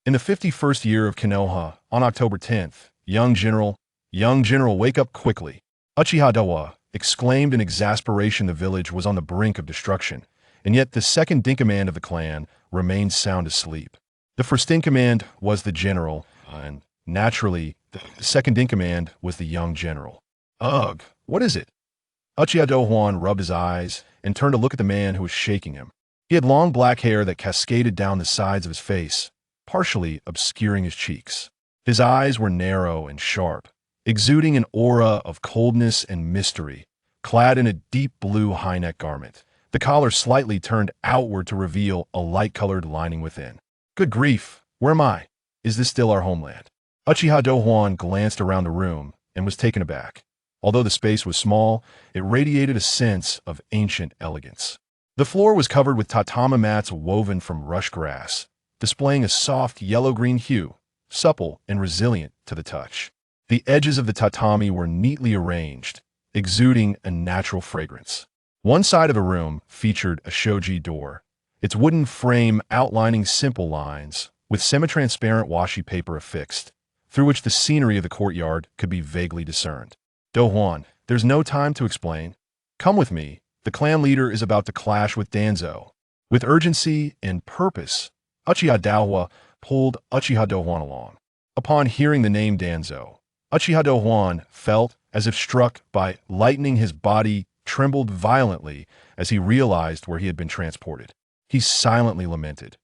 In the 51st year of Konoha, on October 10th, young General, wake up quickly. Uchiha Douhuan exclaimed in exasperation. The village was on the brink of destruction, and yet the second in command of the clan remained sound asleep. The first in command was the general, and naturally, the second in command was the young general. Ugh, what is it? Uchiha Douhuan rubbed his eyes and turned to look at the man who was shaking him. He had long black hair that cascaded down the sides of his face, partially obscuring his cheeks. His eyes were narrow and sharp, exuding an aura of coldness and mystery. Clad in a deep blue high-neck garment, the collar slightly turned outward to reveal a light-colored lining within. Good grief, where am I? Is this still our homeland? Uchiha Douhuan glanced around the room and was taken aback. Although the space was small, it radiated a sense of ancient elegance. The floor was covered with tatami mats woven from rush grass, displaying a soft yellow-green hue, supple and resilient to the touch. The edges of the tatami were neatly arranged, exuding a natural fragrance. One side of the room featured a shoji door, its wooden frame outlining simple lines, with semi-transparent washi paper affixed, through which the scenery of the courtyard could be vaguely discerned. Douhuan, there's no time to explain. Come with me. The clan leader is about to clash with Danzo. With urgency and purpose, Uchiha Douhuan pulled Uchiha Douhuan along. Upon hearing the name Danzo, Uchiha Douhuan felt as if struck by lightning. His body trembled violently as he realized where he had been transported. He silently lamented.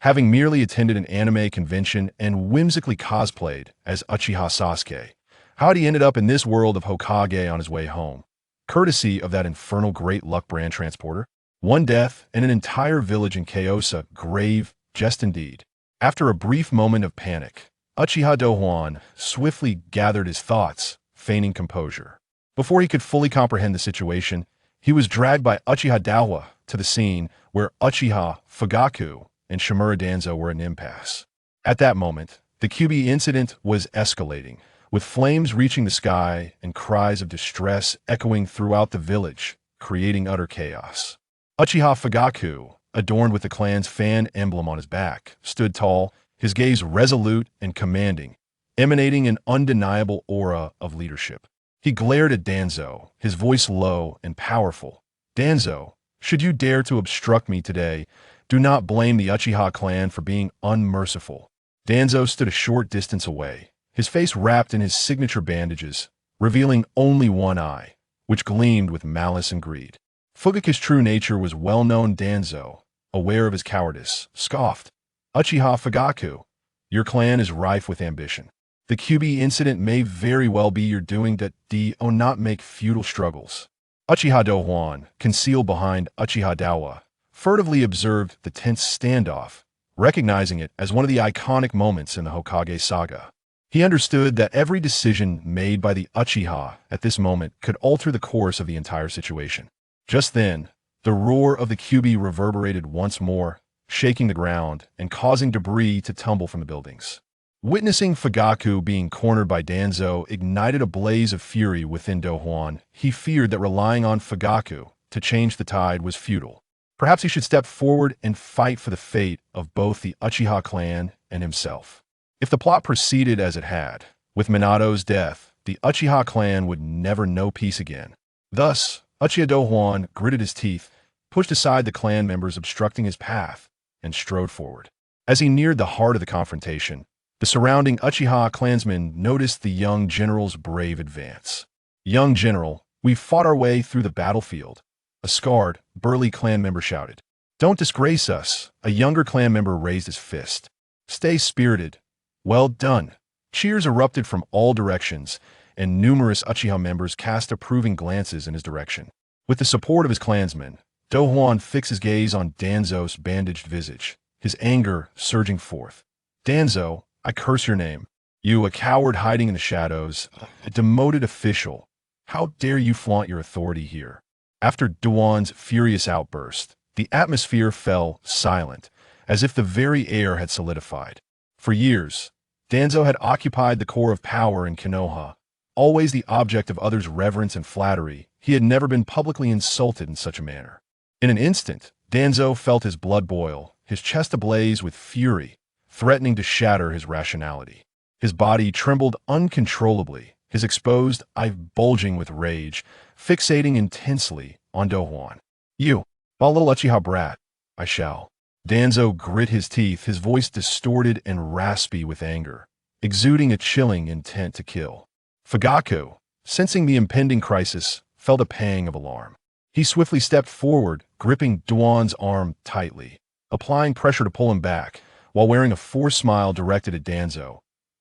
Having merely attended an anime convention and whimsically cosplayed as Uchiha Sasuke, how had he ended up in this world of Hokage on his way home? Courtesy of that infernal Great Luck brand transporter? One death and an entire village in chaos, a grave jest indeed. After a brief moment of panic, Uchiha Douhuan swiftly gathered his thoughts, feigning composure. Before he could fully comprehend the situation, he was dragged by Uchiha Douhuan to the scene where Uchiha, Fugaku, and Shimura Danzo were in an impasse. At that moment, the QB incident was escalating, with flames reaching the sky and cries of distress echoing throughout the village, creating utter chaos. Uchiha Fugaku, adorned with the clan's fan emblem on his back, stood tall, his gaze resolute and commanding, emanating an undeniable aura of leadership. He glared at Danzo, his voice low and powerful. Danzo, should you dare to obstruct me today, do not blame the Uchiha clan for being unmerciful. Danzo stood a short distance away, his face wrapped in his signature bandages, revealing only one eye, which gleamed with malice and greed. Fugaku's true nature was well known. Danzo, aware of his cowardice, scoffed. Uchiha Fugaku, your clan is rife with ambition. The QB incident may very well be your doing. That do not make futile struggles. Uchiha Douhuan, concealed behind Uchiha Douhuan, furtively observed the tense standoff, recognizing it as one of the iconic moments in the Hokage saga. He understood that every decision made by the Uchiha at this moment could alter the course of the entire situation. Just then, the roar of the QB reverberated once more, shaking the ground and causing debris to tumble from the buildings. Witnessing Fugaku being cornered by Danzo ignited a blaze of fury within Douhuan. He feared that relying on Fugaku to change the tide was futile. Perhaps he should step forward and fight for the fate of both the Uchiha clan and himself. If the plot proceeded as it had, with Minato's death, the Uchiha clan would never know peace again. Thus, Uchiha Douhuan gritted his teeth, pushed aside the clan members obstructing his path, and strode forward. As he neared the heart of the confrontation, the surrounding Uchiha clansmen noticed the young general's brave advance. Young general, we fought our way through the battlefield, a scarred, burly clan member shouted. Don't disgrace us, a younger clan member raised his fist. Stay spirited. Well done. Cheers erupted from all directions, and numerous Uchiha members cast approving glances in his direction. With the support of his clansmen, Douhuan fixed his gaze on Danzo's bandaged visage, his anger surging forth. Danzo, I curse your name. You, a coward hiding in the shadows, a demoted official. How dare you flaunt your authority here? After Douhuan's furious outburst, the atmosphere fell silent, as if the very air had solidified. For years, Danzo had occupied the core of power in Konoha, always the object of others' reverence and flattery. He had never been publicly insulted in such a manner. In an instant, Danzo felt his blood boil, his chest ablaze with fury, threatening to shatter his rationality. His body trembled uncontrollably, his exposed eye bulging with rage, fixating intensely on Douhuan. "You, a little Uchiha brat, I shall." Danzo grit his teeth, his voice distorted and raspy with anger, exuding a chilling intent to kill. Fugaku, sensing the impending crisis, felt a pang of alarm. He swiftly stepped forward, gripping Douhuan's arm tightly, applying pressure to pull him back, while wearing a forced smile directed at Danzo.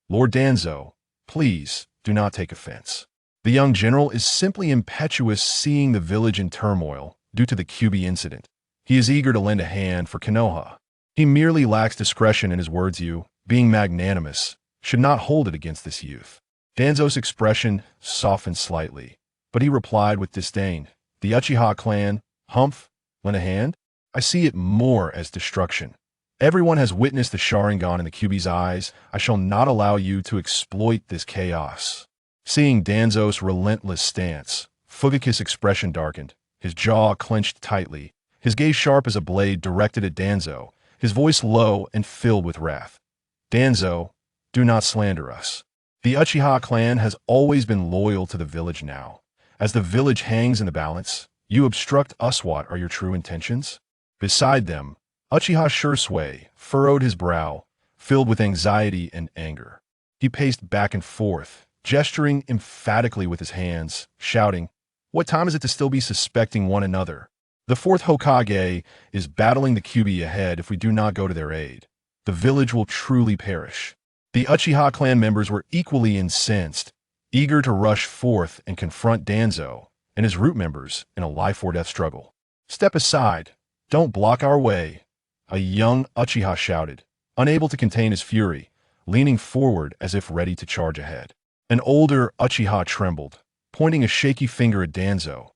"Lord Danzo, please do not take offense. The young general is simply impetuous, seeing the village in turmoil due to the Kyuubi incident. He is eager to lend a hand for Konoha. He merely lacks discretion in his words. You, being magnanimous, should not hold it against this youth." Danzo's expression softened slightly, but he replied with disdain. "The Uchiha clan, humph, lend a hand? I see it more as destruction. Everyone has witnessed the Sharingan in the Kyuubi's eyes. I shall not allow you to exploit this chaos." Seeing Danzo's relentless stance, Fugaku's expression darkened, his jaw clenched tightly, his gaze sharp as a blade directed at Danzo, his voice low and filled with wrath. "Danzo, do not slander us. The Uchiha clan has always been loyal to the village now. As the village hangs in the balance, you obstruct us. What are your true intentions?" Beside them, Uchiha Shisui furrowed his brow, filled with anxiety and anger. He paced back and forth, gesturing emphatically with his hands, shouting, "What time is it to still be suspecting one another? The Fourth Hokage is battling the Kyuubi ahead. If we do not go to their aid, the village will truly perish." The Uchiha clan members were equally incensed, eager to rush forth and confront Danzo and his root members in a life-or-death struggle. "Step aside. Don't block our way," a young Uchiha shouted, unable to contain his fury, leaning forward as if ready to charge ahead. An older Uchiha trembled, pointing a shaky finger at Danzo.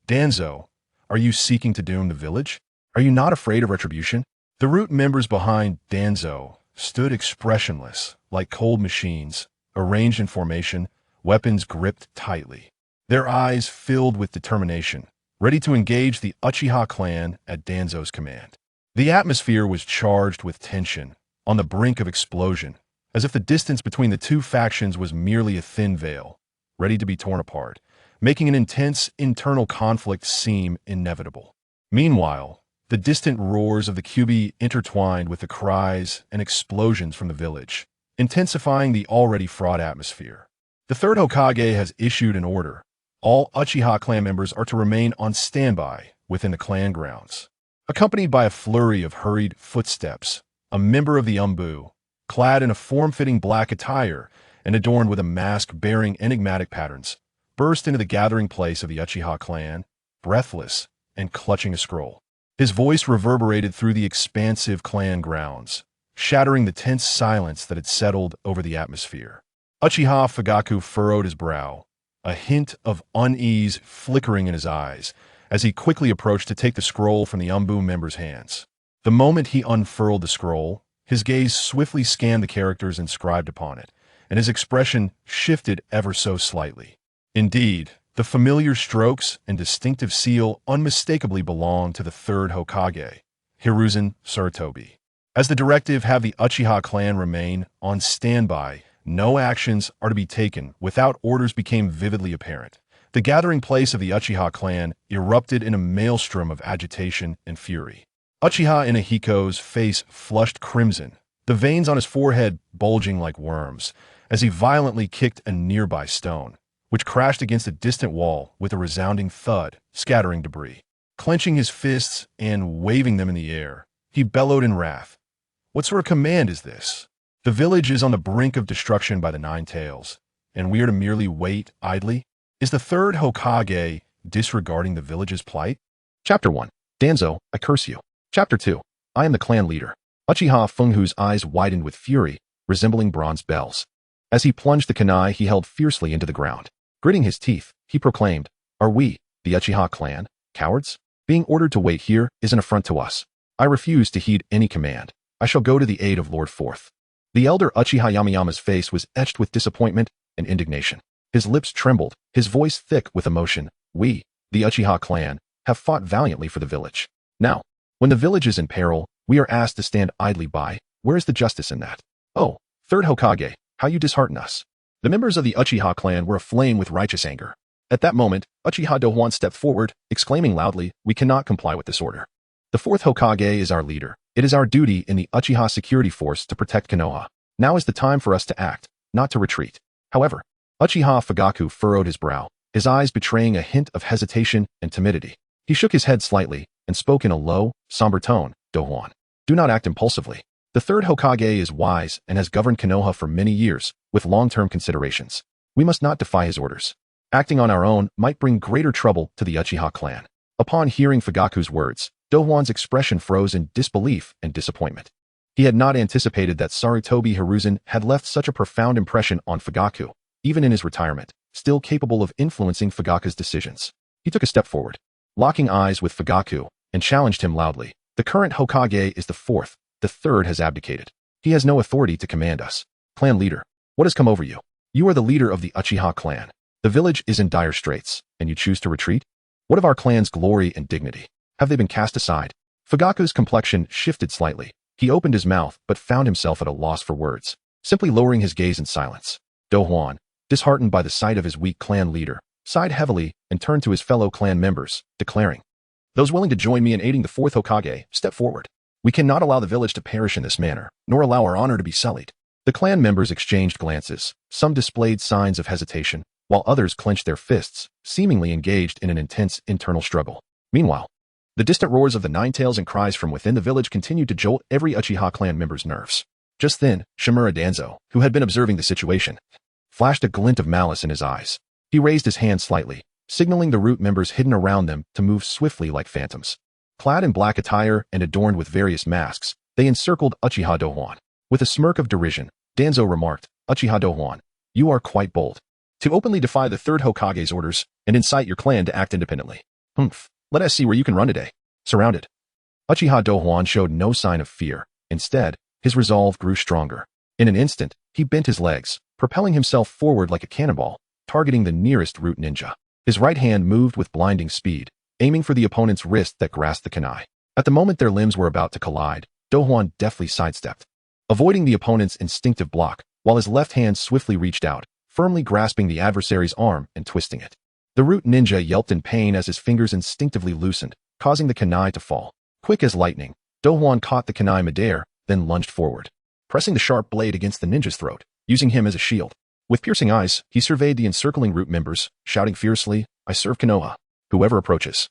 "Danzo, are you seeking to doom the village? Are you not afraid of retribution?" The root members behind Danzo stood expressionless, like cold machines, arranged in formation, weapons gripped tightly. Their eyes filled with determination, ready to engage the Uchiha clan at Danzo's command. The atmosphere was charged with tension, on the brink of explosion, as if the distance between the two factions was merely a thin veil, ready to be torn apart, making an intense internal conflict seem inevitable. Meanwhile, the distant roars of the Kyuubi intertwined with the cries and explosions from the village, intensifying the already fraught atmosphere. The Third Hokage has issued an order. All Uchiha clan members are to remain on standby within the clan grounds. Accompanied by a flurry of hurried footsteps, a member of the Umbu, clad in a form-fitting black attire and adorned with a mask bearing enigmatic patterns, burst into the gathering place of the Uchiha clan, breathless and clutching a scroll. His voice reverberated through the expansive clan grounds, shattering the tense silence that had settled over the atmosphere. Uchiha Fugaku furrowed his brow, a hint of unease flickering in his eyes, as he quickly approached to take the scroll from the Umbu member's hands. The moment he unfurled the scroll, his gaze swiftly scanned the characters inscribed upon it, and his expression shifted ever so slightly. Indeed, the familiar strokes and distinctive seal unmistakably belonged to the Third Hokage, Hiruzen Sarutobi. As the directive have the Uchiha clan remain on standby, no actions are to be taken without orders became vividly apparent. The gathering place of the Uchiha clan erupted in a maelstrom of agitation and fury. Uchiha Inahiko's face flushed crimson, the veins on his forehead bulging like worms, as he violently kicked a nearby stone, which crashed against a distant wall with a resounding thud, scattering debris. Clenching his fists and waving them in the air, he bellowed in wrath. "What sort of command is this? The village is on the brink of destruction by the Nine Tails, and we are to merely wait idly? Is the Third Hokage disregarding the village's plight?" Chapter 1. Danzo, I curse you. Chapter 2. I am the clan leader. Uchiha Fenghu's eyes widened with fury, resembling bronze bells. As he plunged the kunai he held fiercely into the ground. Gritting his teeth, he proclaimed, "Are we, the Uchiha clan, cowards? Being ordered to wait here is an affront to us. I refuse to heed any command. I shall go to the aid of Lord Fourth." The elder Uchiha Yamayama's face was etched with disappointment and indignation. His lips trembled, his voice thick with emotion. "We, the Uchiha clan, have fought valiantly for the village. Now, when the village is in peril, we are asked to stand idly by, Where is the justice in that? Oh, Third Hokage, how you dishearten us. The members of the Uchiha clan were aflame with righteous anger. At that moment, Uchiha Douhuan stepped forward, exclaiming loudly, "We cannot comply with this order. The fourth Hokage is our leader. It is our duty in the Uchiha security force to protect Konoha. Now is the time for us to act, not to retreat." However, Uchiha Fugaku furrowed his brow, his eyes betraying a hint of hesitation and timidity. He shook his head slightly and spoke in a low, somber tone, "Douhuan, do not act impulsively. The third Hokage is wise and has governed Konoha for many years, with long-term considerations. We must not defy his orders. Acting on our own might bring greater trouble to the Uchiha clan." Upon hearing Fugaku's words, Douhuan's expression froze in disbelief and disappointment. He had not anticipated that Sarutobi Hiruzen had left such a profound impression on Fugaku, even in his retirement, still capable of influencing Fugaku's decisions. He took a step forward, locking eyes with Fugaku, and challenged him loudly. "The current Hokage is the fourth. The third has abdicated. He has no authority to command us. Clan leader, what has come over you? You are the leader of the Uchiha clan. The village is in dire straits, and you choose to retreat? What of our clan's glory and dignity? Have they been cast aside?" Fugaku's complexion shifted slightly. He opened his mouth but found himself at a loss for words, simply lowering his gaze in silence. Douhuan, disheartened by the sight of his weak clan leader, sighed heavily and turned to his fellow clan members, declaring, "Those willing to join me in aiding the fourth Hokage, step forward. We cannot allow the village to perish in this manner, nor allow our honor to be sullied." The clan members exchanged glances. Some displayed signs of hesitation, while others clenched their fists, seemingly engaged in an intense internal struggle. Meanwhile, the distant roars of the Ninetales and cries from within the village continued to jolt every Uchiha clan member's nerves. Just then, Shimura Danzo, who had been observing the situation, flashed a glint of malice in his eyes. He raised his hand slightly, signaling the root members hidden around them to move swiftly like phantoms. Clad in black attire and adorned with various masks, they encircled Uchiha Douhuan. With a smirk of derision, Danzo remarked, "Uchiha Douhuan, you are quite bold. To openly defy the third Hokage's orders and incite your clan to act independently. Let us see where you can run today." Surrounded, Uchiha Douhuan showed no sign of fear. Instead, his resolve grew stronger. In an instant, he bent his legs, propelling himself forward like a cannonball, targeting the nearest root ninja. His right hand moved with blinding speed, aiming for the opponent's wrist that grasped the kunai. At the moment their limbs were about to collide, Douhuan deftly sidestepped, avoiding the opponent's instinctive block, while his left hand swiftly reached out, firmly grasping the adversary's arm and twisting it. The root ninja yelped in pain as his fingers instinctively loosened, causing the kunai to fall. Quick as lightning, Douhuan caught the kunai midair, then lunged forward, pressing the sharp blade against the ninja's throat, using him as a shield. With piercing eyes, he surveyed the encircling root members, shouting fiercely, "I serve Konoha. Whoever approaches,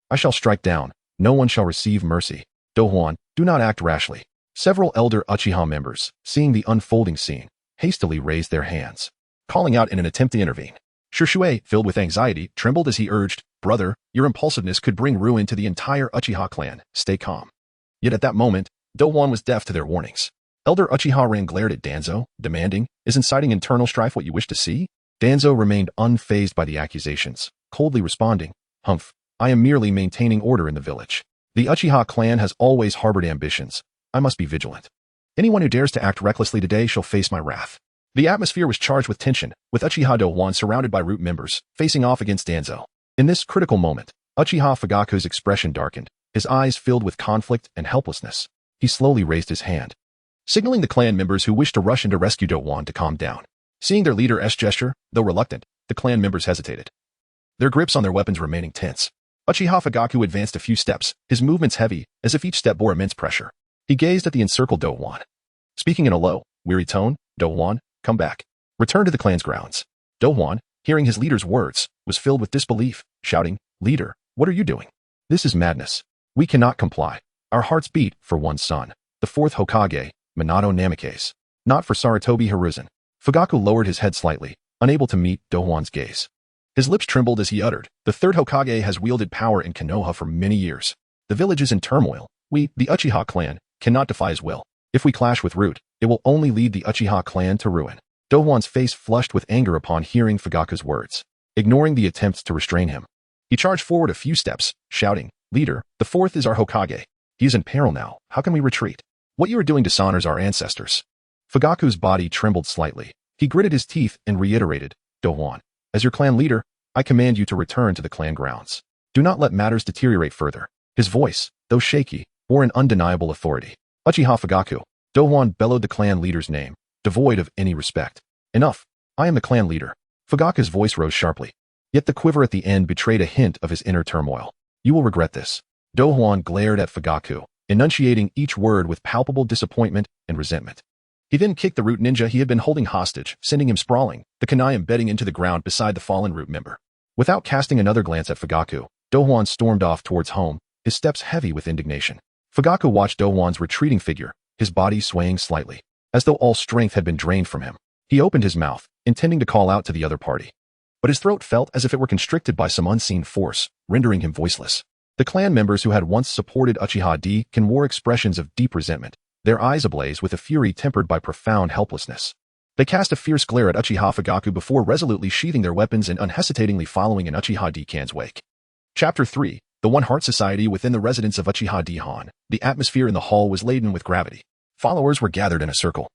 I shall strike down. No one shall receive mercy. Douhuan, do not act rashly." Several elder Uchiha members, seeing the unfolding scene, hastily raised their hands, calling out in an attempt to intervene. Shisui, filled with anxiety, trembled as he urged, "Brother, your impulsiveness could bring ruin to the entire Uchiha clan. Stay calm." Yet at that moment, Douhuan was deaf to their warnings. Elder Uchiha Ran glared at Danzo, demanding, "Is inciting internal strife what you wish to see?" Danzo remained unfazed by the accusations, coldly responding, "I am merely maintaining order in the village. The Uchiha clan has always harbored ambitions. I must be vigilant. Anyone who dares to act recklessly today shall face my wrath." The atmosphere was charged with tension, with Uchiha Douhuan surrounded by root members, facing off against Danzo. In this critical moment, Uchiha Fugaku's expression darkened, his eyes filled with conflict and helplessness. He slowly raised his hand, signaling the clan members who wished to rush in to rescue Douhuan to calm down. Seeing their leader's gesture, though reluctant, the clan members hesitated, their grips on their weapons remaining tense. Uchiha Fugaku advanced a few steps, his movements heavy, as if each step bore immense pressure. He gazed at the encircled Douhuan, speaking in a low, weary tone, "Douhuan, come back. Return to the clan's grounds." Douhuan, hearing his leader's words, was filled with disbelief, shouting, "Leader, what are you doing? This is madness. We cannot comply. Our hearts beat for one son, the fourth Hokage, Minato Namikaze, not for Sarutobi Hiruzen." Fugaku lowered his head slightly, unable to meet Douhuan's gaze. His lips trembled as he uttered, "The third Hokage has wielded power in Konoha for many years. The village is in turmoil. We, the Uchiha clan, cannot defy his will. If we clash with Root, it will only lead the Uchiha clan to ruin." Douhuan's face flushed with anger upon hearing Fugaku's words. Ignoring the attempts to restrain him, he charged forward a few steps, shouting, "Leader, the fourth is our Hokage. He is in peril now. How can we retreat? What you are doing dishonors our ancestors." Fugaku's body trembled slightly. He gritted his teeth and reiterated, "Douhuan, as your clan leader, I command you to return to the clan grounds. Do not let matters deteriorate further." His voice, though shaky, bore an undeniable authority. "Uchiha Fugaku, Douhuan bellowed the clan leader's name, devoid of any respect. Enough. I am the clan leader. Fugaku's voice rose sharply. Yet the quiver at the end betrayed a hint of his inner turmoil. You will regret this. Douhuan glared at Fugaku, enunciating each word with palpable disappointment and resentment. He then kicked the root ninja he had been holding hostage, sending him sprawling, the kunai embedding into the ground beside the fallen root member. Without casting another glance at Fugaku, Douhuan stormed off towards home, his steps heavy with indignation. Fugaku watched Douhuan's retreating figure, his body swaying slightly, as though all strength had been drained from him. He opened his mouth, intending to call out to the other party. But his throat felt as if it were constricted by some unseen force, rendering him voiceless. The clan members who had once supported Uchiha D-Kan wore expressions of deep resentment, their eyes ablaze with a fury tempered by profound helplessness. They cast a fierce glare at Uchiha Fugaku before resolutely sheathing their weapons and unhesitatingly following in Uchiha D-Kan's wake. Chapter 3. The One Heart Society. Within the residence of Uchiha D-Han, the atmosphere in the hall was laden with gravity. Followers were gathered in a circle,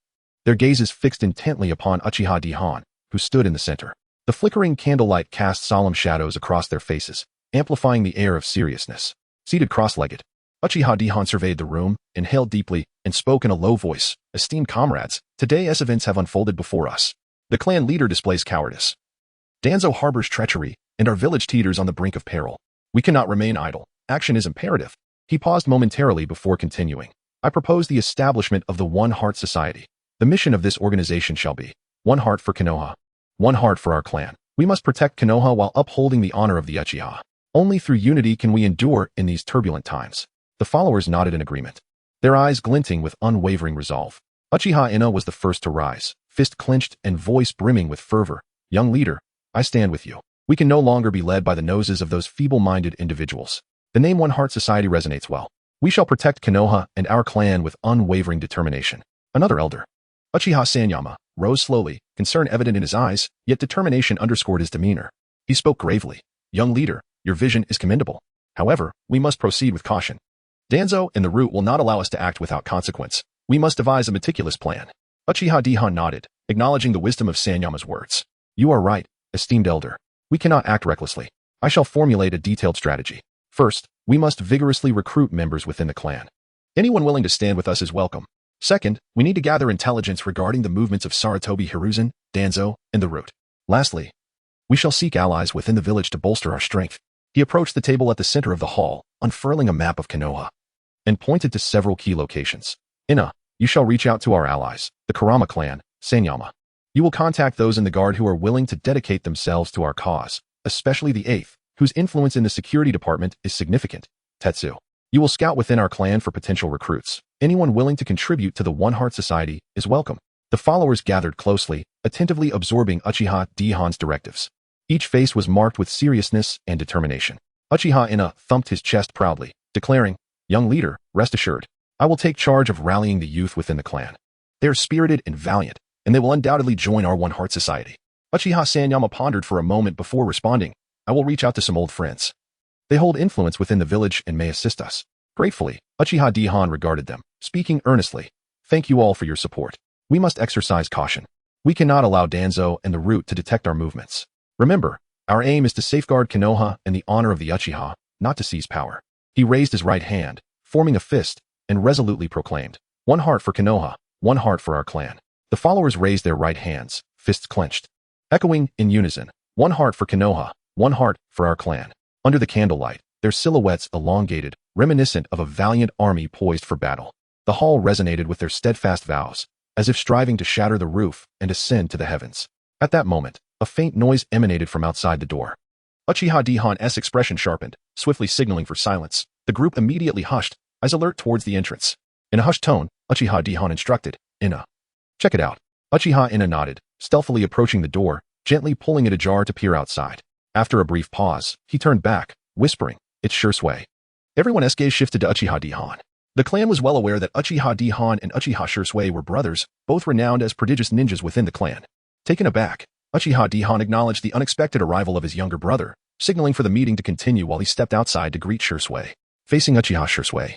their gazes fixed intently upon Uchiha D-Han, who stood in the center. The flickering candlelight cast solemn shadows across their faces, amplifying the air of seriousness. Seated cross-legged, Uchiha D-Han surveyed the room, inhaled deeply, and spoke in a low voice. Esteemed comrades, today as events have unfolded before us, the clan leader displays cowardice. Danzo harbors treachery, and our village teeters on the brink of peril. We cannot remain idle. Action is imperative. He paused momentarily before continuing. I propose the establishment of the One Heart Society. The mission of this organization shall be one heart for Konoha, one heart for our clan. We must protect Konoha while upholding the honor of the Uchiha. Only through unity can we endure in these turbulent times. The followers nodded in agreement, their eyes glinting with unwavering resolve. Uchiha Ina was the first to rise, fist clenched and voice brimming with fervor. Young leader, I stand with you. We can no longer be led by the noses of those feeble-minded individuals. The name One Heart Society resonates well. We shall protect Konoha and our clan with unwavering determination. Another elder, Uchiha Sanyama, rose slowly, concern evident in his eyes, yet determination underscored his demeanor. He spoke gravely. Young leader, your vision is commendable. However, we must proceed with caution. Danzo and the root will not allow us to act without consequence. We must devise a meticulous plan. Uchiha D-Han nodded, acknowledging the wisdom of Sanyama's words. You are right, esteemed elder. We cannot act recklessly. I shall formulate a detailed strategy. First, we must vigorously recruit members within the clan. Anyone willing to stand with us is welcome. Second, we need to gather intelligence regarding the movements of Sarutobi Hiruzen, Danzo, and the root. Lastly, we shall seek allies within the village to bolster our strength. He approached the table at the center of the hall, unfurling a map of Konoha, and pointed to several key locations. Ina, you shall reach out to our allies, the Kurama clan, Sanyama. You will contact those in the guard who are willing to dedicate themselves to our cause, especially the 8th, whose influence in the security department is significant. Tetsu, you will scout within our clan for potential recruits. Anyone willing to contribute to the One Heart Society is welcome. The followers gathered closely, attentively absorbing Uchiha D-Han's directives. Each face was marked with seriousness and determination. Uchiha Ina thumped his chest proudly, declaring, Young leader, rest assured, I will take charge of rallying the youth within the clan. They are spirited and valiant, and they will undoubtedly join our One Heart Society. Uchiha Sanyama pondered for a moment before responding, I will reach out to some old friends. They hold influence within the village and may assist us. Gratefully, Uchiha D-Han regarded them, speaking earnestly. Thank you all for your support. We must exercise caution. We cannot allow Danzo and the root to detect our movements. Remember, our aim is to safeguard Konoha and the honor of the Uchiha, not to seize power. He raised his right hand, forming a fist, and resolutely proclaimed, One heart for Konoha, one heart for our clan. The followers raised their right hands, fists clenched, echoing in unison, One heart for Konoha, one heart for our clan. Under the candlelight, their silhouettes elongated, reminiscent of a valiant army poised for battle. The hall resonated with their steadfast vows, as if striving to shatter the roof and ascend to the heavens. At that moment, a faint noise emanated from outside the door. Uchiha D-Han's expression sharpened, swiftly signaling for silence. The group immediately hushed, eyes alert towards the entrance. In a hushed tone, Uchiha D-Han instructed, Ina, check it out. Uchiha Ina nodded, stealthily approaching the door, gently pulling it ajar to peer outside. After a brief pause, he turned back, whispering, It's Shisui. Everyone's gaze shifted to Uchiha D-Han. The clan was well aware that Uchiha D-Han and Uchiha Shisui were brothers, both renowned as prodigious ninjas within the clan. Taken aback, Uchiha D-Han acknowledged the unexpected arrival of his younger brother, signaling for the meeting to continue while he stepped outside to greet Shisui. Facing Uchiha Shisui,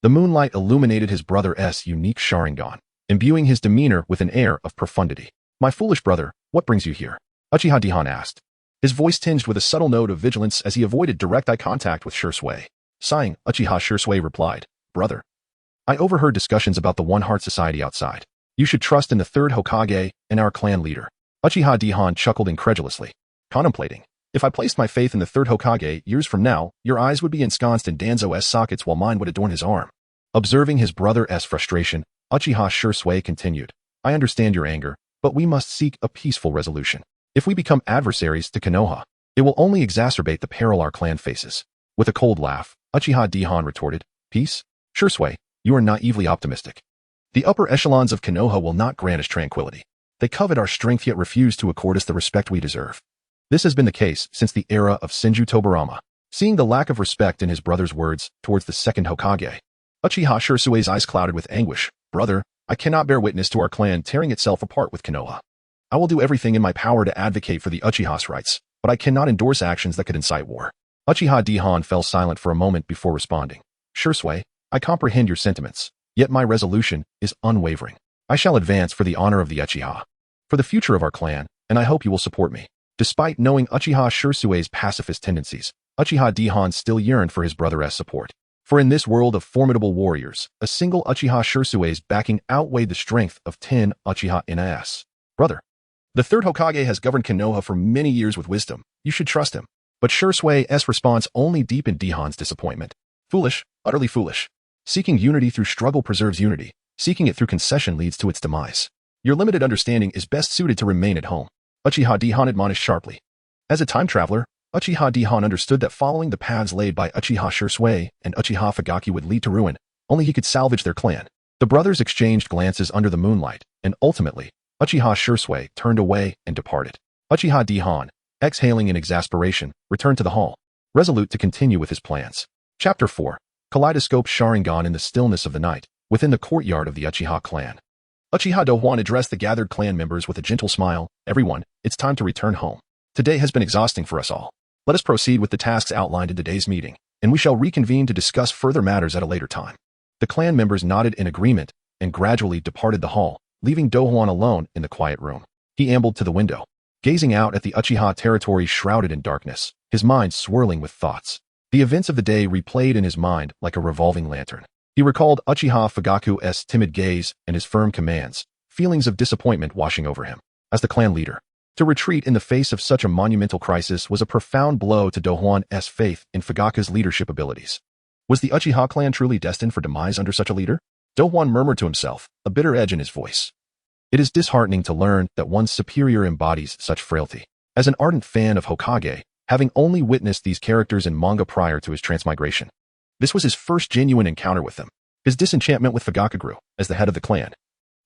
the moonlight illuminated his brother's unique Sharingan, imbuing his demeanor with an air of profundity. My foolish brother, what brings you here? Uchiha D-Han asked, his voice tinged with a subtle note of vigilance as he avoided direct eye contact with Shisui. Sighing, Uchiha Shisui replied, Brother, I overheard discussions about the One Heart Society outside. You should trust in the Third Hokage and our clan leader. Uchiha Douhuan chuckled incredulously, contemplating. If I placed my faith in the Third Hokage years from now, your eyes would be ensconced in Danzo's sockets while mine would adorn his arm. Observing his brother's frustration, Uchiha Shisui continued. I understand your anger, but we must seek a peaceful resolution. If we become adversaries to Konoha, it will only exacerbate the peril our clan faces. With a cold laugh, Uchiha Douhuan retorted, Peace? Shisui, you are naively optimistic. The upper echelons of Konoha will not grant us tranquility. They covet our strength yet refuse to accord us the respect we deserve. This has been the case since the era of Senju Tobarama. Seeing the lack of respect in his brother's words towards the second Hokage, Uchiha Shisui's eyes clouded with anguish. Brother, I cannot bear witness to our clan tearing itself apart with Konoha. I will do everything in my power to advocate for the Uchiha's rights, but I cannot endorse actions that could incite war. Uchiha Douhuan fell silent for a moment before responding. Shisui, I comprehend your sentiments, yet my resolution is unwavering. I shall advance for the honor of the Uchiha, for the future of our clan, and I hope you will support me. Despite knowing Uchiha Shisui's pacifist tendencies, Uchiha Douhuan still yearned for his brother's support. For in this world of formidable warriors, a single Uchiha Shisui's backing outweighed the strength of 10 Uchiha Ins. Brother, the Third Hokage has governed Konoha for many years with wisdom. You should trust him. But Shisui's response only deepened Douhuan's disappointment. Foolish, utterly foolish. Seeking unity through struggle preserves unity. Seeking it through concession leads to its demise. Your limited understanding is best suited to remain at home. Uchiha Douhuan admonished sharply. As a time traveler, Uchiha Douhuan understood that following the paths laid by Uchiha Shisui and Uchiha Fugaku would lead to ruin. Only he could salvage their clan. The brothers exchanged glances under the moonlight, and ultimately, Uchiha Shisui turned away and departed. Uchiha Douhuan, exhaling in exasperation, returned to the hall, resolute to continue with his plans. Chapter 4. Kaleidoscope Sharingan in the stillness of the night, within the courtyard of the Uchiha clan. Uchiha Douhuan addressed the gathered clan members with a gentle smile. Everyone, it's time to return home. Today has been exhausting for us all. Let us proceed with the tasks outlined in today's meeting, and we shall reconvene to discuss further matters at a later time. The clan members nodded in agreement and gradually departed the hall, leaving Douhuan alone in the quiet room. He ambled to the window, gazing out at the Uchiha territory shrouded in darkness, his mind swirling with thoughts. The events of the day replayed in his mind like a revolving lantern. He recalled Uchiha Fugaku's timid gaze and his firm commands, feelings of disappointment washing over him. As the clan leader, to retreat in the face of such a monumental crisis was a profound blow to Douhuan's faith in Fugaku's leadership abilities. Was the Uchiha clan truly destined for demise under such a leader? Douhuan murmured to himself, a bitter edge in his voice. It is disheartening to learn that one's superior embodies such frailty. As an ardent fan of Hokage, having only witnessed these characters in manga prior to his transmigration, this was his first genuine encounter with them. His disenchantment with Fugaku grew, as the head of the clan.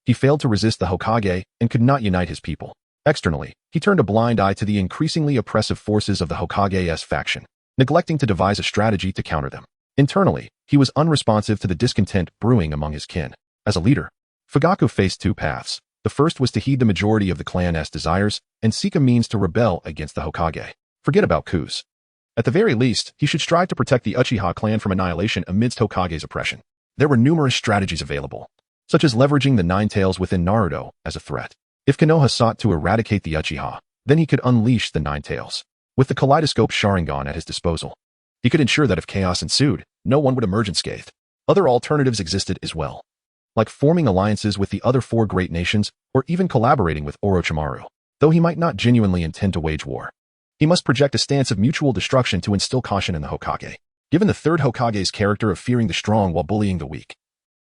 He failed to resist the Hokage and could not unite his people. Externally, he turned a blind eye to the increasingly oppressive forces of the Hokage's faction, neglecting to devise a strategy to counter them. Internally, he was unresponsive to the discontent brewing among his kin. As a leader, Fugaku faced two paths. The first was to heed the majority of the clan's desires and seek a means to rebel against the Hokage. Forget about coups. At the very least, he should strive to protect the Uchiha clan from annihilation amidst Hokage's oppression. There were numerous strategies available, such as leveraging the Nine Tails within Naruto as a threat. If Konoha sought to eradicate the Uchiha, then he could unleash the Nine Tails. With the Kaleidoscope Sharingan at his disposal, he could ensure that if chaos ensued, no one would emerge unscathed. Other alternatives existed as well, like forming alliances with the other four great nations or even collaborating with Orochimaru. Though he might not genuinely intend to wage war, he must project a stance of mutual destruction to instill caution in the Hokage. Given the Third Hokage's character of fearing the strong while bullying the weak,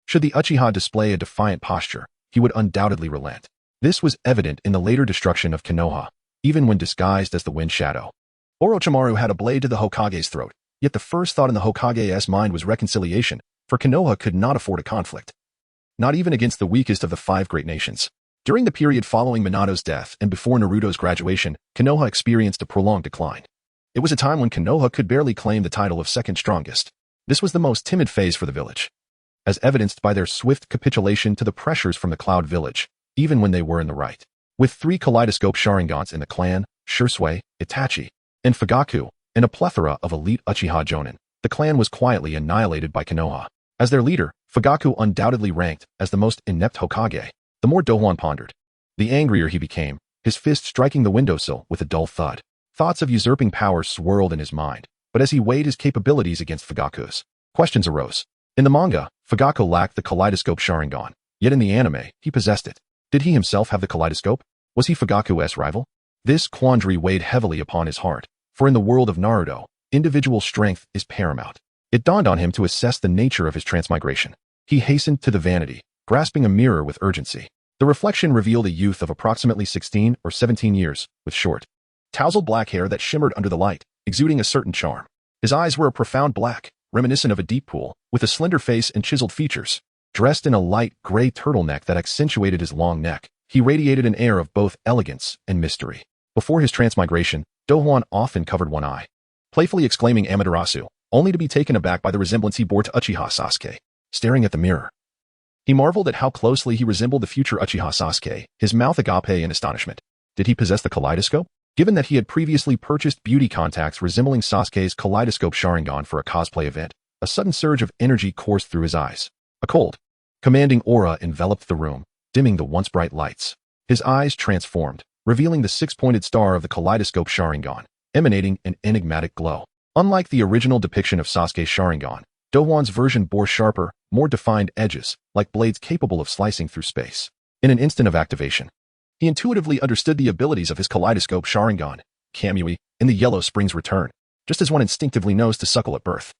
should the Uchiha display a defiant posture, he would undoubtedly relent. This was evident in the later destruction of Konoha, even when disguised as the Wind Shadow. Orochimaru had a blade to the Hokage's throat, yet the first thought in the Hokage's mind was reconciliation, for Konoha could not afford a conflict, not even against the weakest of the five great nations. During the period following Minato's death and before Naruto's graduation, Konoha experienced a prolonged decline. It was a time when Konoha could barely claim the title of second strongest. This was the most timid phase for the village, as evidenced by their swift capitulation to the pressures from the Cloud Village, even when they were in the right. With 3 Kaleidoscope Sharingans in the clan, Shisui, Itachi, and Fugaku, and a plethora of elite Uchiha Jonin, the clan was quietly annihilated by Konoha. As their leader, Fugaku undoubtedly ranked as the most inept Hokage. The more Douhuan pondered, the angrier he became, his fist striking the windowsill with a dull thud. Thoughts of usurping power swirled in his mind, but as he weighed his capabilities against Fugaku's, questions arose. In the manga, Fugaku lacked the kaleidoscope Sharingan, yet in the anime, he possessed it. Did he himself have the kaleidoscope? Was he Fugaku's rival? This quandary weighed heavily upon his heart, for in the world of Naruto, individual strength is paramount. It dawned on him to assess the nature of his transmigration. He hastened to the vanity, grasping a mirror with urgency. The reflection revealed a youth of approximately 16 or 17 years, with short, tousled black hair that shimmered under the light, exuding a certain charm. His eyes were a profound black, reminiscent of a deep pool, with a slender face and chiseled features. Dressed in a light gray turtleneck that accentuated his long neck, he radiated an air of both elegance and mystery. Before his transmigration, Douhuan often covered one eye, playfully exclaiming Amaterasu, only to be taken aback by the resemblance he bore to Uchiha Sasuke. Staring at the mirror, he marveled at how closely he resembled the future Uchiha Sasuke, his mouth agape in astonishment. Did he possess the kaleidoscope? Given that he had previously purchased beauty contacts resembling Sasuke's kaleidoscope Sharingan for a cosplay event, a sudden surge of energy coursed through his eyes. A cold, commanding aura enveloped the room, dimming the once bright lights. His eyes transformed, revealing the six-pointed star of the kaleidoscope Sharingan, emanating an enigmatic glow. Unlike the original depiction of Sasuke's Sharingan, Douhuan's version bore sharper, more defined edges, like blades capable of slicing through space. In an instant of activation, he intuitively understood the abilities of his kaleidoscope Sharingan, Kamui, in the Yellow Spring's return, just as one instinctively knows to suckle at birth.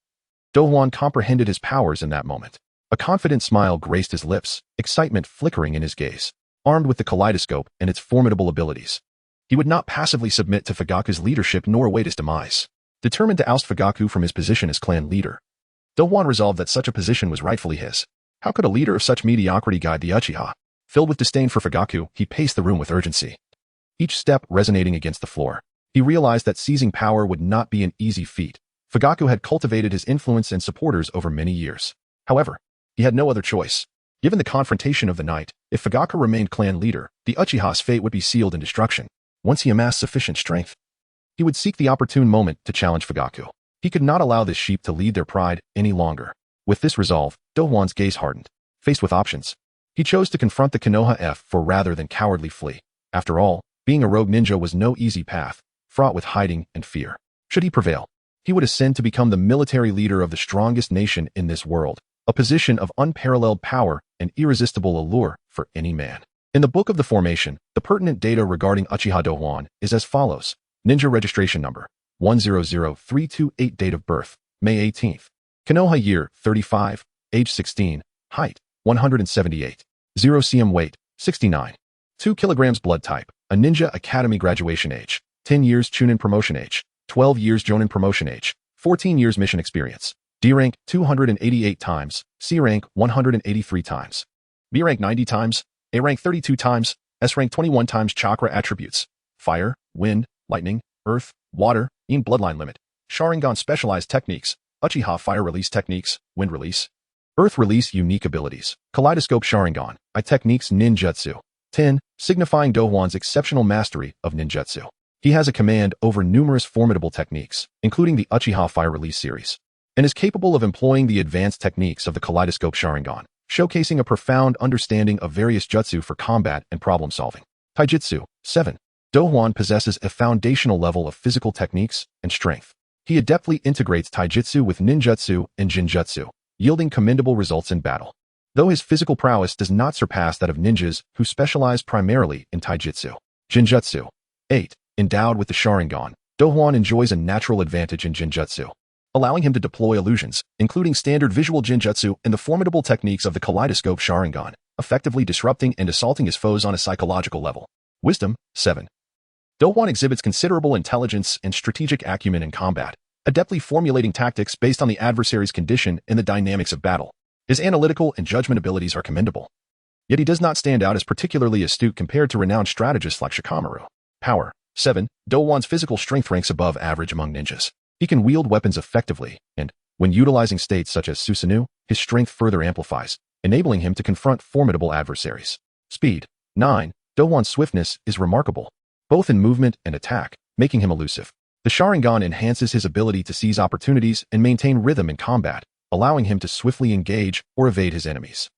Douhuan comprehended his powers in that moment. A confident smile graced his lips, excitement flickering in his gaze. Armed with the kaleidoscope and its formidable abilities, he would not passively submit to Fugaku's leadership nor await his demise. Determined to oust Fugaku from his position as clan leader, Douhuan resolved that such a position was rightfully his. How could a leader of such mediocrity guide the Uchiha? Filled with disdain for Fugaku, he paced the room with urgency, each step resonating against the floor. He realized that seizing power would not be an easy feat. Fugaku had cultivated his influence and supporters over many years. However, he had no other choice. Given the confrontation of the night, if Fugaku remained clan leader, the Uchiha's fate would be sealed in destruction. Once he amassed sufficient strength, he would seek the opportune moment to challenge Fugaku. He could not allow this sheep to lead their pride any longer. With this resolve, Douhuan's gaze hardened. Faced with options, he chose to confront the Konoha for rather than cowardly flee. After all, being a rogue ninja was no easy path, fraught with hiding and fear. Should he prevail, he would ascend to become the military leader of the strongest nation in this world, a position of unparalleled power and irresistible allure for any man. In the Book of the Formation, the pertinent data regarding Uchiha Douhuan is as follows. Ninja registration number, 100328. Date of birth, May 18th. Konoha year, 35, age 16, height, 178. 0 cm weight, 69. 2 kilograms blood type, a ninja academy graduation age, 10 years Chunin promotion age, 12 years Jonin promotion age, 14 years mission experience. D rank 288 times, C rank 183 times, B rank 90 times, A rank 32 times, S rank 21 times. Chakra attributes: fire, wind, lightning, earth, water. In bloodline limit: Sharingan specialized techniques, Uchiha fire release techniques, wind release, earth release. Unique abilities: Kaleidoscope Sharingan, I techniques ninjutsu. 10. Signifying Douhuan's exceptional mastery of ninjutsu. He has a command over numerous formidable techniques, including the Uchiha fire release series, and is capable of employing the advanced techniques of the Kaleidoscope Sharingan, showcasing a profound understanding of various jutsu for combat and problem-solving. Taijutsu. 7. Douhuan possesses a foundational level of physical techniques and strength. He adeptly integrates taijutsu with ninjutsu and jinjutsu, yielding commendable results in battle. Though his physical prowess does not surpass that of ninjas who specialize primarily in taijutsu. Jinjutsu. 8. Endowed with the Sharingan, Douhuan enjoys a natural advantage in jinjutsu, allowing him to deploy illusions, including standard visual jinjutsu and the formidable techniques of the Kaleidoscope Sharingan, effectively disrupting and assaulting his foes on a psychological level. Wisdom. 7. Douhuan exhibits considerable intelligence and strategic acumen in combat, adeptly formulating tactics based on the adversary's condition and the dynamics of battle. His analytical and judgment abilities are commendable, yet he does not stand out as particularly astute compared to renowned strategists like Shikamaru. Power. 7. Douhuan's physical strength ranks above average among ninjas. He can wield weapons effectively, and, when utilizing states such as Susanoo, his strength further amplifies, enabling him to confront formidable adversaries. Speed. 9. Douhuan's swiftness is remarkable, both in movement and attack, making him elusive. The Sharingan enhances his ability to seize opportunities and maintain rhythm in combat, allowing him to swiftly engage or evade his enemies.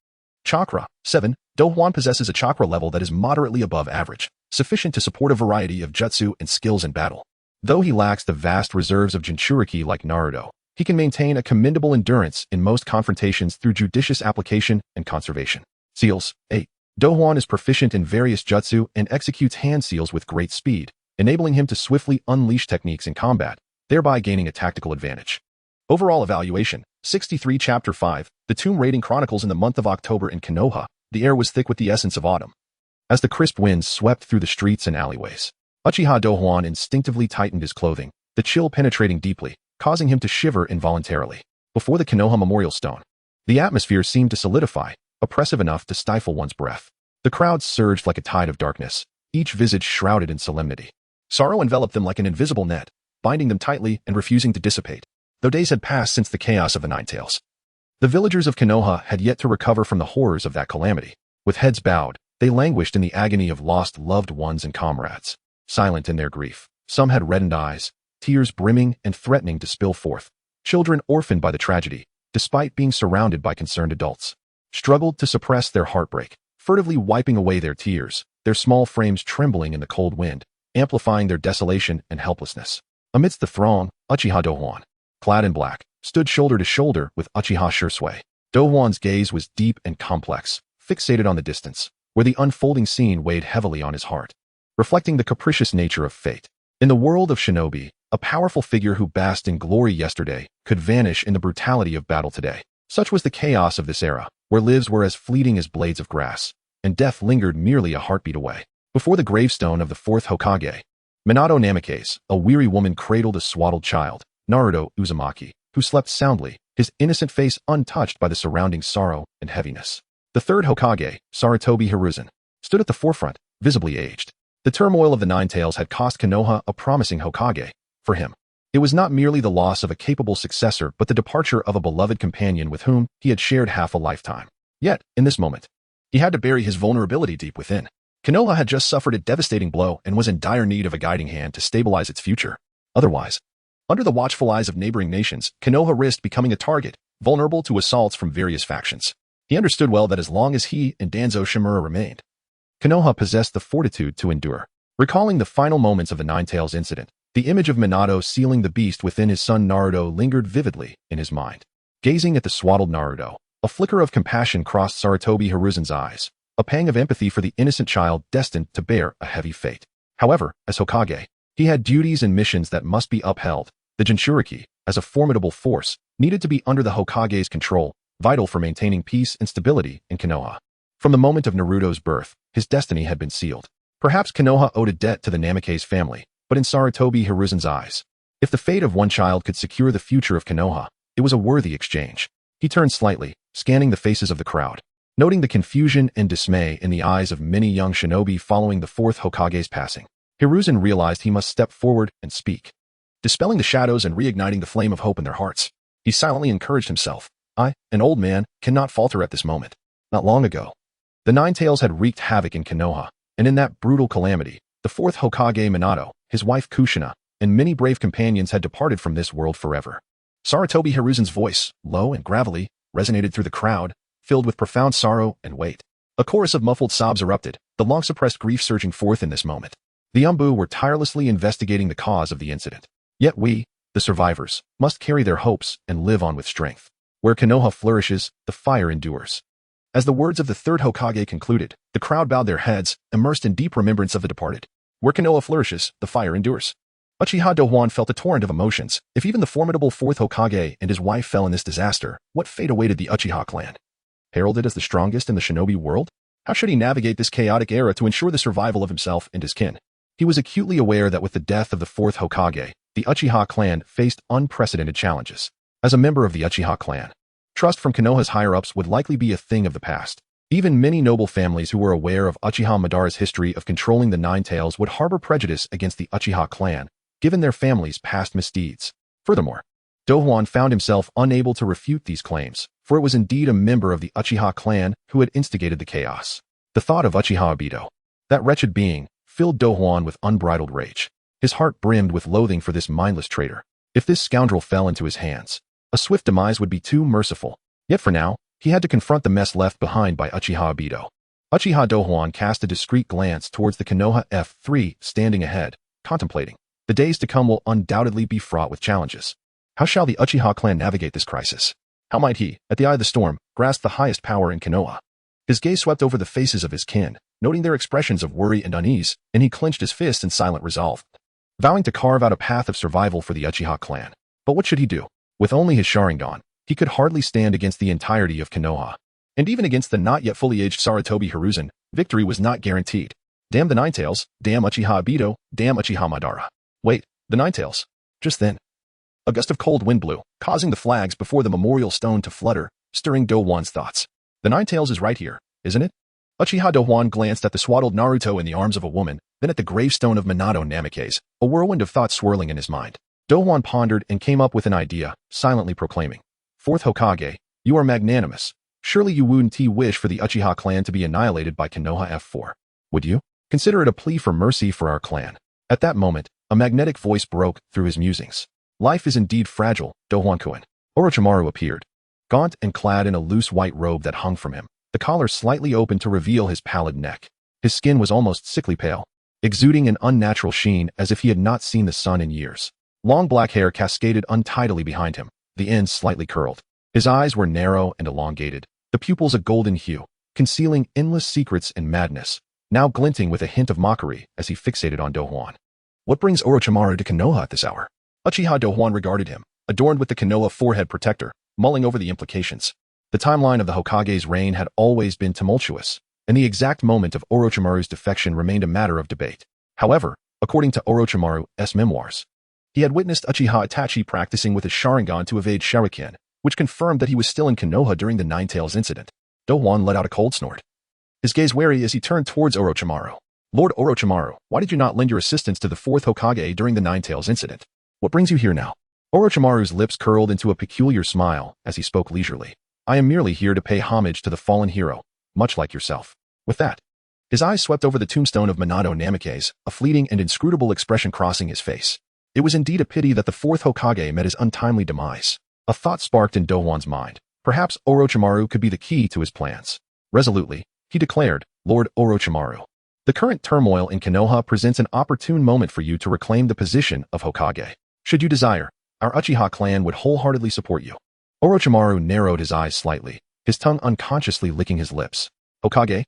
Chakra. 7. Douhuan possesses a chakra level that is moderately above average, sufficient to support a variety of jutsu and skills in battle. Though he lacks the vast reserves of Jinchuriki like Naruto, He can maintain a commendable endurance in most confrontations through judicious application and conservation. Seals. 8. Douhuan is proficient in various jutsu and executes hand seals with great speed, enabling him to swiftly unleash techniques in combat, thereby gaining a tactical advantage. Overall evaluation. 63 Chapter 5. The tomb raiding chronicles in the month of October in Konoha. The air was thick with the essence of autumn. As the crisp winds swept through the streets and alleyways, Uchiha Douhuan instinctively tightened his clothing, the chill penetrating deeply, causing him to shiver involuntarily. Before the Konoha Memorial Stone, the atmosphere seemed to solidify, oppressive enough to stifle one's breath. The crowd surged like a tide of darkness, each visage shrouded in solemnity. Sorrow enveloped them like an invisible net, binding them tightly and refusing to dissipate. Though days had passed since the chaos of the Nine Tails, the villagers of Konoha had yet to recover from the horrors of that calamity. With heads bowed, they languished in the agony of lost loved ones and comrades. Silent in their grief, some had reddened eyes, tears brimming and threatening to spill forth. Children orphaned by the tragedy, despite being surrounded by concerned adults, struggled to suppress their heartbreak, furtively wiping away their tears, their small frames trembling in the cold wind, amplifying their desolation and helplessness. Amidst the throng, Uchiha Douhuan, clad in black, stood shoulder to shoulder with Uchiha Shisui. Douhuan's gaze was deep and complex, fixated on the distance, where the unfolding scene weighed heavily on his heart, reflecting the capricious nature of fate. In the world of shinobi, a powerful figure who basked in glory yesterday could vanish in the brutality of battle today. Such was the chaos of this era, where lives were as fleeting as blades of grass, and death lingered merely a heartbeat away. Before the gravestone of the fourth Hokage, Minato Namikaze, a weary woman cradled a swaddled child, Naruto Uzumaki, who slept soundly, his innocent face untouched by the surrounding sorrow and heaviness. The third Hokage, Sarutobi Hiruzen, stood at the forefront, visibly aged. The turmoil of the Nine Tails had cost Konoha a promising Hokage. For him, it was not merely the loss of a capable successor but the departure of a beloved companion with whom he had shared half a lifetime. Yet, in this moment, he had to bury his vulnerability deep within. Konoha had just suffered a devastating blow and was in dire need of a guiding hand to stabilize its future. Otherwise, under the watchful eyes of neighboring nations, Konoha risked becoming a target, vulnerable to assaults from various factions. He understood well that as long as he and Danzo Shimura remained, Konoha possessed the fortitude to endure. Recalling the final moments of the Nine Tails incident, the image of Minato sealing the beast within his son Naruto lingered vividly in his mind. Gazing at the swaddled Naruto, a flicker of compassion crossed Sarutobi Hiruzen's eyes, a pang of empathy for the innocent child destined to bear a heavy fate. However, as Hokage, he had duties and missions that must be upheld. The Jinchuriki, as a formidable force, needed to be under the Hokage's control, vital for maintaining peace and stability in Konoha. From the moment of Naruto's birth, his destiny had been sealed. Perhaps Konoha owed a debt to the Namikaze family, but in Sarutobi Hiruzen's eyes, if the fate of one child could secure the future of Konoha, it was a worthy exchange. He turned slightly, scanning the faces of the crowd, noting the confusion and dismay in the eyes of many young shinobi following the fourth Hokage's passing. Hiruzen realized he must step forward and speak. Dispelling the shadows and reigniting the flame of hope in their hearts, he silently encouraged himself. I, an old man, cannot falter at this moment. Not long ago, the Nine Tails had wreaked havoc in Konoha, and in that brutal calamity, the fourth Hokage Minato, his wife Kushina, and many brave companions had departed from this world forever. Sarutobi Hiruzen's voice, low and gravelly, resonated through the crowd, filled with profound sorrow and weight. A chorus of muffled sobs erupted, the long-suppressed grief surging forth in this moment. The Umbu were tirelessly investigating the cause of the incident. Yet we, the survivors, must carry their hopes and live on with strength. Where Konoha flourishes, the fire endures. As the words of the third Hokage concluded, the crowd bowed their heads, immersed in deep remembrance of the departed. Where Konoha flourishes, the fire endures. Uchiha Douhuan felt a torrent of emotions. If even the formidable fourth Hokage and his wife fell in this disaster, what fate awaited the Uchiha clan? Heralded as the strongest in the shinobi world? How should he navigate this chaotic era to ensure the survival of himself and his kin? He was acutely aware that with the death of the fourth Hokage, the Uchiha clan faced unprecedented challenges. As a member of the Uchiha clan, trust from Konoha's higher-ups would likely be a thing of the past. Even many noble families who were aware of Uchiha Madara's history of controlling the Nine Tails would harbor prejudice against the Uchiha clan, given their family's past misdeeds. Furthermore, Douhuan found himself unable to refute these claims, for it was indeed a member of the Uchiha clan who had instigated the chaos. The thought of Uchiha Obito, that wretched being, filled Douhuan with unbridled rage. His heart brimmed with loathing for this mindless traitor. If this scoundrel fell into his hands, a swift demise would be too merciful. Yet for now, he had to confront the mess left behind by Uchiha Obito. Uchiha Douhuan cast a discreet glance towards the Konoha F3 standing ahead, contemplating. The days to come will undoubtedly be fraught with challenges. How shall the Uchiha clan navigate this crisis? How might he, at the eye of the storm, grasp the highest power in Konoha? His gaze swept over the faces of his kin, noting their expressions of worry and unease, and he clenched his fist in silent resolve, vowing to carve out a path of survival for the Uchiha clan. But what should he do? With only his Sharingan, he could hardly stand against the entirety of Konoha. And even against the not yet fully aged Sarutobi Hiruzen, victory was not guaranteed. Damn the Ninetales, damn Uchiha Obito, damn Uchiha Madara. Wait, the Ninetales. Just then, a gust of cold wind blew, causing the flags before the memorial stone to flutter, stirring Douhuan's thoughts. The Ninetales is right here, isn't it? Uchiha Douhuan glanced at the swaddled Naruto in the arms of a woman, then at the gravestone of Minato Namikaze, a whirlwind of thoughts swirling in his mind. Douhuan pondered and came up with an idea, silently proclaiming, Fourth Hokage, you are magnanimous. Surely you wouldn't wish for the Uchiha clan to be annihilated by Konoha F4. Would you? Consider it a plea for mercy for our clan. At that moment, a magnetic voice broke through his musings. Life is indeed fragile, Douhuan-kun. Orochimaru appeared, gaunt and clad in a loose white robe that hung from him, the collar slightly open to reveal his pallid neck. His skin was almost sickly pale, exuding an unnatural sheen as if he had not seen the sun in years. Long black hair cascaded untidily behind him, the ends slightly curled. His eyes were narrow and elongated, the pupils a golden hue, concealing endless secrets and madness, now glinting with a hint of mockery as he fixated on Douhuan. What brings Orochimaru to Konoha at this hour? Uchiha Douhuan regarded him, adorned with the Konoha forehead protector, mulling over the implications. The timeline of the Hokage's reign had always been tumultuous, and the exact moment of Orochimaru's defection remained a matter of debate. However, according to Orochimaru's memoirs, he had witnessed Uchiha Itachi practicing with his Sharingan to evade Sharingan, which confirmed that he was still in Konoha during the Ninetales incident. Douhuan let out a cold snort, his gaze wary as he turned towards Orochimaru. Lord Orochimaru, why did you not lend your assistance to the Fourth Hokage during the Ninetales incident? What brings you here now? Orochimaru's lips curled into a peculiar smile as he spoke leisurely. I am merely here to pay homage to the fallen hero, much like yourself. With that, his eyes swept over the tombstone of Minato Namikaze, a fleeting and inscrutable expression crossing his face. It was indeed a pity that the Fourth Hokage met his untimely demise. A thought sparked in Douhuan's mind. Perhaps Orochimaru could be the key to his plans. Resolutely, he declared, Lord Orochimaru, the current turmoil in Konoha presents an opportune moment for you to reclaim the position of Hokage. Should you desire, our Uchiha clan would wholeheartedly support you. Orochimaru narrowed his eyes slightly, his tongue unconsciously licking his lips. Hokage?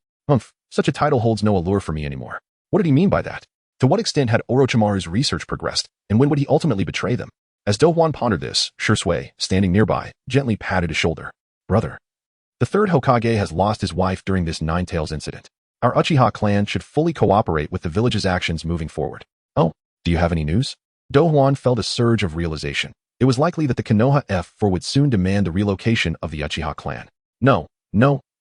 Such a title holds no allure for me anymore. What did he mean by that? To what extent had Orochimaru's research progressed, and when would he ultimately betray them? As Douhuan pondered this, Shisui, standing nearby, gently patted his shoulder. Brother, the third Hokage has lost his wife during this Ninetales incident. Our Uchiha clan should fully cooperate with the village's actions moving forward. Oh, do you have any news? Douhuan felt a surge of realization. It was likely that the Konoha F4 would soon demand the relocation of the Uchiha clan. No,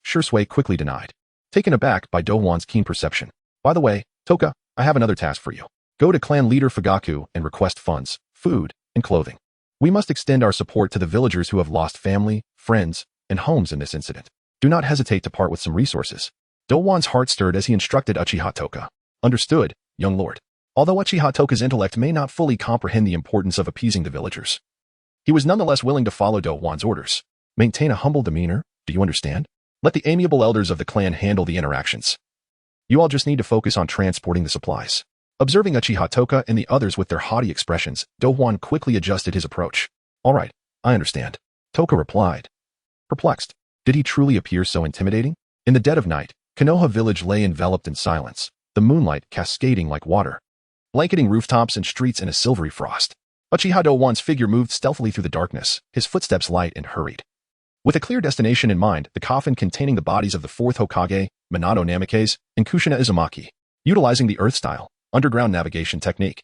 Shisui quickly denied, taken aback by Douhuan's keen perception. By the way, Toka, I have another task for you. Go to clan leader Fugaku and request funds, food, and clothing. We must extend our support to the villagers who have lost family, friends, and homes in this incident. Do not hesitate to part with some resources. Douhuan's heart stirred as he instructed Uchiha Toka. Understood, young lord. Although Uchiha Toka's intellect may not fully comprehend the importance of appeasing the villagers, he was nonetheless willing to follow Douhuan's orders. Maintain a humble demeanor, do you understand? Let the amiable elders of the clan handle the interactions. You all just need to focus on transporting the supplies. Observing Uchiha Toka and the others with their haughty expressions, Douhuan quickly adjusted his approach. All right, I understand. Toka replied, perplexed. Did he truly appear so intimidating? In the dead of night, Konoha Village lay enveloped in silence, the moonlight cascading like water, blanketing rooftops and streets in a silvery frost. Uchiha Douhuan's figure moved stealthily through the darkness, his footsteps light and hurried. With a clear destination in mind, the coffin containing the bodies of the fourth Hokage, Minato Namikaze, and Kushina Uzumaki, utilizing the Earth-style, underground navigation technique.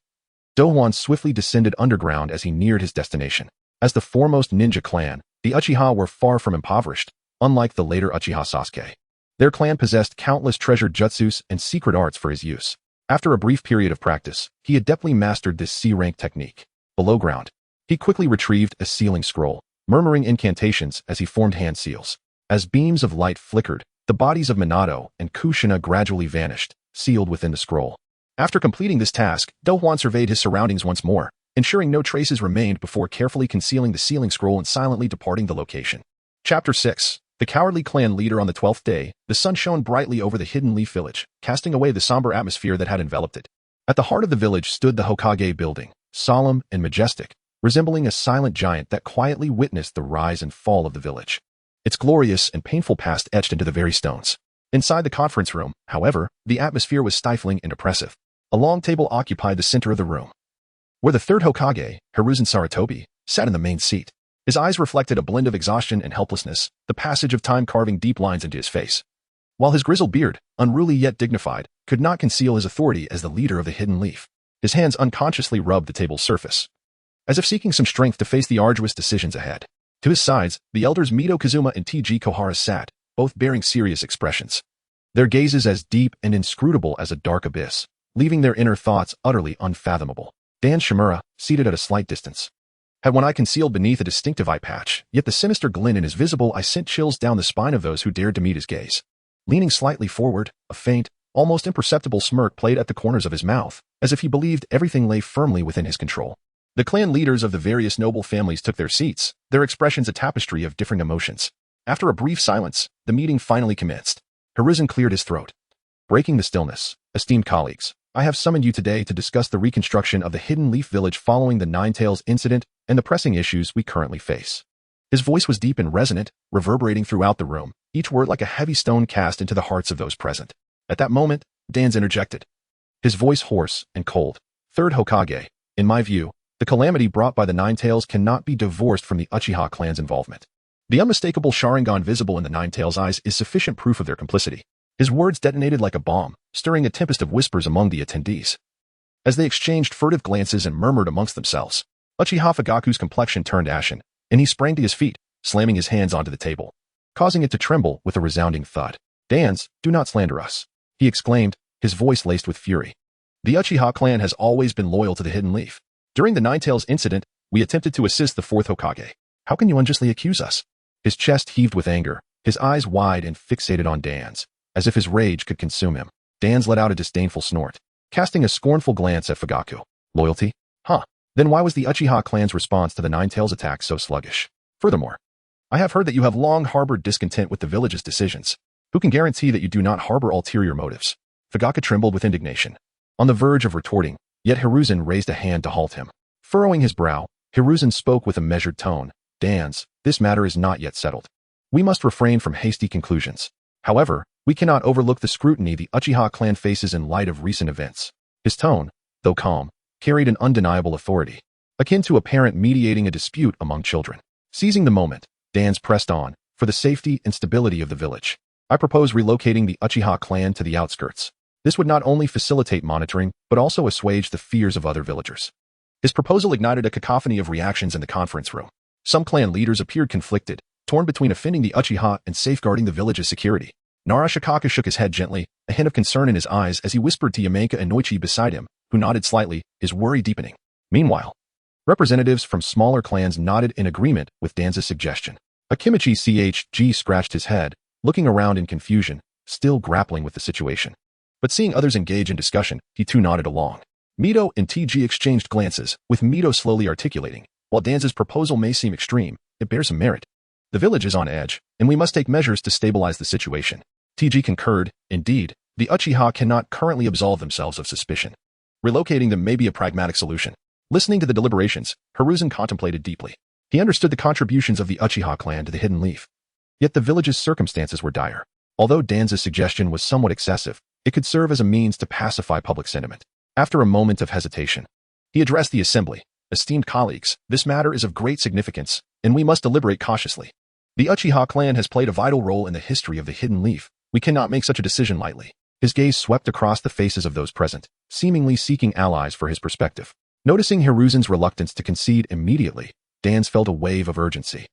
Douhuan swiftly descended underground as he neared his destination. As the foremost ninja clan, the Uchiha were far from impoverished, unlike the later Uchiha Sasuke. Their clan possessed countless treasured jutsus and secret arts for his use. After a brief period of practice, he adeptly mastered this C-rank technique. Below ground, he quickly retrieved a sealing scroll, murmuring incantations as he formed hand seals. As beams of light flickered, the bodies of Minato and Kushina gradually vanished, sealed within the scroll. After completing this task, Douhuan surveyed his surroundings once more, ensuring no traces remained before carefully concealing the sealing scroll and silently departing the location. Chapter 6. The cowardly clan leader. On the 12th day, the sun shone brightly over the hidden leaf village, casting away the somber atmosphere that had enveloped it. At the heart of the village stood the Hokage building, solemn and majestic, resembling a silent giant that quietly witnessed the rise and fall of the village. Its glorious and painful past etched into the very stones. Inside the conference room, however, the atmosphere was stifling and oppressive. A long table occupied the center of the room, where the third Hokage, Hiruzen Sarutobi, sat in the main seat. His eyes reflected a blend of exhaustion and helplessness, the passage of time carving deep lines into his face. While his grizzled beard, unruly yet dignified, could not conceal his authority as the leader of the Hidden Leaf. His hands unconsciously rubbed the table's surface, as if seeking some strength to face the arduous decisions ahead. To his sides, the elders Mito Kazuma and T.G. Kohara sat, both bearing serious expressions. Their gazes as deep and inscrutable as a dark abyss, leaving their inner thoughts utterly unfathomable. Dan Shimura, seated at a slight distance, had one eye concealed beneath a distinctive eye patch, yet the sinister glint in his visible eye sent chills down the spine of those who dared to meet his gaze. Leaning slightly forward, a faint, almost imperceptible smirk played at the corners of his mouth, as if he believed everything lay firmly within his control. The clan leaders of the various noble families took their seats, their expressions a tapestry of differing emotions. After a brief silence, the meeting finally commenced. Hiruzen cleared his throat. Breaking the stillness, esteemed colleagues, I have summoned you today to discuss the reconstruction of the Hidden Leaf Village following the Ninetales incident and the pressing issues we currently face. His voice was deep and resonant, reverberating throughout the room, each word like a heavy stone cast into the hearts of those present. At that moment, Danzo interjected, his voice hoarse and cold. Third Hokage, in my view, the calamity brought by the Ninetales cannot be divorced from the Uchiha clan's involvement. The unmistakable Sharingan visible in the Ninetales' eyes is sufficient proof of their complicity. His words detonated like a bomb, stirring a tempest of whispers among the attendees. As they exchanged furtive glances and murmured amongst themselves, Uchiha Fugaku's complexion turned ashen, and he sprang to his feet, slamming his hands onto the table, causing it to tremble with a resounding thud. Dans, do not slander us, he exclaimed, his voice laced with fury. The Uchiha clan has always been loyal to the Hidden Leaf. During the Ninetales incident, we attempted to assist the fourth Hokage. How can you unjustly accuse us? His chest heaved with anger, his eyes wide and fixated on Dan's, as if his rage could consume him. Dan's let out a disdainful snort, casting a scornful glance at Fugaku. Loyalty? Huh. Then why was the Uchiha clan's response to the Ninetales attack so sluggish? Furthermore, I have heard that you have long harbored discontent with the village's decisions. Who can guarantee that you do not harbor ulterior motives? Fugaku trembled with indignation, on the verge of retorting, yet Hiruzen raised a hand to halt him. Furrowing his brow, Hiruzen spoke with a measured tone. Dans, this matter is not yet settled. We must refrain from hasty conclusions. However, we cannot overlook the scrutiny the Uchiha clan faces in light of recent events. His tone, though calm, carried an undeniable authority, akin to a parent mediating a dispute among children. Seizing the moment, Dans pressed on, for the safety and stability of the village. I propose relocating the Uchiha clan to the outskirts. This would not only facilitate monitoring, but also assuage the fears of other villagers. His proposal ignited a cacophony of reactions in the conference room. Some clan leaders appeared conflicted, torn between offending the Uchiha and safeguarding the village's security. Narashikaka shook his head gently, a hint of concern in his eyes as he whispered to Yamenka and Noichi beside him, who nodded slightly, his worry deepening. Meanwhile, representatives from smaller clans nodded in agreement with Danza's suggestion. Akimichi CHG scratched his head, looking around in confusion, still grappling with the situation. But seeing others engage in discussion, he too nodded along. Mito and TG exchanged glances, with Mito slowly articulating, while Danza's proposal may seem extreme, it bears some merit. The village is on edge, and we must take measures to stabilize the situation. TG concurred. Indeed, the Uchiha cannot currently absolve themselves of suspicion. Relocating them may be a pragmatic solution. Listening to the deliberations, Hiruzen contemplated deeply. He understood the contributions of the Uchiha clan to the Hidden Leaf. Yet the village's circumstances were dire. Although Danza's suggestion was somewhat excessive, it could serve as a means to pacify public sentiment. After a moment of hesitation, he addressed the assembly. Esteemed colleagues, this matter is of great significance, and we must deliberate cautiously. The Uchiha clan has played a vital role in the history of the Hidden Leaf. We cannot make such a decision lightly. His gaze swept across the faces of those present, seemingly seeking allies for his perspective. Noticing Hiruzen's reluctance to concede immediately, Danzo felt a wave of urgency.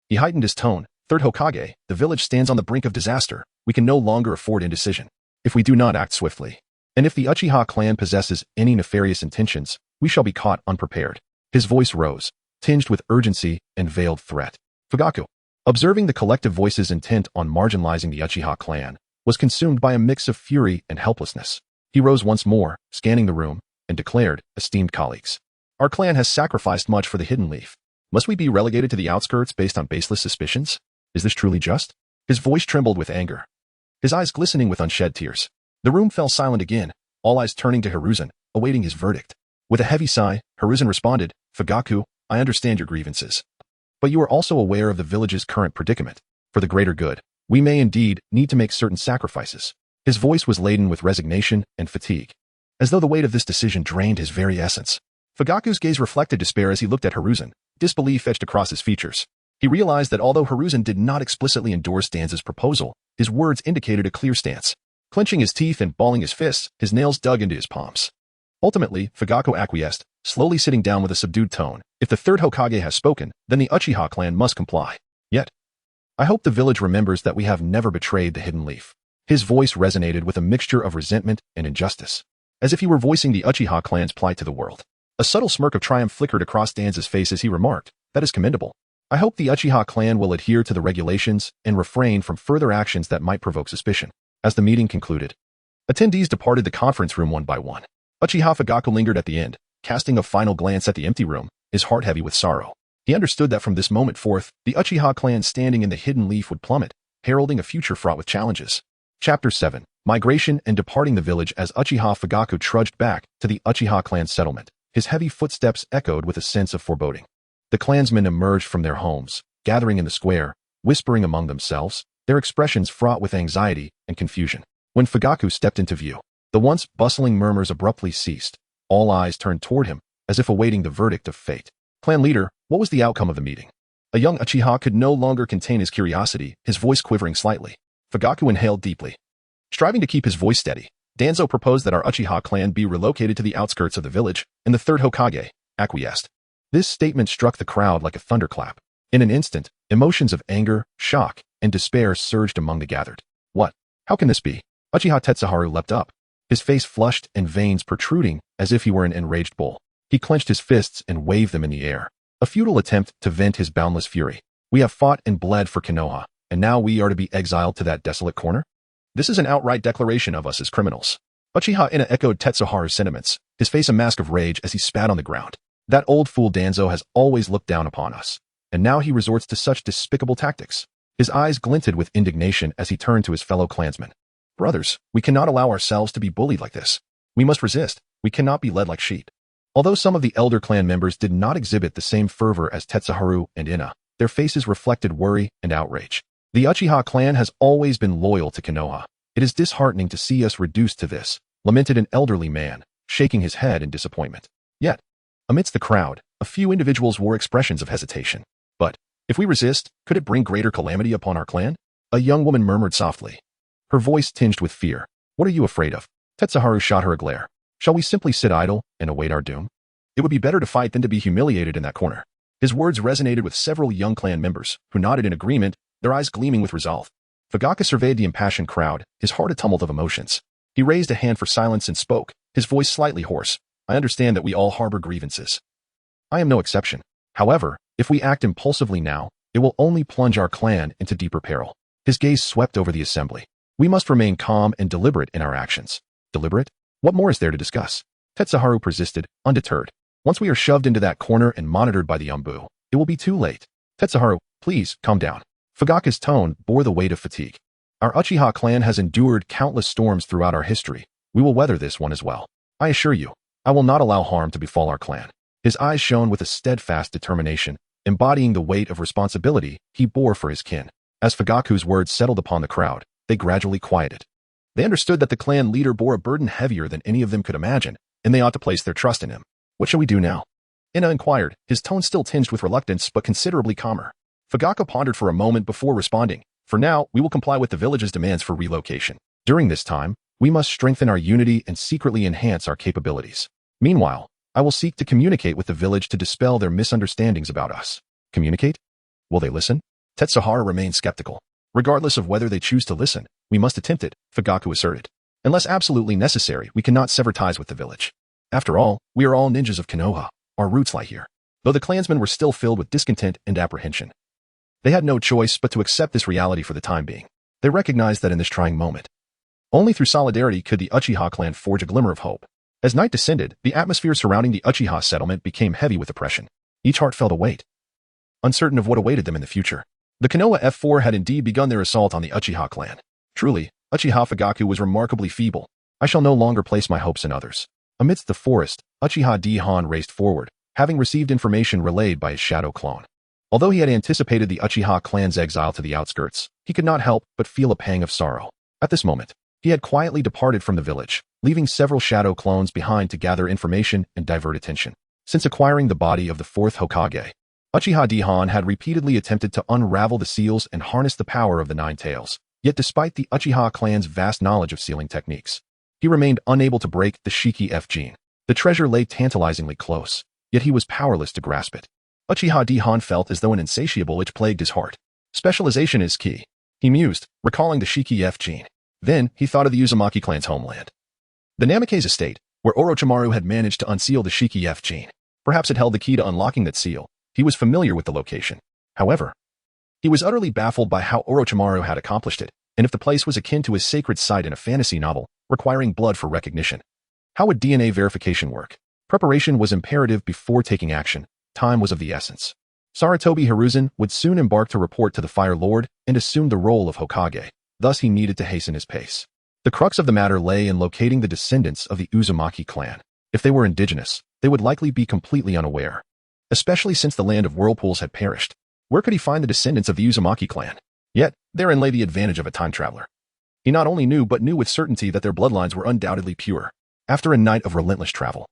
He heightened his tone. Third Hokage, the village stands on the brink of disaster. We can no longer afford indecision. If we do not act swiftly, and if the Uchiha clan possesses any nefarious intentions, we shall be caught unprepared. His voice rose, tinged with urgency and veiled threat. Fugaku, observing the collective voices intent on marginalizing the Uchiha clan, was consumed by a mix of fury and helplessness. He rose once more, scanning the room, and declared, esteemed colleagues, our clan has sacrificed much for the Hidden Leaf. Must we be relegated to the outskirts based on baseless suspicions? Is this truly just? His voice trembled with anger, his eyes glistening with unshed tears. The room fell silent again, all eyes turning to Hiruzen, awaiting his verdict. With a heavy sigh, Hiruzen responded, Fugaku, I understand your grievances. But you are also aware of the village's current predicament. For the greater good, we may indeed need to make certain sacrifices. His voice was laden with resignation and fatigue, as though the weight of this decision drained his very essence. Fugaku's gaze reflected despair as he looked at Hiruzen. Disbelief etched across his features. He realized that although Hiruzen did not explicitly endorse Danzo's proposal, his words indicated a clear stance. Clenching his teeth and balling his fists, his nails dug into his palms. Ultimately, Fugaku acquiesced, slowly sitting down with a subdued tone. If the Third Hokage has spoken, then the Uchiha clan must comply. Yet, I hope the village remembers that we have never betrayed the Hidden Leaf. His voice resonated with a mixture of resentment and injustice, as if he were voicing the Uchiha clan's plight to the world. A subtle smirk of triumph flickered across Danzo's face as he remarked, "That is commendable. I hope the Uchiha clan will adhere to the regulations and refrain from further actions that might provoke suspicion." As the meeting concluded, attendees departed the conference room one by one. Uchiha Fugaku lingered at the end, casting a final glance at the empty room, his heart heavy with sorrow. He understood that from this moment forth, the Uchiha clan standing in the Hidden Leaf would plummet, heralding a future fraught with challenges. Chapter 7. Migration and departing the village. As Uchiha Fugaku trudged back to the Uchiha clan settlement, his heavy footsteps echoed with a sense of foreboding. The clansmen emerged from their homes, gathering in the square, whispering among themselves, their expressions fraught with anxiety and confusion. When Fugaku stepped into view, the once bustling murmurs abruptly ceased. All eyes turned toward him, as if awaiting the verdict of fate. Clan leader, what was the outcome of the meeting? A young Uchiha could no longer contain his curiosity, his voice quivering slightly. Fugaku inhaled deeply. Striving to keep his voice steady, Danzo proposed that our Uchiha clan be relocated to the outskirts of the village, and the Third Hokage acquiesced. This statement struck the crowd like a thunderclap. In an instant, emotions of anger, shock, and despair surged among the gathered. What? How can this be? Uchiha Tetsuharu leapt up, his face flushed and veins protruding as if he were an enraged bull. He clenched his fists and waved them in the air, a futile attempt to vent his boundless fury. We have fought and bled for Konoha, and now we are to be exiled to that desolate corner? This is an outright declaration of us as criminals. Uchiha Ina echoed Tetsuharu's sentiments, his face a mask of rage as he spat on the ground. That old fool Danzo has always looked down upon us, and now he resorts to such despicable tactics. His eyes glinted with indignation as he turned to his fellow clansmen. Brothers, we cannot allow ourselves to be bullied like this. We must resist. We cannot be led like sheep. Although some of the elder clan members did not exhibit the same fervor as Tetsuharu and Ina, their faces reflected worry and outrage. The Uchiha clan has always been loyal to Konoha. It is disheartening to see us reduced to this, lamented an elderly man, shaking his head in disappointment. Yet, amidst the crowd, a few individuals wore expressions of hesitation. But, if we resist, could it bring greater calamity upon our clan? A young woman murmured softly, her voice tinged with fear. What are you afraid of? Tetsuharu shot her a glare. Shall we simply sit idle and await our doom? It would be better to fight than to be humiliated in that corner. His words resonated with several young clan members, who nodded in agreement, their eyes gleaming with resolve. Fugaku surveyed the impassioned crowd, his heart a tumult of emotions. He raised a hand for silence and spoke, his voice slightly hoarse. I understand that we all harbor grievances. I am no exception. However, if we act impulsively now, it will only plunge our clan into deeper peril. His gaze swept over the assembly. We must remain calm and deliberate in our actions. Deliberate? What more is there to discuss? Tetsuharu persisted, undeterred. Once we are shoved into that corner and monitored by the Umbu, it will be too late. Tetsuharu, please, calm down. Fugaku's tone bore the weight of fatigue. Our Uchiha clan has endured countless storms throughout our history. We will weather this one as well. I assure you, I will not allow harm to befall our clan. His eyes shone with a steadfast determination, embodying the weight of responsibility he bore for his kin. As Fugaku's words settled upon the crowd, they gradually quieted. They understood that the clan leader bore a burden heavier than any of them could imagine, and they ought to place their trust in him. What shall we do now? Ina inquired, his tone still tinged with reluctance but considerably calmer. Fugaku pondered for a moment before responding. For now, we will comply with the village's demands for relocation. During this time, we must strengthen our unity and secretly enhance our capabilities. Meanwhile, I will seek to communicate with the village to dispel their misunderstandings about us. Communicate? Will they listen? Tetsuharu remained skeptical. Regardless of whether they choose to listen, we must attempt it, Fugaku asserted. Unless absolutely necessary, we cannot sever ties with the village. After all, we are all ninjas of Konoha. Our roots lie here. Though the clansmen were still filled with discontent and apprehension, they had no choice but to accept this reality for the time being. They recognized that in this trying moment, only through solidarity could the Uchiha clan forge a glimmer of hope. As night descended, the atmosphere surrounding the Uchiha settlement became heavy with oppression. Each heart felt a weight, uncertain of what awaited them in the future. The Konoha F4 had indeed begun their assault on the Uchiha clan. Truly, Uchiha Fugaku was remarkably feeble. I shall no longer place my hopes in others. Amidst the forest, Uchiha Douhuan raced forward, having received information relayed by his shadow clone. Although he had anticipated the Uchiha clan's exile to the outskirts, he could not help but feel a pang of sorrow. At this moment, he had quietly departed from the village, leaving several shadow clones behind to gather information and divert attention. Since acquiring the body of the fourth Hokage, Uchiha Douhuan had repeatedly attempted to unravel the seals and harness the power of the Nine Tails. Yet despite the Uchiha clan's vast knowledge of sealing techniques, he remained unable to break the Shiki F gene. The treasure lay tantalizingly close, yet he was powerless to grasp it. Uchiha Douhuan felt as though an insatiable itch plagued his heart. Specialization is key, he mused, recalling the Shiki F gene. Then he thought of the Uzumaki clan's homeland. The Namikaze estate, where Orochimaru had managed to unseal the Shiki F gene. Perhaps it held the key to unlocking that seal. He was familiar with the location. However, he was utterly baffled by how Orochimaru had accomplished it, and if the place was akin to a sacred site in a fantasy novel, requiring blood for recognition. How would DNA verification work? Preparation was imperative before taking action. Time was of the essence. Sarutobi Hiruzen would soon embark to report to the Fire Lord and assume the role of Hokage. Thus he needed to hasten his pace. The crux of the matter lay in locating the descendants of the Uzumaki clan. If they were indigenous, they would likely be completely unaware. Especially since the Land of Whirlpools had perished. Where could he find the descendants of the Uzumaki clan? Yet, therein lay the advantage of a time traveler. He not only knew but knew with certainty that their bloodlines were undoubtedly pure. After a night of relentless travel,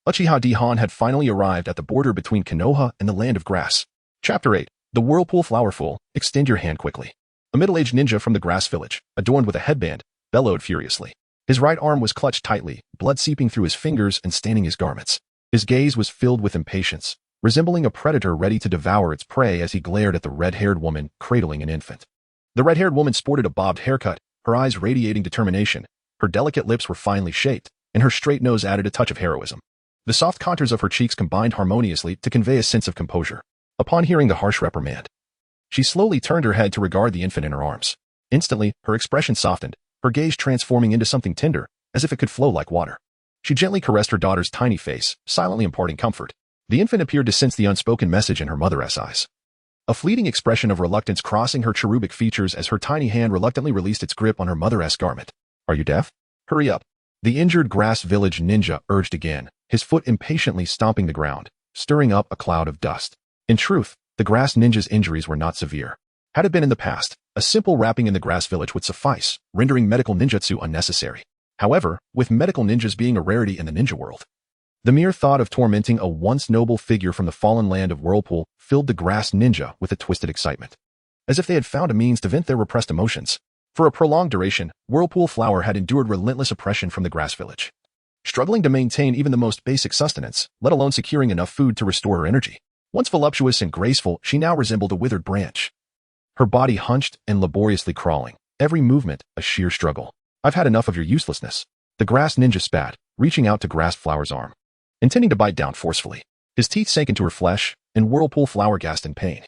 Uchiha Douhuan had finally arrived at the border between Konoha and the Land of Grass. Chapter 8. The Whirlpool Flowerful. Extend your hand quickly. A middle-aged ninja from the Grass Village, adorned with a headband, bellowed furiously. His right arm was clutched tightly, blood seeping through his fingers and staining his garments. His gaze was filled with impatience, resembling a predator ready to devour its prey as he glared at the red-haired woman cradling an infant. The red-haired woman sported a bobbed haircut, her eyes radiating determination. Her delicate lips were finely shaped, and her straight nose added a touch of heroism. The soft contours of her cheeks combined harmoniously to convey a sense of composure. Upon hearing the harsh reprimand, she slowly turned her head to regard the infant in her arms. Instantly, her expression softened, her gaze transforming into something tender, as if it could flow like water. She gently caressed her daughter's tiny face, silently imparting comfort. The infant appeared to sense the unspoken message in her mother's eyes. A fleeting expression of reluctance crossing her cherubic features as her tiny hand reluctantly released its grip on her mother's garment. Are you deaf? Hurry up. The injured Grass Village ninja urged again, his foot impatiently stomping the ground, stirring up a cloud of dust. In truth, the Grass ninja's injuries were not severe. Had it been in the past, a simple wrapping in the Grass Village would suffice, rendering medical ninjutsu unnecessary. However, with medical ninjas being a rarity in the ninja world, the mere thought of tormenting a once noble figure from the fallen Land of Whirlpool filled the Grass ninja with a twisted excitement. As if they had found a means to vent their repressed emotions. For a prolonged duration, Whirlpool Flower had endured relentless oppression from the Grass Village, struggling to maintain even the most basic sustenance, let alone securing enough food to restore her energy. Once voluptuous and graceful, she now resembled a withered branch. Her body hunched and laboriously crawling, every movement a sheer struggle. I've had enough of your uselessness. The Grass ninja spat, reaching out to grasp Flower's arm, intending to bite down forcefully. His teeth sank into her flesh, and Whirlpool Flower gasped in pain.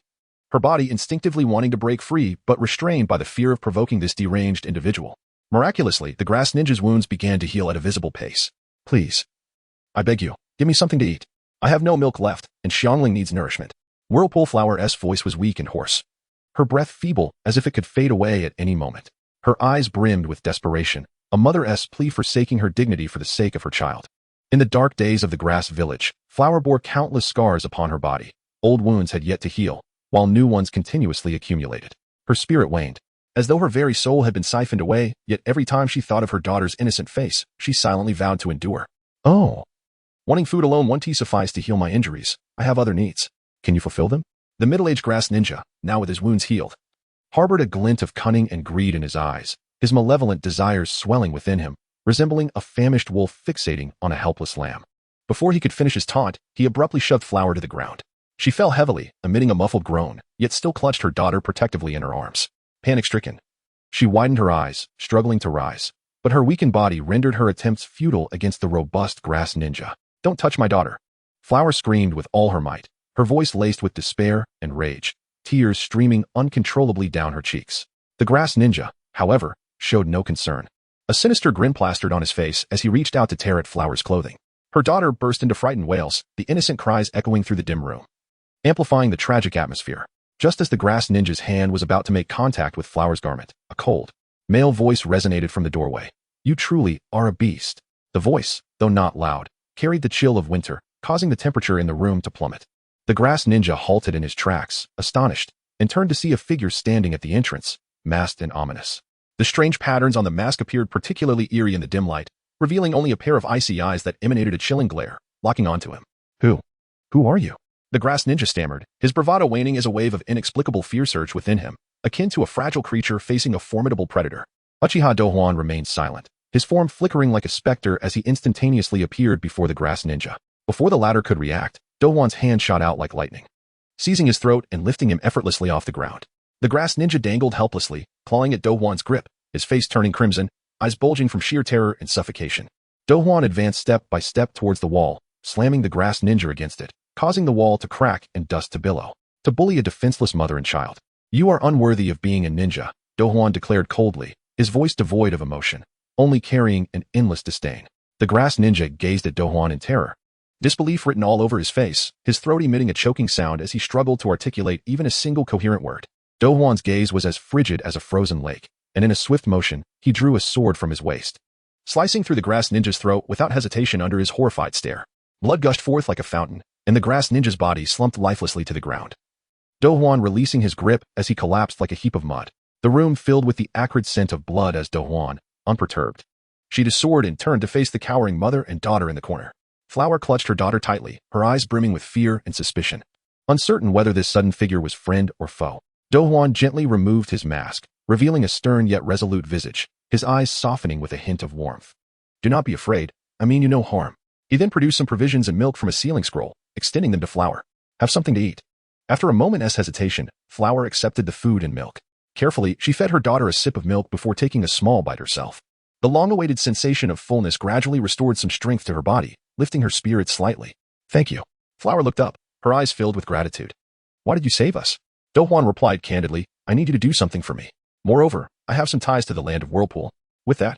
Her body instinctively wanting to break free but restrained by the fear of provoking this deranged individual. Miraculously, the Grass ninja's wounds began to heal at a visible pace. Please. I beg you, give me something to eat. I have no milk left, and Xiangling needs nourishment. Whirlpool Flower's voice was weak and hoarse. Her breath feeble, as if it could fade away at any moment. Her eyes brimmed with desperation, a mother's plea forsaking her dignity for the sake of her child. In the dark days of the Grass Village, Flower bore countless scars upon her body. Old wounds had yet to heal, while new ones continuously accumulated. Her spirit waned, as though her very soul had been siphoned away, yet every time she thought of her daughter's innocent face, she silently vowed to endure. Oh. Wanting food alone won't suffice to heal my injuries. I have other needs. Can you fulfill them? The middle-aged Grass ninja, now with his wounds healed, harbored a glint of cunning and greed in his eyes, his malevolent desires swelling within him, resembling a famished wolf fixating on a helpless lamb. Before he could finish his taunt, he abruptly shoved Flower to the ground. She fell heavily, emitting a muffled groan, yet still clutched her daughter protectively in her arms. Panic-stricken, she widened her eyes, struggling to rise, but her weakened body rendered her attempts futile against the robust Grass ninja. Don't touch my daughter. Flower screamed with all her might, her voice laced with despair and rage, tears streaming uncontrollably down her cheeks. The Grass ninja, however, showed no concern. A sinister grin plastered on his face as he reached out to tear at Flower's clothing. Her daughter burst into frightened wails, the innocent cries echoing through the dim room, amplifying the tragic atmosphere. Just as the Grass ninja's hand was about to make contact with Flower's garment, a cold, male voice resonated from the doorway. You truly are a beast. The voice, though not loud, carried the chill of winter, causing the temperature in the room to plummet. The grass ninja halted in his tracks, astonished, and turned to see a figure standing at the entrance, masked and ominous. The strange patterns on the mask appeared particularly eerie in the dim light, revealing only a pair of icy eyes that emanated a chilling glare, locking onto him. Who are you? The grass ninja stammered, his bravado waning as a wave of inexplicable fear surged within him, akin to a fragile creature facing a formidable predator. Uchiha Douhuan remained silent, his form flickering like a specter as he instantaneously appeared before the grass ninja. Before the latter could react, Douhuan's hand shot out like lightning, seizing his throat and lifting him effortlessly off the ground. The grass ninja dangled helplessly, clawing at Douhuan's grip, his face turning crimson, eyes bulging from sheer terror and suffocation. Douhuan advanced step by step towards the wall, slamming the grass ninja against it, causing the wall to crack and dust to billow. To bully a defenseless mother and child. You are unworthy of being a ninja, Douhuan declared coldly, his voice devoid of emotion, only carrying an endless disdain. The grass ninja gazed at Douhuan in terror, disbelief written all over his face, his throat emitting a choking sound as he struggled to articulate even a single coherent word. Douhuan's gaze was as frigid as a frozen lake, and in a swift motion, he drew a sword from his waist, slicing through the grass ninja's throat without hesitation under his horrified stare. Blood gushed forth like a fountain, and the grass ninja's body slumped lifelessly to the ground. Douhuan releasing his grip as he collapsed like a heap of mud. The room filled with the acrid scent of blood as Douhuan, unperturbed, sheathed his sword and turned to face the cowering mother and daughter in the corner. Flower clutched her daughter tightly, her eyes brimming with fear and suspicion. Uncertain whether this sudden figure was friend or foe, Douhuan gently removed his mask, revealing a stern yet resolute visage, his eyes softening with a hint of warmth. Do not be afraid, I mean you no harm. He then produced some provisions and milk from a sealing scroll, extending them to Flower. Have something to eat. After a moment's hesitation, Flower accepted the food and milk. Carefully, she fed her daughter a sip of milk before taking a small bite herself. The long-awaited sensation of fullness gradually restored some strength to her body, lifting her spirits slightly. Thank you. Flower looked up, her eyes filled with gratitude. Why did you save us? Douhuan replied candidly, I need you to do something for me. Moreover, I have some ties to the Land of Whirlpool. With that,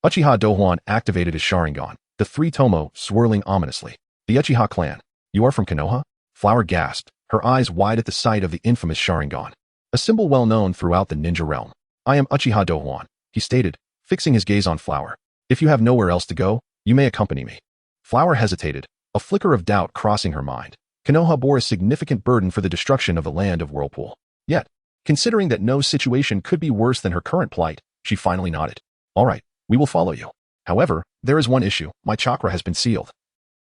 Uchiha Douhuan activated his Sharingan, the three tomo swirling ominously. The Uchiha clan. You are from Konoha? Flower gasped, her eyes wide at the sight of the infamous Sharingan, a symbol well known throughout the ninja realm. I am Uchiha Douhuan, he stated, fixing his gaze on Flower. If you have nowhere else to go, you may accompany me. Flower hesitated, a flicker of doubt crossing her mind. Konoha bore a significant burden for the destruction of the Land of Whirlpool. Yet, considering that no situation could be worse than her current plight, she finally nodded. All right, we will follow you. However, there is one issue. My chakra has been sealed,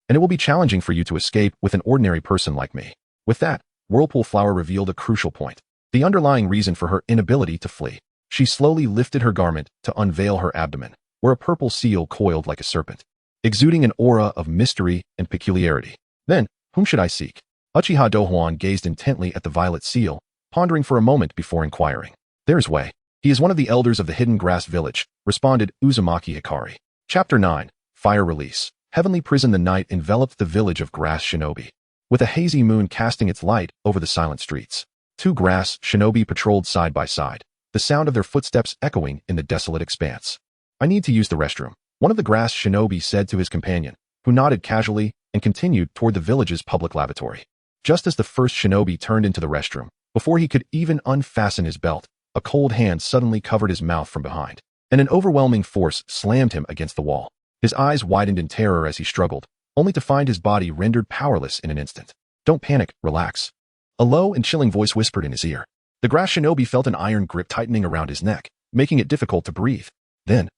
and it will be challenging for you to escape with an ordinary person like me. With that, Whirlpool Flower revealed a crucial point, the underlying reason for her inability to flee. She slowly lifted her garment to unveil her abdomen, where a purple seal coiled like a serpent, exuding an aura of mystery and peculiarity. Then, whom should I seek? Uchiha Douhuan gazed intently at the violet seal, pondering for a moment before inquiring. There is Wei. He is one of the elders of the Hidden Grass Village, responded Uzumaki Hikari. Chapter 9. Fire Release. Heavenly prison. The night enveloped the village of grass shinobi, with a hazy moon casting its light over the silent streets. Two grass shinobi patrolled side by side, the sound of their footsteps echoing in the desolate expanse. I need to use the restroom, one of the grass shinobi said to his companion, who nodded casually and continued toward the village's public lavatory. Just as the first shinobi turned into the restroom, before he could even unfasten his belt, a cold hand suddenly covered his mouth from behind, and an overwhelming force slammed him against the wall. His eyes widened in terror as he struggled, only to find his body rendered powerless in an instant. Don't panic, relax. A low and chilling voice whispered in his ear. The grass shinobi felt an iron grip tightening around his neck, making it difficult to breathe. Then,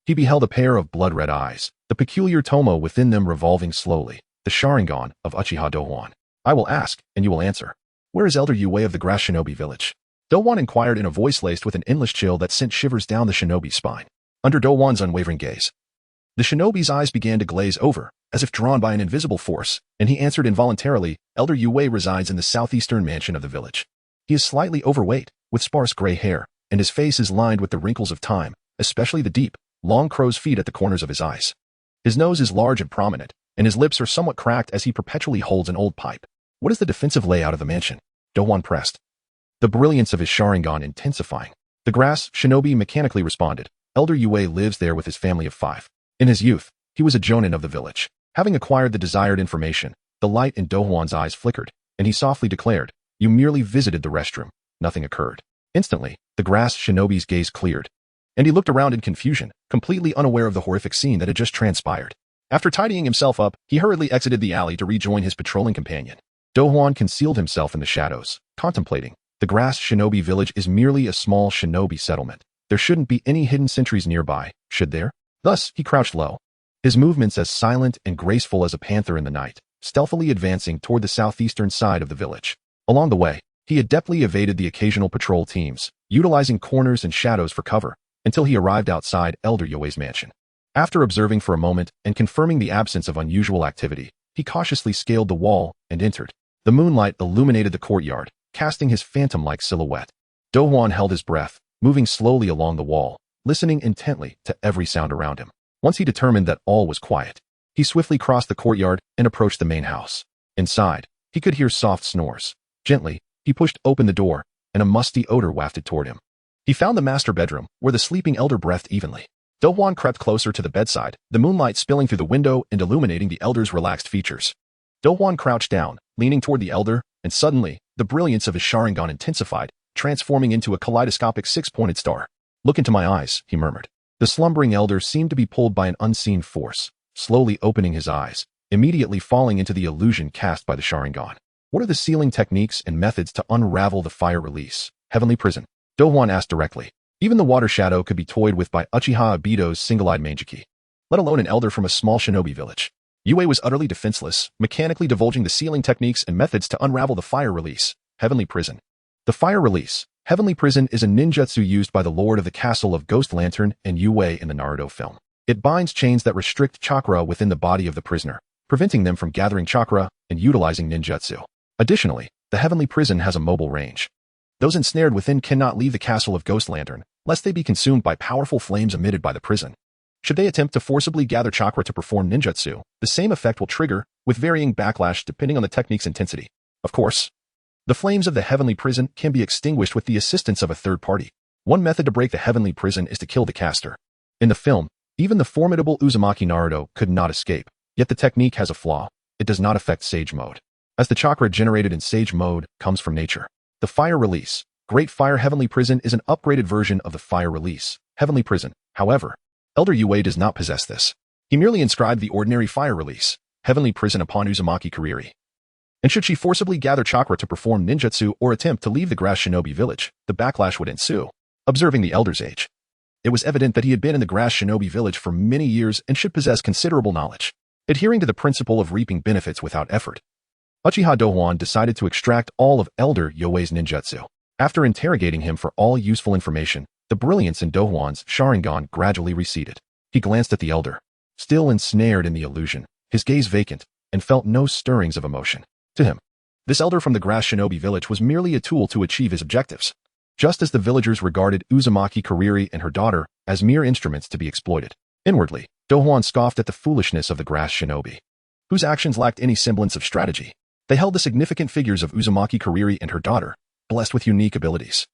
he beheld a pair of blood-red eyes, the peculiar tomo within them revolving slowly, the Sharingan of Uchiha Douhuan. I will ask, and you will answer. Where is Elder Yue of the grass shinobi village? Douhuan inquired in a voice laced with an endless chill that sent shivers down the shinobi's spine. Under Douhuan's unwavering gaze, the shinobi's eyes began to glaze over, as if drawn by an invisible force, and he answered involuntarily, Elder Yue resides in the southeastern mansion of the village. He is slightly overweight, with sparse gray hair, and his face is lined with the wrinkles of time, especially the deep, long crow's feet at the corners of his eyes. His nose is large and prominent, and his lips are somewhat cracked as he perpetually holds an old pipe. What is the defensive layout of the mansion? Douhuan pressed, the brilliance of his Sharingan intensifying. The grass shinobi mechanically responded. Elder Yue lives there with his family of 5. In his youth, he was a jonin of the village. Having acquired the desired information, the light in Douhuan's eyes flickered, and he softly declared, You merely visited the restroom. Nothing occurred. Instantly, the grass shinobi's gaze cleared, and he looked around in confusion, completely unaware of the horrific scene that had just transpired. After tidying himself up, he hurriedly exited the alley to rejoin his patrolling companion. Douhuan concealed himself in the shadows, contemplating. The grass shinobi village is merely a small shinobi settlement. There shouldn't be any hidden sentries nearby, should there? Thus, he crouched low, his movements as silent and graceful as a panther in the night, stealthily advancing toward the southeastern side of the village. Along the way, he adeptly evaded the occasional patrol teams, utilizing corners and shadows for cover, until he arrived outside Elder Yoe's mansion. After observing for a moment and confirming the absence of unusual activity, he cautiously scaled the wall and entered. The moonlight illuminated the courtyard, casting his phantom-like silhouette. Douhuan held his breath, moving slowly along the wall, listening intently to every sound around him. Once he determined that all was quiet, he swiftly crossed the courtyard and approached the main house. Inside, he could hear soft snores. Gently, he pushed open the door, and a musty odor wafted toward him. He found the master bedroom, where the sleeping elder breathed evenly. Douhuan crept closer to the bedside, the moonlight spilling through the window and illuminating the elder's relaxed features. Douhuan crouched down, leaning toward the elder, and suddenly, the brilliance of his Sharingan intensified, transforming into a kaleidoscopic six-pointed star. "Look into my eyes," he murmured. The slumbering elder seemed to be pulled by an unseen force, slowly opening his eyes, immediately falling into the illusion cast by the Sharingan. "What are the sealing techniques and methods to unravel the fire release, Heavenly Prison?" Douhuan asked directly. Even the water shadow could be toyed with by Uchiha Obito's single-eyed Manjiki, let alone an elder from a small shinobi village. Yue was utterly defenseless, mechanically divulging the sealing techniques and methods to unravel the fire release, Heavenly Prison. The fire release, Heavenly Prison, is a ninjutsu used by the Lord of the Castle of Ghost Lantern and Yue in the Naruto film. It binds chains that restrict chakra within the body of the prisoner, preventing them from gathering chakra and utilizing ninjutsu. Additionally, the Heavenly Prison has a mobile range. Those ensnared within cannot leave the Castle of Ghost Lantern, lest they be consumed by powerful flames emitted by the prison. Should they attempt to forcibly gather chakra to perform ninjutsu, the same effect will trigger, with varying backlash depending on the technique's intensity. Of course, the flames of the Heavenly Prison can be extinguished with the assistance of a third party. One method to break the Heavenly Prison is to kill the caster. In the film, even the formidable Uzumaki Naruto could not escape, yet the technique has a flaw. It does not affect Sage Mode, as the chakra generated in Sage Mode comes from nature. The Fire Release, Great Fire Heavenly Prison, is an upgraded version of the Fire Release, Heavenly Prison. However, Elder Yue does not possess this. He merely inscribed the ordinary Fire Release, Heavenly Prison, upon Uzumaki Kariri. And should she forcibly gather chakra to perform ninjutsu or attempt to leave the grass shinobi village, the backlash would ensue. Observing the elder's age, it was evident that he had been in the grass shinobi village for many years and should possess considerable knowledge. Adhering to the principle of reaping benefits without effort, Uchiha Douhuan decided to extract all of Elder Yue's ninjutsu. After interrogating him for all useful information, the brilliance in Douhuan's Sharingan gradually receded. He glanced at the elder, still ensnared in the illusion, his gaze vacant, and felt no stirrings of emotion. To him, this elder from the grass shinobi village was merely a tool to achieve his objectives, just as the villagers regarded Uzumaki Kariri and her daughter as mere instruments to be exploited. Inwardly, Douhuan scoffed at the foolishness of the grass shinobi, whose actions lacked any semblance of strategy. They held the significant figures of Uzumaki Kariri and her daughter, blessed with unique abilities,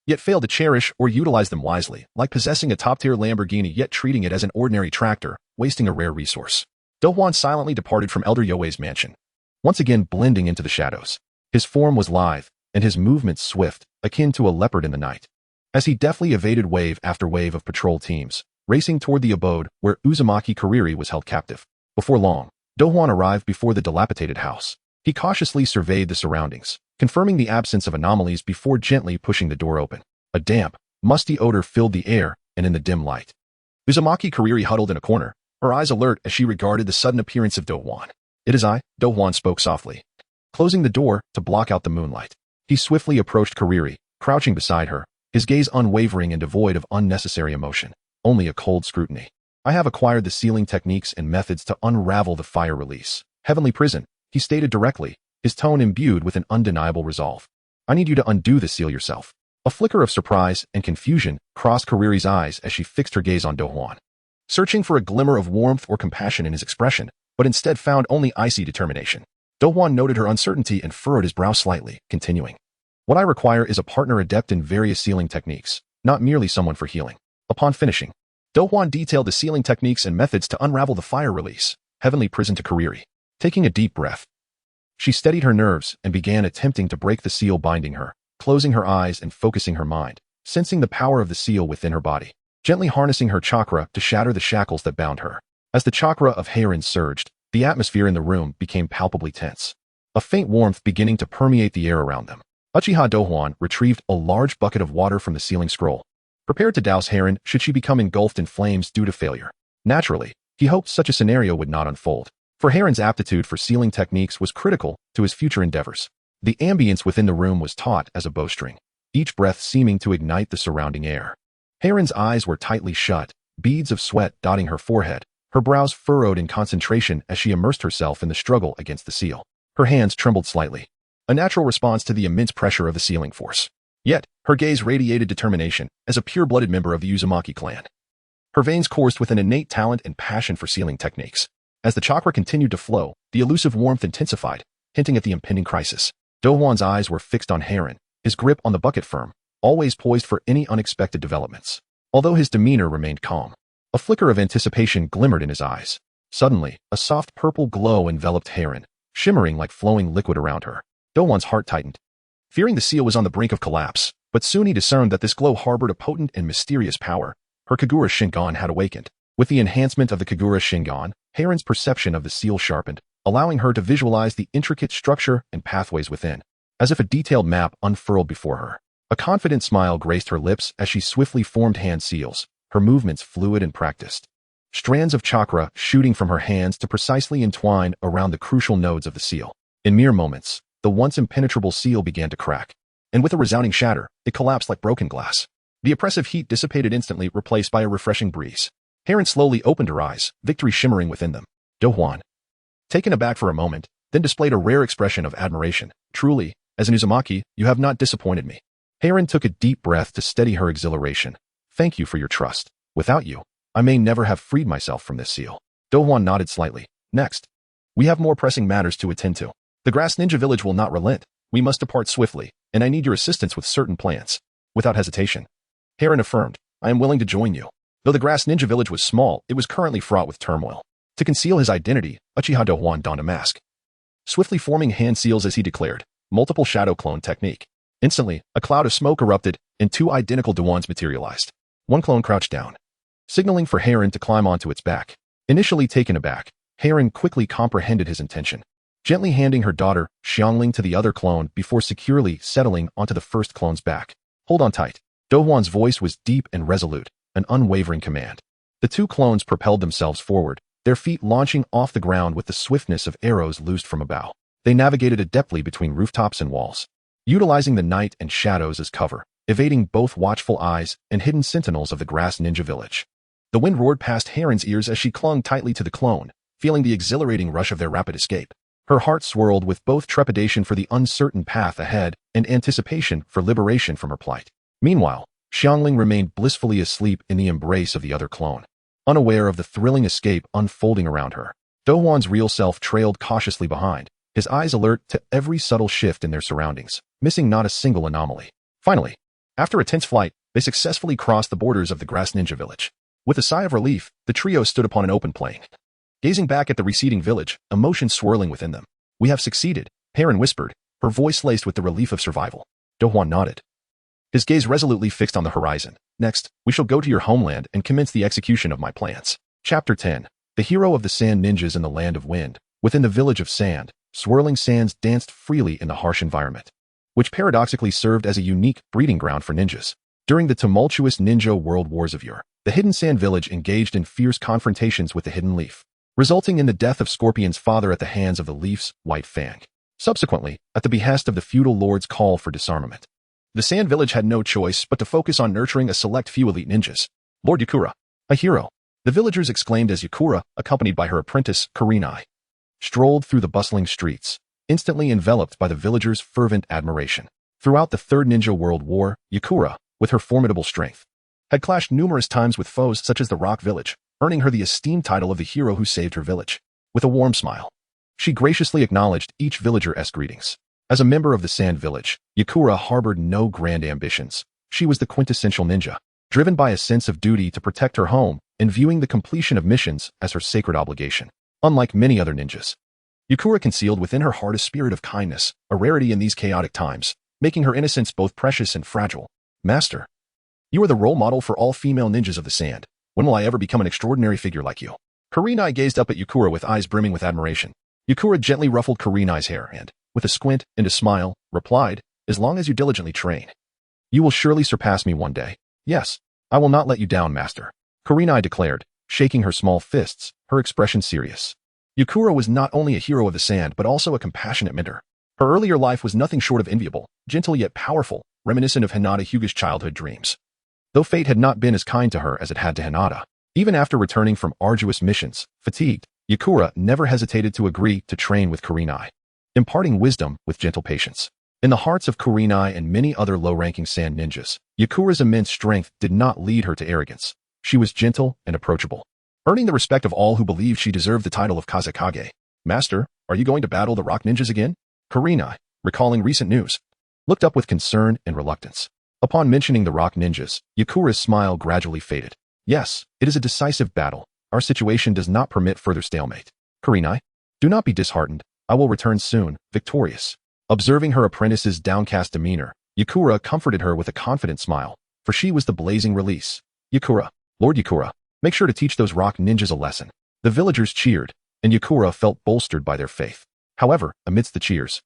yet failed to cherish or utilize them wisely, like possessing a top-tier Lamborghini yet treating it as an ordinary tractor, wasting a rare resource. Douhuan silently departed from Elder Yue's mansion, once again blending into the shadows. His form was lithe, and his movements swift, akin to a leopard in the night. As he deftly evaded wave after wave of patrol teams, racing toward the abode where Uzumaki Kariri was held captive. Before long, Douhuan arrived before the dilapidated house. He cautiously surveyed the surroundings, confirming the absence of anomalies before gently pushing the door open. A damp, musty odor filled the air and in the dim light. Uzumaki Kariri huddled in a corner, her eyes alert as she regarded the sudden appearance of Douhuan. "It is I," Douhuan spoke softly, closing the door to block out the moonlight. He swiftly approached Kariri, crouching beside her, his gaze unwavering and devoid of unnecessary emotion, only a cold scrutiny. "I have acquired the sealing techniques and methods to unravel the fire release, Heavenly Prison," he stated directly, his tone imbued with an undeniable resolve. "I need you to undo the seal yourself." A flicker of surprise and confusion crossed Kariri's eyes as she fixed her gaze on Douhuan, searching for a glimmer of warmth or compassion in his expression, but instead found only icy determination. Douhuan noted her uncertainty and furrowed his brow slightly, continuing, "What I require is a partner adept in various sealing techniques, not merely someone for healing." Upon finishing, Douhuan detailed the sealing techniques and methods to unravel the fire release, Heavenly Prison, to Kariri. Taking a deep breath, she steadied her nerves and began attempting to break the seal binding her, closing her eyes and focusing her mind, sensing the power of the seal within her body, gently harnessing her chakra to shatter the shackles that bound her. As the chakra of Heirin surged, the atmosphere in the room became palpably tense. A faint warmth beginning to permeate the air around them. Uchiha Douhuan retrieved a large bucket of water from the ceiling scroll, prepared to douse Heirin should she become engulfed in flames due to failure. Naturally, he hoped such a scenario would not unfold, for Heirin's aptitude for sealing techniques was critical to his future endeavors. The ambience within the room was taut as a bowstring, each breath seeming to ignite the surrounding air. Heirin's eyes were tightly shut, beads of sweat dotting her forehead, her brows furrowed in concentration as she immersed herself in the struggle against the seal. Her hands trembled slightly, a natural response to the immense pressure of the sealing force. Yet, her gaze radiated determination as a pure-blooded member of the Uzumaki clan. Her veins coursed with an innate talent and passion for sealing techniques. As the chakra continued to flow, the elusive warmth intensified, hinting at the impending crisis. Douhuan's eyes were fixed on Heirin, his grip on the bucket firm, always poised for any unexpected developments. Although his demeanor remained calm, a flicker of anticipation glimmered in his eyes. Suddenly, a soft purple glow enveloped Heirin, shimmering like flowing liquid around her. Douhuan's heart tightened, fearing the seal was on the brink of collapse, but soon he discerned that this glow harbored a potent and mysterious power. Her Kagura Shingon had awakened. With the enhancement of the Kagura Shingon, Heirin's perception of the seal sharpened, allowing her to visualize the intricate structure and pathways within, as if a detailed map unfurled before her. A confident smile graced her lips as she swiftly formed hand seals, her movements fluid and practiced. Strands of chakra shooting from her hands to precisely entwine around the crucial nodes of the seal. In mere moments, the once impenetrable seal began to crack, and with a resounding shatter, it collapsed like broken glass. The oppressive heat dissipated instantly, replaced by a refreshing breeze. Heirin slowly opened her eyes, victory shimmering within them. Douhuan, taken aback for a moment, then displayed a rare expression of admiration. Truly, as an Uzumaki, you have not disappointed me. Heirin took a deep breath to steady her exhilaration. Thank you for your trust. Without you, I may never have freed myself from this seal. Douhuan nodded slightly. Next, we have more pressing matters to attend to. The Grass Ninja Village will not relent. We must depart swiftly, and I need your assistance with certain plans. Without hesitation, Heirin affirmed, I am willing to join you. Though the Grass Ninja Village was small, it was currently fraught with turmoil. To conceal his identity, Uchiha Douhuan donned a mask, swiftly forming hand seals as he declared, multiple shadow clone technique. Instantly, a cloud of smoke erupted, and two identical Douhuans materialized. One clone crouched down, signaling for Heirin to climb onto its back. Initially taken aback, Heirin quickly comprehended his intention, gently handing her daughter, Xiangling, to the other clone before securely settling onto the first clone's back. Hold on tight. Douhuan's voice was deep and resolute, an unwavering command. The two clones propelled themselves forward, their feet launching off the ground with the swiftness of arrows loosed from a bow. They navigated adeptly between rooftops and walls, utilizing the night and shadows as cover, evading both watchful eyes and hidden sentinels of the Grass Ninja Village. The wind roared past Heirin's ears as she clung tightly to the clone, feeling the exhilarating rush of their rapid escape. Her heart swirled with both trepidation for the uncertain path ahead and anticipation for liberation from her plight. Meanwhile, Xiangling remained blissfully asleep in the embrace of the other clone, unaware of the thrilling escape unfolding around her. Douhuan's real self trailed cautiously behind, his eyes alert to every subtle shift in their surroundings, missing not a single anomaly. Finally, after a tense flight, they successfully crossed the borders of the Grass Ninja Village. With a sigh of relief, the trio stood upon an open plain, gazing back at the receding village, emotion swirling within them. We have succeeded, Heirin whispered, her voice laced with the relief of survival. Douhuan nodded, his gaze resolutely fixed on the horizon. Next, we shall go to your homeland and commence the execution of my plans. Chapter 10. The hero of the sand ninjas in the land of wind. Within the village of sand, swirling sands danced freely in the harsh environment, which paradoxically served as a unique breeding ground for ninjas. During the tumultuous ninja world wars of Yura, the hidden sand village engaged in fierce confrontations with the hidden leaf, resulting in the death of Scorpion's father at the hands of the leaf's white fang. Subsequently, at the behest of the feudal lord's call for disarmament, the sand village had no choice but to focus on nurturing a select few elite ninjas. Lord Yakura, a hero, the villagers exclaimed as Yakura, accompanied by her apprentice, Kurenai, strolled through the bustling streets, instantly enveloped by the villagers' fervent admiration. Throughout the Third Ninja World War, Yakura, with her formidable strength, had clashed numerous times with foes such as the Rock Village, earning her the esteemed title of the hero who saved her village. With a warm smile, she graciously acknowledged each villager's greetings. As a member of the Sand Village, Yakura harbored no grand ambitions. She was the quintessential ninja, driven by a sense of duty to protect her home and viewing the completion of missions as her sacred obligation. Unlike many other ninjas, Yakura concealed within her heart a spirit of kindness, a rarity in these chaotic times, making her innocence both precious and fragile. Master, you are the role model for all female ninjas of the sand. When will I ever become an extraordinary figure like you? Kurenai gazed up at Yukura with eyes brimming with admiration. Yukura gently ruffled Kurenai's hair and, with a squint and a smile, replied, "As long as you diligently train. You will surely surpass me one day. Yes, I will not let you down, master," Kurenai declared, shaking her small fists, her expression serious. Yukura was not only a hero of the sand but also a compassionate mentor. Her earlier life was nothing short of enviable, gentle yet powerful, reminiscent of Hinata Hyuga's childhood dreams. Though fate had not been as kind to her as it had to Hinata, even after returning from arduous missions, fatigued, Yukura never hesitated to agree to train with Kurenai, imparting wisdom with gentle patience. In the hearts of Kurenai and many other low-ranking sand ninjas, Yukura's immense strength did not lead her to arrogance. She was gentle and approachable, earning the respect of all who believed she deserved the title of Kazekage. "Master, are you going to battle the rock ninjas again?" Kurenai, recalling recent news, looked up with concern and reluctance. Upon mentioning the rock ninjas, Yukura's smile gradually faded. "Yes, it is a decisive battle. Our situation does not permit further stalemate. Kurenai, do not be disheartened. I will return soon, victorious." Observing her apprentice's downcast demeanor, Yukura comforted her with a confident smile, for she was the blazing release. "Yukura, Lord Yukura, make sure to teach those rock ninjas a lesson." The villagers cheered, and Yukura felt bolstered by their faith. However, amidst the cheers,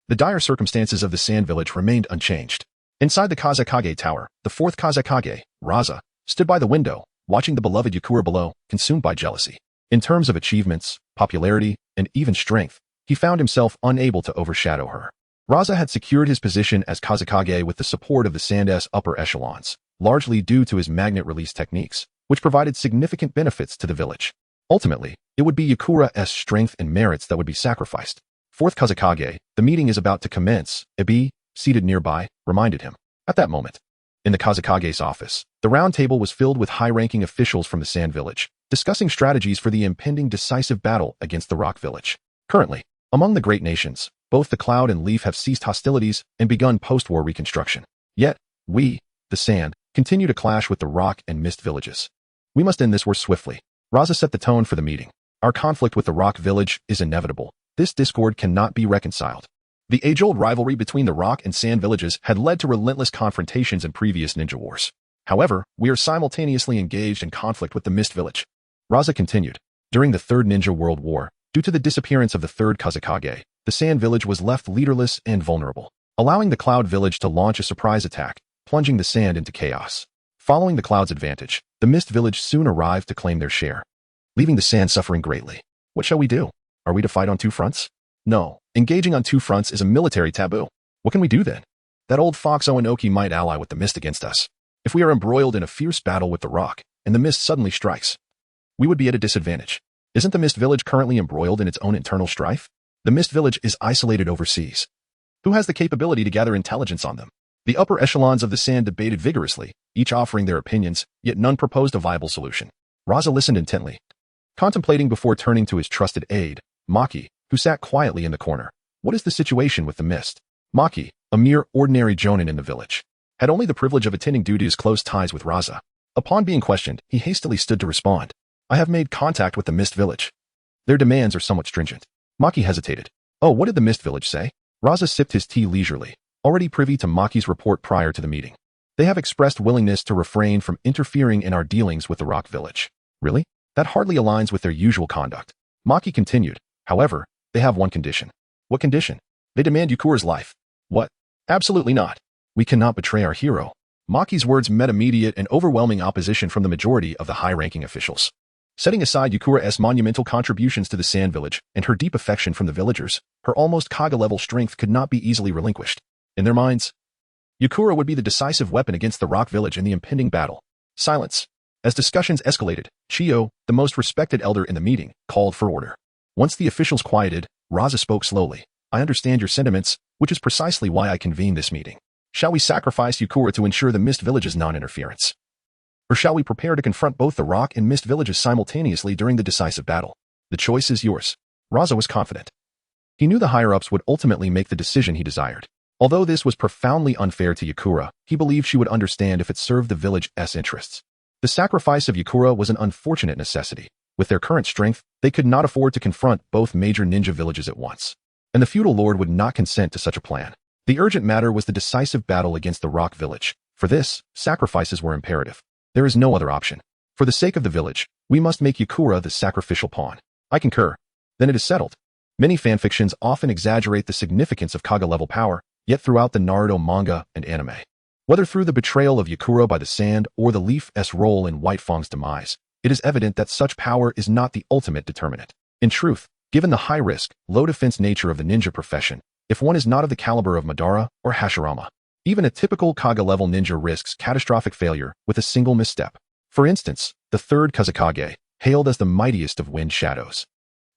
the dire circumstances of the sand village remained unchanged. Inside the Kazekage Tower, the fourth Kazekage, Raza, stood by the window, watching the beloved Yukura below, consumed by jealousy. In terms of achievements, popularity, and even strength, he found himself unable to overshadow her. Raza had secured his position as Kazekage with the support of the Sand's upper echelons, largely due to his magnet release techniques, which provided significant benefits to the village. Ultimately, it would be Yukura's strength and merits that would be sacrificed. Fourth Kazekage, the meeting is about to commence, Ibi, seated nearby, reminded him. At that moment, in the Kazekage's office, the round table was filled with high-ranking officials from the Sand Village, discussing strategies for the impending decisive battle against the Rock Village. Currently, among the great nations, both the Cloud and Leaf have ceased hostilities and begun post-war reconstruction. Yet, we, the Sand, continue to clash with the Rock and Mist villages. We must end this war swiftly. Raza set the tone for the meeting. Our conflict with the Rock Village is inevitable. This discord cannot be reconciled. The age-old rivalry between the Rock and Sand villages had led to relentless confrontations in previous ninja wars. However, we are simultaneously engaged in conflict with the Mist Village. Raza continued. During the Third Ninja World War, due to the disappearance of the Third Kazekage, the Sand Village was left leaderless and vulnerable, allowing the Cloud Village to launch a surprise attack, plunging the Sand into chaos. Following the Cloud's advantage, the Mist Village soon arrived to claim their share, leaving the Sand suffering greatly. What shall we do? Are we to fight on two fronts? No, engaging on two fronts is a military taboo. What can we do then? That old fox Oenoki might ally with the Mist against us. If we are embroiled in a fierce battle with the Rock, and the Mist suddenly strikes, we would be at a disadvantage. Isn't the Mist Village currently embroiled in its own internal strife? The Mist Village is isolated overseas. Who has the capability to gather intelligence on them? The upper echelons of the Sand debated vigorously, each offering their opinions, yet none proposed a viable solution. Raza listened intently, contemplating before turning to his trusted aide, Maki, who sat quietly in the corner. What is the situation with the Mist? Maki, a mere ordinary jonin in the village, had only the privilege of attending due to his close ties with Raza. Upon being questioned, he hastily stood to respond. I have made contact with the Mist Village. Their demands are somewhat stringent. Maki hesitated. Oh, what did the Mist Village say? Raza sipped his tea leisurely, already privy to Maki's report prior to the meeting. They have expressed willingness to refrain from interfering in our dealings with the Rock Village. Really? That hardly aligns with their usual conduct. Maki continued. However, they have one condition. What condition? They demand Yukura's life. What? Absolutely not. We cannot betray our hero. Maki's words met immediate and overwhelming opposition from the majority of the high-ranking officials. Setting aside Yukura's monumental contributions to the Sand Village and her deep affection from the villagers, her almost Kaga-level strength could not be easily relinquished. In their minds, Yukura would be the decisive weapon against the Rock Village in the impending battle. Silence. As discussions escalated, Chiyo, the most respected elder in the meeting, called for order. Once the officials quieted, Raza spoke slowly. I understand your sentiments, which is precisely why I convened this meeting. Shall we sacrifice Yukura to ensure the Mist Village's non-interference? Or shall we prepare to confront both the Rock and Mist Villages simultaneously during the decisive battle? The choice is yours. Raza was confident. He knew the higher-ups would ultimately make the decision he desired. Although this was profoundly unfair to Yukura, he believed she would understand if it served the village's interests. The sacrifice of Yukura was an unfortunate necessity. With their current strength, they could not afford to confront both major ninja villages at once. And the feudal lord would not consent to such a plan. The urgent matter was the decisive battle against the Rock Village. For this, sacrifices were imperative. There is no other option. For the sake of the village, we must make Yukura the sacrificial pawn. I concur. Then it is settled. Many fanfictions often exaggerate the significance of Kaga-level power, yet throughout the Naruto manga and anime. Whether through the betrayal of Yukura by the sand or the Leaf's role in White Fang's demise, it is evident that such power is not the ultimate determinant. In truth, given the high-risk, low-defense nature of the ninja profession, if one is not of the caliber of Madara or Hashirama, even a typical Kaga-level ninja risks catastrophic failure with a single misstep. For instance, the third Hokage, hailed as the mightiest of wind shadows,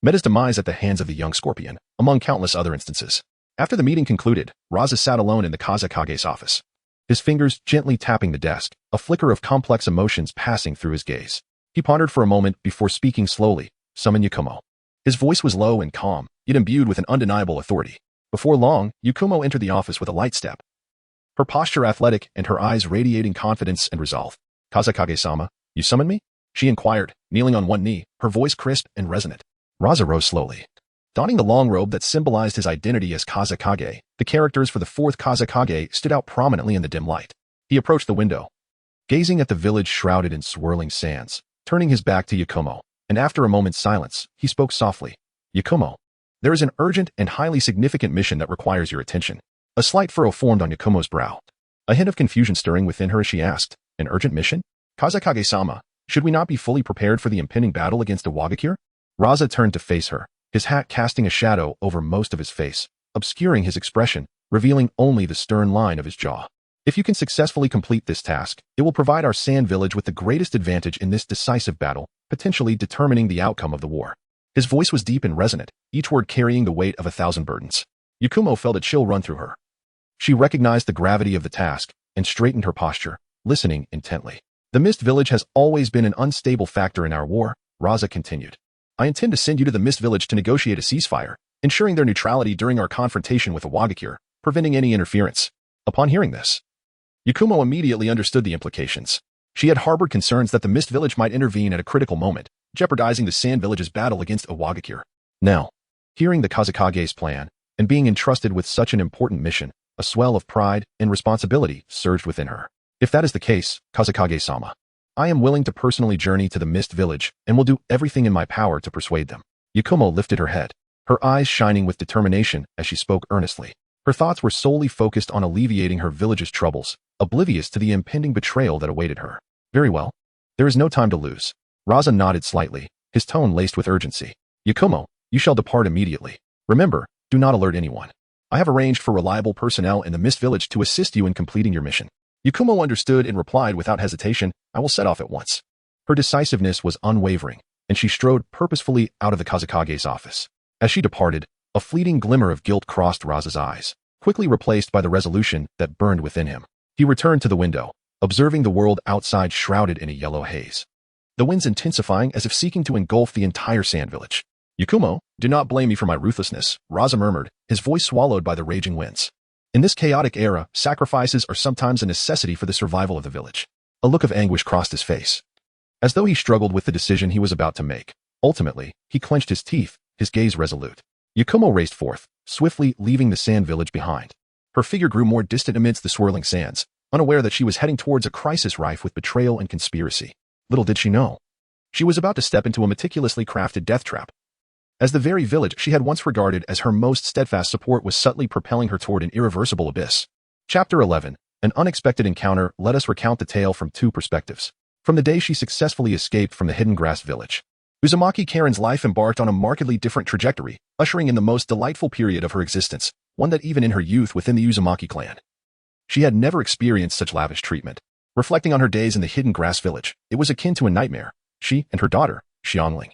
met his demise at the hands of the young Scorpion, among countless other instances. After the meeting concluded, Raza sat alone in the Hokage office, his fingers gently tapping the desk, a flicker of complex emotions passing through his gaze. He pondered for a moment before speaking slowly, "Summon Yakumo." His voice was low and calm, yet imbued with an undeniable authority. Before long, Yakumo entered the office with a light step, her posture athletic and her eyes radiating confidence and resolve. "Kazekage-sama, you summon me?" she inquired, kneeling on one knee, her voice crisp and resonant. Raza rose slowly. Donning the long robe that symbolized his identity as Kazekage, the characters for the fourth Kazekage stood out prominently in the dim light. He approached the window, gazing at the village shrouded in swirling sands, turning his back to Yakumo, and after a moment's silence, he spoke softly. "Yakumo, there is an urgent and highly significant mission that requires your attention." A slight furrow formed on Yakumo's brow, a hint of confusion stirring within her as she asked, "An urgent mission? Kazekage-sama, should we not be fully prepared for the impending battle against Iwagakure?" Raza turned to face her, his hat casting a shadow over most of his face, obscuring his expression, revealing only the stern line of his jaw. "If you can successfully complete this task, it will provide our sand village with the greatest advantage in this decisive battle, potentially determining the outcome of the war." His voice was deep and resonant, each word carrying the weight of 1,000 burdens. Yakumo felt a chill run through her. She recognized the gravity of the task and straightened her posture, listening intently. "The Mist Village has always been an unstable factor in our war," Raza continued. "I intend to send you to the Mist Village to negotiate a ceasefire, ensuring their neutrality during our confrontation with Iwagakure, preventing any interference." Upon hearing this, Yakumo immediately understood the implications. She had harbored concerns that the Mist Village might intervene at a critical moment, jeopardizing the Sand Village's battle against Iwagakure. Now, hearing the Kazekage's plan, and being entrusted with such an important mission, a swell of pride and responsibility surged within her. "If that is the case, Kazekage-sama, I am willing to personally journey to the Mist Village and will do everything in my power to persuade them." Yakumo lifted her head, her eyes shining with determination as she spoke earnestly. Her thoughts were solely focused on alleviating her village's troubles, oblivious to the impending betrayal that awaited her. "Very well. There is no time to lose." Raza nodded slightly, his tone laced with urgency. "Yakumo, you shall depart immediately. Remember, do not alert anyone. I have arranged for reliable personnel in the Mist Village to assist you in completing your mission." Yakumo understood and replied without hesitation, "I will set off at once." Her decisiveness was unwavering, and she strode purposefully out of the Kazekage's office. As she departed, a fleeting glimmer of guilt crossed Raza's eyes, quickly replaced by the resolution that burned within him. He returned to the window, observing the world outside shrouded in a yellow haze, the winds intensifying as if seeking to engulf the entire sand village. "Yakumo, do not blame me for my ruthlessness," Raza murmured, his voice swallowed by the raging winds. "In this chaotic era, sacrifices are sometimes a necessity for the survival of the village." A look of anguish crossed his face, as though he struggled with the decision he was about to make. Ultimately, he clenched his teeth, his gaze resolute. Yakumo raced forth, swiftly leaving the sand village behind. Her figure grew more distant amidst the swirling sands, unaware that she was heading towards a crisis rife with betrayal and conspiracy. Little did she know, she was about to step into a meticulously crafted death trap, as the very village she had once regarded as her most steadfast support was subtly propelling her toward an irreversible abyss. Chapter 11. An unexpected encounter. Let us recount the tale from two perspectives. From the day she successfully escaped from the hidden grass village, Uzumaki Karen's life embarked on a markedly different trajectory, ushering in the most delightful period of her existence, one that even in her youth within the Uzumaki clan, she had never experienced such lavish treatment. Reflecting on her days in the hidden grass village, it was akin to a nightmare. She and her daughter, Xiangling,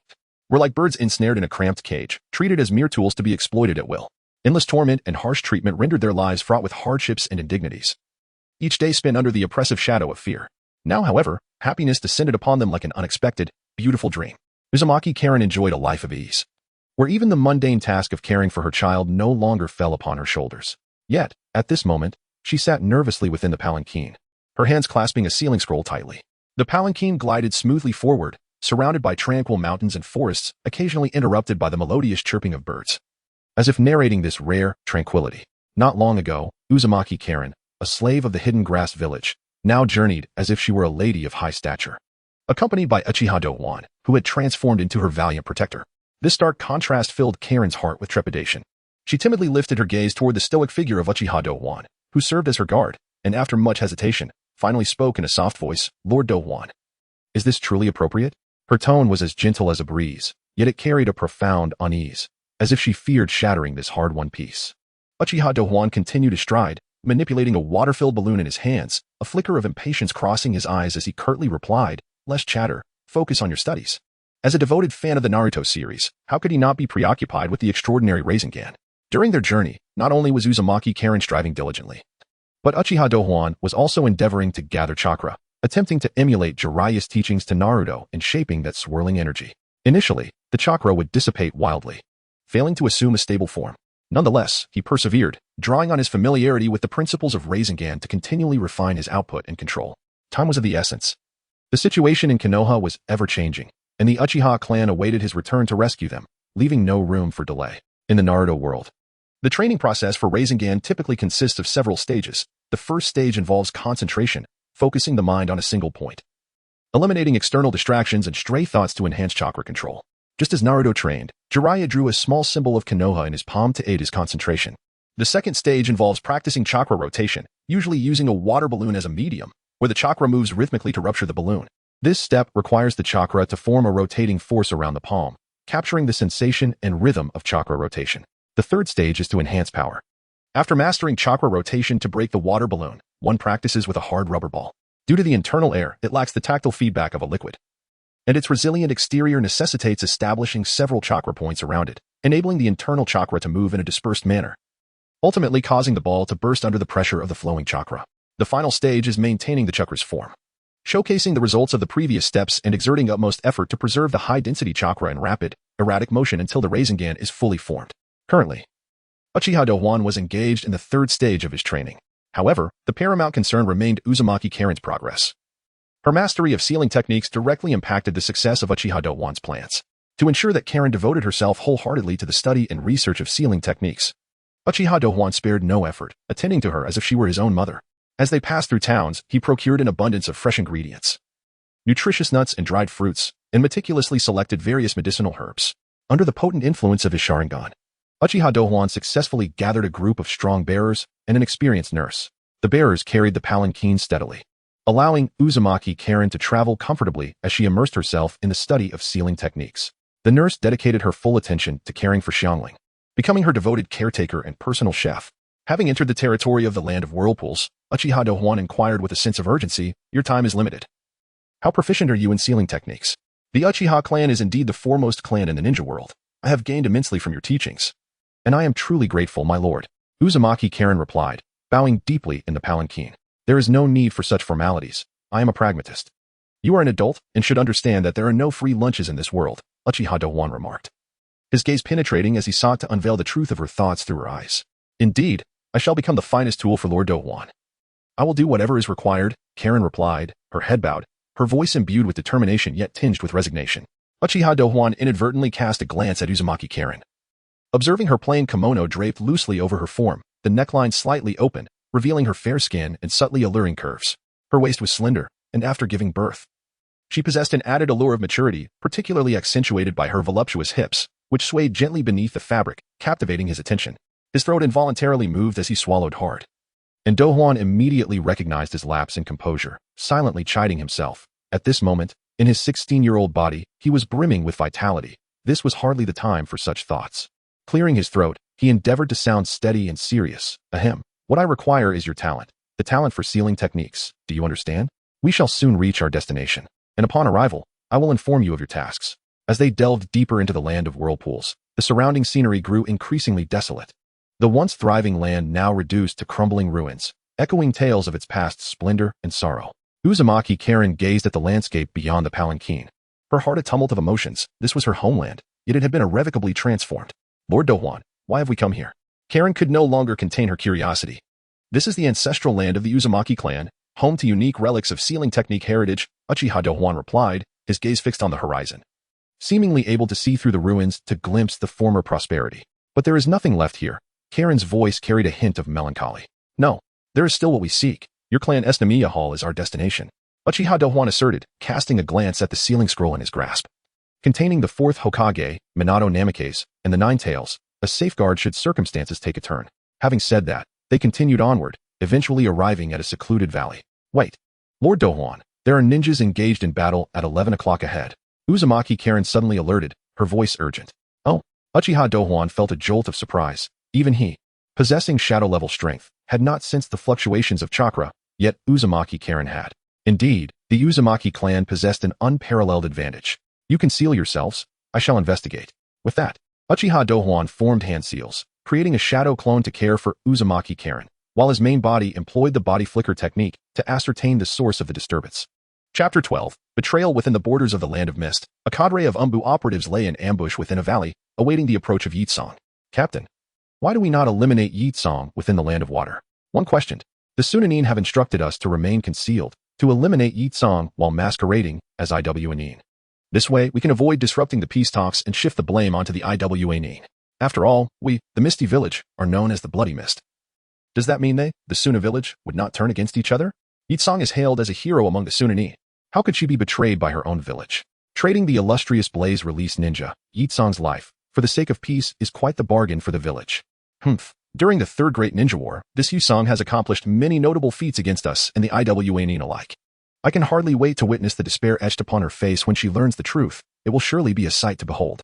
were like birds ensnared in a cramped cage, treated as mere tools to be exploited at will. Endless torment and harsh treatment rendered their lives fraught with hardships and indignities, each day spent under the oppressive shadow of fear. Now, however, happiness descended upon them like an unexpected, beautiful dream. Uzumaki Karen enjoyed a life of ease, where even the mundane task of caring for her child no longer fell upon her shoulders. Yet, at this moment, she sat nervously within the palanquin, her hands clasping a sealing scroll tightly. The palanquin glided smoothly forward, surrounded by tranquil mountains and forests, occasionally interrupted by the melodious chirping of birds, as if narrating this rare tranquility. Not long ago, Uzumaki Karen, a slave of the hidden grass village, now journeyed as if she were a lady of high stature, accompanied by Uchiha Douhuan, who had transformed into her valiant protector. This stark contrast filled Karen's heart with trepidation. She timidly lifted her gaze toward the stoic figure of Uchiha Douhuan, who served as her guard, and after much hesitation, finally spoke in a soft voice, "Lord Douhuan, is this truly appropriate?" Her tone was as gentle as a breeze, yet it carried a profound unease, as if she feared shattering this hard-won peace. Uchiha Douhuan continued to stride, manipulating a water-filled balloon in his hands, a flicker of impatience crossing his eyes as he curtly replied, "Less chatter, focus on your studies." As a devoted fan of the Naruto series, how could he not be preoccupied with the extraordinary Rasengan? During their journey, not only was Uzumaki Karen striving diligently, but Uchiha Douhuan was also endeavoring to gather chakra, attempting to emulate Jiraiya's teachings to Naruto in shaping that swirling energy. Initially, the chakra would dissipate wildly, failing to assume a stable form. Nonetheless, he persevered, drawing on his familiarity with the principles of Rasengan to continually refine his output and control. Time was of the essence. The situation in Konoha was ever-changing, and the Uchiha clan awaited his return to rescue them, leaving no room for delay. In the Naruto world, the training process for Rasengan typically consists of several stages. The first stage involves concentration, focusing the mind on a single point, eliminating external distractions and stray thoughts to enhance chakra control. Just as Naruto trained, Jiraiya drew a small symbol of Konoha in his palm to aid his concentration. The second stage involves practicing chakra rotation, usually using a water balloon as a medium, where the chakra moves rhythmically to rupture the balloon. This step requires the chakra to form a rotating force around the palm, capturing the sensation and rhythm of chakra rotation. The third stage is to enhance power. After mastering chakra rotation to break the water balloon, one practices with a hard rubber ball. Due to the internal air, it lacks the tactile feedback of a liquid, and its resilient exterior necessitates establishing several chakra points around it, enabling the internal chakra to move in a dispersed manner, ultimately causing the ball to burst under the pressure of the flowing chakra. The final stage is maintaining the chakra's form, showcasing the results of the previous steps and exerting utmost effort to preserve the high-density chakra in rapid, erratic motion until the Rasengan is fully formed. Currently, Uchiha Douhuan was engaged in the third stage of his training. However, the paramount concern remained Uzumaki Karen's progress. Her mastery of sealing techniques directly impacted the success of Uchiha Douhuan's plans. To ensure that Karen devoted herself wholeheartedly to the study and research of sealing techniques, Uchiha Douhuan spared no effort, attending to her as if she were his own mother. As they passed through towns, he procured an abundance of fresh ingredients, nutritious nuts and dried fruits, and meticulously selected various medicinal herbs. Under the potent influence of his Sharingan, Uchiha Douhuan successfully gathered a group of strong bearers and an experienced nurse. The bearers carried the palanquin steadily, allowing Uzumaki Karen to travel comfortably as she immersed herself in the study of sealing techniques. The nurse dedicated her full attention to caring for Xiangling, becoming her devoted caretaker and personal chef. Having entered the territory of the Land of Whirlpools, Uchiha Douhuan inquired with a sense of urgency, "Your time is limited. How proficient are you in sealing techniques?" "The Uchiha clan is indeed the foremost clan in the ninja world. I have gained immensely from your teachings, and I am truly grateful, my lord," Uzumaki Karen replied, bowing deeply in the palanquin. "There is no need for such formalities. I am a pragmatist. You are an adult and should understand that there are no free lunches in this world," Uchiha Douhuan remarked, his gaze penetrating as he sought to unveil the truth of her thoughts through her eyes. "Indeed, I shall become the finest tool for Lord Douhuan. I will do whatever is required," Karen replied, her head bowed, her voice imbued with determination yet tinged with resignation. Uchiha Douhuan inadvertently cast a glance at Uzumaki Karen. Observing her plain kimono draped loosely over her form, the neckline slightly open, revealing her fair skin and subtly alluring curves. Her waist was slender, and after giving birth, she possessed an added allure of maturity, particularly accentuated by her voluptuous hips, which swayed gently beneath the fabric, captivating his attention. His throat involuntarily moved as he swallowed hard, and Douhuan immediately recognized his lapse in composure, silently chiding himself. At this moment, in his 16-year-old body, he was brimming with vitality. This was hardly the time for such thoughts. Clearing his throat, he endeavored to sound steady and serious. "Ahem. What I require is your talent, the talent for sealing techniques. Do you understand? We shall soon reach our destination, and upon arrival, I will inform you of your tasks." As they delved deeper into the Land of Whirlpools, the surrounding scenery grew increasingly desolate. The once thriving land now reduced to crumbling ruins, echoing tales of its past splendor and sorrow. Uzumaki Karen gazed at the landscape beyond the palanquin, her heart a tumult of emotions. This was her homeland, yet it had been irrevocably transformed. "Lord Douhuan, why have we come here?" Karen could no longer contain her curiosity. "This is the ancestral land of the Uzumaki clan, home to unique relics of sealing technique heritage," Uchiha Douhuan replied, his gaze fixed on the horizon, seemingly able to see through the ruins to glimpse the former prosperity. "But there is nothing left here." Karen's voice carried a hint of melancholy. "No, there is still what we seek. Your clan Esnamiya Hall is our destination." Uchiha Douhuan asserted, casting a glance at the ceiling scroll in his grasp. Containing the fourth Hokage, Minato Namikaze, and the Nine Tails, a safeguard should circumstances take a turn. Having said that, they continued onward, eventually arriving at a secluded valley. Wait. Lord Douhuan, there are ninjas engaged in battle at 11 o'clock ahead. Uzumaki Karen suddenly alerted, her voice urgent. Oh. Uchiha Douhuan felt a jolt of surprise. Even he, possessing shadow-level strength, had not sensed the fluctuations of chakra, yet Uzumaki Karen had. Indeed, the Uzumaki clan possessed an unparalleled advantage. You conceal yourselves, I shall investigate. With that, Uchiha Douhuan formed hand seals, creating a shadow clone to care for Uzumaki Karen, while his main body employed the body flicker technique to ascertain the source of the disturbance. Chapter 12, Betrayal. Within the borders of the Land of Mist, a cadre of Umbu operatives lay in ambush within a valley, awaiting the approach of Yeon. Captain, why do we not eliminate Yeon within the Land of Water? One questioned. The Susanoo have instructed us to remain concealed, to eliminate Yeon while masquerading as Iwan. This way, we can avoid disrupting the peace talks and shift the blame onto the Iwan. After all, we, the Misty Village, are known as the Bloody Mist. Does that mean they, the Susanoo village, would not turn against each other? Yeon is hailed as a hero among the Susanoo. How could she be betrayed by her own village? Trading the illustrious Blaze Release ninja, Yeon's life, for the sake of peace is quite the bargain for the village. During the Third Great Ninja War, this Yeon has accomplished many notable feats against us and the Iwan alike. I can hardly wait to witness the despair etched upon her face when she learns the truth. It will surely be a sight to behold.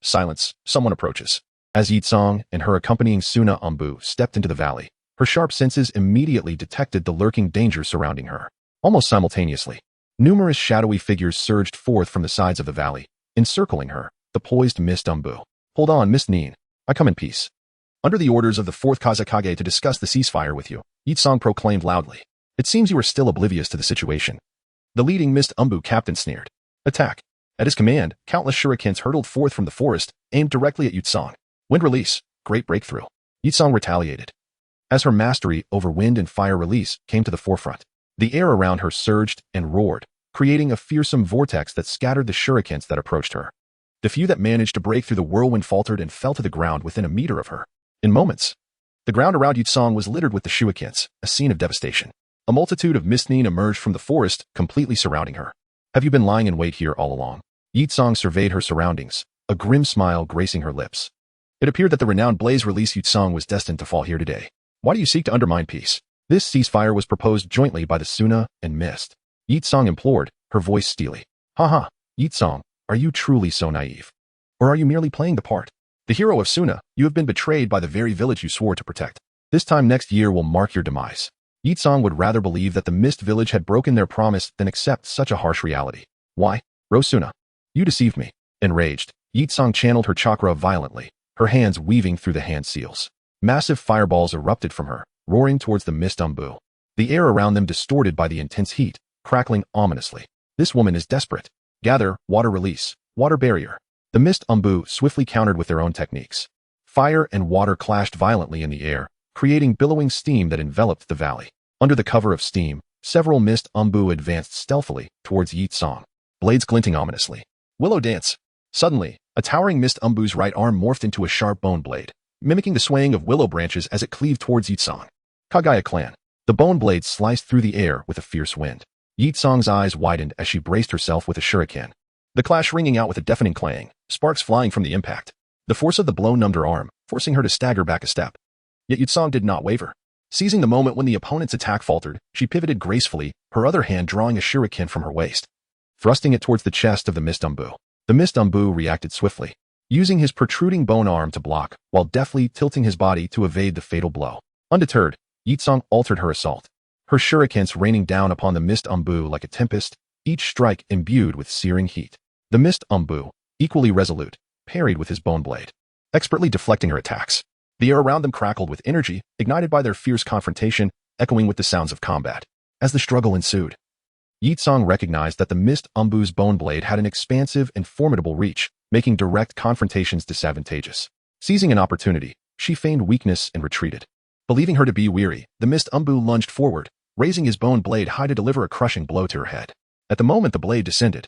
Silence. Someone approaches. As Yeon and her accompanying Suna Umbu stepped into the valley, her sharp senses immediately detected the lurking danger surrounding her. Almost simultaneously, numerous shadowy figures surged forth from the sides of the valley, encircling her, the poised Mist Umbu. Hold on, Miss Neen. I come in peace. Under the orders of the fourth Kazekage to discuss the ceasefire with you, Yeon proclaimed loudly. It seems you are still oblivious to the situation. The leading Mist Umbu captain sneered. Attack. At his command, countless shurikens hurtled forth from the forest, aimed directly at Yeon. Wind release. Great breakthrough. Yeon retaliated. As her mastery over wind and fire release came to the forefront, the air around her surged and roared, creating a fearsome vortex that scattered the shurikens that approached her. The few that managed to break through the whirlwind faltered and fell to the ground within a meter of her. In moments, the ground around Yeon was littered with the shurikens, a scene of devastation. A multitude of Mistneen emerged from the forest, completely surrounding her. Have you been lying in wait here all along? Yeon surveyed her surroundings, a grim smile gracing her lips. It appeared that the renowned Blaze Release Yeon was destined to fall here today. Why do you seek to undermine peace? This ceasefire was proposed jointly by the Suna and Mist. Yeon implored, her voice steely. Haha, Yeon, are you truly so naive? Or are you merely playing the part? The hero of Suna, you have been betrayed by the very village you swore to protect. This time next year will mark your demise. Yeon would rather believe that the Mist Village had broken their promise than accept such a harsh reality. Why? Suna, you deceived me. Enraged, Yeon channeled her chakra violently, her hands weaving through the hand seals. Massive fireballs erupted from her, roaring towards the Mist Umbu. The air around them distorted by the intense heat, crackling ominously. This woman is desperate. Gather, water release, water barrier. The Mist Umbu swiftly countered with their own techniques. Fire and water clashed violently in the air, creating billowing steam that enveloped the valley. Under the cover of steam, several Mist Umbu advanced stealthily towards Yeon, blades glinting ominously. Willow dance. Suddenly, a towering Mist Umbu's right arm morphed into a sharp bone blade, mimicking the swaying of willow branches as it cleaved towards Yeon. Kagaya clan. The bone blade sliced through the air with a fierce wind. Yeon's eyes widened as she braced herself with a shuriken. The clash ringing out with a deafening clang, sparks flying from the impact. The force of the blow numbed her arm, forcing her to stagger back a step. Yet Yeon did not waver. Seizing the moment when the opponent's attack faltered, she pivoted gracefully, her other hand drawing a shuriken from her waist, thrusting it towards the chest of the Mist Umbu. The Mist Umbu reacted swiftly, using his protruding bone arm to block, while deftly tilting his body to evade the fatal blow. Undeterred, Yeon altered her assault, her shurikens raining down upon the Mist Umbu like a tempest, each strike imbued with searing heat. The Mist Umbu, equally resolute, parried with his bone blade, expertly deflecting her attacks. The air around them crackled with energy, ignited by their fierce confrontation, echoing with the sounds of combat. As the struggle ensued, Yeon recognized that the Mist Umbu's bone blade had an expansive and formidable reach, making direct confrontations disadvantageous. Seizing an opportunity, she feigned weakness and retreated. Believing her to be weary, the Mist Umbu lunged forward, raising his bone blade high to deliver a crushing blow to her head. At the moment the blade descended,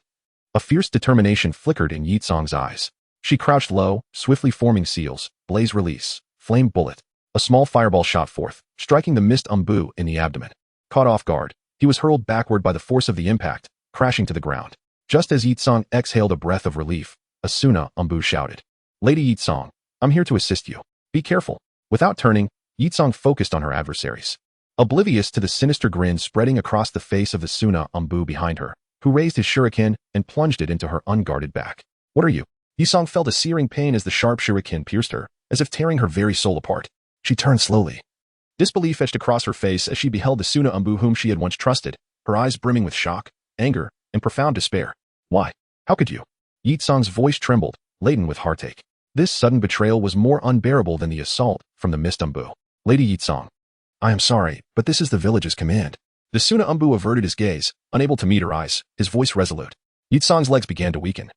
a fierce determination flickered in Yeon's eyes. She crouched low, swiftly forming seals, blaze release, flame bullet. A small fireball shot forth, striking the Mist Umbu in the abdomen. Caught off guard, He was hurled backward by the force of the impact, crashing to the ground. Just as Yitsong exhaled a breath of relief, Asuna Umbu shouted, "Lady Yitsong, I'm here to assist you. Be careful." Without turning, Yitsong focused on her adversaries. Oblivious to the sinister grin spreading across the face of the Asuna Umbu behind her, who raised his shuriken and plunged it into her unguarded back. "What are you?" Yitsong felt a searing pain as the sharp shuriken pierced her, as if tearing her very soul apart. She turned slowly. Disbelief etched across her face as she beheld the Asuna Umbu whom she had once trusted, her eyes brimming with shock, anger, and profound despair. "Why? How could you?" Yitsong's voice trembled, laden with heartache. This sudden betrayal was more unbearable than the assault from the Mist Umbu. "Lady Yitsong, I am sorry, but this is the village's command." The Asuna Umbu averted his gaze, unable to meet her eyes, his voice resolute. Yitsong's legs began to weaken,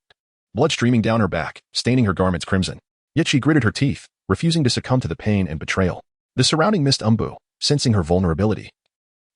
blood streaming down her back, staining her garments crimson. Yet she gritted her teeth, refusing to succumb to the pain and betrayal. The surrounding Mist Umbu, sensing her vulnerability,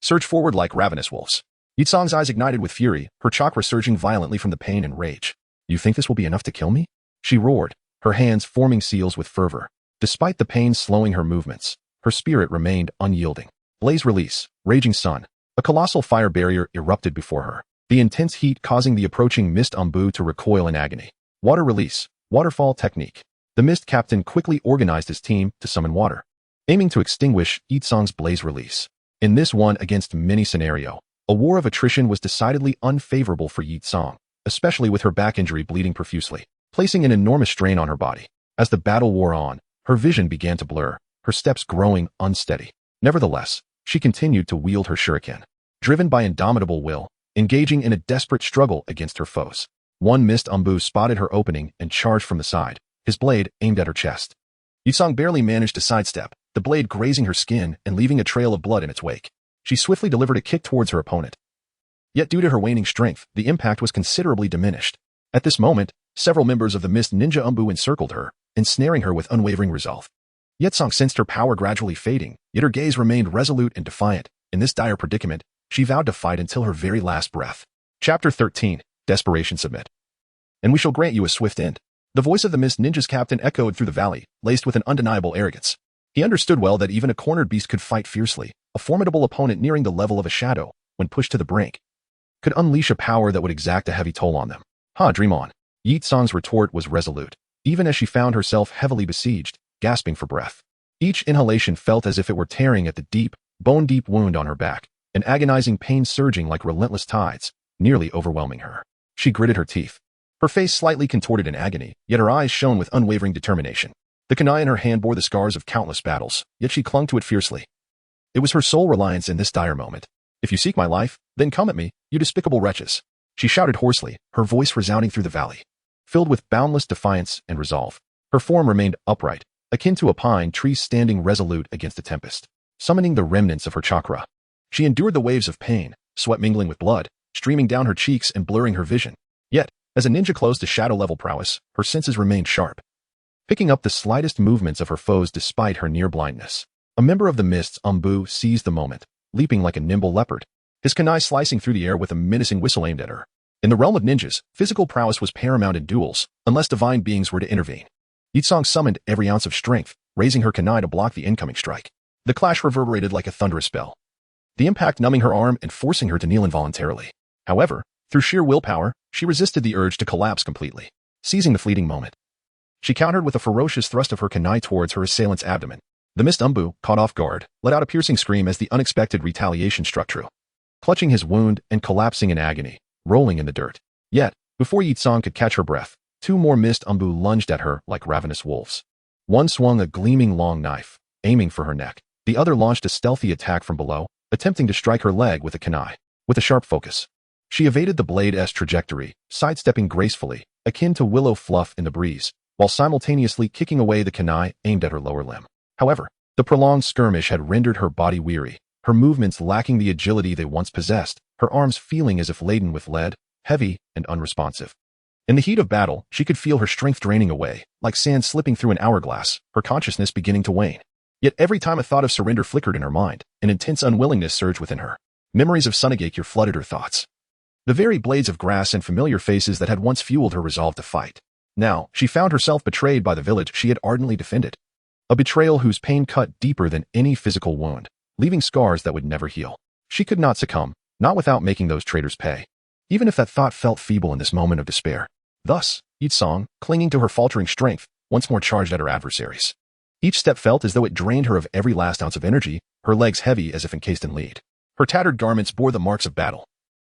surged forward like ravenous wolves. Yitsong's eyes ignited with fury, her chakra surging violently from the pain and rage. "You think this will be enough to kill me?" She roared, her hands forming seals with fervor. Despite the pain slowing her movements, her spirit remained unyielding. Blaze release, raging sun. A colossal fire barrier erupted before her, the intense heat causing the approaching Mist Umbu to recoil in agony. Water release, waterfall technique. The Mist Captain quickly organized his team to summon water, aiming to extinguish Yitsong's blaze release. In this one-against-many scenario, a war of attrition was decidedly unfavorable for Yitsong, especially with her back injury bleeding profusely, placing an enormous strain on her body. As the battle wore on, her vision began to blur, her steps growing unsteady. Nevertheless, she continued to wield her shuriken, driven by indomitable will, engaging in a desperate struggle against her foes. One Mist Umbu spotted her opening and charged from the side, his blade aimed at her chest. Yitsong barely managed to sidestep, the blade grazing her skin and leaving a trail of blood in its wake. She swiftly delivered a kick towards her opponent. Yet due to her waning strength, the impact was considerably diminished. At this moment, several members of the Mist Ninja Umbu encircled her, ensnaring her with unwavering resolve. Yitsong sensed her power gradually fading, yet her gaze remained resolute and defiant. In this dire predicament, she vowed to fight until her very last breath. Chapter 13, Desperation Submit. "And we shall grant you a swift end." The voice of the Mist Ninja's captain echoed through the valley, laced with an undeniable arrogance. He understood well that even a cornered beast could fight fiercely. A formidable opponent nearing the level of a shadow, when pushed to the brink, could unleash a power that would exact a heavy toll on them. Dream on." Yitsong's retort was resolute, even as she found herself heavily besieged, gasping for breath. Each inhalation felt as if it were tearing at the deep, bone-deep wound on her back, an agonizing pain surging like relentless tides, nearly overwhelming her. She gritted her teeth, her face slightly contorted in agony, yet her eyes shone with unwavering determination. The kunai in her hand bore the scars of countless battles, yet she clung to it fiercely. It was her sole reliance in this dire moment. "If you seek my life, then come at me, you despicable wretches," she shouted hoarsely, her voice resounding through the valley, filled with boundless defiance and resolve. Her form remained upright, akin to a pine tree standing resolute against a tempest, summoning the remnants of her chakra. She endured the waves of pain, sweat mingling with blood, streaming down her cheeks and blurring her vision. Yet, as a ninja close to shadow-level prowess, her senses remained sharp, picking up the slightest movements of her foes despite her near blindness. A member of the Mist's Umbu seized the moment, leaping like a nimble leopard, his kunai slicing through the air with a menacing whistle aimed at her. In the realm of ninjas, physical prowess was paramount in duels, unless divine beings were to intervene. Yitsong summoned every ounce of strength, raising her kunai to block the incoming strike. The clash reverberated like a thunderous bell, the impact numbing her arm and forcing her to kneel involuntarily. However, through sheer willpower, she resisted the urge to collapse completely. Seizing the fleeting moment, she countered with a ferocious thrust of her kunai towards her assailant's abdomen. The Mist Umbu, caught off guard, let out a piercing scream as the unexpected retaliation struck true, clutching his wound and collapsing in agony, rolling in the dirt. Yet, before Yitsong could catch her breath, two more Mist Umbu lunged at her like ravenous wolves. One swung a gleaming long knife, aiming for her neck. The other launched a stealthy attack from below, attempting to strike her leg with a kunai. With a sharp focus, she evaded the blade's trajectory, sidestepping gracefully, akin to willow fluff in the breeze, while simultaneously kicking away the kunai aimed at her lower limb. However, the prolonged skirmish had rendered her body weary, her movements lacking the agility they once possessed, her arms feeling as if laden with lead, heavy and unresponsive. In the heat of battle, she could feel her strength draining away, like sand slipping through an hourglass, her consciousness beginning to wane. Yet every time a thought of surrender flickered in her mind, an intense unwillingness surged within her. Memories of Sunagakure flooded her thoughts, the very blades of grass and familiar faces that had once fueled her resolve to fight. Now, she found herself betrayed by the village she had ardently defended. A betrayal whose pain cut deeper than any physical wound, leaving scars that would never heal. She could not succumb, not without making those traitors pay. Even if that thought felt feeble in this moment of despair. Thus, Yitsong, clinging to her faltering strength, once more charged at her adversaries. Each step felt as though it drained her of every last ounce of energy, her legs heavy as if encased in lead. Her tattered garments bore the marks of battle.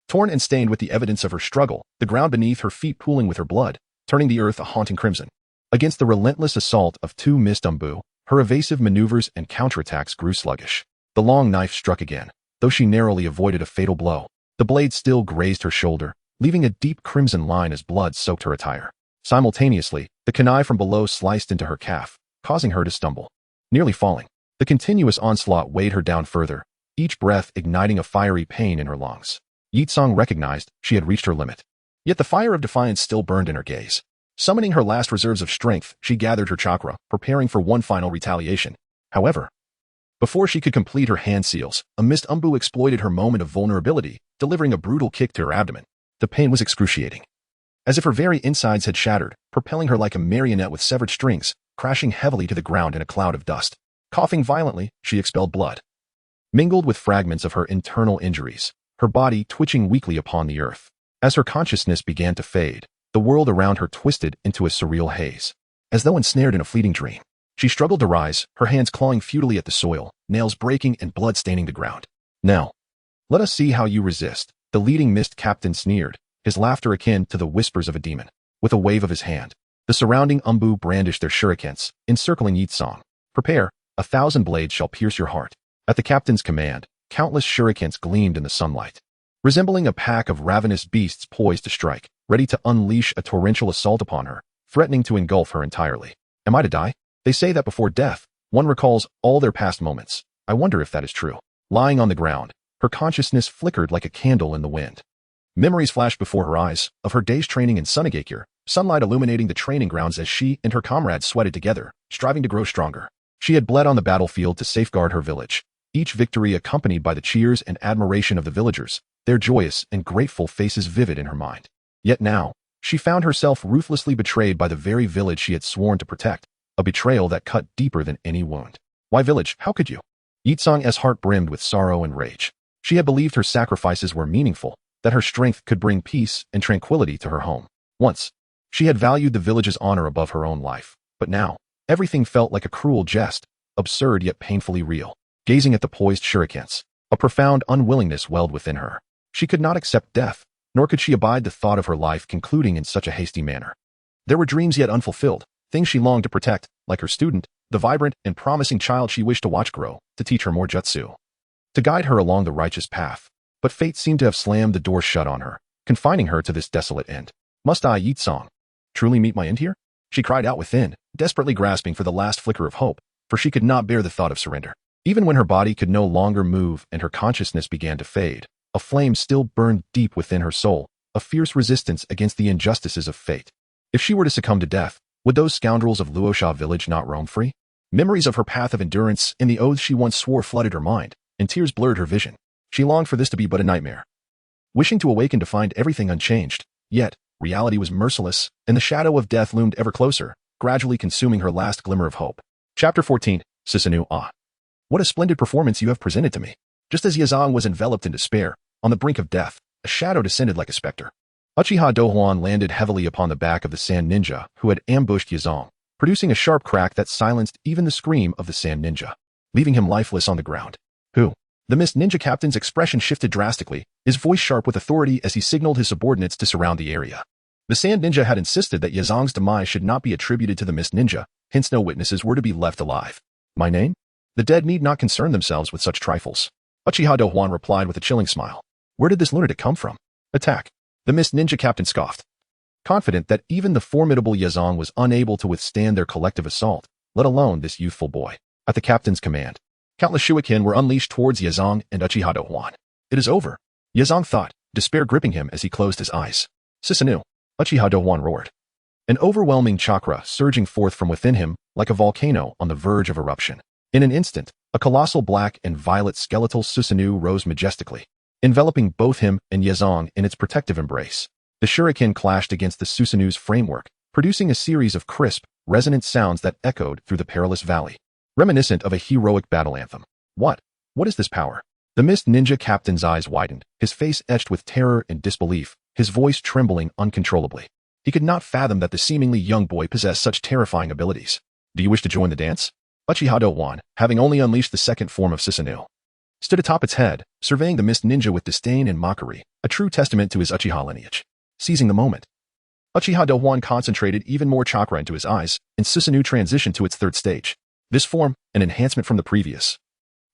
Torn and stained with the evidence of her struggle, the ground beneath her feet pooling with her blood, turning the earth a haunting crimson. Against the relentless assault of two mist umbu, her evasive maneuvers and counterattacks grew sluggish. The long knife struck again, though she narrowly avoided a fatal blow. The blade still grazed her shoulder, leaving a deep crimson line as blood soaked her attire. Simultaneously, the kunai from below sliced into her calf, causing her to stumble. Nearly falling, the continuous onslaught weighed her down further, each breath igniting a fiery pain in her lungs. Yitsong recognized she had reached her limit. Yet the fire of defiance still burned in her gaze. Summoning her last reserves of strength, she gathered her chakra, preparing for one final retaliation. However, before she could complete her hand seals, a mist umbu exploited her moment of vulnerability, delivering a brutal kick to her abdomen. The pain was excruciating. As if her very insides had shattered, propelling her like a marionette with severed strings, crashing heavily to the ground in a cloud of dust. Coughing violently, she expelled blood, mingled with fragments of her internal injuries, her body twitching weakly upon the earth. As her consciousness began to fade, the world around her twisted into a surreal haze. As though ensnared in a fleeting dream, she struggled to rise, her hands clawing futilely at the soil, nails breaking and blood staining the ground. Now, let us see how you resist, the leading mist captain sneered, his laughter akin to the whispers of a demon. With a wave of his hand, the surrounding umbu brandished their shurikens, encircling Yitsong. Prepare, 1,000 blades shall pierce your heart. At the captain's command, countless shurikens gleamed in the sunlight, resembling a pack of ravenous beasts poised to strike, ready to unleash a torrential assault upon her, threatening to engulf her entirely. Am I to die? They say that before death, one recalls all their past moments. I wonder if that is true. Lying on the ground, her consciousness flickered like a candle in the wind. Memories flashed before her eyes of her day's training in Sunagakure, sunlight illuminating the training grounds as she and her comrades sweated together, striving to grow stronger. She had bled on the battlefield to safeguard her village, each victory accompanied by the cheers and admiration of the villagers, their joyous and grateful faces vivid in her mind. Yet now, she found herself ruthlessly betrayed by the very village she had sworn to protect, a betrayal that cut deeper than any wound. Why village, how could you? Yitsong's heart brimmed with sorrow and rage. She had believed her sacrifices were meaningful, that her strength could bring peace and tranquility to her home. Once, she had valued the village's honor above her own life, but now, everything felt like a cruel jest, absurd yet painfully real. Gazing at the poised shurikens, a profound unwillingness welled within her. She could not accept death, nor could she abide the thought of her life concluding in such a hasty manner. There were dreams yet unfulfilled, things she longed to protect, like her student, the vibrant and promising child she wished to watch grow, to teach her more jutsu, to guide her along the righteous path. But fate seemed to have slammed the door shut on her, confining her to this desolate end. Must I, Yitsong, truly meet my end here? She cried out within, desperately grasping for the last flicker of hope, for she could not bear the thought of surrender. Even when her body could no longer move and her consciousness began to fade, a flame still burned deep within her soul, a fierce resistance against the injustices of fate. If she were to succumb to death, would those scoundrels of Luosha village not roam free? Memories of her path of endurance and the oaths she once swore flooded her mind, and tears blurred her vision. She longed for this to be but a nightmare, wishing to awaken to find everything unchanged. Yet, reality was merciless, and the shadow of death loomed ever closer, gradually consuming her last glimmer of hope. Chapter 14, Susanoo. Ah. What a splendid performance you have presented to me. Just as Yazong was enveloped in despair, on the brink of death, a shadow descended like a specter. Uchiha Douhuan landed heavily upon the back of the sand ninja who had ambushed Yazong, producing a sharp crack that silenced even the scream of the sand ninja, leaving him lifeless on the ground. Who? The mist ninja captain's expression shifted drastically, his voice sharp with authority as he signaled his subordinates to surround the area. The sand ninja had insisted that Yazong's demise should not be attributed to the mist ninja, hence no witnesses were to be left alive. My name? The dead need not concern themselves with such trifles. Uchiha Douhuan replied with a chilling smile. Where did this lunatic come from? Attack. The mist ninja captain scoffed, confident that even the formidable Yazong was unable to withstand their collective assault, let alone this youthful boy. At the captain's command, countless shuriken were unleashed towards Yazong and Uchiha Douhuan. It is over, Yazong thought, despair gripping him as he closed his eyes. Susanoo, Uchiha Douhuan roared, an overwhelming chakra surging forth from within him like a volcano on the verge of eruption. In an instant, a colossal black and violet skeletal Susanoo rose majestically, enveloping both him and Yazong in its protective embrace. The shuriken clashed against the Susanoo's framework, producing a series of crisp, resonant sounds that echoed through the perilous valley, reminiscent of a heroic battle anthem. What is this power? The Mist Ninja captain's eyes widened, his face etched with terror and disbelief, his voice trembling uncontrollably. He could not fathom that the seemingly young boy possessed such terrifying abilities. Do you wish to join the dance? Uchiha Douhuan, having only unleashed the second form of Susanoo, stood atop its head, surveying the Mist Ninja with disdain and mockery, a true testament to his Uchiha lineage. Seizing the moment, Uchiha Douhuan concentrated even more chakra into his eyes, and Susanoo transitioned to its third stage. This form, an enhancement from the previous,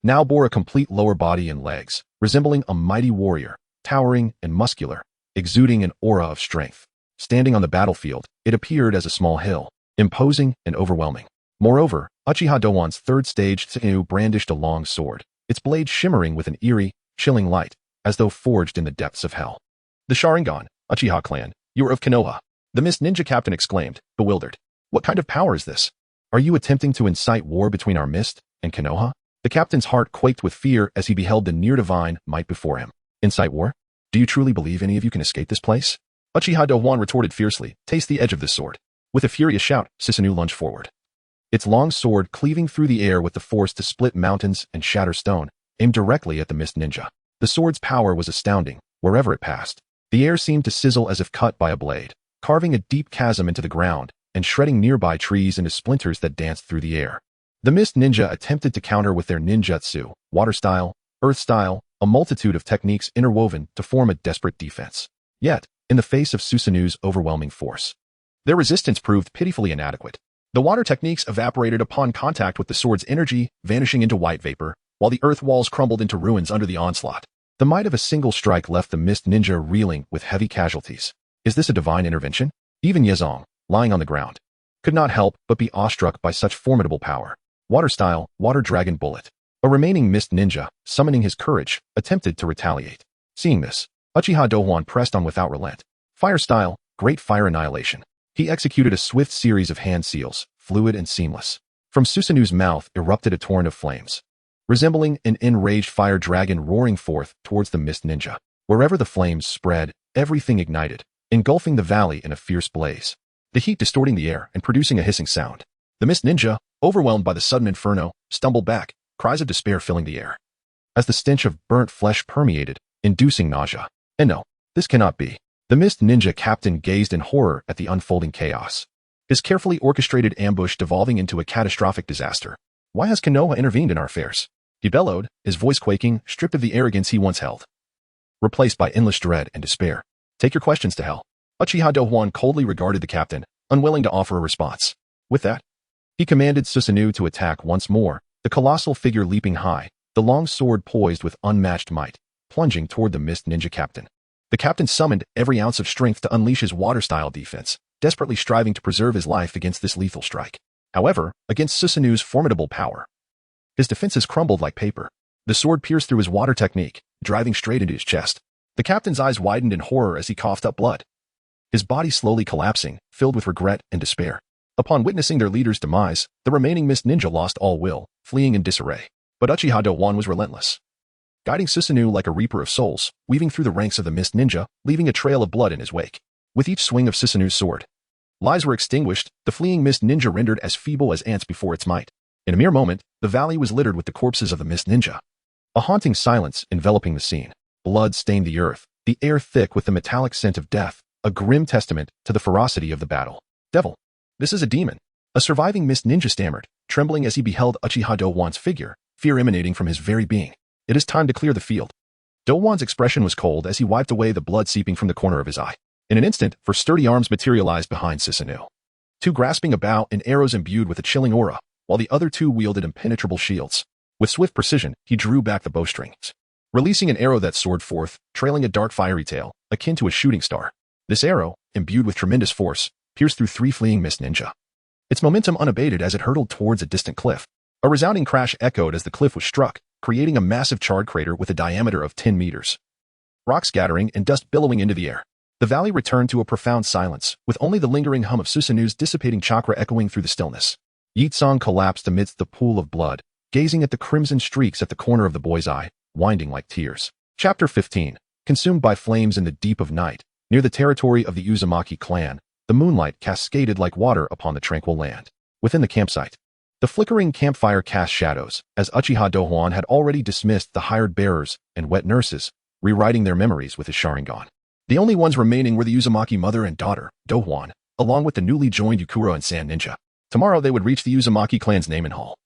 now bore a complete lower body and legs, resembling a mighty warrior, towering and muscular, exuding an aura of strength. Standing on the battlefield, it appeared as a small hill, imposing and overwhelming. Moreover, Uchiha Douhuan's third stage Susanoo brandished a long sword, its blade shimmering with an eerie, chilling light, as though forged in the depths of hell. The Sharingan, Uchiha clan, you are of Konoha, the Mist Ninja captain exclaimed, bewildered. What kind of power is this? Are you attempting to incite war between our Mist and Konoha? The captain's heart quaked with fear as he beheld the near-divine might before him. Incite war? Do you truly believe any of you can escape this place? Uchiha Douhuan retorted fiercely, taste the edge of this sword. With a furious shout, Susanoo lunged forward. Its long sword cleaving through the air with the force to split mountains and shatter stone, aimed directly at the Mist Ninja. The sword's power was astounding, wherever it passed. The air seemed to sizzle as if cut by a blade, carving a deep chasm into the ground and shredding nearby trees into splinters that danced through the air. The Mist Ninja attempted to counter with their ninjutsu, water style, earth style, a multitude of techniques interwoven to form a desperate defense. Yet, in the face of Susanoo's overwhelming force, their resistance proved pitifully inadequate. The water techniques evaporated upon contact with the sword's energy, vanishing into white vapor, while the earth walls crumbled into ruins under the onslaught. The might of a single strike left the Mist Ninja reeling with heavy casualties. Is this a divine intervention? Even Yezong, lying on the ground, could not help but be awestruck by such formidable power. Water style, water dragon bullet. A remaining Mist Ninja, summoning his courage, attempted to retaliate. Seeing this, Uchiha Douhuan pressed on without relent. Fire style, great fire annihilation. He executed a swift series of hand seals, fluid and seamless. From Susanoo's mouth erupted a torrent of flames, resembling an enraged fire dragon roaring forth towards the Mist Ninja. Wherever the flames spread, everything ignited, engulfing the valley in a fierce blaze, the heat distorting the air and producing a hissing sound. The Mist Ninja, overwhelmed by the sudden inferno, stumbled back, cries of despair filling the air, as the stench of burnt flesh permeated, inducing nausea. And no, this cannot be. The Mist Ninja captain gazed in horror at the unfolding chaos, his carefully orchestrated ambush devolving into a catastrophic disaster. Why has Konoha intervened in our affairs? He bellowed, his voice quaking, stripped of the arrogance he once held, replaced by endless dread and despair. Take your questions to hell. Uchiha Douhuan coldly regarded the captain, unwilling to offer a response. With that, he commanded Susanoo to attack once more, the colossal figure leaping high, the long sword poised with unmatched might, plunging toward the Mist Ninja captain. The captain summoned every ounce of strength to unleash his water-style defense, desperately striving to preserve his life against this lethal strike. However, against Susanoo's formidable power, his defenses crumbled like paper. The sword pierced through his water technique, driving straight into his chest. The captain's eyes widened in horror as he coughed up blood, his body slowly collapsing, filled with regret and despair. Upon witnessing their leader's demise, the remaining Mist Ninja lost all will, fleeing in disarray. But Uchiha Douhuan was relentless, guiding Susanoo like a reaper of souls, weaving through the ranks of the Mist Ninja, leaving a trail of blood in his wake. With each swing of Susanoo's sword, lives were extinguished, the fleeing Mist Ninja rendered as feeble as ants before its might. In a mere moment, the valley was littered with the corpses of the Mist Ninja. A haunting silence enveloping the scene. Blood stained the earth, the air thick with the metallic scent of death, a grim testament to the ferocity of the battle. Devil. This is a demon. A surviving Mist Ninja stammered, trembling as he beheld Uchiha Douhuan's figure, fear emanating from his very being. It is time to clear the field. Douhuan's expression was cold as he wiped away the blood seeping from the corner of his eye. In an instant, four sturdy arms materialized behind Susanoo, two grasping a bow and arrows imbued with a chilling aura, while the other two wielded impenetrable shields. With swift precision, he drew back the bowstrings, releasing an arrow that soared forth, trailing a dark fiery tail, akin to a shooting star. This arrow, imbued with tremendous force, pierced through three fleeing Mist Ninja, its momentum unabated as it hurtled towards a distant cliff. A resounding crash echoed as the cliff was struck, creating a massive charred crater with a diameter of 10 meters. Rock scattering and dust billowing into the air. The valley returned to a profound silence, with only the lingering hum of Susanoo's dissipating chakra echoing through the stillness. Yitsong collapsed amidst the pool of blood, gazing at the crimson streaks at the corner of the boy's eye, winding like tears. Chapter 15. Consumed by flames in the deep of night, near the territory of the Uzumaki clan, the moonlight cascaded like water upon the tranquil land. Within the campsite, The flickering campfire cast shadows, as Uchiha Douhuan had already dismissed the hired bearers and wet nurses, rewriting their memories with his Sharingan. The only ones remaining were the Uzumaki mother and daughter, Douhuan, along with the newly joined Yukura and Sand Ninja. Tomorrow they would reach the Uzumaki clan's name and hall.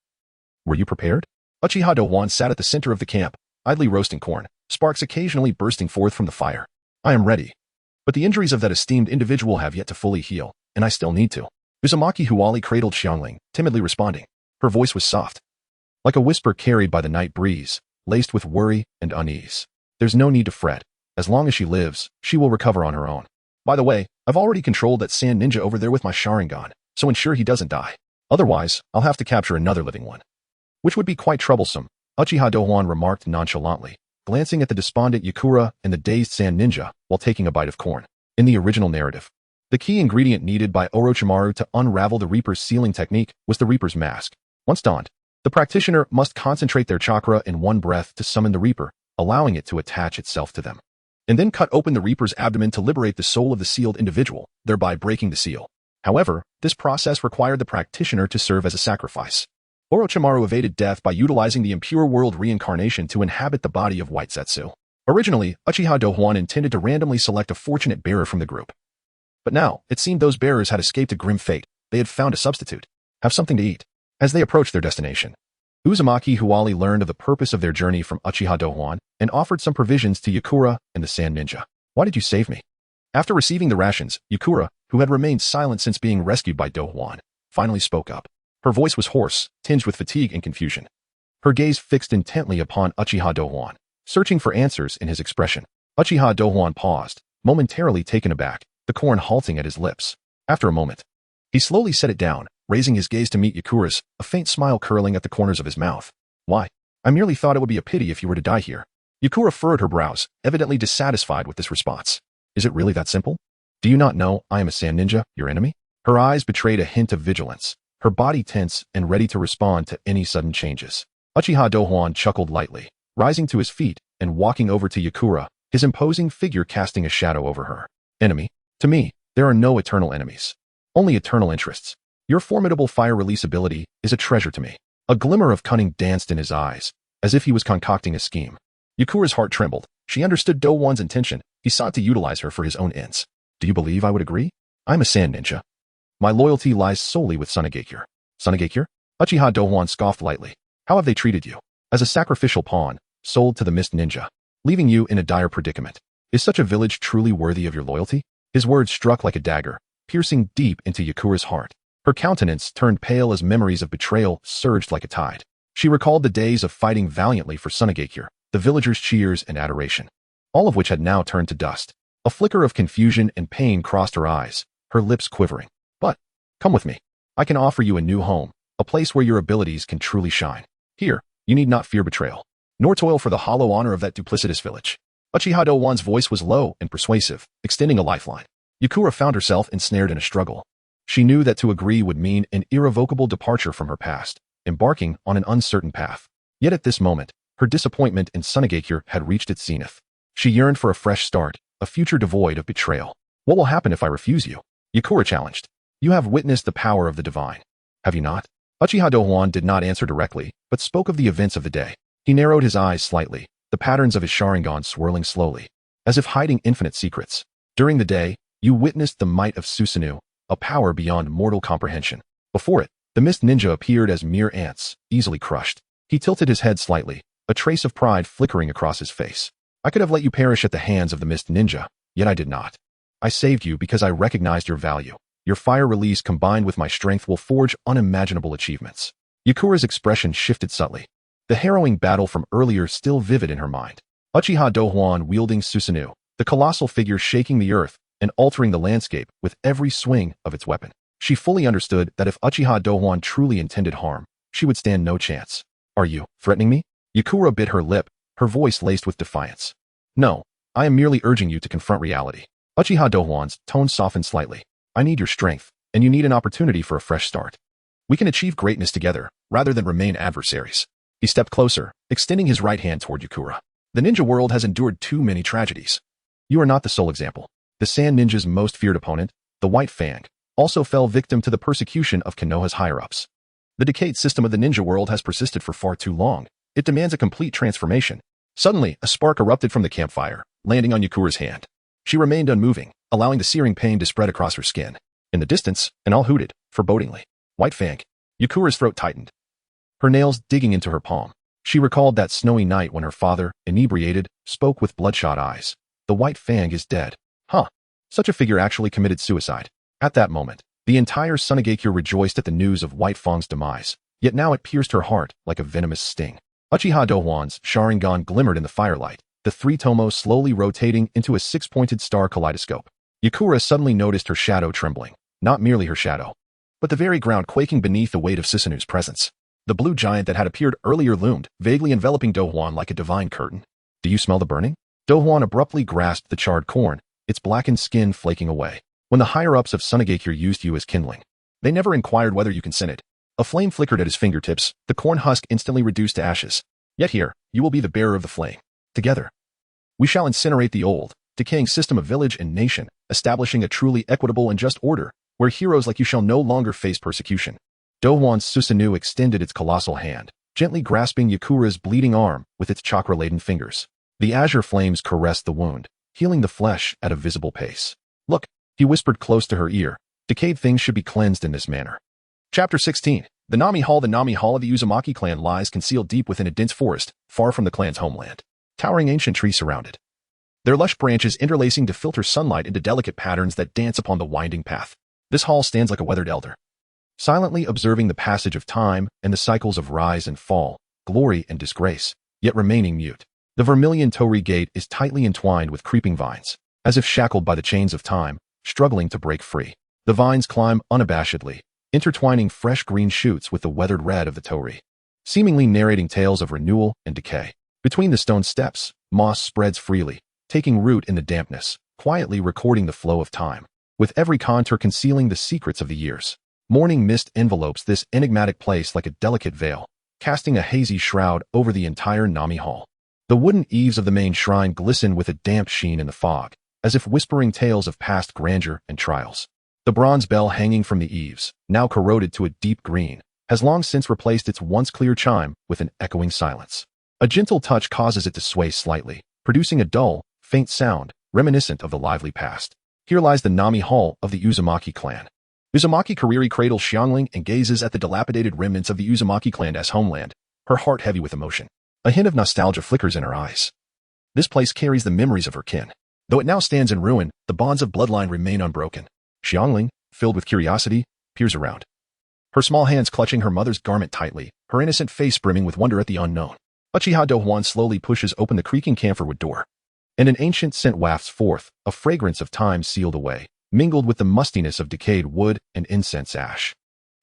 Were you prepared? Uchiha Douhuan sat at the center of the camp, idly roasting corn, sparks occasionally bursting forth from the fire. I am ready. But the injuries of that esteemed individual have yet to fully heal, and I still need to. Uzumaki Huali cradled Xiangling, timidly responding. Her voice was soft, like a whisper carried by the night breeze, laced with worry and unease. There's no need to fret. As long as she lives, she will recover on her own. By the way, I've already controlled that Sand Ninja over there with my Sharingan, so ensure he doesn't die. Otherwise, I'll have to capture another living one. Which would be quite troublesome, Uchiha Douhuan remarked nonchalantly, glancing at the despondent Yukura and the dazed Sand Ninja while taking a bite of corn. In the original narrative, the key ingredient needed by Orochimaru to unravel the Reaper's sealing technique was the Reaper's mask. Once donned, the practitioner must concentrate their chakra in one breath to summon the Reaper, allowing it to attach itself to them, and then cut open the Reaper's abdomen to liberate the soul of the sealed individual, thereby breaking the seal. However, this process required the practitioner to serve as a sacrifice. Orochimaru evaded death by utilizing the impure world reincarnation to inhabit the body of White Zetsu. Originally, Uchiha Douhuan intended to randomly select a fortunate bearer from the group. But now, it seemed those bearers had escaped a grim fate. They had found a substitute. Have something to eat. As they approached their destination, Uzumaki Huali learned of the purpose of their journey from Uchiha Douhuan and offered some provisions to Yukura and the Sand Ninja. Why did you save me? After receiving the rations, Yukura, who had remained silent since being rescued by Douhuan, finally spoke up. Her voice was hoarse, tinged with fatigue and confusion. Her gaze fixed intently upon Uchiha Douhuan, searching for answers in his expression. Uchiha Douhuan paused, momentarily taken aback, the corn halting at his lips. After a moment, he slowly set it down, raising his gaze to meet Yukura's, a faint smile curling at the corners of his mouth. Why? I merely thought it would be a pity if you were to die here. Yukura furrowed her brows, evidently dissatisfied with this response. Is it really that simple? Do you not know I am a Sand Ninja, your enemy? Her eyes betrayed a hint of vigilance, her body tense and ready to respond to any sudden changes. Uchiha Douhuan chuckled lightly, rising to his feet and walking over to Yukura, his imposing figure casting a shadow over her. Enemy? To me, there are no eternal enemies. Only eternal interests. Your formidable fire release ability is a treasure to me. A glimmer of cunning danced in his eyes, as if he was concocting a scheme. Yukura's heart trembled. She understood Douhuan's intention. He sought to utilize her for his own ends. Do you believe I would agree? I'm a Sand Ninja. My loyalty lies solely with Sunagakure. Sunagakure? Uchiha Douhuan scoffed lightly. How have they treated you? As a sacrificial pawn, sold to the Mist Ninja, leaving you in a dire predicament. Is such a village truly worthy of your loyalty? His words struck like a dagger, piercing deep into Yukura's heart. Her countenance turned pale as memories of betrayal surged like a tide. She recalled the days of fighting valiantly for Sunagakure, the villagers' cheers and adoration, all of which had now turned to dust. A flicker of confusion and pain crossed her eyes, her lips quivering. But, come with me. I can offer you a new home, a place where your abilities can truly shine. Here, you need not fear betrayal, nor toil for the hollow honor of that duplicitous village. Uchiha Douhuan's voice was low and persuasive, extending a lifeline. Yukura found herself ensnared in a struggle. She knew that to agree would mean an irrevocable departure from her past, embarking on an uncertain path. Yet at this moment, her disappointment in Sunagakure had reached its zenith. She yearned for a fresh start, a future devoid of betrayal. What will happen if I refuse you? Yukura challenged. You have witnessed the power of the divine, have you not? Uchiha Douhuan did not answer directly, but spoke of the events of the day. He narrowed his eyes slightly, the patterns of his Sharingan swirling slowly, as if hiding infinite secrets. During the day, you witnessed the might of Susanoo, a power beyond mortal comprehension. Before it, the Mist Ninja appeared as mere ants, easily crushed. He tilted his head slightly, a trace of pride flickering across his face. I could have let you perish at the hands of the Mist Ninja, yet I did not. I saved you because I recognized your value. Your fire release combined with my strength will forge unimaginable achievements. Yukura's expression shifted subtly, the harrowing battle from earlier still vivid in her mind. Uchiha Douhuan wielding Susanoo, the colossal figure shaking the earth and altering the landscape with every swing of its weapon. She fully understood that if Uchiha Douhuan truly intended harm, she would stand no chance. Are you threatening me? Yukura bit her lip, her voice laced with defiance. No, I am merely urging you to confront reality. Uchiha Douhuan's tone softened slightly. I need your strength, and you need an opportunity for a fresh start. We can achieve greatness together, rather than remain adversaries. He stepped closer, extending his right hand toward Yukura. The ninja world has endured too many tragedies. You are not the sole example. The Sand Ninja's most feared opponent, the White Fang, also fell victim to the persecution of Konoha's higher-ups. The decayed system of the ninja world has persisted for far too long. It demands a complete transformation. Suddenly, a spark erupted from the campfire, landing on Yakura's hand. She remained unmoving, allowing the searing pain to spread across her skin. In the distance, an owl hooted, forebodingly. White Fang. Yakura's throat tightened, her nails digging into her palm. She recalled that snowy night when her father, inebriated, spoke with bloodshot eyes. The White Fang is dead. Huh. Such a figure actually committed suicide. At that moment, the entire Sunagakure rejoiced at the news of White Fang's demise, yet now it pierced her heart like a venomous sting. Uchiha Douhuan's Sharingan glimmered in the firelight, the three tomos slowly rotating into a six-pointed star kaleidoscope. Yakura suddenly noticed her shadow trembling. Not merely her shadow, but the very ground quaking beneath the weight of Susanoo's presence. The blue giant that had appeared earlier loomed, vaguely enveloping Douhuan like a divine curtain. Do you smell the burning? Douhuan abruptly grasped the charred corn, its blackened skin flaking away. When the higher-ups of Sunagakure used you as kindling, they never inquired whether you consented. A flame flickered at his fingertips, the corn husk instantly reduced to ashes. Yet here, you will be the bearer of the flame. Together, we shall incinerate the old, decaying system of village and nation, establishing a truly equitable and just order, where heroes like you shall no longer face persecution. Douhuan's Susanoo extended its colossal hand, gently grasping Yakura's bleeding arm with its chakra-laden fingers. The azure flames caressed the wound, healing the flesh at a visible pace. Look, he whispered close to her ear, decayed things should be cleansed in this manner. Chapter 16. The Nami Hall. The Nami Hall of the Uzumaki clan lies concealed deep within a dense forest, far from the clan's homeland. Towering ancient trees surrounded, their lush branches interlacing to filter sunlight into delicate patterns that dance upon the winding path. This hall stands like a weathered elder, silently observing the passage of time and the cycles of rise and fall, glory and disgrace, yet remaining mute. The vermilion torii gate is tightly entwined with creeping vines, as if shackled by the chains of time, struggling to break free. The vines climb unabashedly, intertwining fresh green shoots with the weathered red of the torii, seemingly narrating tales of renewal and decay. Between the stone steps, moss spreads freely, taking root in the dampness, quietly recording the flow of time, with every contour concealing the secrets of the years. Morning mist envelopes this enigmatic place like a delicate veil, casting a hazy shroud over the entire Nami Hall. The wooden eaves of the main shrine glisten with a damp sheen in the fog, as if whispering tales of past grandeur and trials. The bronze bell hanging from the eaves, now corroded to a deep green, has long since replaced its once clear chime with an echoing silence. A gentle touch causes it to sway slightly, producing a dull, faint sound, reminiscent of the lively past. Here lies the Nami Hall of the Uzumaki clan. Uzumaki Kariri cradles Xiangling and gazes at the dilapidated remnants of the Uzumaki clan as homeland, her heart heavy with emotion. A hint of nostalgia flickers in her eyes. This place carries the memories of her kin. Though it now stands in ruin, the bonds of bloodline remain unbroken. Xiangling, filled with curiosity, peers around, her small hands clutching her mother's garment tightly, her innocent face brimming with wonder at the unknown. Uchiha Douhuan slowly pushes open the creaking camphorwood door, and an ancient scent wafts forth, a fragrance of time sealed away, mingled with the mustiness of decayed wood and incense ash.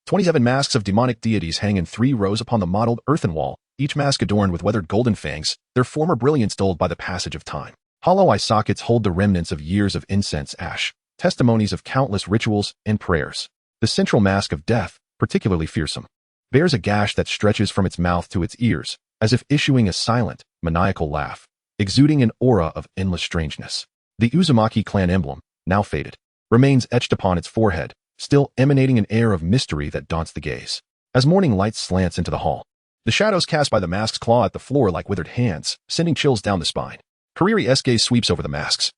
27 masks of demonic deities hang in 3 rows upon the mottled earthen wall, each mask adorned with weathered golden fangs, their former brilliance dulled by the passage of time. Hollow eye sockets hold the remnants of years of incense ash, testimonies of countless rituals and prayers. The central mask of death, particularly fearsome, bears a gash that stretches from its mouth to its ears, as if issuing a silent, maniacal laugh, exuding an aura of endless strangeness. The Uzumaki clan emblem, now faded, remains etched upon its forehead, still emanating an air of mystery that daunts the gaze. As morning light slants into the hall, the shadows cast by the masks claw at the floor like withered hands, sending chills down the spine. Kariri's gaze sweeps over the masks,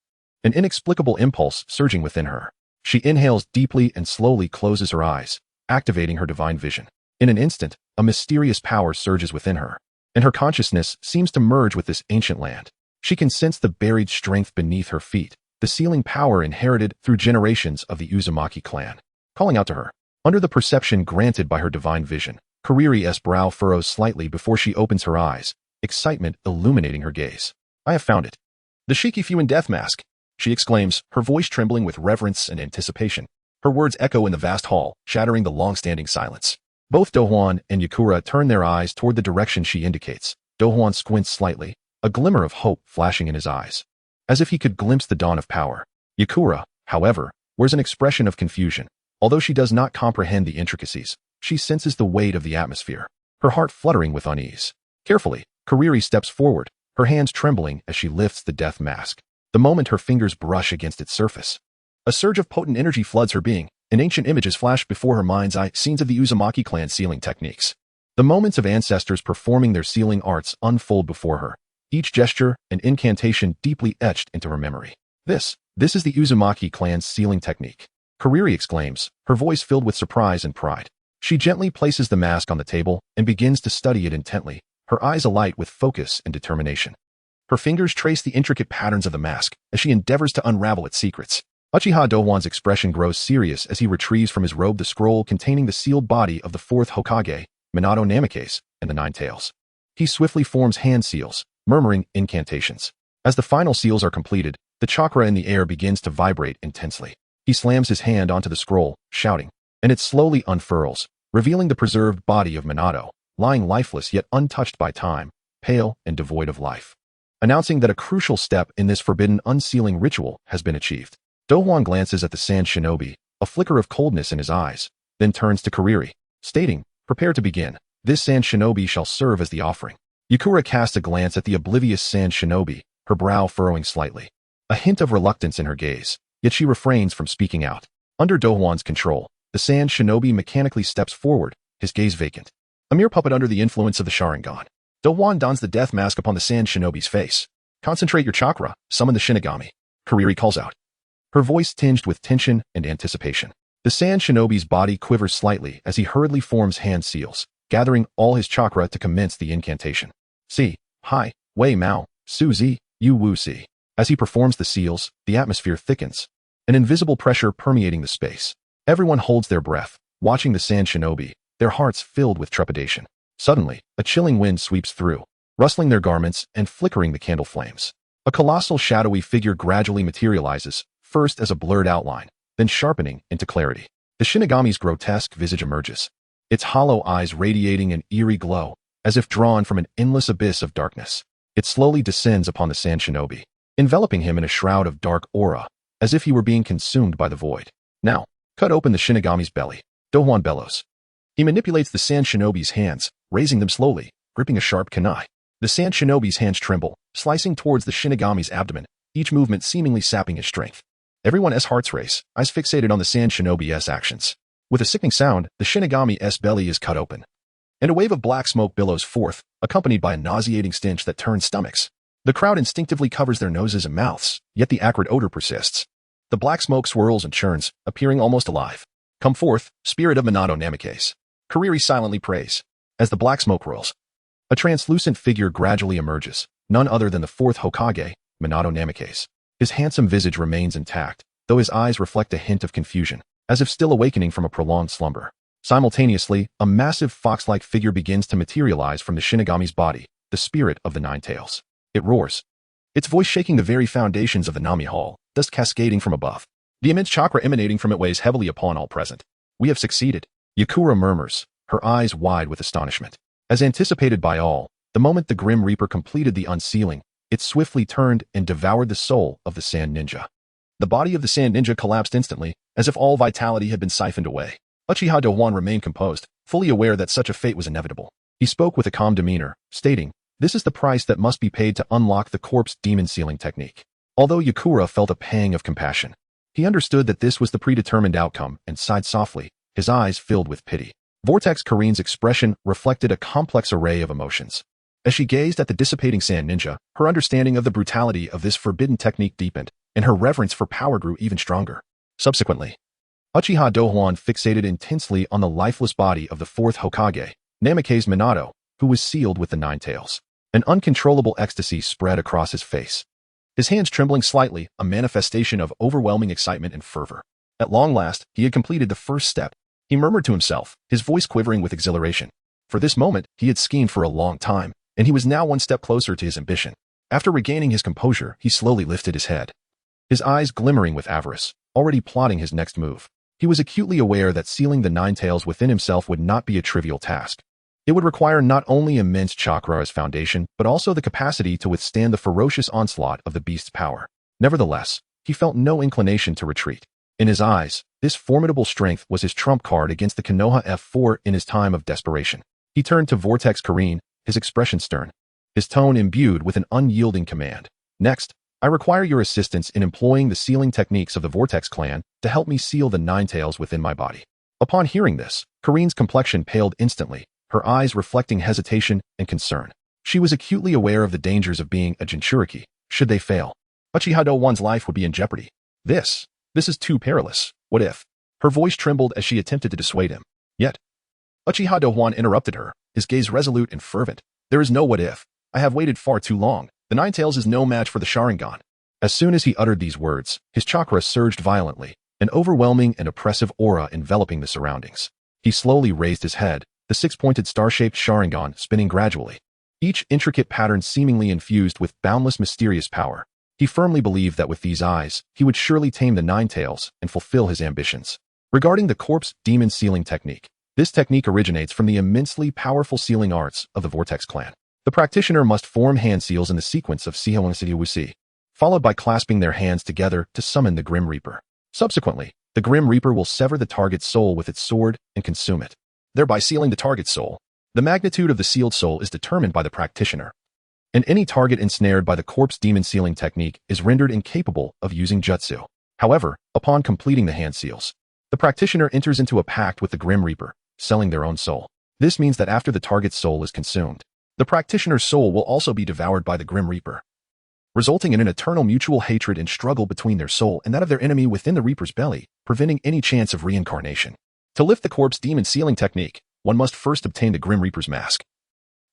an inexplicable impulse surging within her. She inhales deeply and slowly closes her eyes, activating her divine vision. In an instant, a mysterious power surges within her, and her consciousness seems to merge with this ancient land. She can sense the buried strength beneath her feet, the sealing power inherited through generations of the Uzumaki clan, calling out to her. Under the perception granted by her divine vision, Kariri's brow furrows slightly before she opens her eyes, excitement illuminating her gaze. I have found it. The Shikifuin death mask, she exclaims, her voice trembling with reverence and anticipation. Her words echo in the vast hall, shattering the long-standing silence. Both Douhuan and Yakura turn their eyes toward the direction she indicates. Douhuan squints slightly, a glimmer of hope flashing in his eyes, as if he could glimpse the dawn of power. Yakura, however, wears an expression of confusion. Although she does not comprehend the intricacies, she senses the weight of the atmosphere, her heart fluttering with unease. Carefully, Kariri steps forward, her hands trembling as she lifts the death mask. The moment her fingers brush against its surface, a surge of potent energy floods her being, and ancient images flashed before her mind's eye, scenes of the Uzumaki clan sealing techniques. The moments of ancestors performing their sealing arts unfold before her, each gesture and incantation deeply etched into her memory. This is the Uzumaki clan's sealing technique. Kariri exclaims, her voice filled with surprise and pride. She gently places the mask on the table and begins to study it intently, her eyes alight with focus and determination. Her fingers trace the intricate patterns of the mask as she endeavors to unravel its secrets. Uchiha Douhuan's expression grows serious as he retrieves from his robe the scroll containing the sealed body of the fourth Hokage, Minato Namikaze, and the Nine Tails. He swiftly forms hand seals, murmuring incantations. As the final seals are completed, the chakra in the air begins to vibrate intensely. He slams his hand onto the scroll, shouting, and it slowly unfurls, revealing the preserved body of Minato, lying lifeless yet untouched by time, pale and devoid of life, announcing that a crucial step in this forbidden unsealing ritual has been achieved. Douhuan glances at the sand shinobi, a flicker of coldness in his eyes, then turns to Kariri, stating, prepare to begin. This sand shinobi shall serve as the offering. Yukura casts a glance at the oblivious sand shinobi, her brow furrowing slightly. A hint of reluctance in her gaze, yet she refrains from speaking out. Under Douhuan's control, the sand shinobi mechanically steps forward, his gaze vacant. A mere puppet under the influence of the Sharingan. Douhuan dons the death mask upon the sand shinobi's face. Concentrate your chakra, summon the Shinigami. Kariri calls out, her voice tinged with tension and anticipation. The sand shinobi's body quivers slightly as he hurriedly forms hand seals, gathering all his chakra to commence the incantation. Si, Hai, Wei Mao, Su Zi, Yu Wu Si. As he performs the seals, the atmosphere thickens, an invisible pressure permeating the space. Everyone holds their breath, watching the sand shinobi, their hearts filled with trepidation. Suddenly, a chilling wind sweeps through, rustling their garments and flickering the candle flames. A colossal shadowy figure gradually materializes, first as a blurred outline, then sharpening into clarity. The Shinigami's grotesque visage emerges, its hollow eyes radiating an eerie glow, as if drawn from an endless abyss of darkness. It slowly descends upon the sand shinobi, enveloping him in a shroud of dark aura, as if he were being consumed by the void. Now, cut open the Shinigami's belly. Douhuan bellows. He manipulates the sand shinobi's hands, raising them slowly, gripping a sharp kunai. The sand shinobi's hands tremble, slicing towards the Shinigami's abdomen, each movement seemingly sapping his strength. Everyone's hearts race, eyes fixated on the sand shinobi's actions. With a sickening sound, the Shinigami's belly is cut open, and a wave of black smoke billows forth, accompanied by a nauseating stench that turns stomachs. The crowd instinctively covers their noses and mouths, yet the acrid odor persists. The black smoke swirls and churns, appearing almost alive. Come forth, spirit of Minato Namikaze. Kariri silently prays. As the black smoke rolls, a translucent figure gradually emerges, none other than the fourth Hokage, Minato Namikaze. His handsome visage remains intact, though his eyes reflect a hint of confusion, as if still awakening from a prolonged slumber. Simultaneously, a massive fox-like figure begins to materialize from the Shinigami's body, the spirit of the Nine Tails. It roars, its voice shaking the very foundations of the Nami Hall, dust cascading from above. The immense chakra emanating from it weighs heavily upon all present. We have succeeded. Yukura murmurs, her eyes wide with astonishment. As anticipated by all, the moment the Grim Reaper completed the unsealing, it swiftly turned and devoured the soul of the Sand Ninja. The body of the Sand Ninja collapsed instantly, as if all vitality had been siphoned away. Uchiha Douhuan remained composed, fully aware that such a fate was inevitable. He spoke with a calm demeanor, stating, this is the price that must be paid to unlock the corpse demon sealing technique. Although Yukura felt a pang of compassion, he understood that this was the predetermined outcome and sighed softly, his eyes filled with pity. Vortex Karin's expression reflected a complex array of emotions. As she gazed at the dissipating Sand Ninja, her understanding of the brutality of this forbidden technique deepened, and her reverence for power grew even stronger. Subsequently, Uchiha Douhuan fixated intensely on the lifeless body of the fourth Hokage, Namikaze Minato, who was sealed with the Nine Tails. An uncontrollable ecstasy spread across his face, his hands trembling slightly, a manifestation of overwhelming excitement and fervor. At long last, he had completed the first step. He murmured to himself, his voice quivering with exhilaration. For this moment, he had schemed for a long time, and he was now one step closer to his ambition. After regaining his composure, he slowly lifted his head, his eyes glimmering with avarice, already plotting his next move. He was acutely aware that sealing the Nine Tails within himself would not be a trivial task. It would require not only immense chakra as foundation, but also the capacity to withstand the ferocious onslaught of the beast's power. Nevertheless, he felt no inclination to retreat. In his eyes, this formidable strength was his trump card against the Konoha F4 in his time of desperation. He turned to Vortex Karin, his expression stern, his tone imbued with an unyielding command. Next, I require your assistance in employing the sealing techniques of the Vortex clan to help me seal the nine tails within my body. Upon hearing this, Karin's complexion paled instantly, her eyes reflecting hesitation and concern. She was acutely aware of the dangers of being a Jinchuriki. Should they fail, Uchiha Douhuan's life would be in jeopardy. This is too perilous. What if? Her voice trembled as she attempted to dissuade him. Yet, Uchiha Douhuan interrupted her, his gaze resolute and fervent. There is no what if. I have waited far too long. The Nine Tails is no match for the Sharingan. As soon as he uttered these words, his chakra surged violently, an overwhelming and oppressive aura enveloping the surroundings. He slowly raised his head, the six-pointed star-shaped Sharingan spinning gradually, each intricate pattern seemingly infused with boundless mysterious power. He firmly believed that with these eyes, he would surely tame the Nine Tails and fulfill his ambitions. Regarding the corpse demon sealing technique, this technique originates from the immensely powerful sealing arts of the Vortex clan. The practitioner must form hand seals in the sequence of Sihonsidiwusi, followed by clasping their hands together to summon the Grim Reaper. Subsequently, the Grim Reaper will sever the target's soul with its sword and consume it, thereby sealing the target's soul. The magnitude of the sealed soul is determined by the practitioner, and any target ensnared by the corpse demon sealing technique is rendered incapable of using jutsu. However, upon completing the hand seals, the practitioner enters into a pact with the Grim Reaper, selling their own soul. This means that after the target's soul is consumed, the practitioner's soul will also be devoured by the Grim Reaper, resulting in an eternal mutual hatred and struggle between their soul and that of their enemy within the Reaper's belly, preventing any chance of reincarnation. To lift the corpse demon sealing technique, one must first obtain the Grim Reaper's mask,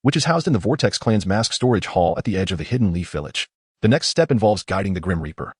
which is housed in the Vortex clan's mask storage hall at the edge of the Hidden Leaf Village. The next step involves guiding the Grim Reaper,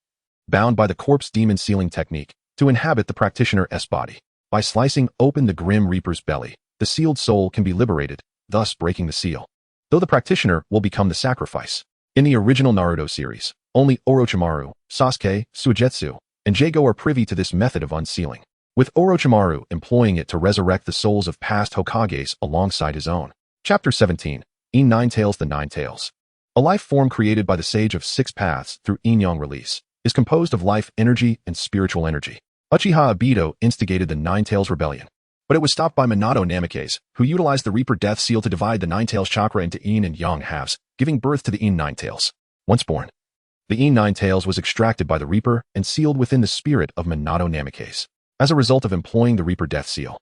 bound by the corpse demon sealing technique, to inhabit the practitioner's body. By slicing open the Grim Reaper's belly, the sealed soul can be liberated, thus breaking the seal, though the practitioner will become the sacrifice. In the original Naruto series, only Orochimaru, Sasuke, Suigetsu, and Jago are privy to this method of unsealing, with Orochimaru employing it to resurrect the souls of past Hokages alongside his own. Chapter 17, In Nine Tails the Nine Tails. A life form created by the Sage of Six Paths through Inyang release is composed of life energy and spiritual energy. Uchiha Obito instigated the Nine Tails Rebellion, but it was stopped by Minato Namikaze, who utilized the Reaper Death Seal to divide the Nine Tails chakra into Yin and Yang halves, giving birth to the Yin Nine Tails. Once born, the Yin Nine Tails was extracted by the Reaper and sealed within the spirit of Minato Namikaze. As a result of employing the Reaper Death Seal,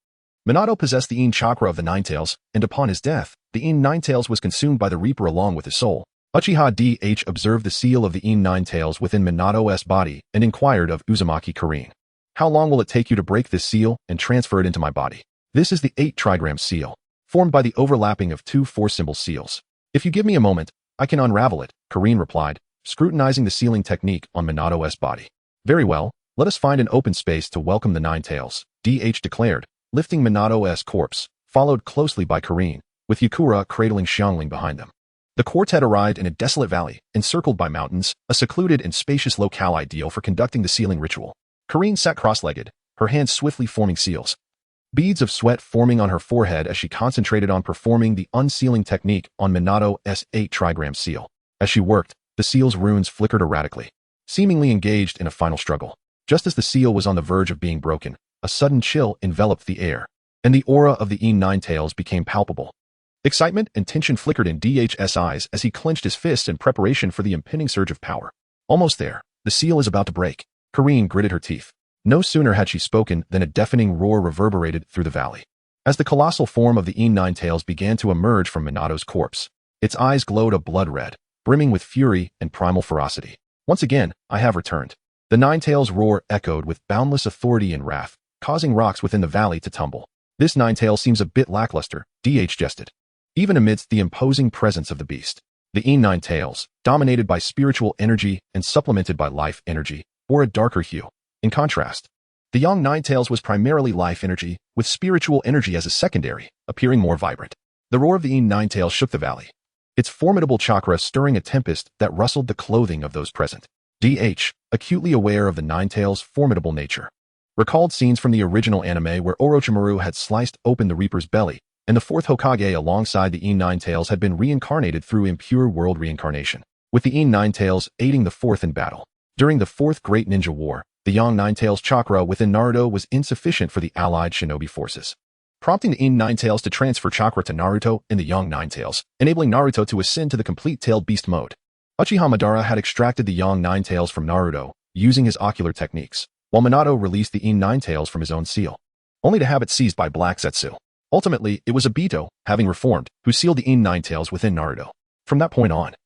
Minato possessed the Yin chakra of the Nine Tails, and upon his death, the Yin Nine Tails was consumed by the Reaper along with his soul. Uchiha DH observed the seal of the Yin Nine Tails within Minato's body and inquired of Uzumaki Karin. How long will it take you to break this seal and transfer it into my body? This is the 8 trigram seal, formed by the overlapping of 2 4-symbol seals. If you give me a moment, I can unravel it, Karin replied, scrutinizing the sealing technique on Minato's body. Very well, let us find an open space to welcome the Nine Tails, DH declared, lifting Minato's corpse, followed closely by Karin, with Yakura cradling Xiangling behind them. The quartet arrived in a desolate valley, encircled by mountains, a secluded and spacious locale ideal for conducting the sealing ritual. Karin sat cross-legged, her hands swiftly forming seals, beads of sweat forming on her forehead as she concentrated on performing the unsealing technique on Minato's 8 trigram seal. As she worked, the seal's runes flickered erratically, seemingly engaged in a final struggle. Just as the seal was on the verge of being broken, a sudden chill enveloped the air, and the aura of the Yin Nine Tails became palpable. Excitement and tension flickered in DH's eyes as he clenched his fists in preparation for the impending surge of power. Almost there, the seal is about to break. Karin gritted her teeth. No sooner had she spoken than a deafening roar reverberated through the valley. As the colossal form of the Yin Nine Tails began to emerge from Minato's corpse, its eyes glowed a blood red, brimming with fury and primal ferocity. Once again, I have returned. The Nine Tails' roar echoed with boundless authority and wrath, causing rocks within the valley to tumble. This Nine Tails seems a bit lackluster, DH jested. Even amidst the imposing presence of the beast, the Yin Nine Tails, dominated by spiritual energy and supplemented by life energy, bore a darker hue. In contrast, the Yang Nine Tails was primarily life energy, with spiritual energy as a secondary, appearing more vibrant. The roar of the Yin Nine Tails shook the valley, its formidable chakra stirring a tempest that rustled the clothing of those present. DH, acutely aware of the Nine Tails' formidable nature, recalled scenes from the original anime where Orochimaru had sliced open the Reaper's belly, and the 4th Hokage alongside the Yin Nine Tails had been reincarnated through impure world reincarnation, with the Yin Nine Tails aiding the 4th in battle. During the 4th Great Ninja War, the Yang Nine Tails chakra within Naruto was insufficient for the allied shinobi forces, prompting the Yin Nine Tails to transfer chakra to Naruto in the Yang Nine Tails, enabling Naruto to ascend to the complete tailed beast mode. Uchiha Madara had extracted the Yang Nine Tails from Naruto using his ocular techniques, while Minato released the In Nine Tails from his own seal, only to have it seized by Black Zetsu. Ultimately, it was Obito, having reformed, who sealed the In Nine Tails within Naruto. From that point on,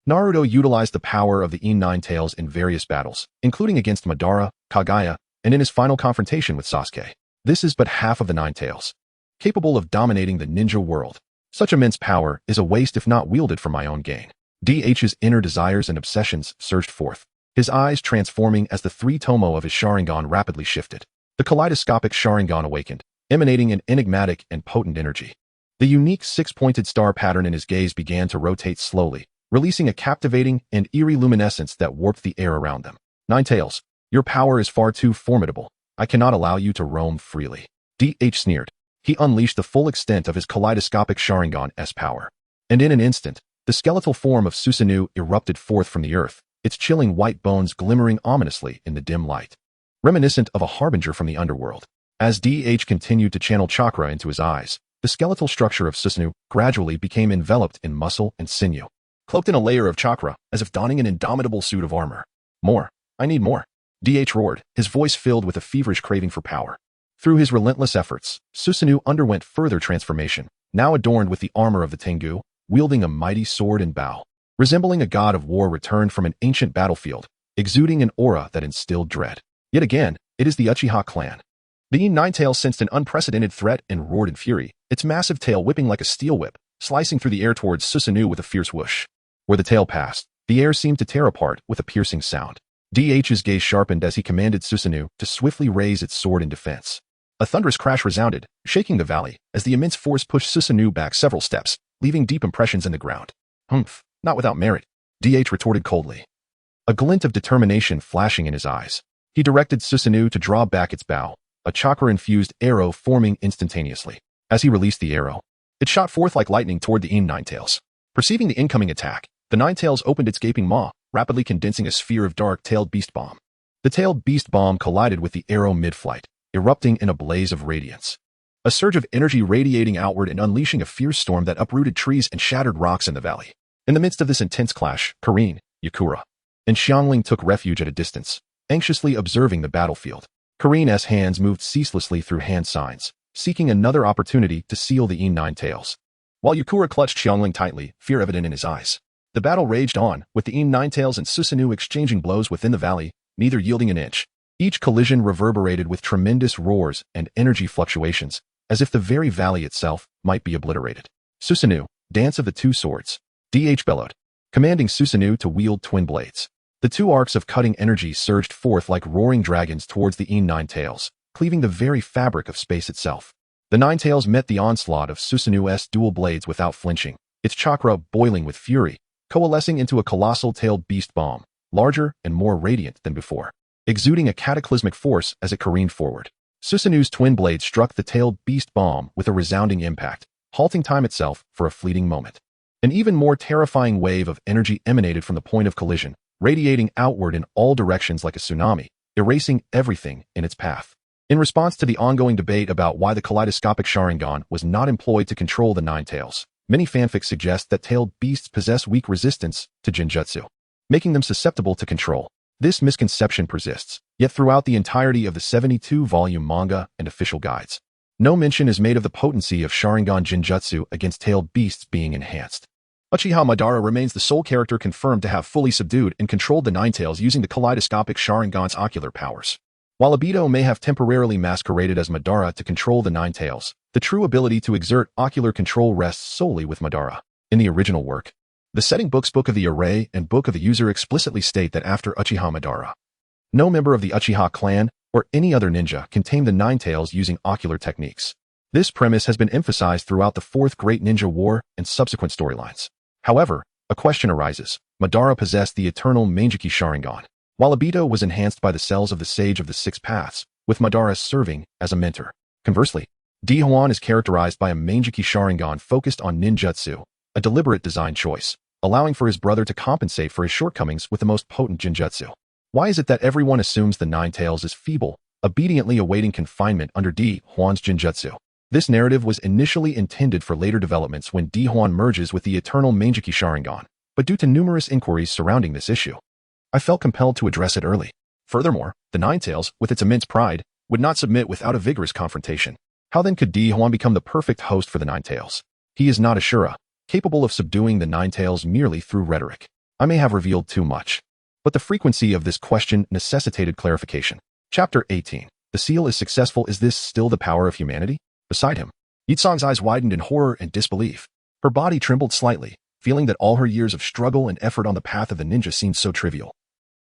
Naruto utilized the power of the In Nine Tails in various battles, including against Madara, Kaguya, and in his final confrontation with Sasuke. This is but half of the Nine Tails, capable of dominating the ninja world. Such immense power is a waste if not wielded for my own gain. DH's inner desires and obsessions surged forth, his eyes transforming as the three tomo of his Sharingan rapidly shifted. The kaleidoscopic Sharingan awakened, emanating an enigmatic and potent energy. The unique six-pointed star pattern in his gaze began to rotate slowly, releasing a captivating and eerie luminescence that warped the air around them. Nine Tails, your power is far too formidable. I cannot allow you to roam freely. DH sneered. He unleashed the full extent of his kaleidoscopic Sharingan's power. And in an instant, the skeletal form of Susanoo erupted forth from the earth, its chilling white bones glimmering ominously in the dim light, reminiscent of a harbinger from the underworld. As DH continued to channel chakra into his eyes, the skeletal structure of Susanoo gradually became enveloped in muscle and sinew, cloaked in a layer of chakra, as if donning an indomitable suit of armor. More. I need more. DH roared, his voice filled with a feverish craving for power. Through his relentless efforts, Susanoo underwent further transformation, now adorned with the armor of the Tengu, wielding a mighty sword and bow. Resembling a god of war returned from an ancient battlefield, exuding an aura that instilled dread. Yet again, it is the Uchiha clan. The Nine Tails sensed an unprecedented threat and roared in fury, its massive tail whipping like a steel whip, slicing through the air towards Susanoo with a fierce whoosh. Where the tail passed, the air seemed to tear apart with a piercing sound. DH's gaze sharpened as he commanded Susanoo to swiftly raise its sword in defense. A thunderous crash resounded, shaking the valley, as the immense force pushed Susanoo back several steps, leaving deep impressions in the ground. Humph, not without merit, DH retorted coldly, a glint of determination flashing in his eyes. He directed Susanoo to draw back its bow, a chakra-infused arrow forming instantaneously. As he released the arrow, it shot forth like lightning toward the Nine Tails. Perceiving the incoming attack, the Nine Tails opened its gaping maw, rapidly condensing a sphere of dark-tailed beast bomb. The tailed beast bomb collided with the arrow mid-flight, erupting in a blaze of radiance. A surge of energy radiating outward and unleashing a fierce storm that uprooted trees and shattered rocks in the valley. In the midst of this intense clash, Karin, Yakura, and Xiangling took refuge at a distance, anxiously observing the battlefield. Karin's hands moved ceaselessly through hand signs, seeking another opportunity to seal the Nine Tails, while Yakura clutched Xiangling tightly, fear evident in his eyes. The battle raged on, with the Nine Tails and Susanoo exchanging blows within the valley, neither yielding an inch. Each collision reverberated with tremendous roars and energy fluctuations, as if the very valley itself might be obliterated. Susanoo, dance of the two swords. DH bellowed, commanding Susanoo to wield twin blades. The two arcs of cutting energy surged forth like roaring dragons towards the Nine Tails, cleaving the very fabric of space itself. The Nine Tails met the onslaught of Susanoo's dual blades without flinching, its chakra boiling with fury, coalescing into a colossal tailed beast bomb, larger and more radiant than before, exuding a cataclysmic force as it careened forward. Susanoo's twin blades struck the tailed beast bomb with a resounding impact, halting time itself for a fleeting moment. An even more terrifying wave of energy emanated from the point of collision, radiating outward in all directions like a tsunami, erasing everything in its path. In response to the ongoing debate about why the kaleidoscopic Sharingan was not employed to control the Nine Tails, many fanfics suggest that tailed beasts possess weak resistance to Genjutsu, making them susceptible to control. This misconception persists, yet throughout the entirety of the 72-volume manga and official guides, no mention is made of the potency of Sharingan Genjutsu against tailed beasts being enhanced. Uchiha Madara remains the sole character confirmed to have fully subdued and controlled the Nine Tails using the kaleidoscopic Sharingan's ocular powers. While Obito may have temporarily masqueraded as Madara to control the Nine Tails, the true ability to exert ocular control rests solely with Madara. In the original work, the setting books Book of the Array and Book of the User explicitly state that after Uchiha Madara, no member of the Uchiha clan or any other ninja can tame the Nine Tails using ocular techniques. This premise has been emphasized throughout the Fourth Great Ninja War and subsequent storylines. However, a question arises. Madara possessed the eternal Mangeki Sharingan, while Obito was enhanced by the cells of the Sage of the Six Paths, with Madara serving as a mentor. Conversely, Douhuan is characterized by a Mangeki Sharingan focused on ninjutsu, a deliberate design choice, allowing for his brother to compensate for his shortcomings with the most potent genjutsu. Why is it that everyone assumes the Nine Tails is feeble, obediently awaiting confinement under Douhuan's genjutsu? This narrative was initially intended for later developments when Douhuan merges with the eternal Mangeki Sharingan, but due to numerous inquiries surrounding this issue, I felt compelled to address it early. Furthermore, the Ninetales, with its immense pride, would not submit without a vigorous confrontation. How then could Douhuan become the perfect host for the Ninetales? He is not a Shura, capable of subduing the Ninetales merely through rhetoric. I may have revealed too much, but the frequency of this question necessitated clarification. Chapter 18. The seal is successful. Is this still the power of humanity? Beside him, Yitsong's eyes widened in horror and disbelief. Her body trembled slightly, feeling that all her years of struggle and effort on the path of the ninja seemed so trivial,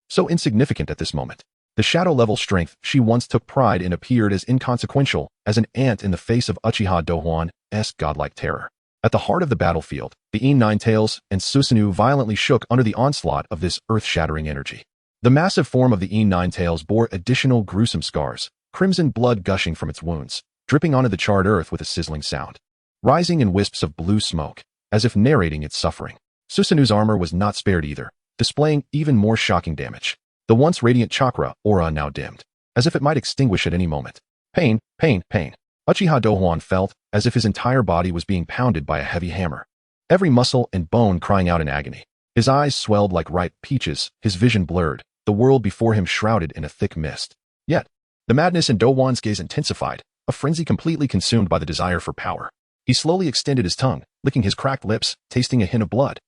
so insignificant at this moment. The shadow-level strength she once took pride in appeared as inconsequential as an ant in the face of Uchiha Douhuan's godlike terror. At the heart of the battlefield, the Ninetales and Susanoo violently shook under the onslaught of this earth-shattering energy. The massive form of the Ninetales bore additional gruesome scars, crimson blood gushing from its wounds, dripping onto the charred earth with a sizzling sound, rising in wisps of blue smoke, as if narrating its suffering. Susanoo's armor was not spared either, displaying even more shocking damage. The once radiant chakra aura now dimmed, as if it might extinguish at any moment. Pain, pain, pain. Uchiha Douhuan felt as if his entire body was being pounded by a heavy hammer, every muscle and bone crying out in agony. His eyes swelled like ripe peaches, his vision blurred, the world before him shrouded in a thick mist. Yet, the madness in Douhuan's gaze intensified, a frenzy completely consumed by the desire for power. He slowly extended his tongue, licking his cracked lips, tasting a hint of blood,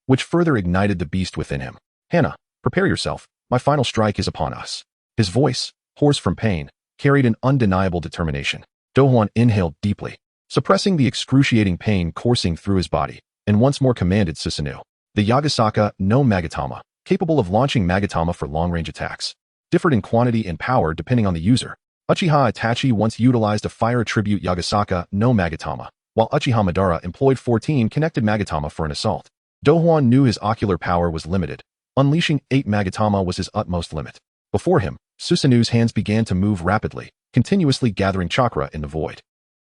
which further ignited the beast within him. Hannah, prepare yourself, my final strike is upon us. His voice, hoarse from pain, carried an undeniable determination. Douhuan inhaled deeply, suppressing the excruciating pain coursing through his body, and once more commanded Susanoo. The Yagasaka no Magatama, capable of launching Magatama for long-range attacks, differed in quantity and power depending on the user. Uchiha Itachi once utilized a fire-attribute Yagasaka no Magatama, while Uchiha Madara employed 14 connected Magatama for an assault. Douhuan knew his ocular power was limited. Unleashing 8 Magatama was his utmost limit. Before him, Susanoo's hands began to move rapidly, continuously gathering chakra in the void.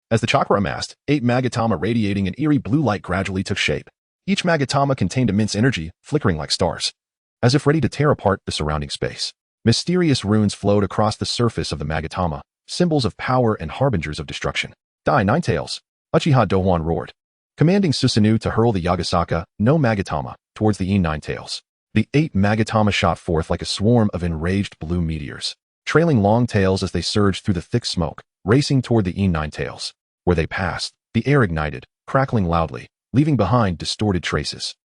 As the chakra amassed, 8 Magatama radiating an eerie blue light gradually took shape. Each Magatama contained immense energy, flickering like stars, as if ready to tear apart the surrounding space. Mysterious runes flowed across the surface of the Magatama, symbols of power and harbingers of destruction. Die, Ninetales! Uchiha Douhuan roared, commanding Susanoo to hurl the Yagasaka no Magatama towards the Ninetales. The 8 Magatama shot forth like a swarm of enraged blue meteors, trailing long tails as they surged through the thick smoke, racing toward the Ninetales. Where they passed, the air ignited, crackling loudly, leaving behind distorted traces.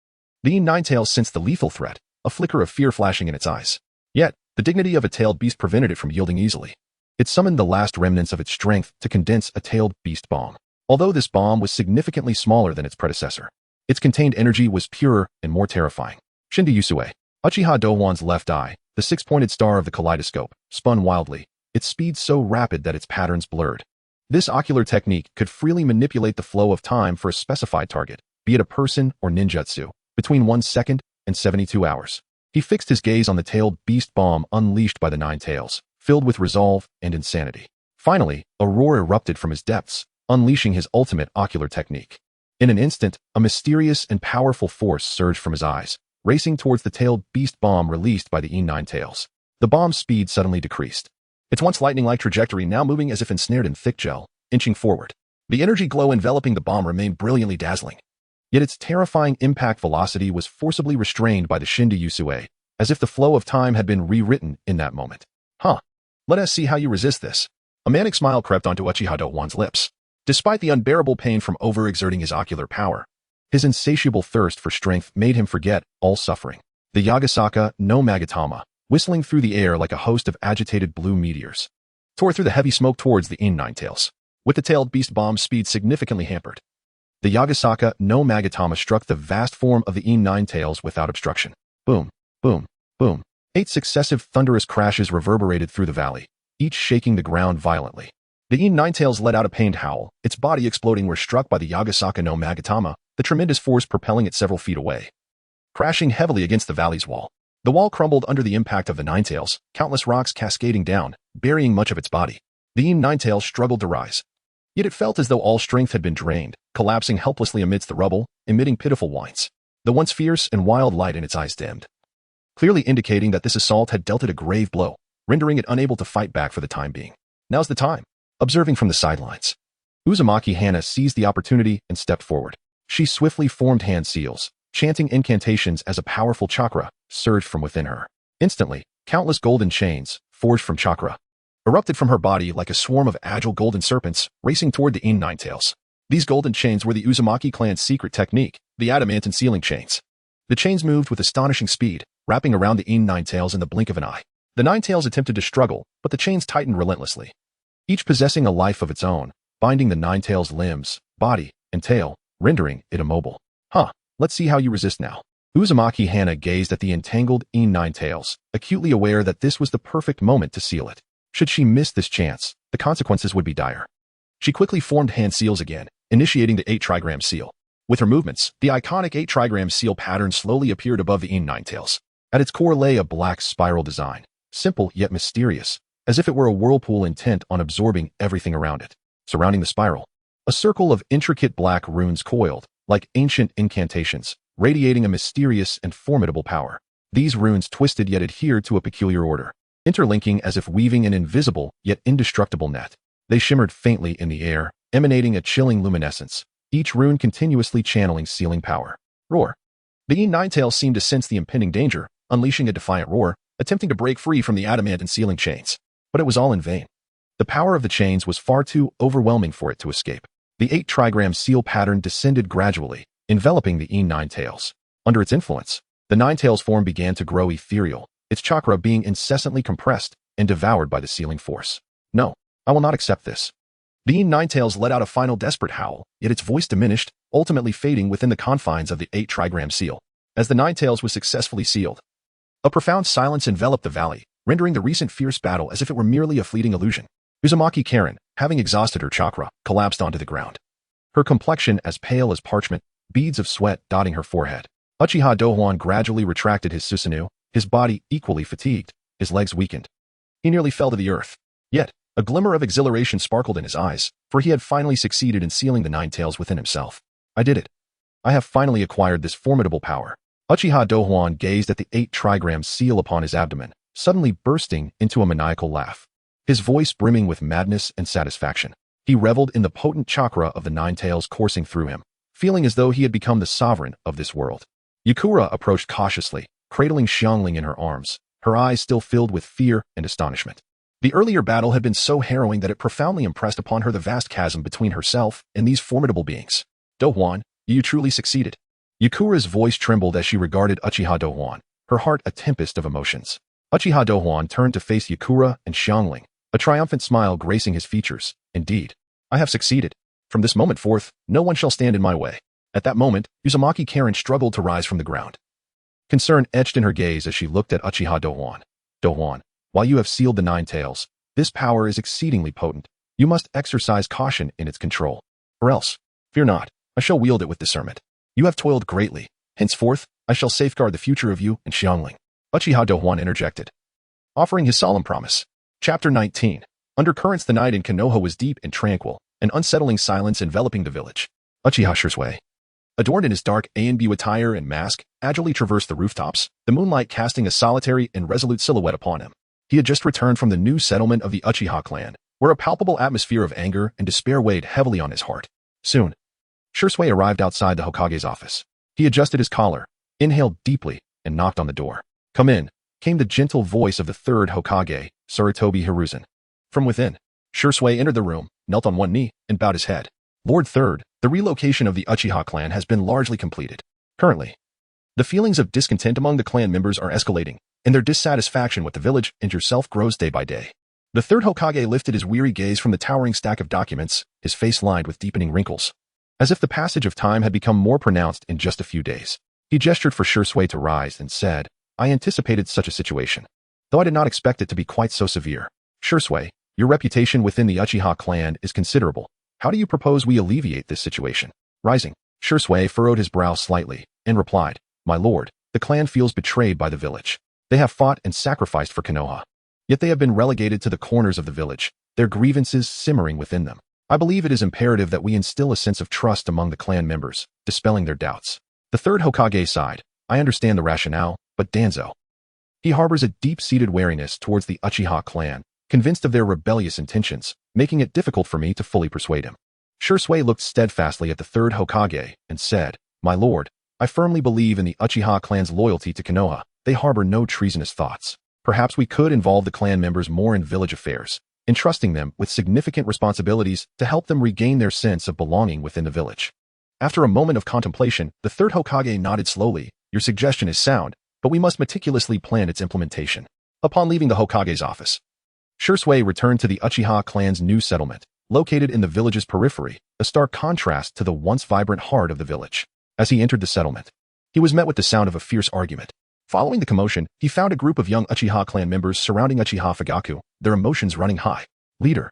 The Ninetales sensed the lethal threat, a flicker of fear flashing in its eyes. Yet, the dignity of a tailed beast prevented it from yielding easily. It summoned the last remnants of its strength to condense a tailed beast bomb. Although this bomb was significantly smaller than its predecessor, its contained energy was purer and more terrifying. Shinda Yusue, Uchiha Douhuan's left eye, the six-pointed star of the kaleidoscope, spun wildly, its speed so rapid that its patterns blurred. This ocular technique could freely manipulate the flow of time for a specified target, be it a person or ninjutsu, between 1 second and 72 hours. He fixed his gaze on the tailed beast bomb unleashed by the Ninetales, filled with resolve and insanity. Finally, a roar erupted from his depths, unleashing his ultimate ocular technique. In an instant, a mysterious and powerful force surged from his eyes, racing towards the tailed beast bomb released by the Ninetales. The bomb's speed suddenly decreased, its once lightning-like trajectory now moving as if ensnared in thick gel, inching forward. The energy glow enveloping the bomb remained brilliantly dazzling, yet its terrifying impact velocity was forcibly restrained by the Shinda Yusue, as if the flow of time had been rewritten in that moment. Huh. Let us see how you resist this. A manic smile crept onto Uchiha Douhuan's lips. Despite the unbearable pain from overexerting his ocular power, his insatiable thirst for strength made him forget all suffering. The Yagasaka no Magatama, whistling through the air like a host of agitated blue meteors, tore through the heavy smoke towards the Ninetales, with the tailed beast bomb's speed significantly hampered. The Yagasaka no Magatama struck the vast form of the Ninetales without obstruction. Boom, boom, boom. 8 successive thunderous crashes reverberated through the valley, each shaking the ground violently. The Ninetales let out a pained howl, its body exploding where struck by the Yagasaka no Magatama, the tremendous force propelling it several feet away, crashing heavily against the valley's wall. The wall crumbled under the impact of the Ninetales, countless rocks cascading down, burying much of its body. The Ninetales struggled to rise, yet it felt as though all strength had been drained, collapsing helplessly amidst the rubble, emitting pitiful whines. The once fierce and wild light in its eyes dimmed, clearly indicating that this assault had dealt it a grave blow, rendering it unable to fight back for the time being. Now's the time. Observing from the sidelines, Uzumaki Hana seized the opportunity and stepped forward. She swiftly formed hand seals, chanting incantations as a powerful chakra surged from within her. Instantly, countless golden chains, forged from chakra, erupted from her body like a swarm of agile golden serpents racing toward the Nine-Tails. These golden chains were the Uzumaki clan's secret technique, the adamant and sealing chains. The chains moved with astonishing speed, wrapping around the Nine-Tails in the blink of an eye. The Nine-Tails attempted to struggle, but the chains tightened relentlessly, each possessing a life of its own, binding the Nine-Tails' limbs, body, and tail, rendering it immobile. Let's see how you resist now. Uzumaki Hana gazed at the entangled Nine-Tails, acutely aware that this was the perfect moment to seal it. Should she miss this chance, the consequences would be dire. She quickly formed hand seals again, initiating the 8-trigram seal. With her movements, the iconic 8-trigram seal pattern slowly appeared above the Nine-Tails. At its core lay a black spiral design, simple yet mysterious, as if it were a whirlpool intent on absorbing everything around it. Surrounding the spiral, a circle of intricate black runes coiled, like ancient incantations, radiating a mysterious and formidable power. These runes twisted yet adhered to a peculiar order, interlinking as if weaving an invisible yet indestructible net. They shimmered faintly in the air, emanating a chilling luminescence, each rune continuously channeling sealing power. Roar. The Nine-Tails seemed to sense the impending danger, unleashing a defiant roar, attempting to break free from the adamant and sealing chains. But it was all in vain. The power of the chains was far too overwhelming for it to escape. The 8-trigram seal pattern descended gradually, enveloping the Nine-Tails. Under its influence, the Nine-Tails form began to grow ethereal, its chakra being incessantly compressed and devoured by the sealing force. No, I will not accept this. The Nine-Tails let out a final desperate howl, yet its voice diminished, ultimately fading within the confines of the 8-trigram seal. As the Nine-Tails was successfully sealed, a profound silence enveloped the valley, rendering the recent fierce battle as if it were merely a fleeting illusion. Uzumaki Karen, having exhausted her chakra, collapsed onto the ground. Her complexion as pale as parchment, beads of sweat dotting her forehead. Uchiha Douhuan gradually retracted his Susanoo, his body equally fatigued, his legs weakened. He nearly fell to the earth. Yet, a glimmer of exhilaration sparkled in his eyes, for he had finally succeeded in sealing the Nine-Tails within himself. I did it. I have finally acquired this formidable power. Uchiha Douhuan gazed at the 8-trigram seal upon his abdomen, suddenly bursting into a maniacal laugh, his voice brimming with madness and satisfaction. He reveled in the potent chakra of the Nine-Tails coursing through him, feeling as though he had become the sovereign of this world. Yukura approached cautiously, cradling Xiangling in her arms, her eyes still filled with fear and astonishment. The earlier battle had been so harrowing that it profoundly impressed upon her the vast chasm between herself and these formidable beings. Douhuan, you truly succeeded. Yukura's voice trembled as she regarded Uchiha Douhuan, her heart a tempest of emotions. Uchiha Douhuan turned to face Yukura and Xiangling, a triumphant smile gracing his features. Indeed, I have succeeded. From this moment forth, no one shall stand in my way. At that moment, Uzumaki Karen struggled to rise from the ground. Concern etched in her gaze as she looked at Uchiha Douhuan. Douhuan, while you have sealed the Nine-Tails, this power is exceedingly potent. You must exercise caution in its control. Or else, fear not, I shall wield it with discernment. You have toiled greatly. Henceforth, I shall safeguard the future of you and Xiangling. Uchiha Douhuan interjected, offering his solemn promise. Chapter 19. Undercurrents. The night in Konoha was deep and tranquil, an unsettling silence enveloping the village. Uchiha Shisui, adorned in his dark A&B attire and mask, agilely traversed the rooftops, the moonlight casting a solitary and resolute silhouette upon him. He had just returned from the new settlement of the Uchiha clan, where a palpable atmosphere of anger and despair weighed heavily on his heart. Soon, Shisui arrived outside the Hokage's office. He adjusted his collar, inhaled deeply, and knocked on the door. Come in, came the gentle voice of the third Hokage, Sarutobi Hiruzen. From within, Shisui entered the room, knelt on one knee, and bowed his head. Lord Third, the relocation of the Uchiha clan has been largely completed. Currently, the feelings of discontent among the clan members are escalating, and their dissatisfaction with the village and yourself grows day by day. The third Hokage lifted his weary gaze from the towering stack of documents, his face lined with deepening wrinkles, as if the passage of time had become more pronounced in just a few days. He gestured for Shisui to rise and said, I anticipated such a situation, though I did not expect it to be quite so severe. Shisui, your reputation within the Uchiha clan is considerable. How do you propose we alleviate this situation? Rising, Shisui furrowed his brow slightly, and replied, My lord, the clan feels betrayed by the village. They have fought and sacrificed for Konoha. Yet they have been relegated to the corners of the village, their grievances simmering within them. I believe it is imperative that we instill a sense of trust among the clan members, dispelling their doubts. The third Hokage sighed. I understand the rationale, but Danzo. He harbors a deep-seated wariness towards the Uchiha clan, convinced of their rebellious intentions, making it difficult for me to fully persuade him. Shisui looked steadfastly at the third Hokage and said, My lord, I firmly believe in the Uchiha clan's loyalty to Konoha. They harbor no treasonous thoughts. Perhaps we could involve the clan members more in village affairs, entrusting them with significant responsibilities to help them regain their sense of belonging within the village. After a moment of contemplation, the third Hokage nodded slowly. Your suggestion is sound, but we must meticulously plan its implementation. Upon leaving the Hokage's office, Shisui returned to the Uchiha clan's new settlement, located in the village's periphery, a stark contrast to the once vibrant heart of the village. As he entered the settlement, he was met with the sound of a fierce argument. Following the commotion, he found a group of young Uchiha clan members surrounding Uchiha Fugaku, their emotions running high. Leader,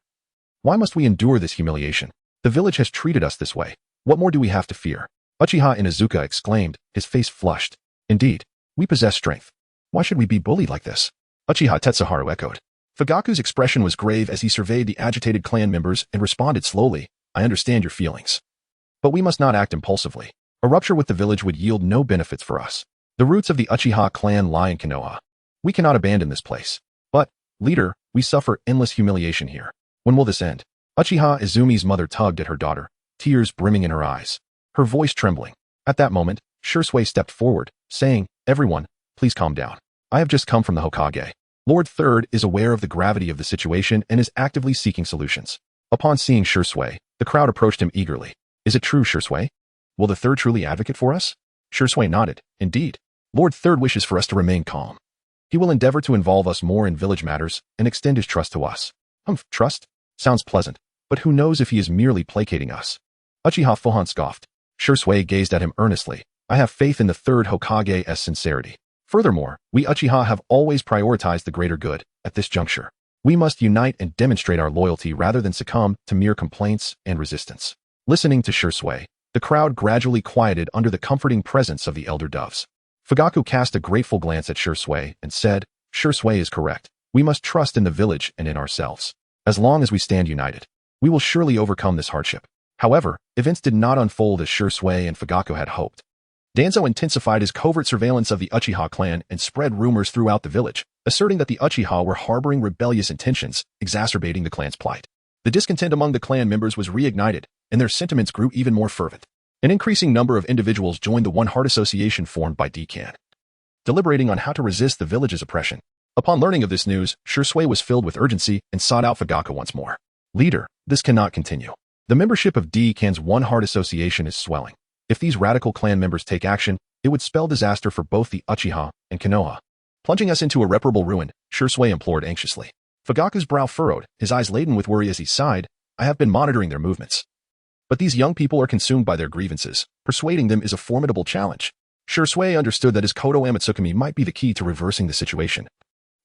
why must we endure this humiliation? The village has treated us this way. What more do we have to fear? Uchiha Inuzuka exclaimed, his face flushed. Indeed, we possess strength. Why should we be bullied like this? Uchiha Tetsuharu echoed. Fugaku's expression was grave as he surveyed the agitated clan members and responded slowly, I understand your feelings. But we must not act impulsively. A rupture with the village would yield no benefits for us. The roots of the Uchiha clan lie in Konoha. We cannot abandon this place. But, leader, we suffer endless humiliation here. When will this end? Uchiha Izumi's mother tugged at her daughter, tears brimming in her eyes, her voice trembling. At that moment, Shisui stepped forward, saying, everyone, please calm down. I have just come from the Hokage. Lord Third is aware of the gravity of the situation and is actively seeking solutions. Upon seeing Shisui, the crowd approached him eagerly. Is it true, Shisui? Will the Third truly advocate for us? Shisui nodded. Indeed. Lord Third wishes for us to remain calm. He will endeavor to involve us more in village matters and extend his trust to us. Trust? Sounds pleasant, but who knows if he is merely placating us? Uchiha Fuhan scoffed. Shisui gazed at him earnestly. I have faith in the Third Hokage's sincerity. Furthermore, we Uchiha have always prioritized the greater good. At this juncture, we must unite and demonstrate our loyalty rather than succumb to mere complaints and resistance. Listening to Shisui, the crowd gradually quieted under the comforting presence of the elder doves. Fugaku cast a grateful glance at Shisui and said, Shisui is correct. We must trust in the village and in ourselves. As long as we stand united, we will surely overcome this hardship. However, events did not unfold as Shisui and Fugaku had hoped. Danzo intensified his covert surveillance of the Uchiha clan and spread rumors throughout the village, asserting that the Uchiha were harboring rebellious intentions, exacerbating the clan's plight. The discontent among the clan members was reignited, and their sentiments grew even more fervent. An increasing number of individuals joined the One Heart Association formed by Deccan, deliberating on how to resist the village's oppression. Upon learning of this news, Shisui was filled with urgency and sought out Fugaku once more. Leader, this cannot continue. The membership of Deccan's One Heart Association is swelling. If these radical clan members take action, it would spell disaster for both the Uchiha and Konoha. Plunging us into irreparable ruin, Shisui implored anxiously. Fugaku's brow furrowed, his eyes laden with worry as he sighed. I have been monitoring their movements. But these young people are consumed by their grievances. Persuading them is a formidable challenge. Shisui understood that his Kodo Amatsukami might be the key to reversing the situation.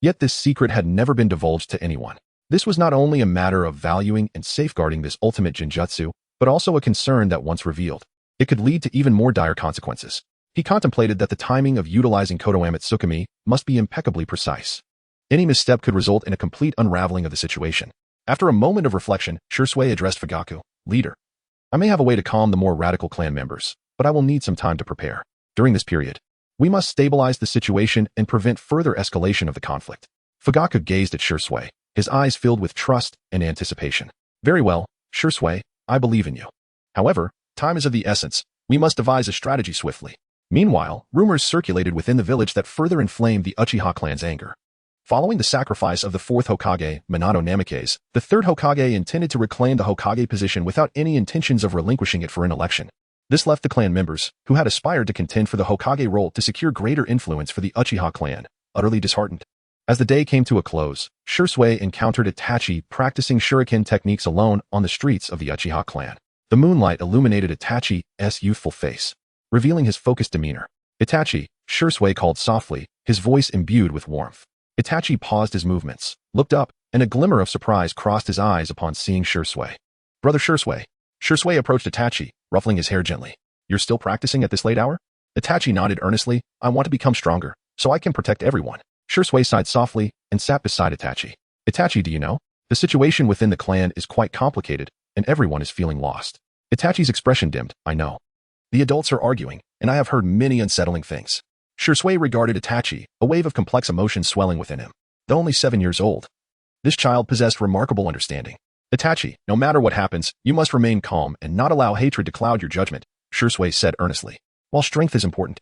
Yet this secret had never been divulged to anyone. This was not only a matter of valuing and safeguarding this ultimate genjutsu, but also a concern that once revealed, it could lead to even more dire consequences. He contemplated that the timing of utilizing Kodo Amatsukami must be impeccably precise. Any misstep could result in a complete unraveling of the situation. After a moment of reflection, Shisui addressed Fugaku, Leader, I may have a way to calm the more radical clan members, but I will need some time to prepare. During this period, we must stabilize the situation and prevent further escalation of the conflict. Fugaku gazed at Shisui, his eyes filled with trust and anticipation. Very well, Shisui, I believe in you. However, time is of the essence. We must devise a strategy swiftly. Meanwhile, rumors circulated within the village that further inflamed the Uchiha clan's anger. Following the sacrifice of the fourth Hokage, Minato Namikaze, the third Hokage intended to reclaim the Hokage position without any intentions of relinquishing it for an election. This left the clan members, who had aspired to contend for the Hokage role to secure greater influence for the Uchiha clan, utterly disheartened. As the day came to a close, Shisui encountered Itachi practicing shuriken techniques alone on the streets of the Uchiha clan. The moonlight illuminated Itachi's youthful face, revealing his focused demeanor. Itachi, Shisui called softly, his voice imbued with warmth. Itachi paused his movements, looked up, and a glimmer of surprise crossed his eyes upon seeing Shisui. Brother Shisui. Shisui approached Itachi, ruffling his hair gently. You're still practicing at this late hour? Itachi nodded earnestly. I want to become stronger, so I can protect everyone. Shisui sighed softly and sat beside Itachi. Itachi, do you know? The situation within the clan is quite complicated, and everyone is feeling lost. Itachi's expression dimmed. I know. The adults are arguing, and I have heard many unsettling things. Shisui regarded Itachi, a wave of complex emotions swelling within him. Though only 7 years old, this child possessed remarkable understanding. Itachi, no matter what happens, you must remain calm and not allow hatred to cloud your judgment, Shisui said earnestly. While strength is important,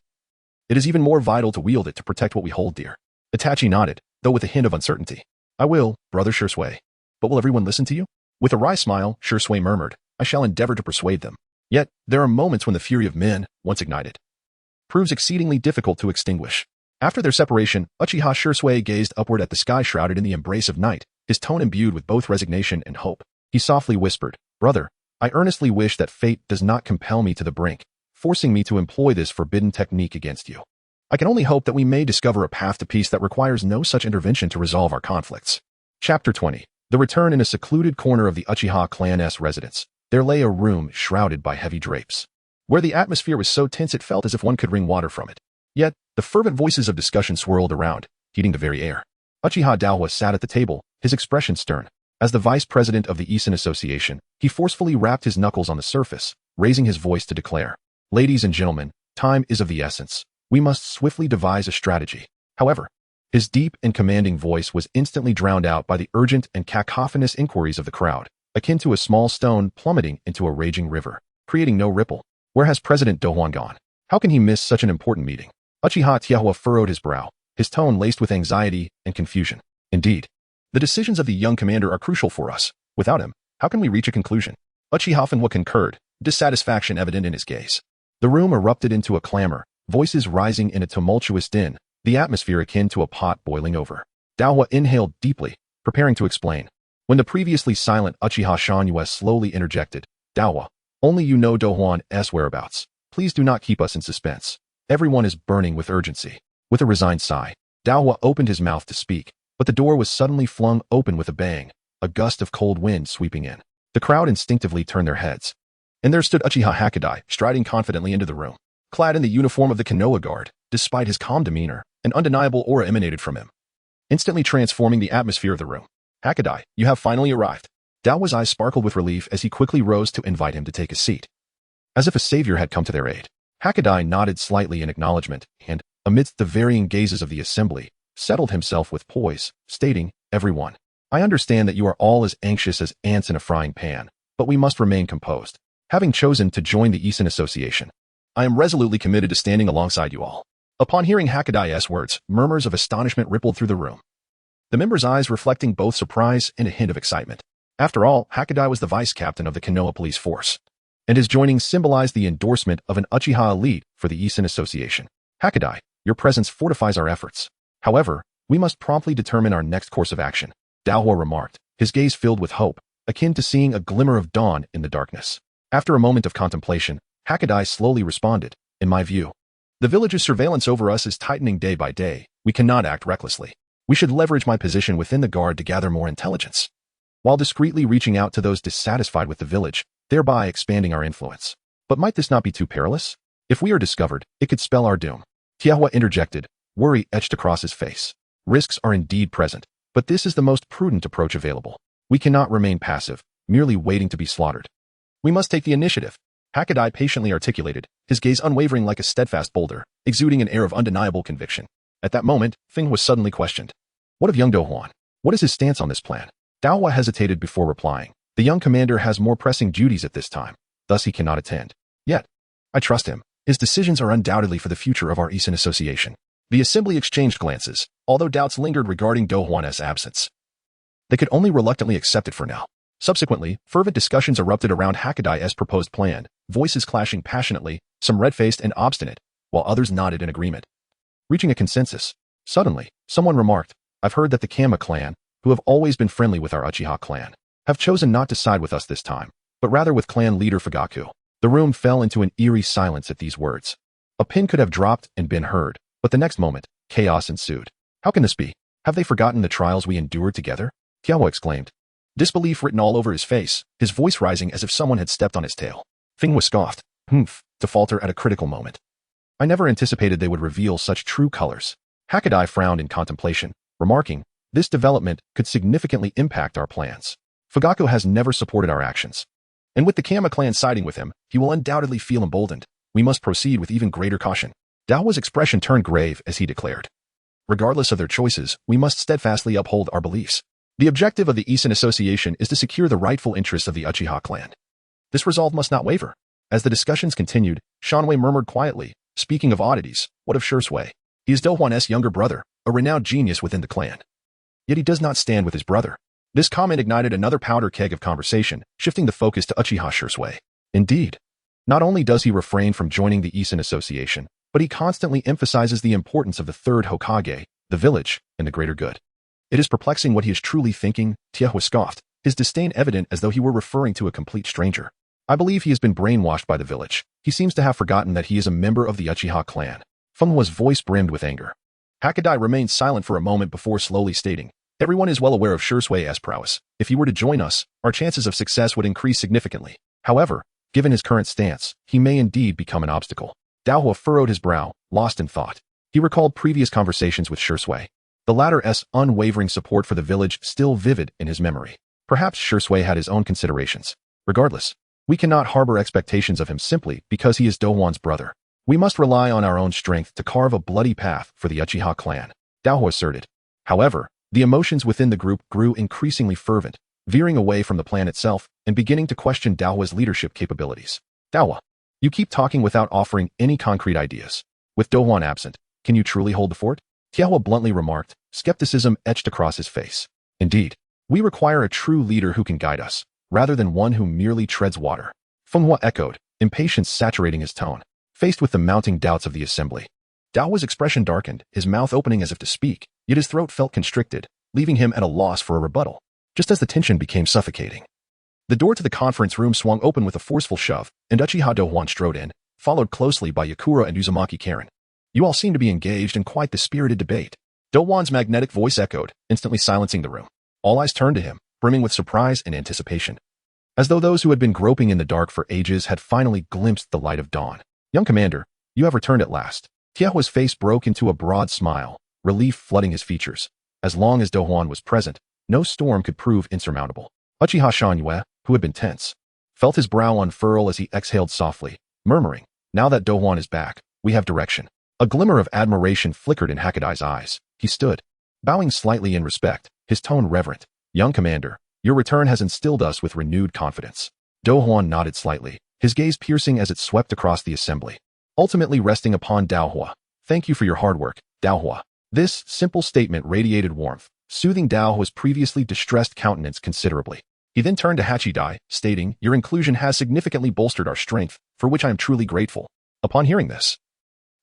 it is even more vital to wield it to protect what we hold dear. Itachi nodded, though with a hint of uncertainty. I will, brother Shisui. But will everyone listen to you? With a wry smile, Shisui murmured, I shall endeavor to persuade them. Yet, there are moments when the fury of men, once ignited, proves exceedingly difficult to extinguish. After their separation, Uchiha Shisui gazed upward at the sky shrouded in the embrace of night, his tone imbued with both resignation and hope. He softly whispered, Brother, I earnestly wish that fate does not compel me to the brink, forcing me to employ this forbidden technique against you. I can only hope that we may discover a path to peace that requires no such intervention to resolve our conflicts. Chapter 20. The return. In a secluded corner of the Uchiha clan's residence, there lay a room shrouded by heavy drapes, where the atmosphere was so tense it felt as if one could wring water from it. Yet, the fervent voices of discussion swirled around, heating the very air. Uchiha Douhuan sat at the table, his expression stern. As the vice president of the Eisen Association, he forcefully rapped his knuckles on the surface, raising his voice to declare, Ladies and gentlemen, time is of the essence. We must swiftly devise a strategy. However, his deep and commanding voice was instantly drowned out by the urgent and cacophonous inquiries of the crowd, akin to a small stone plummeting into a raging river, creating no ripple. Where has President Douhuan gone? How can he miss such an important meeting? Uchiha Douhuan furrowed his brow, his tone laced with anxiety and confusion. Indeed, the decisions of the young commander are crucial for us. Without him, how can we reach a conclusion? Uchiha Douhuan concurred, dissatisfaction evident in his gaze. The room erupted into a clamor, voices rising in a tumultuous din, the atmosphere akin to a pot boiling over. Douhuan inhaled deeply, preparing to explain. When the previously silent Uchiha Shanyu slowly interjected, Douhuan, only you know Douhuan's whereabouts. Please do not keep us in suspense. Everyone is burning with urgency. With a resigned sigh, Douhuan opened his mouth to speak, but the door was suddenly flung open with a bang, a gust of cold wind sweeping in. The crowd instinctively turned their heads. And there stood Uchiha Hakadai, striding confidently into the room. Clad in the uniform of the Konoha Guard, despite his calm demeanor, an undeniable aura emanated from him, instantly transforming the atmosphere of the room. Hakadai, you have finally arrived. Douhuan's eyes sparkled with relief as he quickly rose to invite him to take a seat. As if a savior had come to their aid. Hakadai nodded slightly in acknowledgement and, amidst the varying gazes of the assembly, settled himself with poise, stating, Everyone, I understand that you are all as anxious as ants in a frying pan, but we must remain composed. Having chosen to join the Eisen Association, I am resolutely committed to standing alongside you all. Upon hearing Hakadai's words, murmurs of astonishment rippled through the room, the members' eyes reflecting both surprise and a hint of excitement. After all, Hakadai was the vice captain of the Konoha police force, and his joining symbolized the endorsement of an Uchiha elite for the Eisen Association. Hakadai, your presence fortifies our efforts. However, we must promptly determine our next course of action. Douhuan remarked, his gaze filled with hope, akin to seeing a glimmer of dawn in the darkness. After a moment of contemplation, Hakadai slowly responded, In my view, the village's surveillance over us is tightening day by day. We cannot act recklessly. We should leverage my position within the guard to gather more intelligence, while discreetly reaching out to those dissatisfied with the village, thereby expanding our influence. But might this not be too perilous? If we are discovered, it could spell our doom. Douhuan interjected, worry etched across his face. Risks are indeed present, but this is the most prudent approach available. We cannot remain passive, merely waiting to be slaughtered. We must take the initiative. Hakadai patiently articulated, his gaze unwavering like a steadfast boulder, exuding an air of undeniable conviction. At that moment, Feng was suddenly questioned. What of young Douhuan? What is his stance on this plan? Douhuan hesitated before replying. The young commander has more pressing duties at this time, thus he cannot attend. Yet, I trust him. His decisions are undoubtedly for the future of our Eisen Association. The assembly exchanged glances, although doubts lingered regarding Douhuan's absence. They could only reluctantly accept it for now. Subsequently, fervent discussions erupted around Hakadai's proposed plan, voices clashing passionately, some red-faced and obstinate, while others nodded in agreement. Reaching a consensus, suddenly, someone remarked, I've heard that the Kama clan, who have always been friendly with our Uchiha clan, have chosen not to side with us this time, but rather with clan leader Fugaku. The room fell into an eerie silence at these words. A pin could have dropped and been heard, but the next moment, chaos ensued. How can this be? Have they forgotten the trials we endured together? Douhuan exclaimed, disbelief written all over his face, his voice rising as if someone had stepped on his tail. Feng was scoffed, to falter at a critical moment. I never anticipated they would reveal such true colors. Hakadai frowned in contemplation, remarking, this development could significantly impact our plans. Fugaku has never supported our actions. And with the Kama clan siding with him, he will undoubtedly feel emboldened. We must proceed with even greater caution. Douhuan's expression turned grave as he declared, regardless of their choices, we must steadfastly uphold our beliefs. The objective of the Eisen Association is to secure the rightful interests of the Uchiha clan. This resolve must not waver. As the discussions continued, Shanwei murmured quietly, "Speaking of oddities, what of Shisui? He is Douhuan's younger brother, a renowned genius within the clan. Yet he does not stand with his brother." This comment ignited another powder keg of conversation, shifting the focus to Uchiha Shisui. Indeed, not only does he refrain from joining the Isen Association, but he constantly emphasizes the importance of the Third Hokage, the village, and the greater good. "It is perplexing what he is truly thinking," Tiehua scoffed, his disdain evident as though he were referring to a complete stranger. "I believe he has been brainwashed by the village. He seems to have forgotten that he is a member of the Uchiha clan." Fenghua's voice brimmed with anger. Hakadai remained silent for a moment before slowly stating, "Everyone is well aware of Shisui's prowess. If he were to join us, our chances of success would increase significantly. However, given his current stance, he may indeed become an obstacle." Douhuan furrowed his brow, lost in thought. He recalled previous conversations with Shisui. The latter's unwavering support for the village still vivid in his memory. Perhaps Shisui had his own considerations. Regardless, we cannot harbor expectations of him simply because he is Douhuan's brother. We must rely on our own strength to carve a bloody path for the Uchiha clan, Douhuan asserted. However, the emotions within the group grew increasingly fervent, veering away from the plan itself and beginning to question Douhuan's leadership capabilities. "Douhuan, you keep talking without offering any concrete ideas. With Douhuan absent, can you truly hold the fort?" Tiehua bluntly remarked, skepticism etched across his face. "Indeed, we require a true leader who can guide us, rather than one who merely treads water." Fenghua echoed, impatience saturating his tone. Faced with the mounting doubts of the assembly, Douhuan's expression darkened, his mouth opening as if to speak, yet his throat felt constricted, leaving him at a loss for a rebuttal, just as the tension became suffocating. The door to the conference room swung open with a forceful shove, and Uchiha Douhuan strode in, followed closely by Yakura and Uzumaki Karen. "You all seem to be engaged in quite the spirited debate." Douhuan's magnetic voice echoed, instantly silencing the room. All eyes turned to him, brimming with surprise and anticipation, as though those who had been groping in the dark for ages had finally glimpsed the light of dawn. "Young commander, you have returned at last." Tiehua's face broke into a broad smile, relief flooding his features. As long as Douhuan was present, no storm could prove insurmountable. Uchiha Shanwei, who had been tense, felt his brow unfurl as he exhaled softly, murmuring, "Now that Douhuan is back, we have direction." A glimmer of admiration flickered in Hakadai's eyes. He stood, bowing slightly in respect, his tone reverent. "Young commander, your return has instilled us with renewed confidence." Douhuan nodded slightly, his gaze piercing as it swept across the assembly, ultimately resting upon Douhuan. "Thank you for your hard work, Douhuan." This simple statement radiated warmth, soothing Douhuan's previously distressed countenance considerably. He then turned to Hachidai, stating, "Your inclusion has significantly bolstered our strength, for which I am truly grateful." Upon hearing this,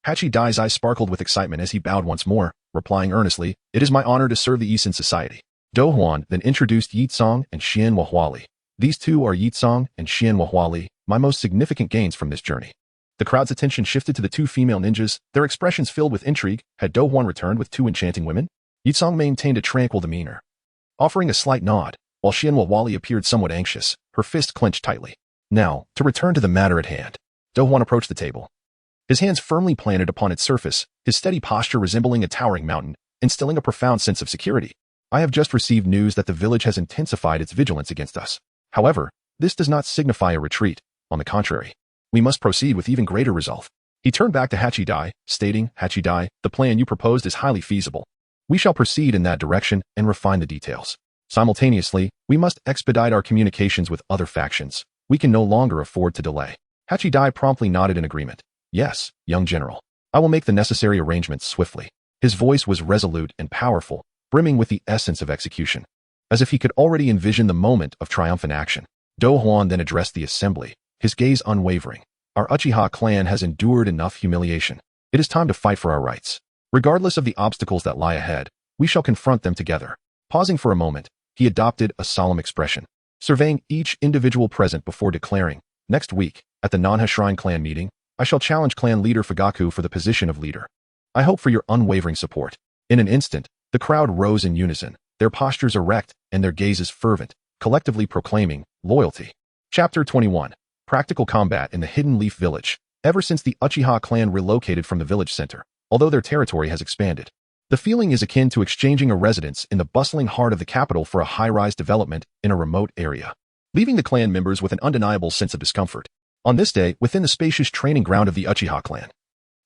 Hachidai's eyes sparkled with excitement as he bowed once more, replying earnestly, "It is my honor to serve the Isen Society." Douhuan then introduced Yitsong and Xian Wahwali. "These two are Yitsong and Xian Wahwali, my most significant gains from this journey." The crowd's attention shifted to the two female ninjas, their expressions filled with intrigue. Had Douhuan returned with two enchanting women? Yitsong maintained a tranquil demeanor, offering a slight nod, while Xian Wahwali appeared somewhat anxious, her fist clenched tightly. Now, to return to the matter at hand. Douhuan approached the table, his hands firmly planted upon its surface, his steady posture resembling a towering mountain, instilling a profound sense of security. "I have just received news that the village has intensified its vigilance against us. However, this does not signify a retreat. On the contrary, we must proceed with even greater resolve." He turned back to Hachidai, stating, "Hachidai, the plan you proposed is highly feasible. We shall proceed in that direction and refine the details. Simultaneously, we must expedite our communications with other factions. We can no longer afford to delay." Hachidai promptly nodded in agreement. "Yes, young general. I will make the necessary arrangements swiftly." His voice was resolute and powerful, brimming with the essence of execution, as if he could already envision the moment of triumphant action. Douhuan then addressed the assembly, his gaze unwavering. "Our Uchiha clan has endured enough humiliation. It is time to fight for our rights. Regardless of the obstacles that lie ahead, we shall confront them together." Pausing for a moment, he adopted a solemn expression, surveying each individual present before declaring, "Next week, at the Nanha Shrine clan meeting, I shall challenge clan leader Fugaku for the position of leader. I hope for your unwavering support." In an instant, the crowd rose in unison, their postures erect and their gazes fervent, collectively proclaiming loyalty. Chapter 21. Practical Combat in the Hidden Leaf Village. Ever since the Uchiha clan relocated from the village center, although their territory has expanded, the feeling is akin to exchanging a residence in the bustling heart of the capital for a high-rise development in a remote area, leaving the clan members with an undeniable sense of discomfort. On this day, within the spacious training ground of the Uchiha clan,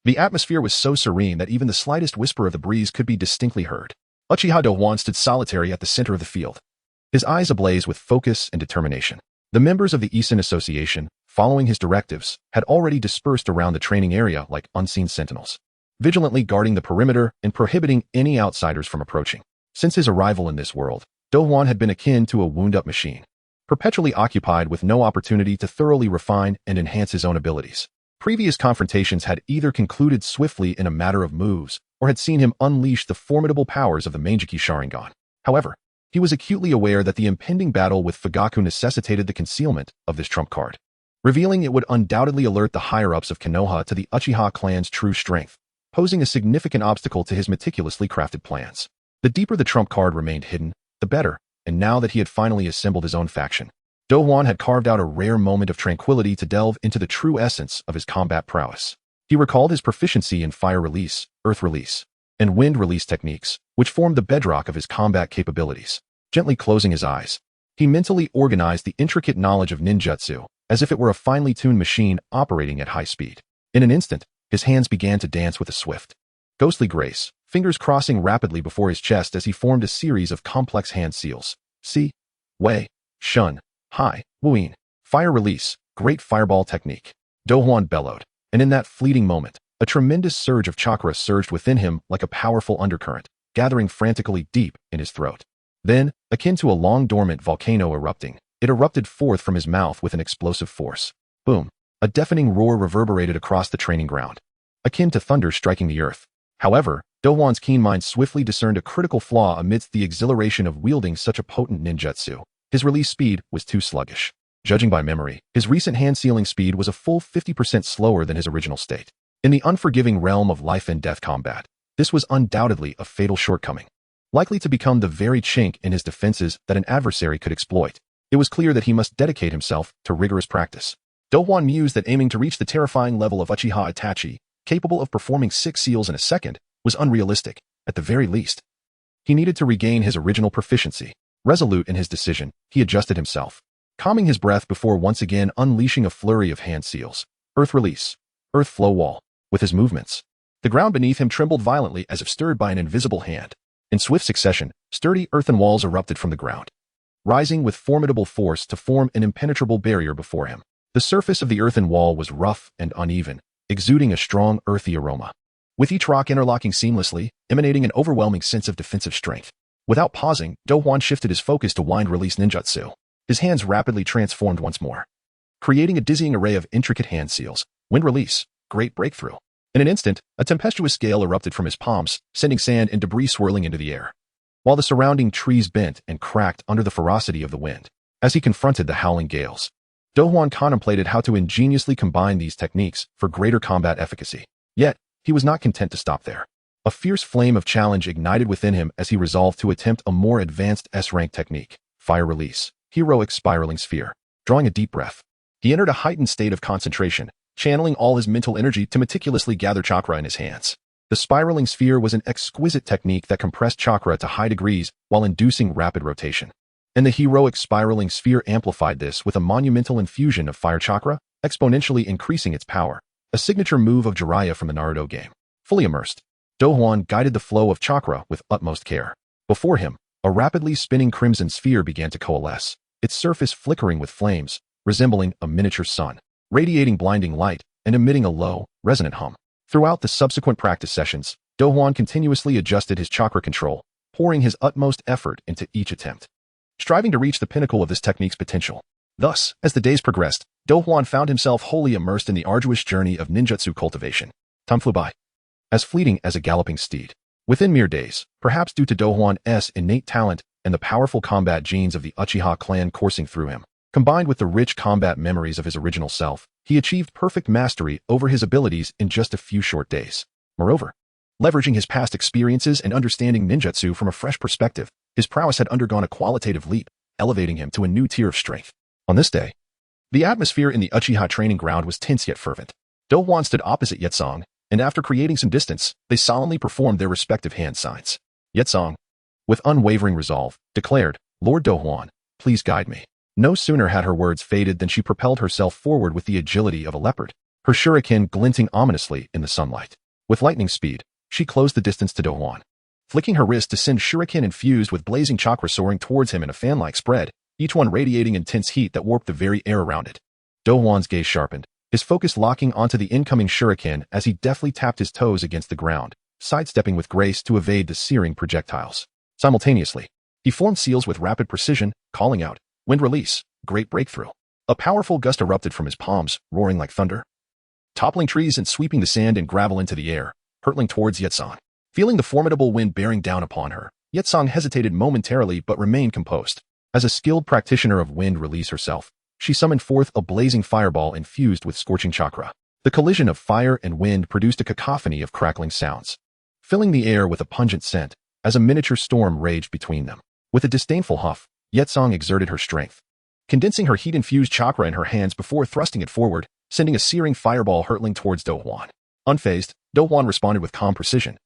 the atmosphere was so serene that even the slightest whisper of the breeze could be distinctly heard. Uchiha Douhuan stood solitary at the center of the field, his eyes ablaze with focus and determination. The members of the Isen Association, following his directives, had already dispersed around the training area like unseen sentinels, vigilantly guarding the perimeter and prohibiting any outsiders from approaching. Since his arrival in this world, Douhuan had been akin to a wound-up machine, perpetually occupied with no opportunity to thoroughly refine and enhance his own abilities. Previous confrontations had either concluded swiftly in a matter of moves or had seen him unleash the formidable powers of the Manjiki Sharingan. However, he was acutely aware that the impending battle with Fugaku necessitated the concealment of this trump card, revealing it would undoubtedly alert the higher-ups of Konoha to the Uchiha clan's true strength, posing a significant obstacle to his meticulously crafted plans. The deeper the trump card remained hidden, the better, and now that he had finally assembled his own faction, Douhuan had carved out a rare moment of tranquility to delve into the true essence of his combat prowess. He recalled his proficiency in fire release, earth release, and wind release techniques, which formed the bedrock of his combat capabilities. Gently closing his eyes, he mentally organized the intricate knowledge of ninjutsu, as if it were a finely tuned machine operating at high speed. In an instant, his hands began to dance with a swift, ghostly grace, fingers crossing rapidly before his chest as he formed a series of complex hand seals. Si, Wei, Shun, Hai, Wuin, fire release, great fireball technique. Douhuan bellowed, and in that fleeting moment, a tremendous surge of chakra surged within him like a powerful undercurrent, gathering frantically deep in his throat. Then, akin to a long-dormant volcano erupting, it erupted forth from his mouth with an explosive force. Boom! A deafening roar reverberated across the training ground, akin to thunder striking the earth. However, Douhuan's keen mind swiftly discerned a critical flaw amidst the exhilaration of wielding such a potent ninjutsu. His release speed was too sluggish. Judging by memory, his recent hand-sealing speed was a full 50% slower than his original state. In the unforgiving realm of life and death combat, this was undoubtedly a fatal shortcoming, likely to become the very chink in his defenses that an adversary could exploit. It was clear that he must dedicate himself to rigorous practice. Douhuan mused that aiming to reach the terrifying level of Uchiha Itachi, capable of performing 6 seals in a second, was unrealistic. At the very least, he needed to regain his original proficiency. Resolute in his decision, he adjusted himself, calming his breath before once again unleashing a flurry of hand seals. Earth release, earth flow wall. With his movements, the ground beneath him trembled violently as if stirred by an invisible hand. In swift succession, sturdy earthen walls erupted from the ground, rising with formidable force to form an impenetrable barrier before him. The surface of the earthen wall was rough and uneven, exuding a strong earthy aroma, with each rock interlocking seamlessly, emanating an overwhelming sense of defensive strength. Without pausing, Douhuan shifted his focus to wind-release ninjutsu. His hands rapidly transformed once more, creating a dizzying array of intricate hand seals. Wind release, great breakthrough. In an instant, a tempestuous gale erupted from his palms, sending sand and debris swirling into the air, while the surrounding trees bent and cracked under the ferocity of the wind. As he confronted the howling gales, Douhuan contemplated how to ingeniously combine these techniques for greater combat efficacy. Yet, he was not content to stop there. A fierce flame of challenge ignited within him as he resolved to attempt a more advanced S-rank technique, fire release, heroic spiraling sphere. Drawing a deep breath, he entered a heightened state of concentration, channeling all his mental energy to meticulously gather chakra in his hands. The spiraling sphere was an exquisite technique that compressed chakra to high degrees while inducing rapid rotation. And the heroic spiraling sphere amplified this with a monumental infusion of fire chakra, exponentially increasing its power, a signature move of Jiraiya from the Naruto game. Fully immersed, Douhuan guided the flow of chakra with utmost care. Before him, a rapidly spinning crimson sphere began to coalesce, its surface flickering with flames, resembling a miniature sun, radiating blinding light and emitting a low, resonant hum. Throughout the subsequent practice sessions, Douhuan continuously adjusted his chakra control, pouring his utmost effort into each attempt, striving to reach the pinnacle of this technique's potential. Thus, as the days progressed, Douhuan found himself wholly immersed in the arduous journey of ninjutsu cultivation. Time flew by, as fleeting as a galloping steed. Within mere days, perhaps due to Douhuan's innate talent and the powerful combat genes of the Uchiha clan coursing through him, combined with the rich combat memories of his original self, he achieved perfect mastery over his abilities in just a few short days. Moreover, leveraging his past experiences and understanding ninjutsu from a fresh perspective, his prowess had undergone a qualitative leap, elevating him to a new tier of strength. On this day, the atmosphere in the Uchiha training ground was tense yet fervent. Douhuan stood opposite Yetsong, and after creating some distance, they solemnly performed their respective hand signs. Yetsong, with unwavering resolve, declared, "Lord Douhuan, please guide me." No sooner had her words faded than she propelled herself forward with the agility of a leopard, her shuriken glinting ominously in the sunlight. With lightning speed, she closed the distance to Douhuan, flicking her wrist to send shuriken infused with blazing chakra soaring towards him in a fan-like spread, each one radiating intense heat that warped the very air around it. Douhuan's gaze sharpened, his focus locking onto the incoming shuriken as he deftly tapped his toes against the ground, sidestepping with grace to evade the searing projectiles. Simultaneously, he formed seals with rapid precision, calling out, "Wind release, great breakthrough." A powerful gust erupted from his palms, roaring like thunder, toppling trees and sweeping the sand and gravel into the air, hurtling towards Yetsong. Feeling the formidable wind bearing down upon her, Yetsong hesitated momentarily but remained composed. As a skilled practitioner of wind release herself, she summoned forth a blazing fireball infused with scorching chakra. The collision of fire and wind produced a cacophony of crackling sounds, filling the air with a pungent scent as a miniature storm raged between them. With a disdainful huff, Yetsong exerted her strength, condensing her heat-infused chakra in her hands before thrusting it forward, sending a searing fireball hurtling towards Douhuan. Unfazed, Douhuan responded with calm precision,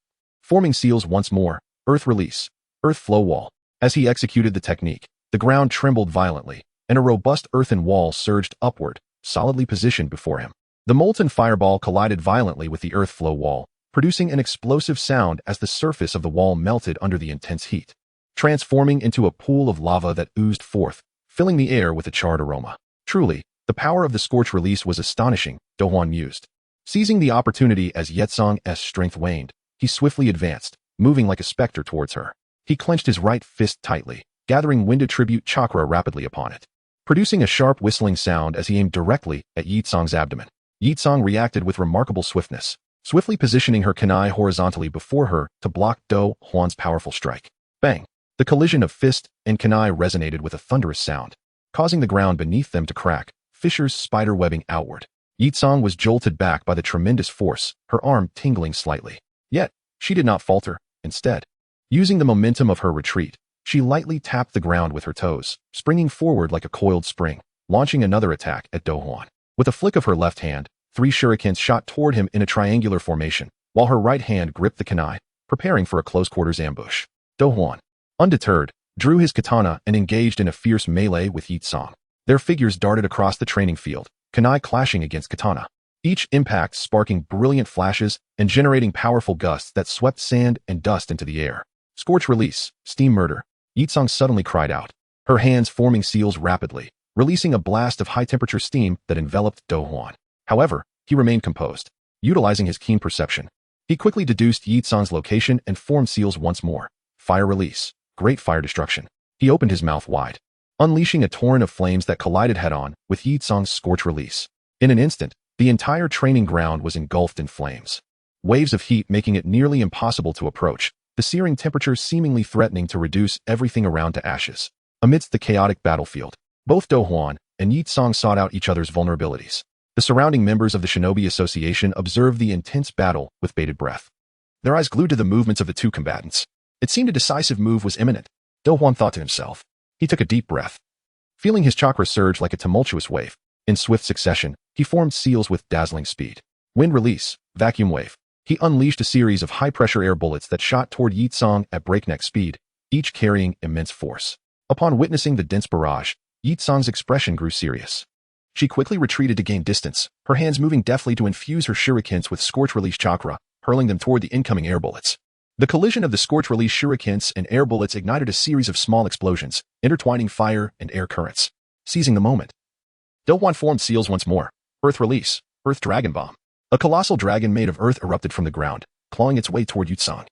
forming seals once more, earth release, earth flow wall. As he executed the technique, the ground trembled violently, and a robust earthen wall surged upward, solidly positioned before him. The molten fireball collided violently with the earth flow wall, producing an explosive sound as the surface of the wall melted under the intense heat, transforming into a pool of lava that oozed forth, filling the air with a charred aroma. Truly, the power of the scorch release was astonishing, Douhuan mused. Seizing the opportunity as Yetsong's strength waned, he swiftly advanced, moving like a specter towards her. He clenched his right fist tightly, gathering wind attribute chakra rapidly upon it, producing a sharp whistling sound as he aimed directly at Yetsong's abdomen. Yetsong reacted with remarkable swiftness, swiftly positioning her kunai horizontally before her to block Douhuan's powerful strike. Bang! The collision of fist and kunai resonated with a thunderous sound, causing the ground beneath them to crack, fissures spider-webbing outward. Yetsong was jolted back by the tremendous force, her arm tingling slightly. Yet, she did not falter. Instead, using the momentum of her retreat, she lightly tapped the ground with her toes, springing forward like a coiled spring, launching another attack at Douhuan. With a flick of her left hand, 3 shurikens shot toward him in a triangular formation, while her right hand gripped the kunai, preparing for a close-quarters ambush. Douhuan, undeterred, drew his katana and engaged in a fierce melee with Yetsong. Their figures darted across the training field, kunai clashing against katana, each impact sparking brilliant flashes and generating powerful gusts that swept sand and dust into the air. Scorch release, steam murder, Yetsong suddenly cried out, her hands forming seals rapidly, releasing a blast of high-temperature steam that enveloped Douhuan. However, he remained composed. Utilizing his keen perception, he quickly deduced Yetsong's location and formed seals once more. Fire release, great fire destruction. He opened his mouth wide, unleashing a torrent of flames that collided head-on with Yetsong's scorch release. In an instant, the entire training ground was engulfed in flames, waves of heat making it nearly impossible to approach, the searing temperature seemingly threatening to reduce everything around to ashes. Amidst the chaotic battlefield, both Douhuan and Yetsong sought out each other's vulnerabilities. The surrounding members of the Shinobi Association observed the intense battle with bated breath, their eyes glued to the movements of the two combatants. It seemed a decisive move was imminent, Douhuan thought to himself. He took a deep breath, feeling his chakra surge like a tumultuous wave. In swift succession, he formed seals with dazzling speed. Wind release, vacuum wave. He unleashed a series of high-pressure air bullets that shot toward Yetsong at breakneck speed, each carrying immense force. Upon witnessing the dense barrage, Yetsong's expression grew serious. She quickly retreated to gain distance, her hands moving deftly to infuse her shurikens with scorch-release chakra, hurling them toward the incoming air bullets. The collision of the scorch-release shurikens and air bullets ignited a series of small explosions, intertwining fire and air currents. Seizing the moment, Douhuan formed seals once more. Earth release, Earth Dragon Bomb. A colossal dragon made of earth erupted from the ground, clawing its way toward Yetsong,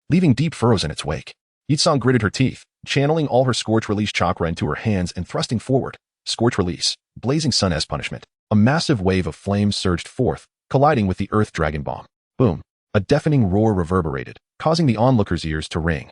leaving deep furrows in its wake. Yetsong gritted her teeth, channeling all her scorch-release chakra into her hands and thrusting forward. Scorch release, blazing sun as punishment. A massive wave of flames surged forth, colliding with the Earth Dragon Bomb. Boom! A deafening roar reverberated, causing the onlookers' ears to ring.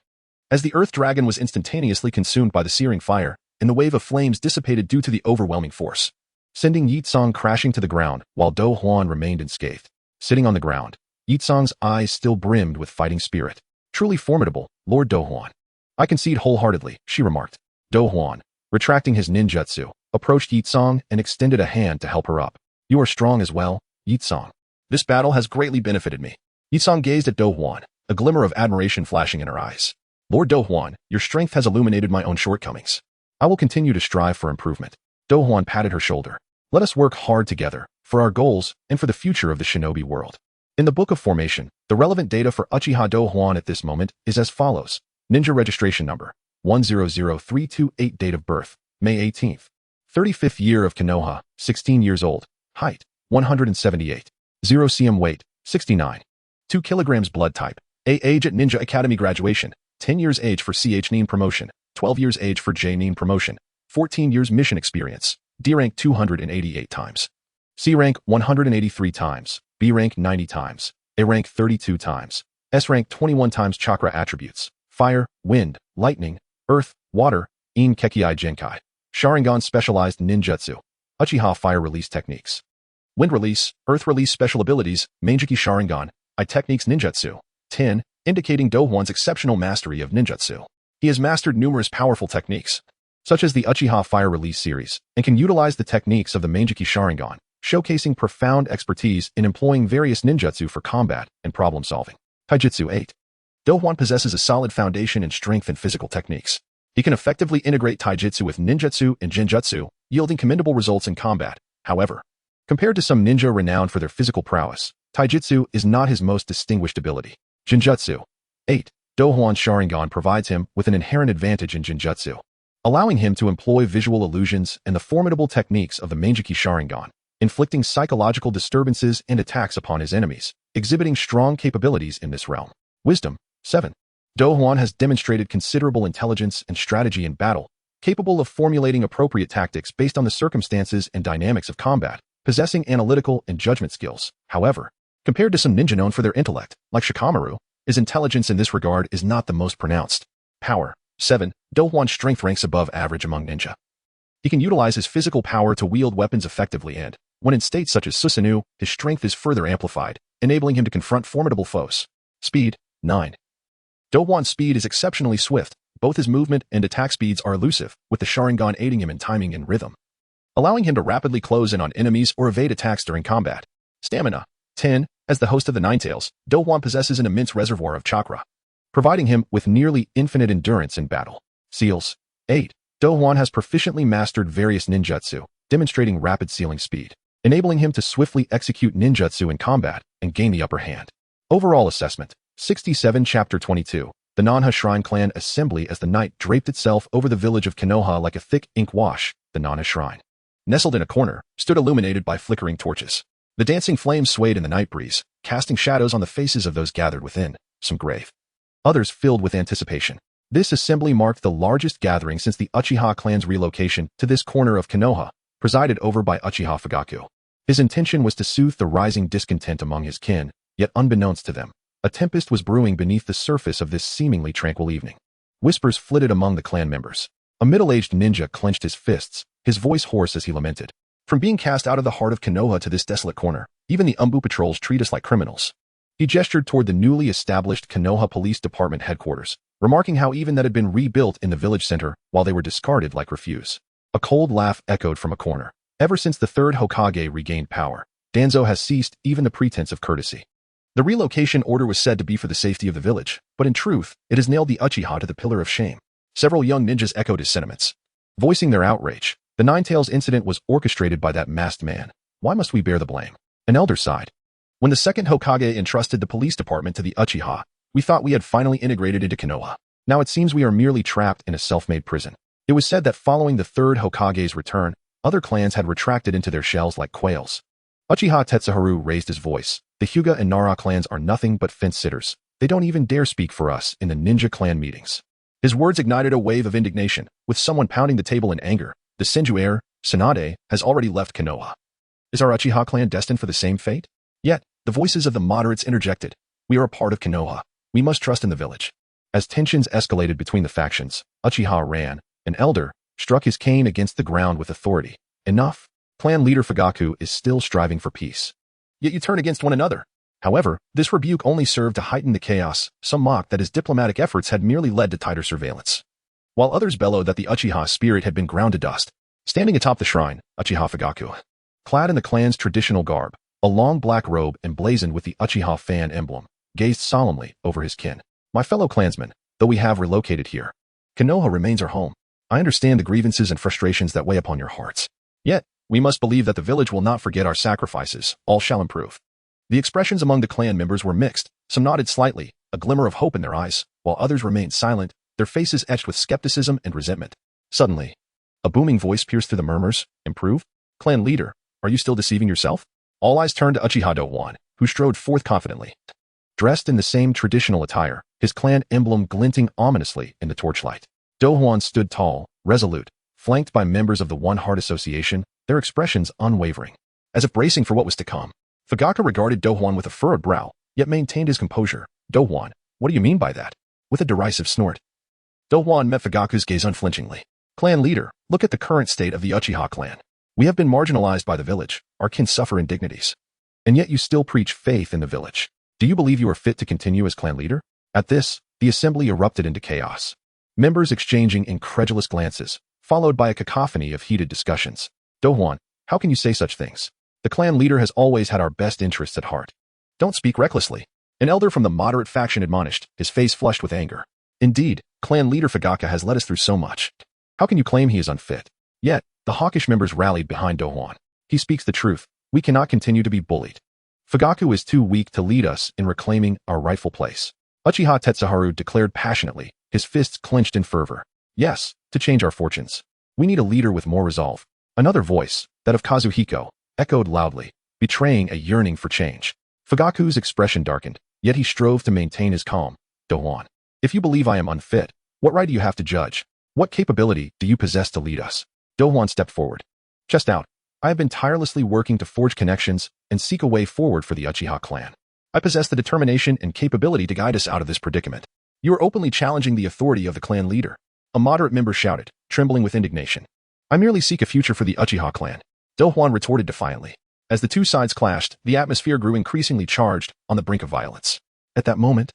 As the Earth Dragon was instantaneously consumed by the searing fire, and the wave of flames dissipated due to the overwhelming force, sending Yetsong crashing to the ground, while Douhuan remained unscathed. Sitting on the ground, Yetsong's eyes still brimmed with fighting spirit. Truly formidable, Lord Douhuan. I concede wholeheartedly, she remarked. Douhuan, retracting his ninjutsu, approached Yetsong and extended a hand to help her up. You are strong as well, Yetsong. This battle has greatly benefited me. Yetsong gazed at Douhuan, a glimmer of admiration flashing in her eyes. Lord Douhuan, your strength has illuminated my own shortcomings. I will continue to strive for improvement. Douhuan patted her shoulder. Let us work hard together, for our goals and for the future of the shinobi world. In the Book of Formation, the relevant data for Uchiha Douhuan at this moment is as follows. Ninja registration number, 100328, date of birth, May 18th. 35th year of Konoha, 16 years old. Height, 178. 0 cm weight, 69. 2 kilograms blood type. Age at Ninja Academy graduation. 10 years age for CH Nin promotion. 12 years age for J Nin promotion. 14 years mission experience. D rank 288 times. C rank 183 times. B rank 90 times. A rank 32 times. S rank 21 times. Chakra attributes: fire, wind, lightning, earth, water. In Kekiai Genkai. Sharingan specialized ninjutsu. Uchiha fire release techniques. Wind release, earth release special abilities, Manjiki Sharingan, I techniques ninjutsu. 10, indicating Douhuan's exceptional mastery of ninjutsu. He has mastered numerous powerful techniques, such as the Uchiha fire release series, and can utilize the techniques of the Manjiki Sharingan, showcasing profound expertise in employing various ninjutsu for combat and problem solving. Taijutsu 8. Douhuan possesses a solid foundation in strength and physical techniques. He can effectively integrate taijutsu with ninjutsu and genjutsu, yielding commendable results in combat. However, compared to some ninja renowned for their physical prowess, taijutsu is not his most distinguished ability. Genjutsu 8. Douhuan Sharingan provides him with an inherent advantage in genjutsu, allowing him to employ visual illusions and the formidable techniques of the Manjiki Sharingan, inflicting psychological disturbances and attacks upon his enemies, exhibiting strong capabilities in this realm. Wisdom 7. Douhuan has demonstrated considerable intelligence and strategy in battle, capable of formulating appropriate tactics based on the circumstances and dynamics of combat, possessing analytical and judgment skills. However, compared to some ninja known for their intellect, like Shikamaru, his intelligence in this regard is not the most pronounced. Power 7. Douhuan's strength ranks above average among ninja. He can utilize his physical power to wield weapons effectively and, when in states such as Susanoo, his strength is further amplified, enabling him to confront formidable foes. Speed 9. Douhuan's speed is exceptionally swift. Both his movement and attack speeds are elusive, with the Sharingan aiding him in timing and rhythm, allowing him to rapidly close in on enemies or evade attacks during combat. Stamina 10. As the host of the Ninetales, Douhuan possesses an immense reservoir of chakra, providing him with nearly infinite endurance in battle. Seals 8. Douhuan has proficiently mastered various ninjutsu, demonstrating rapid sealing speed, enabling him to swiftly execute ninjutsu in combat and gain the upper hand. Overall assessment 67. Chapter 22. The Nanha Shrine Clan Assembly. As the night draped itself over the village of Konoha like a thick ink wash, the Nanha Shrine, nestled in a corner, stood illuminated by flickering torches. The dancing flames swayed in the night breeze, casting shadows on the faces of those gathered within, some grave, others filled with anticipation. This assembly marked the largest gathering since the Uchiha clan's relocation to this corner of Konoha, presided over by Uchiha Fugaku. His intention was to soothe the rising discontent among his kin, yet unbeknownst to them, a tempest was brewing beneath the surface of this seemingly tranquil evening. Whispers flitted among the clan members. A middle-aged ninja clenched his fists, his voice hoarse as he lamented. From being cast out of the heart of Konoha to this desolate corner, even the Umbu patrols treat us like criminals. He gestured toward the newly established Konoha Police Department headquarters, remarking how even that had been rebuilt in the village center while they were discarded like refuse. A cold laugh echoed from a corner. Ever since the Third Hokage regained power, Danzo has ceased even the pretense of courtesy. The relocation order was said to be for the safety of the village, but in truth, it has nailed the Uchiha to the pillar of shame. Several young ninjas echoed his sentiments, voicing their outrage. The Ninetales incident was orchestrated by that masked man. Why must we bear the blame? An elder sighed. When the second Hokage entrusted the police department to the Uchiha, we thought we had finally integrated into Konoha. Now it seems we are merely trapped in a self-made prison. It was said that following the Third Hokage's return, other clans had retracted into their shells like quails. Uchiha Tetsuharu raised his voice. The Hyuga and Nara clans are nothing but fence-sitters. They don't even dare speak for us in the ninja clan meetings. His words ignited a wave of indignation, with someone pounding the table in anger. The Senju heir, Tsunade, has already left Konoha. Is our Uchiha clan destined for the same fate? Yet, the voices of the moderates interjected. We are a part of Konoha. We must trust in the village. As tensions escalated between the factions, Uchiha ran. An elder struck his cane against the ground with authority. Enough. Clan leader Fugaku is still striving for peace. Yet you turn against one another. However, this rebuke only served to heighten the chaos. Some mocked that his diplomatic efforts had merely led to tighter surveillance, while others bellowed that the Uchiha spirit had been ground to dust. Standing atop the shrine, Uchiha Fugaku, clad in the clan's traditional garb, a long black robe emblazoned with the Uchiha fan emblem, gazed solemnly over his kin. My fellow clansmen, though we have relocated here, Konoha remains our home. I understand the grievances and frustrations that weigh upon your hearts. Yet, we must believe that the village will not forget our sacrifices. All shall improve. The expressions among the clan members were mixed. Some nodded slightly, a glimmer of hope in their eyes, while others remained silent, their faces etched with skepticism and resentment. Suddenly, A booming voice pierced through the murmurs. Improve? Clan leader, are you still deceiving yourself? All eyes turned to Uchiha Douhuan, who strode forth confidently. Dressed in the same traditional attire, his clan emblem glinting ominously in the torchlight. Douhuan stood tall, resolute, flanked by members of the One Heart Association, their expressions unwavering, as if bracing for what was to come. Fugaku regarded Douhuan with a furrowed brow, yet maintained his composure. Douhuan, what do you mean by that? With a derisive snort. Douhuan met Fugaku's gaze unflinchingly. Clan leader, look at the current state of the Uchiha clan. We have been marginalized by the village, our kin suffer indignities. And yet you still preach faith in the village. Do you believe you are fit to continue as clan leader? At this, the assembly erupted into chaos. Members exchanging incredulous glances, followed by a cacophony of heated discussions. Douhuan, how can you say such things? The clan leader has always had our best interests at heart. Don't speak recklessly. An elder from the moderate faction admonished, his face flushed with anger. Indeed, clan leader Fugaku has led us through so much. How can you claim he is unfit? Yet, the hawkish members rallied behind Douhuan. He speaks the truth. We cannot continue to be bullied. Fugaku is too weak to lead us in reclaiming our rightful place. Uchiha Tetsuharu declared passionately, his fists clenched in fervor. Yes, to change our fortunes. We need a leader with more resolve. Another voice, that of Kazuhiko, echoed loudly, betraying a yearning for change. Fugaku's expression darkened, yet he strove to maintain his calm. Douhuan, if you believe I am unfit, what right do you have to judge? What capability do you possess to lead us? Douhuan stepped forward. Chest out. I have been tirelessly working to forge connections and seek a way forward for the Uchiha clan. I possess the determination and capability to guide us out of this predicament. You are openly challenging the authority of the clan leader. A moderate member shouted, trembling with indignation. I merely seek a future for the Uchiha clan. Douhuan retorted defiantly. As the two sides clashed, the atmosphere grew increasingly charged on the brink of violence. At that moment,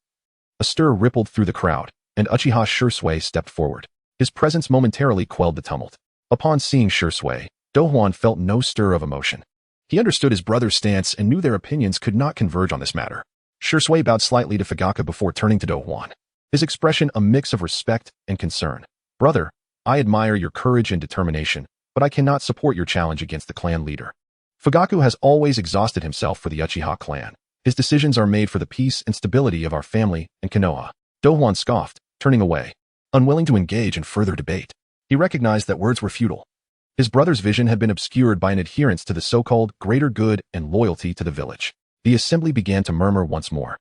a stir rippled through the crowd, and Uchiha Shisui stepped forward. His presence momentarily quelled the tumult. Upon seeing Shisui, Douhuan felt no stir of emotion. He understood his brother's stance and knew their opinions could not converge on this matter. Shisui bowed slightly to Fugaku before turning to Douhuan, his expression a mix of respect and concern. Brother, I admire your courage and determination, but I cannot support your challenge against the clan leader. Fugaku has always exhausted himself for the Uchiha clan. His decisions are made for the peace and stability of our family and Konoha. Douhuan scoffed, turning away, unwilling to engage in further debate. He recognized that words were futile. His brother's vision had been obscured by an adherence to the so-called greater good and loyalty to the village. The assembly began to murmur once more,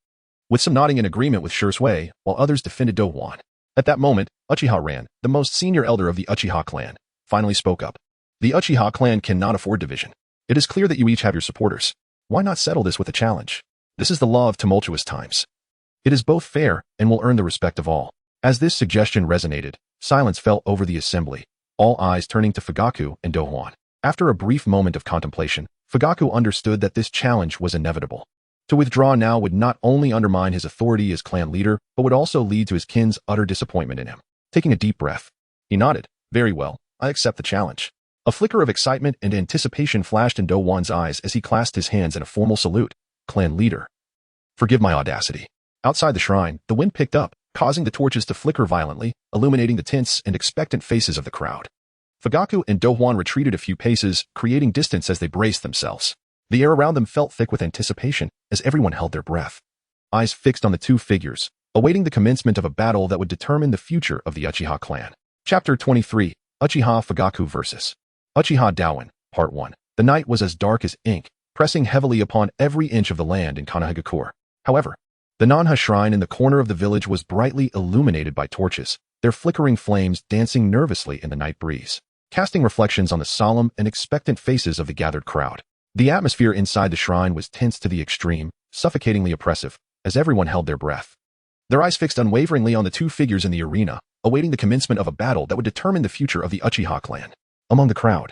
with some nodding in agreement with Shisui, while others defended Douhuan. At that moment, Uchiha Ran, the most senior elder of the Uchiha clan, finally spoke up. The Uchiha clan cannot afford division. It is clear that you each have your supporters. Why not settle this with a challenge? This is the law of tumultuous times. It is both fair and will earn the respect of all. As this suggestion resonated, silence fell over the assembly, all eyes turning to Fugaku and Douhuan. After a brief moment of contemplation, Fugaku understood that this challenge was inevitable. To withdraw now would not only undermine his authority as clan leader, but would also lead to his kin's utter disappointment in him. Taking a deep breath, he nodded. Very well, I accept the challenge. A flicker of excitement and anticipation flashed in Douhuan's eyes as he clasped his hands in a formal salute. Clan leader. Forgive my audacity. Outside the shrine, the wind picked up, causing the torches to flicker violently, illuminating the tense and expectant faces of the crowd. Fugaku and Douhuan retreated a few paces, creating distance as they braced themselves. The air around them felt thick with anticipation as everyone held their breath. Eyes fixed on the two figures, awaiting the commencement of a battle that would determine the future of the Uchiha clan. Chapter 23, Uchiha Fugaku vs. Uchiha Douhuan, Part 1. The night was as dark as ink, pressing heavily upon every inch of the land in Konoha. However, the Nanha shrine in the corner of the village was brightly illuminated by torches, their flickering flames dancing nervously in the night breeze, casting reflections on the solemn and expectant faces of the gathered crowd. The atmosphere inside the shrine was tense to the extreme, suffocatingly oppressive, as everyone held their breath. Their eyes fixed unwaveringly on the two figures in the arena, awaiting the commencement of a battle that would determine the future of the Uchiha clan. Among the crowd,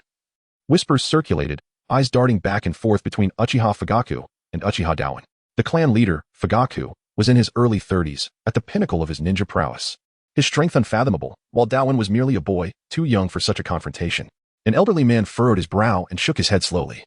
whispers circulated, eyes darting back and forth between Uchiha Fugaku and Uchiha Douhuan. The clan leader, Fugaku, was in his early 30s, at the pinnacle of his ninja prowess. His strength unfathomable, while Douhuan was merely a boy, too young for such a confrontation. An elderly man furrowed his brow and shook his head slowly,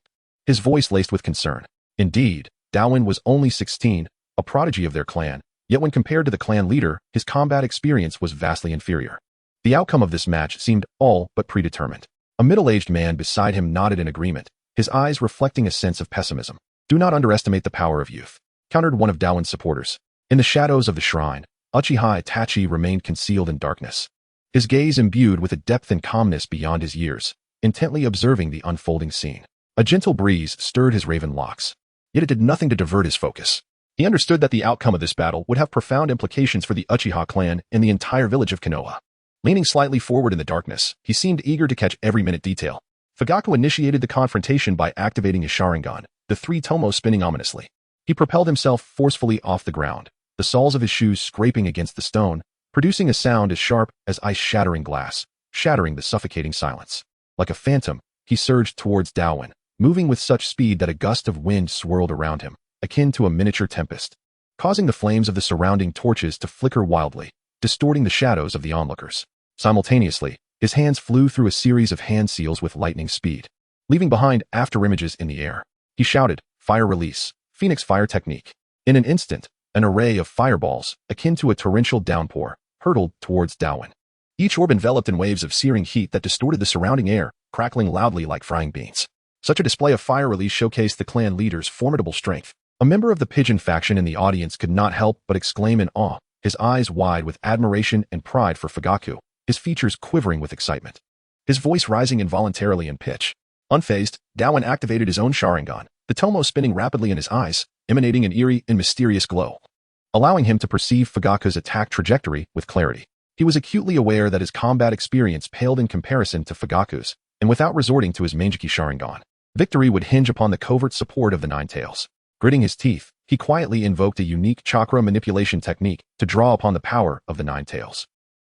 his voice laced with concern. Indeed, Douhuan was only 16, a prodigy of their clan, yet when compared to the clan leader, his combat experience was vastly inferior. The outcome of this match seemed all but predetermined. A middle-aged man beside him nodded in agreement, his eyes reflecting a sense of pessimism. Do not underestimate the power of youth, countered one of Douhuan's supporters. In the shadows of the shrine, Uchiha Itachi remained concealed in darkness. his gaze imbued with a depth and calmness beyond his years, intently observing the unfolding scene. A gentle breeze stirred his raven locks, yet it did nothing to divert his focus. He understood that the outcome of this battle would have profound implications for the Uchiha clan and the entire village of Konoha. Leaning slightly forward in the darkness, he seemed eager to catch every minute detail. Fugaku initiated the confrontation by activating his Sharingan, the three tomos spinning ominously. He propelled himself forcefully off the ground, the soles of his shoes scraping against the stone, producing a sound as sharp as ice-shattering glass, shattering the suffocating silence. Like a phantom, he surged towards Douhuan, moving with such speed that a gust of wind swirled around him, akin to a miniature tempest, causing the flames of the surrounding torches to flicker wildly, distorting the shadows of the onlookers. Simultaneously, his hands flew through a series of hand seals with lightning speed, leaving behind afterimages in the air. He shouted, "Fire release, Phoenix fire technique." In an instant, an array of fireballs, akin to a torrential downpour, hurtled towards Douhuan. Each orb enveloped in waves of searing heat that distorted the surrounding air, crackling loudly like frying beans. Such a display of fire release showcased the clan leader's formidable strength. A member of the Pigeon faction in the audience could not help but exclaim in awe, his eyes wide with admiration and pride for Fugaku, his features quivering with excitement. His voice rising involuntarily in pitch. Unfazed, Douhuan activated his own Sharingan, the tomo spinning rapidly in his eyes, emanating an eerie and mysterious glow, allowing him to perceive Fugaku's attack trajectory with clarity. He was acutely aware that his combat experience paled in comparison to Fugaku's, and without resorting to his Manjiki Sharingan, victory would hinge upon the covert support of the Nine Tails. Gritting his teeth, he quietly invoked a unique chakra manipulation technique to draw upon the power of the Nine Tails.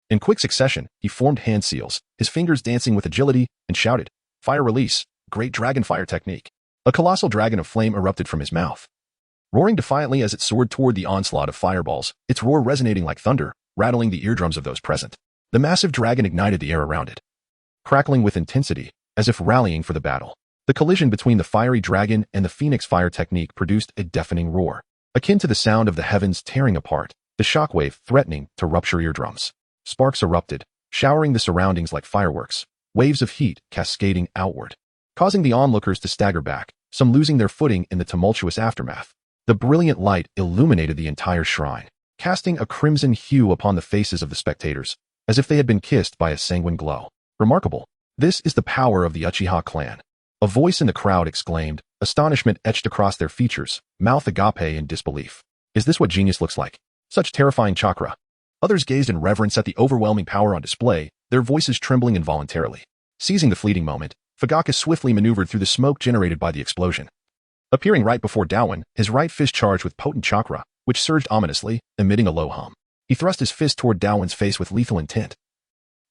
In quick succession, he formed hand seals, his fingers dancing with agility, and shouted, "Fire release, great dragon fire technique." A colossal dragon of flame erupted from his mouth, roaring defiantly as it soared toward the onslaught of fireballs, its roar resonating like thunder, rattling the eardrums of those present. The massive dragon ignited the air around it, crackling with intensity, as if rallying for the battle. The collision between the fiery dragon and the Phoenix fire technique produced a deafening roar, akin to the sound of the heavens tearing apart, the shockwave threatening to rupture eardrums. Sparks erupted, showering the surroundings like fireworks, waves of heat cascading outward, causing the onlookers to stagger back, some losing their footing in the tumultuous aftermath. The brilliant light illuminated the entire shrine, casting a crimson hue upon the faces of the spectators, as if they had been kissed by a sanguine glow. Remarkable. This is the power of the Uchiha clan. A voice in the crowd exclaimed, astonishment etched across their features, mouth agape in disbelief. Is this what genius looks like? Such terrifying chakra. Others gazed in reverence at the overwhelming power on display, their voices trembling involuntarily. Seizing the fleeting moment, Fugaku swiftly maneuvered through the smoke generated by the explosion. Appearing right before Douhuan, his right fist charged with potent chakra, which surged ominously, emitting a low hum. He thrust his fist toward Douhuan's face with lethal intent.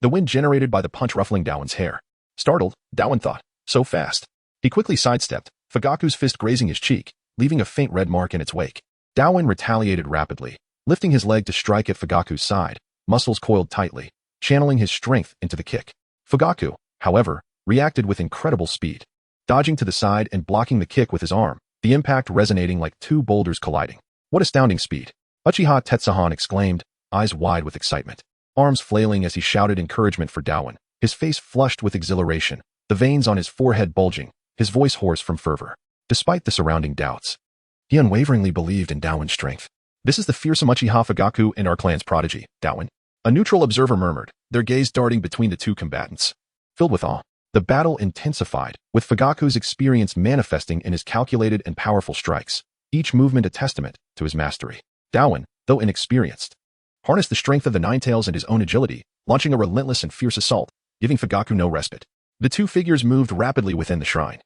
The wind generated by the punch ruffling Douhuan's hair. Startled, Douhuan thought, so fast. He quickly sidestepped, Fugaku's fist grazing his cheek, leaving a faint red mark in its wake. Douhuan retaliated rapidly, lifting his leg to strike at Fugaku's side, muscles coiled tightly, channeling his strength into the kick. Fugaku, however, reacted with incredible speed, dodging to the side and blocking the kick with his arm, the impact resonating like two boulders colliding. What astounding speed! Uchiha Tetsuhan exclaimed, eyes wide with excitement, arms flailing as he shouted encouragement for Douhuan, his face flushed with exhilaration, the veins on his forehead bulging, his voice hoarse from fervor. Despite the surrounding doubts, he unwaveringly believed in Douhuan's strength. This is the fearsome Uchiha Fugaku and our clan's prodigy, Douhuan. A neutral observer murmured, their gaze darting between the two combatants. Filled with awe, the battle intensified, with Fugaku's experience manifesting in his calculated and powerful strikes, each movement a testament to his mastery. Douhuan, though inexperienced, harnessed the strength of the Nine Tails and his own agility, launching a relentless and fierce assault, giving Fugaku no respite. The two figures moved rapidly within the shrine,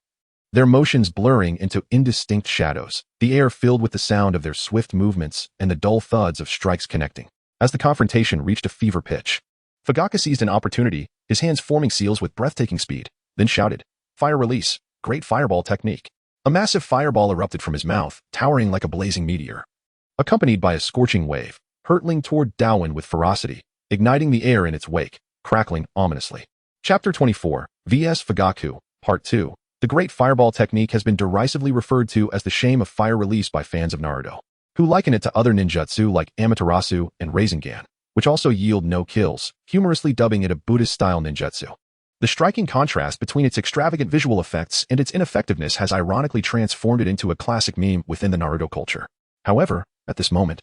their motions blurring into indistinct shadows, the air filled with the sound of their swift movements and the dull thuds of strikes connecting. As the confrontation reached a fever pitch, Fugaku seized an opportunity, his hands forming seals with breathtaking speed, then shouted, "Fire release, great fireball technique." A massive fireball erupted from his mouth, towering like a blazing meteor, accompanied by a scorching wave, hurtling toward Douhuan with ferocity, igniting the air in its wake, crackling ominously. Chapter 24, vs Fugaku, Part 2. The Great Fireball Technique has been derisively referred to as the shame of fire release by fans of Naruto, who liken it to other ninjutsu like Amaterasu and Rasengan, which also yield no kills, humorously dubbing it a Buddhist-style ninjutsu. The striking contrast between its extravagant visual effects and its ineffectiveness has ironically transformed it into a classic meme within the Naruto culture. However, at this moment,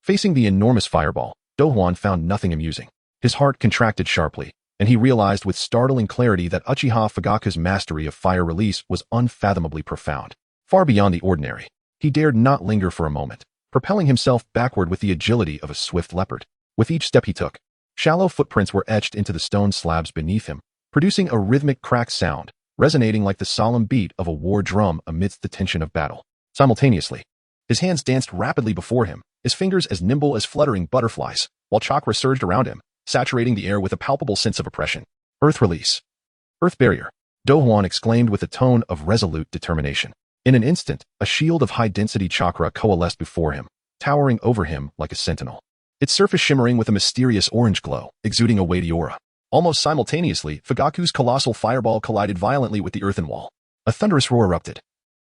facing the enormous fireball, Douhuan found nothing amusing. His heart contracted sharply, and he realized with startling clarity that Uchiha Fugaku's mastery of fire release was unfathomably profound, far beyond the ordinary. He dared not linger for a moment, propelling himself backward with the agility of a swift leopard. With each step he took, shallow footprints were etched into the stone slabs beneath him, producing a rhythmic cracked sound, resonating like the solemn beat of a war drum amidst the tension of battle. Simultaneously, his hands danced rapidly before him, his fingers as nimble as fluttering butterflies, while chakra surged around him, saturating the air with a palpable sense of oppression. Earth release. Earth barrier. Douhuan exclaimed with a tone of resolute determination. In an instant, a shield of high-density chakra coalesced before him, towering over him like a sentinel. Its surface shimmering with a mysterious orange glow, exuding a weighty aura. Almost simultaneously, Fugaku's colossal fireball collided violently with the earthen wall. A thunderous roar erupted.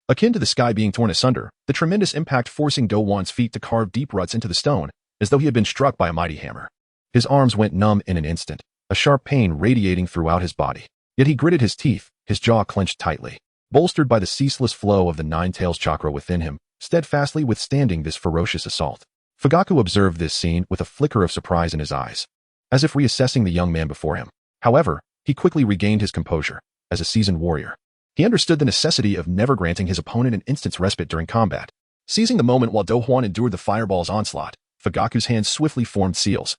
Akin to the sky being torn asunder, the tremendous impact forcing Douhuan's feet to carve deep ruts into the stone, as though he had been struck by a mighty hammer. His arms went numb in an instant, a sharp pain radiating throughout his body. Yet he gritted his teeth, his jaw clenched tightly, bolstered by the ceaseless flow of the Nine Tails chakra within him, steadfastly withstanding this ferocious assault. Fugaku observed this scene with a flicker of surprise in his eyes, as if reassessing the young man before him. However, he quickly regained his composure. As a seasoned warrior, he understood the necessity of never granting his opponent an instant's respite during combat. Seizing the moment while Douhuan endured the fireball's onslaught, Fugaku's hands swiftly formed seals,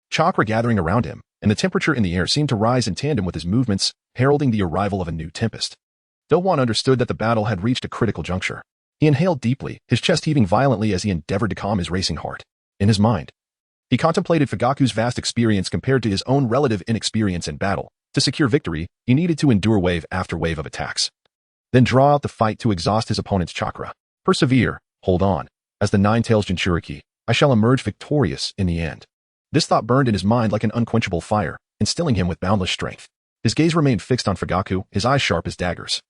chakra gathering around him, and the temperature in the air seemed to rise in tandem with his movements, heralding the arrival of a new tempest. Douhuan understood that the battle had reached a critical juncture. He inhaled deeply, his chest heaving violently as he endeavored to calm his racing heart. In his mind, he contemplated Fugaku's vast experience compared to his own relative inexperience in battle. To secure victory, he needed to endure wave after wave of attacks, then draw out the fight to exhaust his opponent's chakra. Persevere, hold on. As the Nine Tails Jinchuriki, I shall emerge victorious in the end. This thought burned in his mind like an unquenchable fire, instilling him with boundless strength. His gaze remained fixed on Fugaku, his eyes sharp as daggers.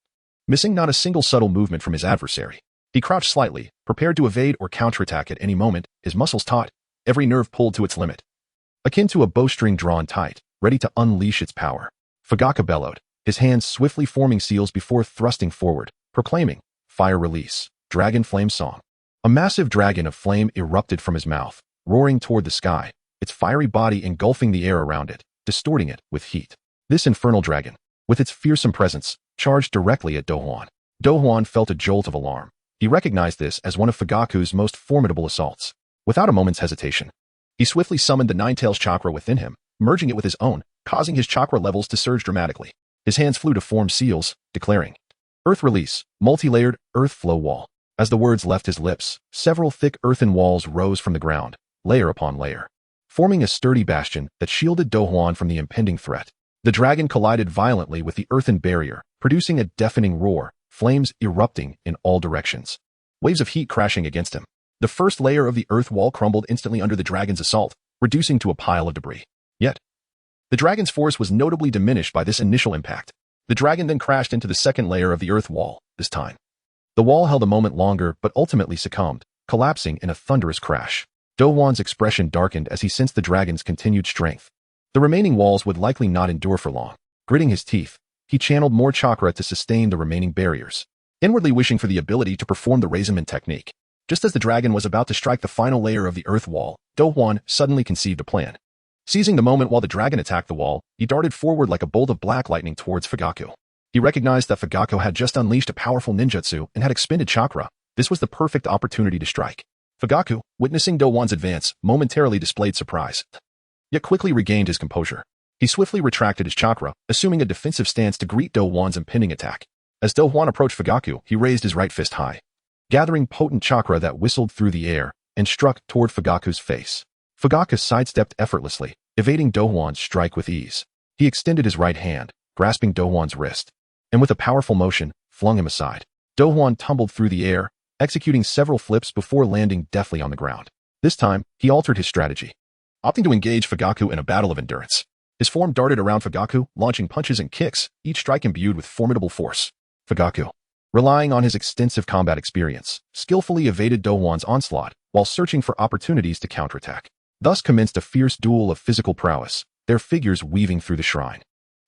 Missing not a single subtle movement from his adversary, he crouched slightly, prepared to evade or counterattack at any moment, his muscles taut, every nerve pulled to its limit. Akin to a bowstring drawn tight, ready to unleash its power, Fugaku bellowed, his hands swiftly forming seals before thrusting forward, proclaiming, "Fire release, dragon flame song." A massive dragon of flame erupted from his mouth, roaring toward the sky, its fiery body engulfing the air around it, distorting it with heat. This infernal dragon, with its fearsome presence, charged directly at Douhuan. Douhuan felt a jolt of alarm. He recognized this as one of Fugaku's most formidable assaults. Without a moment's hesitation, he swiftly summoned the Nine Tails chakra within him, merging it with his own, causing his chakra levels to surge dramatically. His hands flew to form seals, declaring, "Earth release, multi-layered, earth flow wall." As the words left his lips, several thick earthen walls rose from the ground, layer upon layer, forming a sturdy bastion that shielded Douhuan from the impending threat. The dragon collided violently with the earthen barrier, producing a deafening roar, flames erupting in all directions, waves of heat crashing against him. The first layer of the earth wall crumbled instantly under the dragon's assault, reducing to a pile of debris. Yet, the dragon's force was notably diminished by this initial impact. The dragon then crashed into the second layer of the earth wall, this time. The wall held a moment longer but ultimately succumbed, collapsing in a thunderous crash. Douhuan's expression darkened as he sensed the dragon's continued strength. The remaining walls would likely not endure for long. Gritting his teeth, he channeled more chakra to sustain the remaining barriers, inwardly wishing for the ability to perform the resignation technique. Just as the dragon was about to strike the final layer of the earth wall, Douhuan suddenly conceived a plan. Seizing the moment while the dragon attacked the wall, he darted forward like a bolt of black lightning towards Fugaku. He recognized that Fugaku had just unleashed a powerful ninjutsu and had expended chakra. This was the perfect opportunity to strike. Fugaku, witnessing Douhuan's advance, momentarily displayed surprise, yet quickly regained his composure. He swiftly retracted his chakra, assuming a defensive stance to greet Douhuan's impending attack. As Douhuan approached Fugaku, he raised his right fist high, gathering potent chakra that whistled through the air and struck toward Fugaku's face. Fugaku sidestepped effortlessly, evading Douhuan's strike with ease. He extended his right hand, grasping Douhuan's wrist, and with a powerful motion, flung him aside. Douhuan tumbled through the air, executing several flips before landing deftly on the ground. This time, he altered his strategy, opting to engage Fugaku in a battle of endurance. His form darted around Fugaku, launching punches and kicks, each strike imbued with formidable force. Fugaku, relying on his extensive combat experience, skillfully evaded Douhuan's onslaught while searching for opportunities to counterattack. Thus commenced a fierce duel of physical prowess, their figures weaving through the shrine,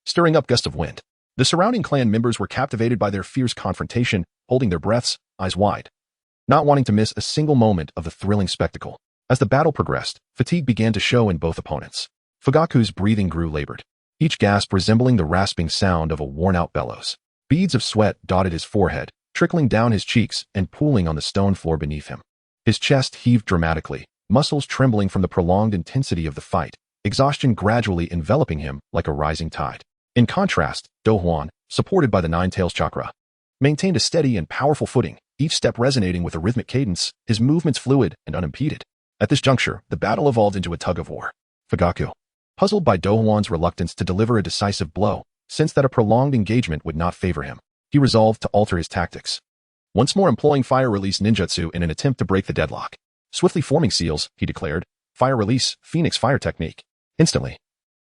stirring up gusts of wind. The surrounding clan members were captivated by their fierce confrontation, holding their breaths, eyes wide, not wanting to miss a single moment of the thrilling spectacle. As the battle progressed, fatigue began to show in both opponents. Fugaku's breathing grew labored, each gasp resembling the rasping sound of a worn-out bellows. Beads of sweat dotted his forehead, trickling down his cheeks and pooling on the stone floor beneath him. His chest heaved dramatically, muscles trembling from the prolonged intensity of the fight, exhaustion gradually enveloping him like a rising tide. In contrast, Douhuan, supported by the Nine-Tails chakra, maintained a steady and powerful footing, each step resonating with a rhythmic cadence, his movements fluid and unimpeded. At this juncture, the battle evolved into a tug-of-war. Fugaku, puzzled by Douhuan's reluctance to deliver a decisive blow, sensed that a prolonged engagement would not favor him. He resolved to alter his tactics, once more employing fire release ninjutsu in an attempt to break the deadlock. Swiftly forming seals, he declared, fire release, Phoenix fire technique. Instantly,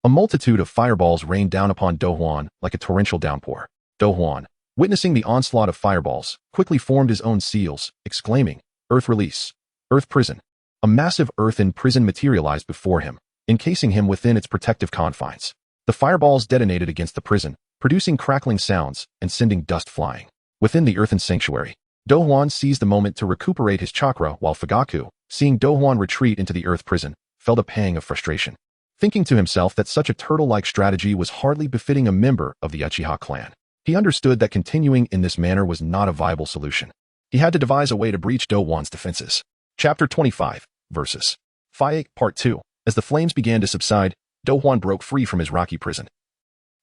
a multitude of fireballs rained down upon Douhuan like a torrential downpour. Douhuan, witnessing the onslaught of fireballs, quickly formed his own seals, exclaiming, Earth release, Earth prison. A massive earthen prison materialized before him, encasing him within its protective confines. The fireballs detonated against the prison, producing crackling sounds and sending dust flying. Within the earthen sanctuary, Douhuan seized the moment to recuperate his chakra while Fugaku, seeing Douhuan retreat into the earth prison, felt a pang of frustration. Thinking to himself that such a turtle-like strategy was hardly befitting a member of the Uchiha clan, he understood that continuing in this manner was not a viable solution. He had to devise a way to breach Douhuan's defenses. Chapter 25, Versus. Fire Part 2. As the flames began to subside, Douhuan broke free from his rocky prison.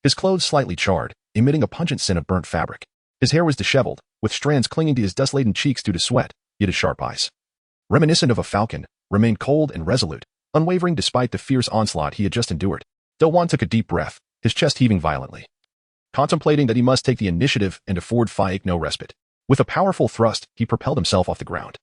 His clothes slightly charred, emitting a pungent scent of burnt fabric. His hair was disheveled, with strands clinging to his dust-laden cheeks due to sweat, yet his sharp eyes, reminiscent of a falcon, remained cold and resolute, unwavering despite the fierce onslaught he had just endured. Douhuan took a deep breath, his chest heaving violently, contemplating that he must take the initiative and afford Fire no respite. With a powerful thrust, he propelled himself off the ground.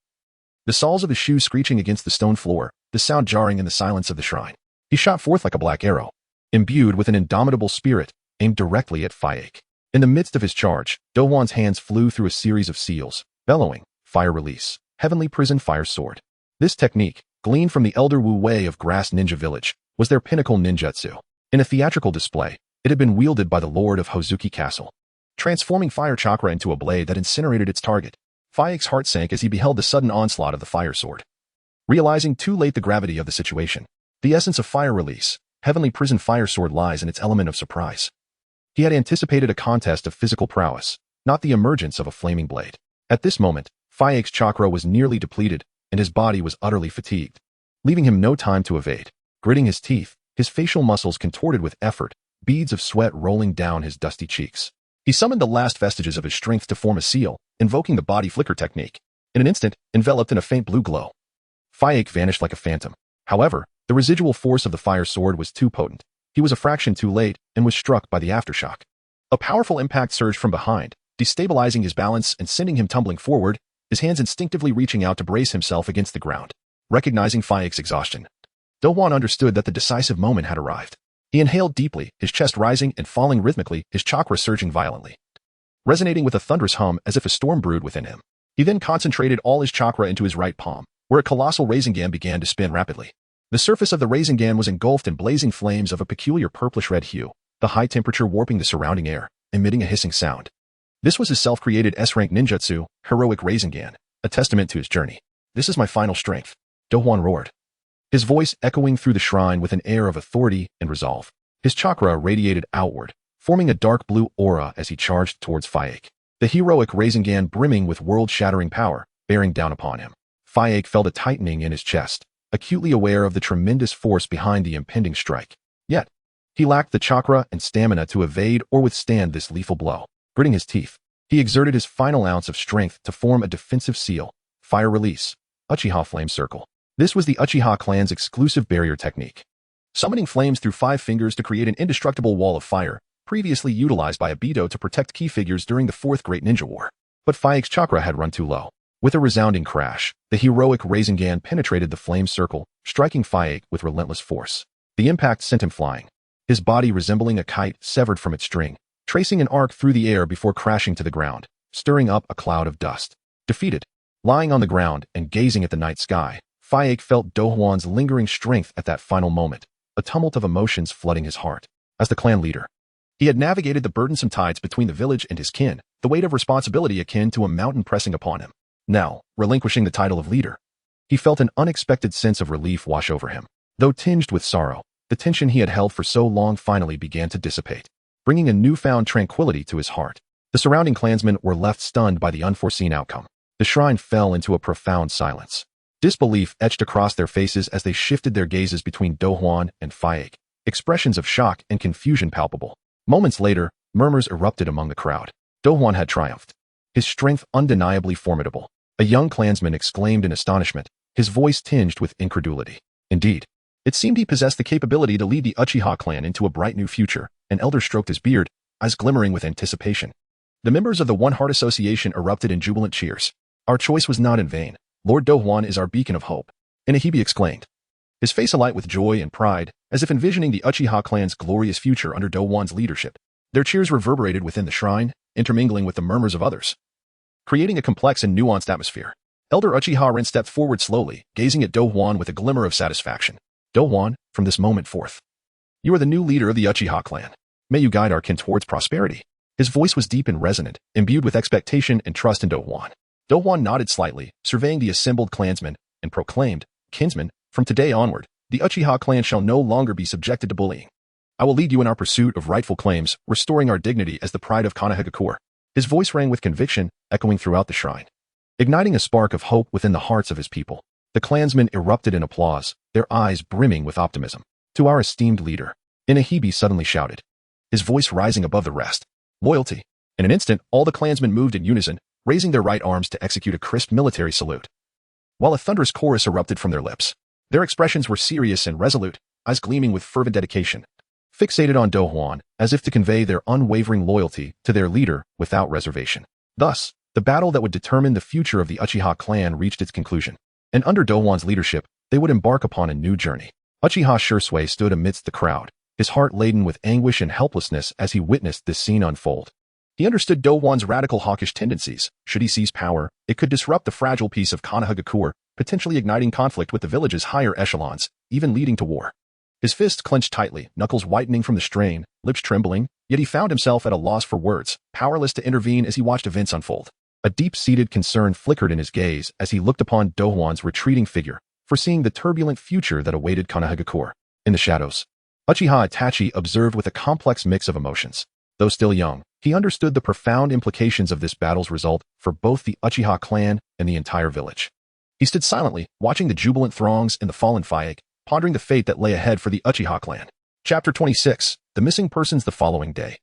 The soles of his shoes screeching against the stone floor, the sound jarring in the silence of the shrine. He shot forth like a black arrow, imbued with an indomitable spirit, aimed directly at Fire. In the midst of his charge, Douhuan's hands flew through a series of seals, bellowing, fire release, heavenly prison fire sword. This technique, gleaned from the elder Wu Wei of Grass Ninja Village, was their pinnacle ninjutsu. In a theatrical display, it had been wielded by the Lord of Hozuki Castle, transforming fire chakra into a blade that incinerated its target. Fire's heart sank as he beheld the sudden onslaught of the fire sword. Realizing too late the gravity of the situation, the essence of fire release, heavenly prison fire sword lies in its element of surprise. He had anticipated a contest of physical prowess, not the emergence of a flaming blade. At this moment, Fire's chakra was nearly depleted, and his body was utterly fatigued, leaving him no time to evade. Gritting his teeth, his facial muscles contorted with effort, beads of sweat rolling down his dusty cheeks. He summoned the last vestiges of his strength to form a seal, invoking the body flicker technique. In an instant, enveloped in a faint blue glow, Fire vanished like a phantom. However, the residual force of the fire sword was too potent. He was a fraction too late and was struck by the aftershock. A powerful impact surged from behind, destabilizing his balance and sending him tumbling forward, his hands instinctively reaching out to brace himself against the ground. Recognizing Fire's exhaustion, Douhuan understood that the decisive moment had arrived. He inhaled deeply, his chest rising and falling rhythmically, his chakra surging violently, resonating with a thunderous hum as if a storm brewed within him. He then concentrated all his chakra into his right palm, where a colossal Rasengan began to spin rapidly. The surface of the Rasengan was engulfed in blazing flames of a peculiar purplish-red hue, the high temperature warping the surrounding air, emitting a hissing sound. This was his self-created S-rank ninjutsu, Heroic Rasengan, a testament to his journey. This is my final strength, Douhuan roared, his voice echoing through the shrine with an air of authority and resolve. His chakra radiated outward, forming a dark blue aura as he charged towards Fire. The heroic Rasengan brimming with world-shattering power, bearing down upon him. Fire felt a tightening in his chest, acutely aware of the tremendous force behind the impending strike. Yet, he lacked the chakra and stamina to evade or withstand this lethal blow. Gritting his teeth, he exerted his final ounce of strength to form a defensive seal, Fire Release, Uchiha Flame Circle. This was the Uchiha clan's exclusive barrier technique, summoning flames through 5 fingers to create an indestructible wall of fire, previously utilized by Abido to protect key figures during the Fourth Great Ninja War. But Fire's chakra had run too low. With a resounding crash, the heroic Rasengan penetrated the flame circle, striking Fire with relentless force. The impact sent him flying, his body resembling a kite severed from its string, tracing an arc through the air before crashing to the ground, stirring up a cloud of dust. Defeated, lying on the ground and gazing at the night sky, Fire felt Douhuan's lingering strength at that final moment, a tumult of emotions flooding his heart. As the clan leader, he had navigated the burdensome tides between the village and his kin, the weight of responsibility akin to a mountain pressing upon him. Now, relinquishing the title of leader, he felt an unexpected sense of relief wash over him. Though tinged with sorrow, The tension he had held for so long finally began to dissipate, bringing a newfound tranquility to his heart. The surrounding clansmen were left stunned by the unforeseen outcome. The shrine fell into a profound silence. Disbelief etched across their faces as they shifted their gazes between Douhuan and Faik, expressions of shock and confusion palpable. Moments later, murmurs erupted among the crowd. Douhuan had triumphed, his strength undeniably formidable. A young clansman exclaimed in astonishment, his voice tinged with incredulity. Indeed, it seemed he possessed the capability to lead the Uchiha clan into a bright new future. An elder stroked his beard, eyes glimmering with anticipation. The members of the One Heart Association erupted in jubilant cheers. Our choice was not in vain. Lord Douhuan is our beacon of hope. Inahibi exclaimed, his face alight with joy and pride, as if envisioning the Uchiha clan's glorious future under Douhuan's leadership. Their cheers reverberated within the shrine, intermingling with the murmurs of others, creating a complex and nuanced atmosphere. Elder Uchiha Ren stepped forward slowly, gazing at Douhuan with a glimmer of satisfaction. Douhuan, from this moment forth, you are the new leader of the Uchiha clan. May you guide our kin towards prosperity. His voice was deep and resonant, imbued with expectation and trust in Douhuan. Douhuan nodded slightly, surveying the assembled clansmen, and proclaimed, kinsmen, from today onward, the Uchiha clan shall no longer be subjected to bullying. I will lead you in our pursuit of rightful claims, restoring our dignity as the pride of Konoha. His voice rang with conviction, echoing throughout the shrine, igniting a spark of hope within the hearts of his people. The clansmen erupted in applause, their eyes brimming with optimism. To our esteemed leader, Inahibi suddenly shouted, his voice rising above the rest. Loyalty. In an instant, all the clansmen moved in unison, raising their right arms to execute a crisp military salute, while a thunderous chorus erupted from their lips. Their expressions were serious and resolute, eyes gleaming with fervent dedication, fixated on Douhuan, as if to convey their unwavering loyalty to their leader without reservation. Thus, the battle that would determine the future of the Uchiha clan reached its conclusion, and under Douhuan's leadership, they would embark upon a new journey. Uchiha Shisui stood amidst the crowd, his heart laden with anguish and helplessness as he witnessed this scene unfold. He understood Douhuan's radical hawkish tendencies. Should he seize power, it could disrupt the fragile peace of Konoha, potentially igniting conflict with the village's higher echelons, even leading to war. His fists clenched tightly, knuckles whitening from the strain, lips trembling, yet he found himself at a loss for words, powerless to intervene as he watched events unfold. A deep-seated concern flickered in his gaze as he looked upon Douhuan's retreating figure, foreseeing the turbulent future that awaited Konoha. In the shadows, Uchiha Itachi observed with a complex mix of emotions. Though still young, he understood the profound implications of this battle's result for both the Uchiha clan and the entire village. He stood silently, watching the jubilant throngs and the fallen Faik, pondering the fate that lay ahead for the Uchiha clan. Chapter 26. The Missing Persons the following day.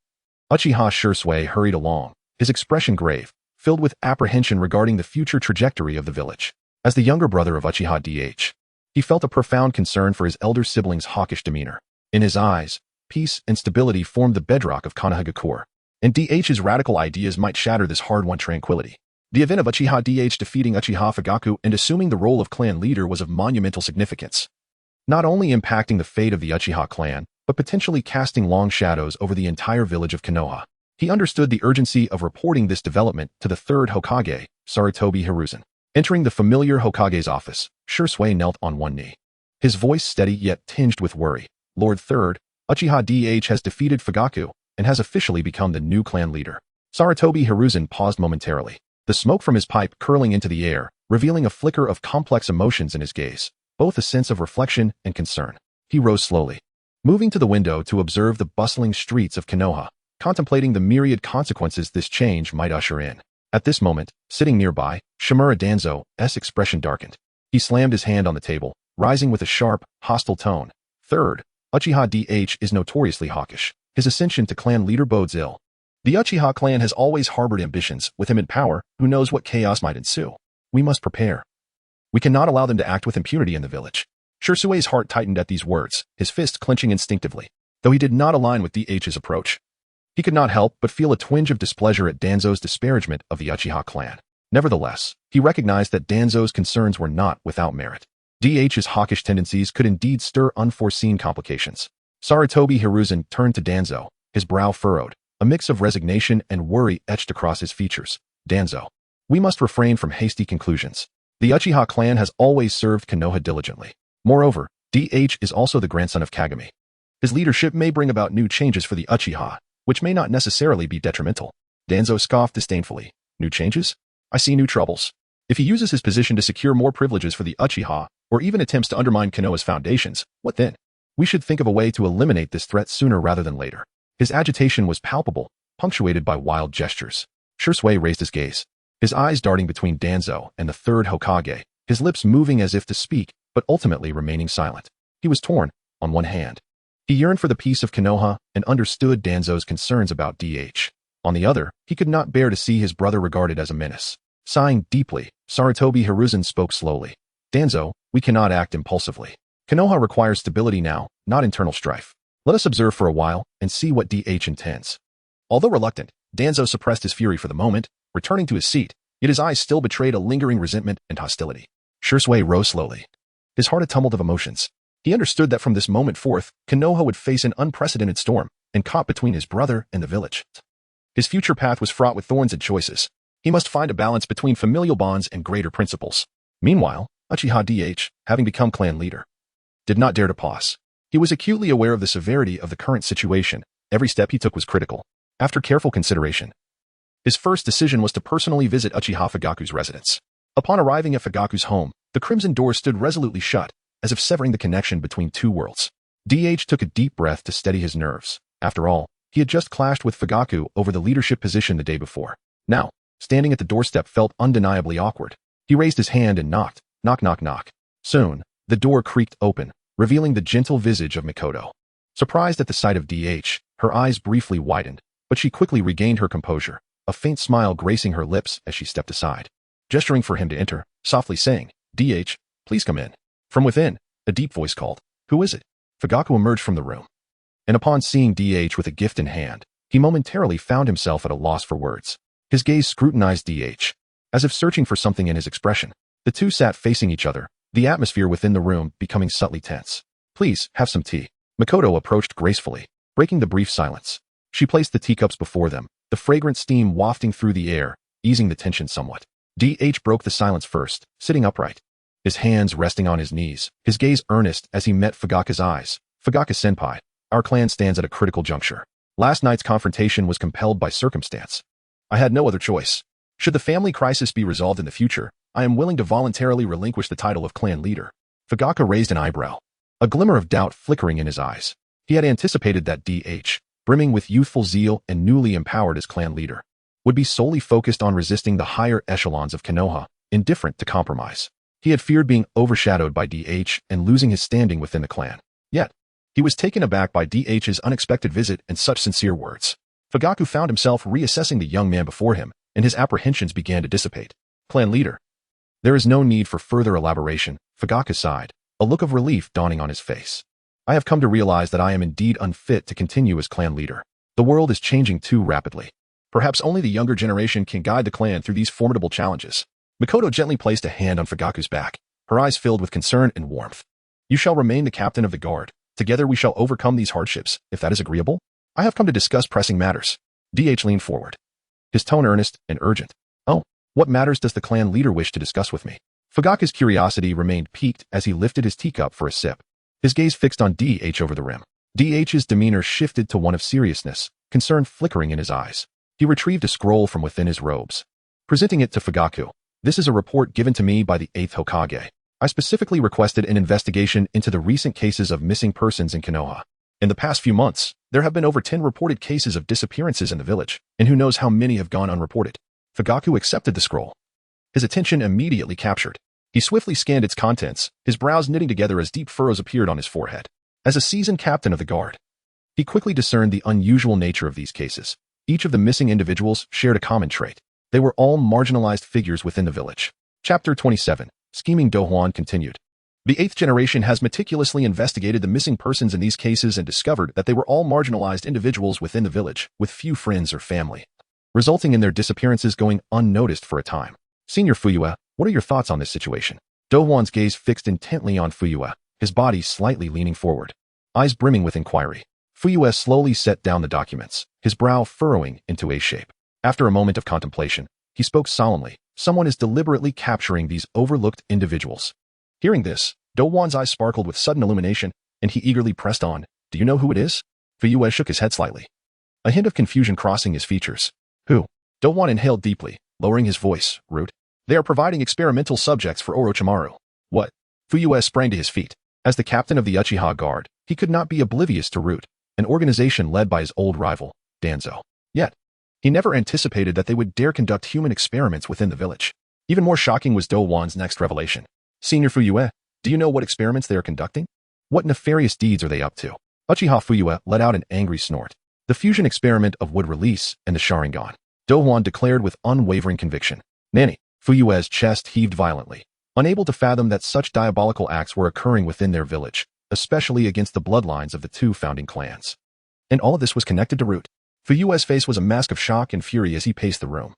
Uchiha Shisui hurried along, his expression grave, filled with apprehension regarding the future trajectory of the village. As the younger brother of Uchiha Dh, he felt a profound concern for his elder sibling's hawkish demeanor. In his eyes, peace and stability formed the bedrock of Konoha, and Dh's radical ideas might shatter this hard-won tranquility. The event of Uchiha Dh defeating Uchiha Fugaku and assuming the role of clan leader was of monumental significance, not only impacting the fate of the Uchiha clan, but potentially casting long shadows over the entire village of Konoha. He understood the urgency of reporting this development to the Third Hokage, Sarutobi Hiruzen. Entering the familiar Hokage's office, Shisui knelt on one knee, his voice steady yet tinged with worry. Lord Third, Uchiha Dh has defeated Fugaku and has officially become the new clan leader. Sarutobi Hiruzen paused momentarily, the smoke from his pipe curling into the air, revealing a flicker of complex emotions in his gaze, both a sense of reflection and concern. He rose slowly, moving to the window to observe the bustling streets of Konoha, contemplating the myriad consequences this change might usher in. At this moment, sitting nearby, Shimura Danzo's expression darkened. He slammed his hand on the table, rising with a sharp, hostile tone. Third, Uchiha Dh is notoriously hawkish. His ascension to clan leader bodes ill. The Uchiha clan has always harbored ambitions. With him in power, who knows what chaos might ensue. We must prepare. We cannot allow them to act with impunity in the village. Shisui's heart tightened at these words, his fist clenching instinctively, though he did not align with Dh's approach. He could not help but feel a twinge of displeasure at Danzo's disparagement of the Uchiha clan. Nevertheless, he recognized that Danzo's concerns were not without merit. Dh's hawkish tendencies could indeed stir unforeseen complications. Sarutobi Hiruzen turned to Danzo, his brow furrowed, a mix of resignation and worry etched across his features. Danzo, we must refrain from hasty conclusions. The Uchiha clan has always served Konoha diligently. Moreover, Dh is also the grandson of Kagami. His leadership may bring about new changes for the Uchiha, which may not necessarily be detrimental. Danzo scoffed disdainfully. New changes? I see new troubles. If he uses his position to secure more privileges for the Uchiha, or even attempts to undermine Konoha's foundations, what then? We should think of a way to eliminate this threat sooner rather than later. His agitation was palpable, punctuated by wild gestures. Shisui raised his gaze, his eyes darting between Danzo and the third Hokage, his lips moving as if to speak, but ultimately remaining silent. He was torn. On one hand, he yearned for the peace of Konoha and understood Danzo's concerns about DH. On the other, he could not bear to see his brother regarded as a menace. Sighing deeply, Sarutobi Hiruzen spoke slowly. Danzo, we cannot act impulsively. Konoha requires stability now, not internal strife. Let us observe for a while and see what DH intends. Although reluctant, Danzo suppressed his fury for the moment, returning to his seat, yet his eyes still betrayed a lingering resentment and hostility. Shisui rose slowly, his heart a tumult of emotions. He understood that from this moment forth, Konoha would face an unprecedented storm, and caught between his brother and the village. His future path was fraught with thorns and choices. He must find a balance between familial bonds and greater principles. Meanwhile, Uchiha DH, having become clan leader, did not dare to pause. He was acutely aware of the severity of the current situation. Every step he took was critical. After careful consideration, his first decision was to personally visit Uchiha Fugaku's residence. Upon arriving at Fugaku's home, the crimson door stood resolutely shut, as if severing the connection between two worlds. DH took a deep breath to steady his nerves. After all, he had just clashed with Fugaku over the leadership position the day before. Now, standing at the doorstep felt undeniably awkward. He raised his hand and knocked. Knock, knock, knock. Soon, the door creaked open, revealing the gentle visage of Mikoto. Surprised at the sight of DH, her eyes briefly widened, but she quickly regained her composure, a faint smile gracing her lips as she stepped aside. Gesturing for him to enter, softly saying, DH, please come in. From within, a deep voice called, Who is it? Fugaku emerged from the room. And upon seeing DH with a gift in hand, he momentarily found himself at a loss for words. His gaze scrutinized DH, as if searching for something in his expression. The two sat facing each other, the atmosphere within the room becoming subtly tense. Please, have some tea. Mikoto approached gracefully, breaking the brief silence. She placed the teacups before them, the fragrant steam wafting through the air, easing the tension somewhat. DH broke the silence first, sitting upright, his hands resting on his knees, his gaze earnest as he met Fugaku's eyes. Fugaku-senpai, our clan stands at a critical juncture. Last night's confrontation was compelled by circumstance. I had no other choice. Should the family crisis be resolved in the future, I am willing to voluntarily relinquish the title of clan leader. Fugaku raised an eyebrow, a glimmer of doubt flickering in his eyes. He had anticipated that DH, brimming with youthful zeal and newly empowered as clan leader, would be solely focused on resisting the higher echelons of Konoha, indifferent to compromise. He had feared being overshadowed by DH and losing his standing within the clan. Yet, he was taken aback by DH's unexpected visit and such sincere words. Fugaku found himself reassessing the young man before him, and his apprehensions began to dissipate. Clan leader. There is no need for further elaboration, Fugaku sighed, a look of relief dawning on his face. I have come to realize that I am indeed unfit to continue as clan leader. The world is changing too rapidly. Perhaps only the younger generation can guide the clan through these formidable challenges. Mikoto gently placed a hand on Fugaku's back, her eyes filled with concern and warmth. You shall remain the captain of the guard. Together we shall overcome these hardships, if that is agreeable. I have come to discuss pressing matters. DH leaned forward, his tone earnest and urgent. Oh, what matters does the clan leader wish to discuss with me? Fugaku's curiosity remained piqued as he lifted his teacup for a sip, his gaze fixed on DH over the rim. DH's demeanor shifted to one of seriousness, concern flickering in his eyes. He retrieved a scroll from within his robes, presenting it to Fugaku. This is a report given to me by the 8th Hokage. I specifically requested an investigation into the recent cases of missing persons in Konoha. In the past few months, there have been over 10 reported cases of disappearances in the village, and who knows how many have gone unreported. Fugaku accepted the scroll, his attention immediately captured. He swiftly scanned its contents, his brows knitting together as deep furrows appeared on his forehead. As a seasoned captain of the guard, he quickly discerned the unusual nature of these cases. Each of the missing individuals shared a common trait. They were all marginalized figures within the village. Chapter 27. Scheming Douhuan continued. The 8th generation has meticulously investigated the missing persons in these cases and discovered that they were all marginalized individuals within the village, with few friends or family, resulting in their disappearances going unnoticed for a time. Senior Fuyue, what are your thoughts on this situation? Douhuan's gaze fixed intently on Fuyue, his body slightly leaning forward, eyes brimming with inquiry. Fuyue slowly set down the documents, his brow furrowing into a shape. After a moment of contemplation, he spoke solemnly. Someone is deliberately capturing these overlooked individuals. Hearing this, Douhuan's eyes sparkled with sudden illumination, and he eagerly pressed on. Do you know who it is? Fuyue shook his head slightly, a hint of confusion crossing his features. Who? Douhuan inhaled deeply, lowering his voice. Root. They are providing experimental subjects for Orochimaru. What? Fuyue sprang to his feet. As the captain of the Uchiha Guard, He could not be oblivious to Root, an organization led by his old rival, Danzo. Yet, he never anticipated that they would dare conduct human experiments within the village. Even more shocking was Douhuan's next revelation. Senior Fuyue, do you know what experiments they are conducting? What nefarious deeds are they up to? Uchiha Fuyue let out an angry snort. The fusion experiment of wood release and the Sharingan. Douhuan declared with unwavering conviction. Nanny, Fuyue's chest heaved violently, unable to fathom that such diabolical acts were occurring within their village, especially against the bloodlines of the two founding clans. And all of this was connected to Root. Fuyue's face was a mask of shock and fury as he paced the room,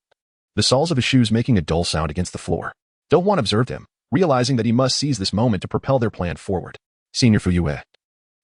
the soles of his shoes making a dull sound against the floor. Douhuan observed him, realizing that he must seize this moment to propel their plan forward. Senior Fuyue,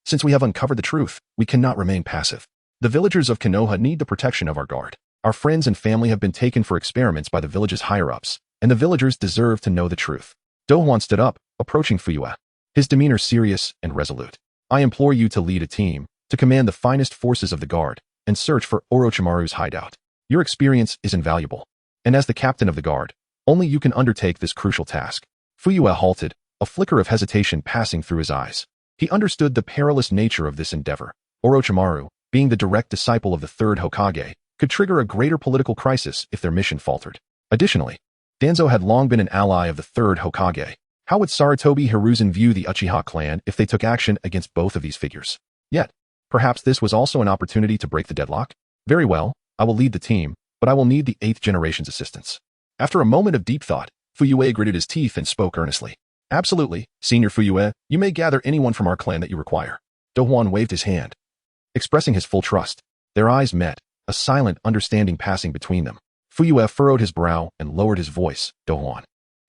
since we have uncovered the truth, we cannot remain passive. The villagers of Konoha need the protection of our guard. Our friends and family have been taken for experiments by the village's higher-ups, and the villagers deserve to know the truth. Douhuan stood up, approaching Fuyue, his demeanor serious and resolute. I implore you to lead a team, to command the finest forces of the guard, and search for Orochimaru's hideout. Your experience is invaluable, and as the captain of the guard, only you can undertake this crucial task. Fuyue halted, a flicker of hesitation passing through his eyes. He understood the perilous nature of this endeavor. Orochimaru, being the direct disciple of the Third Hokage, could trigger a greater political crisis if their mission faltered. Additionally, Danzo had long been an ally of the Third Hokage. How would Sarutobi Hiruzen view the Uchiha clan if they took action against both of these figures? Yet, perhaps this was also an opportunity to break the deadlock? Very well, I will lead the team, but I will need the 8th generation's assistance. After a moment of deep thought, Fuyue gritted his teeth and spoke earnestly. Absolutely, Senior Fuyue, you may gather anyone from our clan that you require. Douhuan waved his hand, expressing his full trust. Their eyes met, a silent understanding passing between them. Fuyue furrowed his brow and lowered his voice. Douhuan,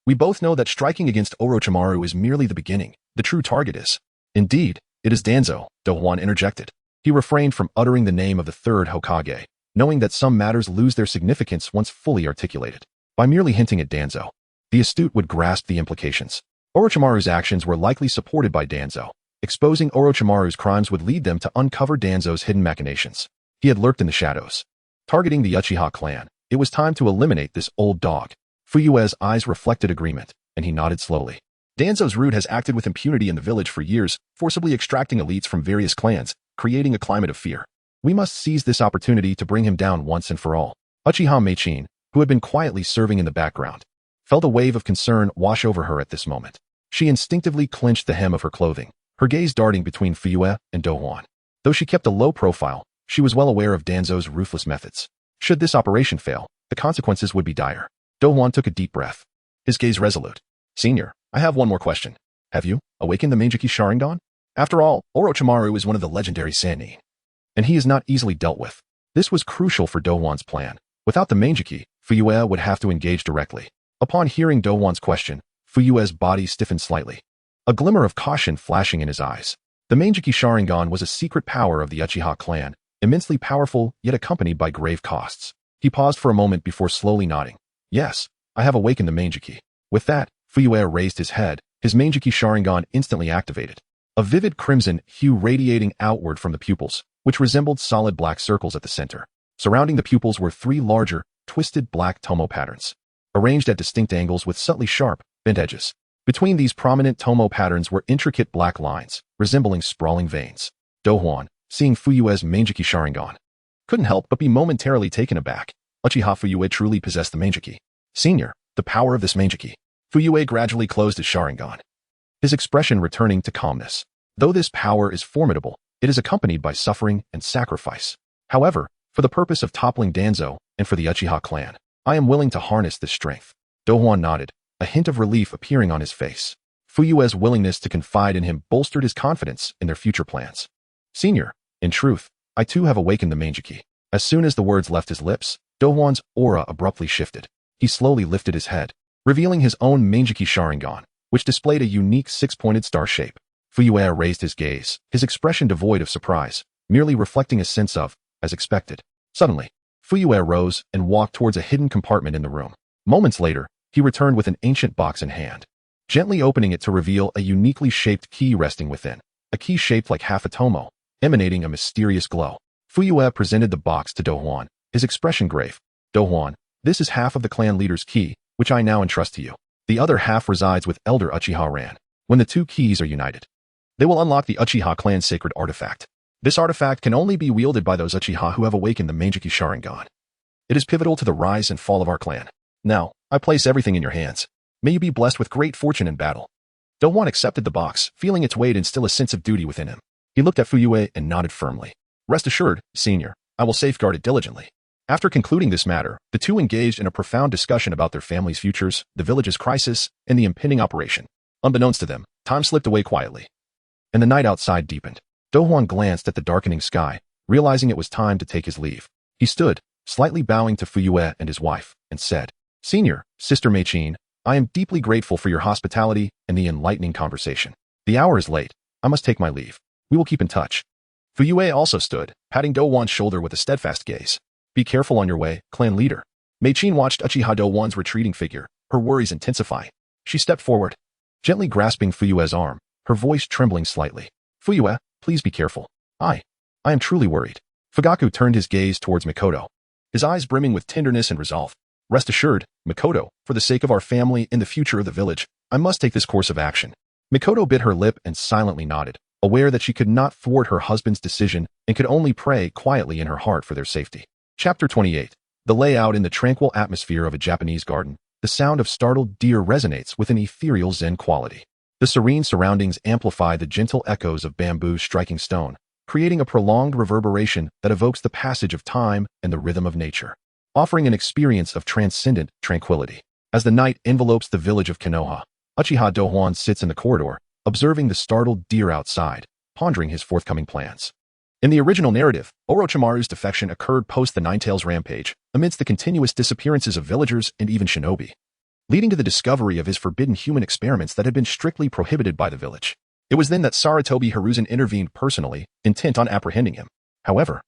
we both know that striking against Orochimaru is merely the beginning. The true target is. Indeed, it is Danzo, Douhuan interjected. He refrained from uttering the name of the Third Hokage, knowing that some matters lose their significance once fully articulated. By merely hinting at Danzo, the astute would grasp the implications. Orochimaru's actions were likely supported by Danzo. Exposing Orochimaru's crimes would lead them to uncover Danzo's hidden machinations. He had lurked in the shadows, targeting the Uchiha clan. It was time to eliminate this old dog. Fuyue's eyes reflected agreement, and he nodded slowly. Danzo's root has acted with impunity in the village for years, forcibly extracting elites from various clans, creating a climate of fear. We must seize this opportunity to bring him down once and for all. Uchiha Meichin, who had been quietly serving in the background, felt a wave of concern wash over her at this moment. She instinctively clenched the hem of her clothing, her gaze darting between Fuyue and Douhuan. Though she kept a low profile, she was well aware of Danzo's ruthless methods. Should this operation fail, the consequences would be dire. Douhuan took a deep breath, his gaze resolute. Senior, I have one more question. Have you awakened the Meijiki Sharingan? After all, Orochimaru is one of the legendary Sannin, and he is not easily dealt with. This was crucial for Douhuan's plan. Without the Meijiki, Fuyue would have to engage directly. Upon hearing Douhuan's question, Fuyue's body stiffened slightly, a glimmer of caution flashing in his eyes. The Meijiki Sharingan was a secret power of the Uchiha clan, immensely powerful yet accompanied by grave costs. He paused for a moment before slowly nodding. Yes, I have awakened the Meijiki. With that, Fuyue raised his head, his Meijiki Sharingan instantly activated. A vivid crimson hue radiating outward from the pupils, which resembled solid black circles at the center. Surrounding the pupils were 3 larger, twisted black tomo patterns, arranged at distinct angles with subtly sharp, bent edges. Between these prominent tomo patterns were intricate black lines, resembling sprawling veins. Douhuan, seeing Fuyue's Meijiki Sharingan, couldn't help but be momentarily taken aback. Uchiha Fuyue truly possessed the Meijiki. Senior, the power of this Meijiki. Fuyue gradually closed his Sharingan, his expression returning to calmness. Though this power is formidable, it is accompanied by suffering and sacrifice. However, for the purpose of toppling Danzo and for the Uchiha clan, I am willing to harness this strength. Douhuan nodded, a hint of relief appearing on his face. Fuyue's willingness to confide in him bolstered his confidence in their future plans. Senior, in truth, I too have awakened the Meijiki. As soon as the words left his lips, Douhuan's aura abruptly shifted. He slowly lifted his head, revealing his own Meijiki Sharingan, which displayed a unique 6-pointed star shape. Fuyue raised his gaze, his expression devoid of surprise, merely reflecting a sense of, as expected. Suddenly, Fuyue rose and walked towards a hidden compartment in the room. Moments later, he returned with an ancient box in hand, gently opening it to reveal a uniquely shaped key resting within, a key shaped like half a tomo, emanating a mysterious glow. Fuyue presented the box to Douhuan, his expression grave. Douhuan, this is half of the clan leader's key, which I now entrust to you. The other half resides with Elder Uchiha Ran. When the 2 keys are united, They will unlock the Uchiha clan's sacred artifact. This artifact can only be wielded by those Uchiha who have awakened the Mangekyou Sharingan. It is pivotal to the rise and fall of our clan. Now, I place everything in your hands. May you be blessed with great fortune in battle. Douhuan accepted the box, feeling its weight and still a sense of duty within him. He looked at Fuyue and nodded firmly. Rest assured, senior, I will safeguard it diligently. After concluding this matter, the two engaged in a profound discussion about their family's futures, the village's crisis, and the impending operation. Unbeknownst to them, time slipped away quietly, and the night outside deepened. Douhuan glanced at the darkening sky, realizing it was time to take his leave. He stood, slightly bowing to Fuyue and his wife, and said, Senior, Sister Meichin, I am deeply grateful for your hospitality and the enlightening conversation. The hour is late. I must take my leave. We will keep in touch. Fuyue also stood, patting Douhuan's shoulder with a steadfast gaze. Be careful on your way, clan leader. Meichin watched Uchiha Douhuan's retreating figure, her worries intensifying. She stepped forward, gently grasping Fuyue's arm, her voice trembling slightly. Fuyue, please be careful. I am truly worried. Fugaku turned his gaze towards Mikoto, his eyes brimming with tenderness and resolve. Rest assured, Mikoto, for the sake of our family and the future of the village, I must take this course of action. Mikoto bit her lip and silently nodded, aware that she could not thwart her husband's decision and could only pray quietly in her heart for their safety. Chapter 28. The layout in the tranquil atmosphere of a Japanese garden, the sound of startled deer resonates with an ethereal zen quality. The serene surroundings amplify the gentle echoes of bamboo striking stone, creating a prolonged reverberation that evokes the passage of time and the rhythm of nature, offering an experience of transcendent tranquility. As the night envelopes the village of Konoha, Uchiha Douhuan sits in the corridor, observing the startled deer outside, pondering his forthcoming plans. In the original narrative, Orochimaru's defection occurred post the Ninetales rampage, amidst the continuous disappearances of villagers and even shinobi, leading to the discovery of his forbidden human experiments that had been strictly prohibited by the village. It was then that Sarutobi Hiruzen intervened personally, intent on apprehending him. However,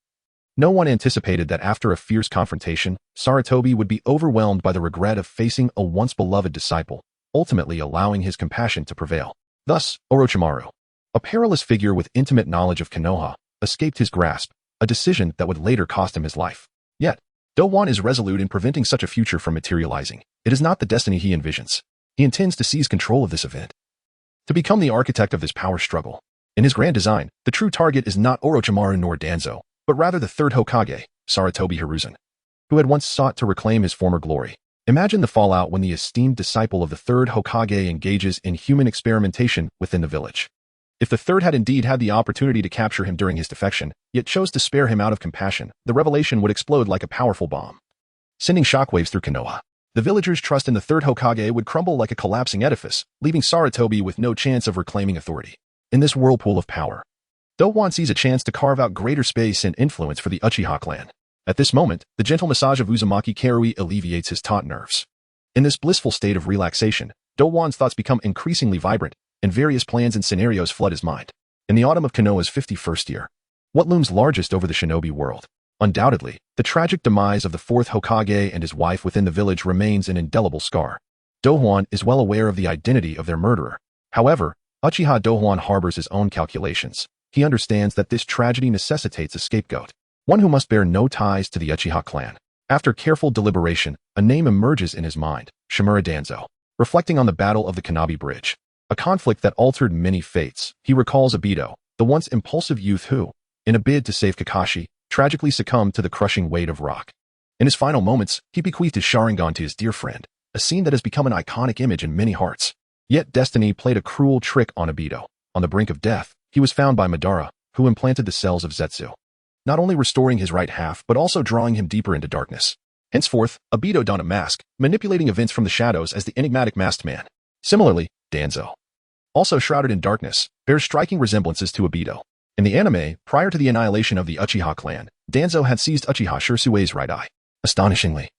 no one anticipated that after a fierce confrontation, Sarutobi would be overwhelmed by the regret of facing a once-beloved disciple, ultimately allowing his compassion to prevail. Thus, Orochimaru, a perilous figure with intimate knowledge of Konoha, escaped his grasp, a decision that would later cost him his life. Yet, Douhuan is resolute in preventing such a future from materializing. It is not the destiny he envisions. He intends to seize control of this event, to become the architect of this power struggle. In his grand design, the true target is not Orochimaru nor Danzo, but rather the third Hokage, Sarutobi Hiruzen, who had once sought to reclaim his former glory. Imagine the fallout when the esteemed disciple of the third Hokage engages in human experimentation within the village. If the third had indeed had the opportunity to capture him during his defection, yet chose to spare him out of compassion, the revelation would explode like a powerful bomb, sending shockwaves through Konoha. The villagers' trust in the third Hokage would crumble like a collapsing edifice, leaving Sarutobi with no chance of reclaiming authority. In this whirlpool of power, Douhuan sees a chance to carve out greater space and influence for the Uchiha clan. At this moment, the gentle massage of Uzumaki Karui alleviates his taut nerves. In this blissful state of relaxation, Douhuan's thoughts become increasingly vibrant, and various plans and scenarios flood his mind. In the autumn of Konoha's 51st year, what looms largest over the shinobi world? Undoubtedly, the tragic demise of the fourth Hokage and his wife within the village remains an indelible scar. Douhuan is well aware of the identity of their murderer. However, Uchiha Douhuan harbors his own calculations. He understands that this tragedy necessitates a scapegoat, one who must bear no ties to the Uchiha clan. After careful deliberation, a name emerges in his mind, Shimura Danzo. Reflecting on the Battle of the Kanabi Bridge, a conflict that altered many fates, he recalls Obito, the once impulsive youth who, in a bid to save Kakashi, tragically succumbed to the crushing weight of rock. In his final moments, he bequeathed his Sharingan to his dear friend, a scene that has become an iconic image in many hearts. Yet destiny played a cruel trick on Obito. On the brink of death, he was found by Madara, who implanted the cells of Zetsu, not only restoring his right half but also drawing him deeper into darkness. Henceforth, Obito donned a mask, manipulating events from the shadows as the enigmatic masked man. Similarly, Danzo, also shrouded in darkness, bears striking resemblances to Obito. In the anime, prior to the annihilation of the Uchiha clan, Danzo had seized Uchiha Shirsue's right eye. Astonishingly,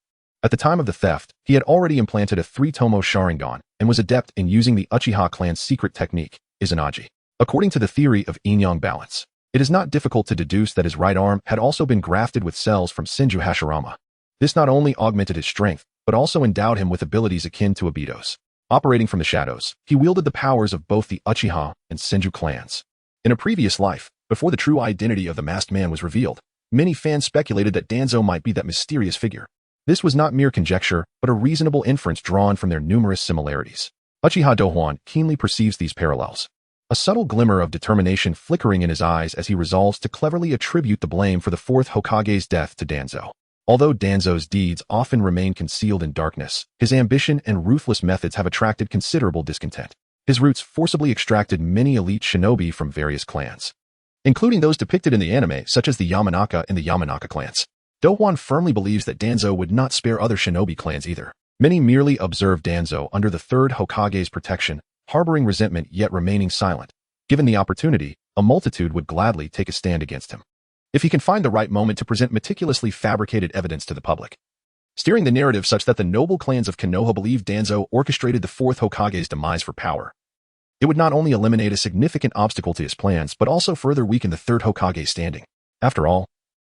at the time of the theft, he had already implanted a 3-tomo Sharingan and was adept in using the Uchiha clan's secret technique, Izanagi. According to the theory of yin-yang balance, it is not difficult to deduce that his right arm had also been grafted with cells from Senju Hashirama. This not only augmented his strength, but also endowed him with abilities akin to Obito's. Operating from the shadows, he wielded the powers of both the Uchiha and Senju clans. In a previous life, before the true identity of the masked man was revealed, many fans speculated that Danzo might be that mysterious figure. This was not mere conjecture, but a reasonable inference drawn from their numerous similarities. Uchiha Douhuan keenly perceives these parallels. a subtle glimmer of determination flickering in his eyes as he resolves to cleverly attribute the blame for the fourth Hokage's death to Danzo. Although Danzo's deeds often remain concealed in darkness, his ambition and ruthless methods have attracted considerable discontent. His roots forcibly extracted many elite shinobi from various clans, including those depicted in the anime such as the Yamanaka and the Yamanaka clans. Douhuan firmly believes that Danzo would not spare other shinobi clans either. Many merely observe Danzo under the third Hokage's protection, harboring resentment yet remaining silent. Given the opportunity, a multitude would gladly take a stand against him, if he can find the right moment to present meticulously fabricated evidence to the public, steering the narrative such that the noble clans of Konoha believe Danzo orchestrated the fourth Hokage's demise for power. It would not only eliminate a significant obstacle to his plans, but also further weaken the third Hokage's standing. After all,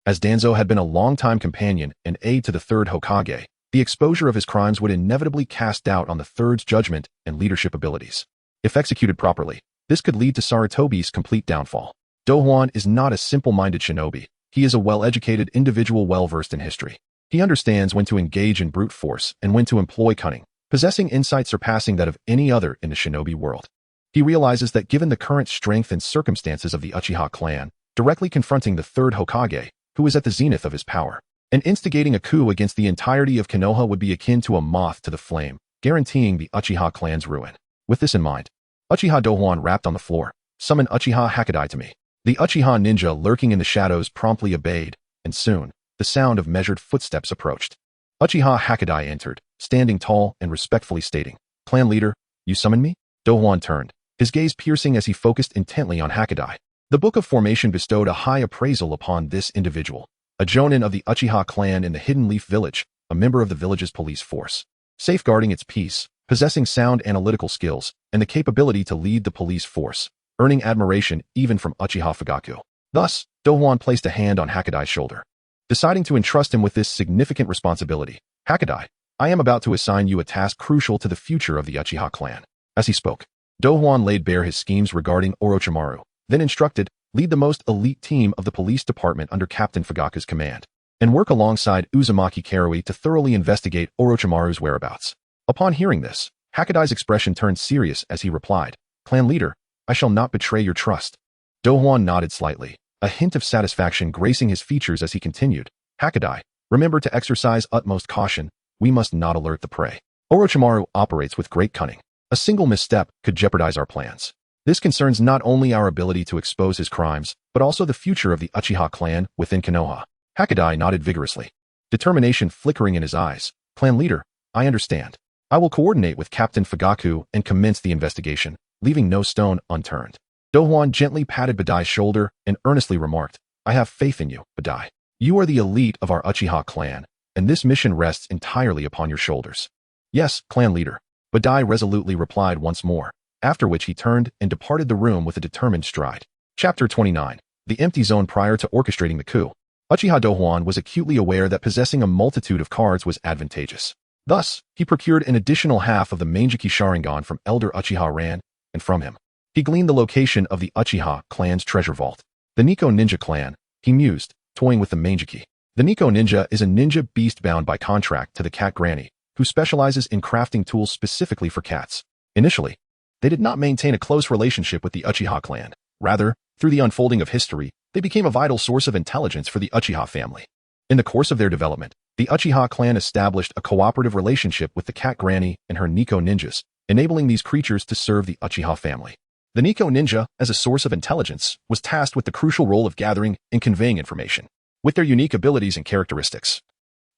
as Danzo had been a longtime companion and aide to the third Hokage, the exposure of his crimes would inevitably cast doubt on the third's judgment and leadership abilities. If executed properly, this could lead to Sarutobi's complete downfall. Douhuan is not a simple-minded shinobi. He is a well-educated individual well-versed in history. He understands when to engage in brute force and when to employ cunning, possessing insight surpassing that of any other in the shinobi world. He realizes that given the current strength and circumstances of the Uchiha clan, directly confronting the third Hokage, who is at the zenith of his power, and instigating a coup against the entirety of Konoha would be akin to a moth to the flame, guaranteeing the Uchiha clan's ruin. With this in mind, Uchiha Douhuan rapped on the floor, "Summon Uchiha Hakadai to me." The Uchiha ninja lurking in the shadows promptly obeyed, and soon, the sound of measured footsteps approached. Uchiha Hakadai entered, standing tall and respectfully stating, "Clan leader, you summon me?" Douhuan turned, his gaze piercing as he focused intently on Hakadai. The Book of Formation bestowed a high appraisal upon this individual, a jonin of the Uchiha clan in the Hidden Leaf Village, a member of the village's police force, safeguarding its peace, possessing sound analytical skills, and the capability to lead the police force, earning admiration even from Uchiha Fugaku. Thus, Douhuan placed a hand on Hakadai's shoulder, deciding to entrust him with this significant responsibility. "Hakadai, I am about to assign you a task crucial to the future of the Uchiha clan." As he spoke, Douhuan laid bare his schemes regarding Orochimaru, then instructed, "Lead the most elite team of the police department under Captain Fugaku's command, and work alongside Uzumaki Karui to thoroughly investigate Orochimaru's whereabouts." Upon hearing this, Hakadai's expression turned serious as he replied, "Clan leader, I shall not betray your trust." Douhuan nodded slightly, a hint of satisfaction gracing his features as he continued, "Hakadai, remember to exercise utmost caution. We must not alert the prey. Orochimaru operates with great cunning. A single misstep could jeopardize our plans. This concerns not only our ability to expose his crimes, but also the future of the Uchiha clan within Konoha." Hakadai nodded vigorously, determination flickering in his eyes. "Clan leader, I understand. I will coordinate with Captain Fugaku and commence the investigation, leaving no stone unturned." Douhuan gently patted Badai's shoulder and earnestly remarked, "I have faith in you, Badai. You are the elite of our Uchiha clan, and this mission rests entirely upon your shoulders." "Yes, clan leader," Badai resolutely replied once more, after which he turned and departed the room with a determined stride. Chapter 29. The Empty Zone. Prior to orchestrating the coup, Uchiha Douhuan was acutely aware that possessing a multitude of cards was advantageous. Thus, he procured an additional half of the Manjiki Sharingan from Elder Uchiha Ran, and from him, he gleaned the location of the Uchiha clan's treasure vault. The Nico Ninja clan, he mused, toying with the Manjiki. The Nico Ninja is a ninja beast bound by contract to the Cat Granny, who specializes in crafting tools specifically for cats. Initially, they did not maintain a close relationship with the Uchiha clan. Rather, through the unfolding of history, they became a vital source of intelligence for the Uchiha family. In the course of their development, the Uchiha clan established a cooperative relationship with the Cat Granny and her Nico ninjas, enabling these creatures to serve the Uchiha family. The Nico ninja, as a source of intelligence, was tasked with the crucial role of gathering and conveying information. With their unique abilities and characteristics,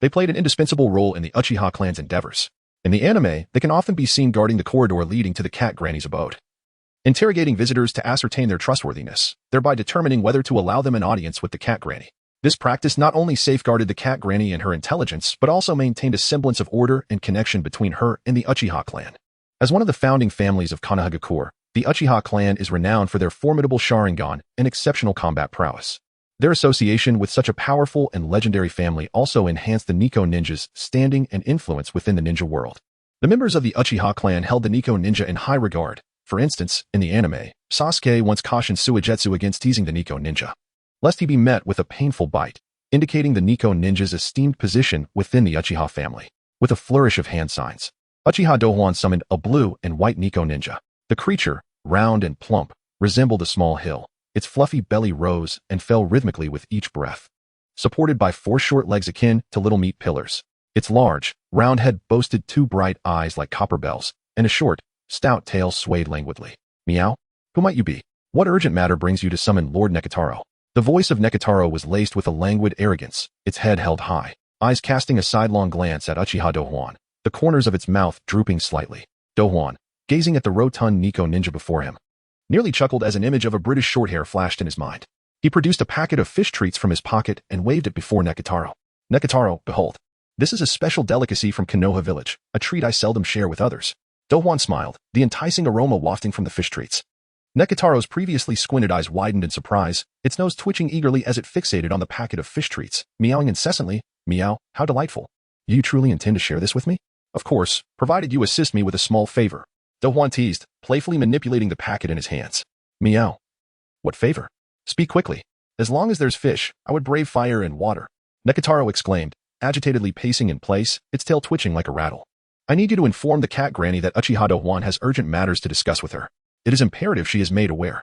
they played an indispensable role in the Uchiha clan's endeavors. In the anime, they can often be seen guarding the corridor leading to the Cat Granny's abode, interrogating visitors to ascertain their trustworthiness, thereby determining whether to allow them an audience with the Cat Granny. This practice not only safeguarded the Cat Granny and her intelligence, but also maintained a semblance of order and connection between her and the Uchiha clan. As one of the founding families of Konohagakure, the Uchiha clan is renowned for their formidable Sharingan and exceptional combat prowess. Their association with such a powerful and legendary family also enhanced the Nico ninjas' standing and influence within the ninja world. The members of the Uchiha clan held the Nico ninja in high regard. For instance, in the anime, Sasuke once cautioned Suigetsu against teasing the Nico ninja, lest he be met with a painful bite, indicating the Nico ninja's esteemed position within the Uchiha family. With a flourish of hand signs, Uchiha Douhuan summoned a blue and white Nico ninja. The creature, round and plump, resembled a small hill. Its fluffy belly rose and fell rhythmically with each breath, supported by 4 short legs akin to little meat pillars. Its large, round head boasted 2 bright eyes like copper bells, and a short, stout tail swayed languidly. Meow? Who might you be? What urgent matter brings you to summon Lord Nekataro? The voice of Nekataro was laced with a languid arrogance, its head held high, eyes casting a sidelong glance at Uchiha Douhuan, the corners of its mouth drooping slightly. Douhuan, gazing at the rotund Nico ninja before him, nearly chuckled as an image of a British shorthair flashed in his mind. He produced a packet of fish treats from his pocket and waved it before Nekataro. Nekataro, behold. This is a special delicacy from Konoha Village, a treat I seldom share with others. Douhuan smiled, the enticing aroma wafting from the fish treats. Nekataro's previously squinted eyes widened in surprise, its nose twitching eagerly as it fixated on the packet of fish treats, meowing incessantly. Meow, how delightful. You truly intend to share this with me? Of course, provided you assist me with a small favor. Douhuan teased, playfully manipulating the packet in his hands. Meow. What favor? Speak quickly. As long as there's fish, I would brave fire and water. Nekataro exclaimed, agitatedly pacing in place, its tail twitching like a rattle. I need you to inform the cat granny that Uchiha Douhuan has urgent matters to discuss with her. It is imperative she is made aware.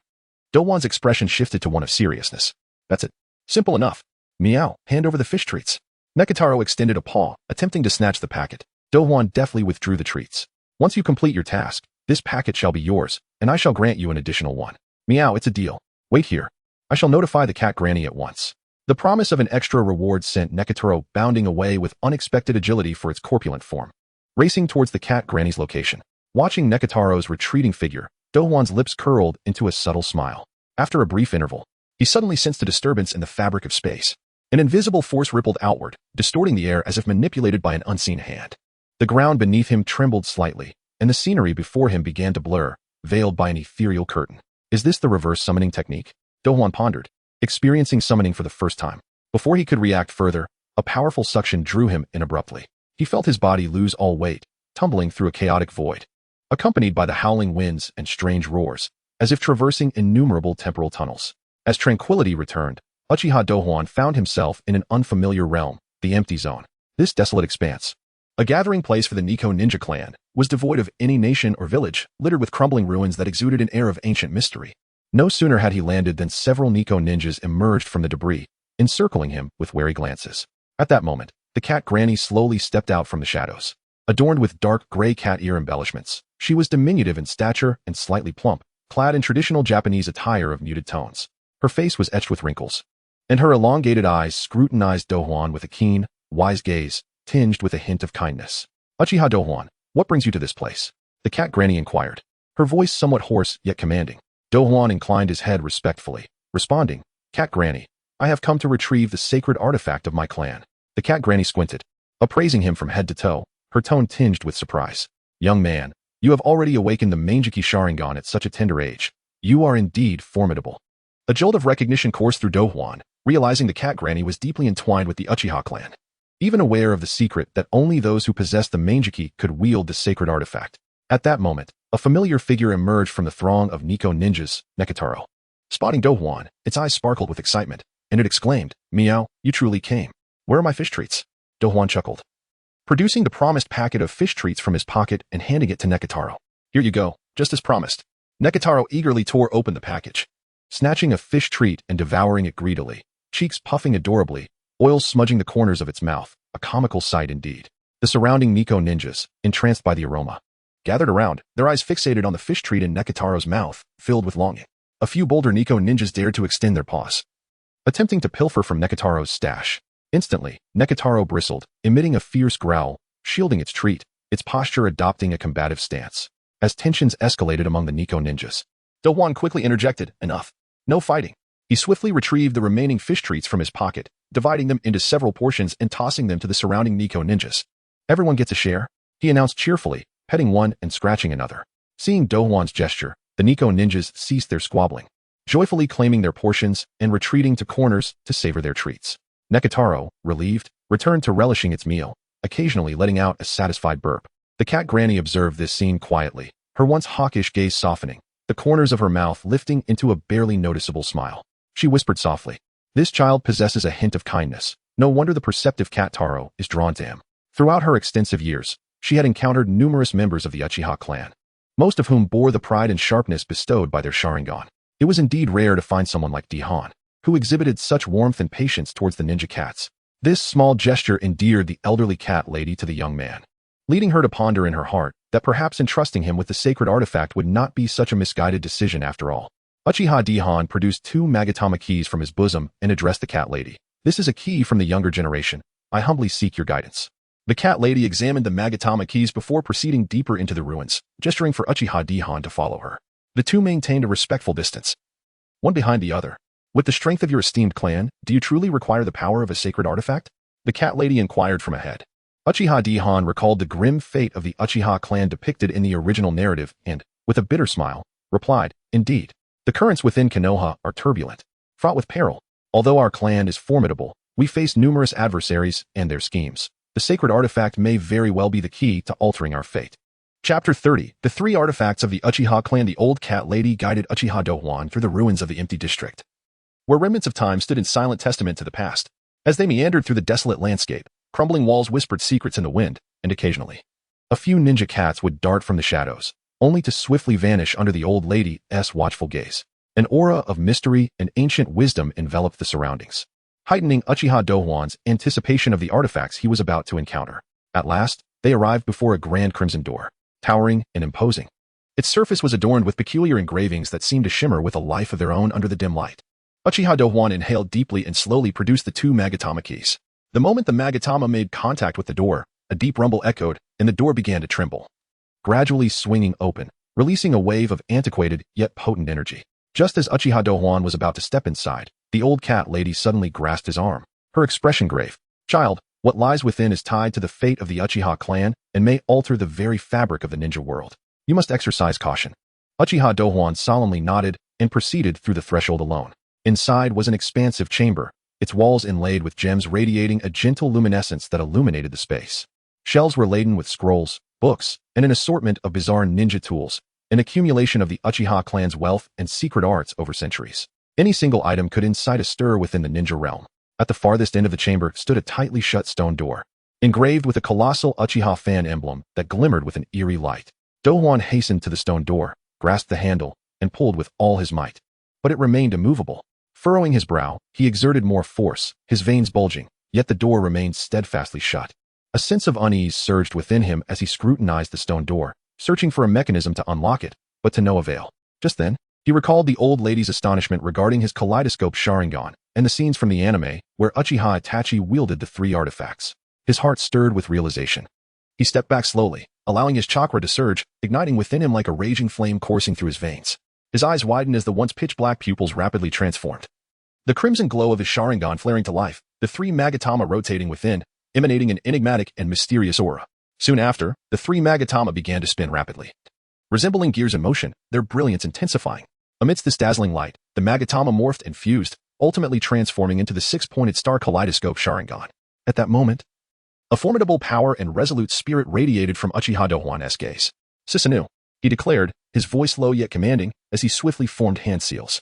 Douhuan's expression shifted to one of seriousness. That's it. Simple enough. Meow, hand over the fish treats. Nekataro extended a paw, attempting to snatch the packet. Douhuan deftly withdrew the treats. Once you complete your task, this packet shall be yours, and I shall grant you an additional one. Meow, it's a deal. Wait here. I shall notify the cat granny at once. The promise of an extra reward sent Nekataro bounding away with unexpected agility for its corpulent form, racing towards the cat granny's location. Watching Nekataro's retreating figure, Douhuan's lips curled into a subtle smile. After a brief interval, he suddenly sensed a disturbance in the fabric of space. An invisible force rippled outward, distorting the air as if manipulated by an unseen hand. The ground beneath him trembled slightly, and the scenery before him began to blur, veiled by an ethereal curtain. Is this the reverse summoning technique? Douhuan pondered, experiencing summoning for the first time. Before he could react further, a powerful suction drew him in abruptly. He felt his body lose all weight, tumbling through a chaotic void, accompanied by the howling winds and strange roars, as if traversing innumerable temporal tunnels. As tranquility returned, Uchiha Douhuan found himself in an unfamiliar realm, the Empty Zone. This desolate expanse, a gathering place for the Nico ninja clan, was devoid of any nation or village, littered with crumbling ruins that exuded an air of ancient mystery. No sooner had he landed than several Nico ninjas emerged from the debris, encircling him with wary glances. At that moment, the cat granny slowly stepped out from the shadows. Adorned with dark gray cat ear embellishments, she was diminutive in stature and slightly plump, clad in traditional Japanese attire of muted tones. Her face was etched with wrinkles, and her elongated eyes scrutinized Douhuan with a keen, wise gaze, tinged with a hint of kindness. Uchiha Douhuan, what brings you to this place? The cat granny inquired, her voice somewhat hoarse yet commanding. Douhuan inclined his head respectfully, responding, Cat granny, I have come to retrieve the sacred artifact of my clan. The cat granny squinted, appraising him from head to toe, her tone tinged with surprise. Young man, you have already awakened the Mangeki Sharingan at such a tender age. You are indeed formidable. A jolt of recognition coursed through Douhuan, realizing the cat granny was deeply entwined with the Uchiha clan. Even aware of the secret that only those who possessed the Mangeki could wield the sacred artifact. At that moment, a familiar figure emerged from the throng of Nico ninjas, Nekataro. Spotting Douhuan, its eyes sparkled with excitement, and it exclaimed, Meow, you truly came. Where are my fish treats? Douhuan chuckled, producing the promised packet of fish treats from his pocket and handing it to Nekataro. Here you go, just as promised. Nekataro eagerly tore open the package, snatching a fish treat and devouring it greedily, cheeks puffing adorably, oil smudging the corners of its mouth, a comical sight indeed. The surrounding Nico ninjas, entranced by the aroma, gathered around, their eyes fixated on the fish treat in Nekataro's mouth, filled with longing. A few bolder Nico ninjas dared to extend their paws, attempting to pilfer from Nekataro's stash. Instantly, Nekataro bristled, emitting a fierce growl, shielding its treat, its posture adopting a combative stance. As tensions escalated among the Nico ninjas, Douhuan quickly interjected, enough. No fighting. He swiftly retrieved the remaining fish treats from his pocket, dividing them into several portions and tossing them to the surrounding Nico ninjas. Everyone gets a share, he announced cheerfully, petting one and scratching another. Seeing Douhuan's gesture, the Nico ninjas ceased their squabbling, joyfully claiming their portions and retreating to corners to savor their treats. Nekataro, relieved, returned to relishing its meal, occasionally letting out a satisfied burp. The cat granny observed this scene quietly, her once hawkish gaze softening, the corners of her mouth lifting into a barely noticeable smile. She whispered softly, this child possesses a hint of kindness. No wonder the perceptive cat Taro is drawn to him. Throughout her extensive years, she had encountered numerous members of the Uchiha clan, most of whom bore the pride and sharpness bestowed by their Sharingan. It was indeed rare to find someone like Douhuan, who exhibited such warmth and patience towards the ninja cats. This small gesture endeared the elderly cat lady to the young man, leading her to ponder in her heart that perhaps entrusting him with the sacred artifact would not be such a misguided decision after all. Uchiha Douhuan produced 2 Magatama keys from his bosom and addressed the cat lady. This is a key from the younger generation. I humbly seek your guidance. The cat lady examined the Magatama keys before proceeding deeper into the ruins, gesturing for Uchiha Douhuan to follow her. The two maintained a respectful distance, one behind the other. With the strength of your esteemed clan, do you truly require the power of a sacred artifact? The cat lady inquired from ahead. Uchiha Douhuan recalled the grim fate of the Uchiha clan depicted in the original narrative and, with a bitter smile, replied, Indeed, the currents within Konoha are turbulent, fraught with peril. Although our clan is formidable, we face numerous adversaries and their schemes. The sacred artifact may very well be the key to altering our fate. Chapter 30. The 3 artifacts of the Uchiha clan. The old cat lady guided Uchiha Douhuan through the ruins of the empty district, where remnants of time stood in silent testament to the past. As they meandered through the desolate landscape, crumbling walls whispered secrets in the wind, and occasionally, a few ninja cats would dart from the shadows, only to swiftly vanish under the old lady's watchful gaze. An aura of mystery and ancient wisdom enveloped the surroundings, heightening Uchiha Douhuan's anticipation of the artifacts he was about to encounter. At last, they arrived before a grand crimson door, towering and imposing. Its surface was adorned with peculiar engravings that seemed to shimmer with a life of their own under the dim light. Uchiha Douhuan inhaled deeply and slowly produced the 2 Magatama keys. The moment the Magatama made contact with the door, a deep rumble echoed, and the door began to tremble, gradually swinging open, releasing a wave of antiquated yet potent energy. Just as Uchiha Douhuan was about to step inside, the old cat lady suddenly grasped his arm, her expression grave. Child, what lies within is tied to the fate of the Uchiha clan and may alter the very fabric of the ninja world. You must exercise caution. Uchiha Douhuan solemnly nodded and proceeded through the threshold alone. Inside was an expansive chamber, its walls inlaid with gems radiating a gentle luminescence that illuminated the space. Shelves were laden with scrolls, books, and an assortment of bizarre ninja tools, an accumulation of the Uchiha clan's wealth and secret arts over centuries. Any single item could incite a stir within the ninja realm. At the farthest end of the chamber stood a tightly shut stone door, engraved with a colossal Uchiha fan emblem that glimmered with an eerie light. Douhuan hastened to the stone door, grasped the handle, and pulled with all his might. But it remained immovable. Furrowing his brow, he exerted more force, his veins bulging, yet the door remained steadfastly shut. A sense of unease surged within him as he scrutinized the stone door, searching for a mechanism to unlock it, but to no avail. Just then, he recalled the old lady's astonishment regarding his kaleidoscope Sharingan and the scenes from the anime where Uchiha Itachi wielded the 3 artifacts. His heart stirred with realization. He stepped back slowly, allowing his chakra to surge, igniting within him like a raging flame coursing through his veins. His eyes widened as the once pitch-black pupils rapidly transformed, the crimson glow of his Sharingan flaring to life, the 3 Magatama rotating within, emanating an enigmatic and mysterious aura. Soon after, the 3 Magatama began to spin rapidly, resembling gears in motion, their brilliance intensifying. Amidst this dazzling light, the Magatama morphed and fused, ultimately transforming into the 6-pointed star kaleidoscope Sharingan. At that moment, a formidable power and resolute spirit radiated from Uchiha Douhuan's gaze. Susanoo, he declared, his voice low yet commanding, as he swiftly formed hand seals,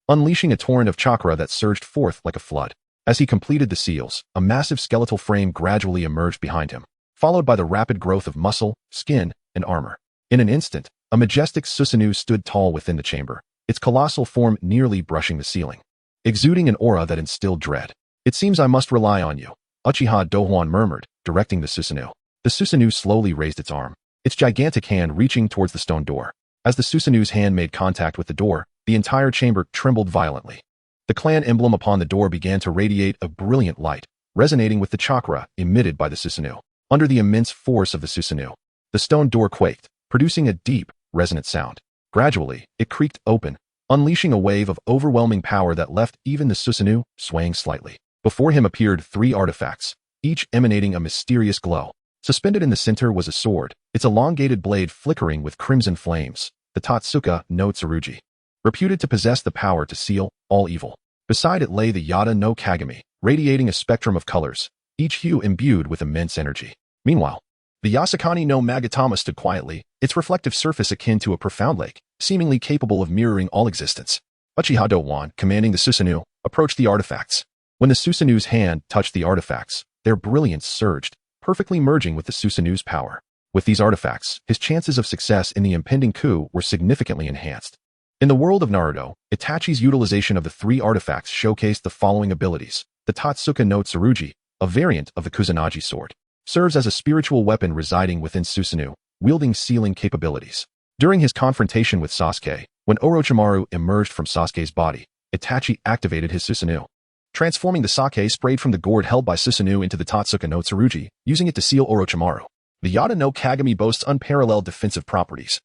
unleashing a torrent of chakra that surged forth like a flood. As he completed the seals, a massive skeletal frame gradually emerged behind him, followed by the rapid growth of muscle, skin, and armor. In an instant, a majestic Susanoo stood tall within the chamber, its colossal form nearly brushing the ceiling, exuding an aura that instilled dread. It seems I must rely on you, Uchiha Douhuan murmured, directing the Susanoo. The Susanoo slowly raised its arm, its gigantic hand reaching towards the stone door. As the Susanoo's hand made contact with the door, the entire chamber trembled violently. The clan emblem upon the door began to radiate a brilliant light, resonating with the chakra emitted by the Susanoo. Under the immense force of the Susanoo, the stone door quaked, producing a deep, resonant sound. Gradually, it creaked open, unleashing a wave of overwhelming power that left even the Susanoo swaying slightly. Before him appeared 3 artifacts, each emanating a mysterious glow. Suspended in the center was a sword, its elongated blade flickering with crimson flames, the Tatsuka no Tsurugi, reputed to possess the power to seal all evil. Beside it lay the Yada no Kagami, radiating a spectrum of colors, each hue imbued with immense energy. Meanwhile, the Yasakani no Magatama stood quietly, its reflective surface akin to a profound lake, seemingly capable of mirroring all existence. Uchiha Douhuan, commanding the Susanoo, approached the artifacts. When the Susanoo's hand touched the artifacts, their brilliance surged, perfectly merging with the Susanoo's power. With these artifacts, his chances of success in the impending coup were significantly enhanced. In the world of Naruto, Itachi's utilization of the three artifacts showcased the following abilities. The Totsuka no Tsurugi, a variant of the Kusanagi sword, serves as a spiritual weapon residing within Susanoo, wielding sealing capabilities. During his confrontation with Sasuke, when Orochimaru emerged from Sasuke's body, Itachi activated his Susanoo, transforming the sake sprayed from the gourd held by Susanoo into the Totsuka no Tsurugi, using it to seal Orochimaru. The Yada no Kagami boasts unparalleled defensive properties,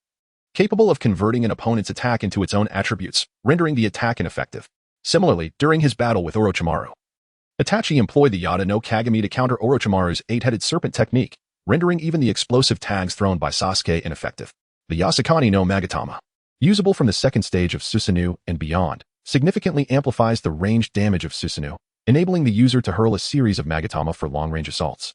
capable of converting an opponent's attack into its own attributes, rendering the attack ineffective. Similarly, during his battle with Orochimaru, Itachi employed the Yada no Kagami to counter Orochimaru's eight-headed serpent technique, rendering even the explosive tags thrown by Sasuke ineffective. The Yasakani no Magatama, usable from the second stage of Susanoo and beyond, significantly amplifies the ranged damage of Susanoo, enabling the user to hurl a series of Magatama for long-range assaults,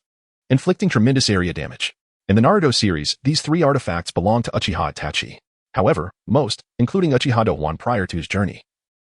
inflicting tremendous area damage. In the Naruto series, these three artifacts belong to Uchiha Itachi. However, most, including Uchiha Douhuan prior to his journey,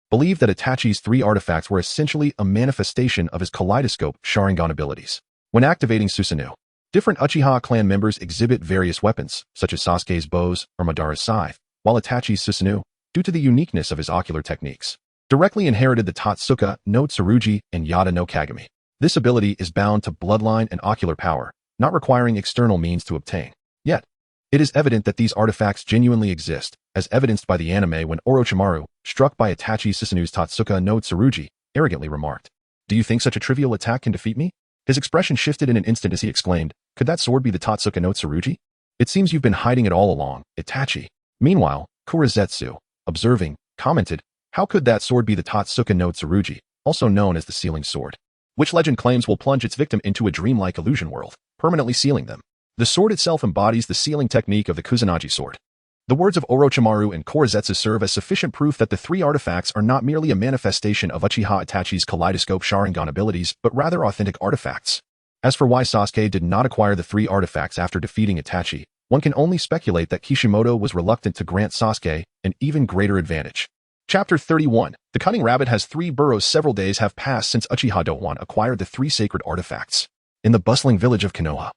believe that Itachi's three artifacts were essentially a manifestation of his kaleidoscope Sharingan abilities. When activating Susanoo, different Uchiha clan members exhibit various weapons, such as Sasuke's bows or Madara's scythe, while Itachi's Susanoo, due to the uniqueness of his ocular techniques, directly inherited the Totsuka no Tsurugi and Yada no Kagami. This ability is bound to bloodline and ocular power, not requiring external means to obtain. Yet, it is evident that these artifacts genuinely exist, as evidenced by the anime when Orochimaru, struck by Itachi Susanoo's Totsuka no Tsurugi, arrogantly remarked, "Do you think such a trivial attack can defeat me?" His expression shifted in an instant as he exclaimed, "Could that sword be the Totsuka no Tsurugi? It seems you've been hiding it all along, Itachi." Meanwhile, Kurizetsu, observing, commented, "How could that sword be the Totsuka no Tsurugi, also known as the sealing sword, which legend claims will plunge its victim into a dreamlike illusion world, permanently sealing them?" The sword itself embodies the sealing technique of the Kusanagi sword. The words of Orochimaru and Kurizetsu serve as sufficient proof that the three artifacts are not merely a manifestation of Uchiha Itachi's kaleidoscope Sharingan abilities, but rather authentic artifacts. As for why Sasuke did not acquire the three artifacts after defeating Itachi, one can only speculate that Kishimoto was reluctant to grant Sasuke an even greater advantage. Chapter 31. The Cunning Rabbit has three burrows. Several days have passed since Uchiha Douhuan acquired the three sacred artifacts. In the bustling village of Konoha,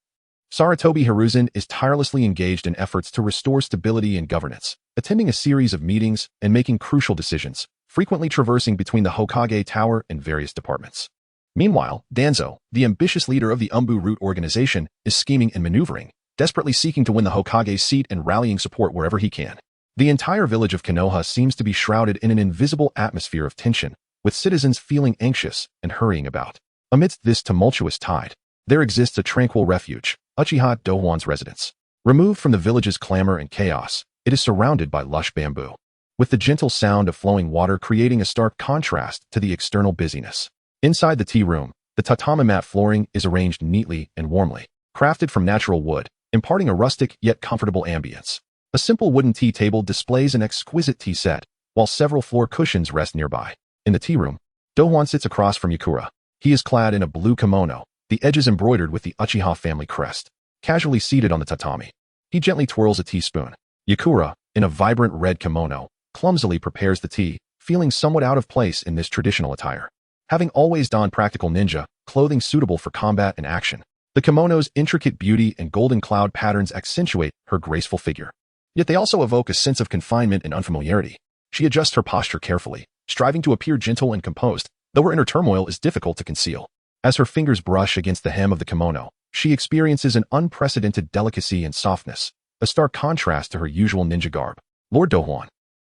Sarutobi Hiruzen is tirelessly engaged in efforts to restore stability and governance, attending a series of meetings and making crucial decisions, frequently traversing between the Hokage Tower and various departments. Meanwhile, Danzo, the ambitious leader of the Umbu Root organization, is scheming and maneuvering, desperately seeking to win the Hokage's seat and rallying support wherever he can. The entire village of Konoha seems to be shrouded in an invisible atmosphere of tension, with citizens feeling anxious and hurrying about. Amidst this tumultuous tide, there exists a tranquil refuge, Uchiha Douhuan's residence. Removed from the village's clamor and chaos, it is surrounded by lush bamboo, with the gentle sound of flowing water creating a stark contrast to the external busyness. Inside the tea room, the tatami mat flooring is arranged neatly and warmly, crafted from natural wood, imparting a rustic yet comfortable ambience. A simple wooden tea table displays an exquisite tea set, while several floor cushions rest nearby. In the tea room, Douhuan sits across from Yukura. He is clad in a blue kimono, the edges embroidered with the Uchiha family crest. Casually seated on the tatami, he gently twirls a teaspoon. Yukura, in a vibrant red kimono, clumsily prepares the tea, feeling somewhat out of place in this traditional attire. Having always donned practical ninja, clothing suitable for combat and action, the kimono's intricate beauty and golden cloud patterns accentuate her graceful figure. Yet they also evoke a sense of confinement and unfamiliarity. She adjusts her posture carefully, striving to appear gentle and composed, though her inner turmoil is difficult to conceal. As her fingers brush against the hem of the kimono, she experiences an unprecedented delicacy and softness, a stark contrast to her usual ninja garb. "Lord Douhuan,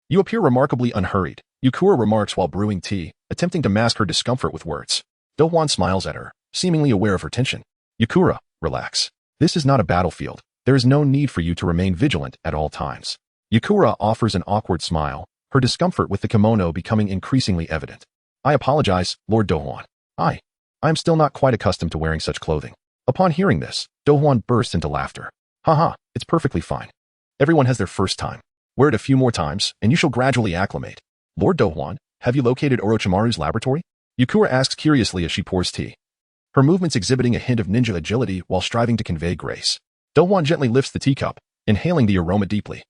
you appear remarkably unhurried," Yukura remarks while brewing tea, attempting to mask her discomfort with words. Douhuan smiles at her, seemingly aware of her tension. "Yukura, relax. This is not a battlefield. There is no need for you to remain vigilant at all times." Yukura offers an awkward smile, her discomfort with the kimono becoming increasingly evident. "I apologize, Lord Douhuan. I am still not quite accustomed to wearing such clothing." Upon hearing this, Douhuan bursts into laughter. "Haha, it's perfectly fine. Everyone has their first time. Wear it a few more times, and you shall gradually acclimate." "Lord Douhuan, have you located Orochimaru's laboratory?" Yukura asks curiously as she pours tea, her movements exhibiting a hint of ninja agility while striving to convey grace. Douhuan gently lifts the teacup, inhaling the aroma deeply,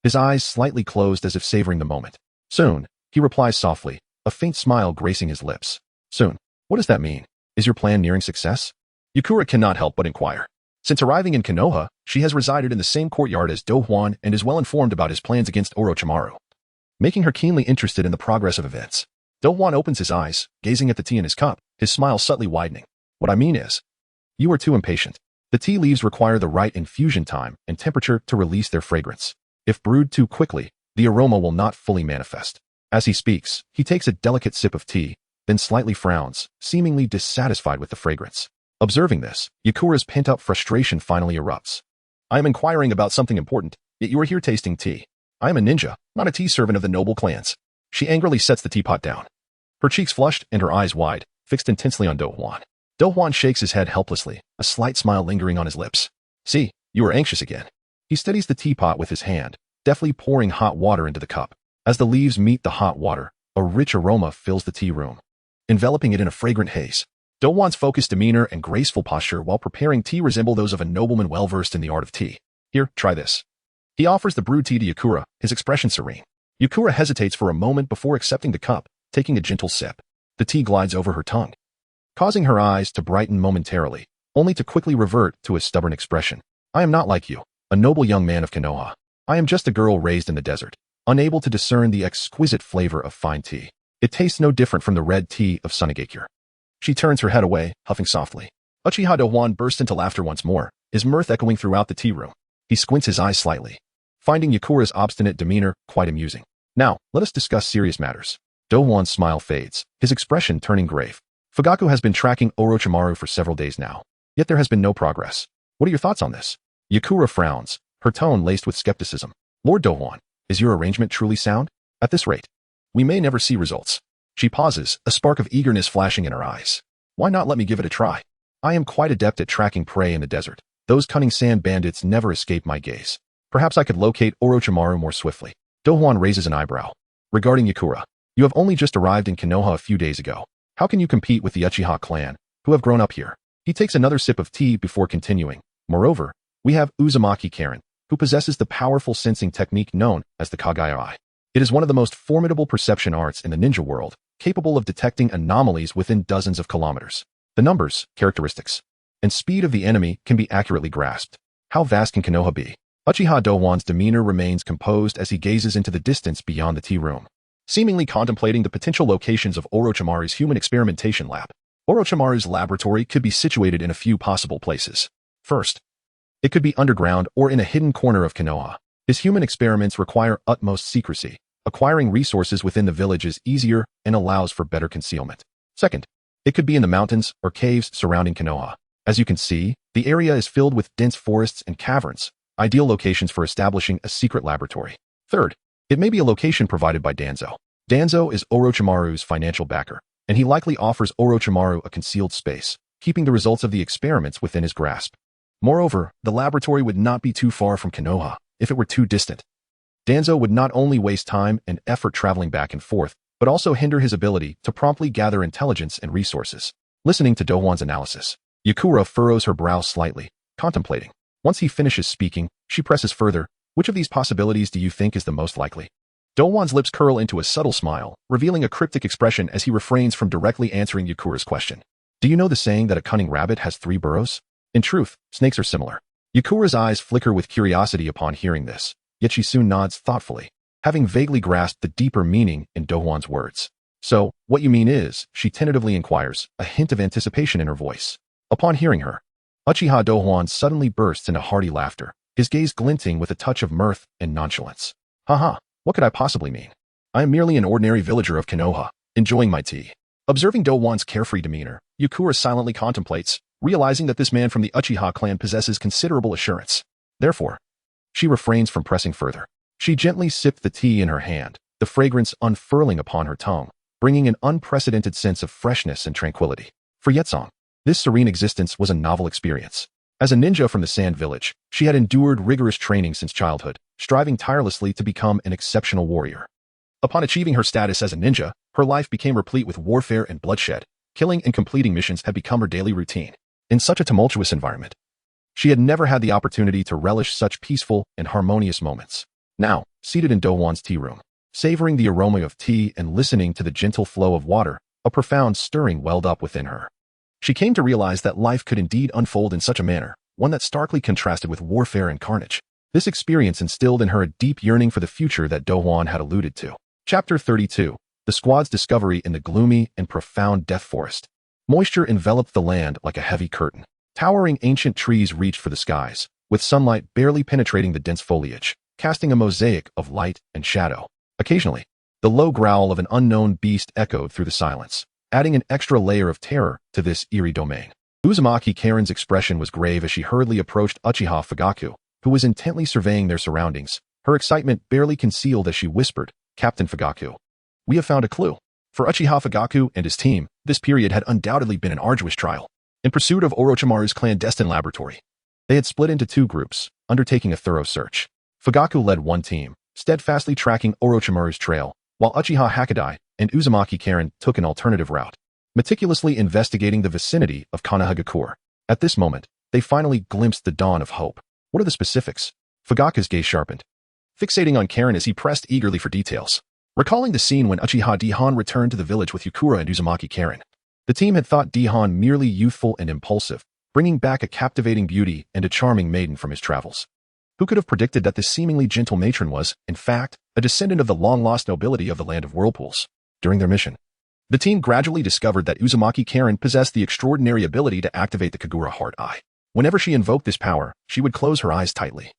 his eyes slightly closed as if savoring the moment. "Soon," he replies softly, a faint smile gracing his lips. "Soon? What does that mean? Is your plan nearing success?" Yukura cannot help but inquire. Since arriving in Konoha, she has resided in the same courtyard as Douhuan and is well informed about his plans against Orochimaru. making her keenly interested in the progress of events. Douhuan opens his eyes, gazing at the tea in his cup, his smile subtly widening. What I mean is, you are too impatient. The tea leaves require the right infusion time and temperature to release their fragrance. If brewed too quickly, the aroma will not fully manifest. As he speaks, he takes a delicate sip of tea, then slightly frowns, seemingly dissatisfied with the fragrance. Observing this, Yakura's pent-up frustration finally erupts. I am inquiring about something important, yet you are here tasting tea. I am a ninja, not a tea servant of the noble clans. She angrily sets the teapot down. Her cheeks flushed and her eyes wide, fixed intensely on Douhuan. Douhuan shakes his head helplessly, a slight smile lingering on his lips. See, you are anxious again. He steadies the teapot with his hand, deftly pouring hot water into the cup. As the leaves meet the hot water, a rich aroma fills the tea room, enveloping it in a fragrant haze. Douhuan's focused demeanor and graceful posture while preparing tea resemble those of a nobleman well-versed in the art of tea. Here, try this. He offers the brewed tea to Yakura, his expression serene. Yakura hesitates for a moment before accepting the cup, taking a gentle sip. The tea glides over her tongue, causing her eyes to brighten momentarily, only to quickly revert to a stubborn expression. I am not like you, a noble young man of Konoha. I am just a girl raised in the desert, unable to discern the exquisite flavor of fine tea. It tastes no different from the red tea of Sunagakure. She turns her head away, huffing softly. Uchiha Douhuan bursts into laughter once more, his mirth echoing throughout the tea room. He squints his eyes slightly, finding Yakura's obstinate demeanor quite amusing. Now, let us discuss serious matters. Douhuan's smile fades, his expression turning grave. Fugaku has been tracking Orochimaru for several days now, yet there has been no progress. What are your thoughts on this? Yakura frowns, her tone laced with skepticism. Lord Douhuan, is your arrangement truly sound? At this rate, we may never see results. She pauses, a spark of eagerness flashing in her eyes. Why not let me give it a try? I am quite adept at tracking prey in the desert. Those cunning sand bandits never escape my gaze. Perhaps I could locate Orochimaru more swiftly. Douhuan raises an eyebrow. Regarding Yakura, you have only just arrived in Konoha a few days ago. How can you compete with the Uchiha clan, who have grown up here? He takes another sip of tea before continuing. Moreover, we have Uzumaki Karen, who possesses the powerful sensing technique known as the Kage Eye. It is one of the most formidable perception arts in the ninja world, capable of detecting anomalies within dozens of kilometers. The numbers, characteristics, and speed of the enemy can be accurately grasped. How vast can Konoha be? Uchiha Douhuan's demeanor remains composed as he gazes into the distance beyond the tea room, seemingly contemplating the potential locations of Orochimaru's human experimentation lab. Orochimaru's laboratory could be situated in a few possible places. First, it could be underground or in a hidden corner of Konoha. His human experiments require utmost secrecy. Acquiring resources within the village is easier and allows for better concealment. Second, it could be in the mountains or caves surrounding Konoha. As you can see, the area is filled with dense forests and caverns, ideal locations for establishing a secret laboratory. Third, it may be a location provided by Danzo. Danzo is Orochimaru's financial backer, and he likely offers Orochimaru a concealed space, keeping the results of the experiments within his grasp. Moreover, the laboratory would not be too far from Konoha if it were too distant. Danzo would not only waste time and effort traveling back and forth, but also hinder his ability to promptly gather intelligence and resources. Listening to Douhuan's analysis, Yakura furrows her brow slightly, contemplating. Once he finishes speaking, she presses further. Which of these possibilities do you think is the most likely? Douhuan's lips curl into a subtle smile, revealing a cryptic expression as he refrains from directly answering Yakura's question. Do you know the saying that a cunning rabbit has 3 burrows? In truth, snakes are similar. Yakura's eyes flicker with curiosity upon hearing this, yet she soon nods thoughtfully, having vaguely grasped the deeper meaning in Douhuan's words. So, what you mean is, she tentatively inquires, a hint of anticipation in her voice. Upon hearing her, Uchiha Douhuan suddenly bursts into hearty laughter, his gaze glinting with a touch of mirth and nonchalance. Haha, what could I possibly mean? I am merely an ordinary villager of Konoha, enjoying my tea. Observing Douhuan's carefree demeanor, Yakura silently contemplates, realizing that this man from the Uchiha clan possesses considerable assurance. Therefore, she refrains from pressing further. She gently sipped the tea in her hand, the fragrance unfurling upon her tongue, bringing an unprecedented sense of freshness and tranquility. For Yeon, this serene existence was a novel experience. As a ninja from the Sand Village, she had endured rigorous training since childhood, striving tirelessly to become an exceptional warrior. Upon achieving her status as a ninja, her life became replete with warfare and bloodshed. Killing and completing missions had become her daily routine. In such a tumultuous environment, she had never had the opportunity to relish such peaceful and harmonious moments. Now, seated in Douhuan's tea room, savoring the aroma of tea and listening to the gentle flow of water, a profound stirring welled up within her. She came to realize that life could indeed unfold in such a manner, one that starkly contrasted with warfare and carnage. This experience instilled in her a deep yearning for the future that Douhuan had alluded to. Chapter 32. The squad's discovery in the gloomy and profound death forest. Moisture enveloped the land like a heavy curtain. Towering ancient trees reached for the skies, with sunlight barely penetrating the dense foliage, casting a mosaic of light and shadow. Occasionally, the low growl of an unknown beast echoed through the silence, adding an extra layer of terror to this eerie domain. Uzumaki Karen's expression was grave as she hurriedly approached Uchiha Fugaku, who was intently surveying their surroundings, her excitement barely concealed as she whispered, "Captain Fugaku, we have found a clue." For Uchiha Fugaku and his team, this period had undoubtedly been an arduous trial. In pursuit of Orochimaru's clandestine laboratory, they had split into two groups, undertaking a thorough search. Fugaku led one team, steadfastly tracking Orochimaru's trail, while Uchiha Hakadai and Uzumaki Karen took an alternative route, meticulously investigating the vicinity of Konoha Village. At this moment, they finally glimpsed the dawn of hope. What are the specifics? Fugaku's gaze sharpened, fixating on Karen as he pressed eagerly for details. Recalling the scene when Uchiha Douhuan returned to the village with Yukura and Uzumaki Karen, the team had thought Douhuan merely youthful and impulsive, bringing back a captivating beauty and a charming maiden from his travels. Who could have predicted that this seemingly gentle matron was, in fact, a descendant of the long-lost nobility of the Land of Whirlpools? During their mission, the team gradually discovered that Uzumaki Karen possessed the extraordinary ability to activate the Kagura Heart Eye. Whenever she invoked this power, she would close her eyes tightly,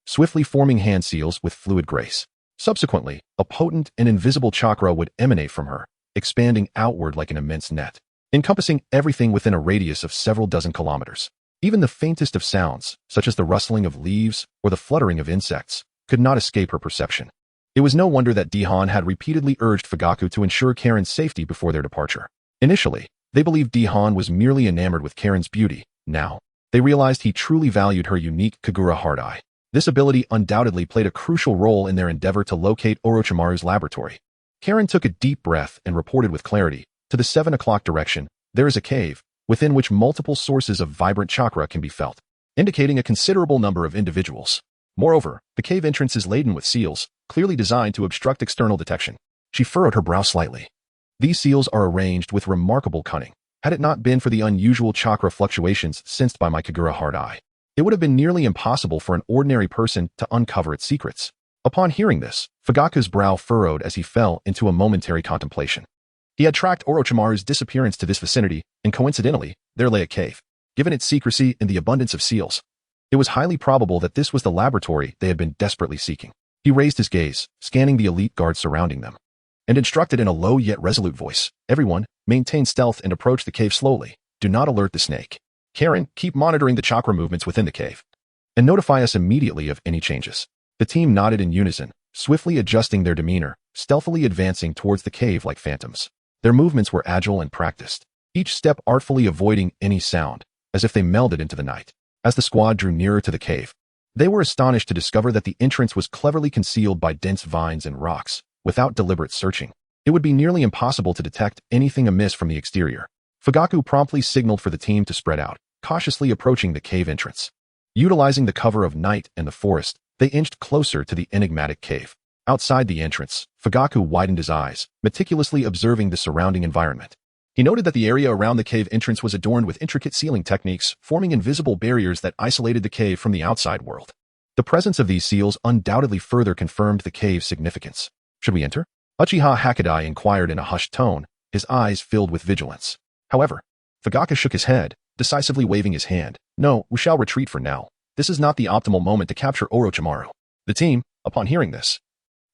swiftly forming hand seals with fluid grace. Subsequently, a potent and invisible chakra would emanate from her, expanding outward like an immense net, encompassing everything within a radius of several dozen kilometers. Even the faintest of sounds, such as the rustling of leaves or the fluttering of insects, could not escape her perception. It was no wonder that Douhuan had repeatedly urged Fugaku to ensure Karen's safety before their departure. Initially, they believed Douhuan was merely enamored with Karen's beauty. Now, they realized he truly valued her unique Kagura Heart Eye. This ability undoubtedly played a crucial role in their endeavor to locate Orochimaru's laboratory. Karen took a deep breath and reported with clarity, "To the 7 o'clock direction, there is a cave, within which multiple sources of vibrant chakra can be felt, indicating a considerable number of individuals. Moreover, the cave entrance is laden with seals, clearly designed to obstruct external detection." She furrowed her brow slightly. These seals are arranged with remarkable cunning. Had it not been for the unusual chakra fluctuations sensed by my Kagura Heart Eye, it would have been nearly impossible for an ordinary person to uncover its secrets. Upon hearing this, Fugaku's brow furrowed as he fell into a momentary contemplation. He had tracked Orochimaru's disappearance to this vicinity, and coincidentally, there lay a cave. Given its secrecy and the abundance of seals, it was highly probable that this was the laboratory they had been desperately seeking. He raised his gaze, scanning the elite guards surrounding them, and instructed in a low yet resolute voice, "Everyone, maintain stealth and approach the cave slowly. Do not alert the snake. Karen, keep monitoring the chakra movements within the cave, and notify us immediately of any changes." The team nodded in unison, swiftly adjusting their demeanor, stealthily advancing towards the cave like phantoms. Their movements were agile and practiced, each step artfully avoiding any sound, as if they melded into the night. As the squad drew nearer to the cave, they were astonished to discover that the entrance was cleverly concealed by dense vines and rocks. Without deliberate searching, it would be nearly impossible to detect anything amiss from the exterior. Fugaku promptly signaled for the team to spread out, cautiously approaching the cave entrance. Utilizing the cover of night and the forest, they inched closer to the enigmatic cave. Outside the entrance, Fugaku widened his eyes, meticulously observing the surrounding environment. He noted that the area around the cave entrance was adorned with intricate sealing techniques, forming invisible barriers that isolated the cave from the outside world. The presence of these seals undoubtedly further confirmed the cave's significance. "Should we enter?" Uchiha Hakadai inquired in a hushed tone, his eyes filled with vigilance. However, Fugaku shook his head, decisively waving his hand. "No, we shall retreat for now. This is not the optimal moment to capture Orochimaru." The team, upon hearing this,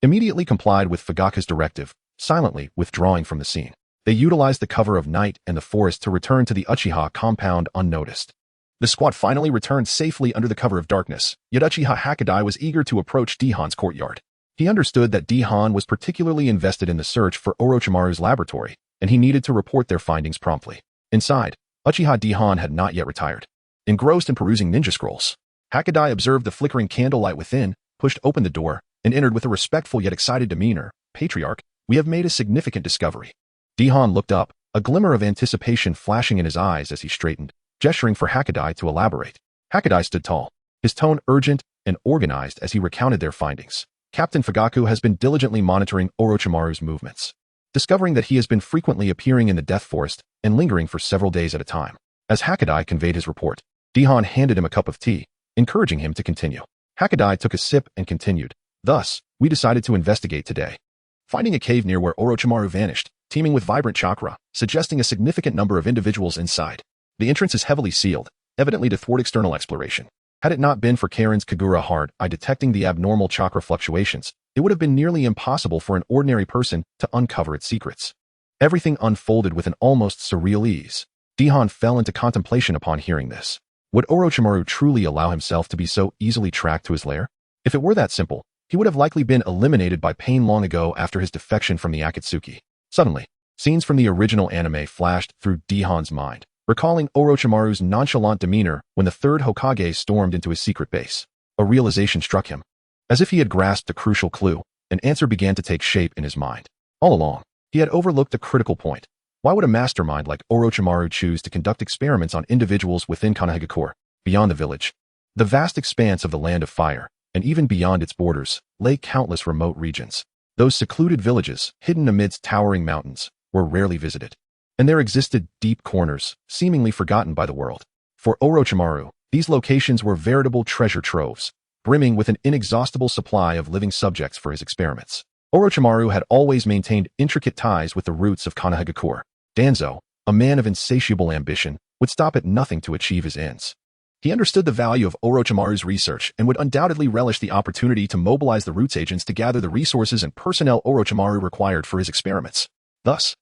immediately complied with Fugaku's directive, silently withdrawing from the scene. They utilized the cover of night and the forest to return to the Uchiha compound unnoticed. The squad finally returned safely under the cover of darkness, yet Uchiha Hakadai was eager to approach Douhuan's courtyard. He understood that Douhuan was particularly invested in the search for Orochimaru's laboratory, and he needed to report their findings promptly. Inside, Uchiha Douhuan had not yet retired. Engrossed in perusing ninja scrolls, Hakadai observed the flickering candlelight within, pushed open the door, and entered with a respectful yet excited demeanor. "Patriarch, we have made a significant discovery." Douhuan looked up, a glimmer of anticipation flashing in his eyes as he straightened, gesturing for Hakadai to elaborate. Hakadai stood tall, his tone urgent and organized as he recounted their findings. "Captain Fugaku has been diligently monitoring Orochimaru's movements, discovering that he has been frequently appearing in the death forest and lingering for several days at a time." As Hakadai conveyed his report, Douhuan handed him a cup of tea, encouraging him to continue. Hakadai took a sip and continued, "Thus, we decided to investigate today. finding a cave near where Orochimaru vanished, teeming with vibrant chakra, suggesting a significant number of individuals inside. The entrance is heavily sealed, evidently to thwart external exploration. Had it not been for Karen's Kagura hard eye detecting the abnormal chakra fluctuations, it would have been nearly impossible for an ordinary person to uncover its secrets. Everything unfolded with an almost surreal ease. Douhuan fell into contemplation upon hearing this. Would Orochimaru truly allow himself to be so easily tracked to his lair? If it were that simple, he would have likely been eliminated by pain long ago after his defection from the Akatsuki. Suddenly, scenes from the original anime flashed through Douhan's mind, recalling Orochimaru's nonchalant demeanor when the Third Hokage stormed into his secret base. A realization struck him. As if he had grasped a crucial clue, an answer began to take shape in his mind. All along, he had overlooked a critical point. Why would a mastermind like Orochimaru choose to conduct experiments on individuals within Konoha, beyond the village? The vast expanse of the Land of Fire, and even beyond its borders, lay countless remote regions. Those secluded villages, hidden amidst towering mountains, were rarely visited. And there existed deep corners, seemingly forgotten by the world. For Orochimaru, these locations were veritable treasure troves, brimming with an inexhaustible supply of living subjects for his experiments. Orochimaru had always maintained intricate ties with the roots of Konoha. Danzo, a man of insatiable ambition, would stop at nothing to achieve his ends. He understood the value of Orochimaru's research and would undoubtedly relish the opportunity to mobilize the roots agents to gather the resources and personnel Orochimaru required for his experiments. Thus,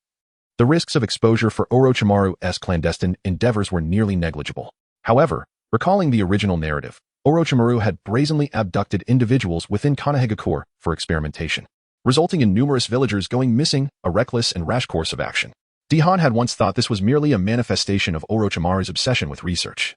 the risks of exposure for Orochimaru's clandestine endeavors were nearly negligible. However, recalling the original narrative, Orochimaru had brazenly abducted individuals within Konoha for experimentation, resulting in numerous villagers going missing, a reckless and rash course of action. Douhan had once thought this was merely a manifestation of Orochimaru's obsession with research,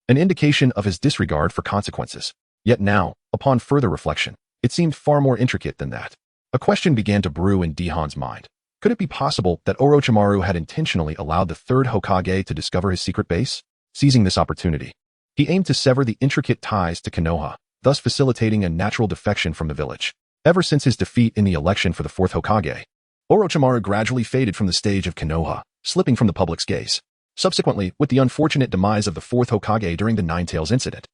an indication of his disregard for consequences. Yet now, upon further reflection, it seemed far more intricate than that. A question began to brew in Douhan's mind. Could it be possible that Orochimaru had intentionally allowed the Third Hokage to discover his secret base? Seizing this opportunity, he aimed to sever the intricate ties to Konoha, thus facilitating a natural defection from the village. Ever since his defeat in the election for the Fourth Hokage, Orochimaru gradually faded from the stage of Konoha, slipping from the public's gaze. Subsequently, with the unfortunate demise of the Fourth Hokage during the Nine Tails incident,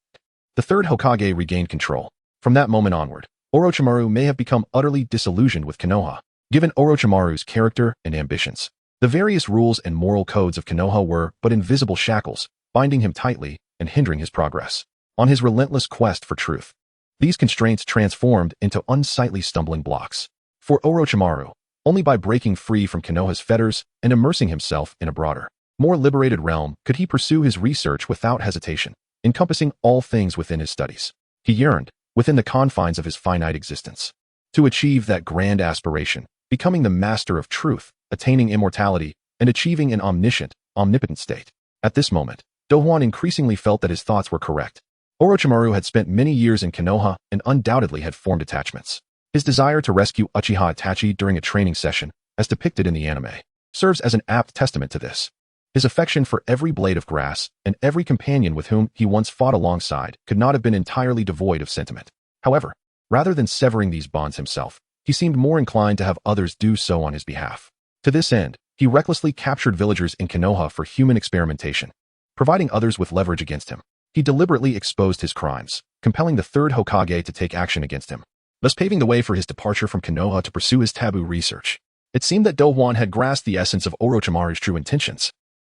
the Third Hokage regained control. From that moment onward, Orochimaru may have become utterly disillusioned with Konoha. Given Orochimaru's character and ambitions, the various rules and moral codes of Konoha were but invisible shackles, binding him tightly and hindering his progress. On his relentless quest for truth, these constraints transformed into unsightly stumbling blocks. For Orochimaru, only by breaking free from Konoha's fetters and immersing himself in a broader, more liberated realm could he pursue his research without hesitation, encompassing all things within his studies. He yearned, within the confines of his finite existence, to achieve that grand aspiration, becoming the master of truth, attaining immortality, and achieving an omnipotent state. At this moment, Douhuan increasingly felt that his thoughts were correct. Orochimaru had spent many years in Konoha and undoubtedly had formed attachments. His desire to rescue Uchiha Itachi during a training session, as depicted in the anime, serves as an apt testament to this. His affection for every blade of grass and every companion with whom he once fought alongside could not have been entirely devoid of sentiment. However, rather than severing these bonds himself, he seemed more inclined to have others do so on his behalf. To this end, he recklessly captured villagers in Konoha for human experimentation, providing others with leverage against him. He deliberately exposed his crimes, compelling the Third Hokage to take action against him, thus paving the way for his departure from Konoha to pursue his taboo research. It seemed that Douhuan had grasped the essence of Orochimaru's true intentions.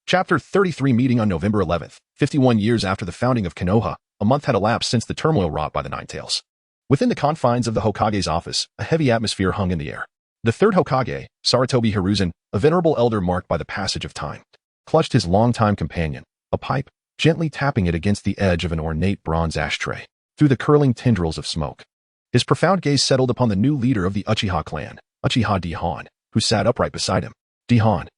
Chapter 33 Meeting on November 11th, 51 years after the founding of Konoha, a month had elapsed since the turmoil wrought by the Nine Tails. Within the confines of the Hokage's office, a heavy atmosphere hung in the air. The Third Hokage, Sarutobi Hiruzen, a venerable elder marked by the passage of time, clutched his longtime companion, a pipe, gently tapping it against the edge of an ornate bronze ashtray, through the curling tendrils of smoke. His profound gaze settled upon the new leader of the Uchiha clan, Uchiha Douhuan, who sat upright beside him. Douhuan,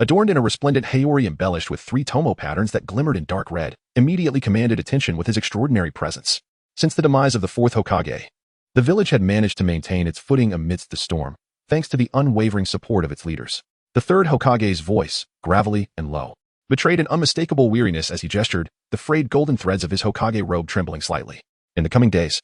adorned in a resplendent haori embellished with 3 tomo patterns that glimmered in dark red, immediately commanded attention with his extraordinary presence. Since the demise of the Fourth Hokage, the village had managed to maintain its footing amidst the storm, thanks to the unwavering support of its leaders. The Third Hokage's voice, gravelly and low, betrayed an unmistakable weariness as he gestured, the frayed golden threads of his Hokage robe trembling slightly. In the coming days,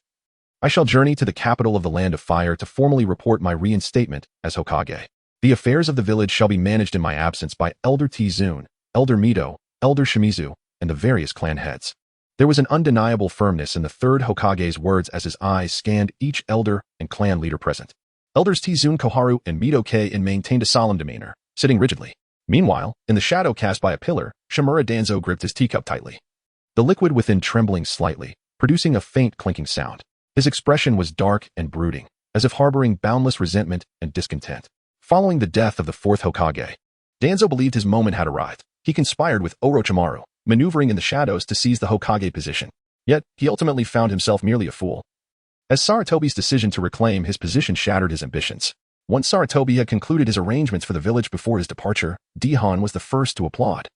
I shall journey to the capital of the Land of Fire to formally report my reinstatement as Hokage. The affairs of the village shall be managed in my absence by Elder Tizun, Elder Mito, Elder Shimizu, and the various clan heads. There was an undeniable firmness in the Third Hokage's words as his eyes scanned each elder and clan leader present. Elders Tizun Koharu and Mito K-in maintained a solemn demeanor, sitting rigidly. Meanwhile, in the shadow cast by a pillar, Shimura Danzo gripped his teacup tightly. The liquid within trembling slightly, producing a faint clinking sound. His expression was dark and brooding, as if harboring boundless resentment and discontent. Following the death of the fourth Hokage, Danzo believed his moment had arrived. He conspired with Orochimaru, maneuvering in the shadows to seize the Hokage position. Yet, he ultimately found himself merely a fool. As Saratobi's decision to reclaim his position shattered his ambitions. Once Saratobi had concluded his arrangements for the village before his departure, Douhuan was the first to applaud.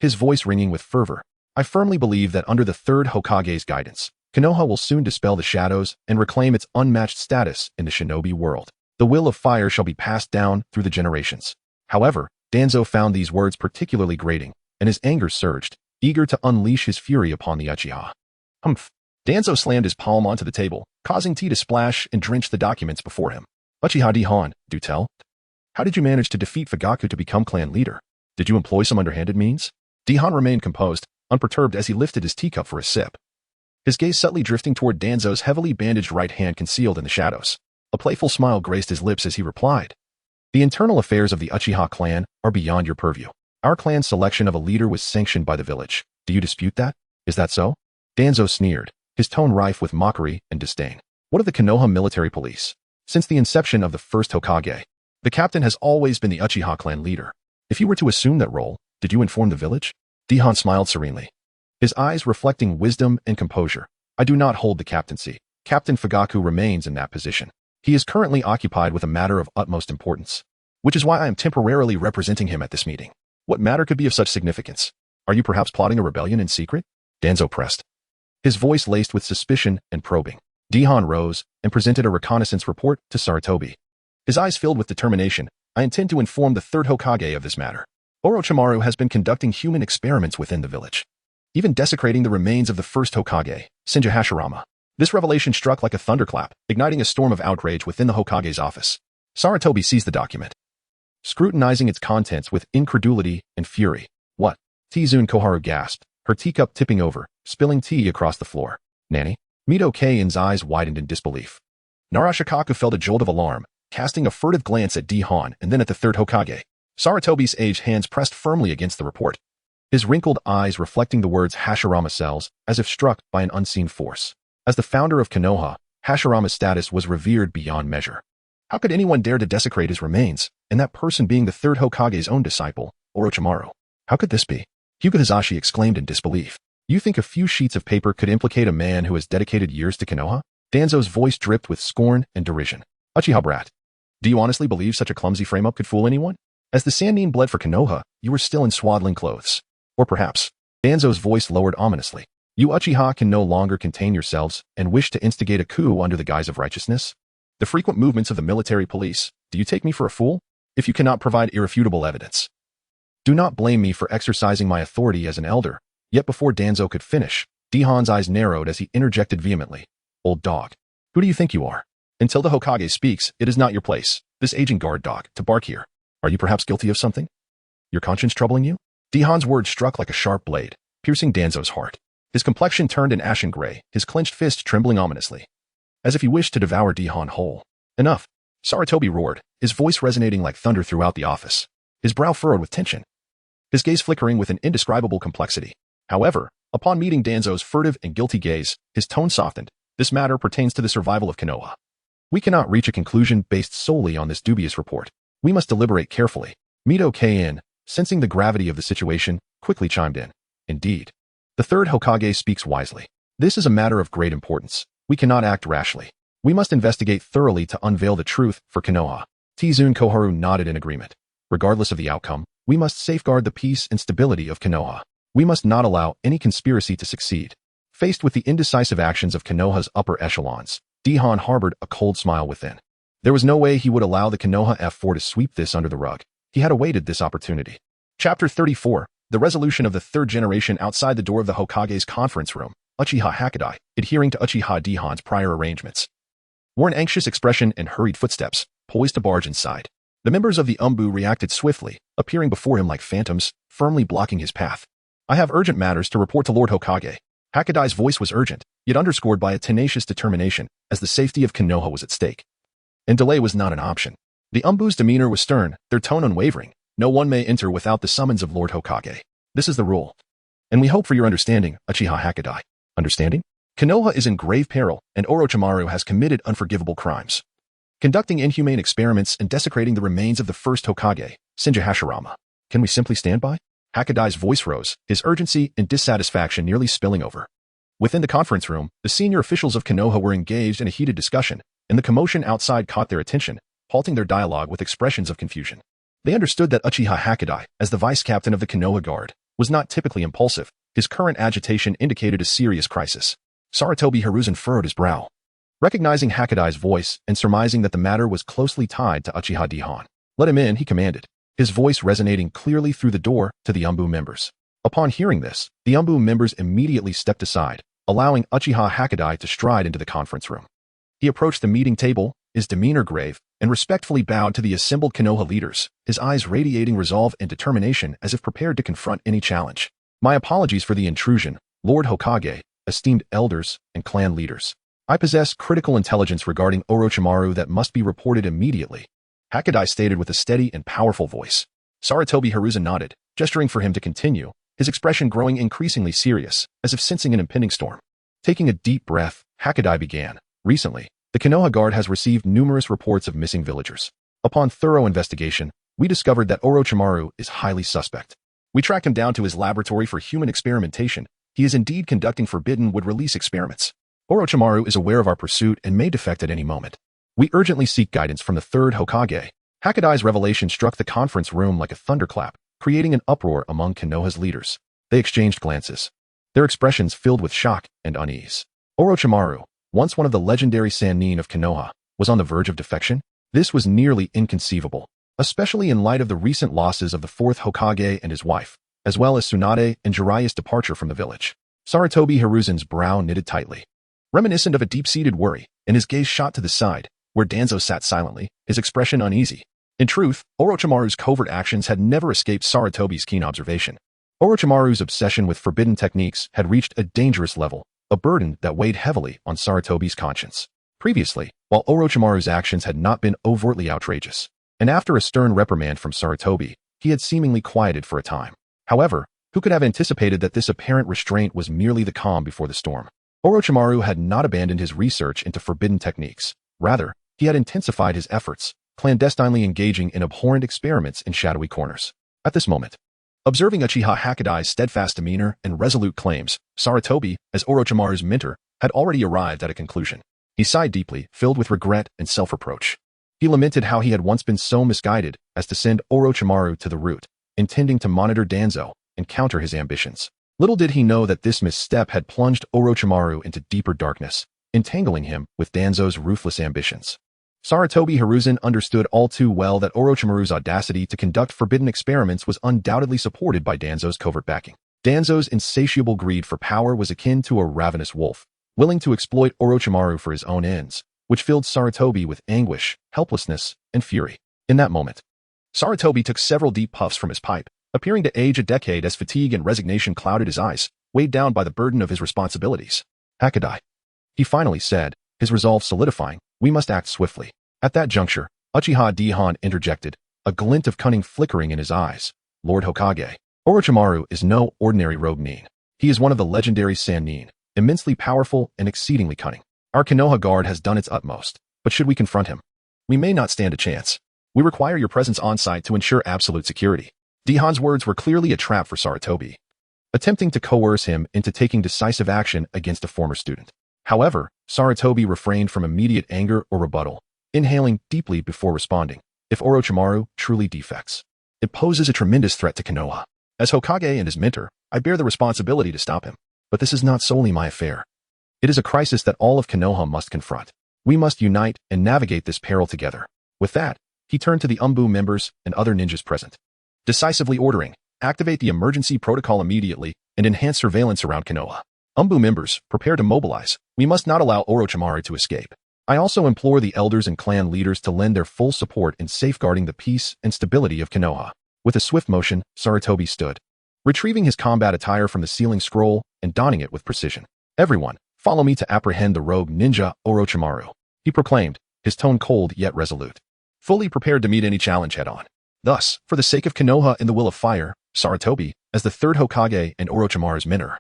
His voice ringing with fervor. I firmly believe that under the third Hokage's guidance, Konoha will soon dispel the shadows and reclaim its unmatched status in the shinobi world. The will of fire shall be passed down through the generations. However, Danzo found these words particularly grating, and his anger surged, eager to unleash his fury upon the Uchiha. Humph. Danzo slammed his palm onto the table, causing tea to splash and drench the documents before him. Uchiha Douhuan, do tell. How did you manage to defeat Fugaku to become clan leader? Did you employ some underhanded means? Douhuan remained composed, unperturbed as he lifted his teacup for a sip. His gaze subtly drifting toward Danzo's heavily bandaged right hand concealed in the shadows. A playful smile graced his lips as he replied. The internal affairs of the Uchiha clan are beyond your purview. Our clan's selection of a leader was sanctioned by the village. Do you dispute that? Is that so? Danzo sneered, his tone rife with mockery and disdain. What of the Konoha military police? Since the inception of the first Hokage, the captain has always been the Uchiha clan leader. If you were to assume that role, did you inform the village? Douhuan smiled serenely, his eyes reflecting wisdom and composure. I do not hold the captaincy. Captain Fugaku remains in that position. He is currently occupied with a matter of utmost importance, which is why I am temporarily representing him at this meeting. What matter could be of such significance? Are you perhaps plotting a rebellion in secret? Danzo pressed, his voice laced with suspicion and probing. Douhuan rose and presented a reconnaissance report to Saratobi. His eyes filled with determination. I intend to inform the third Hokage of this matter. Orochimaru has been conducting human experiments within the village, even desecrating the remains of the first Hokage, Senju Hashirama. This revelation struck like a thunderclap, igniting a storm of outrage within the Hokage's office. Saratobi seized the document, scrutinizing its contents with incredulity and fury. What? Tizun Koharu gasped, her teacup tipping over, spilling tea across the floor. Nanny? Mito K-in's eyes widened in disbelief. Narashikaku felt a jolt of alarm, casting a furtive glance at Douhuan and then at the third Hokage. Saratobi's aged hands pressed firmly against the report, his wrinkled eyes reflecting the words Hashirama cells as if struck by an unseen force. As the founder of Konoha, Hashirama's status was revered beyond measure. How could anyone dare to desecrate his remains, and that person being the third Hokage's own disciple, Orochimaru? How could this be? Hyuga Hizashi exclaimed in disbelief. You think a few sheets of paper could implicate a man who has dedicated years to Konoha? Danzo's voice dripped with scorn and derision. Uchiha brat. Do you honestly believe such a clumsy frame-up could fool anyone? As the Sannin bled for Konoha, you were still in swaddling clothes. Or perhaps, Danzo's voice lowered ominously. You Uchiha can no longer contain yourselves and wish to instigate a coup under the guise of righteousness? The frequent movements of the military police, do you take me for a fool? If you cannot provide irrefutable evidence, do not blame me for exercising my authority as an elder. Yet before Danzo could finish, Douhan's eyes narrowed as he interjected vehemently. Old dog. Who do you think you are? Until the Hokage speaks, it is not your place, this aging guard dog, to bark here. Are you perhaps guilty of something? Your conscience troubling you? Douhan's words struck like a sharp blade, piercing Danzo's heart. His complexion turned an ashen gray, his clenched fist trembling ominously, as if he wished to devour Douhan whole. Enough. Saratobi roared, his voice resonating like thunder throughout the office, his brow furrowed with tension, his gaze flickering with an indescribable complexity. However, upon meeting Danzo's furtive and guilty gaze, his tone softened. This matter pertains to the survival of Konoha. We cannot reach a conclusion based solely on this dubious report. We must deliberate carefully. Mito K-in, sensing the gravity of the situation, quickly chimed in. Indeed. The third Hokage speaks wisely. This is a matter of great importance. We cannot act rashly. We must investigate thoroughly to unveil the truth for Konoha. Tizun Koharu nodded in agreement. Regardless of the outcome, we must safeguard the peace and stability of Konoha. We must not allow any conspiracy to succeed. Faced with the indecisive actions of Konoha's upper echelons, Douhuan harbored a cold smile within. There was no way he would allow the Konoha F4 to sweep this under the rug. He had awaited this opportunity. Chapter 34, The Resolution of the Third Generation. Outside the door of the Hokage's conference room, Uchiha Hakadai, adhering to Uchiha Douhan's prior arrangements, wore an anxious expression and hurried footsteps, poised to barge inside. The members of the Umbu reacted swiftly, appearing before him like phantoms, firmly blocking his path. I have urgent matters to report to Lord Hokage. Hakadai's voice was urgent, yet underscored by a tenacious determination, as the safety of Konoha was at stake. and delay was not an option. The Umbu's demeanor was stern, their tone unwavering. No one may enter without the summons of Lord Hokage. This is the rule. And we hope for your understanding, Uchiha Hakadai. Understanding? Konoha is in grave peril, and Orochimaru has committed unforgivable crimes. Conducting inhumane experiments and desecrating the remains of the first Hokage, Shinja Hashirama. Can we simply stand by? Hakadai's voice rose, his urgency and dissatisfaction nearly spilling over. Within the conference room, the senior officials of Konoha were engaged in a heated discussion, and the commotion outside caught their attention, halting their dialogue with expressions of confusion. They understood that Uchiha Hakadai, as the vice-captain of the Konoha Guard, was not typically impulsive. His current agitation indicated a serious crisis. Sarutobi Hiruzen furrowed his brow. Recognizing Hakadai's voice and surmising that the matter was closely tied to Uchiha Douhuan. Let him in, he commanded, his voice resonating clearly through the door to the Umbu members. Upon hearing this, the Umbu members immediately stepped aside, allowing Uchiha Hakadai to stride into the conference room. He approached the meeting table, his demeanor grave, and respectfully bowed to the assembled Konoha leaders, his eyes radiating resolve and determination as if prepared to confront any challenge. My apologies for the intrusion, Lord Hokage, esteemed elders, and clan leaders. I possess critical intelligence regarding Orochimaru that must be reported immediately, Hakadai stated with a steady and powerful voice. Sarutobi Hiruzen nodded, gesturing for him to continue, his expression growing increasingly serious, as if sensing an impending storm. Taking a deep breath, Hakadai began. Recently, the Konoha Guard has received numerous reports of missing villagers. Upon thorough investigation, we discovered that Orochimaru is highly suspect. We tracked him down to his laboratory for human experimentation. He is indeed conducting forbidden would-release experiments. Orochimaru is aware of our pursuit and may defect at any moment. We urgently seek guidance from the Third Hokage. Hakadai's revelation struck the conference room like a thunderclap, creating an uproar among Konoha's leaders. They exchanged glances, their expressions filled with shock and unease. Orochimaru, once one of the legendary Sannin of Konoha, was on the verge of defection? This was nearly inconceivable, especially in light of the recent losses of the fourth Hokage and his wife, as well as Tsunade and Jiraiya's departure from the village. Sarutobi Hiruzen's brow knitted tightly, reminiscent of a deep-seated worry, and his gaze shot to the side, where Danzo sat silently, his expression uneasy. In truth, Orochimaru's covert actions had never escaped Sarutobi's keen observation. Orochimaru's obsession with forbidden techniques had reached a dangerous level, a burden that weighed heavily on Sarutobi's conscience. Previously, while Orochimaru's actions had not been overtly outrageous, and after a stern reprimand from Sarutobi, he had seemingly quieted for a time. However, who could have anticipated that this apparent restraint was merely the calm before the storm? Orochimaru had not abandoned his research into forbidden techniques. Rather, he had intensified his efforts, clandestinely engaging in abhorrent experiments in shadowy corners. At this moment, observing Uchiha Hakadai's steadfast demeanor and resolute claims, Sarutobi, as Orochimaru's mentor, had already arrived at a conclusion. He sighed deeply, filled with regret and self-reproach. He lamented how he had once been so misguided as to send Orochimaru to the route, intending to monitor Danzo and counter his ambitions. Little did he know that this misstep had plunged Orochimaru into deeper darkness, entangling him with Danzo's ruthless ambitions. Sarutobi Hiruzen understood all too well that Orochimaru's audacity to conduct forbidden experiments was undoubtedly supported by Danzo's covert backing. Danzo's insatiable greed for power was akin to a ravenous wolf, willing to exploit Orochimaru for his own ends, which filled Sarutobi with anguish, helplessness, and fury. In that moment, Sarutobi took several deep puffs from his pipe, appearing to age a decade as fatigue and resignation clouded his eyes, weighed down by the burden of his responsibilities. Hakadai, he finally said, his resolve solidifying, we must act swiftly. At that juncture, Uchiha Douhuan interjected, a glint of cunning flickering in his eyes. Lord Hokage, Orochimaru is no ordinary rogue nin. He is one of the legendary Sannin, immensely powerful and exceedingly cunning. Our Konoha Guard has done its utmost, but should we confront him, we may not stand a chance. We require your presence on site to ensure absolute security. Douhuan's words were clearly a trap for Sarutobi, attempting to coerce him into taking decisive action against a former student. However, Sarutobi refrained from immediate anger or rebuttal, inhaling deeply before responding. If Orochimaru truly defects, it poses a tremendous threat to Konoha. As Hokage and his mentor, I bear the responsibility to stop him. But this is not solely my affair. It is a crisis that all of Konoha must confront. We must unite and navigate this peril together. With that, he turned to the Umbu members and other ninjas present, decisively ordering, activate the emergency protocol immediately and enhance surveillance around Konoha. Umbu members, prepare to mobilize. We must not allow Orochimaru to escape. I also implore the elders and clan leaders to lend their full support in safeguarding the peace and stability of Konoha. With a swift motion, Sarutobi stood, retrieving his combat attire from the ceiling scroll and donning it with precision. Everyone, follow me to apprehend the rogue ninja Orochimaru, he proclaimed, his tone cold yet resolute, fully prepared to meet any challenge head-on. Thus, for the sake of Konoha and the Will of Fire, Sarutobi, as the third Hokage and Orochimaru's mentor,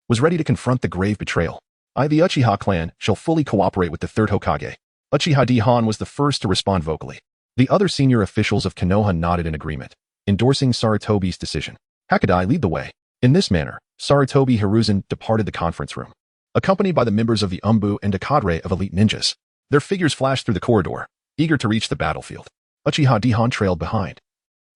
was ready to confront the grave betrayal. I, the Uchiha clan, shall fully cooperate with the third Hokage. Uchiha Douhuan was the first to respond vocally. The other senior officials of Konoha nodded in agreement, endorsing Sarutobi's decision. Hakadai lead the way. In this manner, Sarutobi Hiruzen departed the conference room, accompanied by the members of the Umbu and a cadre of elite ninjas. Their figures flashed through the corridor, eager to reach the battlefield. Uchiha Douhuan trailed behind,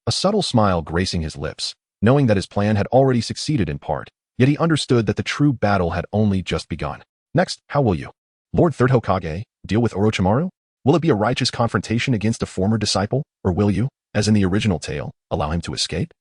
a subtle smile gracing his lips, knowing that his plan had already succeeded in part, yet he understood that the true battle had only just begun. Next, how will you, Lord Third Hokage, deal with Orochimaru? Will it be a righteous confrontation against a former disciple, or will you, as in the original tale, allow him to escape?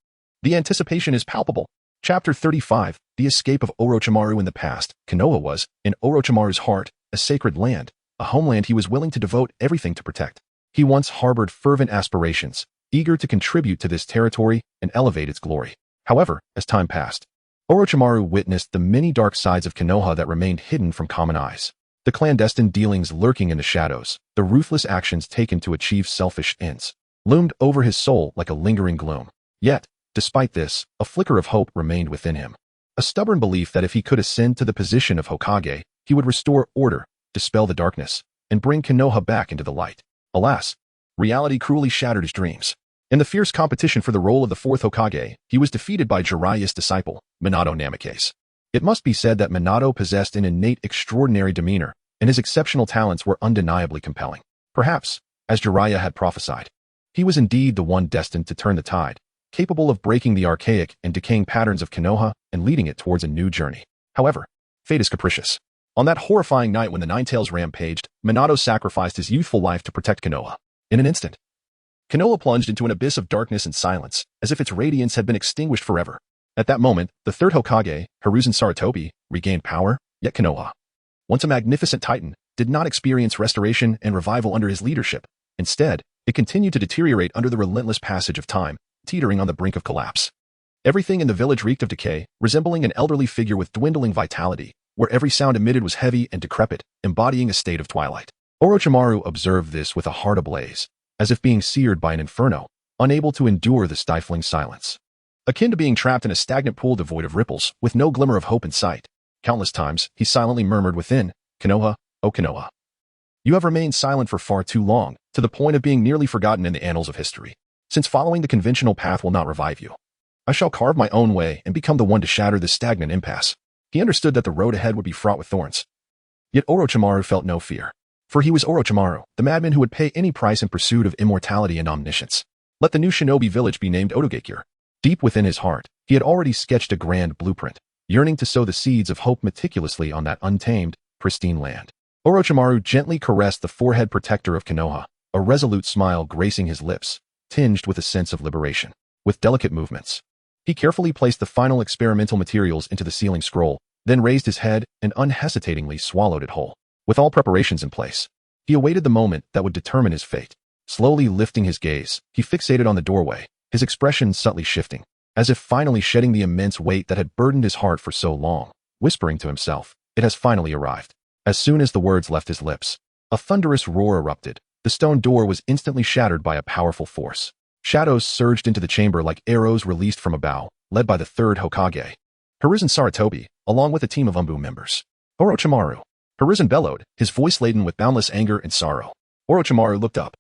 The anticipation is palpable. Chapter 35, The Escape of Orochimaru. In the past, Konoha was, in Orochimaru's heart, a sacred land, a homeland he was willing to devote everything to protect. He once harbored fervent aspirations, eager to contribute to this territory and elevate its glory. However, as time passed, Orochimaru witnessed the many dark sides of Konoha that remained hidden from common eyes. The clandestine dealings lurking in the shadows, the ruthless actions taken to achieve selfish ends, loomed over his soul like a lingering gloom. Yet, despite this, a flicker of hope remained within him. A stubborn belief that if he could ascend to the position of Hokage, he would restore order, dispel the darkness, and bring Konoha back into the light. Alas, reality cruelly shattered his dreams. In the fierce competition for the role of the fourth Hokage, he was defeated by Jiraiya's disciple, Minato Namikaze. It must be said that Minato possessed an innate extraordinary demeanor, and his exceptional talents were undeniably compelling. Perhaps, as Jiraiya had prophesied, he was indeed the one destined to turn the tide, capable of breaking the archaic and decaying patterns of Konoha and leading it towards a new journey. However, fate is capricious. On that horrifying night when the Ninetales rampaged, Minato sacrificed his youthful life to protect Konoha. In an instant, Konoha plunged into an abyss of darkness and silence, as if its radiance had been extinguished forever. At that moment, the third Hokage, Hiruzen Sarutobi, regained power, yet Konoha, once a magnificent titan, did not experience restoration and revival under his leadership. Instead, it continued to deteriorate under the relentless passage of time, teetering on the brink of collapse. Everything in the village reeked of decay, resembling an elderly figure with dwindling vitality, where every sound emitted was heavy and decrepit, embodying a state of twilight. Orochimaru observed this with a heart ablaze, as if being seared by an inferno, unable to endure the stifling silence. Akin to being trapped in a stagnant pool devoid of ripples, with no glimmer of hope in sight. Countless times, he silently murmured within, "Konoha, oh Konoha, you have remained silent for far too long, to the point of being nearly forgotten in the annals of history. Since following the conventional path will not revive you, I shall carve my own way and become the one to shatter this stagnant impasse." He understood that the road ahead would be fraught with thorns. Yet Orochimaru felt no fear. For he was Orochimaru, the madman who would pay any price in pursuit of immortality and omniscience. Let the new shinobi village be named Odogakure. Deep within his heart, he had already sketched a grand blueprint, yearning to sow the seeds of hope meticulously on that untamed, pristine land. Orochimaru gently caressed the forehead protector of Konoha, a resolute smile gracing his lips, tinged with a sense of liberation. With delicate movements, he carefully placed the final experimental materials into the sealing scroll, then raised his head and unhesitatingly swallowed it whole. With all preparations in place, he awaited the moment that would determine his fate. Slowly lifting his gaze, he fixated on the doorway, his expression subtly shifting, as if finally shedding the immense weight that had burdened his heart for so long, whispering to himself, "It has finally arrived." As soon as the words left his lips, a thunderous roar erupted. The stone door was instantly shattered by a powerful force. Shadows surged into the chamber like arrows released from a bow, led by the third Hokage, Hiruzen Sarutobi, along with a team of Umbu members. "Orochimaru!" Hiruzen bellowed, his voice laden with boundless anger and sorrow. Orochimaru looked up,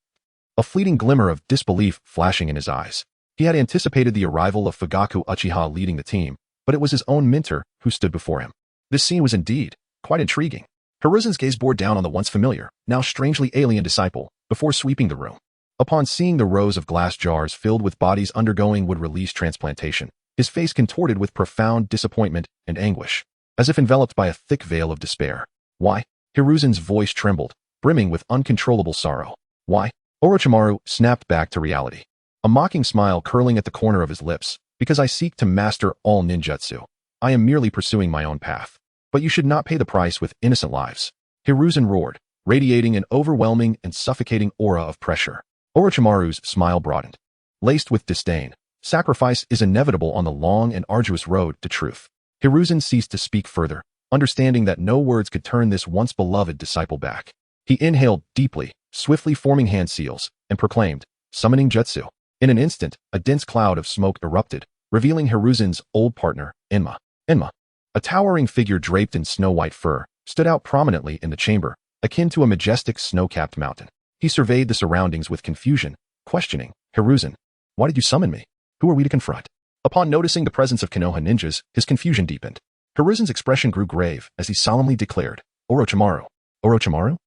a fleeting glimmer of disbelief flashing in his eyes. He had anticipated the arrival of Fugaku Uchiha leading the team, but it was his own mentor who stood before him. This scene was indeed quite intriguing. Hiruzen's gaze bore down on the once familiar, now strangely alien disciple, before sweeping the room. Upon seeing the rows of glass jars filled with bodies undergoing wood-release transplantation, his face contorted with profound disappointment and anguish, as if enveloped by a thick veil of despair. "Why?" Hiruzen's voice trembled, brimming with uncontrollable sorrow. "Why?" Orochimaru snapped back to reality, a mocking smile curling at the corner of his lips. "Because I seek to master all ninjutsu. I am merely pursuing my own path. But you should not pay the price with innocent lives." Hiruzen roared, radiating an overwhelming and suffocating aura of pressure. Orochimaru's smile broadened, laced with disdain. Sacrifice is inevitable on the long and arduous road to truth. Hiruzen ceased to speak further, understanding that no words could turn this once beloved disciple back. He inhaled deeply, swiftly forming hand seals, and proclaimed, summoning jutsu. In an instant, a dense cloud of smoke erupted, revealing Hiruzen's old partner, Enma. Enma, a towering figure draped in snow-white fur, stood out prominently in the chamber, akin to a majestic snow-capped mountain. He surveyed the surroundings with confusion, questioning, Hiruzen, why did you summon me? Who are we to confront? Upon noticing the presence of Konoha ninjas, his confusion deepened. Hiruzen's expression grew grave as he solemnly declared, Orochimaru. Orochimaru?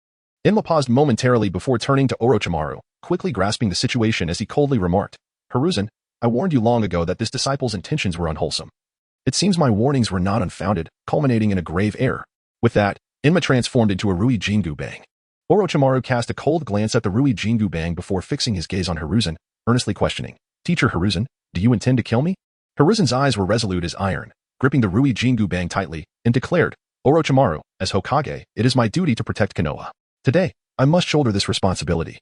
Enma paused momentarily before turning to Orochimaru, quickly grasping the situation as he coldly remarked, Hiruzen, I warned you long ago that this disciple's intentions were unwholesome. It seems my warnings were not unfounded, culminating in a grave error. With that, Enma transformed into a Rui Jingu Bang. Orochimaru cast a cold glance at the Rui Jingu Bang before fixing his gaze on Hiruzen, earnestly questioning, Teacher Hiruzen, do you intend to kill me? Hiruzen's eyes were resolute as iron, gripping the Rui Jingu Bang tightly, and declared, Orochimaru, as Hokage, it is my duty to protect Konoha. Today, I must shoulder this responsibility,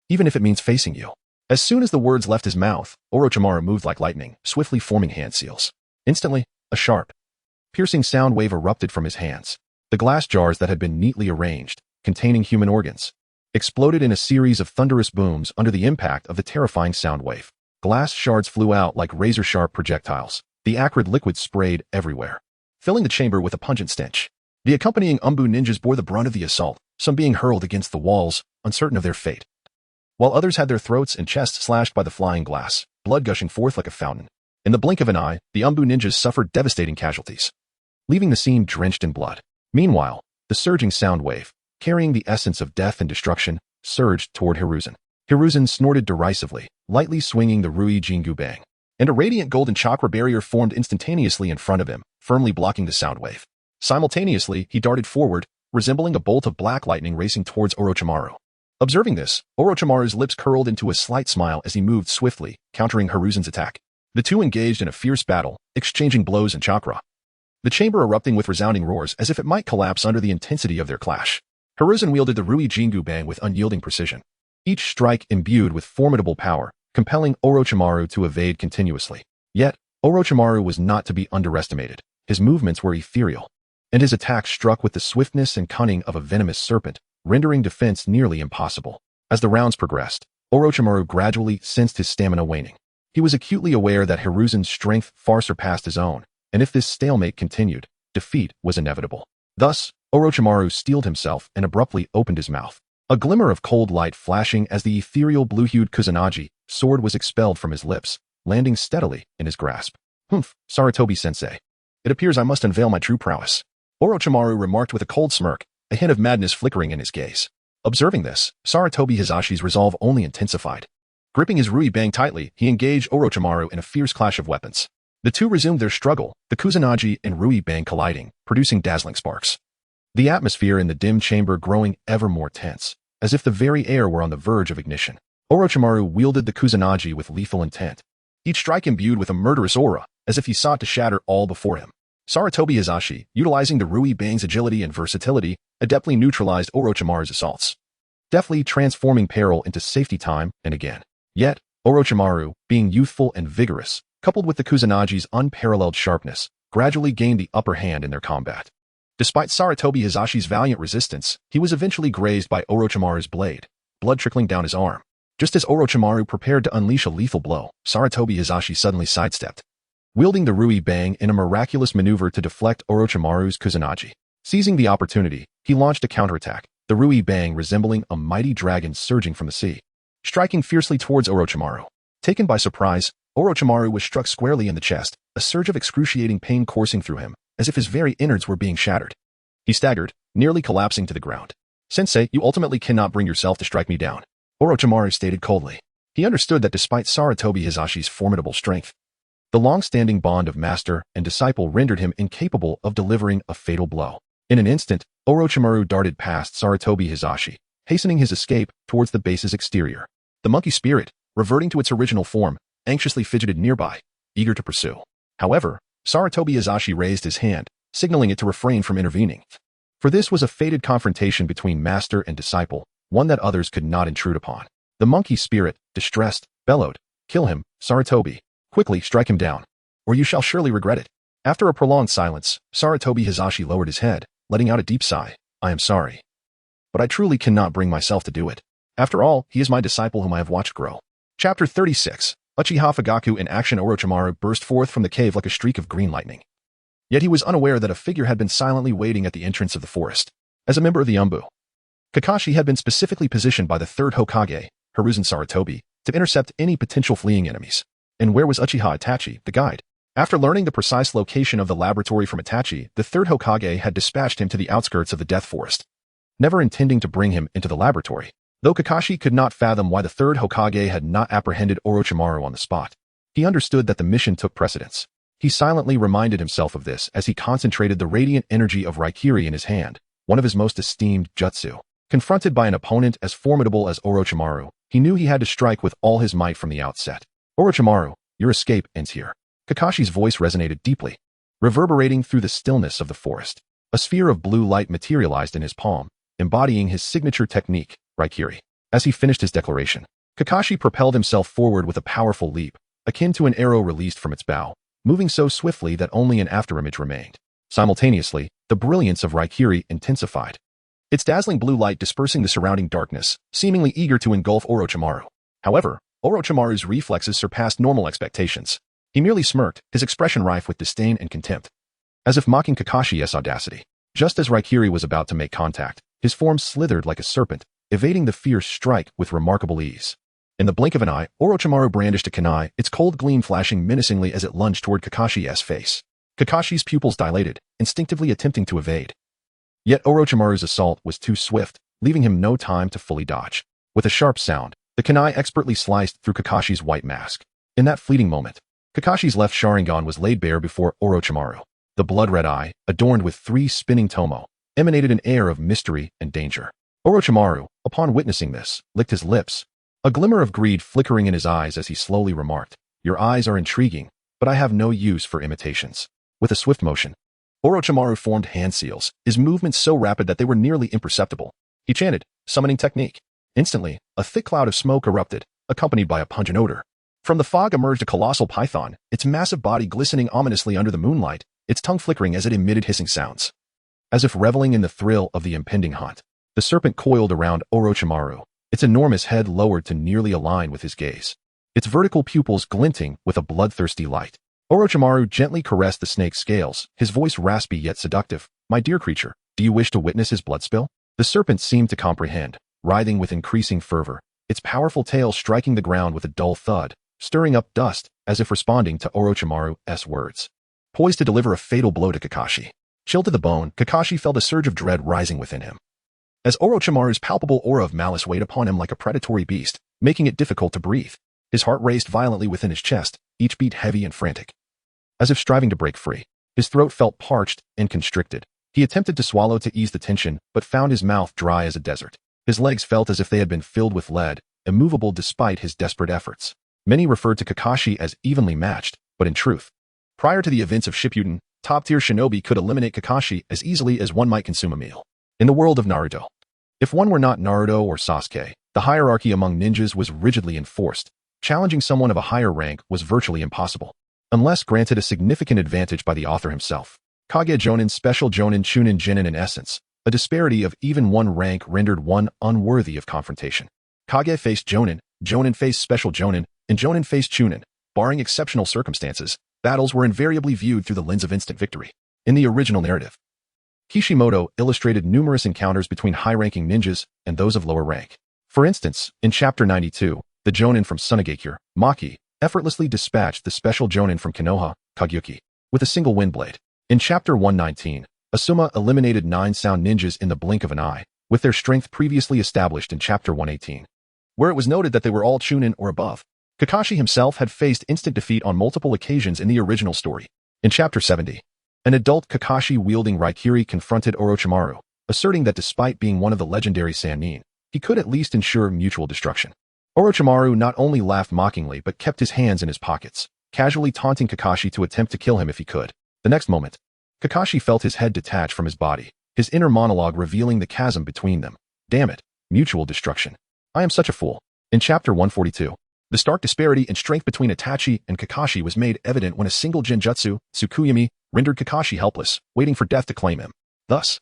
even if it means facing you. As soon as the words left his mouth, Orochimaru moved like lightning, swiftly forming hand seals. Instantly, a sharp, piercing sound wave erupted from his hands. The glass jars that had been neatly arranged, containing human organs, exploded in a series of thunderous booms under the impact of the terrifying sound wave. Glass shards flew out like razor-sharp projectiles. The acrid liquid sprayed everywhere, filling the chamber with a pungent stench. The accompanying Umbu ninjas bore the brunt of the assault, some being hurled against the walls, uncertain of their fate, while others had their throats and chests slashed by the flying glass, blood gushing forth like a fountain. In the blink of an eye, the Umbu ninjas suffered devastating casualties, leaving the scene drenched in blood. Meanwhile, the surging sound wave, carrying the essence of death and destruction, surged toward Hiruzen. Hiruzen snorted derisively, lightly swinging the Rui Jingu Bang, and a radiant golden chakra barrier formed instantaneously in front of him, firmly blocking the sound wave. Simultaneously, he darted forward, resembling a bolt of black lightning racing towards Orochimaru. Observing this, Orochimaru's lips curled into a slight smile as he moved swiftly, countering Hiruzen's attack. The two engaged in a fierce battle, exchanging blows and chakra, the chamber erupting with resounding roars as if it might collapse under the intensity of their clash. Hiruzen wielded the Rui Jingu Bang with unyielding precision, each strike imbued with formidable power, compelling Orochimaru to evade continuously. Yet, Orochimaru was not to be underestimated. His movements were ethereal, and his attacks struck with the swiftness and cunning of a venomous serpent, rendering defense nearly impossible. As the rounds progressed, Orochimaru gradually sensed his stamina waning. He was acutely aware that Hiruzen's strength far surpassed his own, and if this stalemate continued, defeat was inevitable. Thus, Orochimaru steeled himself and abruptly opened his mouth. A glimmer of cold light flashing as the ethereal blue-hued Kusanagi sword was expelled from his lips, landing steadily in his grasp. Humph, Sarutobi-sensei. It appears I must unveil my true prowess. Orochimaru remarked with a cold smirk, a hint of madness flickering in his gaze. Observing this, Sarutobi Hizashi's resolve only intensified. Gripping his Rui Bang tightly, he engaged Orochimaru in a fierce clash of weapons. The two resumed their struggle, the Kusanagi and Rui Bang colliding, producing dazzling sparks. The atmosphere in the dim chamber growing ever more tense, as if the very air were on the verge of ignition. Orochimaru wielded the Kusanagi with lethal intent, each strike imbued with a murderous aura, as if he sought to shatter all before him. Sarutobi Hizashi, utilizing the Rui Bang's agility and versatility, adeptly neutralized Orochimaru's assaults, deftly transforming peril into safety time and again. Yet, Orochimaru, being youthful and vigorous, coupled with the Kusanagi's unparalleled sharpness, gradually gained the upper hand in their combat. Despite Sarutobi Hizashi's valiant resistance, he was eventually grazed by Orochimaru's blade, blood trickling down his arm. Just as Orochimaru prepared to unleash a lethal blow, Sarutobi Hizashi suddenly sidestepped, wielding the Rui Bang in a miraculous maneuver to deflect Orochimaru's Kusanagi. Seizing the opportunity, he launched a counterattack, the Rui Bang resembling a mighty dragon surging from the sea, striking fiercely towards Orochimaru. Taken by surprise, Orochimaru was struck squarely in the chest, a surge of excruciating pain coursing through him, as if his very innards were being shattered. He staggered, nearly collapsing to the ground. Sensei, you ultimately cannot bring yourself to strike me down, Orochimaru stated coldly. He understood that despite Sarutobi Hizashi's formidable strength, the long-standing bond of master and disciple rendered him incapable of delivering a fatal blow. In an instant, Orochimaru darted past Sarutobi Hizashi, hastening his escape towards the base's exterior. The monkey spirit, reverting to its original form, anxiously fidgeted nearby, eager to pursue. However, Sarutobi Hizashi raised his hand, signaling it to refrain from intervening. For this was a fated confrontation between master and disciple, one that others could not intrude upon. The monkey spirit, distressed, bellowed, "Kill him, Sarutobi. Quickly strike him down, or you shall surely regret it." After a prolonged silence, Sarutobi Hizashi lowered his head, letting out a deep sigh. "I am sorry." but I truly cannot bring myself to do it. After all, he is my disciple whom I have watched grow. Chapter 36. Uchiha Fugaku in action. Orochimaru burst forth from the cave like a streak of green lightning. Yet he was unaware that a figure had been silently waiting at the entrance of the forest. As a member of the Umbu, Kakashi had been specifically positioned by the Third Hokage, Hiruzen Sarutobi, to intercept any potential fleeing enemies. And where was Uchiha Itachi, the guide? After learning the precise location of the laboratory from Itachi, the Third Hokage had dispatched him to the outskirts of the Death Forest, never intending to bring him into the laboratory. Though Kakashi could not fathom why the Third Hokage had not apprehended Orochimaru on the spot, he understood that the mission took precedence. He silently reminded himself of this as he concentrated the radiant energy of Raikiri in his hand, one of his most esteemed jutsu. Confronted by an opponent as formidable as Orochimaru, he knew he had to strike with all his might from the outset. Orochimaru, your escape ends here. Kakashi's voice resonated deeply, reverberating through the stillness of the forest. A sphere of blue light materialized in his palm, embodying his signature technique, Raikiri. As he finished his declaration, Kakashi propelled himself forward with a powerful leap, akin to an arrow released from its bow, moving so swiftly that only an afterimage remained. Simultaneously, the brilliance of Raikiri intensified, its dazzling blue light dispersing the surrounding darkness, seemingly eager to engulf Orochimaru. However, Orochimaru's reflexes surpassed normal expectations. He merely smirked, his expression rife with disdain and contempt, as if mocking Kakashi's audacity. Just as Raikiri was about to make contact, his form slithered like a serpent, evading the fierce strike with remarkable ease. In the blink of an eye, Orochimaru brandished a kunai, its cold gleam flashing menacingly as it lunged toward Kakashi's face. Kakashi's pupils dilated, instinctively attempting to evade. Yet Orochimaru's assault was too swift, leaving him no time to fully dodge. With a sharp sound, the kunai expertly sliced through Kakashi's white mask. In that fleeting moment, Kakashi's left Sharingan was laid bare before Orochimaru. The blood-red eye, adorned with 3 spinning tomo, emanated an air of mystery and danger. Orochimaru, upon witnessing this, licked his lips, a glimmer of greed flickering in his eyes as he slowly remarked, "Your eyes are intriguing, but I have no use for imitations." With a swift motion, Orochimaru formed hand seals, his movements so rapid that they were nearly imperceptible. He chanted, summoning technique. Instantly, a thick cloud of smoke erupted, accompanied by a pungent odor. From the fog emerged a colossal python, its massive body glistening ominously under the moonlight, its tongue flickering as it emitted hissing sounds. As if reveling in the thrill of the impending hunt, the serpent coiled around Orochimaru, its enormous head lowered to nearly align with his gaze, its vertical pupils glinting with a bloodthirsty light. Orochimaru gently caressed the snake's scales, his voice raspy yet seductive. "My dear creature, do you wish to witness his blood spill?" The serpent seemed to comprehend, writhing with increasing fervor, its powerful tail striking the ground with a dull thud, stirring up dust as if responding to Orochimaru's words. Poised to deliver a fatal blow to Kakashi. Chilled to the bone, Kakashi felt a surge of dread rising within him, as Orochimaru's palpable aura of malice weighed upon him like a predatory beast, making it difficult to breathe. His heart raced violently within his chest, each beat heavy and frantic, as if striving to break free. His throat felt parched and constricted. He attempted to swallow to ease the tension, but found his mouth dry as a desert. His legs felt as if they had been filled with lead, immovable despite his desperate efforts. Many referred to Kakashi as evenly matched, but in truth, prior to the events of Shippuden, top-tier shinobi could eliminate Kakashi as easily as one might consume a meal. In the world of Naruto, if one were not Naruto or Sasuke, the hierarchy among ninjas was rigidly enforced. Challenging someone of a higher rank was virtually impossible, unless granted a significant advantage by the author himself. Kage Jonin, Special Jonin, Chunin Genin in essence, a disparity of even one rank rendered one unworthy of confrontation. Kage faced Jonin, Jonin faced Special Jonin, and Jonin faced Chunin. Barring exceptional circumstances, battles were invariably viewed through the lens of instant victory. In the original narrative, Kishimoto illustrated numerous encounters between high-ranking ninjas and those of lower rank. For instance, in Chapter 92, the Jonin from Tsunagakure, Maki, effortlessly dispatched the Special Jonin from Konoha, Kagyuki, with a single wind blade. In Chapter 119, Asuma eliminated 9 sound ninjas in the blink of an eye, with their strength previously established in Chapter 118, where it was noted that they were all Chunin or above. Kakashi himself had faced instant defeat on multiple occasions in the original story. In Chapter 70, an adult Kakashi wielding Raikiri confronted Orochimaru, asserting that despite being one of the legendary Sannin, he could at least ensure mutual destruction. Orochimaru not only laughed mockingly but kept his hands in his pockets, casually taunting Kakashi to attempt to kill him if he could. The next moment, Kakashi felt his head detach from his body, his inner monologue revealing the chasm between them. Damn it, mutual destruction. I am such a fool. In Chapter 142, the stark disparity in strength between Itachi and Kakashi was made evident when a single genjutsu, Tsukuyami, rendered Kakashi helpless, waiting for death to claim him. Thus,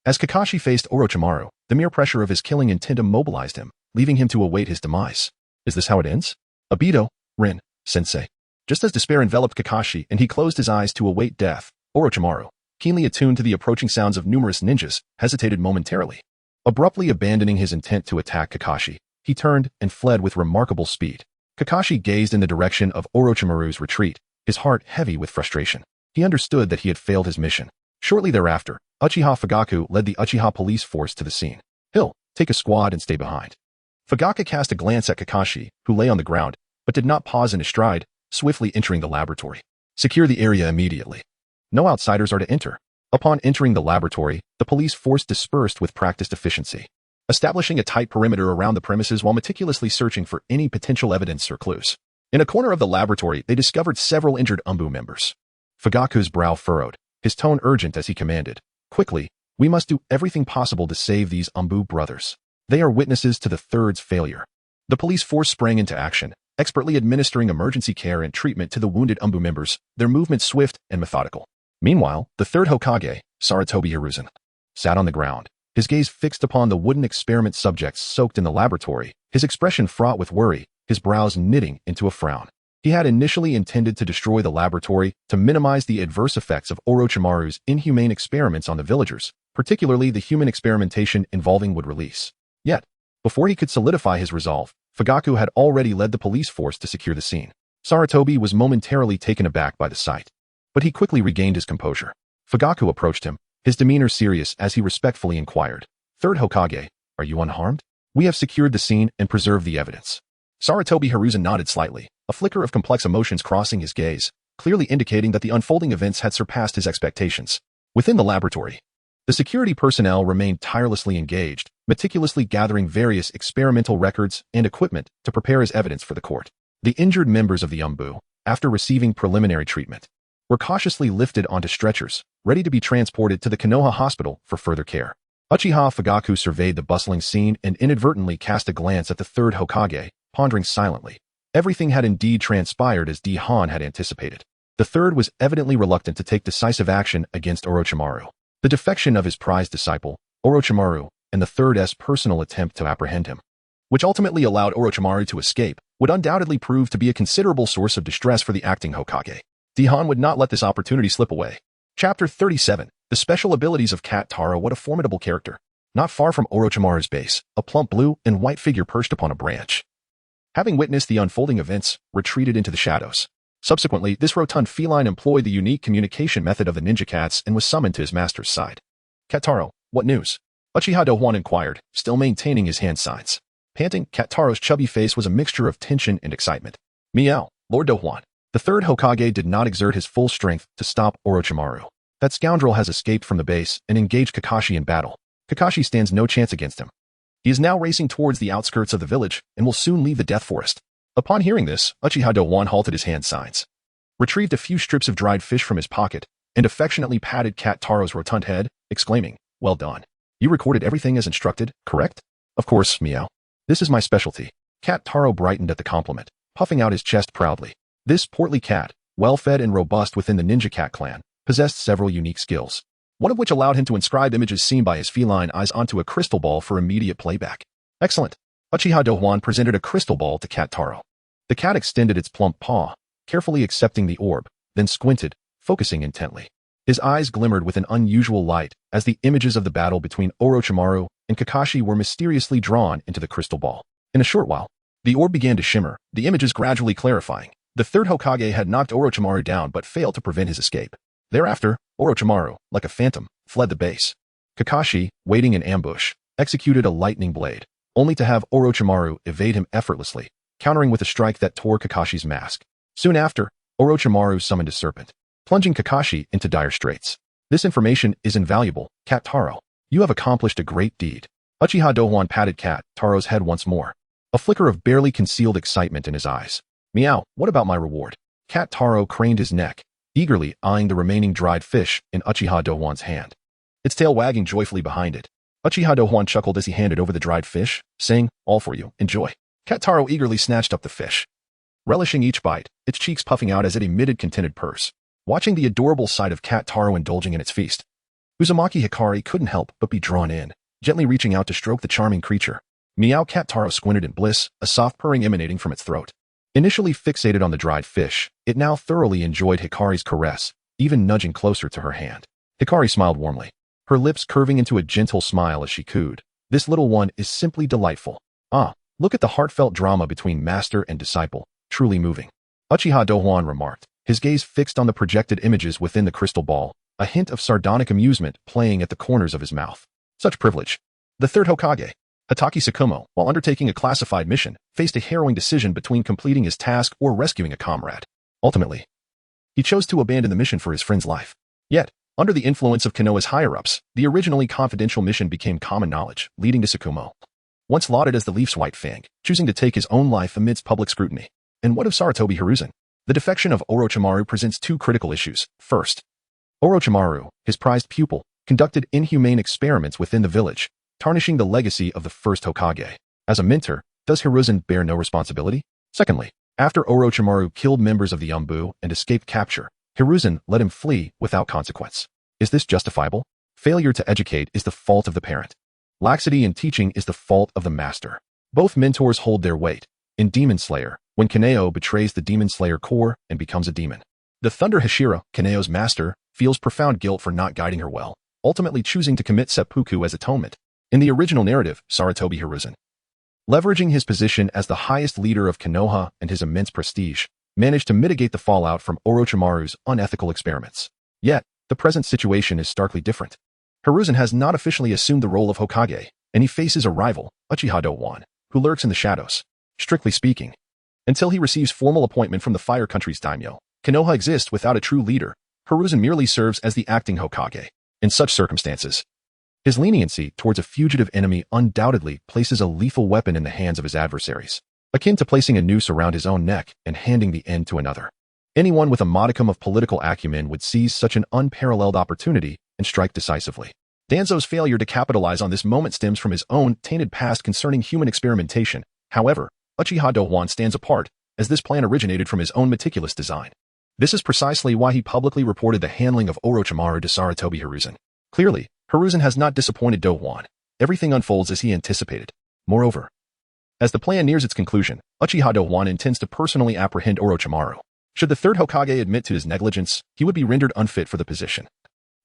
As Kakashi faced Orochimaru, the mere pressure of his killing intent immobilized him, leaving him to await his demise. Is this how it ends? Abito, Rin, Sensei. Just as despair enveloped Kakashi and he closed his eyes to await death, Orochimaru, keenly attuned to the approaching sounds of numerous ninjas, hesitated momentarily. Abruptly abandoning his intent to attack Kakashi, he turned and fled with remarkable speed. Kakashi gazed in the direction of Orochimaru's retreat, his heart heavy with frustration. He understood that he had failed his mission. Shortly thereafter, Uchiha Fugaku led the Uchiha police force to the scene. Hill, take a squad and stay behind. Fugaku cast a glance at Kakashi, who lay on the ground, but did not pause in his stride, swiftly entering the laboratory. Secure the area immediately. No outsiders are to enter. Upon entering the laboratory, the police force dispersed with practiced efficiency, establishing a tight perimeter around the premises while meticulously searching for any potential evidence or clues. In a corner of the laboratory, they discovered several injured Umbu members. Fugaku's brow furrowed, his tone urgent as he commanded, "Quickly, we must do everything possible to save these Umbu brothers. They are witnesses to the Third's failure." The police force sprang into action, expertly administering emergency care and treatment to the wounded Umbu members, their movements swift and methodical. Meanwhile, the Third Hokage, Sarutobi Hiruzen, sat on the ground, his gaze fixed upon the wooden experiment subjects soaked in the laboratory, his expression fraught with worry, his brows knitting into a frown. He had initially intended to destroy the laboratory to minimize the adverse effects of Orochimaru's inhumane experiments on the villagers, particularly the human experimentation involving wood release. Yet, before he could solidify his resolve, Fugaku had already led the police force to secure the scene. Sarutobi was momentarily taken aback by the sight, but he quickly regained his composure. Fugaku approached him, his demeanor serious as he respectfully inquired, "Third Hokage, are you unharmed? We have secured the scene and preserved the evidence." Sarutobi Hiruzen nodded slightly, a flicker of complex emotions crossing his gaze, clearly indicating that the unfolding events had surpassed his expectations. Within the laboratory, the security personnel remained tirelessly engaged, meticulously gathering various experimental records and equipment to prepare as evidence for the court. The injured members of the Umbu, after receiving preliminary treatment, were cautiously lifted onto stretchers, ready to be transported to the Konoha hospital for further care. Uchiha Fugaku surveyed the bustling scene and inadvertently cast a glance at the Third Hokage, pondering silently. Everything had indeed transpired as Douhuan had anticipated. The Third was evidently reluctant to take decisive action against Orochimaru. The defection of his prized disciple, Orochimaru, and the Third's personal attempt to apprehend him, which ultimately allowed Orochimaru to escape, would undoubtedly prove to be a considerable source of distress for the acting Hokage. Douhuan would not let this opportunity slip away. Chapter 37. The Special Abilities of Cat Taro. What a formidable character. Not far from Orochimaru's base, a plump blue and white figure perched upon a branch, having witnessed the unfolding events, retreated into the shadows. Subsequently, this rotund feline employed the unique communication method of the ninja cats and was summoned to his master's side. "Cat Taro, what news?" Uchiha Douhuan inquired, still maintaining his hand signs. Panting, Cat Taro's chubby face was a mixture of tension and excitement. "Meow, Lord Douhuan." The Third Hokage did not exert his full strength to stop Orochimaru. "That scoundrel has escaped from the base and engaged Kakashi in battle. Kakashi stands no chance against him. He is now racing towards the outskirts of the village and will soon leave the Death Forest." Upon hearing this, Uchiha Douhuan halted his hand signs, retrieved a few strips of dried fish from his pocket, and affectionately patted Cat Taro's rotund head, exclaiming, "Well done. You recorded everything as instructed, correct?" "Of course, Meow. This is my specialty." Cat Taro brightened at the compliment, puffing out his chest proudly. This portly cat, well-fed and robust within the ninja cat clan, possessed several unique skills, one of which allowed him to inscribe images seen by his feline eyes onto a crystal ball for immediate playback. "Excellent." Uchiha Douhuan presented a crystal ball to Cat Taro. The cat extended its plump paw, carefully accepting the orb, then squinted, focusing intently. His eyes glimmered with an unusual light as the images of the battle between Orochimaru and Kakashi were mysteriously drawn into the crystal ball. In a short while, the orb began to shimmer, the images gradually clarifying. The Third Hokage had knocked Orochimaru down but failed to prevent his escape. Thereafter, Orochimaru, like a phantom, fled the base. Kakashi, waiting in ambush, executed a lightning blade, only to have Orochimaru evade him effortlessly, countering with a strike that tore Kakashi's mask. Soon after, Orochimaru summoned a serpent, plunging Kakashi into dire straits. "This information is invaluable, Cat Taro. You have accomplished a great deed." Uchiha Douhuan patted Cat Taro's head once more, a flicker of barely concealed excitement in his eyes. "Meow, what about my reward?" Cat Taro craned his neck, eagerly eyeing the remaining dried fish in Uchiha Douhuan's hand, its tail wagging joyfully behind it. Uchiha Douhuan chuckled as he handed over the dried fish, saying, "All for you, enjoy." Cat Taro eagerly snatched up the fish, relishing each bite, its cheeks puffing out as it emitted contented purrs. Watching the adorable sight of Cat Taro indulging in its feast, Uzumaki Hikari couldn't help but be drawn in, gently reaching out to stroke the charming creature. Meow Cat Taro squinted in bliss, a soft purring emanating from its throat. Initially fixated on the dried fish, it now thoroughly enjoyed Hikari's caress, even nudging closer to her hand. Hikari smiled warmly, her lips curving into a gentle smile as she cooed. This little one is simply delightful. Ah, look at the heartfelt drama between master and disciple, truly moving. Uchiha Douhuan remarked, his gaze fixed on the projected images within the crystal ball, a hint of sardonic amusement playing at the corners of his mouth. Such privilege. The third Hokage, Hatake Sakumo, while undertaking a classified mission, faced a harrowing decision between completing his task or rescuing a comrade. Ultimately, he chose to abandon the mission for his friend's life. Yet, under the influence of Konoha's higher-ups, the originally confidential mission became common knowledge, leading to Sakumo, once lauded as the Leaf's white fang, choosing to take his own life amidst public scrutiny. And what of Sarutobi Hiruzen? The defection of Orochimaru presents two critical issues. First, Orochimaru, his prized pupil, conducted inhumane experiments within the village, tarnishing the legacy of the first Hokage. As a mentor, does Hiruzen bear no responsibility? Secondly, after Orochimaru killed members of the Yumbu and escaped capture, Hiruzen let him flee without consequence. Is this justifiable? Failure to educate is the fault of the parent. Laxity in teaching is the fault of the master. Both mentors hold their weight. In Demon Slayer, when Kaneo betrays the Demon Slayer core and becomes a demon, the Thunder Hashira, Kaneo's master, feels profound guilt for not guiding her well, ultimately choosing to commit seppuku as atonement. In the original narrative, Sarutobi Hiruzen, leveraging his position as the highest leader of Konoha and his immense prestige, managed to mitigate the fallout from Orochimaru's unethical experiments. Yet, the present situation is starkly different. Hiruzen has not officially assumed the role of Hokage, and he faces a rival, Uchiha Douhuan, who lurks in the shadows. Strictly speaking, until he receives formal appointment from the Fire Country's daimyo, Konoha exists without a true leader. Hiruzen merely serves as the acting Hokage. In such circumstances, his leniency towards a fugitive enemy undoubtedly places a lethal weapon in the hands of his adversaries, akin to placing a noose around his own neck and handing the end to another. Anyone with a modicum of political acumen would seize such an unparalleled opportunity and strike decisively. Danzo's failure to capitalize on this moment stems from his own tainted past concerning human experimentation. However, Uchiha Douhuan stands apart, as this plan originated from his own meticulous design. This is precisely why he publicly reported the handling of Orochimaru to Sarutobi Hiruzen. Clearly, Hiruzen has not disappointed Douhuan. Everything unfolds as he anticipated. Moreover, as the plan nears its conclusion, Uchiha Douhuan intends to personally apprehend Orochimaru. Should the third Hokage admit to his negligence, he would be rendered unfit for the position.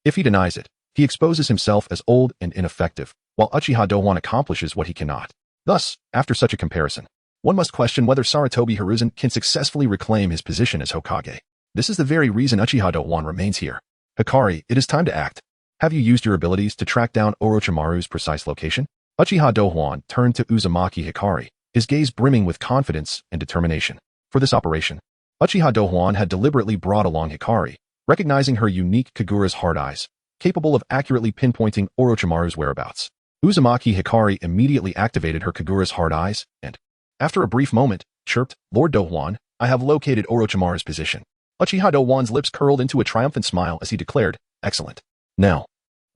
If he denies it, he exposes himself as old and ineffective, while Uchiha Douhuan accomplishes what he cannot. Thus, after such a comparison, one must question whether Sarutobi Hiruzen can successfully reclaim his position as Hokage. This is the very reason Uchiha Douhuan remains here. Hikari, it is time to act. Have you used your abilities to track down Orochimaru's precise location? Uchiha Douhuan turned to Uzumaki Hikari, his gaze brimming with confidence and determination. For this operation, Uchiha Douhuan had deliberately brought along Hikari, recognizing her unique Kagura's hard eyes, capable of accurately pinpointing Orochimaru's whereabouts. Uzumaki Hikari immediately activated her Kagura's hard eyes and, after a brief moment, chirped, "Lord Douhuan, I have located Orochimaru's position." Uchiha Douhuan's lips curled into a triumphant smile as he declared, "Excellent. Now,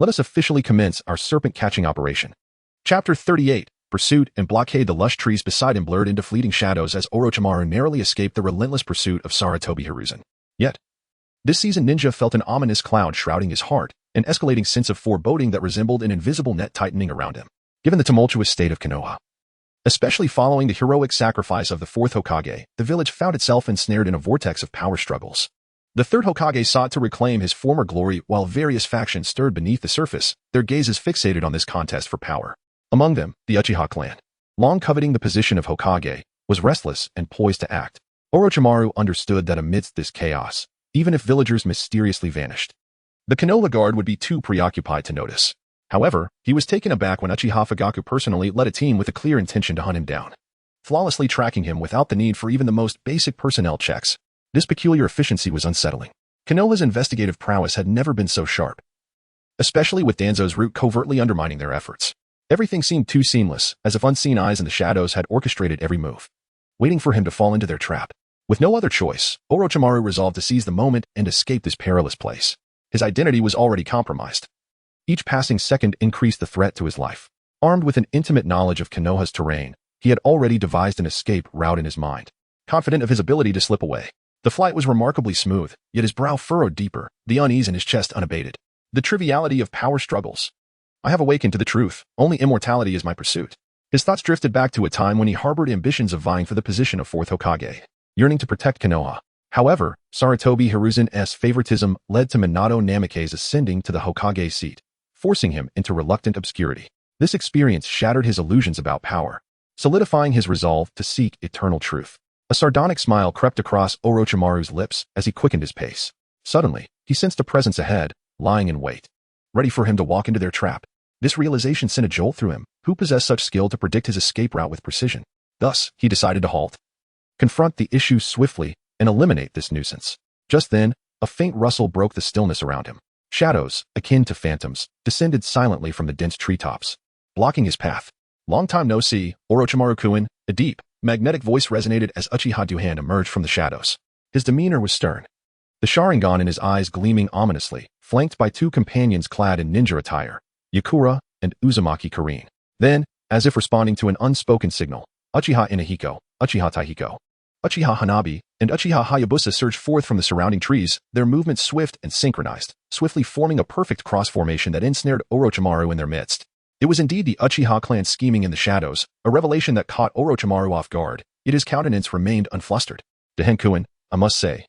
let us officially commence our serpent-catching operation." Chapter 38, Pursuit and Blockade. The lush trees beside him blurred into fleeting shadows as Orochimaru narrowly escaped the relentless pursuit of Sarutobi Hiruzen. Yet, this seasoned ninja felt an ominous cloud shrouding his heart, an escalating sense of foreboding that resembled an invisible net tightening around him. Given the tumultuous state of Konoha, especially following the heroic sacrifice of the fourth Hokage, the village found itself ensnared in a vortex of power struggles. The third Hokage sought to reclaim his former glory while various factions stirred beneath the surface, their gazes fixated on this contest for power. Among them, the Uchiha clan, long coveting the position of Hokage, was restless and poised to act. Orochimaru understood that amidst this chaos, even if villagers mysteriously vanished, the Konoha Guard would be too preoccupied to notice. However, he was taken aback when Uchiha Fugaku personally led a team with a clear intention to hunt him down, flawlessly tracking him without the need for even the most basic personnel checks. This peculiar efficiency was unsettling. Konoha's investigative prowess had never been so sharp, especially with Danzo's route covertly undermining their efforts. Everything seemed too seamless, as if unseen eyes in the shadows had orchestrated every move, waiting for him to fall into their trap. With no other choice, Orochimaru resolved to seize the moment and escape this perilous place. His identity was already compromised. Each passing second increased the threat to his life. Armed with an intimate knowledge of Konoha's terrain, he had already devised an escape route in his mind, confident of his ability to slip away. The flight was remarkably smooth, yet his brow furrowed deeper, the unease in his chest unabated. The triviality of power struggles. I have awakened to the truth. Only immortality is my pursuit. His thoughts drifted back to a time when he harbored ambitions of vying for the position of fourth Hokage, yearning to protect Konoha. However, Sarutobi Hiruzen's favoritism led to Minato Namikaze ascending to the Hokage seat, forcing him into reluctant obscurity. This experience shattered his illusions about power, solidifying his resolve to seek eternal truth. A sardonic smile crept across Orochimaru's lips as he quickened his pace. Suddenly, he sensed a presence ahead, lying in wait, ready for him to walk into their trap. This realization sent a jolt through him, who possessed such skill to predict his escape route with precision. Thus, he decided to halt, confront the issue swiftly, and eliminate this nuisance. Just then, a faint rustle broke the stillness around him. Shadows, akin to phantoms, descended silently from the dense treetops, blocking his path. Long time no see, Orochimaru-kun. A deep, magnetic voice resonated as Uchiha Douhuan emerged from the shadows. His demeanor was stern, the Sharingan in his eyes gleaming ominously, flanked by two companions clad in ninja attire, Yura and Uzumaki Karin. Then, as if responding to an unspoken signal, Uchiha Inahiko, Uchiha Taihiko, Uchiha Hanabi, and Uchiha Hayabusa surged forth from the surrounding trees, their movements swift and synchronized, swiftly forming a perfect cross-formation that ensnared Orochimaru in their midst. It was indeed the Uchiha clan scheming in the shadows, a revelation that caught Orochimaru off guard, yet his countenance remained unflustered. Douhuan, I must say.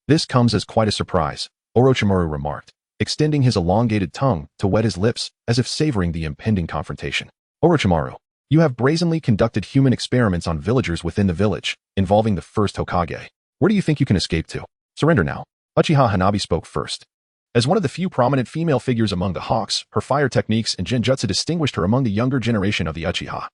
This comes as quite a surprise, Orochimaru remarked, extending his elongated tongue to wet his lips as if savoring the impending confrontation. Orochimaru, you have brazenly conducted human experiments on villagers within the village, involving the first Hokage. Where do you think you can escape to? Surrender now. Uchiha Hanabi spoke first. As one of the few prominent female figures among the Hawks, her fire techniques and genjutsu distinguished her among the younger generation of the Uchiha.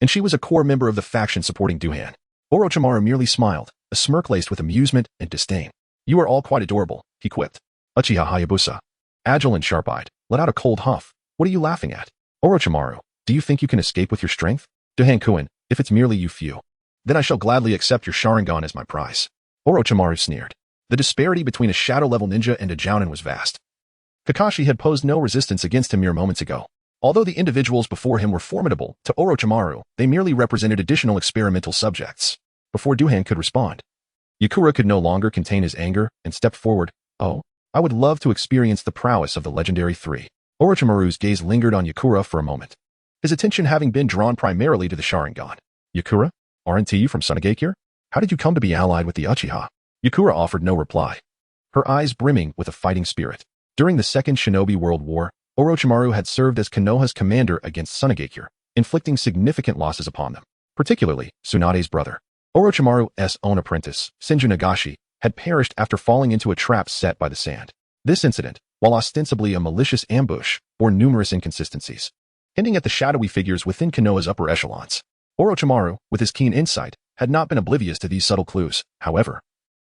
And she was a core member of the faction supporting Douhuan. Orochimaru merely smiled, a smirk laced with amusement and disdain. You are all quite adorable, he quipped. Uchiha Hayabusa, agile and sharp-eyed, let out a cold huff. What are you laughing at? Orochimaru, do you think you can escape with your strength? Douhuan, if it's merely you few, then I shall gladly accept your Sharingan as my prize. Orochimaru sneered. The disparity between a shadow-level ninja and a jounin was vast. Kakashi had posed no resistance against him mere moments ago. Although the individuals before him were formidable, to Orochimaru, they merely represented additional experimental subjects. Before Douhuan could respond, Yura could no longer contain his anger and stepped forward. Oh, I would love to experience the prowess of the legendary three. Orochimaru's gaze lingered on Yura for a moment, his attention having been drawn primarily to the Sharingan. Yura, aren't you from Sunagakure? How did you come to be allied with the Uchiha? Yura offered no reply, her eyes brimming with a fighting spirit. During the Second Shinobi World War, Orochimaru had served as Konoha's commander against Sunagakure, inflicting significant losses upon them, particularly Tsunade's brother. Orochimaru's own apprentice, Senju Nagashi, had perished after falling into a trap set by the sand. This incident, while ostensibly a malicious ambush, bore numerous inconsistencies, hinting at the shadowy figures within Konoha's upper echelons. Orochimaru, with his keen insight, had not been oblivious to these subtle clues. However,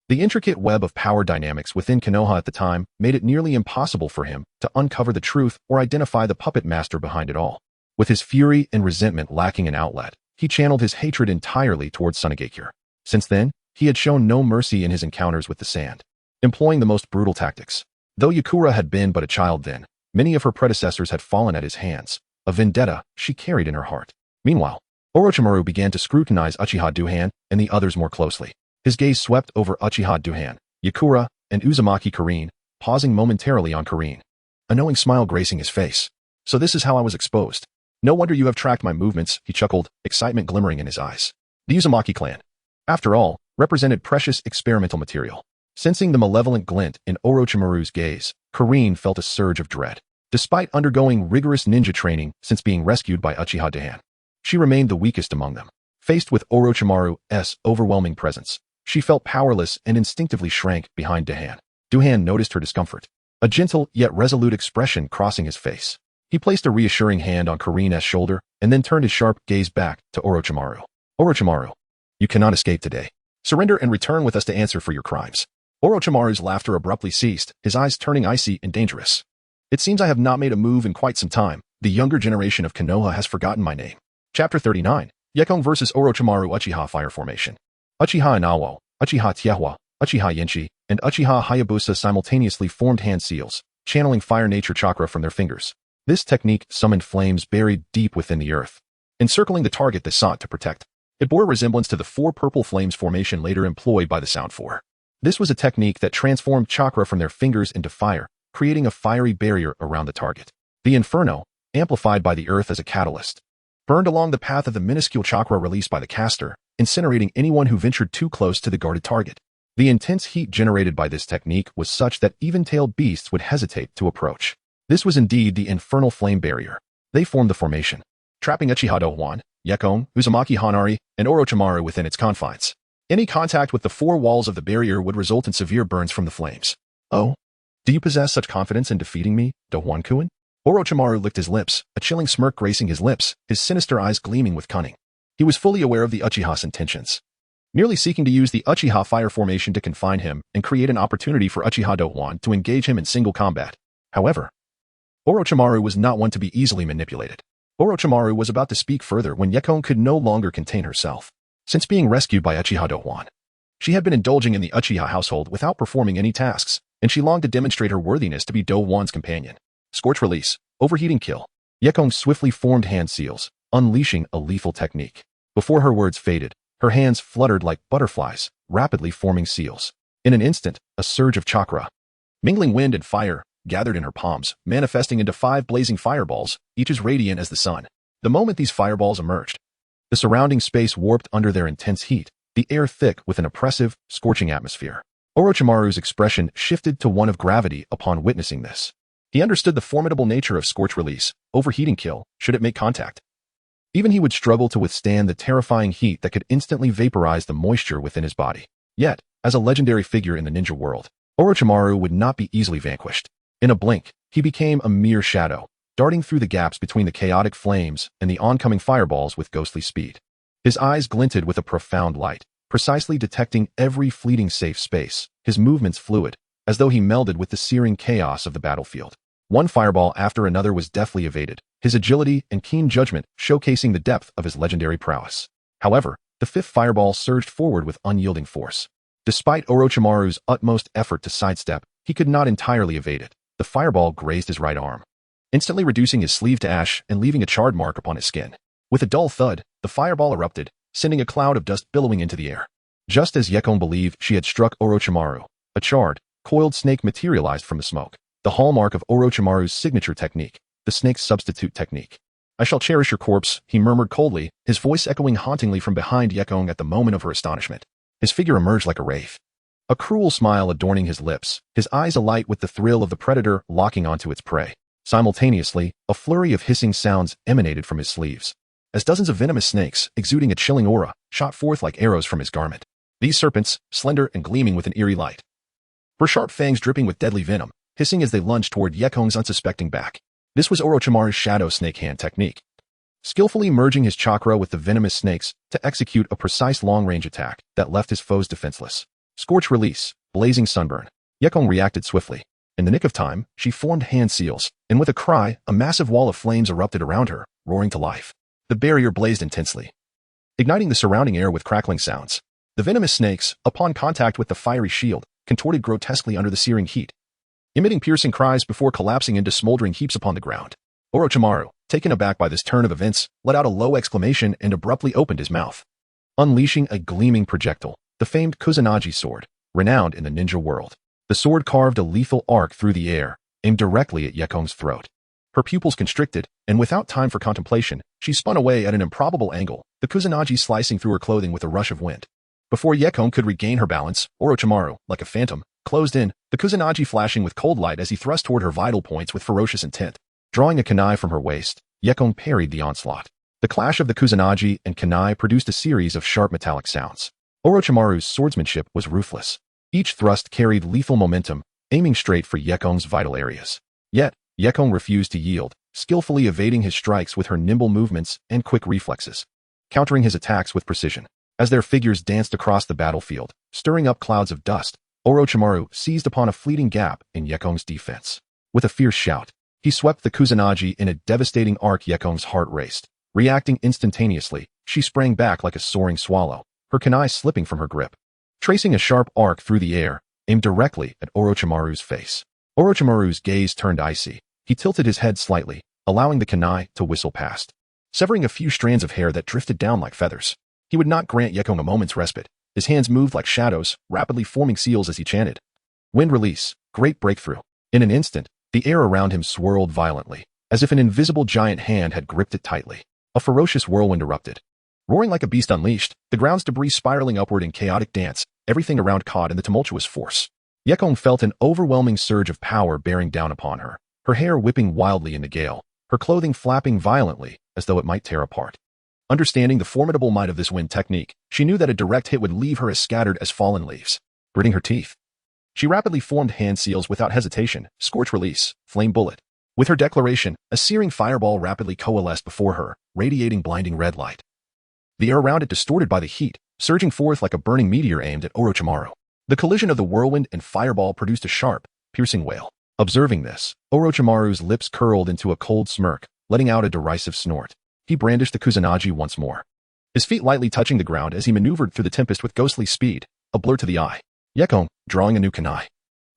the intricate web of power dynamics within Konoha at the time made it nearly impossible for him to uncover the truth or identify the puppet master behind it all. With his fury and resentment lacking an outlet, he channeled his hatred entirely towards Sunagakure. Since then, he had shown no mercy in his encounters with the sand, employing the most brutal tactics. Though Yura had been but a child then, many of her predecessors had fallen at his hands, a vendetta she carried in her heart. Meanwhile, Orochimaru began to scrutinize Uchiha Douhuan and the others more closely. His gaze swept over Uchiha Douhuan, Yura, and Uzumaki Karin, pausing momentarily on Karin, a knowing smile gracing his face. So this is how I was exposed. No wonder you have tracked my movements, he chuckled, excitement glimmering in his eyes. The Uzumaki clan, after all, represented precious experimental material. Sensing the malevolent glint in Orochimaru's gaze, Karin felt a surge of dread. Despite undergoing rigorous ninja training since being rescued by Uchiha Douhuan, she remained the weakest among them. Faced with Orochimaru's overwhelming presence, she felt powerless and instinctively shrank behind Douhuan. Douhuan noticed her discomfort, a gentle yet resolute expression crossing his face. He placed a reassuring hand on Karin's shoulder and then turned his sharp gaze back to Orochimaru. Orochimaru, you cannot escape today. Surrender and return with us to answer for your crimes. Orochimaru's laughter abruptly ceased, his eyes turning icy and dangerous. It seems I have not made a move in quite some time. The younger generation of Konoha has forgotten my name. Chapter 39. Yeon vs. Orochimaru. Uchiha Fire Formation. Uchiha Inawo, Uchiha Tiehua, Uchiha Yenchi, and Uchiha Hayabusa simultaneously formed hand seals, channeling fire nature chakra from their fingers. This technique summoned flames buried deep within the earth, encircling the target they sought to protect. It bore a resemblance to the four purple flames formation later employed by the Sound Four. This was a technique that transformed chakra from their fingers into fire, creating a fiery barrier around the target. The inferno, amplified by the earth as a catalyst, burned along the path of the minuscule chakra released by the caster, incinerating anyone who ventured too close to the guarded target. The intense heat generated by this technique was such that even-tailed beasts would hesitate to approach. This was indeed the infernal flame barrier. They formed the formation, trapping Uchiha Douhuan, Yeon, Uzumaki Hanari, and Orochimaru within its confines. Any contact with the four walls of the barrier would result in severe burns from the flames. Oh? Do you possess such confidence in defeating me, Douhuan-kun? Orochimaru licked his lips, a chilling smirk gracing his lips, his sinister eyes gleaming with cunning. He was fully aware of the Uchiha's intentions, merely seeking to use the Uchiha fire formation to confine him and create an opportunity for Uchiha Douhuan to engage him in single combat. However, Orochimaru was not one to be easily manipulated. Orochimaru was about to speak further when Yeon could no longer contain herself. Since being rescued by Uchiha Douhuan, she had been indulging in the Uchiha household without performing any tasks, and she longed to demonstrate her worthiness to be Douhuan's companion. Scorch release, overheating kill. Yeon swiftly formed hand seals, unleashing a lethal technique. Before her words faded, her hands fluttered like butterflies, rapidly forming seals. In an instant, a surge of chakra, mingling wind and fire, gathered in her palms, manifesting into 5 blazing fireballs, each as radiant as the sun. The moment these fireballs emerged, the surrounding space warped under their intense heat, the air thick with an oppressive, scorching atmosphere. Orochimaru's expression shifted to one of gravity upon witnessing this. He understood the formidable nature of scorch release, overheating kill, should it make contact. Even he would struggle to withstand the terrifying heat that could instantly vaporize the moisture within his body. Yet, as a legendary figure in the ninja world, Orochimaru would not be easily vanquished. In a blink, he became a mere shadow, darting through the gaps between the chaotic flames and the oncoming fireballs with ghostly speed. His eyes glinted with a profound light, precisely detecting every fleeting safe space, his movements fluid, as though he melded with the searing chaos of the battlefield. One fireball after another was deftly evaded, his agility and keen judgment showcasing the depth of his legendary prowess. However, the 5th fireball surged forward with unyielding force. Despite Orochimaru's utmost effort to sidestep, he could not entirely evade it. The fireball grazed his right arm, instantly reducing his sleeve to ash and leaving a charred mark upon his skin. With a dull thud, the fireball erupted, sending a cloud of dust billowing into the air. Just as Yeon believed she had struck Orochimaru, a charred, coiled snake materialized from the smoke, the hallmark of Orochimaru's signature technique, the snake's substitute technique. "I shall cherish your corpse," he murmured coldly, his voice echoing hauntingly from behind Yeon at the moment of her astonishment. His figure emerged like a wraith, a cruel smile adorning his lips, his eyes alight with the thrill of the predator locking onto its prey. Simultaneously, a flurry of hissing sounds emanated from his sleeves, as dozens of venomous snakes, exuding a chilling aura, shot forth like arrows from his garment. These serpents, slender and gleaming with an eerie light, her sharp fangs dripping with deadly venom, hissing as they lunged toward Yeon's unsuspecting back. This was Orochimaru's shadow snake hand technique, skillfully merging his chakra with the venomous snakes to execute a precise long-range attack that left his foes defenseless. Scorch release, blazing sunburn. Yeon reacted swiftly. In the nick of time, she formed hand seals, and with a cry, a massive wall of flames erupted around her, roaring to life. The barrier blazed intensely, igniting the surrounding air with crackling sounds. The venomous snakes, upon contact with the fiery shield, contorted grotesquely under the searing heat, emitting piercing cries before collapsing into smoldering heaps upon the ground. Orochimaru, taken aback by this turn of events, let out a low exclamation and abruptly opened his mouth, unleashing a gleaming projectile, the famed Kusanagi sword, renowned in the ninja world. The sword carved a lethal arc through the air, aimed directly at Yeon's throat. Her pupils constricted, and without time for contemplation, she spun away at an improbable angle, the Kusanagi slicing through her clothing with a rush of wind. Before Yeon could regain her balance, Orochimaru, like a phantom, closed in, the Kusanagi flashing with cold light as he thrust toward her vital points with ferocious intent. Drawing a kunai from her waist, Yeon parried the onslaught. The clash of the Kusanagi and kunai produced a series of sharp metallic sounds. Orochimaru's swordsmanship was ruthless. Each thrust carried lethal momentum, aiming straight for Yeon's vital areas. Yet, Yeon refused to yield, skillfully evading his strikes with her nimble movements and quick reflexes, countering his attacks with precision. As their figures danced across the battlefield, stirring up clouds of dust, Orochimaru seized upon a fleeting gap in Yeon's defense. With a fierce shout, he swept the Kusanagi in a devastating arc. Yeon's heart raced. Reacting instantaneously, she sprang back like a soaring swallow, her kunai slipping from her grip, tracing a sharp arc through the air, aimed directly at Orochimaru's face. Orochimaru's gaze turned icy. He tilted his head slightly, allowing the kunai to whistle past, severing a few strands of hair that drifted down like feathers. He would not grant Yeon a moment's respite. His hands moved like shadows, rapidly forming seals as he chanted. Wind release, great breakthrough. In an instant, the air around him swirled violently, as if an invisible giant hand had gripped it tightly. A ferocious whirlwind erupted. Roaring like a beast unleashed, the ground's debris spiraling upward in chaotic dance, everything around caught in the tumultuous force. Yeon felt an overwhelming surge of power bearing down upon her, her hair whipping wildly in the gale, her clothing flapping violently, as though it might tear apart. Understanding the formidable might of this wind technique, she knew that a direct hit would leave her as scattered as fallen leaves. Gritting her teeth, she rapidly formed hand seals without hesitation, scorch release, flame bullet. With her declaration, a searing fireball rapidly coalesced before her, radiating blinding red light. The air around it distorted by the heat, surging forth like a burning meteor aimed at Orochimaru. The collision of the whirlwind and fireball produced a sharp, piercing wail. Observing this, Orochimaru's lips curled into a cold smirk, letting out a derisive snort. He brandished the Kusanagi once more, his feet lightly touching the ground as he maneuvered through the tempest with ghostly speed, a blur to the eye. Yeon, drawing a new kunai,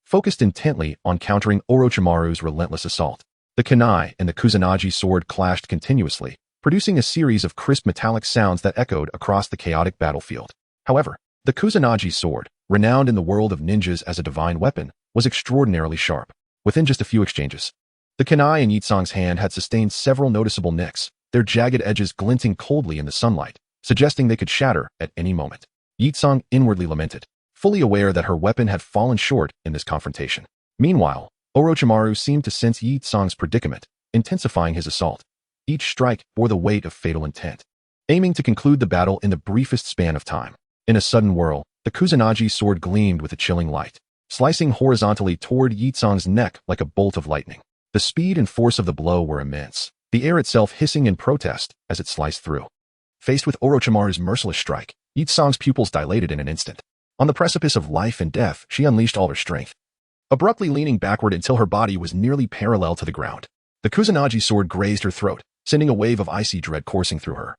focused intently on countering Orochimaru's relentless assault. The kunai and the Kusanagi sword clashed continuously, producing a series of crisp metallic sounds that echoed across the chaotic battlefield. However, the Kusanagi sword, renowned in the world of ninjas as a divine weapon, was extraordinarily sharp. Within just a few exchanges, the kunai in Yitsong's hand had sustained several noticeable nicks, their jagged edges glinting coldly in the sunlight, suggesting they could shatter at any moment. Yitsong inwardly lamented, fully aware that her weapon had fallen short in this confrontation. Meanwhile, Orochimaru seemed to sense Yitsong's predicament, intensifying his assault. Each strike bore the weight of fatal intent, aiming to conclude the battle in the briefest span of time. In a sudden whirl, the Kusanagi sword gleamed with a chilling light, slicing horizontally toward Yitsong's neck like a bolt of lightning. The speed and force of the blow were immense, the air itself hissing in protest as it sliced through. Faced with Orochimaru's merciless strike, Yitsong's pupils dilated in an instant. On the precipice of life and death, she unleashed all her strength, abruptly leaning backward until her body was nearly parallel to the ground. The Kusanagi sword grazed her throat, sending a wave of icy dread coursing through her.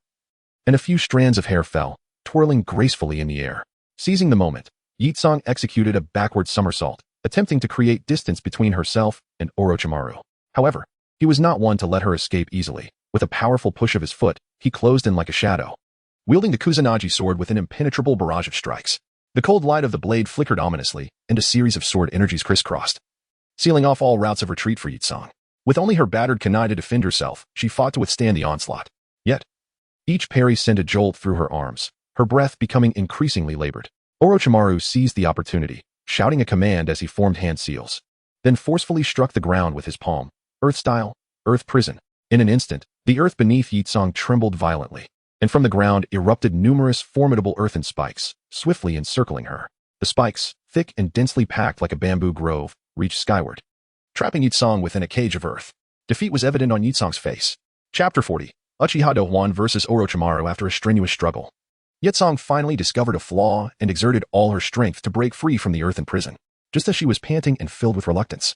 And a few strands of hair fell, twirling gracefully in the air. Seizing the moment, Yitsong executed a backward somersault, attempting to create distance between herself and Orochimaru. However, he was not one to let her escape easily. With a powerful push of his foot, he closed in like a shadow, wielding the Kusanagi sword with an impenetrable barrage of strikes. The cold light of the blade flickered ominously, and a series of sword energies crisscrossed, sealing off all routes of retreat for Yitsong. With only her battered kunai to defend herself, she fought to withstand the onslaught. Yet, each parry sent a jolt through her arms, her breath becoming increasingly labored. Orochimaru seized the opportunity, shouting a command as he formed hand seals, then forcefully struck the ground with his palm. Earth style, earth prison. In an instant, the earth beneath Yitsong trembled violently, and from the ground erupted numerous formidable earthen spikes, swiftly encircling her. The spikes, thick and densely packed like a bamboo grove, reached skyward, trapping Yitsong within a cage of earth. Defeat was evident on Yitsong's face. Chapter 40. Uchiha Douhuan vs. Orochimaru after a strenuous struggle. Yitsong finally discovered a flaw and exerted all her strength to break free from the earthen prison, just as she was panting and filled with reluctance.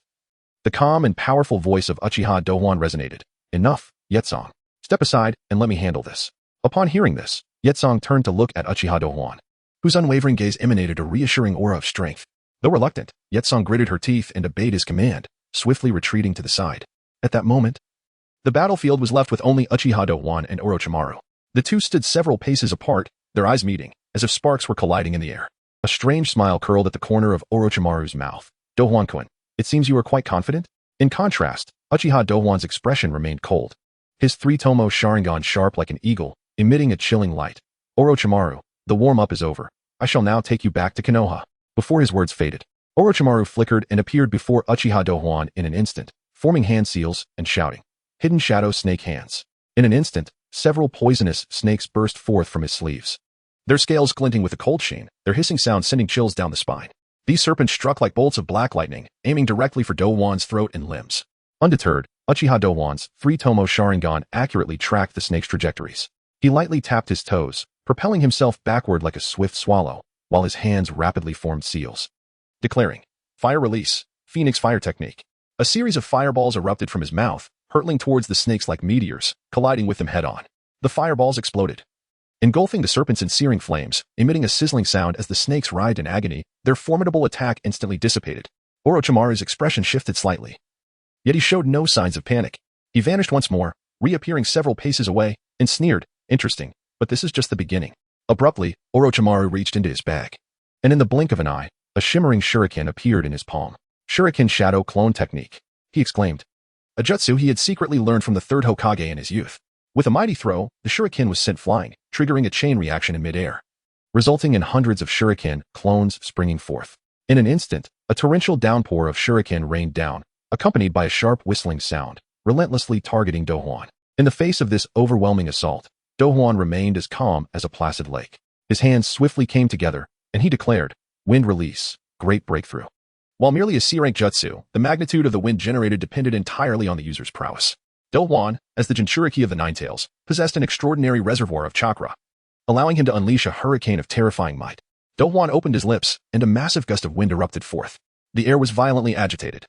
The calm and powerful voice of Uchiha Douhuan resonated. Enough, Yitsong. Step aside and let me handle this. Upon hearing this, Yitsong turned to look at Uchiha Douhuan, whose unwavering gaze emanated a reassuring aura of strength. Though reluctant, Yitsong gritted her teeth and obeyed his command, swiftly retreating to the side. At that moment, the battlefield was left with only Uchiha Douhuan and Orochimaru. The two stood several paces apart, their eyes meeting, as if sparks were colliding in the air. A strange smile curled at the corner of Orochimaru's mouth. Douhuan-kun, it seems you are quite confident? In contrast, Uchiha Douhuan's expression remained cold, his three-tomo Sharingan sharp like an eagle, emitting a chilling light. Orochimaru, the warm-up is over. I shall now take you back to Konoha. Before his words faded, Orochimaru flickered and appeared before Uchiha Douhuan in an instant, forming hand seals and shouting, "Hidden shadow snake hands." In an instant, several poisonous snakes burst forth from his sleeves, their scales glinting with a cold sheen, their hissing sound sending chills down the spine. These serpents struck like bolts of black lightning, aiming directly for Douhuan's throat and limbs. Undeterred, Uchiha Douhuan's three-tomo Sharingan accurately tracked the snake's trajectories. He lightly tapped his toes, propelling himself backward like a swift swallow, while his hands rapidly formed seals. Declaring, "Fire release, Phoenix fire technique." A series of fireballs erupted from his mouth, hurtling towards the snakes like meteors, colliding with them head-on. The fireballs exploded, engulfing the serpents in searing flames, emitting a sizzling sound as the snakes writhed in agony. Their formidable attack instantly dissipated. Orochimaru's expression shifted slightly, yet he showed no signs of panic. He vanished once more, reappearing several paces away, and sneered, "Interesting, but this is just the beginning." Abruptly, Orochimaru reached into his bag, and in the blink of an eye, a shimmering shuriken appeared in his palm. Shuriken Shadow Clone Technique, he exclaimed. A jutsu he had secretly learned from the Third Hokage in his youth. With a mighty throw, the shuriken was sent flying, triggering a chain reaction in midair, resulting in hundreds of shuriken clones springing forth. In an instant, a torrential downpour of shuriken rained down, accompanied by a sharp whistling sound, relentlessly targeting Douhuan. In the face of this overwhelming assault, Douhuan remained as calm as a placid lake. His hands swiftly came together, and he declared, "Wind release, great breakthrough." While merely a C-rank jutsu, the magnitude of the wind generated depended entirely on the user's prowess. Douhuan, as the Jinchuriki of the Ninetales, possessed an extraordinary reservoir of chakra, allowing him to unleash a hurricane of terrifying might. Douhuan opened his lips, and a massive gust of wind erupted forth. The air was violently agitated,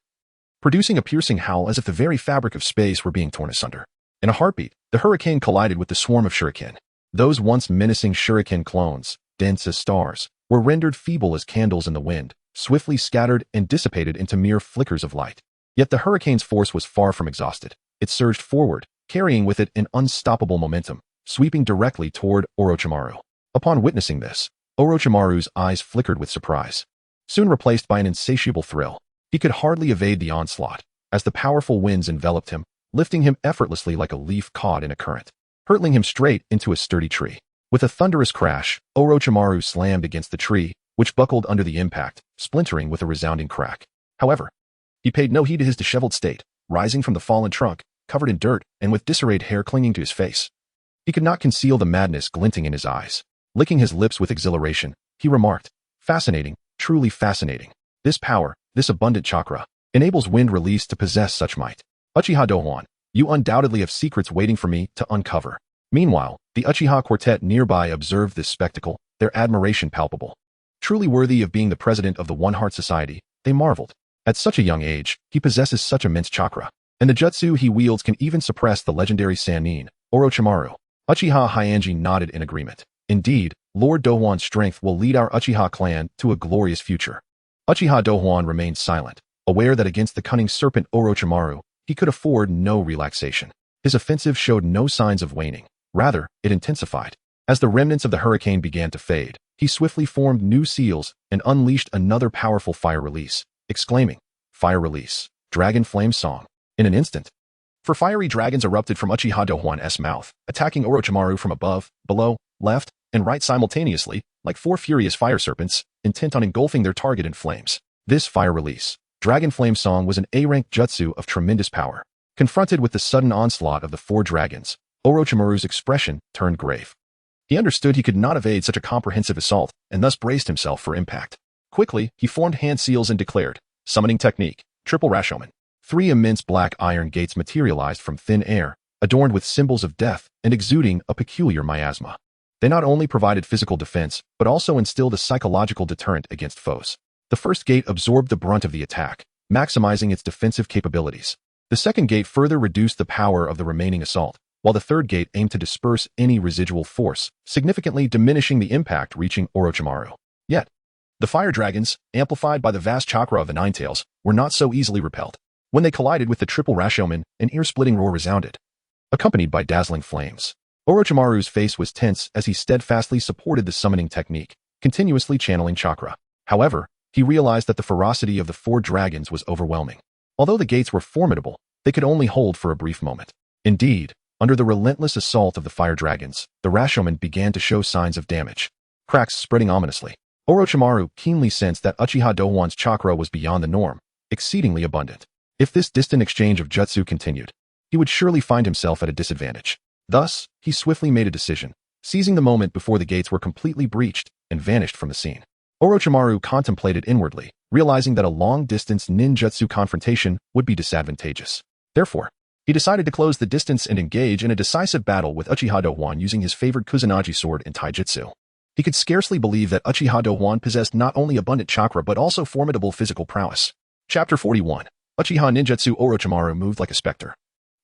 producing a piercing howl as if the very fabric of space were being torn asunder. In a heartbeat, the hurricane collided with the swarm of shuriken. Those once menacing shuriken clones, dense as stars, were rendered feeble as candles in the wind, swiftly scattered and dissipated into mere flickers of light. Yet the hurricane's force was far from exhausted. It surged forward, carrying with it an unstoppable momentum, sweeping directly toward Orochimaru. Upon witnessing this, Orochimaru's eyes flickered with surprise, soon replaced by an insatiable thrill. He could hardly evade the onslaught, as the powerful winds enveloped him, lifting him effortlessly like a leaf caught in a current, hurtling him straight into a sturdy tree. With a thunderous crash, Orochimaru slammed against the tree, which buckled under the impact, splintering with a resounding crack. However, he paid no heed to his disheveled state, rising from the fallen trunk, covered in dirt and with disarrayed hair clinging to his face. He could not conceal the madness glinting in his eyes. Licking his lips with exhilaration, he remarked, "Fascinating, truly fascinating. This power, this abundant chakra, enables wind release to possess such might. Uchiha Douhuan, you undoubtedly have secrets waiting for me to uncover." Meanwhile, the Uchiha quartet nearby observed this spectacle, their admiration palpable. Truly worthy of being the president of the One Heart Society, they marveled. At such a young age, he possesses such immense chakra, and the jutsu he wields can even suppress the legendary Sannin, Orochimaru. Uchiha Hyanji nodded in agreement. Indeed, Lord Douhuan's strength will lead our Uchiha clan to a glorious future. Uchiha Douhuan remained silent, aware that against the cunning serpent Orochimaru, he could afford no relaxation. His offensive showed no signs of waning. Rather, it intensified. As the remnants of the hurricane began to fade, he swiftly formed new seals and unleashed another powerful fire release, exclaiming, "Fire release, dragon flame song." In an instant, fiery dragons erupted from Uchiha Douhuan's mouth, attacking Orochimaru from above, below, left, and right simultaneously, like four furious fire serpents, intent on engulfing their target in flames. This fire release, Dragon Flame Song, was an A-rank jutsu of tremendous power. Confronted with the sudden onslaught of the four dragons, Orochimaru's expression turned grave. He understood he could not evade such a comprehensive assault, and thus braced himself for impact. Quickly, he formed hand seals and declared, "Summoning technique, triple Rashomon." Three immense black iron gates materialized from thin air, adorned with symbols of death and exuding a peculiar miasma. They not only provided physical defense, but also instilled a psychological deterrent against foes. The first gate absorbed the brunt of the attack, maximizing its defensive capabilities. The second gate further reduced the power of the remaining assault, while the third gate aimed to disperse any residual force, significantly diminishing the impact reaching Orochimaru. Yet, the fire dragons, amplified by the vast chakra of the Ninetales, were not so easily repelled. When they collided with the triple Rashomon, an ear-splitting roar resounded, accompanied by dazzling flames. Orochimaru's face was tense as he steadfastly supported the summoning technique, continuously channeling chakra. However, he realized that the ferocity of the four dragons was overwhelming. Although the gates were formidable, they could only hold for a brief moment. Indeed, under the relentless assault of the fire dragons, the Rashomon began to show signs of damage, cracks spreading ominously. Orochimaru keenly sensed that Uchiha Douhuan's chakra was beyond the norm, exceedingly abundant. If this distant exchange of jutsu continued, he would surely find himself at a disadvantage. Thus, he swiftly made a decision, seizing the moment before the gates were completely breached and vanished from the scene. Orochimaru contemplated inwardly, realizing that a long-distance ninjutsu confrontation would be disadvantageous. Therefore, he decided to close the distance and engage in a decisive battle with Uchiha Douhuan using his favored Kusanagi sword and taijutsu. He could scarcely believe that Uchiha Douhuan possessed not only abundant chakra but also formidable physical prowess. Chapter 41. Uchiha Ninjutsu. Orochimaru moved like a specter,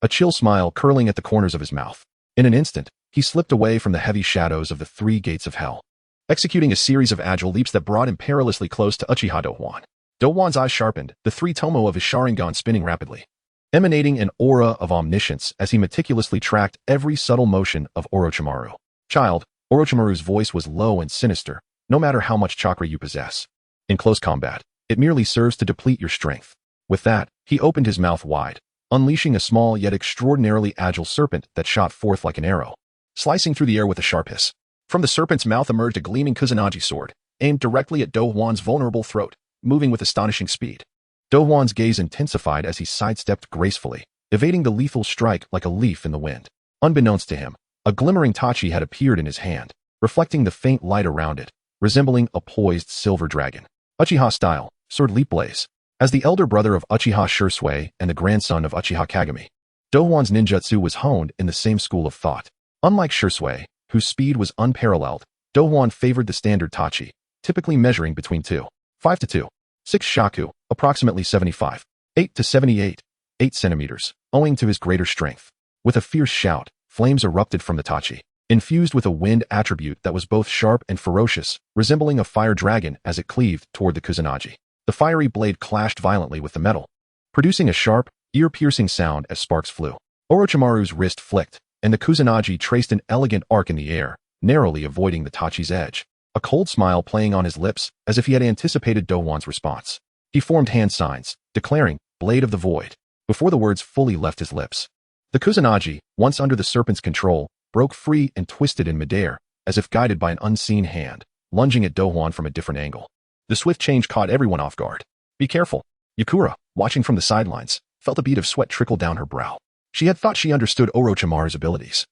a chill smile curling at the corners of his mouth. In an instant, he slipped away from the heavy shadows of the three gates of hell, executing a series of agile leaps that brought him perilously close to Uchiha Douhuan. Douhuan's eyes sharpened, the three tomo of his Sharingan spinning rapidly, emanating an aura of omniscience as he meticulously tracked every subtle motion of Orochimaru. "Child," Orochimaru's voice was low and sinister, "no matter how much chakra you possess. In close combat, It merely serves to deplete your strength. With that, he opened his mouth wide, unleashing a small yet extraordinarily agile serpent that shot forth like an arrow, slicing through the air with a sharp hiss. From the serpent's mouth emerged a gleaming Kusanagi sword, aimed directly at Douhuan's vulnerable throat, moving with astonishing speed. Douhuan's gaze intensified as he sidestepped gracefully, evading the lethal strike like a leaf in the wind. Unbeknownst to him, a glimmering tachi had appeared in his hand, reflecting the faint light around it, resembling a poised silver dragon. Uchiha style, sword leap blaze. As the elder brother of Uchiha Shisui and the grandson of Uchiha Kagami, Douhuan's ninjutsu was honed in the same school of thought. Unlike Shisui, whose speed was unparalleled, Douhuan favored the standard tachi, typically measuring between 5 to 6 shaku, approximately 8 to 8 centimeters, owing to his greater strength. With a fierce shout, flames erupted from the tachi, infused with a wind attribute that was both sharp and ferocious, resembling a fire dragon as it cleaved toward the Kusanagi. The fiery blade clashed violently with the metal, producing a sharp, ear-piercing sound as sparks flew. Orochimaru's wrist flicked, and the Kusanagi traced an elegant arc in the air, narrowly avoiding the tachi's edge, a cold smile playing on his lips as if he had anticipated Douhuan's response. He formed hand signs, declaring, "Blade of the Void," before the words fully left his lips. The Kusanagi, once under the serpent's control, broke free and twisted in midair, as if guided by an unseen hand, lunging at Douhuan from a different angle. The swift change caught everyone off guard. "Be careful." Yukura, watching from the sidelines, felt a bead of sweat trickle down her brow. She had thought she understood Orochimaru's abilities,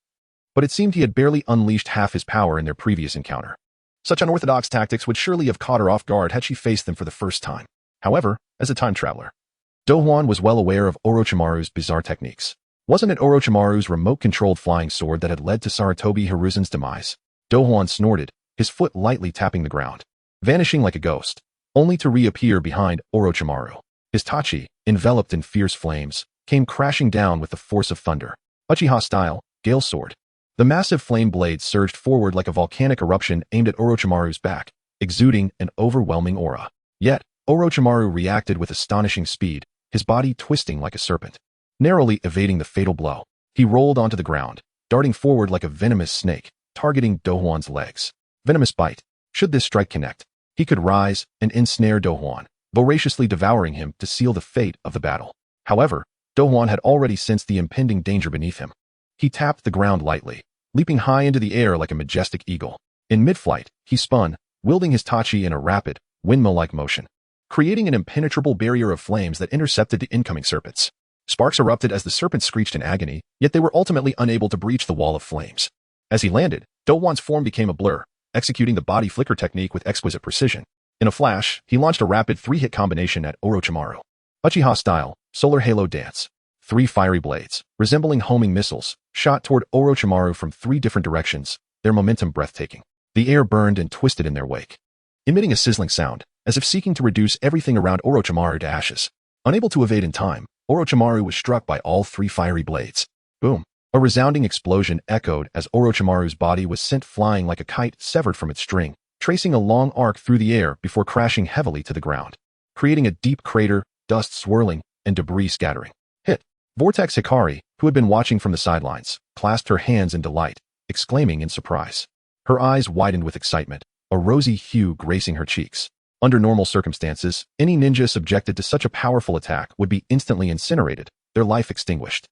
but it seemed he had barely unleashed half his power in their previous encounter. Such unorthodox tactics would surely have caught her off guard had she faced them for the first time. However, as a time traveler, Douhuan was well aware of Orochimaru's bizarre techniques. Wasn't it Orochimaru's remote-controlled flying sword that had led to Sarutobi Hiruzen's demise? Douhuan snorted, his foot lightly tapping the ground, vanishing like a ghost, only to reappear behind Orochimaru. His tachi, enveloped in fierce flames, came crashing down with the force of thunder. Uchiha style, Gale Sword. The massive flame blade surged forward like a volcanic eruption aimed at Orochimaru's back, exuding an overwhelming aura. Yet, Orochimaru reacted with astonishing speed, his body twisting like a serpent. Narrowly evading the fatal blow, he rolled onto the ground, darting forward like a venomous snake, targeting Douhuan's legs. Venomous bite. Should this strike connect, he could rise and ensnare Douhuan, voraciously devouring him to seal the fate of the battle. However, Douhuan had already sensed the impending danger beneath him. He tapped the ground lightly, leaping high into the air like a majestic eagle. In mid-flight, he spun, wielding his tachi in a rapid, windmill-like motion, creating an impenetrable barrier of flames that intercepted the incoming serpents. Sparks erupted as the serpents screeched in agony, yet they were ultimately unable to breach the wall of flames. As he landed, Douhuan's form became a blur, executing the body flicker technique with exquisite precision. In a flash, he launched a rapid 3-hit combination at Orochimaru. Uchiha style, Solar Halo Dance. 3 fiery blades, resembling homing missiles, shot toward Orochimaru from 3 different directions, their momentum breathtaking. The air burned and twisted in their wake, emitting a sizzling sound, as if seeking to reduce everything around Orochimaru to ashes. Unable to evade in time, Orochimaru was struck by all 3 fiery blades. Boom! A resounding explosion echoed as Orochimaru's body was sent flying like a kite severed from its string, tracing a long arc through the air before crashing heavily to the ground, creating a deep crater, dust swirling, and debris scattering. Hit! Vortex Hikari, who had been watching from the sidelines, clasped her hands in delight, exclaiming in surprise. Her eyes widened with excitement, a rosy hue gracing her cheeks. Under normal circumstances, any ninja subjected to such a powerful attack would be instantly incinerated, their life extinguished.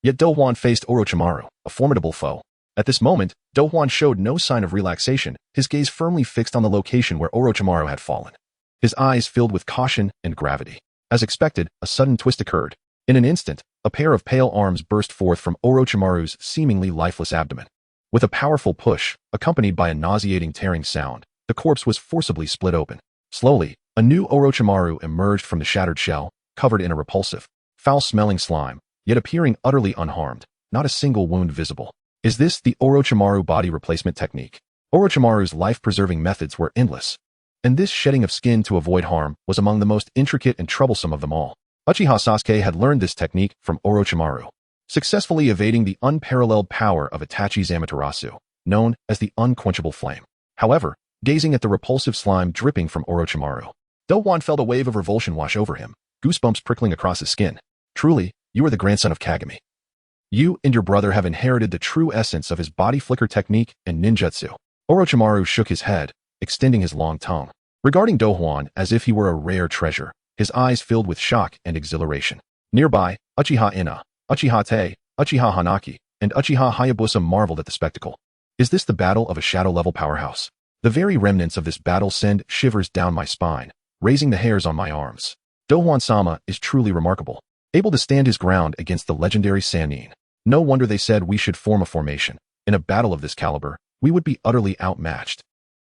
Yet Douhuan faced Orochimaru, a formidable foe. At this moment, Douhuan showed no sign of relaxation, his gaze firmly fixed on the location where Orochimaru had fallen. His eyes filled with caution and gravity. As expected, a sudden twist occurred. In an instant, a pair of pale arms burst forth from Orochimaru's seemingly lifeless abdomen. With a powerful push, accompanied by a nauseating tearing sound, the corpse was forcibly split open. Slowly, a new Orochimaru emerged from the shattered shell, covered in a repulsive, foul-smelling slime, yet appearing utterly unharmed, not a single wound visible. Is this the Orochimaru body replacement technique? Orochimaru's life-preserving methods were endless, and this shedding of skin to avoid harm was among the most intricate and troublesome of them all. Uchiha Sasuke had learned this technique from Orochimaru, successfully evading the unparalleled power of Itachi's Amaterasu, known as the unquenchable flame. However, gazing at the repulsive slime dripping from Orochimaru, Douhuan felt a wave of revulsion wash over him, goosebumps prickling across his skin. Truly, you are the grandson of Kagami. You and your brother have inherited the true essence of his body flicker technique and ninjutsu. Orochimaru shook his head, extending his long tongue. regarding Douhuan as if he were a rare treasure, his eyes filled with shock and exhilaration. Nearby, Uchiha Ina, Uchiha Te, Uchiha Hanaki, and Uchiha Hayabusa marveled at the spectacle. Is this the battle of a shadow-level powerhouse? The very remnants of this battle send shivers down my spine, raising the hairs on my arms. Douhuan-sama is truly remarkable, able to stand his ground against the legendary Sannin. No wonder they said we should form a formation. In a battle of this caliber, we would be utterly outmatched.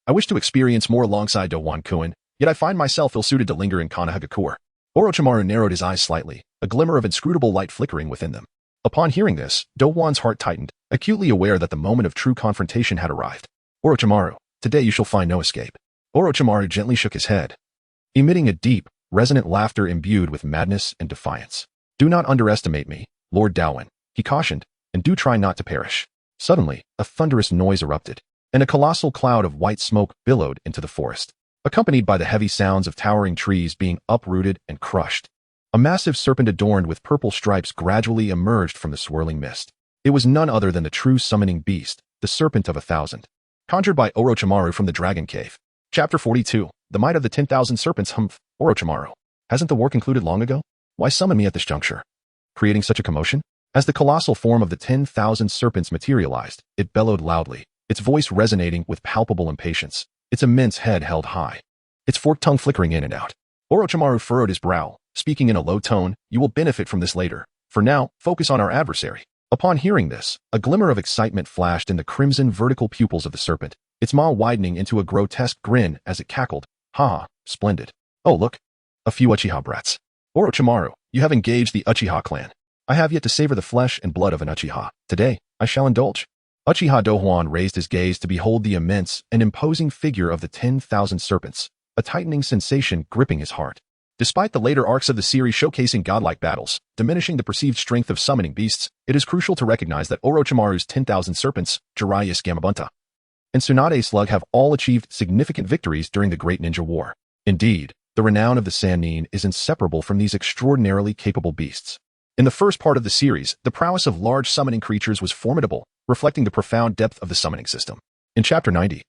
I wish to experience more alongside Douhuan-kun, yet I find myself ill-suited to linger in Konoha Village. Orochimaru narrowed his eyes slightly, a glimmer of inscrutable light flickering within them. Upon hearing this, Douhuan's heart tightened, acutely aware that the moment of true confrontation had arrived. Orochimaru, today you shall find no escape. Orochimaru gently shook his head, emitting a deep, resonant laughter imbued with madness and defiance. Do not underestimate me, Lord Douhuan, he cautioned, and do try not to perish. Suddenly, a thunderous noise erupted, and a colossal cloud of white smoke billowed into the forest, accompanied by the heavy sounds of towering trees being uprooted and crushed. A massive serpent adorned with purple stripes gradually emerged from the swirling mist. It was none other than the true summoning beast, the Serpent of 1,000. Conjured by Orochimaru from the Dragon Cave. Chapter 42. The Might of the 10,000 Serpents. Humph, Orochimaru. Hasn't the war concluded long ago? Why summon me at this juncture? Creating such a commotion? As the colossal form of the 10,000 serpents materialized, it bellowed loudly, its voice resonating with palpable impatience, its immense head held high, its forked tongue flickering in and out. Orochimaru furrowed his brow, speaking in a low tone, you will benefit from this later. For now, focus on our adversary. Upon hearing this, a glimmer of excitement flashed in the crimson vertical pupils of the serpent, its maw widening into a grotesque grin as it cackled. Ha, splendid. Oh look, a few Uchiha brats. Orochimaru, you have engaged the Uchiha clan. I have yet to savor the flesh and blood of an Uchiha. Today, I shall indulge. Uchiha Douhuan raised his gaze to behold the immense and imposing figure of the 10,000 serpents, a tightening sensation gripping his heart. Despite the later arcs of the series showcasing godlike battles, diminishing the perceived strength of summoning beasts, it is crucial to recognize that Orochimaru's 10,000 serpents, Jiraiya's Gamabunta, and Tsunade Slug have all achieved significant victories during the Great Ninja War. Indeed, the renown of the Sannin is inseparable from these extraordinarily capable beasts. In the first part of the series, the prowess of large summoning creatures was formidable, reflecting the profound depth of the summoning system. In Chapter 90,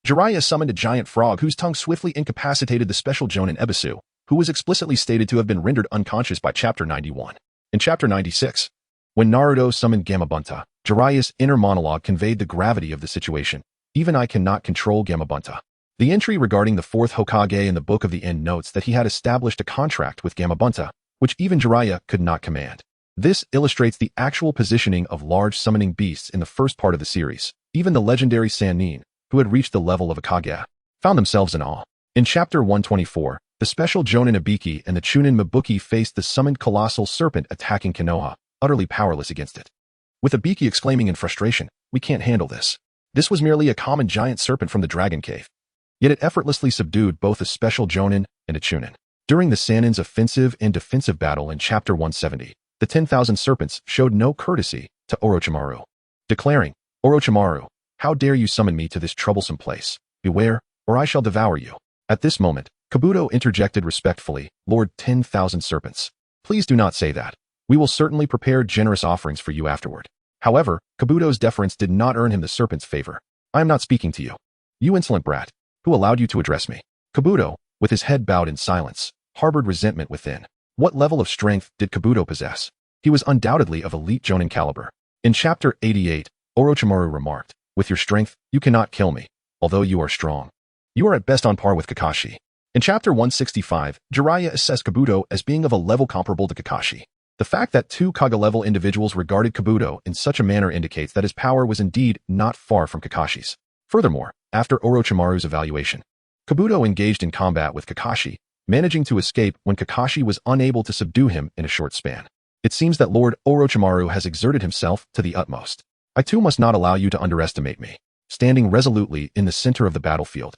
Jiraiya summoned a giant frog whose tongue swiftly incapacitated the special Jonin Ebisu, who was explicitly stated to have been rendered unconscious by Chapter 91. In Chapter 96, when Naruto summoned Gamabunta, Jiraiya's inner monologue conveyed the gravity of the situation. Even I cannot control Gamabunta. The entry regarding the fourth Hokage in the Book of the End notes that he had established a contract with Gamabunta, which even Jiraiya could not command. This illustrates the actual positioning of large summoning beasts in the first part of the series. Even the legendary Sannin, who had reached the level of a Kage, found themselves in awe. In Chapter 124, the special Jonin Ibiki and the Chunin Mabuki faced the summoned colossal serpent attacking Konoha, utterly powerless against it. With Ibiki exclaiming in frustration, we can't handle this. This was merely a common giant serpent from the Dragon Cave. Yet it effortlessly subdued both a special Jonin and a Chunin. During the Sannin's offensive and defensive battle in Chapter 170, the 10,000 serpents showed no courtesy to Orochimaru, declaring, Orochimaru, how dare you summon me to this troublesome place? Beware, or I shall devour you. At this moment, Kabuto interjected respectfully, Lord 10,000 Serpents. Please do not say that. We will certainly prepare generous offerings for you afterward. However, Kabuto's deference did not earn him the serpent's favor. I am not speaking to you. You insolent brat. Who allowed you to address me? Kabuto, with his head bowed in silence, harbored resentment within. What level of strength did Kabuto possess? He was undoubtedly of elite Jonin caliber. In Chapter 88, Orochimaru remarked, with your strength, you cannot kill me, although you are strong. You are at best on par with Kakashi. In Chapter 165, Jiraiya assessed Kabuto as being of a level comparable to Kakashi. The fact that two Kage-level individuals regarded Kabuto in such a manner indicates that his power was indeed not far from Kakashi's. Furthermore, after Orochimaru's evaluation, Kabuto engaged in combat with Kakashi, managing to escape when Kakashi was unable to subdue him in a short span. It seems that Lord Orochimaru has exerted himself to the utmost. I too must not allow you to underestimate me. Standing resolutely in the center of the battlefield,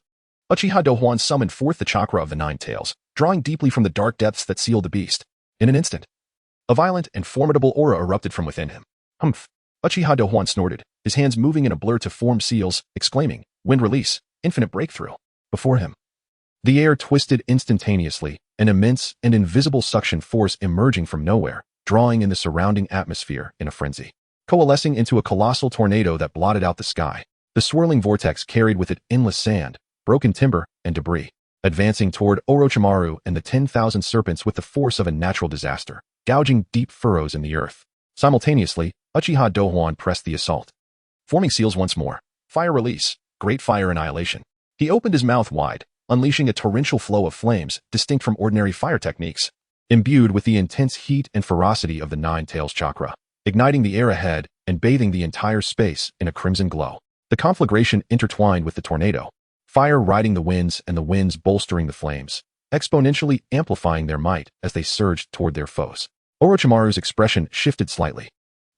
Uchiha Douhuan summoned forth the chakra of the Nine Tails, drawing deeply from the dark depths that sealed the beast. In an instant, a violent and formidable aura erupted from within him. Humph! Uchiha Douhuan snorted, his hands moving in a blur to form seals, exclaiming, wind release, infinite breakthrough. Before him, the air twisted instantaneously, an immense and invisible suction force emerging from nowhere, drawing in the surrounding atmosphere in a frenzy, coalescing into a colossal tornado that blotted out the sky. The swirling vortex carried with it endless sand, broken timber, and debris. advancing toward Orochimaru and the 10,000 serpents with the force of a natural disaster, gouging deep furrows in the earth. Simultaneously, Uchiha Douhuan pressed the assault. Forming seals once more. Fire release. Great fire annihilation. He opened his mouth wide, unleashing a torrential flow of flames distinct from ordinary fire techniques, imbued with the intense heat and ferocity of the Nine Tails chakra, igniting the air ahead and bathing the entire space in a crimson glow. The conflagration intertwined with the tornado, fire riding the winds and the winds bolstering the flames, exponentially amplifying their might as they surged toward their foes. Orochimaru's expression shifted slightly,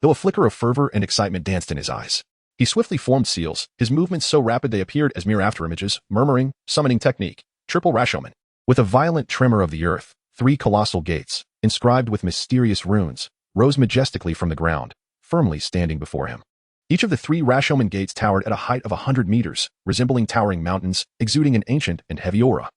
though a flicker of fervor and excitement danced in his eyes. He swiftly formed seals, his movements so rapid they appeared as mere afterimages, murmuring, summoning technique, triple Rashomon. With a violent tremor of the earth, 3 colossal gates, inscribed with mysterious runes, rose majestically from the ground, firmly standing before him. Each of the 3 Rashomon gates towered at a height of 100 meters, resembling towering mountains, exuding an ancient and heavy aura,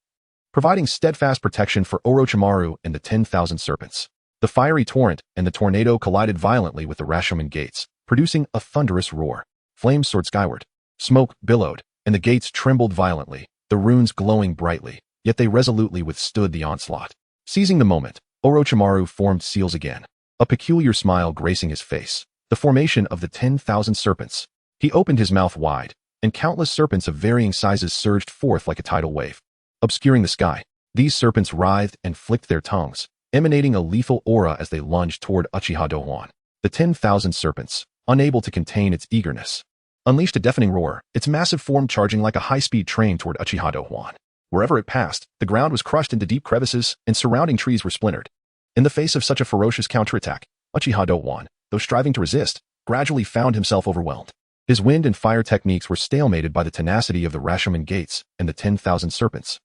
providing steadfast protection for Orochimaru and the 10,000 serpents. The fiery torrent and the tornado collided violently with the Rashomon gates, producing a thunderous roar. Flames soared skyward. Smoke billowed, and the gates trembled violently, the runes glowing brightly, yet they resolutely withstood the onslaught. Seizing the moment, Orochimaru formed seals again, a peculiar smile gracing his face. The formation of the 10,000 serpents. He opened his mouth wide, and countless serpents of varying sizes surged forth like a tidal wave, obscuring the sky. These serpents writhed and flicked their tongues, emanating a lethal aura as they lunged toward Uchiha Douhuan. The 10,000 serpents, unable to contain its eagerness, unleashed a deafening roar, its massive form charging like a high-speed train toward Uchiha Douhuan. Wherever it passed, the ground was crushed into deep crevices, and surrounding trees were splintered. In the face of such a ferocious counterattack, Uchiha Douhuan, though striving to resist, gradually found himself overwhelmed. His wind and fire techniques were stalemated by the tenacity of the Rashomon gates and the 10,000 serpents,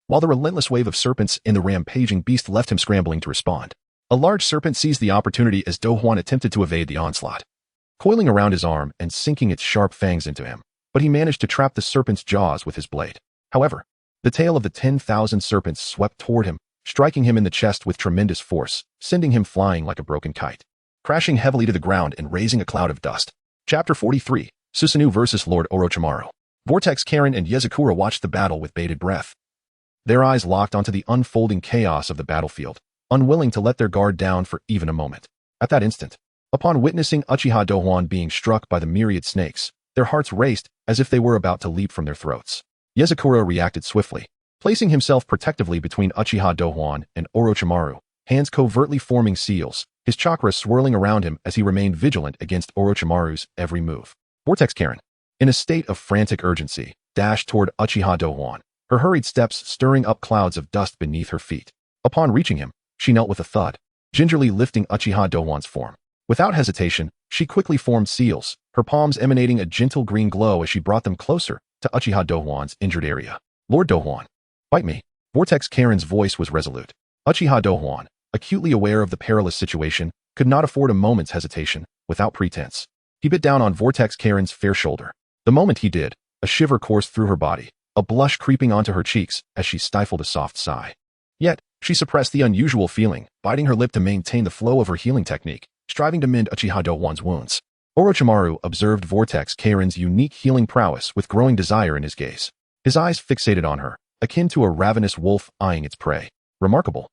while the relentless wave of serpents and the rampaging beast left him scrambling to respond. A large serpent seized the opportunity as Douhuan attempted to evade the onslaught, coiling around his arm and sinking its sharp fangs into him, but he managed to trap the serpent's jaws with his blade. However, the tail of the 10,000 serpents swept toward him, striking him in the chest with tremendous force, sending him flying like a broken kite, crashing heavily to the ground and raising a cloud of dust. Chapter 43, Susanoo vs. Lord Orochimaru. Vortex Karen and Yezakura watched the battle with bated breath, their eyes locked onto the unfolding chaos of the battlefield, unwilling to let their guard down for even a moment. At that instant, upon witnessing Uchiha Douhuan being struck by the myriad snakes, their hearts raced as if they were about to leap from their throats. Yezakura reacted swiftly, placing himself protectively between Uchiha Douhuan and Orochimaru, hands covertly forming seals, his chakra swirling around him as he remained vigilant against Orochimaru's every move. Vortex Karen, in a state of frantic urgency, dashed toward Uchiha Douhuan, her hurried steps stirring up clouds of dust beneath her feet. Upon reaching him, she knelt with a thud, gingerly lifting Uchiha Douhuan's form. Without hesitation, she quickly formed seals, her palms emanating a gentle green glow as she brought them closer to Uchiha Douhuan's injured area. Lord Douhuan, bite me. Vortex Karen's voice was resolute. Uchiha Douhuan, acutely aware of the perilous situation, could not afford a moment's hesitation. Without pretense, he bit down on Vortex Karen's fair shoulder. The moment he did, a shiver coursed through her body, a blush creeping onto her cheeks as she stifled a soft sigh. Yet, she suppressed the unusual feeling, biting her lip to maintain the flow of her healing technique, striving to mend Uchiha Douhuan's wounds. Orochimaru observed Vortex Karen's unique healing prowess with growing desire in his gaze. His eyes fixated on her, akin to a ravenous wolf eyeing its prey. Remarkable.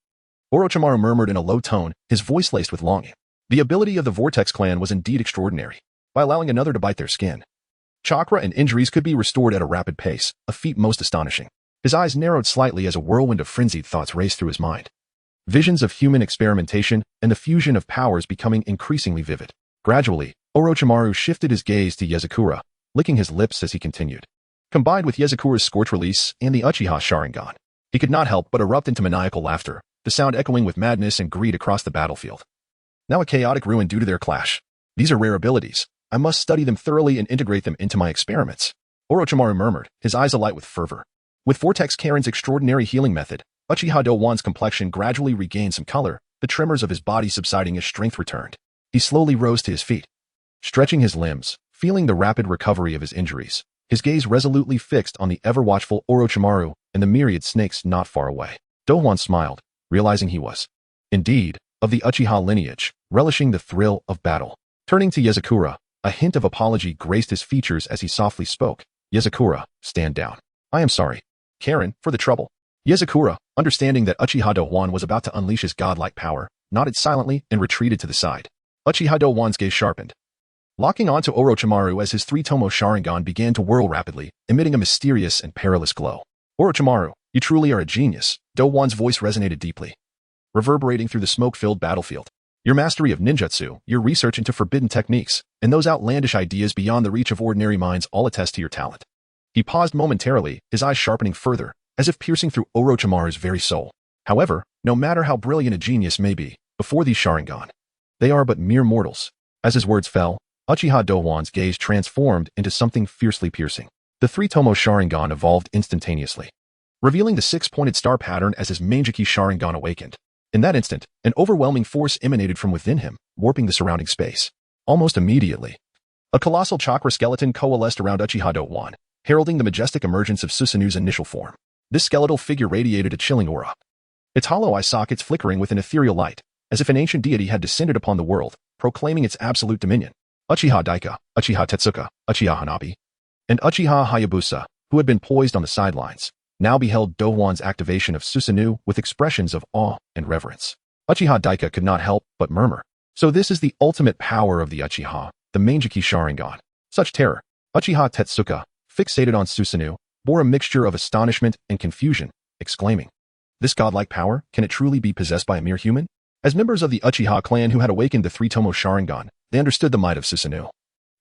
Orochimaru murmured in a low tone, his voice laced with longing. The ability of the Vortex clan was indeed extraordinary, by allowing another to bite their skin. Chakra and injuries could be restored at a rapid pace, a feat most astonishing. His eyes narrowed slightly as a whirlwind of frenzied thoughts raced through his mind. Visions of human experimentation and the fusion of powers becoming increasingly vivid. Gradually, Orochimaru shifted his gaze to Yezakura, licking his lips as he continued. Combined with Yezakura's scorch release and the Uchiha Sharingan, he could not help but erupt into maniacal laughter, the sound echoing with madness and greed across the battlefield. Now a chaotic ruin due to their clash. These are rare abilities. I must study them thoroughly and integrate them into my experiments. Orochimaru murmured, his eyes alight with fervor. With Vortex Karen's extraordinary healing method, Uchiha Douhuan's complexion gradually regained some color, the tremors of his body subsiding as strength returned. He slowly rose to his feet, stretching his limbs, feeling the rapid recovery of his injuries, his gaze resolutely fixed on the ever-watchful Orochimaru and the myriad snakes not far away. Douhuan smiled, realizing he was, indeed, of the Uchiha lineage, relishing the thrill of battle. Turning to Yezakura, a hint of apology graced his features as he softly spoke. Yezakura, stand down. I am sorry, Karen, for the trouble. Yezakura, understanding that Uchiha Douhuan was about to unleash his godlike power, nodded silently and retreated to the side. Uchiha Douhuan's gaze sharpened, locking onto Orochimaru as his three-tomo Sharingan began to whirl rapidly, emitting a mysterious and perilous glow. Orochimaru, you truly are a genius, Douhuan's voice resonated deeply, reverberating through the smoke-filled battlefield. Your mastery of ninjutsu, your research into forbidden techniques, and those outlandish ideas beyond the reach of ordinary minds all attest to your talent. He paused momentarily, his eyes sharpening further, as if piercing through Orochimaru's very soul. However, no matter how brilliant a genius may be, before these Sharingan, they are but mere mortals. As his words fell, Uchiha Douhuan's gaze transformed into something fiercely piercing. The three-tomo Sharingan evolved instantaneously, revealing the six-pointed star pattern as his Mangeki Sharingan awakened. In that instant, an overwhelming force emanated from within him, warping the surrounding space. Almost immediately, a colossal chakra skeleton coalesced around Uchiha Douhuan, heralding the majestic emergence of Susanoo's initial form. This skeletal figure radiated a chilling aura, its hollow eye sockets flickering with an ethereal light, as if an ancient deity had descended upon the world, proclaiming its absolute dominion. Uchiha Daika, Uchiha Tetsuka, Uchiha Hanabi, and Uchiha Hayabusa, who had been poised on the sidelines, now beheld Douhuan's activation of Susanoo with expressions of awe and reverence. Uchiha Daika could not help but murmur, so this is the ultimate power of the Uchiha, the Mangeki Sharingan. Such terror. Uchiha Tetsuka, fixated on Susanoo, bore a mixture of astonishment and confusion, exclaiming, this godlike power, can it truly be possessed by a mere human? As members of the Uchiha clan who had awakened the three-tomo Sharingan, they understood the might of Susanoo,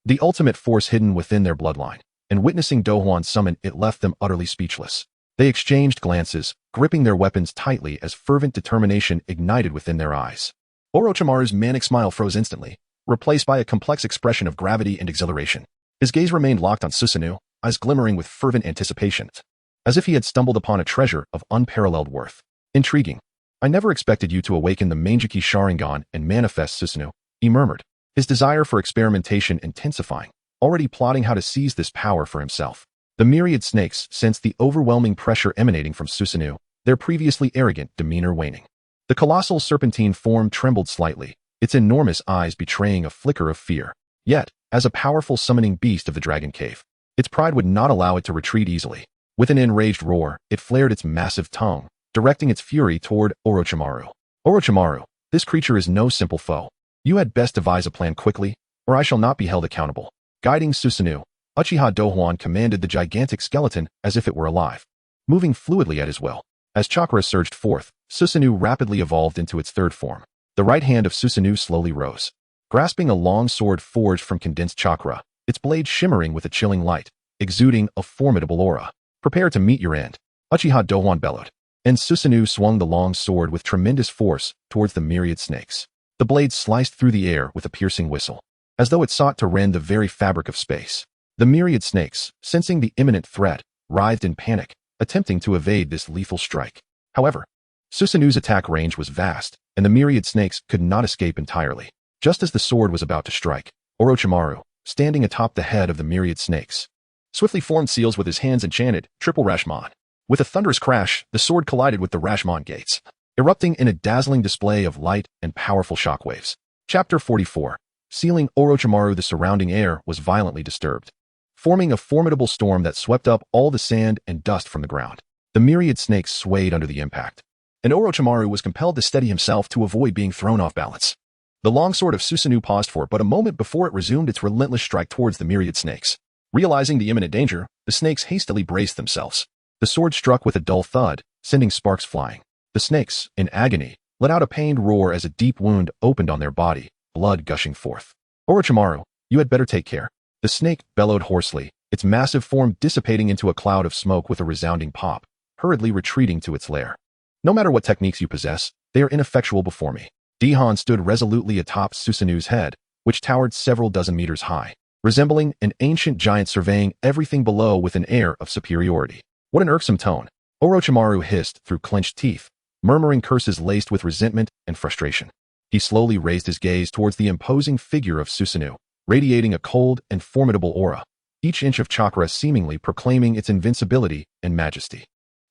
the ultimate force hidden within their bloodline, and witnessing Douhuan summon it left them utterly speechless. They exchanged glances, gripping their weapons tightly as fervent determination ignited within their eyes. Orochimaru's manic smile froze instantly, replaced by a complex expression of gravity and exhilaration. His gaze remained locked on Susanoo, eyes glimmering with fervent anticipation, as if he had stumbled upon a treasure of unparalleled worth. Intriguing. I never expected you to awaken the Mangeki Sharingan and manifest Susanoo, he murmured, his desire for experimentation intensifying, already plotting how to seize this power for himself. The myriad snakes sensed the overwhelming pressure emanating from Susanoo, their previously arrogant demeanor waning. The colossal serpentine form trembled slightly, its enormous eyes betraying a flicker of fear. Yet, as a powerful summoning beast of the dragon cave, its pride would not allow it to retreat easily. With an enraged roar, it flared its massive tongue, directing its fury toward Orochimaru. Orochimaru, this creature is no simple foe. You had best devise a plan quickly, or I shall not be held accountable. Guiding Susanoo, Uchiha Douhuan commanded the gigantic skeleton as if it were alive, moving fluidly at his will. As chakra surged forth, Susanoo rapidly evolved into its third form. The right hand of Susanoo slowly rose, grasping a long sword forged from condensed chakra, its blade shimmering with a chilling light, exuding a formidable aura. Prepare to meet your end, Uchiha Douhuan bellowed, and Susanoo swung the long sword with tremendous force towards the myriad snakes. The blade sliced through the air with a piercing whistle, as though it sought to rend the very fabric of space. The myriad snakes, sensing the imminent threat, writhed in panic, attempting to evade this lethal strike. However, Susanoo's attack range was vast, and the myriad snakes could not escape entirely. Just as the sword was about to strike, Orochimaru, standing atop the head of the myriad snakes, swiftly formed seals with his hands and chanted, Triple Rashomon. With a thunderous crash, the sword collided with the Rashomon gates, erupting in a dazzling display of light and powerful shockwaves. Chapter 44. Sealing Orochimaru, the surrounding air was violently disturbed, forming a formidable storm that swept up all the sand and dust from the ground. The myriad snakes swayed under the impact, and Orochimaru was compelled to steady himself to avoid being thrown off balance. The long sword of Susanoo paused for but a moment before it resumed its relentless strike towards the myriad snakes. Realizing the imminent danger, the snakes hastily braced themselves. The sword struck with a dull thud, sending sparks flying. The snakes, in agony, let out a pained roar as a deep wound opened on their body, blood gushing forth. Orochimaru, you had better take care. The snake bellowed hoarsely, its massive form dissipating into a cloud of smoke with a resounding pop, hurriedly retreating to its lair. No matter what techniques you possess, they are ineffectual before me. Douhuan stood resolutely atop Susanoo's head, which towered several dozen meters high, resembling an ancient giant surveying everything below with an air of superiority. What an irksome tone, Orochimaru hissed through clenched teeth, murmuring curses laced with resentment and frustration. He slowly raised his gaze towards the imposing figure of Susanoo, radiating a cold and formidable aura, each inch of chakra seemingly proclaiming its invincibility and majesty.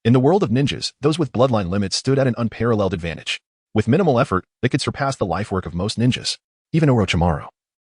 In the world of ninjas, those with bloodline limits stood at an unparalleled advantage. With minimal effort, they could surpass the lifework of most ninjas. Even Orochimaru,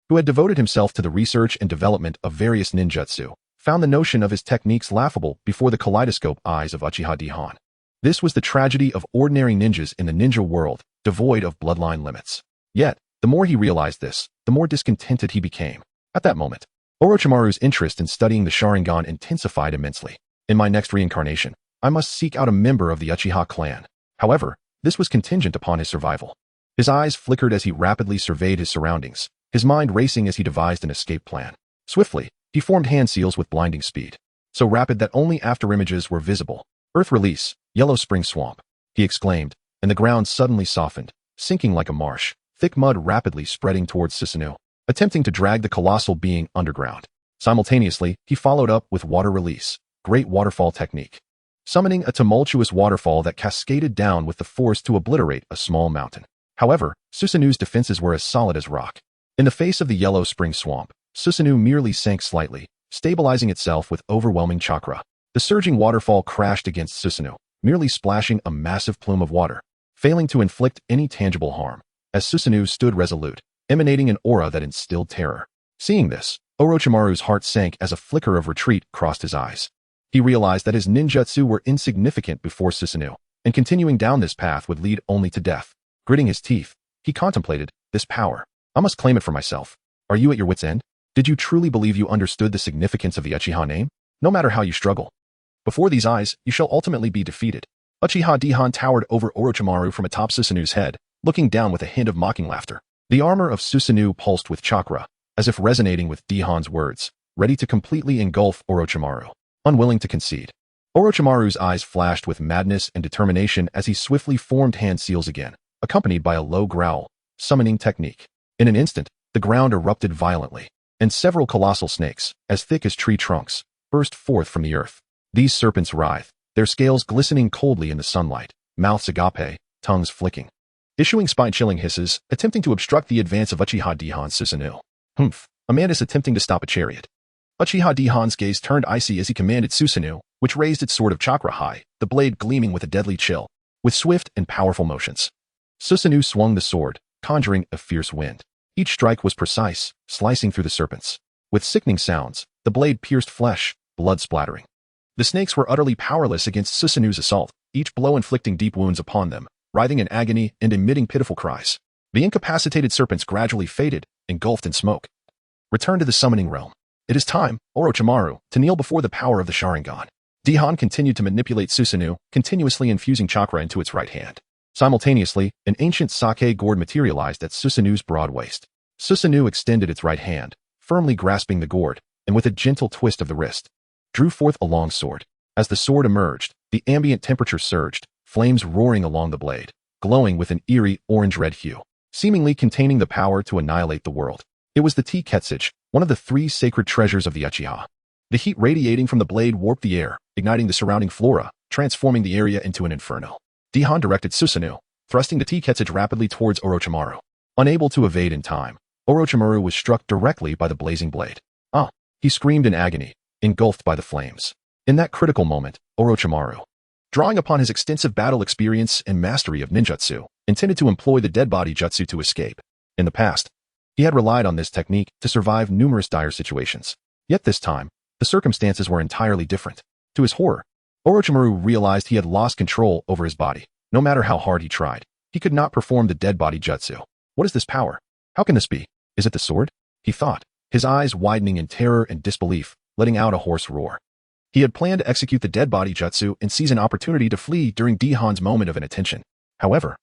who had devoted himself to the research and development of various ninjutsu, found the notion of his techniques laughable before the kaleidoscope eyes of Uchiha Douhuan. This was the tragedy of ordinary ninjas in the ninja world, devoid of bloodline limits. Yet, the more he realized this, the more discontented he became. At that moment, Orochimaru's interest in studying the Sharingan intensified immensely. In my next reincarnation, I must seek out a member of the Uchiha clan. However, this was contingent upon his survival. His eyes flickered as he rapidly surveyed his surroundings, his mind racing as he devised an escape plan. Swiftly, he formed hand seals with blinding speed, so rapid that only afterimages were visible. Earth release, yellow spring swamp, he exclaimed, and the ground suddenly softened, sinking like a marsh, thick mud rapidly spreading towards Susanoo, attempting to drag the colossal being underground. Simultaneously, he followed up with water release, great waterfall technique, summoning a tumultuous waterfall that cascaded down with the force to obliterate a small mountain. However, Susanoo's defenses were as solid as rock. In the face of the yellow spring swamp, Susanoo merely sank slightly, stabilizing itself with overwhelming chakra. The surging waterfall crashed against Susanoo, merely splashing a massive plume of water, failing to inflict any tangible harm, as Susanoo stood resolute, emanating an aura that instilled terror. Seeing this, Orochimaru's heart sank as a flicker of retreat crossed his eyes. He realized that his ninjutsu were insignificant before Susanoo, and continuing down this path would lead only to death. Gritting his teeth, he contemplated, this power. I must claim it for myself. Are you at your wit's end? Did you truly believe you understood the significance of the Uchiha name? No matter how you struggle, before these eyes, you shall ultimately be defeated. Uchiha Daihon towered over Orochimaru from atop Susanoo's head, looking down with a hint of mocking laughter. The armor of Susanoo pulsed with chakra, as if resonating with Daihon's words, ready to completely engulf Orochimaru. Unwilling to concede, Orochimaru's eyes flashed with madness and determination as he swiftly formed hand seals again, accompanied by a low growl, summoning technique. In an instant, the ground erupted violently, and several colossal snakes, as thick as tree trunks, burst forth from the earth. These serpents writhed, their scales glistening coldly in the sunlight, mouths agape, tongues flicking, issuing spine-chilling hisses, attempting to obstruct the advance of Uchiha Daihon Susanoo. Humph, a man is attempting to stop a chariot. Uchiha Daihon's gaze turned icy as he commanded Susanoo, which raised its sword of chakra high, the blade gleaming with a deadly chill. With swift and powerful motions, Susanoo swung the sword, conjuring a fierce wind. Each strike was precise, slicing through the serpents. With sickening sounds, the blade pierced flesh, blood splattering. The snakes were utterly powerless against Susanoo's assault, each blow inflicting deep wounds upon them, writhing in agony and emitting pitiful cries. The incapacitated serpents gradually faded, engulfed in smoke. Return to the summoning realm. It is time, Orochimaru, to kneel before the power of the Sharingan. Daihon continued to manipulate Susanoo, continuously infusing chakra into its right hand. Simultaneously, an ancient sake gourd materialized at Susanoo's broad waist. Susanoo extended its right hand, firmly grasping the gourd, and with a gentle twist of the wrist, drew forth a long sword. As the sword emerged, the ambient temperature surged, flames roaring along the blade, glowing with an eerie orange-red hue, seemingly containing the power to annihilate the world. It was the Tea-Ketsage, one of the 3 sacred treasures of the Uchiha. The heat radiating from the blade warped the air, igniting the surrounding flora, transforming the area into an inferno. Daihon directed Susanoo, thrusting the Tea-Ketsage rapidly towards Orochimaru. Unable to evade in time, Orochimaru was struck directly by the blazing blade. Ah! He screamed in agony, engulfed by the flames. In that critical moment, Orochimaru, drawing upon his extensive battle experience and mastery of ninjutsu, intended to employ the dead body jutsu to escape. In the past, he had relied on this technique to survive numerous dire situations. Yet this time, the circumstances were entirely different. To his horror, Orochimaru realized he had lost control over his body. No matter how hard he tried, he could not perform the dead body jutsu. What is this power? How can this be? Is it the sword? He thought, his eyes widening in terror and disbelief, letting out a hoarse roar. He had planned to execute the dead body jutsu and seize an opportunity to flee during Daihon's moment of inattention. However,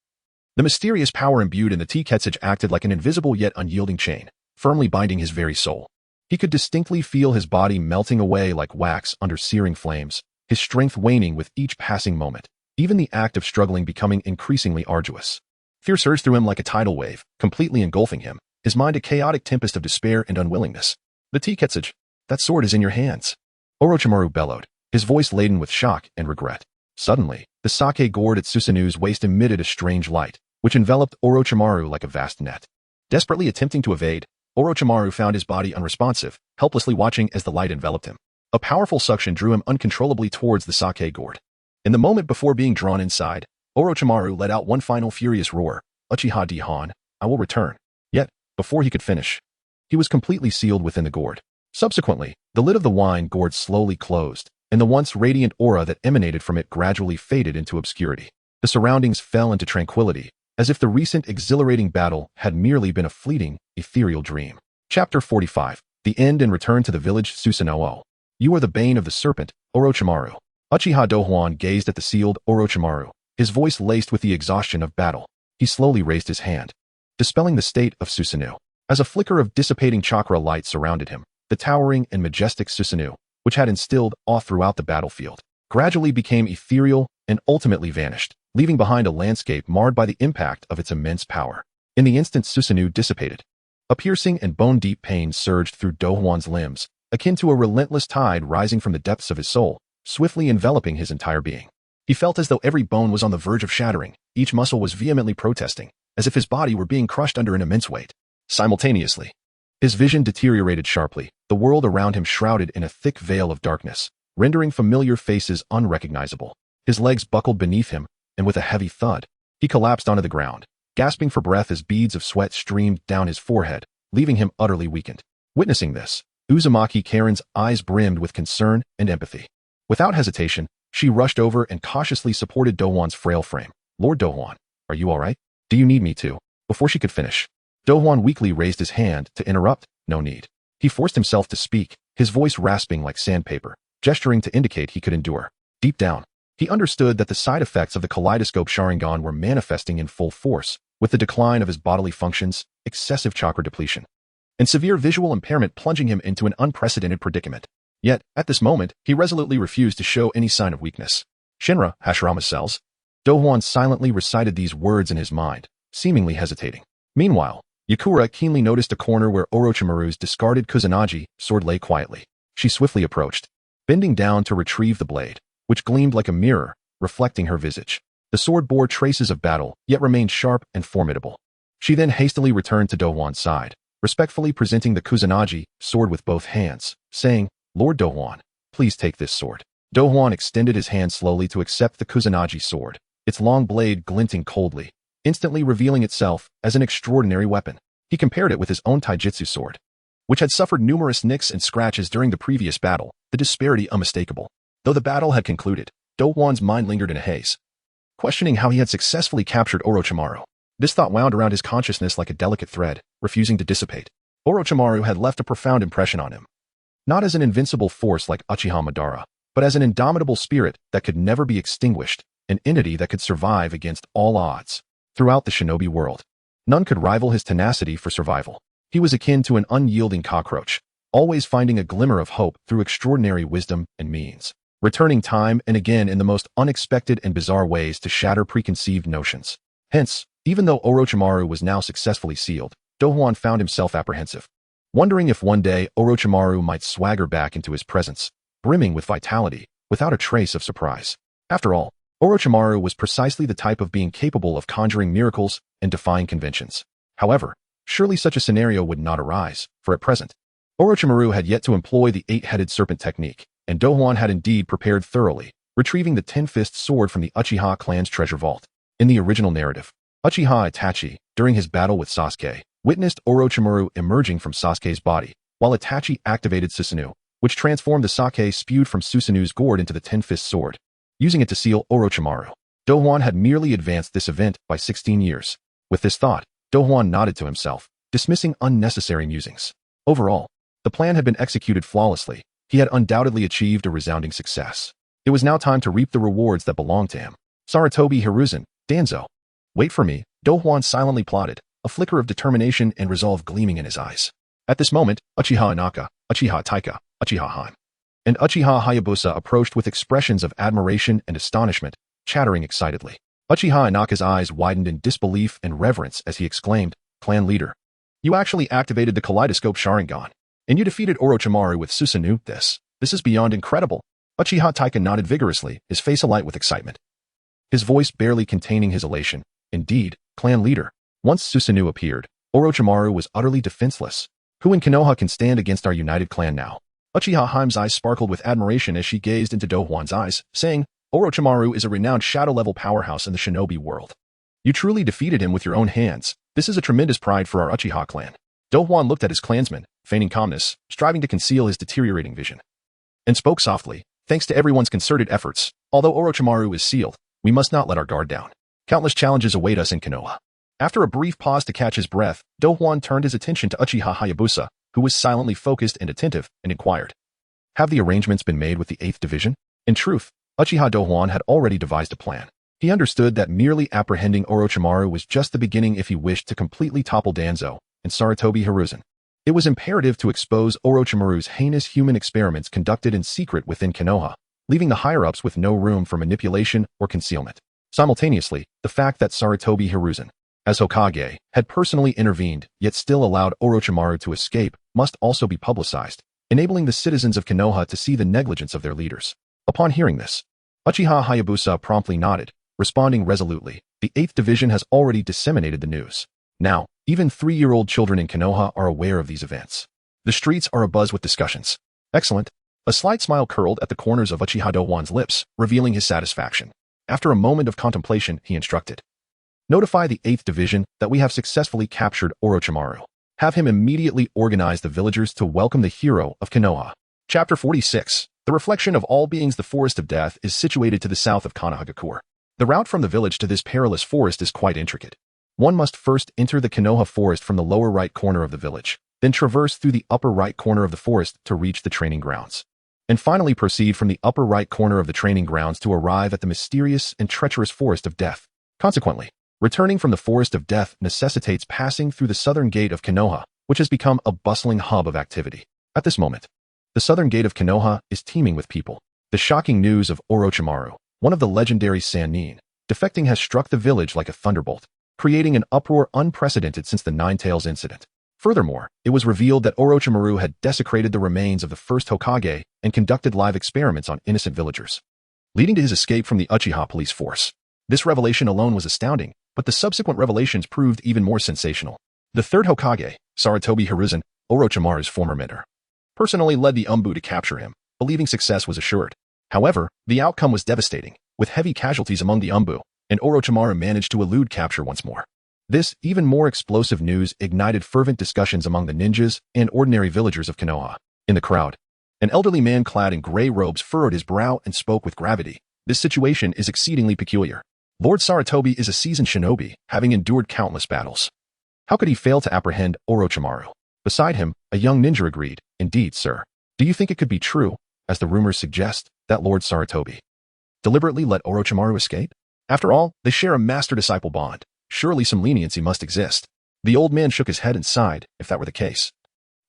the mysterious power imbued in the Tea-Ketsage acted like an invisible yet unyielding chain, firmly binding his very soul. He could distinctly feel his body melting away like wax under searing flames, his strength waning with each passing moment, even the act of struggling becoming increasingly arduous. Fear surged through him like a tidal wave, completely engulfing him, his mind a chaotic tempest of despair and unwillingness. The Tea-Ketsage, that sword is in your hands. Orochimaru bellowed, his voice laden with shock and regret. Suddenly, the sake gourd at Susanoo's waist emitted a strange light, which enveloped Orochimaru like a vast net. Desperately attempting to evade, Orochimaru found his body unresponsive, helplessly watching as the light enveloped him. A powerful suction drew him uncontrollably towards the sake gourd. In the moment before being drawn inside, Orochimaru let out one final furious roar, "Uchiha Daihon, I will return." Yet, before he could finish, he was completely sealed within the gourd. Subsequently, the lid of the wine gourd slowly closed, and the once radiant aura that emanated from it gradually faded into obscurity. The surroundings fell into tranquility, as if the recent exhilarating battle had merely been a fleeting, ethereal dream. Chapter 45. The End and Return to the Village. Susanoo. You are the bane of the serpent, Orochimaru. Uchiha Douhuan gazed at the sealed Orochimaru, his voice laced with the exhaustion of battle. He slowly raised his hand, dispelling the state of Susanoo. As a flicker of dissipating chakra light surrounded him, the towering and majestic Susanoo, which had instilled awe throughout the battlefield, gradually became ethereal and ultimately vanished, leaving behind a landscape marred by the impact of its immense power. In the instant Susanoo dissipated, a piercing and bone-deep pain surged through Douhuan's limbs, akin to a relentless tide rising from the depths of his soul, swiftly enveloping his entire being. He felt as though every bone was on the verge of shattering, each muscle was vehemently protesting, as if his body were being crushed under an immense weight. Simultaneously, his vision deteriorated sharply, the world around him shrouded in a thick veil of darkness, rendering familiar faces unrecognizable. His legs buckled beneath him, and with a heavy thud, he collapsed onto the ground, gasping for breath as beads of sweat streamed down his forehead, leaving him utterly weakened. Witnessing this, Uzumaki Karen's eyes brimmed with concern and empathy. Without hesitation, she rushed over and cautiously supported Douhuan's frail frame. Lord Douhuan, are you all right? Do you need me to? Before she could finish, Douhuan weakly raised his hand to interrupt. No need. He forced himself to speak, his voice rasping like sandpaper, gesturing to indicate he could endure. Deep down, he understood that the side effects of the kaleidoscope Sharingan were manifesting in full force, with the decline of his bodily functions, excessive chakra depletion, and severe visual impairment plunging him into an unprecedented predicament. Yet, at this moment, he resolutely refused to show any sign of weakness. Shinra, Hashirama's cells. Douhuan silently recited these words in his mind, seemingly hesitating. Meanwhile, Yakura keenly noticed a corner where Orochimaru's discarded Kusanagi sword lay quietly. She swiftly approached, bending down to retrieve the blade, which gleamed like a mirror, reflecting her visage. The sword bore traces of battle, yet remained sharp and formidable. She then hastily returned to Douhuan's side, respectfully presenting the Kusanagi sword with both hands, saying, Lord Douhuan, please take this sword. Douhuan extended his hand slowly to accept the Kusanagi sword, its long blade glinting coldly, instantly revealing itself as an extraordinary weapon. He compared it with his own taijutsu sword, which had suffered numerous nicks and scratches during the previous battle, the disparity unmistakable. Though the battle had concluded, Douhuan's mind lingered in a haze, questioning how he had successfully captured Orochimaru. This thought wound around his consciousness like a delicate thread, refusing to dissipate. Orochimaru had left a profound impression on him, not as an invincible force like Uchiha Madara, but as an indomitable spirit that could never be extinguished, an entity that could survive against all odds. Throughout the shinobi world, none could rival his tenacity for survival. He was akin to an unyielding cockroach, always finding a glimmer of hope through extraordinary wisdom and means, returning time and again in the most unexpected and bizarre ways to shatter preconceived notions. Hence, even though Orochimaru was now successfully sealed, Douhuan found himself apprehensive, wondering if one day Orochimaru might swagger back into his presence, brimming with vitality, without a trace of surprise. After all, Orochimaru was precisely the type of being capable of conjuring miracles and defying conventions. However, surely such a scenario would not arise, for at present, Orochimaru had yet to employ the eight-headed serpent technique, and Douhuan had indeed prepared thoroughly, retrieving the ten-fist sword from the Uchiha clan's treasure vault. In the original narrative, Uchiha Itachi, during his battle with Sasuke, witnessed Orochimaru emerging from Sasuke's body, while Itachi activated Susanoo, which transformed the sake spewed from Susanoo's gourd into the ten-fist sword, using it to seal Orochimaru. Douhuan had merely advanced this event by 16 years. With this thought, Douhuan nodded to himself, dismissing unnecessary musings. Overall, the plan had been executed flawlessly. He had undoubtedly achieved a resounding success. It was now time to reap the rewards that belonged to him. Sarutobi Hiruzen, Danzo. Wait for me, Douhuan silently plotted, a flicker of determination and resolve gleaming in his eyes. At this moment, Uchiha Inaka, Uchiha Taika, Uchiha Haim, and Uchiha Hayabusa approached with expressions of admiration and astonishment, chattering excitedly. Uchiha Inaka's eyes widened in disbelief and reverence as he exclaimed, Clan leader, you actually activated the kaleidoscope Sharingan, and you defeated Orochimaru with Susanoo. This is beyond incredible. Uchiha Taika nodded vigorously, his face alight with excitement, his voice barely containing his elation. Indeed, clan leader. Once Susanoo appeared, Orochimaru was utterly defenseless. Who in Konoha can stand against our united clan now? Uchiha Haim's eyes sparkled with admiration as she gazed into Douhuan's eyes, saying, Orochimaru is a renowned shadow-level powerhouse in the shinobi world. You truly defeated him with your own hands. This is a tremendous pride for our Uchiha clan. Douhuan looked at his clansman, feigning calmness, striving to conceal his deteriorating vision, and spoke softly, Thanks to everyone's concerted efforts, although Orochimaru is sealed, we must not let our guard down. Countless challenges await us in Konoha. After a brief pause to catch his breath, Douhuan turned his attention to Uchiha Hayabusa, who was silently focused and attentive, and inquired, "Have the arrangements been made with the 8th Division?" In truth, Uchiha Douhuan had already devised a plan. He understood that merely apprehending Orochimaru was just the beginning if he wished to completely topple Danzo and Sarutobi Hiruzen. It was imperative to expose Orochimaru's heinous human experiments conducted in secret within Konoha, leaving the higher-ups with no room for manipulation or concealment. Simultaneously, the fact that Sarutobi Hiruzen, as Hokage, had personally intervened yet still allowed Orochimaru to escape must also be publicized, enabling the citizens of Konoha to see the negligence of their leaders. Upon hearing this, Uchiha Hayabusa promptly nodded, responding resolutely, "The 8th Division has already disseminated the news. Now, even 3-year-old children in Konoha are aware of these events. The streets are abuzz with discussions." Excellent. A slight smile curled at the corners of Uchiha Douhuan's lips, revealing his satisfaction. After a moment of contemplation, he instructed, "Notify the 8th Division that we have successfully captured Orochimaru. Have him immediately organize the villagers to welcome the hero of Konoha." Chapter 46. The reflection of all beings. The Forest of Death is situated to the south of Konohagakure. The route from the village to this perilous forest is quite intricate. One must first enter the Konoha forest from the lower right corner of the village, then traverse through the upper right corner of the forest to reach the training grounds, and finally proceed from the upper right corner of the training grounds to arrive at the mysterious and treacherous Forest of Death. Consequently, returning from the Forest of Death necessitates passing through the southern gate of Konoha, which has become a bustling hub of activity. At this moment, the southern gate of Konoha is teeming with people. The shocking news of Orochimaru, one of the legendary Sannin, defecting has struck the village like a thunderbolt, creating an uproar unprecedented since the Nine Tails incident. Furthermore, it was revealed that Orochimaru had desecrated the remains of the first Hokage and conducted live experiments on innocent villagers, leading to his escape from the Uchiha police force. This revelation alone was astounding, but the subsequent revelations proved even more sensational. The third Hokage, Sarutobi Hiruzen, Orochimaru's former mentor, personally led the Umbu to capture him, believing success was assured. However, the outcome was devastating, with heavy casualties among the Umbu, and Orochimaru managed to elude capture once more. This even more explosive news ignited fervent discussions among the ninjas and ordinary villagers of Konoha. In the crowd, an elderly man clad in gray robes furrowed his brow and spoke with gravity. "This situation is exceedingly peculiar. Lord Sarutobi is a seasoned shinobi, having endured countless battles. How could he fail to apprehend Orochimaru?" Beside him, a young ninja agreed, "Indeed, sir. Do you think it could be true, as the rumors suggest, that Lord Sarutobi deliberately let Orochimaru escape? After all, they share a master-disciple bond. Surely some leniency must exist." The old man shook his head and sighed. If that were the case,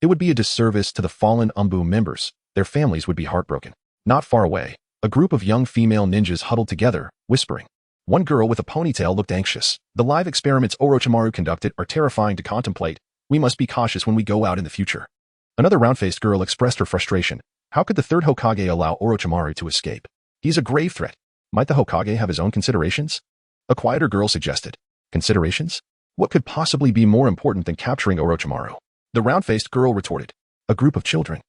it would be a disservice to the fallen Umbu members. Their families would be heartbroken. Not far away, a group of young female ninjas huddled together, whispering. One girl with a ponytail looked anxious. "The live experiments Orochimaru conducted are terrifying to contemplate. We must be cautious when we go out in the future." Another round-faced girl expressed her frustration. "How could the third Hokage allow Orochimaru to escape? He's a grave threat. Might the Hokage have his own considerations?" A quieter girl suggested. "Considerations? What could possibly be more important than capturing Orochimaru?" The round-faced girl retorted. "A group of children,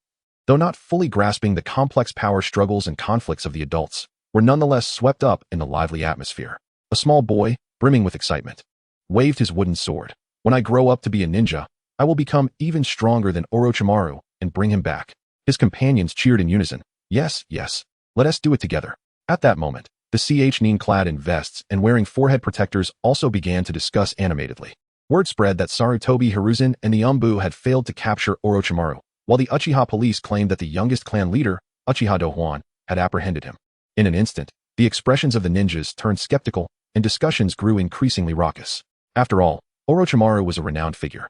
though not fully grasping the complex power struggles and conflicts of the adults, were nonetheless swept up in the lively atmosphere." A small boy, brimming with excitement, waved his wooden sword. "When I grow up to be a ninja, I will become even stronger than Orochimaru and bring him back." His companions cheered in unison. "Yes, yes, let us do it together." At that moment, the Nin clad in vests and wearing forehead protectors also began to discuss animatedly. Word spread that Sarutobi Hiruzen and the Umbu had failed to capture Orochimaru, while the Uchiha police claimed that the youngest clan leader, Uchiha Douhuan, had apprehended him. In an instant, the expressions of the ninjas turned skeptical, and discussions grew increasingly raucous. After all, Orochimaru was a renowned figure,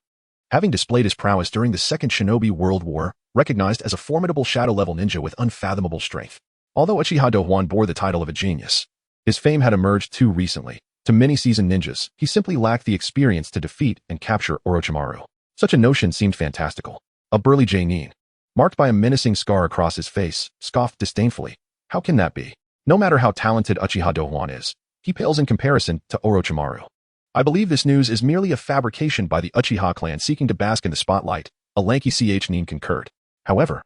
having displayed his prowess during the Second Shinobi World War, recognized as a formidable shadow-level ninja with unfathomable strength. Although Uchiha Douhuan bore the title of a genius, his fame had emerged too recently. To many seasoned ninjas, he simply lacked the experience to defeat and capture Orochimaru. Such a notion seemed fantastical. A burly Nin, marked by a menacing scar across his face, scoffed disdainfully. "How can that be? No matter how talented Uchiha Douhuan is, he pales in comparison to Orochimaru." "I believe this news is merely a fabrication by the Uchiha clan seeking to bask in the spotlight," a lanky Nin concurred. However,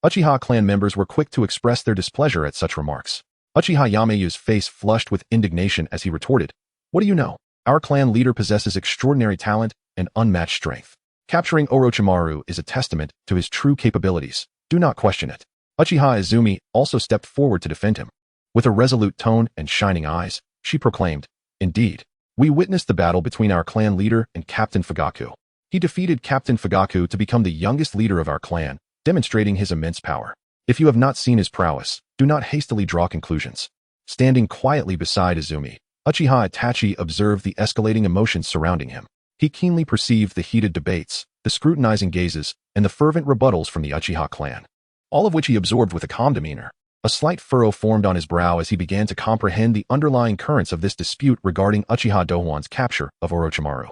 Uchiha clan members were quick to express their displeasure at such remarks. Uchiha Yameyu's face flushed with indignation as he retorted, "What do you know? Our clan leader possesses extraordinary talent and unmatched strength. Capturing Orochimaru is a testament to his true capabilities. Do not question it." Uchiha Izumi also stepped forward to defend him. With a resolute tone and shining eyes, she proclaimed, "Indeed, we witnessed the battle between our clan leader and Captain Fugaku. He defeated Captain Fugaku to become the youngest leader of our clan, demonstrating his immense power. If you have not seen his prowess, do not hastily draw conclusions." Standing quietly beside Izumi, Uchiha Itachi observed the escalating emotions surrounding him. He keenly perceived the heated debates, the scrutinizing gazes, and the fervent rebuttals from the Uchiha clan, all of which he absorbed with a calm demeanor. A slight furrow formed on his brow as he began to comprehend the underlying currents of this dispute regarding Uchiha Douhuan's capture of Orochimaru.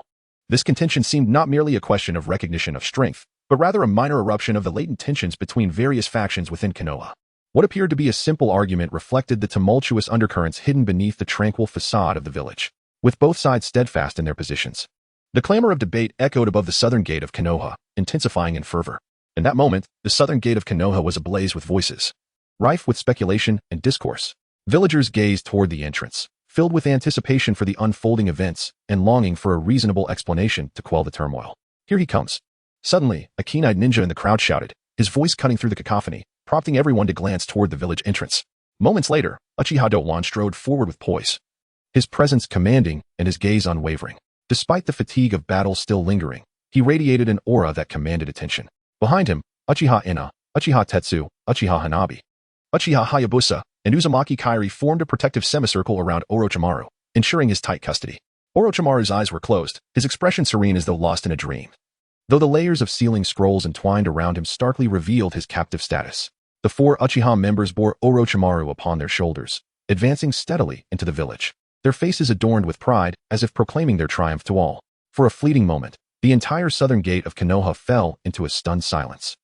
This contention seemed not merely a question of recognition of strength, but rather a minor eruption of the latent tensions between various factions within Konoha. What appeared to be a simple argument reflected the tumultuous undercurrents hidden beneath the tranquil facade of the village, with both sides steadfast in their positions. The clamor of debate echoed above the southern gate of Konoha, intensifying in fervor. In that moment, the southern gate of Konoha was ablaze with voices, rife with speculation and discourse. Villagers gazed toward the entrance, filled with anticipation for the unfolding events and longing for a reasonable explanation to quell the turmoil. "Here he comes." Suddenly, a keen-eyed ninja in the crowd shouted, his voice cutting through the cacophony, prompting everyone to glance toward the village entrance. Moments later, Uchiha Douhuan strode forward with poise, his presence commanding and his gaze unwavering. Despite the fatigue of battle still lingering, he radiated an aura that commanded attention. Behind him, Uchiha Ina, Uchiha Tetsu, Uchiha Hanabi, Uchiha Hayabusa, and Uzumaki Kairi formed a protective semicircle around Orochimaru, ensuring his tight custody. Orochimaru's eyes were closed, his expression serene as though lost in a dream, though the layers of sealing scrolls entwined around him starkly revealed his captive status. The 4 Uchiha members bore Orochimaru upon their shoulders, advancing steadily into the village, their faces adorned with pride as if proclaiming their triumph to all. For a fleeting moment, the entire southern gate of Konoha fell into a stunned silence,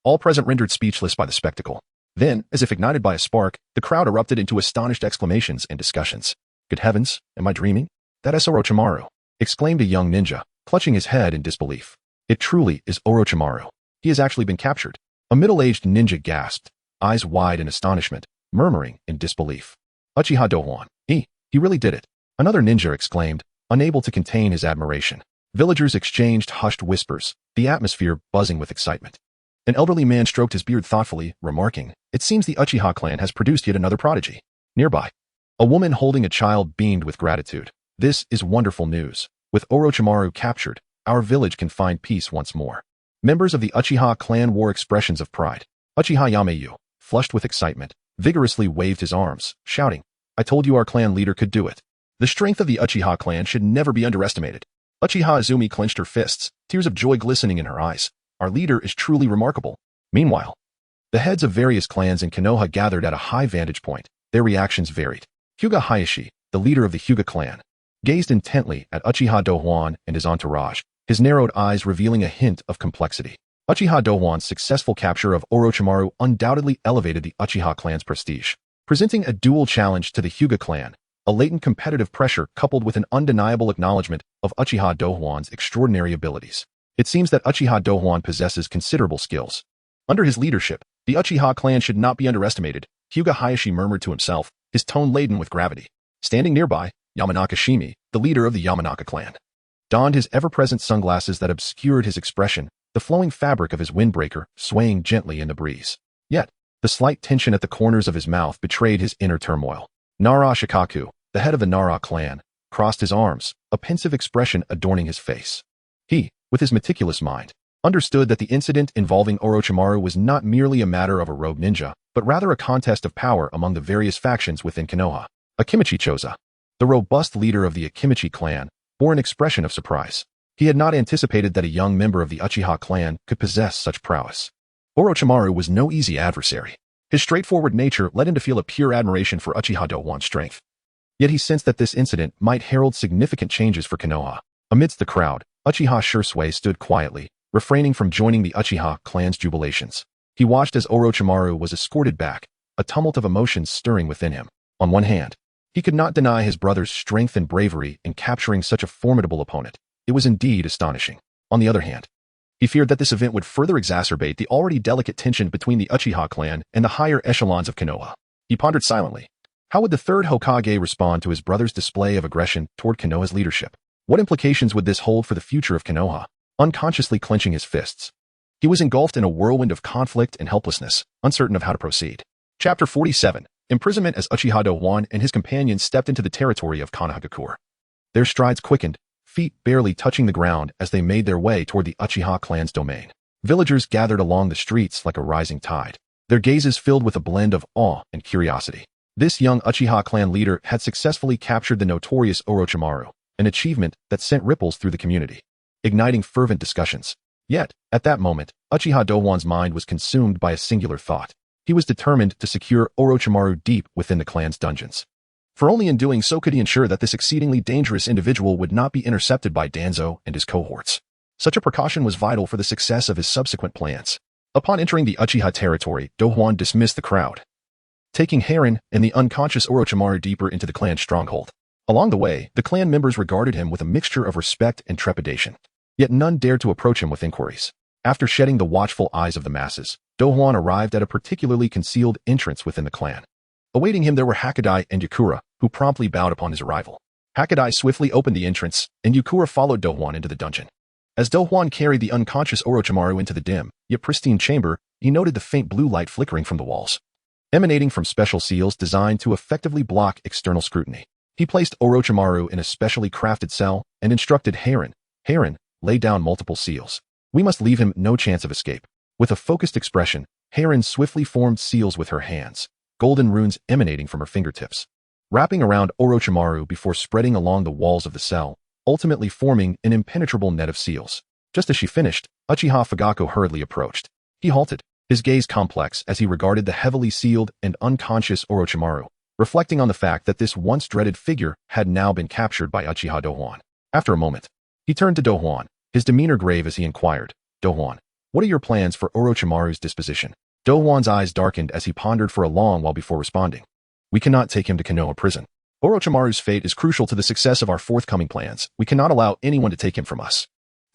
all present rendered speechless by the spectacle. Then, as if ignited by a spark, the crowd erupted into astonished exclamations and discussions. "Good heavens, am I dreaming? That is Orochimaru," exclaimed a young ninja, clutching his head in disbelief. "It truly is Orochimaru. He has actually been captured." A middle-aged ninja gasped, eyes wide in astonishment, murmuring in disbelief. "Uchiha Douhuan, he really did it," another ninja exclaimed, unable to contain his admiration. Villagers exchanged hushed whispers, the atmosphere buzzing with excitement. An elderly man stroked his beard thoughtfully, remarking, "It seems the Uchiha clan has produced yet another prodigy." Nearby, a woman holding a child beamed with gratitude. "This is wonderful news. With Orochimaru captured, our village can find peace once more." Members of the Uchiha clan wore expressions of pride. Uchiha Yameyu, flushed with excitement, vigorously waved his arms, shouting, "I told you our clan leader could do it." The strength of the Uchiha clan should never be underestimated. Uchiha Izumi clenched her fists, tears of joy glistening in her eyes. "Our leader is truly remarkable." Meanwhile, the heads of various clans in Konoha gathered at a high vantage point. Their reactions varied. Hyuga Hayashi, the leader of the Hyuga clan, gazed intently at Uchiha Douhuan and his entourage, his narrowed eyes revealing a hint of complexity. Uchiha Douhuan's successful capture of Orochimaru undoubtedly elevated the Uchiha clan's prestige, presenting a dual challenge to the Hyuga clan, a latent competitive pressure coupled with an undeniable acknowledgement of Uchiha Douhuan's extraordinary abilities. It seems that Uchiha Douhuan possesses considerable skills. Under his leadership, the Uchiha clan should not be underestimated, Hyuga Hayashi murmured to himself, his tone laden with gravity. Standing nearby, Yamanaka Shimi, the leader of the Yamanaka clan, donned his ever-present sunglasses that obscured his expression, the flowing fabric of his windbreaker swaying gently in the breeze. Yet, the slight tension at the corners of his mouth betrayed his inner turmoil. Nara Shikaku, the head of the Nara clan, crossed his arms, a pensive expression adorning his face. He, with his meticulous mind, understood that the incident involving Orochimaru was not merely a matter of a rogue ninja, but rather a contest of power among the various factions within Konoha. Akimichi Choza, the robust leader of the Akimichi clan, bore an expression of surprise. He had not anticipated that a young member of the Uchiha clan could possess such prowess. Orochimaru was no easy adversary. His straightforward nature led him to feel a pure admiration for Uchiha Douhuan's strength. Yet he sensed that this incident might herald significant changes for Konoha. Amidst the crowd, Uchiha Shisui stood quietly, refraining from joining the Uchiha clan's jubilations. He watched as Orochimaru was escorted back, a tumult of emotions stirring within him. On one hand, he could not deny his brother's strength and bravery in capturing such a formidable opponent. It was indeed astonishing. On the other hand, he feared that this event would further exacerbate the already delicate tension between the Uchiha clan and the higher echelons of Konoha. He pondered silently. How would the Third Hokage respond to his brother's display of aggression toward Konoha's leadership? What implications would this hold for the future of Konoha? Unconsciously clenching his fists, He was engulfed in a whirlwind of conflict and helplessness, uncertain of how to proceed. Chapter 47. Imprisonment as Uchiha Douhuan and his companions stepped into the territory of Konoha. Their strides quickened, feet barely touching the ground as they made their way toward the Uchiha clan's domain. Villagers gathered along the streets like a rising tide, their gazes filled with a blend of awe and curiosity. This young Uchiha clan leader had successfully captured the notorious Orochimaru, an achievement that sent ripples through the community, igniting fervent discussions. Yet, at that moment, Uchiha Douhuan's mind was consumed by a singular thought. He was determined to secure Orochimaru deep within the clan's dungeons. For only in doing so could he ensure that this exceedingly dangerous individual would not be intercepted by Danzo and his cohorts. Such a precaution was vital for the success of his subsequent plans. Upon entering the Uchiha territory, Douhuan dismissed the crowd, taking Heron and the unconscious Orochimaru deeper into the clan's stronghold. Along the way, the clan members regarded him with a mixture of respect and trepidation. Yet none dared to approach him with inquiries. After shedding the watchful eyes of the masses, Douhuan arrived at a particularly concealed entrance within the clan. Awaiting him there were Hakadai and Yukura, who promptly bowed upon his arrival. Hakadai swiftly opened the entrance, and Yukura followed Douhuan into the dungeon. As Douhuan carried the unconscious Orochimaru into the dim, yet pristine chamber, he noted the faint blue light flickering from the walls, emanating from special seals designed to effectively block external scrutiny. He placed Orochimaru in a specially crafted cell and instructed Heron, lay down multiple seals. We must leave him no chance of escape. With a focused expression, Heron swiftly formed seals with her hands, golden runes emanating from her fingertips, wrapping around Orochimaru before spreading along the walls of the cell, ultimately forming an impenetrable net of seals. Just as she finished, Uchiha Fugaku hurriedly approached. He halted, his gaze complex as he regarded the heavily sealed and unconscious Orochimaru, reflecting on the fact that this once dreaded figure had now been captured by Uchiha Douhuan. After a moment, he turned to Douhuan, his demeanor grave as he inquired, "Douhuan, what are your plans for Orochimaru's disposition?" Douhuan's eyes darkened as he pondered for a long while before responding. "We cannot take him to Konoha prison. Orochimaru's fate is crucial to the success of our forthcoming plans. We cannot allow anyone to take him from us."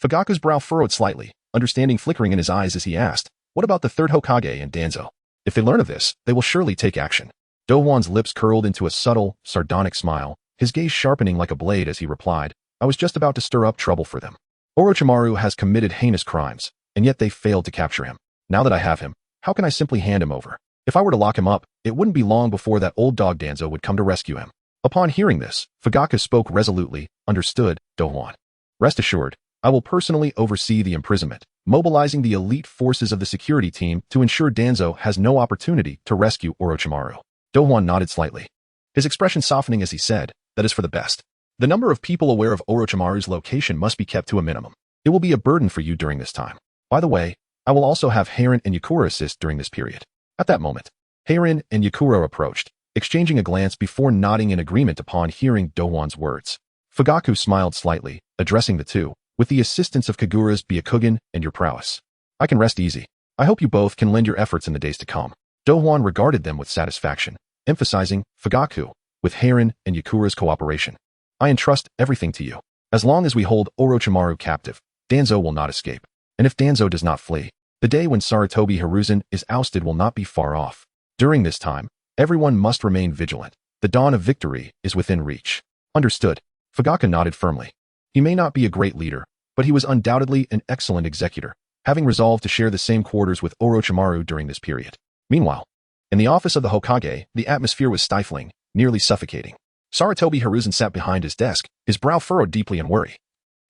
Fugaku's brow furrowed slightly, understanding flickering in his eyes as he asked, "What about the Third Hokage and Danzo? If they learn of this, they will surely take action." Douhuan's lips curled into a subtle, sardonic smile, his gaze sharpening like a blade as he replied, "I was just about to stir up trouble for them. Orochimaru has committed heinous crimes, and yet they failed to capture him. Now that I have him, how can I simply hand him over? If I were to lock him up, it wouldn't be long before that old dog Danzo would come to rescue him." Upon hearing this, Fugaku spoke resolutely, "Understood, Douhuan. Rest assured, I will personally oversee the imprisonment, mobilizing the elite forces of the security team to ensure Danzo has no opportunity to rescue Orochimaru." Douhuan nodded slightly, his expression softening as he said, "That is for the best. The number of people aware of Orochimaru's location must be kept to a minimum. It will be a burden for you during this time. By the way, I will also have Heron and Yukura assist during this period." At that moment, Heron and Yukura approached, exchanging a glance before nodding in agreement upon hearing Douhuan's words. Fugaku smiled slightly, addressing the two, "With the assistance of Kagura's Byakugan and your prowess, I can rest easy. I hope you both can lend your efforts in the days to come." Douhuan regarded them with satisfaction, emphasizing, "Fugaku, with Heron and Yukura's cooperation, I entrust everything to you. As long as we hold Orochimaru captive, Danzo will not escape. And if Danzo does not flee, the day when Sarutobi Hiruzen is ousted will not be far off. During this time, everyone must remain vigilant. The dawn of victory is within reach." "Understood." Fugaku nodded firmly. He may not be a great leader, but he was undoubtedly an excellent executor, having resolved to share the same quarters with Orochimaru during this period. Meanwhile, in the office of the Hokage, the atmosphere was stifling, nearly suffocating. Sarutobi Hiruzen sat behind his desk, his brow furrowed deeply in worry,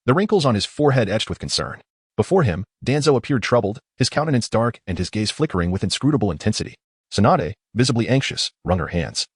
the wrinkles on his forehead etched with concern. Before him, Danzo appeared troubled, his countenance dark and his gaze flickering with inscrutable intensity. Tsunade, visibly anxious, wrung her hands,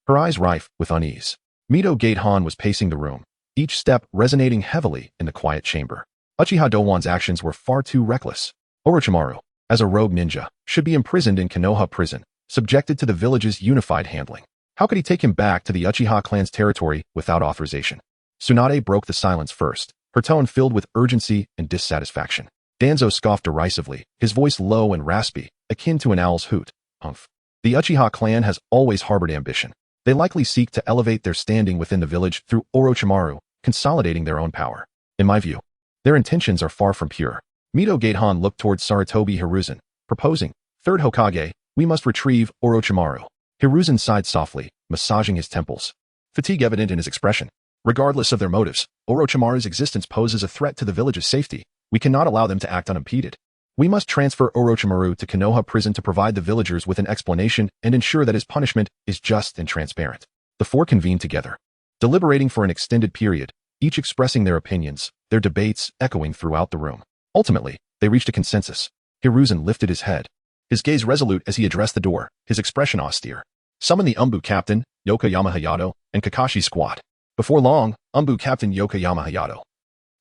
her eyes rife with unease. Mito Gatehan was pacing the room, each step resonating heavily in the quiet chamber. Uchiha Douhuan's actions were far too reckless. Orochimaru, as a rogue ninja, should be imprisoned in Konoha prison, subjected to the village's unified handling. How could he take him back to the Uchiha clan's territory without authorization? Tsunade broke the silence first, her tone filled with urgency and dissatisfaction. Danzo scoffed derisively, his voice low and raspy, akin to an owl's hoot. "Humph. The Uchiha clan has always harbored ambition. They likely seek to elevate their standing within the village through Orochimaru, consolidating their own power. In my view, their intentions are far from pure." Mito Gatehan looked towards Sarutobi Hiruzen, proposing, "Third Hokage, we must retrieve Orochimaru." Hiruzen sighed softly, massaging his temples, fatigue evident in his expression. "Regardless of their motives, Orochimaru's existence poses a threat to the village's safety. We cannot allow them to act unimpeded." We must transfer Orochimaru to Konoha prison to provide the villagers with an explanation and ensure that his punishment is just and transparent. The four convened together, deliberating for an extended period, each expressing their opinions, their debates echoing throughout the room. Ultimately, they reached a consensus. Hiruzen lifted his head, his gaze resolute as he addressed the door, his expression austere. Summon the Umbu captain, Yokoyama Hayato, and Kakashi's squad. Before long, Umbu captain Yokoyama Hayato,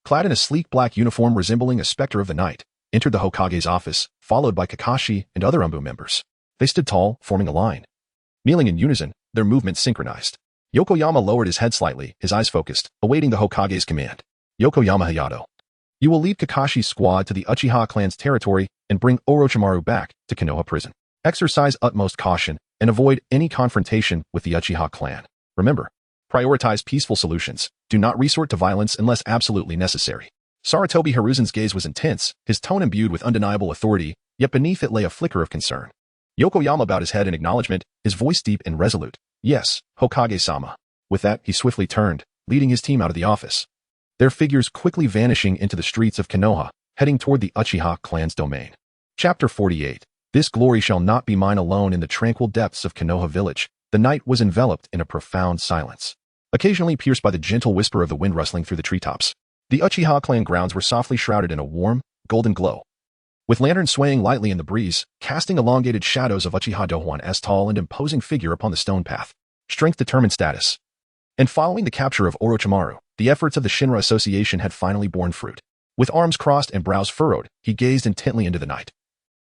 clad in a sleek black uniform resembling a specter of the night, entered the Hokage's office, followed by Kakashi and other Umbu members. They stood tall, forming a line. Kneeling in unison, their movements synchronized. Yokoyama lowered his head slightly, his eyes focused, awaiting the Hokage's command. Yokoyama Hayato, you will lead Kakashi's squad to the Uchiha clan's territory and bring Orochimaru back to Konoha prison. Exercise utmost caution and avoid any confrontation with the Uchiha clan. Remember, prioritize peaceful solutions. Do not resort to violence unless absolutely necessary. Sarutobi Hiruzen's gaze was intense, his tone imbued with undeniable authority, yet beneath it lay a flicker of concern. Yokoyama bowed his head in acknowledgement, his voice deep and resolute. Yes, Hokage-sama. With that, he swiftly turned, leading his team out of the office. Their figures quickly vanishing into the streets of Konoha, heading toward the Uchiha clan's domain. Chapter 48. This glory shall not be mine alone. In the tranquil depths of Konoha Village, the night was enveloped in a profound silence, occasionally pierced by the gentle whisper of the wind rustling through the treetops. The Uchiha clan grounds were softly shrouded in a warm, golden glow, with lanterns swaying lightly in the breeze, casting elongated shadows of Uchiha Douhuan as tall and imposing figure upon the stone path. Strength determined status. And following the capture of Orochimaru, the efforts of the Shinra Association had finally borne fruit. With arms crossed and brows furrowed, he gazed intently into the night,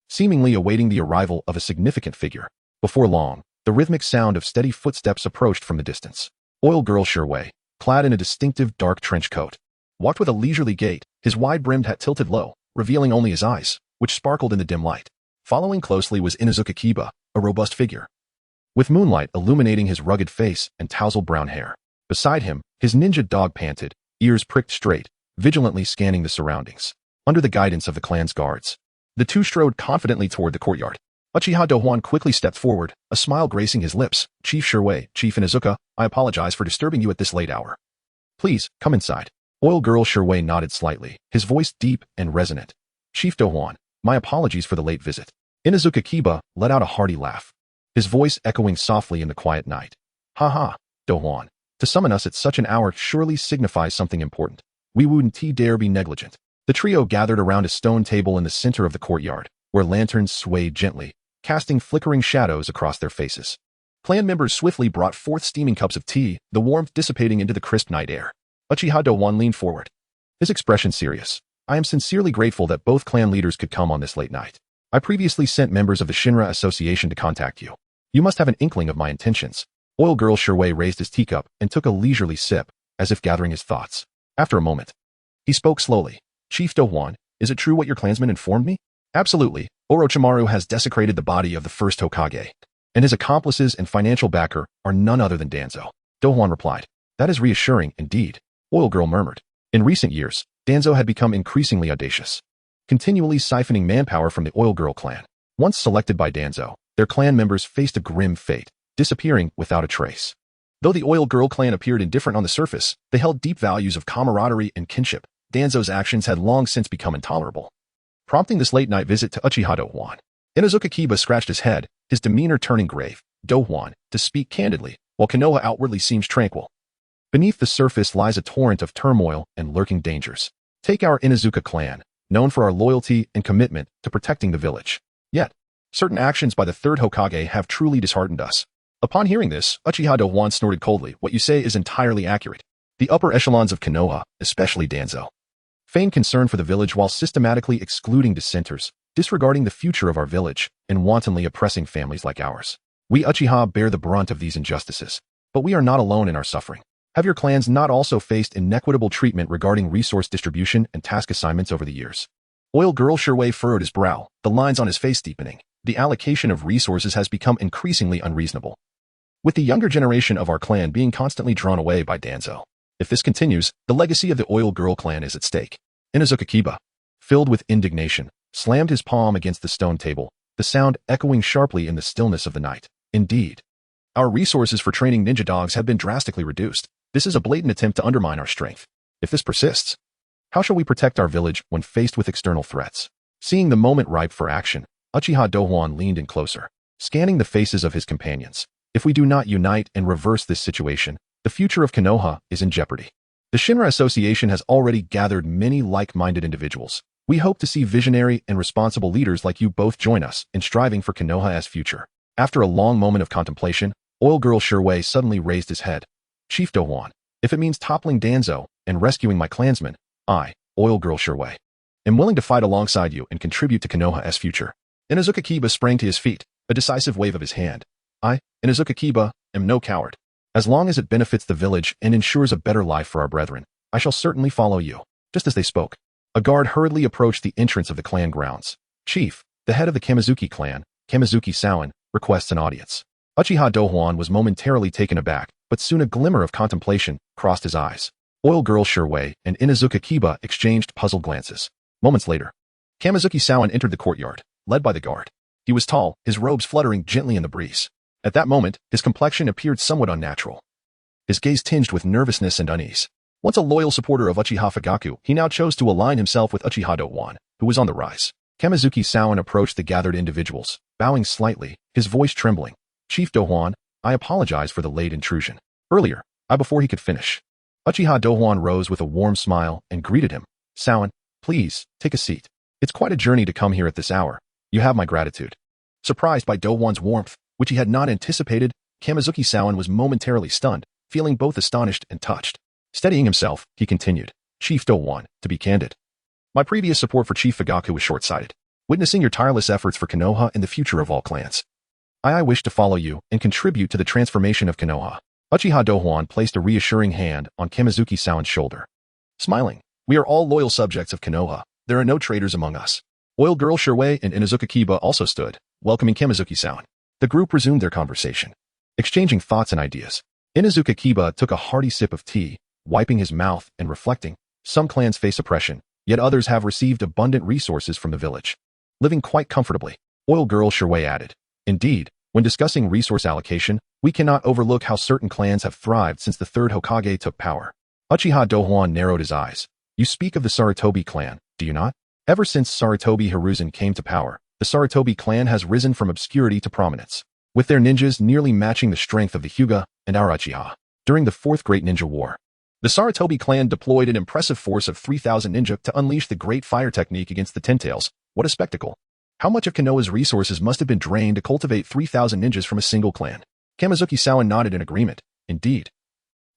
seemingly awaiting the arrival of a significant figure. Before long, the rhythmic sound of steady footsteps approached from the distance. Oil Girl Shirway, clad in a distinctive dark trench coat, walked with a leisurely gait, his wide-brimmed hat tilted low, revealing only his eyes, which sparkled in the dim light. Following closely was Inuzuka Kiba, a robust figure, with moonlight illuminating his rugged face and tousled brown hair. Beside him, his ninja dog panted, ears pricked straight, vigilantly scanning the surroundings. Under the guidance of the clan's guards, the two strode confidently toward the courtyard. Uchiha Douhuan quickly stepped forward, a smile gracing his lips. Chief Shirway, Chief Inuzuka, I apologize for disturbing you at this late hour. Please, come inside. Oil Girl Shirway nodded slightly, his voice deep and resonant. Chief Douhuan, my apologies for the late visit. Inuzuka Kiba let out a hearty laugh, his voice echoing softly in the quiet night. Ha ha, Douhuan. To summon us at such an hour surely signifies something important. We wouldn't dare be negligent. The trio gathered around a stone table in the center of the courtyard, where lanterns swayed gently, casting flickering shadows across their faces. Clan members swiftly brought forth steaming cups of tea, the warmth dissipating into the crisp night air. Uchiha Douhuan leaned forward, his expression serious. I am sincerely grateful that both clan leaders could come on this late night. I previously sent members of the Shinra Association to contact you. You must have an inkling of my intentions. Oil Girl Shirway raised his teacup and took a leisurely sip, as if gathering his thoughts. After a moment, he spoke slowly. Chief Douhuan, is it true what your clansmen informed me? Absolutely. Orochimaru has desecrated the body of the first Hokage, and his accomplices and financial backer are none other than Danzo. Douhuan replied. That is reassuring indeed. Oil Girl murmured. In recent years, Danzo had become increasingly audacious, continually siphoning manpower from the Oil Girl clan. Once selected by Danzo, their clan members faced a grim fate, disappearing without a trace. Though the Oil Girl clan appeared indifferent on the surface, they held deep values of camaraderie and kinship. Danzo's actions had long since become intolerable, prompting this late-night visit to Uchiha Douhuan. Inuzuka Kiba scratched his head, his demeanor turning grave. Douhuan, to speak candidly, while Konoha outwardly seems tranquil, beneath the surface lies a torrent of turmoil and lurking dangers. Take our Inuzuka clan, known for our loyalty and commitment to protecting the village. Yet, certain actions by the Third Hokage have truly disheartened us. Upon hearing this, Uchiha Douhuan snorted coldly. What you say is entirely accurate. The upper echelons of Konoha, especially Danzo, feign concern for the village while systematically excluding dissenters, disregarding the future of our village, and wantonly oppressing families like ours. We Uchiha bear the brunt of these injustices, but we are not alone in our suffering. Have your clans not also faced inequitable treatment regarding resource distribution and task assignments over the years? Oil Girl Shirway furrowed his brow, the lines on his face deepening. The allocation of resources has become increasingly unreasonable, with the younger generation of our clan being constantly drawn away by Danzo. If this continues, the legacy of the Oil Girl clan is at stake. Inuzuka Kiba, filled with indignation, slammed his palm against the stone table, the sound echoing sharply in the stillness of the night. Indeed, our resources for training ninja dogs have been drastically reduced. This is a blatant attempt to undermine our strength. If this persists, how shall we protect our village when faced with external threats? Seeing the moment ripe for action, Uchiha Douhuan leaned in closer, scanning the faces of his companions. If we do not unite and reverse this situation, the future of Konoha is in jeopardy. The Shinra Association has already gathered many like-minded individuals. We hope to see visionary and responsible leaders like you both join us in striving for Konoha's future. After a long moment of contemplation, Oil Girl Shisui suddenly raised his head. Chief Douhuan, if it means toppling Danzo and rescuing my clansmen, I, Oil Girl Shisui, am willing to fight alongside you and contribute to Konoha's future. Inuzuka Kiba sprang to his feet, a decisive wave of his hand. I, Inuzuka Kiba, am no coward. As long as it benefits the village and ensures a better life for our brethren, I shall certainly follow you. Just as they spoke, a guard hurriedly approached the entrance of the clan grounds. Chief, the head of the Kamizuki clan, Kamizuki Sawan, requests an audience. Uchiha Douhuan was momentarily taken aback, but soon a glimmer of contemplation crossed his eyes. Oil Girl Shisui and Inuzuka Kiba exchanged puzzled glances. Moments later, Kamizuki Sawan entered the courtyard, led by the guard. He was tall, his robes fluttering gently in the breeze. At that moment, his complexion appeared somewhat unnatural, his gaze tinged with nervousness and unease. Once a loyal supporter of Uchiha Fugaku, he now chose to align himself with Uchiha Douhuan, who was on the rise. Kamizuki Sawan approached the gathered individuals, bowing slightly, his voice trembling. Chief Douhuan, I apologize for the late intrusion. Earlier, before he could finish, Uchiha Douhuan rose with a warm smile and greeted him. Sawan, please, take a seat. It's quite a journey to come here at this hour. You have my gratitude. Surprised by Douhuan's warmth, which he had not anticipated, Kamizuki Sawan was momentarily stunned, feeling both astonished and touched. Steadying himself, he continued, Chief Douhuan, to be candid, my previous support for Chief Fugaku was short-sighted. Witnessing your tireless efforts for Konoha and the future of all clans, I wish to follow you and contribute to the transformation of Konoha. Uchiha Douhuan placed a reassuring hand on Kamizuki Sawan's shoulder. Smiling, we are all loyal subjects of Konoha. There are no traitors among us. Oil Girl Shisui and Inuzuka Kiba also stood, welcoming Kamizuki Sawan. The group resumed their conversation, exchanging thoughts and ideas. Inuzuka Kiba took a hearty sip of tea, wiping his mouth and reflecting. Some clans face oppression, yet others have received abundant resources from the village, living quite comfortably. Oil Girl Shisui added, indeed, when discussing resource allocation, we cannot overlook how certain clans have thrived since the Third Hokage took power. Uchiha Douhuan narrowed his eyes. You speak of the Sarutobi clan, do you not? Ever since Sarutobi Hiruzen came to power, the Sarutobi clan has risen from obscurity to prominence, with their ninjas nearly matching the strength of the Hyuga and our Uchiha. During the Fourth Great Ninja War, the Sarutobi clan deployed an impressive force of 3,000 ninja to unleash the Great Fire technique against the Ten-Tails. What a spectacle! How much of Konoha's resources must have been drained to cultivate 3,000 ninjas from a single clan? Kamizuki Sawan nodded in agreement. Indeed,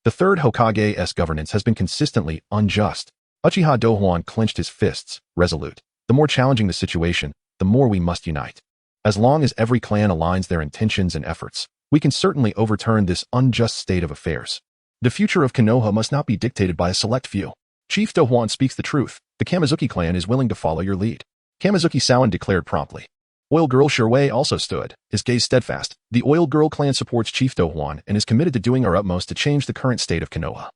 the Third Hokage's governance has been consistently unjust. Uchiha Douhuan clenched his fists, resolute. The more challenging the situation, the more we must unite. As long as every clan aligns their intentions and efforts, we can certainly overturn this unjust state of affairs. The future of Konoha must not be dictated by a select few. Chief Douhuan speaks the truth. The Kamizuki clan is willing to follow your lead. Kamizuki Sawan declared promptly. Oil Girl Shisui also stood, his gaze steadfast. The Oil Girl clan supports Chief Douhuan and is committed to doing our utmost to change the current state of Konoha.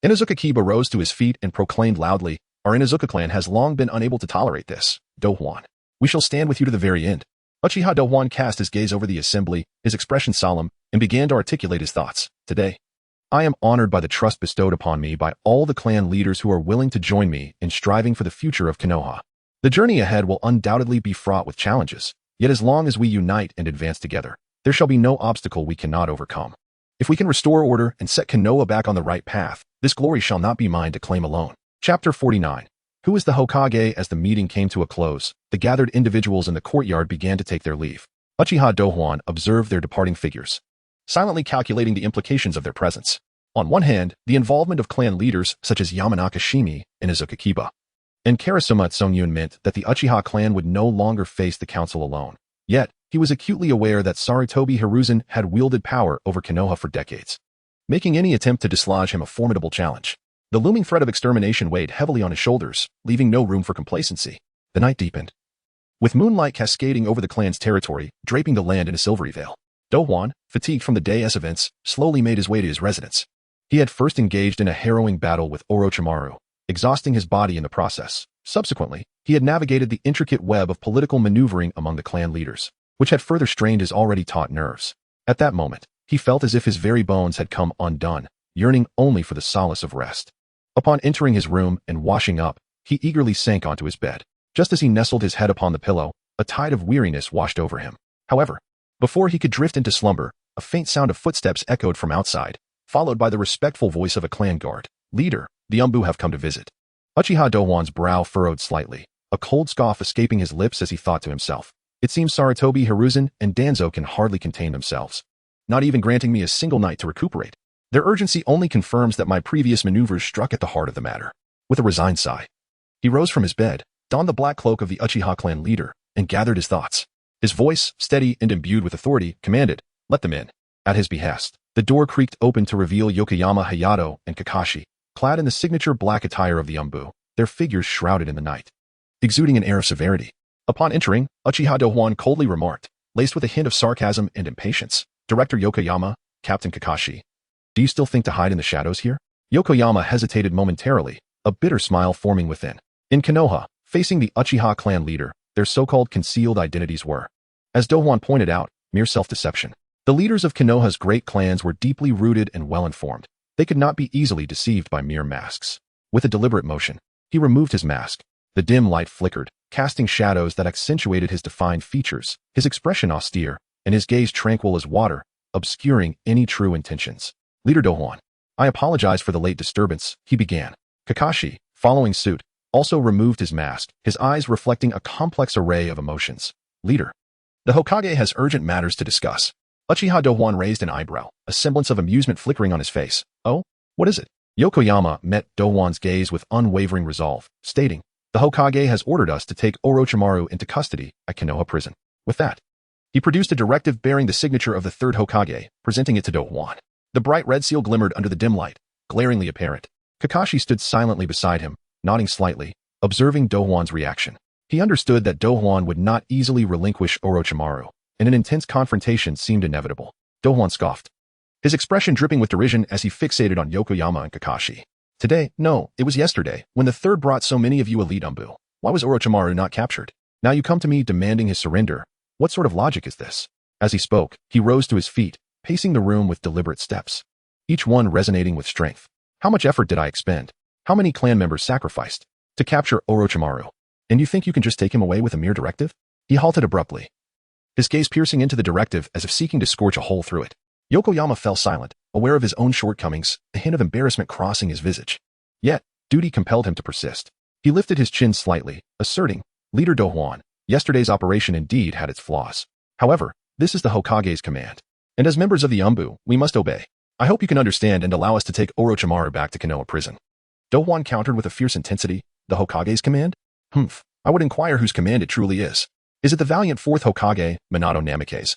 Inuzuka Kiba rose to his feet and proclaimed loudly, our Inuzuka clan has long been unable to tolerate this. Douhuan, we shall stand with you to the very end. Uchiha Douhuan cast his gaze over the assembly, his expression solemn, and began to articulate his thoughts. Today, I am honored by the trust bestowed upon me by all the clan leaders who are willing to join me in striving for the future of Konoha. The journey ahead will undoubtedly be fraught with challenges, yet as long as we unite and advance together, there shall be no obstacle we cannot overcome. If we can restore order and set Konoha back on the right path, this glory shall not be mine to claim alone. Chapter 49. Who is the Hokage? As the meeting came to a close, the gathered individuals in the courtyard began to take their leave. Uchiha Douhuan observed their departing figures, silently calculating the implications of their presence. On one hand, the involvement of clan leaders such as Yamanaka Shimi and Inuzuka Kiba and Karasuma Tsungyun meant that the Uchiha clan would no longer face the council alone. Yet, he was acutely aware that Sarutobi Hiruzen had wielded power over Konoha for decades, making any attempt to dislodge him a formidable challenge. The looming threat of extermination weighed heavily on his shoulders, leaving no room for complacency. The night deepened, with moonlight cascading over the clan's territory, draping the land in a silvery veil. Douhuan, fatigued from the day's events, slowly made his way to his residence. He had first engaged in a harrowing battle with Orochimaru, exhausting his body in the process. Subsequently, he had navigated the intricate web of political maneuvering among the clan leaders, which had further strained his already taut nerves. At that moment, he felt as if his very bones had come undone, yearning only for the solace of rest. Upon entering his room and washing up, he eagerly sank onto his bed. Just as he nestled his head upon the pillow, a tide of weariness washed over him. However, before he could drift into slumber, a faint sound of footsteps echoed from outside, followed by the respectful voice of a clan guard. "Leader, the Umbu have come to visit." Uchiha Douhuan's brow furrowed slightly, a cold scoff escaping his lips as he thought to himself. It seems Sarutobi Hiruzen and Danzo can hardly contain themselves, not even granting me a single night to recuperate. Their urgency only confirms that my previous maneuvers struck at the heart of the matter. With a resigned sigh, he rose from his bed, donned the black cloak of the Uchiha clan leader, and gathered his thoughts. His voice, steady and imbued with authority, commanded, "Let them in." At his behest, the door creaked open to reveal Yokoyama Hayato and Kakashi, clad in the signature black attire of the Umbu, their figures shrouded in the night, exuding an air of severity. Upon entering, Uchiha Douhuan coldly remarked, laced with a hint of sarcasm and impatience, "Director Yokoyama, Captain Kakashi, do you still think to hide in the shadows here?" Yokoyama hesitated momentarily, a bitter smile forming within. In Konoha, facing the Uchiha clan leader, their so-called concealed identities were, as Douhuan pointed out, mere self-deception. The leaders of Konoha's great clans were deeply rooted and well-informed. They could not be easily deceived by mere masks. With a deliberate motion, he removed his mask. The dim light flickered, casting shadows that accentuated his defined features, his expression austere, and his gaze tranquil as water, obscuring any true intentions. "Leader Douhuan, I apologize for the late disturbance," he began. Kakashi, following suit, also removed his mask, his eyes reflecting a complex array of emotions. "Leader, the Hokage has urgent matters to discuss." Uchiha Douhuan raised an eyebrow, a semblance of amusement flickering on his face. "Oh, what is it?" Yokoyama met Douhuan's gaze with unwavering resolve, stating, "The Hokage has ordered us to take Orochimaru into custody at Konoha prison." With that, he produced a directive bearing the signature of the Third Hokage, presenting it to Douhuan. The bright red seal glimmered under the dim light, glaringly apparent. Kakashi stood silently beside him, nodding slightly, observing Douhuan's reaction. He understood that Douhuan would not easily relinquish Orochimaru, and an intense confrontation seemed inevitable. Douhuan scoffed, his expression dripping with derision as he fixated on Yokoyama and Kakashi. "Today? No, it was yesterday, when the Third brought so many of you elite Umbu. Why was Orochimaru not captured? Now you come to me demanding his surrender. What sort of logic is this?" As he spoke, he rose to his feet, pacing the room with deliberate steps, each one resonating with strength. "How much effort did I expend? How many clan members sacrificed to capture Orochimaru? And you think you can just take him away with a mere directive?" He halted abruptly, his gaze piercing into the directive as if seeking to scorch a hole through it. Yokoyama fell silent, aware of his own shortcomings, a hint of embarrassment crossing his visage. Yet, duty compelled him to persist. He lifted his chin slightly, asserting, "Leader Douhuan, yesterday's operation indeed had its flaws. However, this is the Hokage's command, and as members of the Umbu, we must obey. I hope you can understand and allow us to take Orochimaru back to Konoha prison." Douhuan countered with a fierce intensity, "The Hokage's command? Humph, I would inquire whose command it truly is. Is it the valiant fourth Hokage, Minato Namikaze,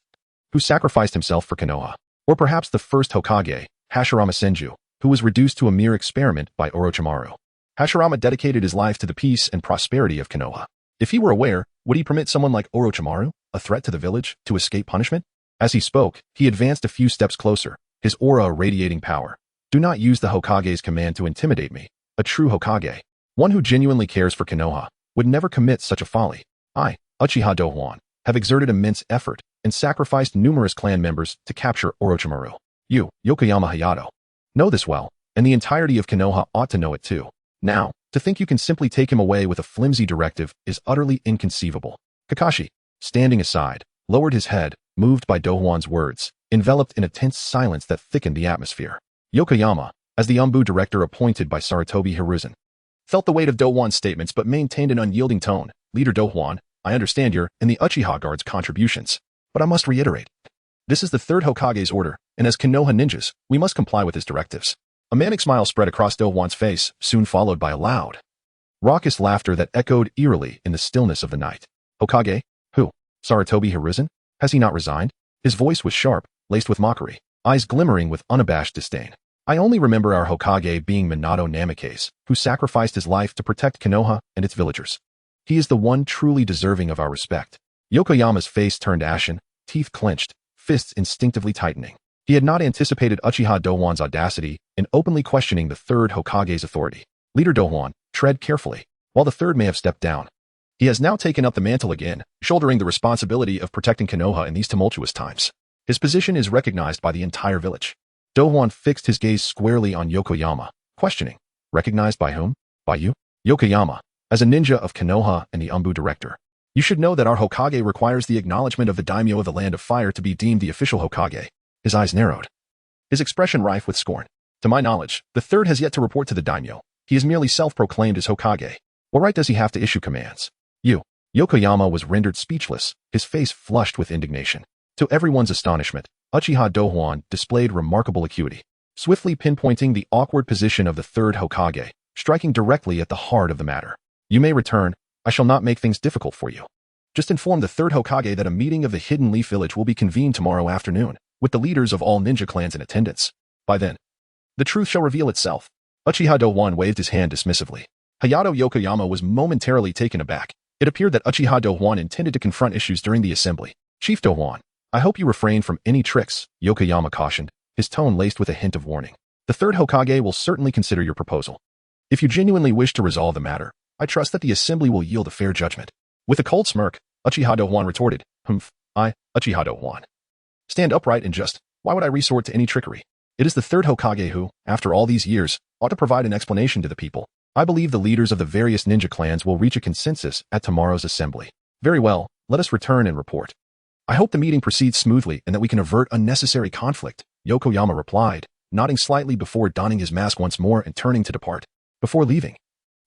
who sacrificed himself for Konoha? Or perhaps the first Hokage, Hashirama Senju, who was reduced to a mere experiment by Orochimaru? Hashirama dedicated his life to the peace and prosperity of Konoha. If he were aware, would he permit someone like Orochimaru, a threat to the village, to escape punishment?" As he spoke, he advanced a few steps closer, his aura radiating power. "Do not use the Hokage's command to intimidate me. A true Hokage, one who genuinely cares for Konoha, would never commit such a folly. I, Uchiha Douhuan, have exerted immense effort and sacrificed numerous clan members to capture Orochimaru. You, Yokoyama Hayato, know this well, and the entirety of Konoha ought to know it too. Now, to think you can simply take him away with a flimsy directive is utterly inconceivable." Kakashi, standing aside, lowered his head, moved by Douhuan's words, enveloped in a tense silence that thickened the atmosphere. Yokoyama, as the Umbu director appointed by Sarutobi Hiruzen, felt the weight of Douhuan's statements but maintained an unyielding tone. "Leader Douhuan, I understand your and the Uchiha Guard's contributions, but I must reiterate, this is the Third Hokage's order, and as Konoha ninjas, we must comply with his directives." A manic smile spread across Douhuan's face, soon followed by a loud, raucous laughter that echoed eerily in the stillness of the night. "Hokage? Who? Sarutobi Hiruzen? Has he not resigned?" His voice was sharp, laced with mockery, eyes glimmering with unabashed disdain. "I only remember our Hokage being Minato Namikaze, who sacrificed his life to protect Konoha and its villagers. He is the one truly deserving of our respect." Yokoyama's face turned ashen, teeth clenched, fists instinctively tightening. He had not anticipated Uchiha Douhuan's audacity in openly questioning the Third Hokage's authority. "Leader Douhuan, tread carefully. While the Third may have stepped down, he has now taken up the mantle again, shouldering the responsibility of protecting Konoha in these tumultuous times. His position is recognized by the entire village." Douhuan fixed his gaze squarely on Yokoyama, questioning, "Recognized by whom? By you?" Yokoyama, As a ninja of Konoha and the Umbu director, you should know that our Hokage requires the acknowledgement of the daimyo of the Land of Fire to be deemed the official Hokage. His eyes narrowed, his expression rife with scorn. To my knowledge, the third has yet to report to the daimyo. He is merely self-proclaimed as Hokage. What right does he have to issue commands? Yokoyama was rendered speechless, his face flushed with indignation. To everyone's astonishment, Uchiha Douhuan displayed remarkable acuity, swiftly pinpointing the awkward position of the third Hokage, striking directly at the heart of the matter. You may return. I shall not make things difficult for you. Just inform the third Hokage that a meeting of the Hidden Leaf Village will be convened tomorrow afternoon, with the leaders of all ninja clans in attendance. By then, the truth shall reveal itself. Uchiha Douhuan waved his hand dismissively. Hayato Yokoyama was momentarily taken aback. It appeared that Uchiha Douhuan intended to confront issues during the assembly. Chief Douhuan, I hope you refrain from any tricks, Yokoyama cautioned, his tone laced with a hint of warning. The third Hokage will certainly consider your proposal. If you genuinely wish to resolve the matter, I trust that the assembly will yield a fair judgment. With a cold smirk, Uchiha Douhuan retorted, Uchiha Douhuan. Stand upright and just, why would I resort to any trickery? It is the third Hokage who, after all these years, ought to provide an explanation to the people. I believe the leaders of the various ninja clans will reach a consensus at tomorrow's assembly. Very well, let us return and report. I hope the meeting proceeds smoothly and that we can avert unnecessary conflict, Yokoyama replied, nodding slightly before donning his mask once more and turning to depart. Before leaving,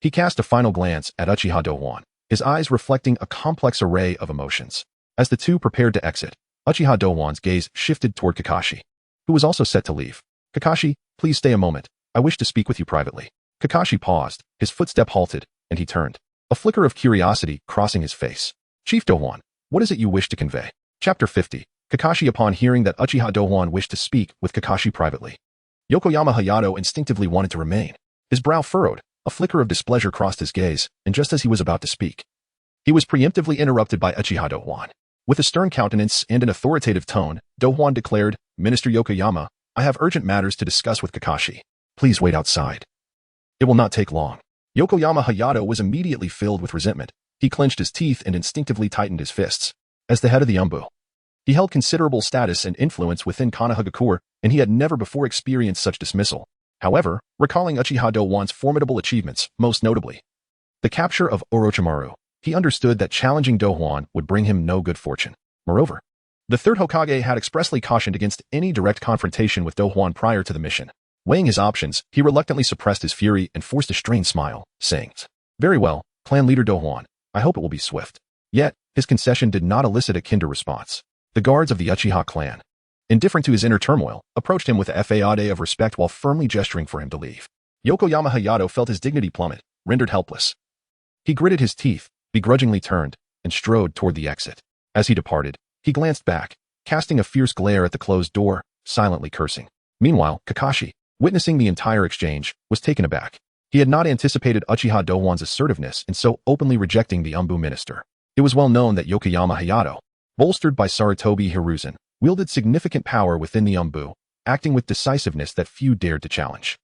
he cast a final glance at Uchiha Douhuan, his eyes reflecting a complex array of emotions. As the two prepared to exit, Uchiha Douhuan's gaze shifted toward Kakashi, who was also set to leave. Kakashi, please stay a moment. I wish to speak with you privately. Kakashi paused, his footstep halted, and he turned, a flicker of curiosity crossing his face. Chief Douhuan, what is it you wish to convey? Chapter 50. Kakashi upon hearing that Uchiha Douhuan wished to speak with Kakashi privately. Yokoyama Hayato instinctively wanted to remain. His brow furrowed, a flicker of displeasure crossed his gaze, and just as he was about to speak, he was preemptively interrupted by Uchiha Douhuan. With a stern countenance and an authoritative tone, Douhuan declared, Minister Yokoyama, I have urgent matters to discuss with Kakashi. Please wait outside. It will not take long. Yokoyama Hayato was immediately filled with resentment. He clenched his teeth and instinctively tightened his fists. As the head of the Umbu, he held considerable status and influence within Konoha, and he had never before experienced such dismissal. However, recalling Uchiha Douhuan's formidable achievements, most notably the capture of Orochimaru, he understood that challenging Douhuan would bring him no good fortune. Moreover, the third Hokage had expressly cautioned against any direct confrontation with Douhuan prior to the mission. Weighing his options, he reluctantly suppressed his fury and forced a strained smile, saying, Very well, clan leader Douhuan, I hope it will be swift. Yet, his concession did not elicit a kinder response. The guards of the Uchiha clan, indifferent to his inner turmoil, approached him with a fade of respect while firmly gesturing for him to leave. Yokoyama Hayato felt his dignity plummet, rendered helpless. He gritted his teeth, begrudgingly turned, and strode toward the exit. As he departed, he glanced back, casting a fierce glare at the closed door, silently cursing. Meanwhile, Kakashi, witnessing the entire exchange, was taken aback. He had not anticipated Uchiha Douhuan's assertiveness in so openly rejecting the Umbu minister. It was well known that Yokoyama Hayato, bolstered by Sarutobi Hiruzen, wielded significant power within the Umbu, acting with decisiveness that few dared to challenge.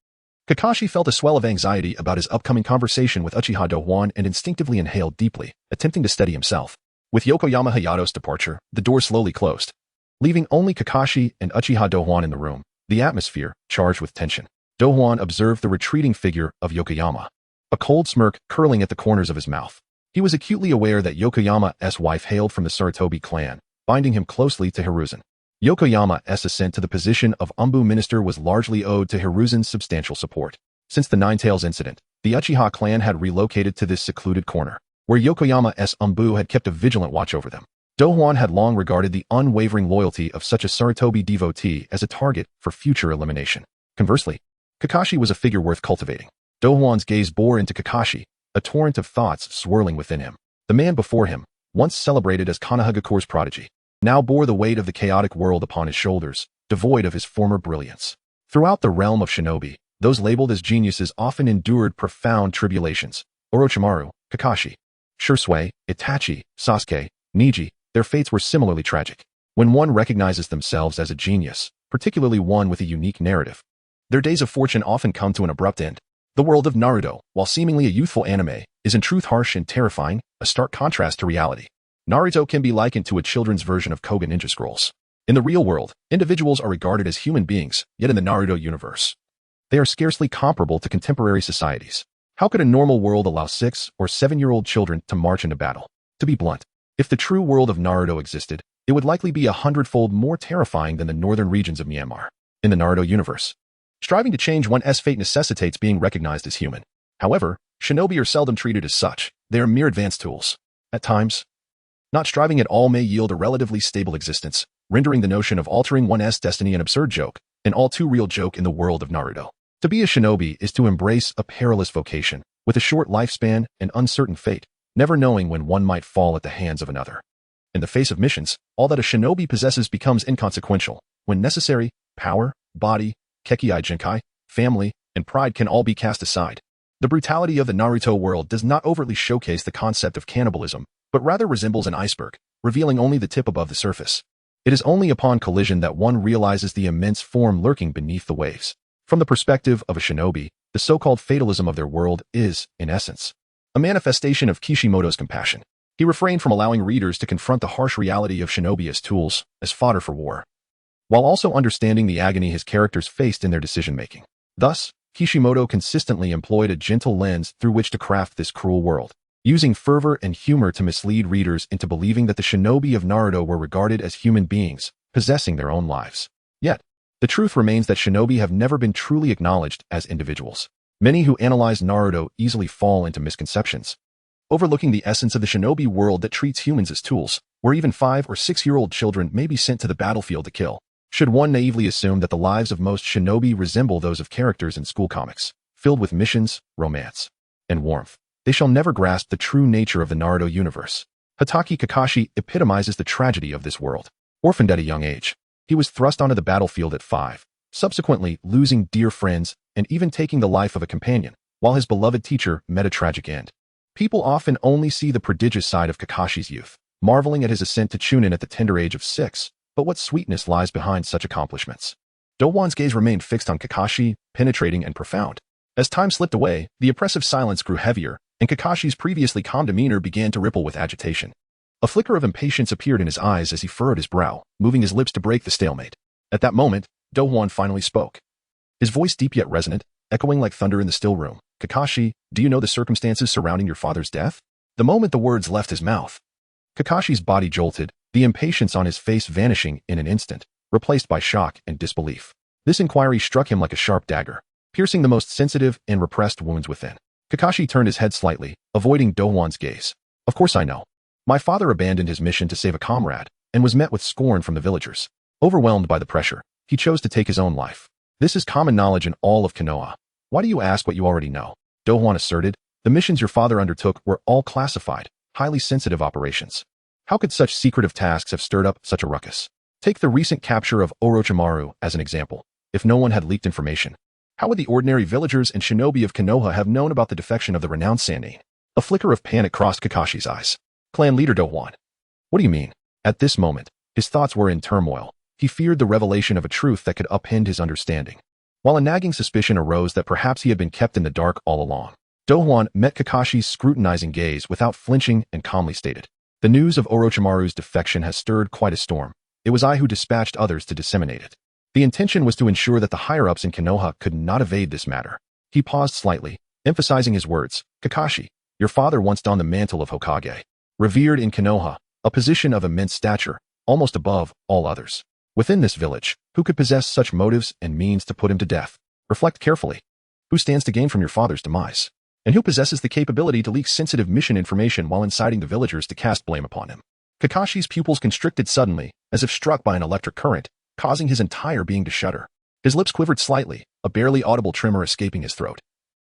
Kakashi felt a swell of anxiety about his upcoming conversation with Uchiha Douhuan and instinctively inhaled deeply, attempting to steady himself. With Yokoyama Hayato's departure, the door slowly closed, leaving only Kakashi and Uchiha Douhuan in the room, the atmosphere charged with tension. Douhuan observed the retreating figure of Yokoyama, a cold smirk curling at the corners of his mouth. He was acutely aware that Yokoyama's wife hailed from the Sarutobi clan, binding him closely to Hiruzen. Yokoyama's ascent to the position of Umbu minister was largely owed to Hiruzen's substantial support. Since the Nine Tails incident, the Uchiha clan had relocated to this secluded corner, where Yokoyama's Umbu had kept a vigilant watch over them. Douhuan had long regarded the unwavering loyalty of such a Sarutobi devotee as a target for future elimination. Conversely, Kakashi was a figure worth cultivating. Douhuan's gaze bore into Kakashi, a torrent of thoughts swirling within him. The man before him, once celebrated as Konoha prodigy, now bore the weight of the chaotic world upon his shoulders, devoid of his former brilliance. Throughout the realm of shinobi, those labeled as geniuses often endured profound tribulations. Orochimaru, Kakashi, Shisui, Itachi, Sasuke, Neji, their fates were similarly tragic. When one recognizes themselves as a genius, particularly one with a unique narrative, their days of fortune often come to an abrupt end. The world of Naruto, while seemingly a youthful anime, is in truth harsh and terrifying, a stark contrast to reality. Naruto can be likened to a children's version of Koga Ninja Scrolls. In the real world, individuals are regarded as human beings, yet in the Naruto universe, they are scarcely comparable to contemporary societies. How could a normal world allow 6 or 7-year-old children to march into battle? To be blunt, if the true world of Naruto existed, it would likely be 100-fold more terrifying than the northern regions of Myanmar. In the Naruto universe, striving to change one's fate necessitates being recognized as human. However, shinobi are seldom treated as such. They are mere advanced tools. At times, not striving at all may yield a relatively stable existence, rendering the notion of altering one's destiny an absurd joke, an all-too-real joke in the world of Naruto. To be a shinobi is to embrace a perilous vocation, with a short lifespan and uncertain fate, never knowing when one might fall at the hands of another. In the face of missions, all that a shinobi possesses becomes inconsequential. When necessary, power, body, kekkei jinkai, family, and pride can all be cast aside. The brutality of the Naruto world does not overtly showcase the concept of cannibalism, but rather resembles an iceberg, revealing only the tip above the surface. It is only upon collision that one realizes the immense form lurking beneath the waves. From the perspective of a shinobi, the so-called fatalism of their world is, in essence, a manifestation of Kishimoto's compassion. He refrained from allowing readers to confront the harsh reality of shinobi as tools, as fodder for war, while also understanding the agony his characters faced in their decision-making. Thus, Kishimoto consistently employed a gentle lens through which to craft this cruel world, using fervor and humor to mislead readers into believing that the shinobi of Naruto were regarded as human beings, possessing their own lives. Yet, the truth remains that shinobi have never been truly acknowledged as individuals. Many who analyze Naruto easily fall into misconceptions, overlooking the essence of the shinobi world that treats humans as tools, where even 5 or 6-year-old children may be sent to the battlefield to kill. Should one naively assume that the lives of most shinobi resemble those of characters in school comics, filled with missions, romance, and warmth, they shall never grasp the true nature of the Naruto universe. Hatake Kakashi epitomizes the tragedy of this world. Orphaned at a young age, he was thrust onto the battlefield at 5, subsequently losing dear friends and even taking the life of a companion, while his beloved teacher met a tragic end. People often only see the prodigious side of Kakashi's youth, marveling at his ascent to Chunin at the tender age of 6, but what sweetness lies behind such accomplishments? Douhuan's gaze remained fixed on Kakashi, penetrating and profound. As time slipped away, the oppressive silence grew heavier, and Kakashi's previously calm demeanor began to ripple with agitation. A flicker of impatience appeared in his eyes as he furrowed his brow, moving his lips to break the stalemate. At that moment, Douhuan finally spoke. His voice deep yet resonant, echoing like thunder in the still room. Kakashi, do you know the circumstances surrounding your father's death? The moment the words left his mouth, Kakashi's body jolted, the impatience on his face vanishing in an instant, replaced by shock and disbelief. This inquiry struck him like a sharp dagger, piercing the most sensitive and repressed wounds within. Kakashi turned his head slightly, avoiding Douhuan's gaze. Of course I know. My father abandoned his mission to save a comrade, and was met with scorn from the villagers. Overwhelmed by the pressure, he chose to take his own life. This is common knowledge in all of Konoha. Why do you ask what you already know? Douhuan asserted. The missions your father undertook were all classified, highly sensitive operations. How could such secretive tasks have stirred up such a ruckus? Take the recent capture of Orochimaru as an example. If no one had leaked information, how would the ordinary villagers and shinobi of Konoha have known about the defection of the renowned Sannin? A flicker of panic crossed Kakashi's eyes. Clan leader Douhuan. What do you mean? At this moment, his thoughts were in turmoil. He feared the revelation of a truth that could upend his understanding, while a nagging suspicion arose that perhaps he had been kept in the dark all along. Douhuan met Kakashi's scrutinizing gaze without flinching and calmly stated, the news of Orochimaru's defection has stirred quite a storm. It was I who dispatched others to disseminate it. The intention was to ensure that the higher-ups in Konoha could not evade this matter. He paused slightly, emphasizing his words. Kakashi, your father once donned the mantle of Hokage, revered in Konoha, a position of immense stature, almost above all others. Within this village, who could possess such motives and means to put him to death? Reflect carefully. Who stands to gain from your father's demise? And who possesses the capability to leak sensitive mission information while inciting the villagers to cast blame upon him? Kakashi's pupils constricted suddenly, as if struck by an electric current, causing his entire being to shudder. His lips quivered slightly, a barely audible tremor escaping his throat.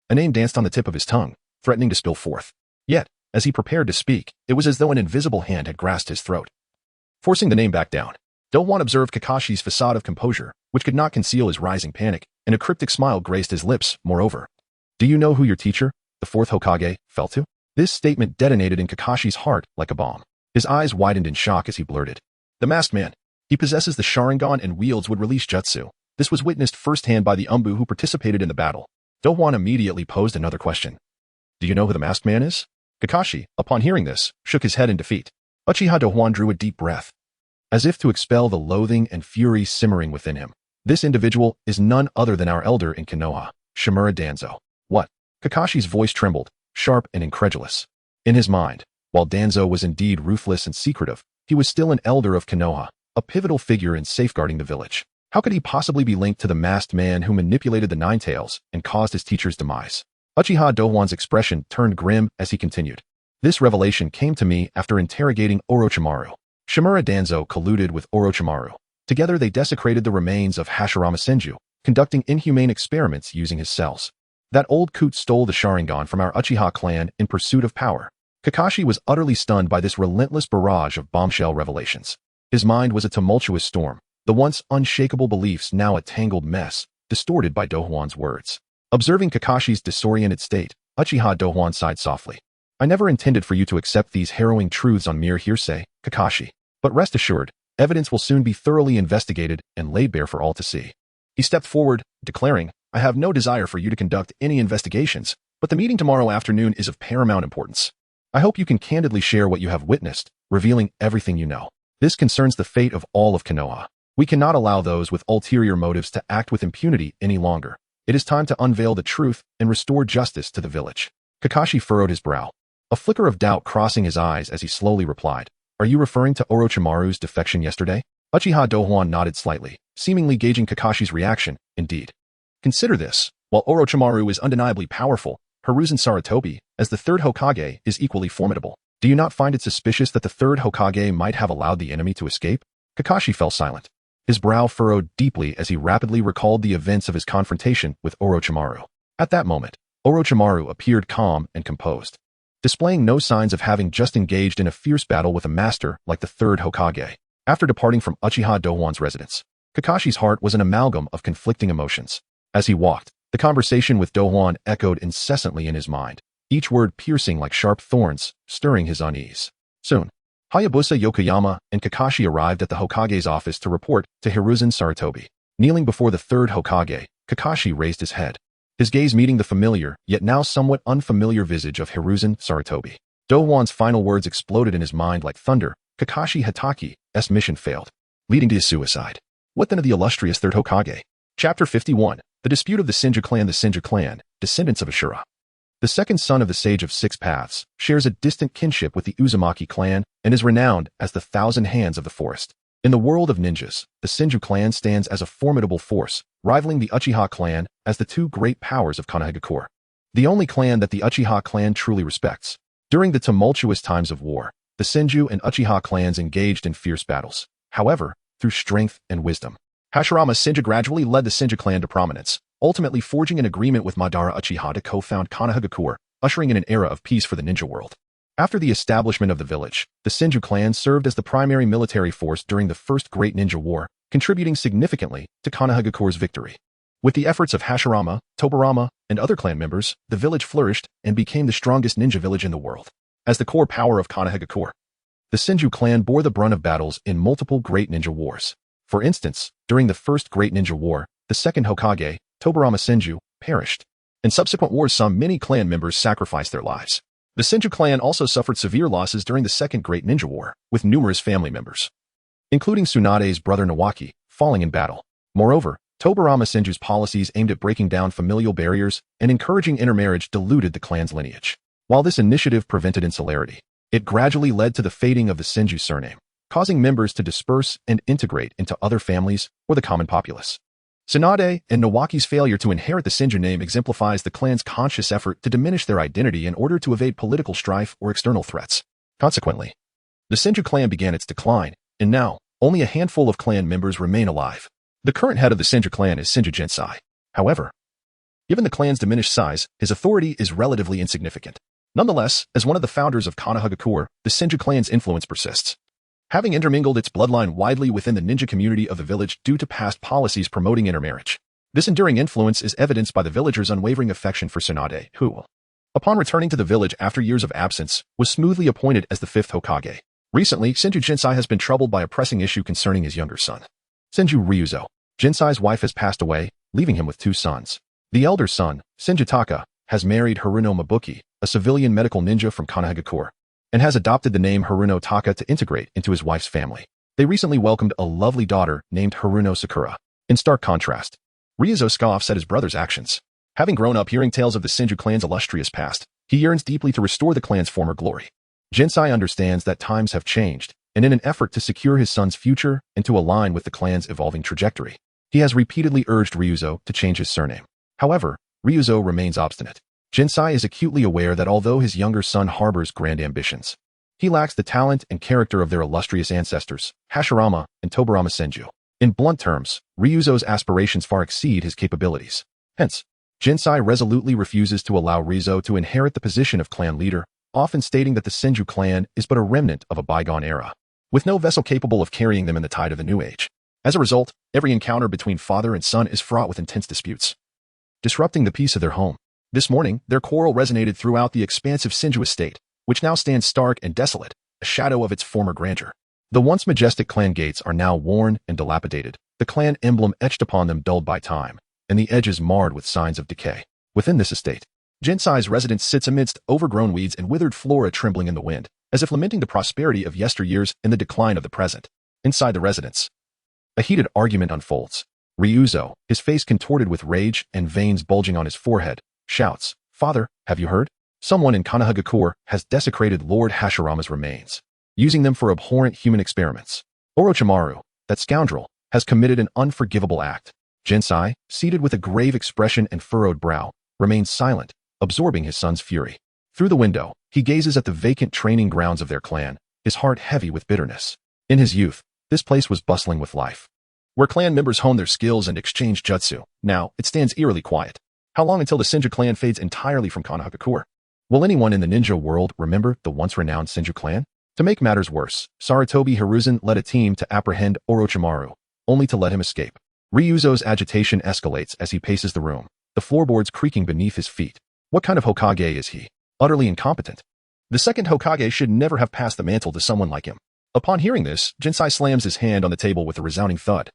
A name danced on the tip of his tongue, threatening to spill forth. Yet, as he prepared to speak, it was as though an invisible hand had grasped his throat, forcing the name back down. Douhuan observed Kakashi's facade of composure, which could not conceal his rising panic, and a cryptic smile graced his lips. Moreover, do you know who your teacher, the fourth Hokage, fell to? This statement detonated in Kakashi's heart like a bomb. His eyes widened in shock as he blurted, the masked man. He possesses the Sharingan and wields would-release jutsu. This was witnessed firsthand by the Umbu who participated in the battle. Douhuan immediately posed another question. Do you know who the masked man is? Kakashi, upon hearing this, shook his head in defeat. Uchiha Douhuan drew a deep breath, as if to expel the loathing and fury simmering within him. This individual is none other than our elder in Konoha, Shimura Danzo. What? Kakashi's voice trembled, sharp and incredulous. In his mind, while Danzo was indeed ruthless and secretive, he was still an elder of Konoha, a pivotal figure in safeguarding the village. How could he possibly be linked to the masked man who manipulated the Nine Tails and caused his teacher's demise? Uchiha Douhuan's expression turned grim as he continued. This revelation came to me after interrogating Orochimaru. Shimura Danzo colluded with Orochimaru. Together they desecrated the remains of Hashirama Senju, conducting inhumane experiments using his cells. That old coot stole the Sharingan from our Uchiha clan in pursuit of power. Kakashi was utterly stunned by this relentless barrage of bombshell revelations. His mind was a tumultuous storm, the once unshakable beliefs now a tangled mess, distorted by Douhuan's words. Observing Kakashi's disoriented state, Uchiha Douhuan sighed softly. I never intended for you to accept these harrowing truths on mere hearsay, Kakashi. But rest assured, evidence will soon be thoroughly investigated and laid bare for all to see. He stepped forward, declaring, I have no desire for you to conduct any investigations, but the meeting tomorrow afternoon is of paramount importance. I hope you can candidly share what you have witnessed, revealing everything you know. This concerns the fate of all of Konoha. We cannot allow those with ulterior motives to act with impunity any longer. It is time to unveil the truth and restore justice to the village. Kakashi furrowed his brow, a flicker of doubt crossing his eyes as he slowly replied, Are you referring to Orochimaru's defection yesterday? Uchiha Douhuan nodded slightly, seemingly gauging Kakashi's reaction. Indeed. Consider this, while Orochimaru is undeniably powerful, Hiruzen Sarutobi, as the Third Hokage, is equally formidable. Do you not find it suspicious that the Third Hokage might have allowed the enemy to escape? Kakashi fell silent. His brow furrowed deeply as he rapidly recalled the events of his confrontation with Orochimaru. At that moment, Orochimaru appeared calm and composed, displaying no signs of having just engaged in a fierce battle with a master like the Third Hokage. After departing from Uchiha Douhuan's residence, Kakashi's heart was an amalgam of conflicting emotions. As he walked, the conversation with Douhuan echoed incessantly in his mind, each word piercing like sharp thorns, stirring his unease. Soon, Hayabusa Yokoyama and Kakashi arrived at the Hokage's office to report to Hiruzen Sarutobi. Kneeling before the Third Hokage, Kakashi raised his head, his gaze meeting the familiar, yet now somewhat unfamiliar visage of Hiruzen Sarutobi. Douhuan's final words exploded in his mind like thunder. Kakashi Hataki's mission failed, leading to his suicide. What then of the illustrious Third Hokage? Chapter 51. The Dispute of the Senju Clan. The Senju Clan, descendants of Ashura, the second son of the Sage of Six Paths, shares a distant kinship with the Uzumaki clan and is renowned as the Thousand Hands of the Forest. In the world of ninjas, the Senju clan stands as a formidable force, rivaling the Uchiha clan as the two great powers of Konoha, the only clan that the Uchiha clan truly respects. During the tumultuous times of war, the Senju and Uchiha clans engaged in fierce battles. However, through strength and wisdom, Hashirama Senju gradually led the Senju clan to prominence, ultimately forging an agreement with Madara Uchiha to co-found Konoha, ushering in an era of peace for the ninja world. After the establishment of the village, the Senju clan served as the primary military force during the First Great Ninja War, contributing significantly to Konoha's victory. With the efforts of Hashirama, Tobirama, and other clan members, the village flourished and became the strongest ninja village in the world. As the core power of Konoha, the Senju clan bore the brunt of battles in multiple great ninja wars. For instance, during the First Great Ninja War, the second Hokage, Tobirama Senju, perished. In subsequent wars, many clan members sacrificed their lives. The Senju clan also suffered severe losses during the Second Great Ninja War, with numerous family members, including Tsunade's brother Nawaki, falling in battle. Moreover, Tobirama Senju's policies aimed at breaking down familial barriers and encouraging intermarriage diluted the clan's lineage. While this initiative prevented insularity, it gradually led to the fading of the Senju surname, causing members to disperse and integrate into other families or the common populace. Tsunade and Nawaki's failure to inherit the Senju name exemplifies the clan's conscious effort to diminish their identity in order to evade political strife or external threats. Consequently, the Senju clan began its decline, and now, only a handful of clan members remain alive. The current head of the Senju clan is Senju Jinsai. However, given the clan's diminished size, his authority is relatively insignificant. Nonetheless, as one of the founders of Konoha, the Senju clan's influence persists, having intermingled its bloodline widely within the ninja community of the village due to past policies promoting intermarriage. This enduring influence is evidenced by the villagers' unwavering affection for Tsunade, who, upon returning to the village after years of absence, was smoothly appointed as the fifth Hokage. Recently, Senju Jinsai has been troubled by a pressing issue concerning his younger son, Senju Ryuzo. Jinsai's wife has passed away, leaving him with two sons. The elder son, Senju Taka, has married Haruno Mabuki, a civilian medical ninja from Konoha, and has adopted the name Haruno Taka to integrate into his wife's family. They recently welcomed a lovely daughter named Haruno Sakura. In stark contrast, Ryuzo scoffs at his brother's actions. Having grown up hearing tales of the Senju clan's illustrious past, he yearns deeply to restore the clan's former glory. Jinsai understands that times have changed, and in an effort to secure his son's future and to align with the clan's evolving trajectory, he has repeatedly urged Ryuzo to change his surname. However, Ryuzo remains obstinate. Jinsai is acutely aware that although his younger son harbors grand ambitions, he lacks the talent and character of their illustrious ancestors, Hashirama and Tobarama Senju. In blunt terms, Ryuzo's aspirations far exceed his capabilities. Hence, Jinsai resolutely refuses to allow Ryuzo to inherit the position of clan leader, often stating that the Senju clan is but a remnant of a bygone era, with no vessel capable of carrying them in the tide of the new age. As a result, every encounter between father and son is fraught with intense disputes, disrupting the peace of their home. This morning, their quarrel resonated throughout the expansive Senju estate, which now stands stark and desolate, a shadow of its former grandeur. The once majestic clan gates are now worn and dilapidated, the clan emblem etched upon them dulled by time, and the edges marred with signs of decay. Within this estate, Jinsai's residence sits amidst overgrown weeds and withered flora trembling in the wind, as if lamenting the prosperity of yesteryears and the decline of the present. Inside the residence, a heated argument unfolds. Ryuzo, his face contorted with rage and veins bulging on his forehead, shouts, "Father, have you heard? Someone in Konoha has desecrated Lord Hashirama's remains, using them for abhorrent human experiments. Orochimaru, that scoundrel, has committed an unforgivable act." Jinsai, seated with a grave expression and furrowed brow, remains silent, absorbing his son's fury. Through the window, he gazes at the vacant training grounds of their clan, his heart heavy with bitterness. In his youth, this place was bustling with life, where clan members honed their skills and exchanged jutsu. Now, it stands eerily quiet. How long until the Senju clan fades entirely from Konoha? Will anyone in the ninja world remember the once-renowned Senju clan? To make matters worse, Sarutobi Hiruzen led a team to apprehend Orochimaru, only to let him escape. Ryuzo's agitation escalates as he paces the room, the floorboards creaking beneath his feet. What kind of Hokage is he? Utterly incompetent. The second Hokage should never have passed the mantle to someone like him. Upon hearing this, Jinsai slams his hand on the table with a resounding thud,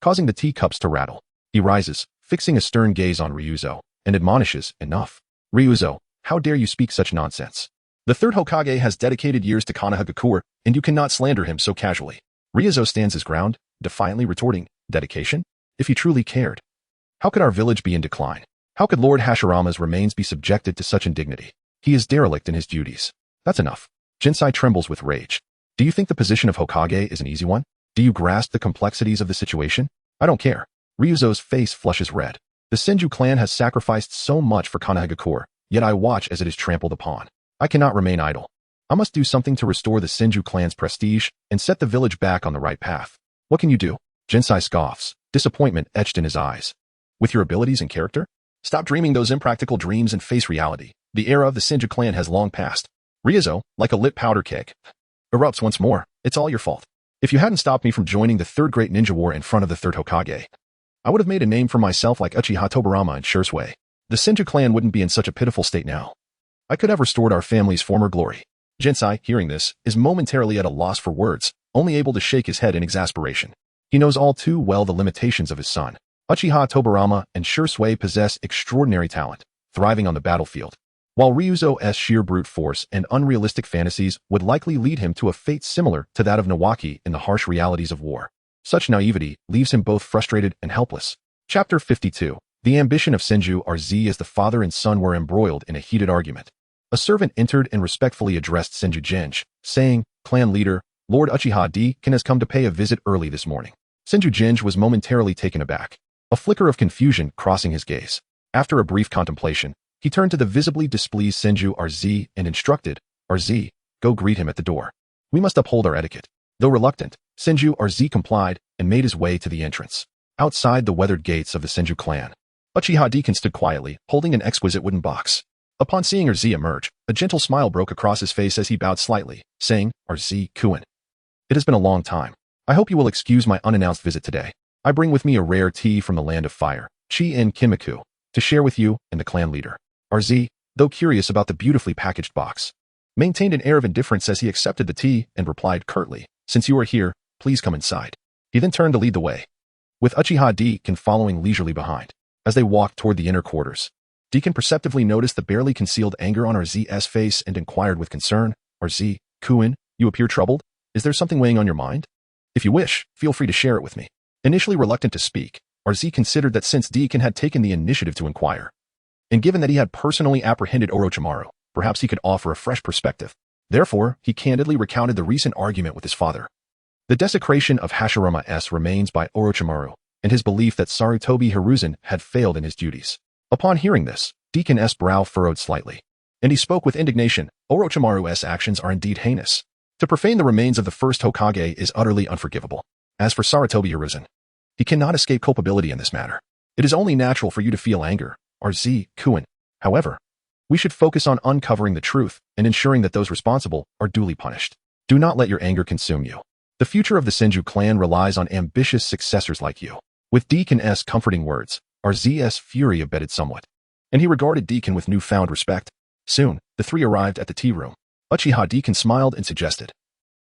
causing the teacups to rattle. He rises, fixing a stern gaze on Ryuzo, and admonishes, "Enough. Ryuzo, how dare you speak such nonsense? The third Hokage has dedicated years to Konoha, and you cannot slander him so casually." Ryuzo stands his ground, defiantly retorting, "Dedication? If he truly cared, how could our village be in decline? How could Lord Hashirama's remains be subjected to such indignity? He is derelict in his duties." "That's enough." Jinsai trembles with rage. "Do you think the position of Hokage is an easy one? Do you grasp the complexities of the situation? I don't care." Ryuzo's face flushes red. "The Senju clan has sacrificed so much for Konoha, yet I watch as it is trampled upon. I cannot remain idle. I must do something to restore the Senju clan's prestige and set the village back on the right path." "What can you do?" Jinsai scoffs, disappointment etched in his eyes. "With your abilities and character? Stop dreaming those impractical dreams and face reality. The era of the Senju clan has long passed." Ryuzo, like a lit powder keg, erupts once more. "It's all your fault. If you hadn't stopped me from joining the third great ninja war in front of the third Hokage, I would have made a name for myself like Uchiha Tobarama and Shisui. The Senju clan wouldn't be in such a pitiful state now. I could have restored our family's former glory." Jinsai, hearing this, is momentarily at a loss for words, only able to shake his head in exasperation. He knows all too well the limitations of his son. Uchiha Tobarama and Shisui possess extraordinary talent, thriving on the battlefield, while Ryuzo's sheer brute force and unrealistic fantasies would likely lead him to a fate similar to that of Nawaki in the harsh realities of war. Such naivety leaves him both frustrated and helpless. Chapter 52. The ambition of Senju RZ. As the father and son were embroiled in a heated argument, a servant entered and respectfully addressed Senju Jinj, saying, "Clan leader, Lord Uchiha Dekan has come to pay a visit early this morning." Senju Jinj was momentarily taken aback, a flicker of confusion crossing his gaze. After a brief contemplation, he turned to the visibly displeased Senju RZ and instructed, "RZ, go greet him at the door. We must uphold our etiquette." Though reluctant, Senju RZ complied and made his way to the entrance. Outside the weathered gates of the Senju clan, Uchiha Dekan stood quietly, holding an exquisite wooden box. Upon seeing RZ emerge, a gentle smile broke across his face as he bowed slightly, saying, "RZ-kun. It has been a long time. I hope you will excuse my unannounced visit today. I bring with me a rare tea from the Land of Fire, Chi-In Kimiku, to share with you and the clan leader." RZ, though curious about the beautifully packaged box, maintained an air of indifference as he accepted the tea and replied curtly, "Since you are here, please come inside." He then turned to lead the way, with Uchiha Dekan following leisurely behind. As they walked toward the inner quarters, Dekan perceptively noticed the barely concealed anger on RZ's face and inquired with concern, "RZ-kun, you appear troubled. Is there something weighing on your mind? If you wish, feel free to share it with me." Initially reluctant to speak, RZ considered that since Dekan had taken the initiative to inquire, and given that he had personally apprehended Orochimaru, perhaps he could offer a fresh perspective. Therefore, he candidly recounted the recent argument with his father. The desecration of Hashirama's remains by Orochimaru, and his belief that Sarutobi Hiruzen had failed in his duties. Upon hearing this, Deacon's brow furrowed slightly, and he spoke with indignation. Orochimaru's actions are indeed heinous. To profane the remains of the first Hokage is utterly unforgivable. As for Sarutobi Hiruzen, he cannot escape culpability in this matter. It is only natural for you to feel anger, Kuin. However, we should focus on uncovering the truth and ensuring that those responsible are duly punished. Do not let your anger consume you. The future of the Senju clan relies on ambitious successors like you. With Deacon's comforting words, Z's fury abated somewhat, and he regarded Deacon with newfound respect. Soon, the three arrived at the tea room. Uchiha Deacon smiled and suggested,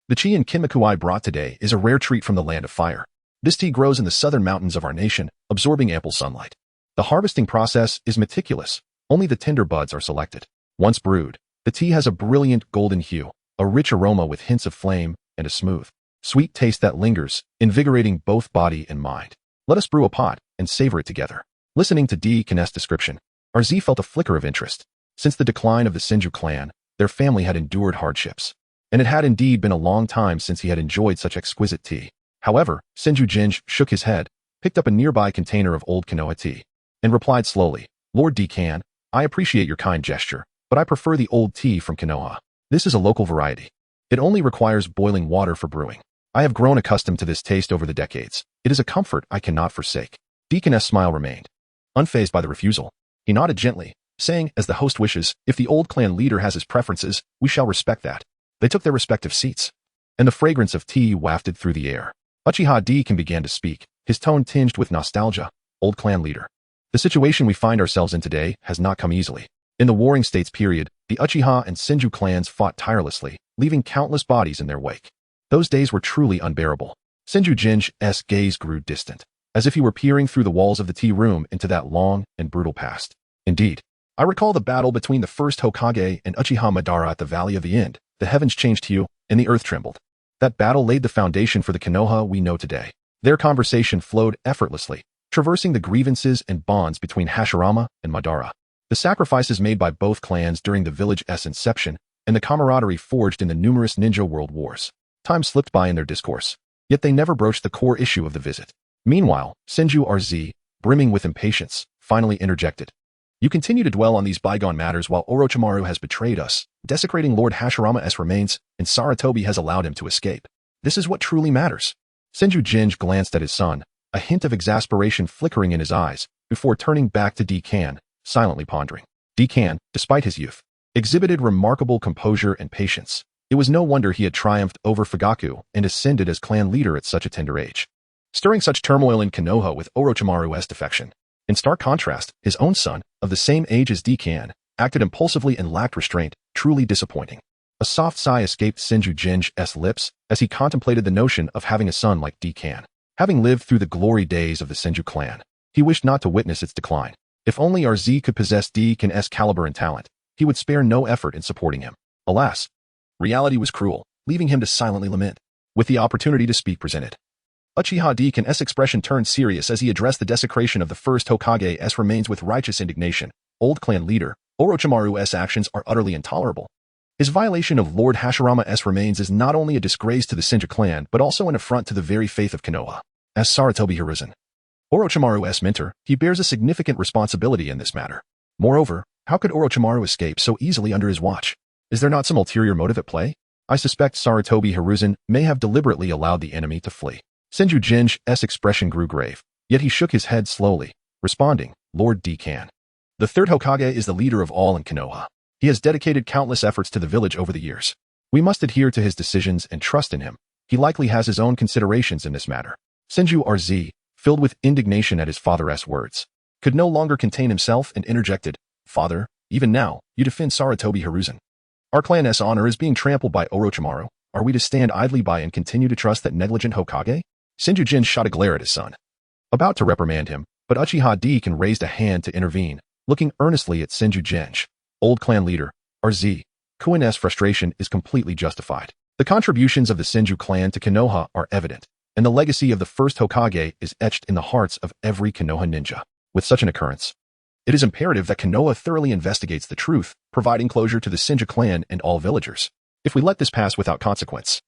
"The tea and kinmaku I brought today is a rare treat from the Land of Fire. This tea grows in the southern mountains of our nation, absorbing ample sunlight. The harvesting process is meticulous. Only the tender buds are selected. Once brewed, the tea has a brilliant golden hue, a rich aroma with hints of flame, and a smooth, sweet taste that lingers, invigorating both body and mind. Let us brew a pot and savor it together." Listening to Deacon's description, RZ felt a flicker of interest. Since the decline of the Senju clan, their family had endured hardships, and it had indeed been a long time since he had enjoyed such exquisite tea. However, Senju Jinj shook his head, picked up a nearby container of old Konoha tea, and replied slowly, "Lord Deacon, I appreciate your kind gesture, but I prefer the old tea from Konoha. This is a local variety. It only requires boiling water for brewing. I have grown accustomed to this taste over the decades. It is a comfort I cannot forsake." Deacon's smile remained. Unfazed by the refusal, he nodded gently, saying, "As the host wishes, if the old clan leader has his preferences, we shall respect that." They took their respective seats, and the fragrance of tea wafted through the air. Uchiha Deacon began to speak, his tone tinged with nostalgia. "Old clan leader, the situation we find ourselves in today has not come easily. In the Warring States period, the Uchiha and Senju clans fought tirelessly, leaving countless bodies in their wake. Those days were truly unbearable." Senju Jin's gaze grew distant, as if he were peering through the walls of the tea room into that long and brutal past. "Indeed, I recall the battle between the first Hokage and Uchiha Madara at the Valley of the End. The heavens changed hue, and the earth trembled. That battle laid the foundation for the Konoha we know today." Their conversation flowed effortlessly, traversing the grievances and bonds between Hashirama and Madara, the sacrifices made by both clans during the village's inception, and the camaraderie forged in the numerous ninja world wars. Time slipped by in their discourse, yet they never broached the core issue of the visit. Meanwhile, Senju RZ, brimming with impatience, finally interjected, "You continue to dwell on these bygone matters while Orochimaru has betrayed us, desecrating Lord Hashirama's remains, and Sarutobi has allowed him to escape. This is what truly matters." Senju Jinj glanced at his son, a hint of exasperation flickering in his eyes, before turning back to Deacan, silently pondering. Deacan, despite his youth, exhibited remarkable composure and patience. It was no wonder he had triumphed over Fugaku and ascended as clan leader at such a tender age, stirring such turmoil in Konoha with Orochimaru's defection. In stark contrast, his own son, of the same age as Deacan, acted impulsively and lacked restraint, truly disappointing. A soft sigh escaped Senju Jin's lips as he contemplated the notion of having a son like Deacan. Having lived through the glory days of the Senju clan, he wished not to witness its decline. If only RZ could possess Deacan's caliber and talent, he would spare no effort in supporting him. Alas, reality was cruel, leaving him to silently lament. With the opportunity to speak presented, Uchiha Deacon's expression turned serious as he addressed the desecration of the first Hokage's remains with righteous indignation. "Old clan leader, Orochimaru's actions are utterly intolerable. His violation of Lord Hashirama's remains is not only a disgrace to the Senju clan but also an affront to the very faith of Konoha. As Sarutobi Hiruzen, Orochimaru's mentor, he bears a significant responsibility in this matter. Moreover, how could Orochimaru escape so easily under his watch? Is there not some ulterior motive at play? I suspect Sarutobi Hiruzen may have deliberately allowed the enemy to flee." Senju Jin's expression grew grave, yet he shook his head slowly, responding, "Lord Deacan, the third Hokage is the leader of all in Konoha. He has dedicated countless efforts to the village over the years. We must adhere to his decisions and trust in him. He likely has his own considerations in this matter." Senju RZ, filled with indignation at his father's words, could no longer contain himself and interjected, "Father, even now, you defend Sarutobi Hiruzen. Our clan's honor is being trampled by Orochimaru. Are we to stand idly by and continue to trust that negligent Hokage?" Senju Jin shot a glare at his son, about to reprimand him, but Uchiha Deacan raised a hand to intervene, looking earnestly at Senju Jinj. "Old clan leader, RZ, Kuin's frustration is completely justified. The contributions of the Senju clan to Konoha are evident, and the legacy of the first Hokage is etched in the hearts of every Konoha ninja. With such an occurrence, It is imperative that Konoha thoroughly investigates the truth, providing closure to the Senju clan and all villagers. If we let this pass without consequence,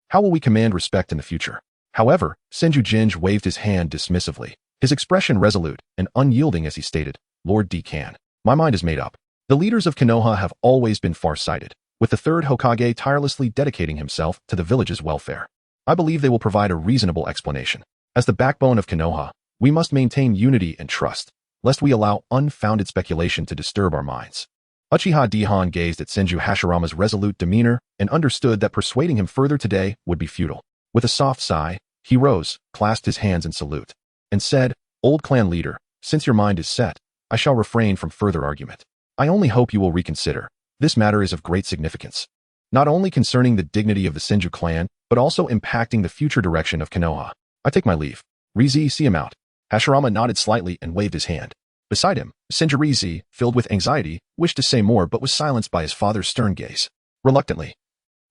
how will we command respect in the future? However, Senju Jinji waved his hand dismissively, his expression resolute and unyielding as he stated, Lord Dekan, my mind is made up. The leaders of Konoha have always been far-sighted, with the Third Hokage tirelessly dedicating himself to the village's welfare. I believe they will provide a reasonable explanation. As the backbone of Konoha, we must maintain unity and trust, lest we allow unfounded speculation to disturb our minds. Uchiha Douhuan gazed at Senju Hashirama's resolute demeanor and understood that persuading him further today would be futile. With a soft sigh, he rose, clasped his hands in salute, and said, Old clan leader, since your mind is set, I shall refrain from further argument. I only hope you will reconsider. This matter is of great significance, not only concerning the dignity of the Senju clan, but also impacting the future direction of Konoha. I take my leave. Rizi, see him out. Hashirama nodded slightly and waved his hand. Beside him, Senju Rizi, filled with anxiety, wished to say more but was silenced by his father's stern gaze. Reluctantly,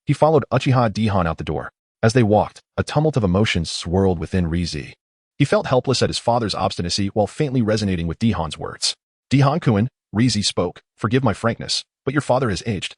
he followed Uchiha Douhuan out the door. As they walked, a tumult of emotions swirled within Rizi. He felt helpless at his father's obstinacy while faintly resonating with Douhan's words. Douhan-kun, Rizi spoke, forgive my frankness, but your father has aged.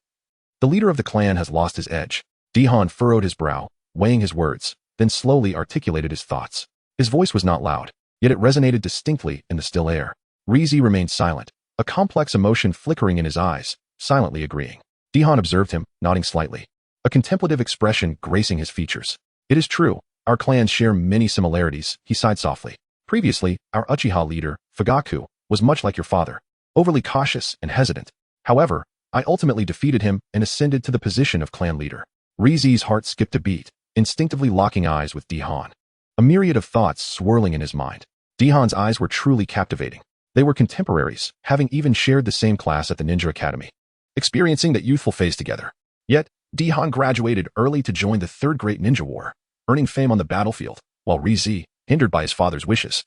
The leader of the clan has lost his edge. Douhan furrowed his brow, weighing his words, then slowly articulated his thoughts. His voice was not loud, yet it resonated distinctly in the still air. Rizi remained silent, a complex emotion flickering in his eyes, silently agreeing. Douhan observed him, nodding slightly, a contemplative expression gracing his features. It is true, our clans share many similarities, he sighed softly. Previously, our Uchiha leader, Fugaku, was much like your father, overly cautious and hesitant. However, I ultimately defeated him and ascended to the position of clan leader. Rizi's heart skipped a beat, instinctively locking eyes with Douhan. A myriad of thoughts swirling in his mind. Douhan's eyes were truly captivating. They were contemporaries, having even shared the same class at the Ninja Academy, experiencing that youthful phase together. Yet, Douhan graduated early to join the Third Great Ninja War, earning fame on the battlefield, while Rizi, hindered by his father's wishes,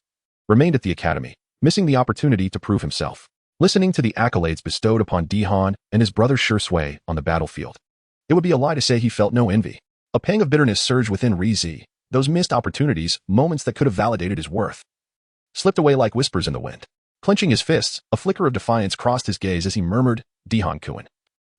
remained at the academy, missing the opportunity to prove himself. Listening to the accolades bestowed upon Douhan and his brother Shisui on the battlefield, it would be a lie to say he felt no envy. A pang of bitterness surged within Rizi. Those missed opportunities, moments that could have validated his worth, slipped away like whispers in the wind. Clenching his fists, a flicker of defiance crossed his gaze as he murmured, Douhan-kun,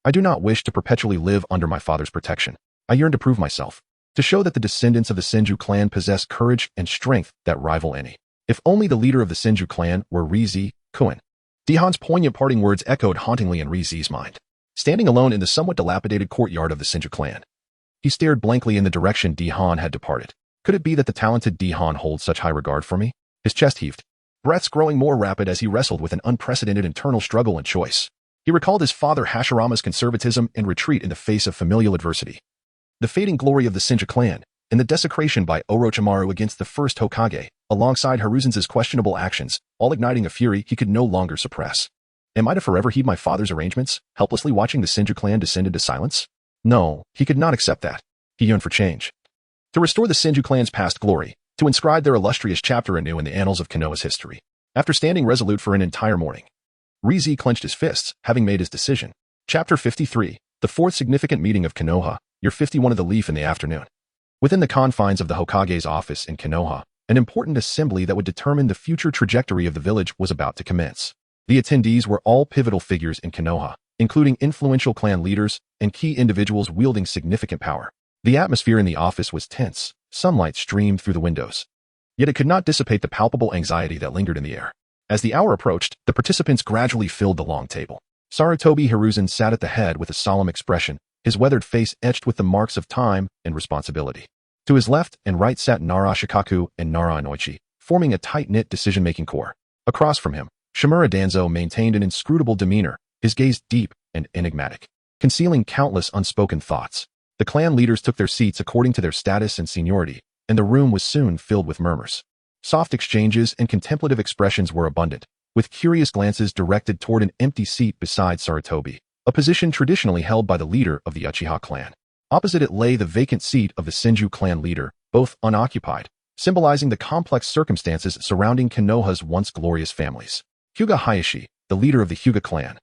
I do not wish to perpetually live under my father's protection. I yearn to prove myself, to show that the descendants of the Senju clan possess courage and strength that rival any. If only the leader of the Senju clan were Rizi-kun. Douhan's poignant parting words echoed hauntingly in Rizi's mind. Standing alone in the somewhat dilapidated courtyard of the Senju clan, he stared blankly in the direction Douhan had departed. Could it be that the talented Douhan holds such high regard for me? His chest heaved, breaths growing more rapid as he wrestled with an unprecedented internal struggle and choice. He recalled his father Hashirama's conservatism and retreat in the face of familial adversity, the fading glory of the Senju clan, and the desecration by Orochimaru against the first Hokage, alongside Hiruzen's questionable actions, all igniting a fury he could no longer suppress. Am I to forever heed my father's arrangements, helplessly watching the Senju clan descend into silence? No, he could not accept that. He yearned for change, to restore the Senju clan's past glory, to inscribe their illustrious chapter anew in the annals of Konoha's history. After standing resolute for an entire morning, Rizi clenched his fists, having made his decision. Chapter 53, the fourth significant meeting of Konoha, year 51 of the Leaf in the afternoon. Within the confines of the Hokage's office in Konoha, an important assembly that would determine the future trajectory of the village was about to commence. The attendees were all pivotal figures in Konoha, including influential clan leaders and key individuals wielding significant power. The atmosphere in the office was tense. Sunlight streamed through the windows, yet it could not dissipate the palpable anxiety that lingered in the air. As the hour approached, the participants gradually filled the long table. Sarutobi Hiruzen sat at the head with a solemn expression, his weathered face etched with the marks of time and responsibility. To his left and right sat Nara Shikaku and Nara Inoichi, forming a tight-knit decision-making core. Across from him, Shimura Danzo maintained an inscrutable demeanor, his gaze deep and enigmatic, concealing countless unspoken thoughts. The clan leaders took their seats according to their status and seniority, and the room was soon filled with murmurs. Soft exchanges and contemplative expressions were abundant, with curious glances directed toward an empty seat beside Sarutobi, a position traditionally held by the leader of the Uchiha clan. Opposite it lay the vacant seat of the Senju clan leader, both unoccupied, symbolizing the complex circumstances surrounding Konoha's once glorious families. Hyuga Hayashi, the leader of the Hyuga clan,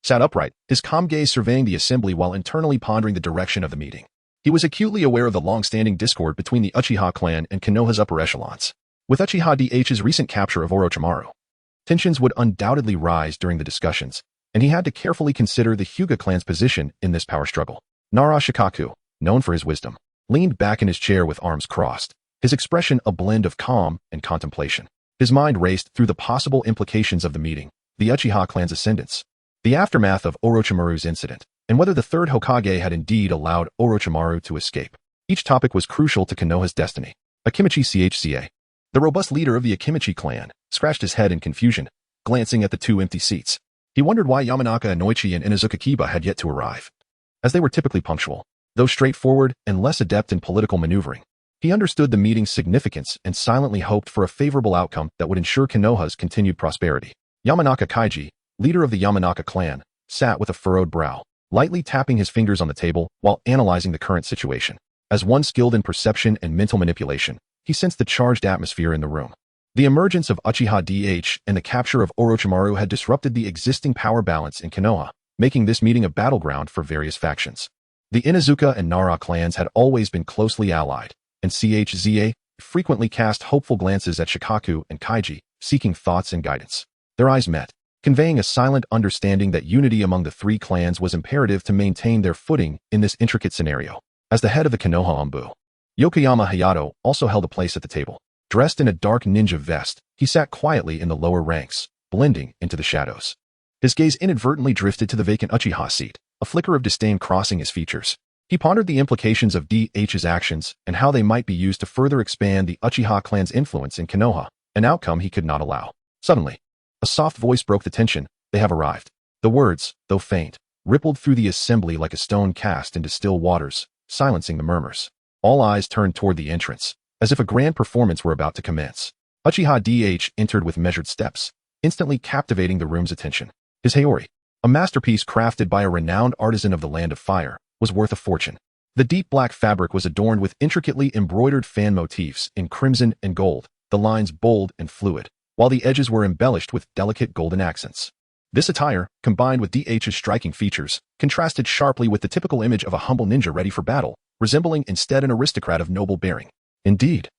sat upright, his calm gaze surveying the assembly while internally pondering the direction of the meeting. He was acutely aware of the long-standing discord between the Uchiha clan and Konoha's upper echelons. With Uchiha DH's recent capture of Orochimaru, Tensions would undoubtedly rise during the discussions, and he had to carefully consider the Hyuga clan's position in this power struggle. Nara Shikaku, known for his wisdom, leaned back in his chair with arms crossed, his expression a blend of calm and contemplation. His mind raced through the possible implications of the meeting, the Uchiha clan's ascendance, the aftermath of Orochimaru's incident, and whether the Third Hokage had indeed allowed Orochimaru to escape. Each topic was crucial to Konoha's destiny. Akimichi Chca, the robust leader of the Akimichi clan, scratched his head in confusion, glancing at the two empty seats. He wondered why Yamanaka Inoichi and Inuzuka Kiba had yet to arrive, as they were typically punctual, though straightforward and less adept in political maneuvering. He understood the meeting's significance and silently hoped for a favorable outcome that would ensure Konoha's continued prosperity. Yamanaka Kaiji, leader of the Yamanaka clan, sat with a furrowed brow, lightly tapping his fingers on the table while analyzing the current situation. As one skilled in perception and mental manipulation, he sensed the charged atmosphere in the room. The emergence of Uchiha DH and the capture of Orochimaru had disrupted the existing power balance in Konoha, making this meeting a battleground for various factions. The Inuzuka and Nara clans had always been closely allied, and Chza frequently cast hopeful glances at Shikaku and Kaiji, seeking thoughts and guidance. Their eyes met, conveying a silent understanding that unity among the three clans was imperative to maintain their footing in this intricate scenario. As the head of the Konoha Anbu, Yokoyama Hayato also held a place at the table. Dressed in a dark ninja vest, he sat quietly in the lower ranks, blending into the shadows. His gaze inadvertently drifted to the vacant Uchiha seat, a flicker of disdain crossing his features. He pondered the implications of DH's actions and how they might be used to further expand the Uchiha clan's influence in Konoha, an outcome he could not allow. Suddenly, a soft voice broke the tension. They have arrived. The words, though faint, rippled through the assembly like a stone cast into still waters, silencing the murmurs. All eyes turned toward the entrance, as if a grand performance were about to commence. Uchiha DH entered with measured steps, instantly captivating the room's attention. His Haori, a masterpiece crafted by a renowned artisan of the Land of Fire, was worth a fortune. The deep black fabric was adorned with intricately embroidered fan motifs in crimson and gold, the lines bold and fluid, while the edges were embellished with delicate golden accents. This attire, combined with DH's striking features, contrasted sharply with the typical image of a humble ninja ready for battle, resembling instead an aristocrat of noble bearing. Indeed,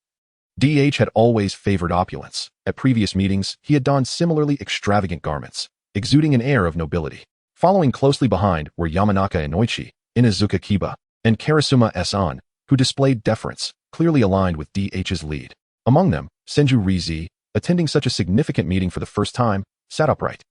DH had always favored opulence. At previous meetings, he had donned similarly extravagant garments, exuding an air of nobility. Following closely behind were Yamanaka Inoichi, Inuzuka Kiba, and Karasuma San, who displayed deference, clearly aligned with DH's lead. Among them, Senju Rizi, attending such a significant meeting for the first time, sat upright,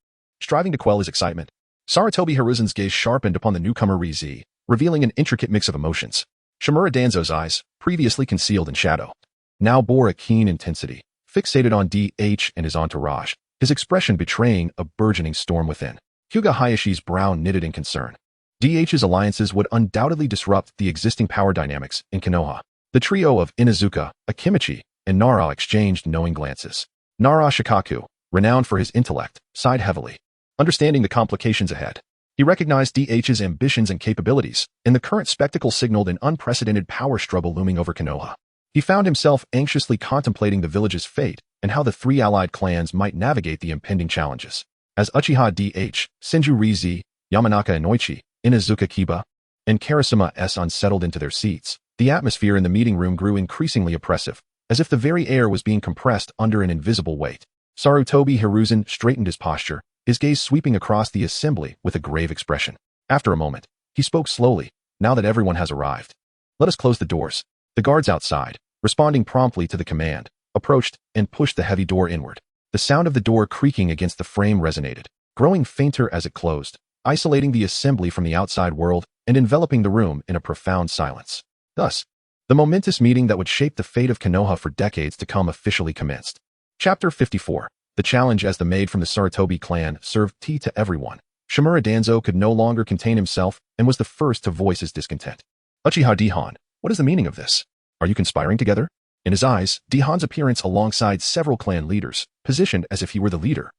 striving to quell his excitement. Sarutobi Hiruzen's gaze sharpened upon the newcomer Rizi, revealing an intricate mix of emotions. Shimura Danzo's eyes, previously concealed in shadow, now bore a keen intensity, fixated on DH and his entourage, his expression betraying a burgeoning storm within. Hyuga Hayashi's brow knitted in concern. DH's alliances would undoubtedly disrupt the existing power dynamics in Konoha. The trio of Inuzuka, Akimichi, and Nara exchanged knowing glances. Nara Shikaku, renowned for his intellect, sighed heavily, understanding the complications ahead. He recognized DH's ambitions and capabilities, and the current spectacle signaled an unprecedented power struggle looming over Konoha. He found himself anxiously contemplating the village's fate and how the three allied clans might navigate the impending challenges. As Uchiha DH, Senju Rizi, Yamanaka Inoichi, Inuzuka Kiba, and Karasuma San settled into their seats, the atmosphere in the meeting room grew increasingly oppressive, as if the very air was being compressed under an invisible weight. Sarutobi Hiruzen straightened his posture, his gaze sweeping across the assembly with a grave expression. After a moment, he spoke slowly. Now that everyone has arrived, let us close the doors. The guards outside, responding promptly to the command, approached and pushed the heavy door inward. The sound of the door creaking against the frame resonated, growing fainter as it closed, isolating the assembly from the outside world and enveloping the room in a profound silence. Thus, the momentous meeting that would shape the fate of Konoha for decades to come officially commenced. Chapter 54. The challenge. As the maid from the Sarutobi clan served tea to everyone, Shimura Danzo could no longer contain himself and was the first to voice his discontent. Uchiha Dihan, what is the meaning of this? Are you conspiring together? In his eyes, Dihan's appearance alongside several clan leaders, positioned as if he were the leader,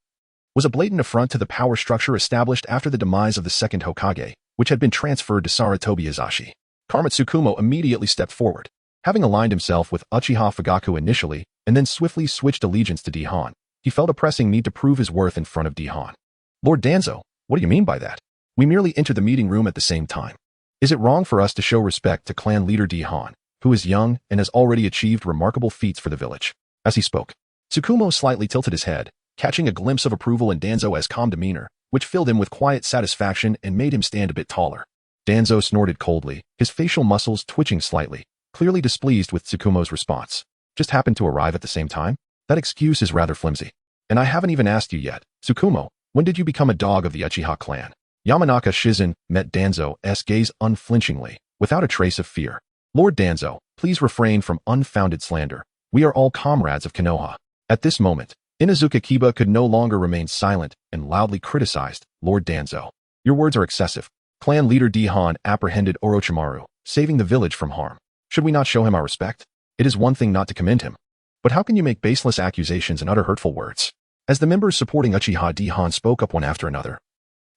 was a blatant affront to the power structure established after the demise of the second Hokage, which had been transferred to Sarutobi Izashi. Karma Tsukumo immediately stepped forward, having aligned himself with Uchiha Fugaku initially and then swiftly switched allegiance to Dihan. He felt a pressing need to prove his worth in front of Dihan. Lord Danzo, what do you mean by that? We merely entered the meeting room at the same time. Is it wrong for us to show respect to clan leader Dihan, who is young and has already achieved remarkable feats for the village? As he spoke, Tsukumo slightly tilted his head, catching a glimpse of approval in Danzo's calm demeanor, which filled him with quiet satisfaction and made him stand a bit taller. Danzo snorted coldly, his facial muscles twitching slightly, clearly displeased with Tsukumo's response. Just happened to arrive at the same time? That excuse is rather flimsy. And I haven't even asked you yet, Tsukumo, when did you become a dog of the Uchiha clan? Yamanaka Shizen met Danzo's gaze unflinchingly, without a trace of fear. Lord Danzo, please refrain from unfounded slander. We are all comrades of Konoha. At this moment, Inuzuka Kiba could no longer remain silent and loudly criticized, Lord Danzo. Your words are excessive. Clan leader Douhuan apprehended Orochimaru, saving the village from harm. Should we not show him our respect? It is one thing not to commend him. But how can you make baseless accusations and utter hurtful words? As the members supporting Uchiha Douhuan spoke up one after another,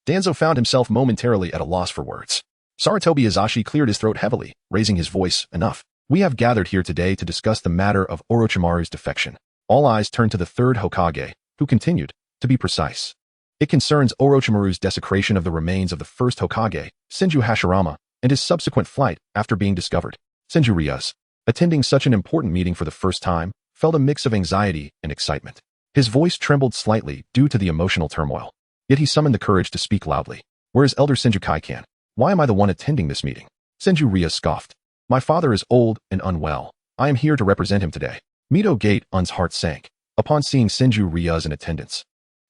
Danzo found himself momentarily at a loss for words. Sarutobi Izashi cleared his throat heavily, raising his voice. Enough. We have gathered here today to discuss the matter of Orochimaru's defection. All eyes turned to the Third Hokage, who continued, to be precise. It concerns Orochimaru's desecration of the remains of the first Hokage, Senju Hashirama, and his subsequent flight after being discovered. Senju Ryuz, attending such an important meeting for the first time, felt a mix of anxiety and excitement. His voice trembled slightly due to the emotional turmoil. Yet he summoned the courage to speak loudly. Where is Elder Senju Kaikan? Why am I the one attending this meeting? Senju Ryuz scoffed. My father is old and unwell. I am here to represent him today. Mito Gate-un's heart sank upon seeing Senju Ryuz in attendance.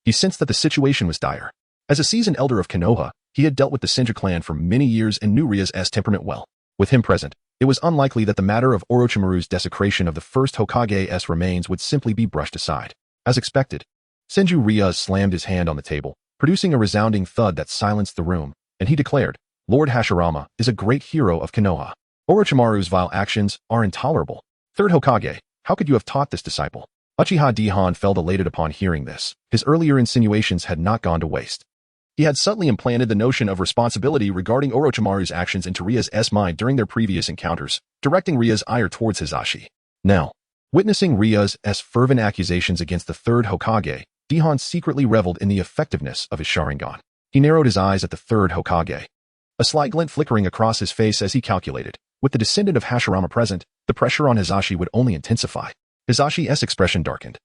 He sensed that the situation was dire. As a seasoned elder of Konoha, he had dealt with the Senju clan for many years and knew Ryuz's temperament well. With him present, it was unlikely that the matter of Orochimaru's desecration of the first Hokage's remains would simply be brushed aside. As expected, Senju Ryuz slammed his hand on the table, producing a resounding thud that silenced the room, and he declared, Lord Hashirama is a great hero of Konoha. Orochimaru's vile actions are intolerable. Third Hokage, how could you have taught this disciple? Uchiha Douhuan felt elated upon hearing this. His earlier insinuations had not gone to waste. He had subtly implanted the notion of responsibility regarding Orochimaru's actions into Ryuz's mind during their previous encounters, directing Ryuz's ire towards Hisashi. Now, witnessing Ryuz's fervent accusations against the Third Hokage, Douhuan secretly reveled in the effectiveness of his Sharingan. He narrowed his eyes at the Third Hokage, a slight glint flickering across his face as he calculated. With the descendant of Hashirama present, the pressure on Hisashi would only intensify. Hisashi's expression darkened,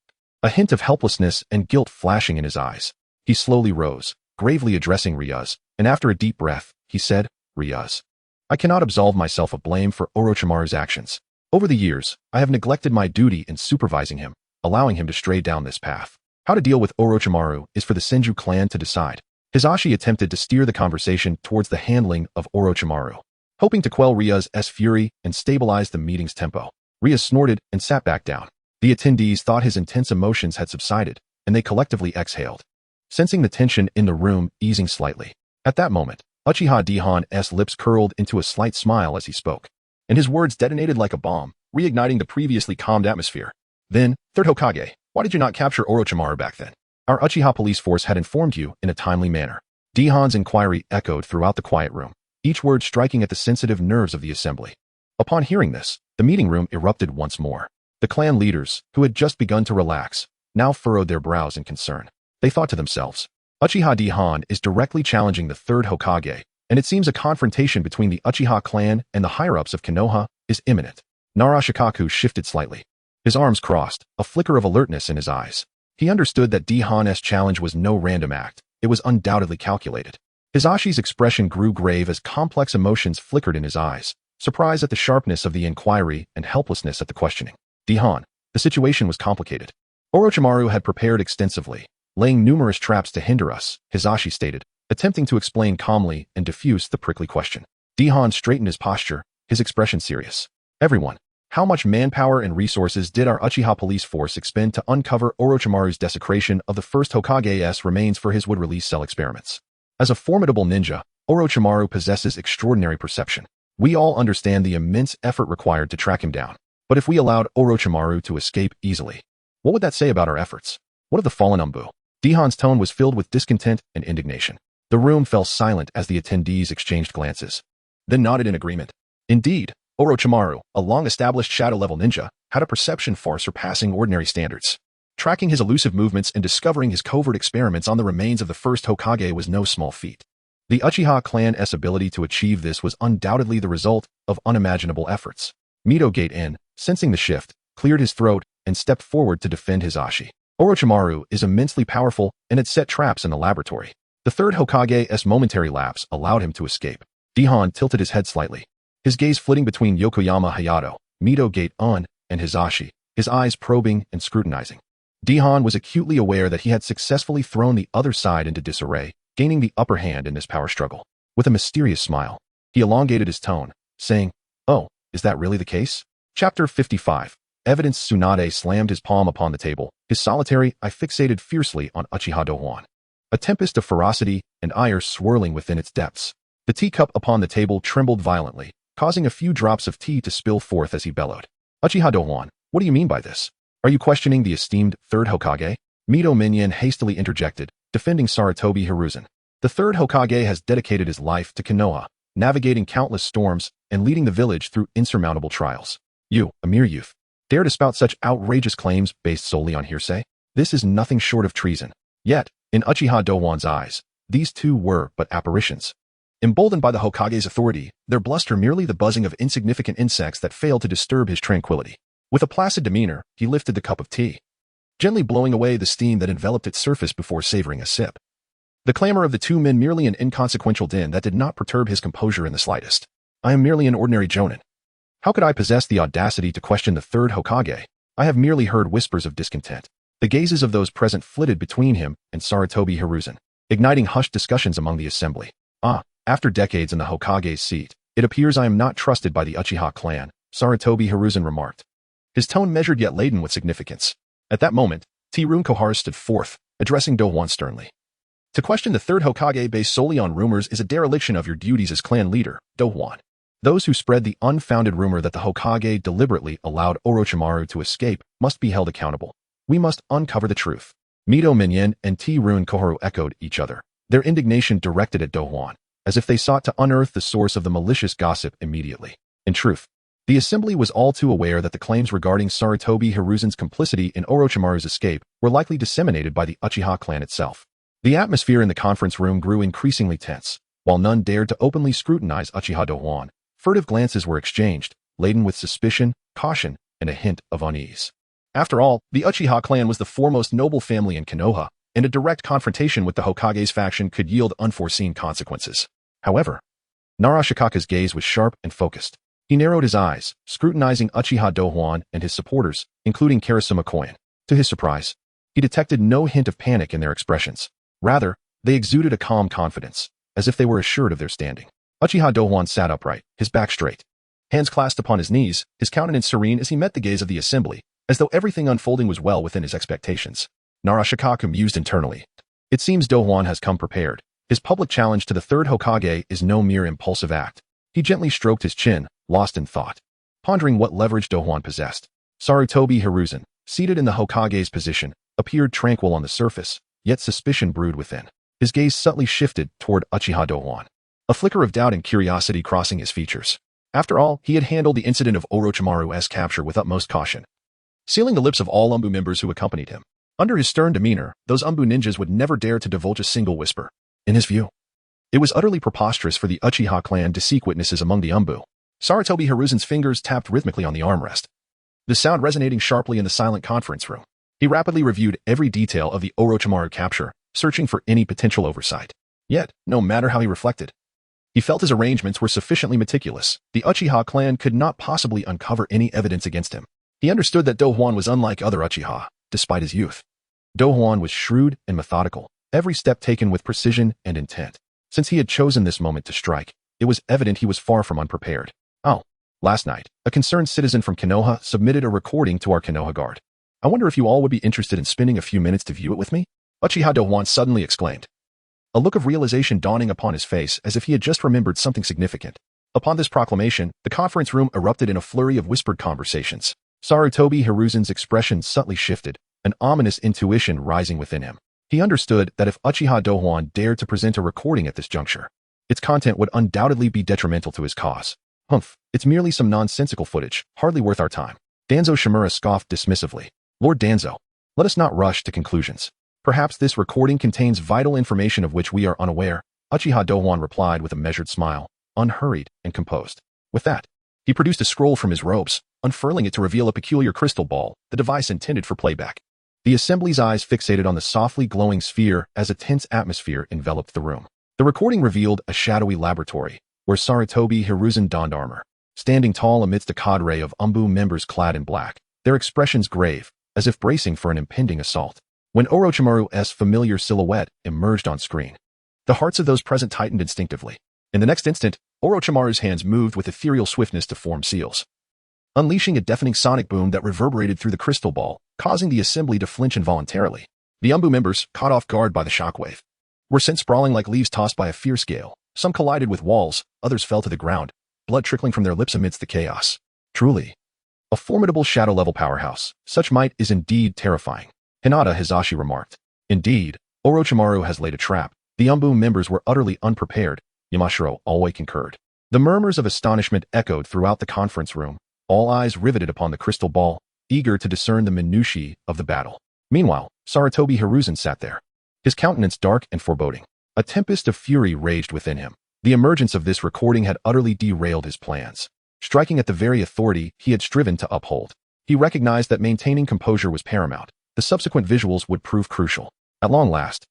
a hint of helplessness and guilt flashing in his eyes. He slowly rose, gravely addressing Ryuz, and after a deep breath, he said, Ryuz, I cannot absolve myself of blame for Orochimaru's actions. Over the years, I have neglected my duty in supervising him, allowing him to stray down this path. How to deal with Orochimaru is for the Senju clan to decide. Hisashi attempted to steer the conversation towards the handling of Orochimaru, hoping to quell Ryuz's fury and stabilize the meeting's tempo. Ryuz snorted and sat back down. The attendees thought his intense emotions had subsided, and they collectively exhaled, sensing the tension in the room easing slightly. At that moment, Uchiha Douhuan's lips curled into a slight smile as he spoke, and his words detonated like a bomb, reigniting the previously calmed atmosphere. Then, Third Hokage, why did you not capture Orochimaru back then? Our Uchiha police force had informed you in a timely manner. Douhuan's inquiry echoed throughout the quiet room, each word striking at the sensitive nerves of the assembly. Upon hearing this, the meeting room erupted once more. The clan leaders, who had just begun to relax, now furrowed their brows in concern. They thought to themselves, Uchiha Douhuan is directly challenging the Third Hokage, and it seems a confrontation between the Uchiha clan and the higher-ups of Konoha is imminent. Narashikaku shifted slightly. His arms crossed, a flicker of alertness in his eyes. He understood that Douhuan's challenge was no random act. It was undoubtedly calculated. Hisashi's expression grew grave as complex emotions flickered in his eyes, surprise at the sharpness of the inquiry and helplessness at the questioning. Douhuan, the situation was complicated. Orochimaru had prepared extensively, laying numerous traps to hinder us, Hisashi stated, attempting to explain calmly and diffuse the prickly question. Douhuan straightened his posture, his expression serious. Everyone, how much manpower and resources did our Uchiha police force expend to uncover Orochimaru's desecration of the first Hokage's remains for his wood-release cell experiments? As a formidable ninja, Orochimaru possesses extraordinary perception. We all understand the immense effort required to track him down. But if we allowed Orochimaru to escape easily, what would that say about our efforts? What of the fallen Umbu? Douhan's tone was filled with discontent and indignation. The room fell silent as the attendees exchanged glances, then nodded in agreement. Indeed, Orochimaru, a long-established shadow-level ninja, had a perception far surpassing ordinary standards. Tracking his elusive movements and discovering his covert experiments on the remains of the first Hokage was no small feat. The Uchiha clan's ability to achieve this was undoubtedly the result of unimaginable efforts. Mito Gate-in, sensing the shift, cleared his throat and stepped forward to defend Hisashi. Orochimaru is immensely powerful and had set traps in the laboratory. The third Hokage's momentary lapse allowed him to escape. Douhuan tilted his head slightly, his gaze flitting between Yokoyama Hayato, Mito Gate-un, and Hizashi, his eyes probing and scrutinizing. Douhuan was acutely aware that he had successfully thrown the other side into disarray, gaining the upper hand in this power struggle. With a mysterious smile, he elongated his tone, saying, "Oh, is that really the case?" Chapter 55. Evidence. Tsunade slammed his palm upon the table, his solitary eye fixated fiercely on Uchiha Douhuan. A tempest of ferocity and ire swirling within its depths. The teacup upon the table trembled violently, causing a few drops of tea to spill forth as he bellowed. "Uchiha Douhuan, what do you mean by this? Are you questioning the esteemed Third Hokage?" Mito Minion hastily interjected, defending Sarutobi Hiruzen. The Third Hokage has dedicated his life to Konoha, navigating countless storms and leading the village through insurmountable trials. You, a mere youth, dare to spout such outrageous claims based solely on hearsay? This is nothing short of treason. Yet, in Uchiha Douhuan's eyes, these two were but apparitions. Emboldened by the Hokage's authority, their bluster merely the buzzing of insignificant insects that failed to disturb his tranquility. With a placid demeanor, he lifted the cup of tea, gently blowing away the steam that enveloped its surface before savoring a sip. The clamor of the two men merely an inconsequential din that did not perturb his composure in the slightest. "I am merely an ordinary jonin. How could I possess the audacity to question the Third Hokage? I have merely heard whispers of discontent." The gazes of those present flitted between him and Sarutobi Hiruzen, igniting hushed discussions among the assembly. After decades in the Hokage's seat, it appears I am not trusted by the Uchiha clan, Sarutobi Hiruzen remarked, his tone measured yet laden with significance. At that moment, T-Rune Koharu stood forth, addressing Douhuan sternly. "To question the Third Hokage based solely on rumors is a dereliction of your duties as clan leader, Douhuan. Those who spread the unfounded rumor that the Hokage deliberately allowed Orochimaru to escape must be held accountable. We must uncover the truth." Mito Minion and T-Rune Koharu echoed each other, their indignation directed at Douhuan, as if they sought to unearth the source of the malicious gossip immediately. In truth, the assembly was all too aware that the claims regarding Sarutobi Hiruzen's complicity in Orochimaru's escape were likely disseminated by the Uchiha clan itself. The atmosphere in the conference room grew increasingly tense. While none dared to openly scrutinize Uchiha Douhuan, furtive glances were exchanged, laden with suspicion, caution, and a hint of unease. After all, the Uchiha clan was the foremost noble family in Konoha, and a direct confrontation with the Hokage's faction could yield unforeseen consequences. However, Narashikaka's gaze was sharp and focused. He narrowed his eyes, scrutinizing Uchiha Douhuan and his supporters, including Karasuma Koen. To his surprise, he detected no hint of panic in their expressions. Rather, they exuded a calm confidence, as if they were assured of their standing. Uchiha Douhuan sat upright, his back straight, hands clasped upon his knees, his countenance serene as he met the gaze of the assembly, as though everything unfolding was well within his expectations. Narashikaku mused internally. It seems Douhuan has come prepared. His public challenge to the Third Hokage is no mere impulsive act. He gently stroked his chin, lost in thought, pondering what leverage Douhuan possessed. Sarutobi Hiruzen, seated in the Hokage's position, appeared tranquil on the surface, yet suspicion brewed within. His gaze subtly shifted toward Uchiha Douhuan, a flicker of doubt and curiosity crossing his features. After all, he had handled the incident of Orochimaru's capture with utmost caution, sealing the lips of all Umbu members who accompanied him. Under his stern demeanor, those Umbu ninjas would never dare to divulge a single whisper. In his view, it was utterly preposterous for the Uchiha clan to seek witnesses among the Umbu. Sarutobi Hiruzen's fingers tapped rhythmically on the armrest, the sound resonating sharply in the silent conference room. He rapidly reviewed every detail of the Orochimaru capture, searching for any potential oversight. Yet, no matter how he reflected, he felt his arrangements were sufficiently meticulous. The Uchiha clan could not possibly uncover any evidence against him. He understood that Douhuan was unlike other Uchiha, despite his youth. Douhuan was shrewd and methodical, every step taken with precision and intent. Since he had chosen this moment to strike, it was evident he was far from unprepared. Last night, a concerned citizen from Konoha submitted a recording to our Konoha guard. I wonder if you all would be interested in spending a few minutes to view it with me? Uchiha Douhuan suddenly exclaimed, a look of realization dawning upon his face as if he had just remembered something significant. Upon this proclamation, the conference room erupted in a flurry of whispered conversations. Sarutobi Hiruzen's expression subtly shifted, an ominous intuition rising within him. He understood that if Uchiha Douhuan dared to present a recording at this juncture, its content would undoubtedly be detrimental to his cause. It's merely some nonsensical footage, hardly worth our time. Danzo Shimura scoffed dismissively. Lord Danzo, let us not rush to conclusions. Perhaps this recording contains vital information of which we are unaware. Uchiha Douhuan replied with a measured smile, unhurried and composed. With that, he produced a scroll from his robes, unfurling it to reveal a peculiar crystal ball, the device intended for playback. The assembly's eyes fixated on the softly glowing sphere as a tense atmosphere enveloped the room. The recording revealed a shadowy laboratory, where Sarutobi Hiruzen donned armor, standing tall amidst a cadre of UMBU members clad in black, their expressions grave, as if bracing for an impending assault. When Orochimaru's familiar silhouette emerged on screen, the hearts of those present tightened instinctively. In the next instant, Orochimaru's hands moved with ethereal swiftness to form seals, unleashing a deafening sonic boom that reverberated through the crystal ball, causing the assembly to flinch involuntarily. The UMBU members, caught off guard by the shockwave, were sent sprawling like leaves tossed by a fierce gale. Some collided with walls, others fell to the ground, blood trickling from their lips amidst the chaos. Truly, a formidable shadow-level powerhouse. Such might is indeed terrifying, Hinata Hizashi remarked. Indeed, Orochimaru has laid a trap. The UMBU members were utterly unprepared, Yamashiro always concurred. The murmurs of astonishment echoed throughout the conference room, all eyes riveted upon the crystal ball, eager to discern the minutiae of the battle. Meanwhile, Sarutobi Hiruzen sat there, his countenance dark and foreboding. A tempest of fury raged within him. The emergence of this recording had utterly derailed his plans, striking at the very authority he had striven to uphold. He recognized that maintaining composure was paramount. The subsequent visuals would prove crucial. At long last,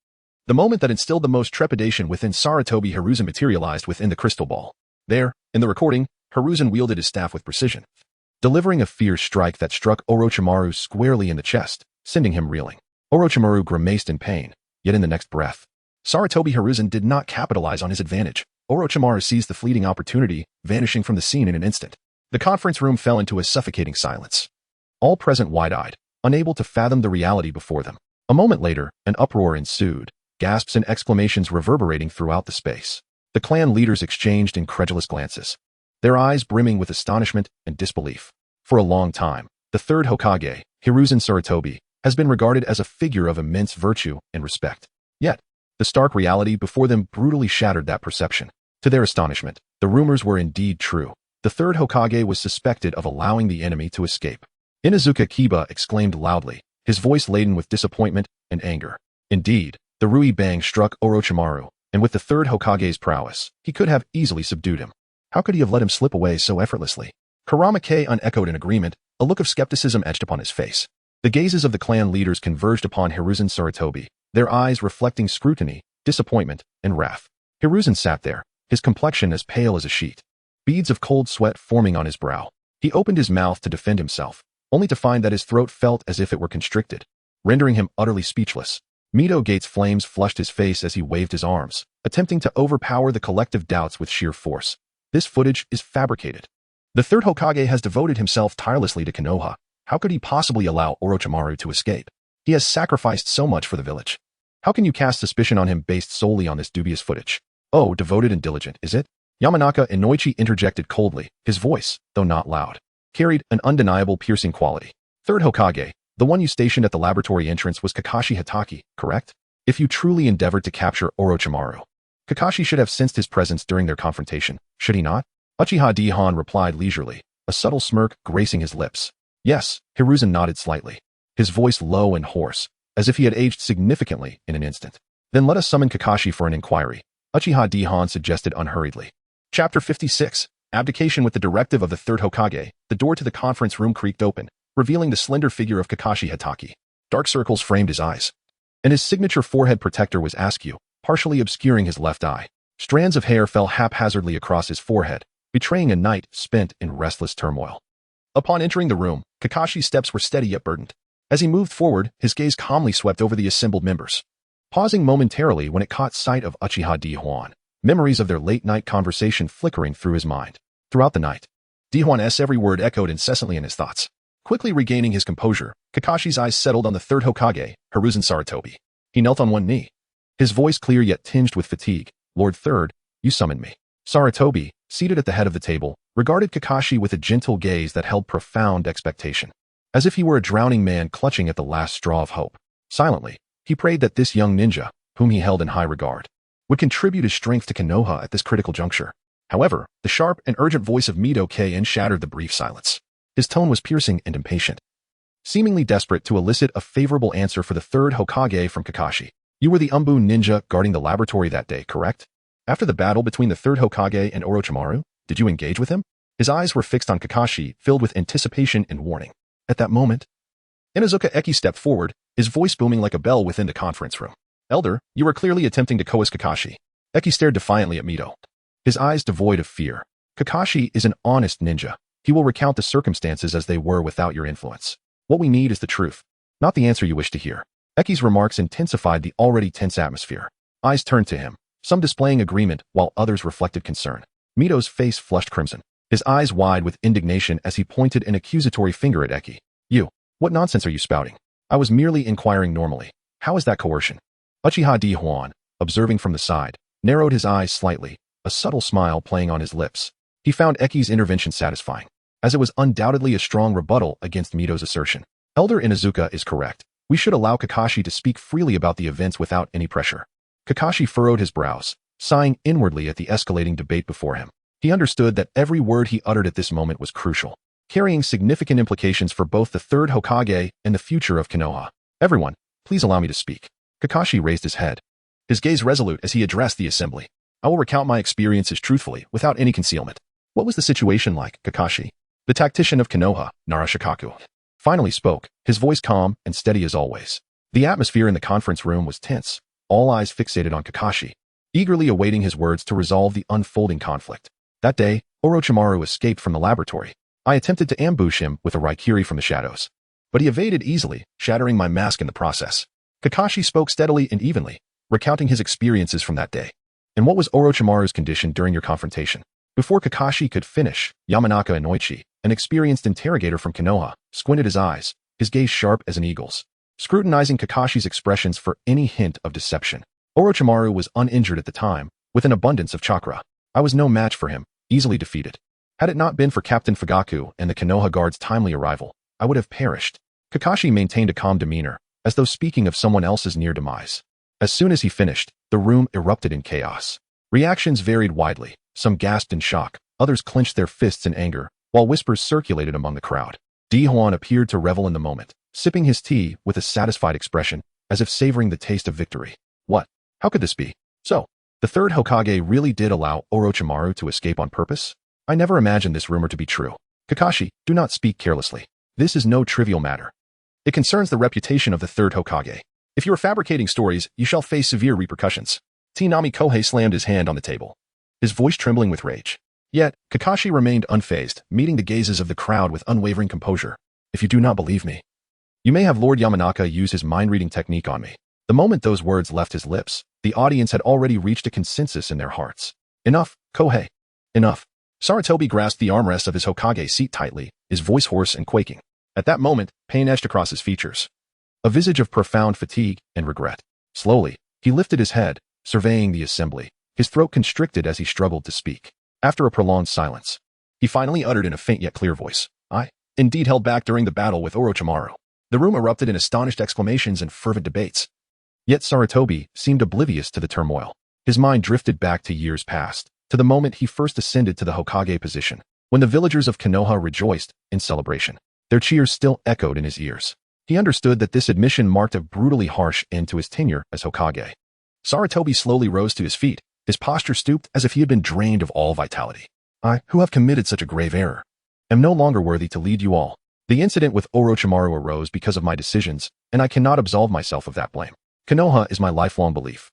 the moment that instilled the most trepidation within Sarutobi Hiruzen materialized within the crystal ball. There, in the recording, Hiruzen wielded his staff with precision, delivering a fierce strike that struck Orochimaru squarely in the chest, sending him reeling. Orochimaru grimaced in pain, yet in the next breath, Sarutobi Hiruzen did not capitalize on his advantage. Orochimaru seized the fleeting opportunity, vanishing from the scene in an instant. The conference room fell into a suffocating silence, all present wide-eyed, unable to fathom the reality before them. A moment later, an uproar ensued, gasps and exclamations reverberating throughout the space. The clan leaders exchanged incredulous glances, their eyes brimming with astonishment and disbelief. For a long time, the third Hokage, Hiruzen Sarutobi, has been regarded as a figure of immense virtue and respect. Yet, the stark reality before them brutally shattered that perception. To their astonishment, the rumors were indeed true. The third Hokage was suspected of allowing the enemy to escape. Inuzuka Kiba exclaimed loudly, his voice laden with disappointment and anger. Indeed, the Rui Bang struck Orochimaru, and with the third Hokage's prowess, he could have easily subdued him. How could he have let him slip away so effortlessly? Kurama-ke unechoed in agreement, a look of skepticism etched upon his face. The gazes of the clan leaders converged upon Hiruzen Sarutobi, their eyes reflecting scrutiny, disappointment, and wrath. Hiruzen sat there, his complexion as pale as a sheet, beads of cold sweat forming on his brow. He opened his mouth to defend himself, only to find that his throat felt as if it were constricted, rendering him utterly speechless. Mito Gate's flames flushed his face as he waved his arms, attempting to overpower the collective doubts with sheer force. This footage is fabricated. The third Hokage has devoted himself tirelessly to Konoha. How could he possibly allow Orochimaru to escape? He has sacrificed so much for the village. How can you cast suspicion on him based solely on this dubious footage? Oh, devoted and diligent, is it? Yamanaka Inoichi interjected coldly. His voice, though not loud, carried an undeniable piercing quality. Third Hokage, the one you stationed at the laboratory entrance was Kakashi Hatake, correct? If you truly endeavored to capture Orochimaru, Kakashi should have sensed his presence during their confrontation, should he not? Uchiha Douhuan replied leisurely, a subtle smirk gracing his lips. Yes, Hiruzen nodded slightly, his voice low and hoarse, as if he had aged significantly in an instant. Then let us summon Kakashi for an inquiry, Uchiha Douhuan suggested unhurriedly. Chapter 56, Abdication. With the directive of the third Hokage, the door to the conference room creaked open, revealing the slender figure of Kakashi Hatake. Dark circles framed his eyes, and his signature forehead protector was askew, partially obscuring his left eye. Strands of hair fell haphazardly across his forehead, betraying a knight spent in restless turmoil. Upon entering the room, Kakashi's steps were steady yet burdened. As he moved forward, his gaze calmly swept over the assembled members, pausing momentarily when it caught sight of Uchiha Douhuan, memories of their late-night conversation flickering through his mind. Throughout the night, Douhuan's every word echoed incessantly in his thoughts. Quickly regaining his composure, Kakashi's eyes settled on the third Hokage, Hiruzen Sarutobi. He knelt on one knee, his voice clear yet tinged with fatigue. Lord Third, you summoned me. Sarutobi, seated at the head of the table, regarded Kakashi with a gentle gaze that held profound expectation, as if he were a drowning man clutching at the last straw of hope. Silently, he prayed that this young ninja, whom he held in high regard, would contribute his strength to Konoha at this critical juncture. However, the sharp and urgent voice of Mito K.N. shattered the brief silence. His tone was piercing and impatient, seemingly desperate to elicit a favorable answer for the third Hokage from Kakashi. You were the UMBU ninja guarding the laboratory that day, correct? After the battle between the third Hokage and Orochimaru, did you engage with him? His eyes were fixed on Kakashi, filled with anticipation and warning. At that moment, Inuzuka Eki stepped forward, his voice booming like a bell within the conference room. Elder, you are clearly attempting to coerce Kakashi. Eki stared defiantly at Mito, his eyes devoid of fear. Kakashi is an honest ninja. He will recount the circumstances as they were without your influence. What we need is the truth, not the answer you wish to hear. Eki's remarks intensified the already tense atmosphere. Eyes turned to him, some displaying agreement while others reflected concern. Mito's face flushed crimson, his eyes wide with indignation as he pointed an accusatory finger at Eki. You, what nonsense are you spouting? I was merely inquiring normally. How is that coercion? Uchiha Douhuan, observing from the side, narrowed his eyes slightly, a subtle smile playing on his lips. He found Eki's intervention satisfying, as it was undoubtedly a strong rebuttal against Mito's assertion. Elder Inuzuka is correct. We should allow Kakashi to speak freely about the events without any pressure. Kakashi furrowed his brows, sighing inwardly at the escalating debate before him. He understood that every word he uttered at this moment was crucial, carrying significant implications for both the Third Hokage and the future of Konoha. Everyone, please allow me to speak. Kakashi raised his head, his gaze resolute as he addressed the assembly. I will recount my experiences truthfully, without any concealment. What was the situation like, Kakashi? The tactician of Konoha, Narashikaku, finally spoke, his voice calm and steady as always. The atmosphere in the conference room was tense, all eyes fixated on Kakashi, eagerly awaiting his words to resolve the unfolding conflict. That day, Orochimaru escaped from the laboratory. I attempted to ambush him with a Raikiri from the shadows, but he evaded easily, shattering my mask in the process. Kakashi spoke steadily and evenly, recounting his experiences from that day. And what was Orochimaru's condition during your confrontation? Before Kakashi could finish, Yamanaka Inoichi, an experienced interrogator from Konoha, squinted his eyes, his gaze sharp as an eagle's, scrutinizing Kakashi's expressions for any hint of deception. Orochimaru was uninjured at the time, with an abundance of chakra. I was no match for him, easily defeated. Had it not been for Captain Fugaku and the Konoha guard's timely arrival, I would have perished. Kakashi maintained a calm demeanor, as though speaking of someone else's near demise. As soon as he finished, the room erupted in chaos. Reactions varied widely. Some gasped in shock, others clenched their fists in anger, while whispers circulated among the crowd. Douhuan appeared to revel in the moment, sipping his tea with a satisfied expression, as if savoring the taste of victory. What? How could this be? So, the Third Hokage really did allow Orochimaru to escape on purpose? I never imagined this rumor to be true. Kakashi, do not speak carelessly. This is no trivial matter. It concerns the reputation of the Third Hokage. If you are fabricating stories, you shall face severe repercussions. Namikaze slammed his hand on the table, his voice trembling with rage. Yet, Kakashi remained unfazed, meeting the gazes of the crowd with unwavering composure. If you do not believe me, you may have Lord Yamanaka use his mind-reading technique on me. The moment those words left his lips, the audience had already reached a consensus in their hearts. Enough, Kohei. Enough. Sarutobi grasped the armrest of his Hokage seat tightly, his voice hoarse and quaking. At that moment, pain etched across his features, a visage of profound fatigue and regret. Slowly, he lifted his head, surveying the assembly, his throat constricted as he struggled to speak. After a prolonged silence, he finally uttered in a faint yet clear voice, I, indeed held back during the battle with Orochimaru. The room erupted in astonished exclamations and fervent debates. Yet Sarutobi seemed oblivious to the turmoil. His mind drifted back to years past, to the moment he first ascended to the Hokage position, when the villagers of Konoha rejoiced in celebration. Their cheers still echoed in his ears. He understood that this admission marked a brutally harsh end to his tenure as Hokage. Sarutobi slowly rose to his feet, his posture stooped as if he had been drained of all vitality. I, who have committed such a grave error, am no longer worthy to lead you all. The incident with Orochimaru arose because of my decisions, and I cannot absolve myself of that blame. Konoha is my lifelong belief,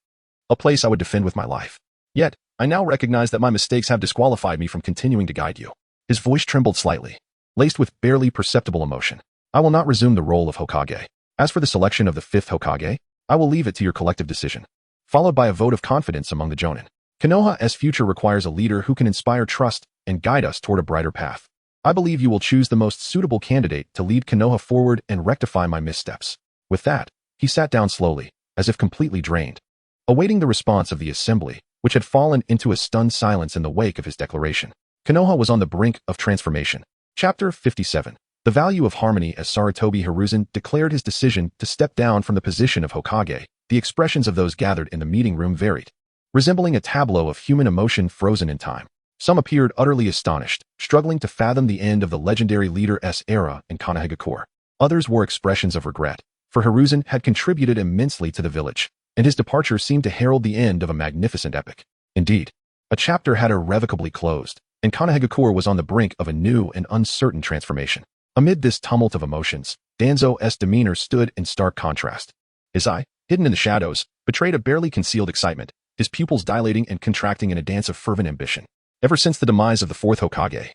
a place I would defend with my life. Yet, I now recognize that my mistakes have disqualified me from continuing to guide you. His voice trembled slightly, laced with barely perceptible emotion. I will not resume the role of Hokage. As for the selection of the fifth Hokage, I will leave it to your collective decision, followed by a vote of confidence among the Jonin. Konoha's future requires a leader who can inspire trust and guide us toward a brighter path. I believe you will choose the most suitable candidate to lead Konoha forward and rectify my missteps. With that, he sat down slowly, as if completely drained, awaiting the response of the assembly, which had fallen into a stunned silence in the wake of his declaration. Konoha was on the brink of transformation. Chapter 57. The value of harmony. As Sarutobi Hiruzen declared his decision to step down from the position of Hokage, the expressions of those gathered in the meeting room varied, resembling a tableau of human emotion frozen in time. Some appeared utterly astonished, struggling to fathom the end of the legendary leader's era in Konoha. Others wore expressions of regret, for Hiruzen had contributed immensely to the village, and his departure seemed to herald the end of a magnificent epic. Indeed, a chapter had irrevocably closed, and Konoha was on the brink of a new and uncertain transformation. Amid this tumult of emotions, Danzo's demeanor stood in stark contrast. His eye, hidden in the shadows, betrayed a barely concealed excitement, his pupils dilating and contracting in a dance of fervent ambition. Ever since the demise of the fourth Hokage,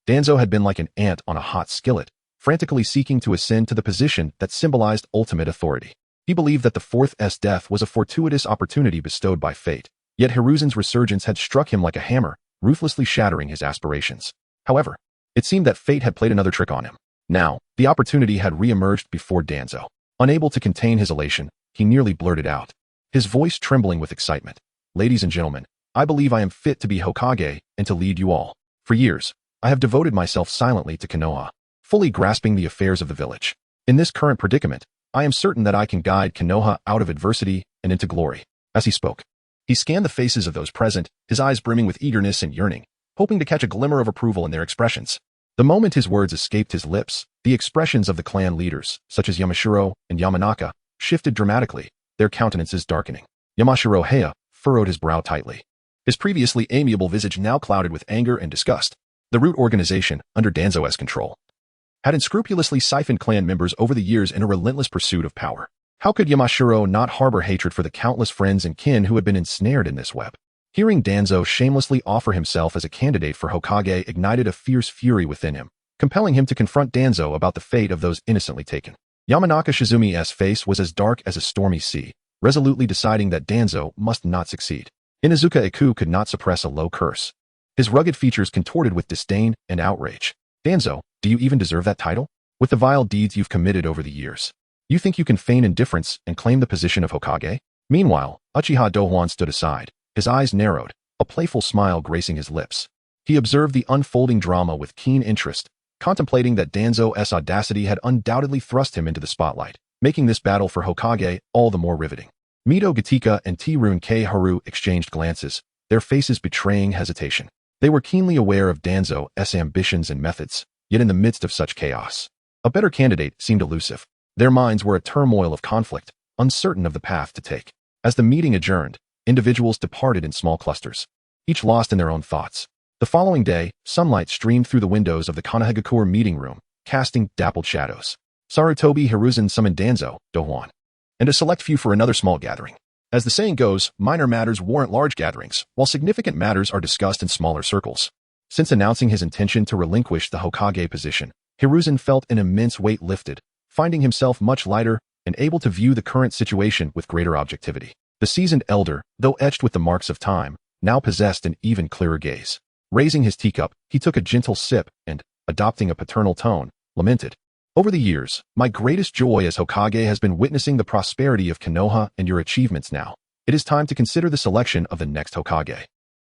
Danzo had been like an ant on a hot skillet, frantically seeking to ascend to the position that symbolized ultimate authority. He believed that the fourth's death was a fortuitous opportunity bestowed by fate, yet Hiruzen's resurgence had struck him like a hammer, ruthlessly shattering his aspirations. However, it seemed that fate had played another trick on him. Now, the opportunity had re-emerged before Danzo. Unable to contain his elation, he nearly blurted out, his voice trembling with excitement. "Ladies and gentlemen, I believe I am fit to be Hokage and to lead you all. For years, I have devoted myself silently to Konoha, fully grasping the affairs of the village. In this current predicament, I am certain that I can guide Konoha out of adversity and into glory." As he spoke, he scanned the faces of those present, his eyes brimming with eagerness and yearning, hoping to catch a glimmer of approval in their expressions. The moment his words escaped his lips, the expressions of the clan leaders, such as Yamashiro and Yamanaka, shifted dramatically, their countenances darkening. Yamashiro Heya furrowed his brow tightly. His previously amiable visage now clouded with anger and disgust. The root organization, under Danzo's control, had unscrupulously siphoned clan members over the years in a relentless pursuit of power. How could Yamashiro not harbor hatred for the countless friends and kin who had been ensnared in this web? Hearing Danzo shamelessly offer himself as a candidate for Hokage ignited a fierce fury within him, compelling him to confront Danzo about the fate of those innocently taken. Yamanaka Shizumi's face was as dark as a stormy sea, resolutely deciding that Danzo must not succeed. Inuzuka Iku could not suppress a low curse, his rugged features contorted with disdain and outrage. "Danzo, do you even deserve that title? With the vile deeds you've committed over the years, you think you can feign indifference and claim the position of Hokage?" Meanwhile, Uchiha Douhuan stood aside, his eyes narrowed, a playful smile gracing his lips. He observed the unfolding drama with keen interest, contemplating that Danzo's audacity had undoubtedly thrust him into the spotlight, making this battle for Hokage all the more riveting. Mito Gatika and T-Rune K. Haru exchanged glances, their faces betraying hesitation. They were keenly aware of Danzo's ambitions and methods, yet in the midst of such chaos, a better candidate seemed elusive. Their minds were a turmoil of conflict, uncertain of the path to take. As the meeting adjourned, individuals departed in small clusters, each lost in their own thoughts. The following day, sunlight streamed through the windows of the Konohagakure meeting room, casting dappled shadows. Sarutobi Hiruzen summoned Danzo, Douhuan, and a select few for another small gathering. As the saying goes, minor matters warrant large gatherings, while significant matters are discussed in smaller circles. Since announcing his intention to relinquish the Hokage position, Hiruzen felt an immense weight lifted, finding himself much lighter and able to view the current situation with greater objectivity. The seasoned elder, though etched with the marks of time, now possessed an even clearer gaze. Raising his teacup, he took a gentle sip and, adopting a paternal tone, lamented, "Over the years, my greatest joy as Hokage has been witnessing the prosperity of Konoha and your achievements now. It is time to consider the selection of the next Hokage.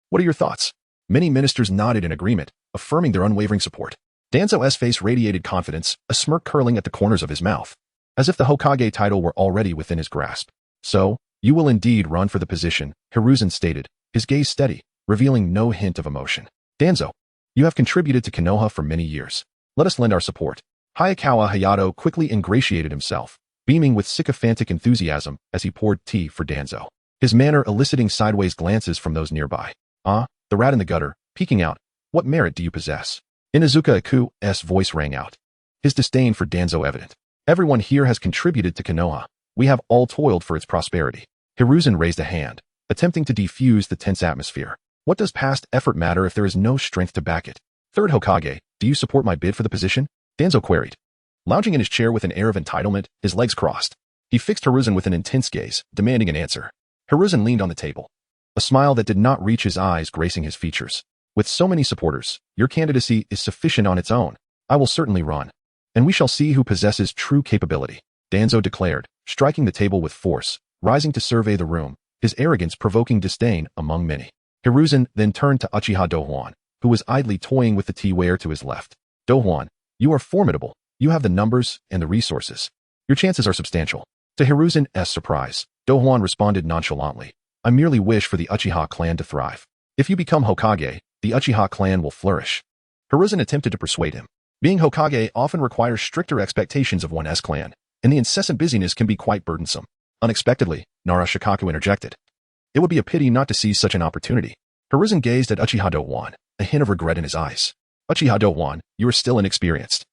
What are your thoughts?" Many ministers nodded in agreement, affirming their unwavering support. Danzo's face radiated confidence, a smirk curling at the corners of his mouth, as if the Hokage title were already within his grasp. "So, you will indeed run for the position," Hiruzen stated, his gaze steady, revealing no hint of emotion. "Danzo, you have contributed to Konoha for many years. Let us lend our support." Hayakawa Hayato quickly ingratiated himself, beaming with sycophantic enthusiasm as he poured tea for Danzo, his manner eliciting sideways glances from those nearby. "Ah, the rat in the gutter, peeking out. What merit do you possess?" Inuzuka Iku's voice rang out, his disdain for Danzo evident. "Everyone here has contributed to Konoha. We have all toiled for its prosperity." Hiruzen raised a hand, attempting to defuse the tense atmosphere. "What does past effort matter if there is no strength to back it? Third Hokage, do you support my bid for the position?" Danzo queried. Lounging in his chair with an air of entitlement, his legs crossed, he fixed Hiruzen with an intense gaze, demanding an answer. Hiruzen leaned on the table, a smile that did not reach his eyes gracing his features. "With so many supporters, your candidacy is sufficient on its own. I will certainly run, and we shall see who possesses true capability," Danzo declared, striking the table with force, rising to survey the room, his arrogance provoking disdain among many. Hiruzen then turned to Uchiha Douhuan, who was idly toying with the teaware to his left. "Douhuan, you are formidable. You have the numbers and the resources. Your chances are substantial." To Hiruzen's surprise, Douhuan responded nonchalantly, "I merely wish for the Uchiha clan to thrive. If you become Hokage, the Uchiha clan will flourish." Hiruzen attempted to persuade him. Being Hokage often requires stricter expectations of one's clan, and the incessant busyness can be quite burdensome. Unexpectedly, Nara Shikaku interjected, "It would be a pity not to seize such an opportunity." Hiruzen gazed at Uchiha Douhuan, a hint of regret in his eyes. "Uchiha Douhuan, you are still inexperienced.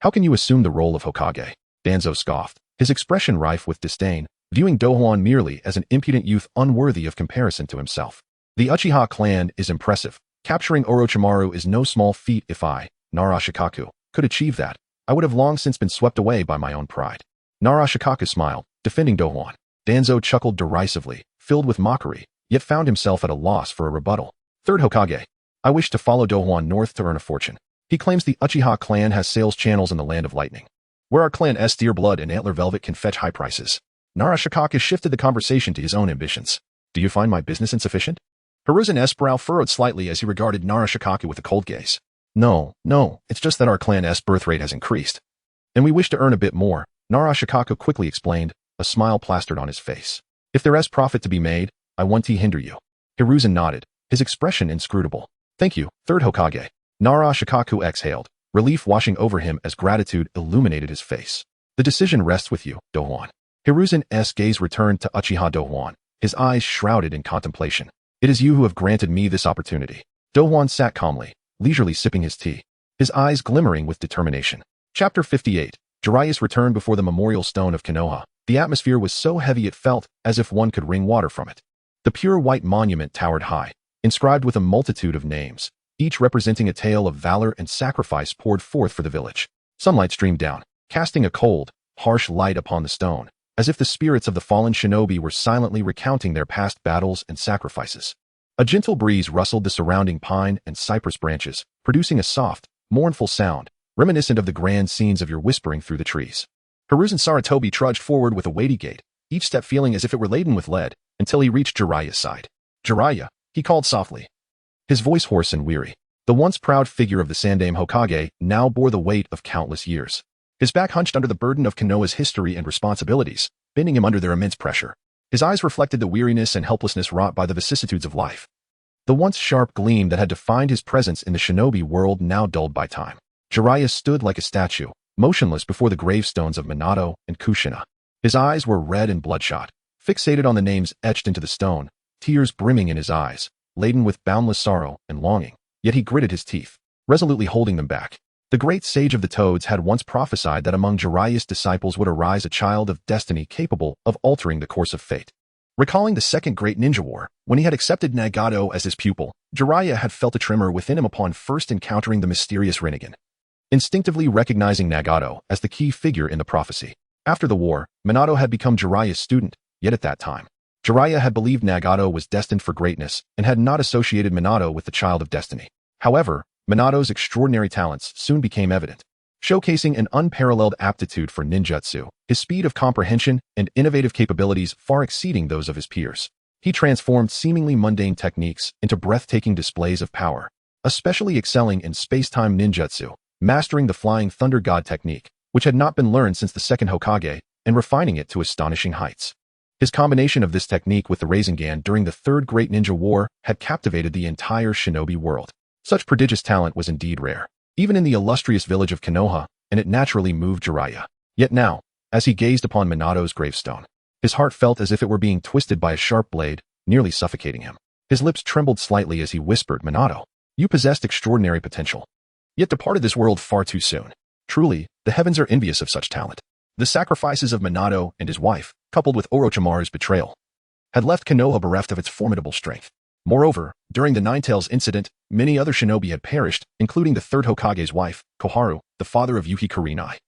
How can you assume the role of Hokage?" Danzo scoffed, his expression rife with disdain, viewing Douhuan merely as an impudent youth unworthy of comparison to himself. The Uchiha clan is impressive. Capturing Orochimaru is no small feat. If I, Nara Shikaku, could achieve that, I would have long since been swept away by my own pride. Nara Shikaku smiled, defending Douhuan. Danzo chuckled derisively, filled with mockery, yet found himself at a loss for a rebuttal. Third Hokage. I wish to follow Douhuan north to earn a fortune. He claims the Uchiha clan has sales channels in the Land of Lightning, where our clan's deer blood and antler velvet can fetch high prices. Nara Shikaku shifted the conversation to his own ambitions. Do you find my business insufficient? Hiruzen's brow furrowed slightly as he regarded Nara Shikaku with a cold gaze. No, it's just that our clan's birth rate has increased, and we wish to earn a bit more, Nara Shikaku quickly explained, a smile plastered on his face. If there is profit to be made, I won't hinder you. Hiruzen nodded, his expression inscrutable. Thank you, Third Hokage. Nara Shikaku exhaled, relief washing over him as gratitude illuminated his face. The decision rests with you, Douhuan. Hiruzen's gaze returned to Uchiha Douhuan, his eyes shrouded in contemplation. It is you who have granted me this opportunity. Douhuan sat calmly, leisurely sipping his tea, his eyes glimmering with determination. Chapter 58. Jiraiya's return before the memorial stone of Konoha. The atmosphere was so heavy it felt as if one could wring water from it. The pure white monument towered high, inscribed with a multitude of names, each representing a tale of valor and sacrifice poured forth for the village. Sunlight streamed down, casting a cold, harsh light upon the stone, as if the spirits of the fallen shinobi were silently recounting their past battles and sacrifices. A gentle breeze rustled the surrounding pine and cypress branches, producing a soft, mournful sound, reminiscent of the grand scenes of your whispering through the trees. Hiruzen Sarutobi trudged forward with a weighty gait, each step feeling as if it were laden with lead, until he reached Jiraiya's side. Jiraiya, he called softly, his voice hoarse and weary. The once proud figure of the Sandaime Hokage now bore the weight of countless years. His back hunched under the burden of Konoha's history and responsibilities, bending him under their immense pressure. His eyes reflected the weariness and helplessness wrought by the vicissitudes of life. The once sharp gleam that had defined his presence in the shinobi world now dulled by time. Jiraiya stood like a statue, motionless before the gravestones of Minato and Kushina. His eyes were red and bloodshot, fixated on the names etched into the stone, tears brimming in his eyes, laden with boundless sorrow and longing. Yet he gritted his teeth, resolutely holding them back. The great sage of the Toads had once prophesied that among Jiraiya's disciples would arise a child of destiny capable of altering the course of fate. Recalling the second great ninja war, when he had accepted Nagato as his pupil, Jiraiya had felt a tremor within him upon first encountering the mysterious Rinnegan, instinctively recognizing Nagato as the key figure in the prophecy. After the war, Minato had become Jiraiya's student, yet at that time, Jiraiya had believed Nagato was destined for greatness and had not associated Minato with the child of destiny. However, Minato's extraordinary talents soon became evident, showcasing an unparalleled aptitude for ninjutsu, his speed of comprehension and innovative capabilities far exceeding those of his peers. He transformed seemingly mundane techniques into breathtaking displays of power, especially excelling in space-time ninjutsu, mastering the Flying Thunder God technique, which had not been learned since the second Hokage, and refining it to astonishing heights. His combination of this technique with the Rasengan during the Third Great Ninja War had captivated the entire shinobi world. Such prodigious talent was indeed rare, even in the illustrious village of Konoha, and it naturally moved Jiraiya. Yet now, as he gazed upon Minato's gravestone, his heart felt as if it were being twisted by a sharp blade, nearly suffocating him. His lips trembled slightly as he whispered, Minato, you possessed extraordinary potential, yet departed this world far too soon. Truly, the heavens are envious of such talent. The sacrifices of Minato and his wife, coupled with Orochimaru's betrayal, had left Konoha bereft of its formidable strength. Moreover, during the Ninetales incident, many other shinobi had perished, including the Third Hokage's wife, Koharu, the father of Yuhi Kurenai,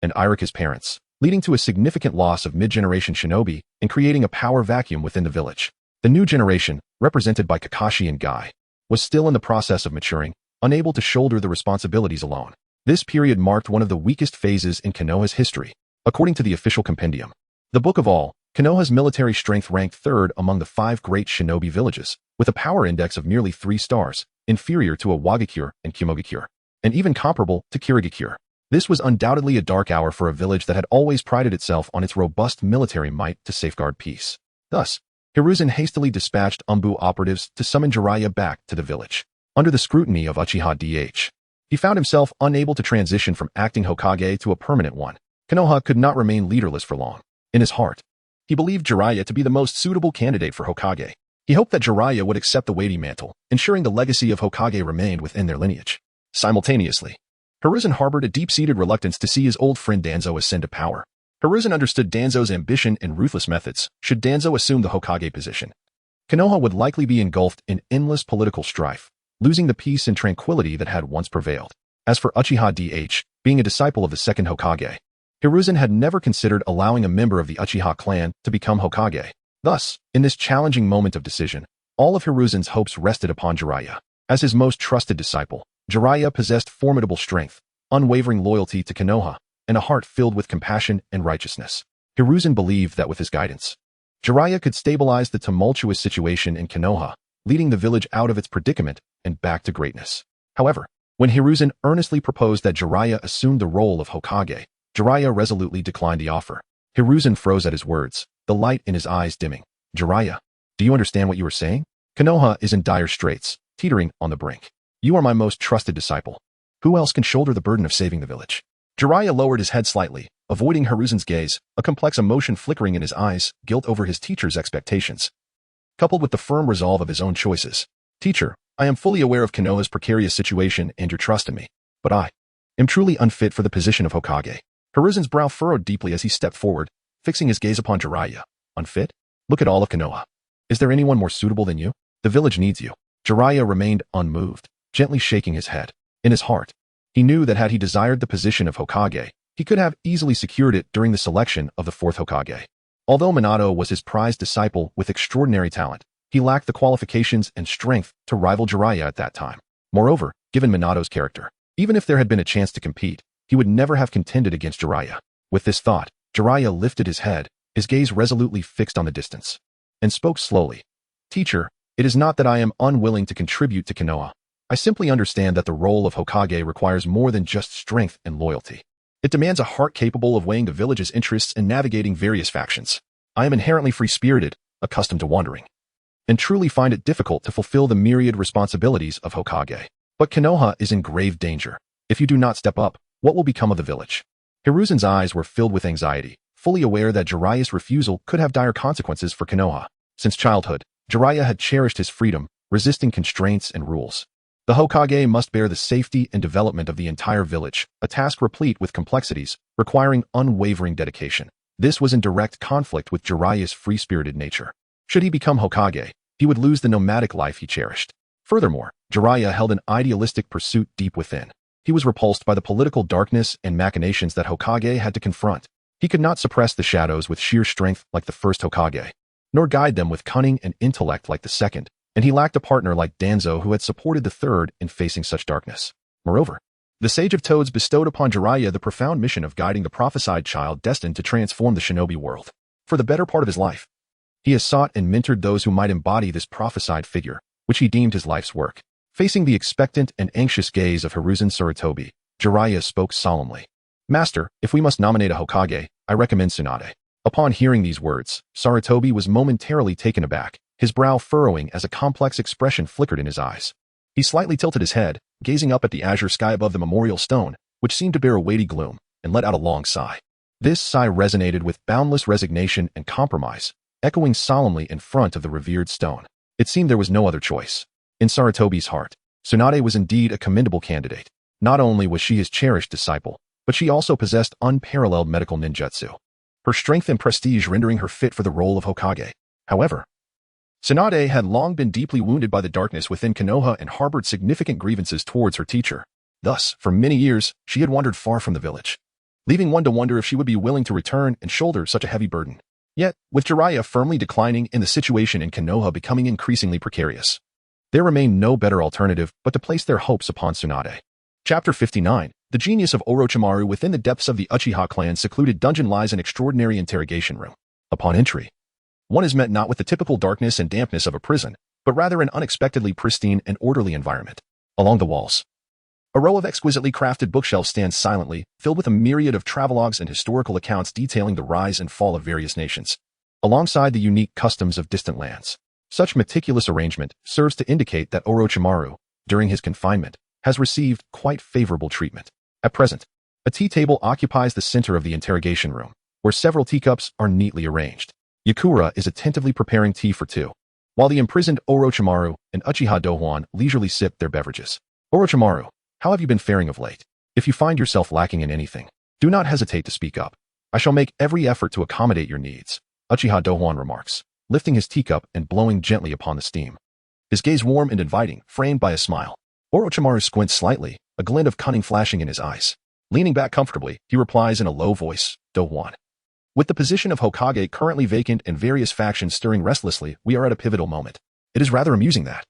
and Irika's parents, leading to a significant loss of mid-generation shinobi and creating a power vacuum within the village. The new generation, represented by Kakashi and Guy, was still in the process of maturing, unable to shoulder the responsibilities alone. This period marked one of the weakest phases in Konoha's history, according to the official compendium. The Book of All, Konoha's military strength ranked third among the 5 great shinobi villages, with a power index of nearly 3 stars, inferior to a Wagakure and Kimogakure, and even comparable to Kirigakure. This was undoubtedly a dark hour for a village that had always prided itself on its robust military might to safeguard peace. Thus, Hiruzen hastily dispatched Umbu operatives to summon Jiraiya back to the village. Under the scrutiny of Uchiha DH, he found himself unable to transition from acting Hokage to a permanent one. Konoha could not remain leaderless for long. In his heart, he believed Jiraiya to be the most suitable candidate for Hokage. He hoped that Jiraiya would accept the weighty mantle, ensuring the legacy of Hokage remained within their lineage. Simultaneously, Hiruzen harbored a deep-seated reluctance to see his old friend Danzo ascend to power. Hiruzen understood Danzo's ambition and ruthless methods should Danzo assume the Hokage position. Konoha would likely be engulfed in endless political strife, losing the peace and tranquility that had once prevailed. As for Uchiha DH, being a disciple of the second Hokage, Hiruzen had never considered allowing a member of the Uchiha clan to become Hokage. Thus, in this challenging moment of decision, all of Hiruzen's hopes rested upon Jiraiya. As his most trusted disciple, Jiraiya possessed formidable strength, unwavering loyalty to Konoha, and a heart filled with compassion and righteousness. Hiruzen believed that with his guidance, Jiraiya could stabilize the tumultuous situation in Konoha, leading the village out of its predicament and back to greatness. However, when Hiruzen earnestly proposed that Jiraiya assume the role of Hokage, Jiraiya resolutely declined the offer. Hiruzen froze at his words, the light in his eyes dimming. Jiraiya, do you understand what you are saying? Konoha is in dire straits, teetering on the brink. You are my most trusted disciple. Who else can shoulder the burden of saving the village? Jiraiya lowered his head slightly, avoiding Hiruzen's gaze, a complex emotion flickering in his eyes, guilt over his teacher's expectations, coupled with the firm resolve of his own choices. Teacher, I am fully aware of Konoha's precarious situation and your trust in me, but I am truly unfit for the position of Hokage. Hiruzen's brow furrowed deeply as he stepped forward, fixing his gaze upon Jiraiya. Unfit? Look at all of Konoha. Is there anyone more suitable than you? The village needs you. Jiraiya remained unmoved, gently shaking his head. In his heart, he knew that had he desired the position of Hokage, he could have easily secured it during the selection of the fourth Hokage. Although Minato was his prized disciple with extraordinary talent, he lacked the qualifications and strength to rival Jiraiya at that time. Moreover, given Minato's character, even if there had been a chance to compete, he would never have contended against Jiraiya. With this thought, Jiraiya lifted his head, his gaze resolutely fixed on the distance, and spoke slowly. Teacher, it is not that I am unwilling to contribute to Konoha. I simply understand that the role of Hokage requires more than just strength and loyalty. It demands a heart capable of weighing the village's interests and navigating various factions. I am inherently free-spirited, accustomed to wandering, and truly find it difficult to fulfill the myriad responsibilities of Hokage. But Konoha is in grave danger. If you do not step up, what will become of the village? Hiruzen's eyes were filled with anxiety, fully aware that Jiraiya's refusal could have dire consequences for Konoha. Since childhood, Jiraiya had cherished his freedom, resisting constraints and rules. The Hokage must bear the safety and development of the entire village, a task replete with complexities, requiring unwavering dedication. This was in direct conflict with Jiraiya's free-spirited nature. Should he become Hokage, he would lose the nomadic life he cherished. Furthermore, Jiraiya held an idealistic pursuit deep within. He was repulsed by the political darkness and machinations that Hokage had to confront. He could not suppress the shadows with sheer strength like the first Hokage, nor guide them with cunning and intellect like the second, and he lacked a partner like Danzo who had supported the third in facing such darkness. Moreover, the Sage of Toads bestowed upon Jiraiya the profound mission of guiding the prophesied child destined to transform the shinobi world. For the better part of his life, he has sought and mentored those who might embody this prophesied figure, which he deemed his life's work. Facing the expectant and anxious gaze of Hiruzen Sarutobi, Jiraiya spoke solemnly. Master, if we must nominate a Hokage, I recommend Tsunade. Upon hearing these words, Sarutobi was momentarily taken aback, his brow furrowing as a complex expression flickered in his eyes. He slightly tilted his head, gazing up at the azure sky above the memorial stone, which seemed to bear a weighty gloom, and let out a long sigh. This sigh resonated with boundless resignation and compromise, echoing solemnly in front of the revered stone. It seemed there was no other choice. In Sarutobi's heart, Tsunade was indeed a commendable candidate. Not only was she his cherished disciple, but she also possessed unparalleled medical ninjutsu, her strength and prestige rendering her fit for the role of Hokage. However, Tsunade had long been deeply wounded by the darkness within Konoha and harbored significant grievances towards her teacher. Thus, for many years, she had wandered far from the village, leaving one to wonder if she would be willing to return and shoulder such a heavy burden. Yet, with Jiraiya firmly declining and the situation in Konoha becoming increasingly precarious, there remained no better alternative but to place their hopes upon Tsunade. Chapter 59. The genius of Orochimaru. Within the depths of the Uchiha clan's secluded dungeon lies an extraordinary interrogation room. Upon entry, one is met not with the typical darkness and dampness of a prison, but rather an unexpectedly pristine and orderly environment. Along the walls, a row of exquisitely crafted bookshelves stands silently, filled with a myriad of travelogues and historical accounts detailing the rise and fall of various nations, alongside the unique customs of distant lands. Such meticulous arrangement serves to indicate that Orochimaru, during his confinement, has received quite favorable treatment. At present, a tea table occupies the center of the interrogation room, where several teacups are neatly arranged. Yakura is attentively preparing tea for two, while the imprisoned Orochimaru and Uchiha Douhuan leisurely sip their beverages. Orochimaru, how have you been faring of late? If you find yourself lacking in anything, do not hesitate to speak up. I shall make every effort to accommodate your needs, Uchiha Douhuan remarks, lifting his teacup and blowing gently upon the steam. His gaze warm and inviting, framed by a smile. Orochimaru squints slightly, a glint of cunning flashing in his eyes. Leaning back comfortably, he replies in a low voice, Douhuan. With the position of Hokage currently vacant and various factions stirring restlessly, we are at a pivotal moment. It is rather amusing that,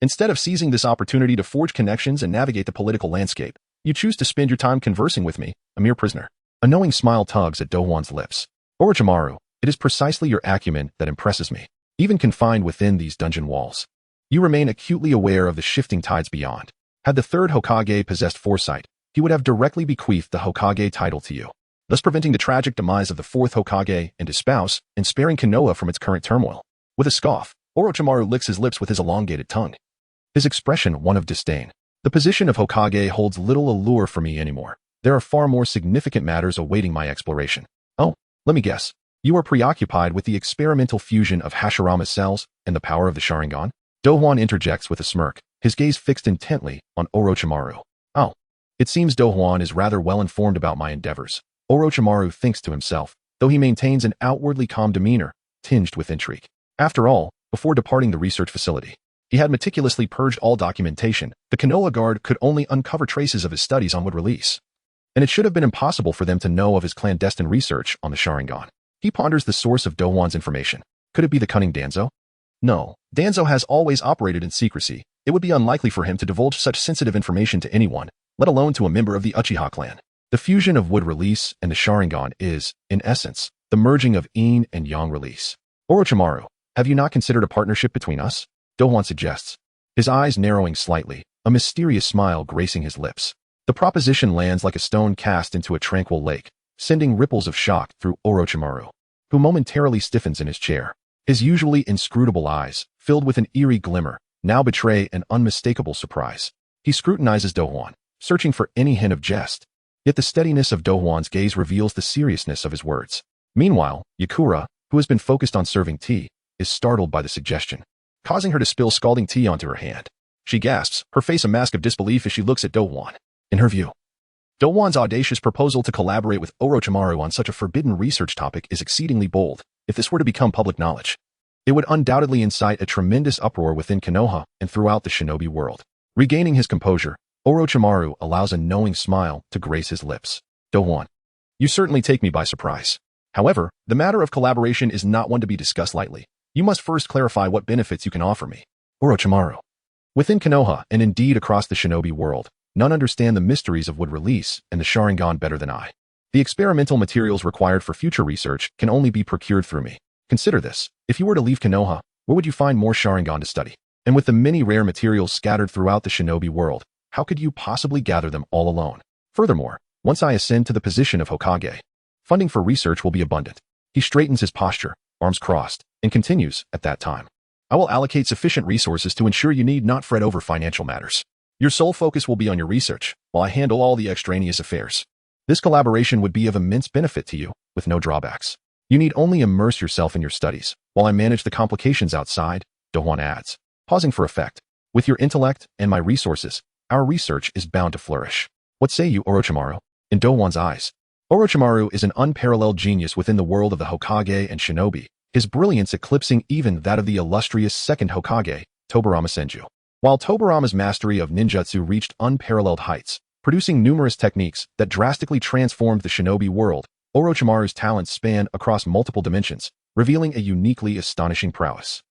instead of seizing this opportunity to forge connections and navigate the political landscape, you choose to spend your time conversing with me, a mere prisoner. A knowing smile tugs at Douhuan's lips. Orochimaru, it is precisely your acumen that impresses me, even confined within these dungeon walls. You remain acutely aware of the shifting tides beyond. Had the third Hokage possessed foresight, he would have directly bequeathed the Hokage title to you, thus preventing the tragic demise of the fourth Hokage and his spouse and sparing Konoha from its current turmoil. With a scoff, Orochimaru licks his lips with his elongated tongue. His expression one of disdain. The position of Hokage holds little allure for me anymore. There are far more significant matters awaiting my exploration. Oh, let me guess. You are preoccupied with the experimental fusion of Hashirama's cells and the power of the Sharingan? Douhuan interjects with a smirk, his gaze fixed intently on Orochimaru. Oh, it seems Douhuan is rather well informed about my endeavors. Orochimaru thinks to himself, though he maintains an outwardly calm demeanor, tinged with intrigue. After all, before departing the research facility, he had meticulously purged all documentation. The Konoha Guard could only uncover traces of his studies on Wood Release, and it should have been impossible for them to know of his clandestine research on the Sharingan. He ponders the source of Douhuan's information. Could it be the cunning Danzo? No, Danzo has always operated in secrecy. It would be unlikely for him to divulge such sensitive information to anyone, let alone to a member of the Uchiha clan. The fusion of Wood Release and the Sharingan is, in essence, the merging of Yin and Yang Release. Orochimaru, have you not considered a partnership between us? Douhuan suggests, his eyes narrowing slightly, a mysterious smile gracing his lips. The proposition lands like a stone cast into a tranquil lake, sending ripples of shock through Orochimaru, who momentarily stiffens in his chair. His usually inscrutable eyes, filled with an eerie glimmer, now betray an unmistakable surprise. He scrutinizes Douhuan, searching for any hint of jest. Yet the steadiness of Douhuan's gaze reveals the seriousness of his words. Meanwhile, Yakura, who has been focused on serving tea, is startled by the suggestion, causing her to spill scalding tea onto her hand. She gasps, her face a mask of disbelief as she looks at Douhuan. In her view, Douhuan's audacious proposal to collaborate with Orochimaru on such a forbidden research topic is exceedingly bold. If this were to become public knowledge, it would undoubtedly incite a tremendous uproar within Konoha and throughout the shinobi world. Regaining his composure, Orochimaru allows a knowing smile to grace his lips. Douhuan, you certainly take me by surprise. However, the matter of collaboration is not one to be discussed lightly. You must first clarify what benefits you can offer me. Orochimaru. Within Konoha, and indeed across the shinobi world, none understand the mysteries of Wood Release and the Sharingan better than I. The experimental materials required for future research can only be procured through me. Consider this. If you were to leave Konoha, where would you find more Sharingan to study? And with the many rare materials scattered throughout the shinobi world, how could you possibly gather them all alone? Furthermore, once I ascend to the position of Hokage, funding for research will be abundant. He straightens his posture, arms crossed, and continues, at that time, I will allocate sufficient resources to ensure you need not fret over financial matters. Your sole focus will be on your research, while I handle all the extraneous affairs. This collaboration would be of immense benefit to you, with no drawbacks. You need only immerse yourself in your studies, while I manage the complications outside, Douhuan adds, pausing for effect. With your intellect and my resources, our research is bound to flourish. What say you, Orochimaru? In Douhuan's eyes, Orochimaru is an unparalleled genius within the world of the Hokage and shinobi, his brilliance eclipsing even that of the illustrious second Hokage, Tobirama Senju. While Tobirama's mastery of ninjutsu reached unparalleled heights, producing numerous techniques that drastically transformed the shinobi world, Orochimaru's talents span across multiple dimensions, revealing a uniquely astonishing prowess.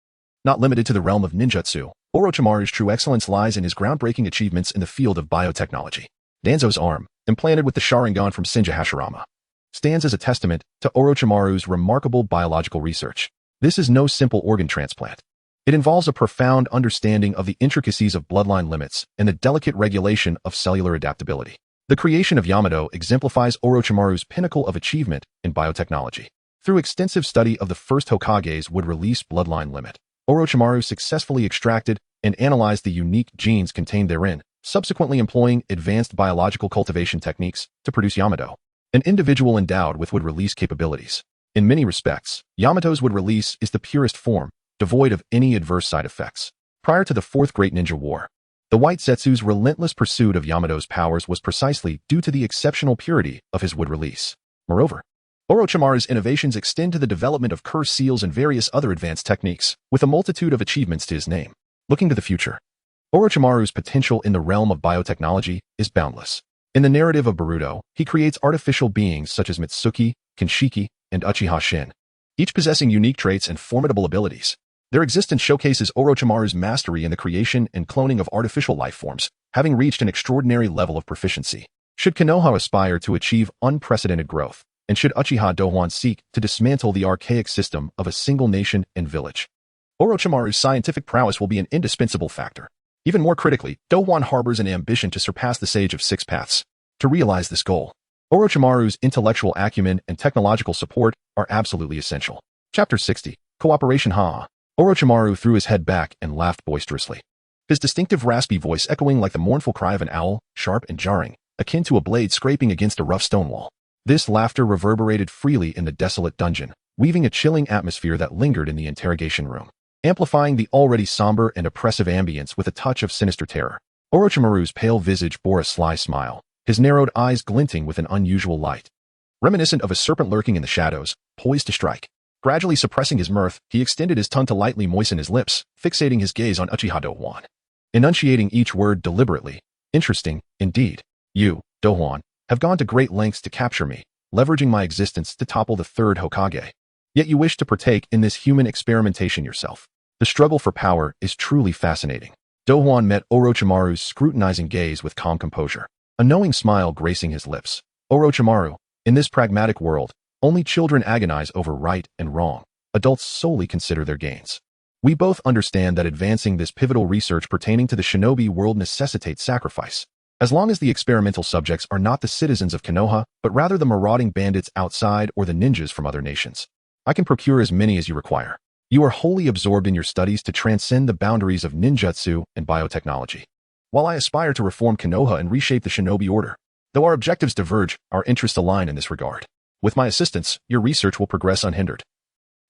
Not limited to the realm of ninjutsu, Orochimaru's true excellence lies in his groundbreaking achievements in the field of biotechnology. Danzo's arm, implanted with the Sharingan from Senju Hashirama, stands as a testament to Orochimaru's remarkable biological research. This is no simple organ transplant. It involves a profound understanding of the intricacies of bloodline limits and the delicate regulation of cellular adaptability. The creation of Yamato exemplifies Orochimaru's pinnacle of achievement in biotechnology. Through extensive study of the first Hokage's Wood Release bloodline limit, Orochimaru successfully extracted and analyzed the unique genes contained therein, subsequently employing advanced biological cultivation techniques to produce Yamato, an individual endowed with Wood Release capabilities. In many respects, Yamato's Wood Release is the purest form, devoid of any adverse side effects. Prior to the Fourth Great Ninja War, The White Setsu's relentless pursuit of Yamato's powers was precisely due to the exceptional purity of his wood release. Moreover, Orochimaru's innovations extend to the development of curse seals and various other advanced techniques, with a multitude of achievements to his name. Looking to the future, Orochimaru's potential in the realm of biotechnology is boundless. In the narrative of Boruto, he creates artificial beings such as Mitsuki, Kinshiki, and Uchiha Shin, each possessing unique traits and formidable abilities. Their existence showcases Orochimaru's mastery in the creation and cloning of artificial life forms, having reached an extraordinary level of proficiency. Should Konoha aspire to achieve unprecedented growth, and should Uchiha Douhuan seek to dismantle the archaic system of a single nation and village, Orochimaru's scientific prowess will be an indispensable factor. Even more critically, Douhuan harbors an ambition to surpass the Sage of Six Paths. To realize this goal, Orochimaru's intellectual acumen and technological support are absolutely essential. Chapter 60. Cooperation. Orochimaru threw his head back and laughed boisterously. His distinctive raspy voice echoing like the mournful cry of an owl, sharp and jarring, akin to a blade scraping against a rough stone wall. This laughter reverberated freely in the desolate dungeon, weaving a chilling atmosphere that lingered in the interrogation room, amplifying the already somber and oppressive ambience with a touch of sinister terror. Orochimaru's pale visage bore a sly smile, his narrowed eyes glinting with an unusual light. Reminiscent of a serpent lurking in the shadows, poised to strike. Gradually suppressing his mirth, he extended his tongue to lightly moisten his lips, fixating his gaze on Uchiha Douhuan, enunciating each word deliberately. Interesting, indeed. You, Douhuan, have gone to great lengths to capture me, leveraging my existence to topple the Third Hokage. Yet you wish to partake in this human experimentation yourself. The struggle for power is truly fascinating. Douhuan met Orochimaru's scrutinizing gaze with calm composure, a knowing smile gracing his lips. Orochimaru, in this pragmatic world, only children agonize over right and wrong. Adults solely consider their gains. We both understand that advancing this pivotal research pertaining to the shinobi world necessitates sacrifice. As long as the experimental subjects are not the citizens of Konoha, but rather the marauding bandits outside or the ninjas from other nations, I can procure as many as you require. You are wholly absorbed in your studies to transcend the boundaries of ninjutsu and biotechnology. While I aspire to reform Konoha and reshape the shinobi order, though our objectives diverge, our interests align in this regard. With my assistance, your research will progress unhindered,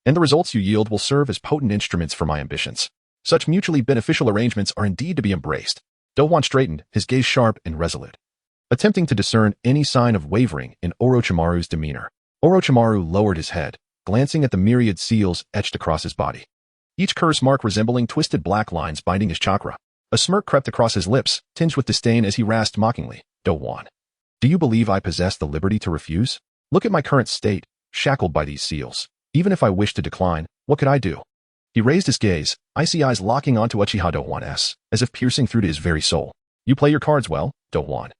and the results you yield will serve as potent instruments for my ambitions. Such mutually beneficial arrangements are indeed to be embraced. Douhuan straightened, his gaze sharp and resolute, attempting to discern any sign of wavering in Orochimaru's demeanor. Orochimaru lowered his head, glancing at the myriad seals etched across his body, each curse mark resembling twisted black lines binding his chakra. A smirk crept across his lips, tinged with disdain as he rasped mockingly, Douhuan, do you believe I possess the liberty to refuse? Look at my current state, shackled by these seals. Even if I wished to decline, what could I do? He raised his gaze, icy eyes locking onto Uchiha Douhuan, as if piercing through to his very soul. You play your cards well, Douhuan,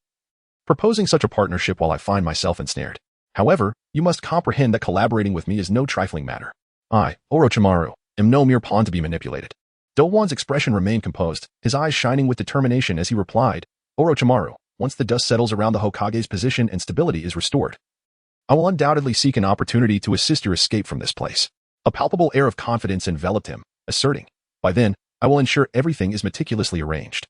proposing such a partnership while I find myself ensnared. However, you must comprehend that collaborating with me is no trifling matter. I, Orochimaru, am no mere pawn to be manipulated. Douhuan's expression remained composed, his eyes shining with determination as he replied, Orochimaru, once the dust settles around the Hokage's position and stability is restored, I will undoubtedly seek an opportunity to assist your escape from this place. A palpable air of confidence enveloped him, asserting, by then, I will ensure everything is meticulously arranged,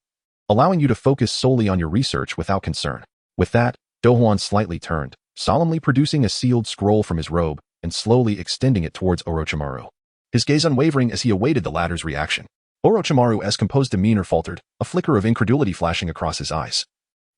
allowing you to focus solely on your research without concern. With that, Douhuan slightly turned, solemnly producing a sealed scroll from his robe and slowly extending it towards Orochimaru, his gaze unwavering as he awaited the latter's reaction. Orochimaru's composed demeanor faltered, a flicker of incredulity flashing across his eyes,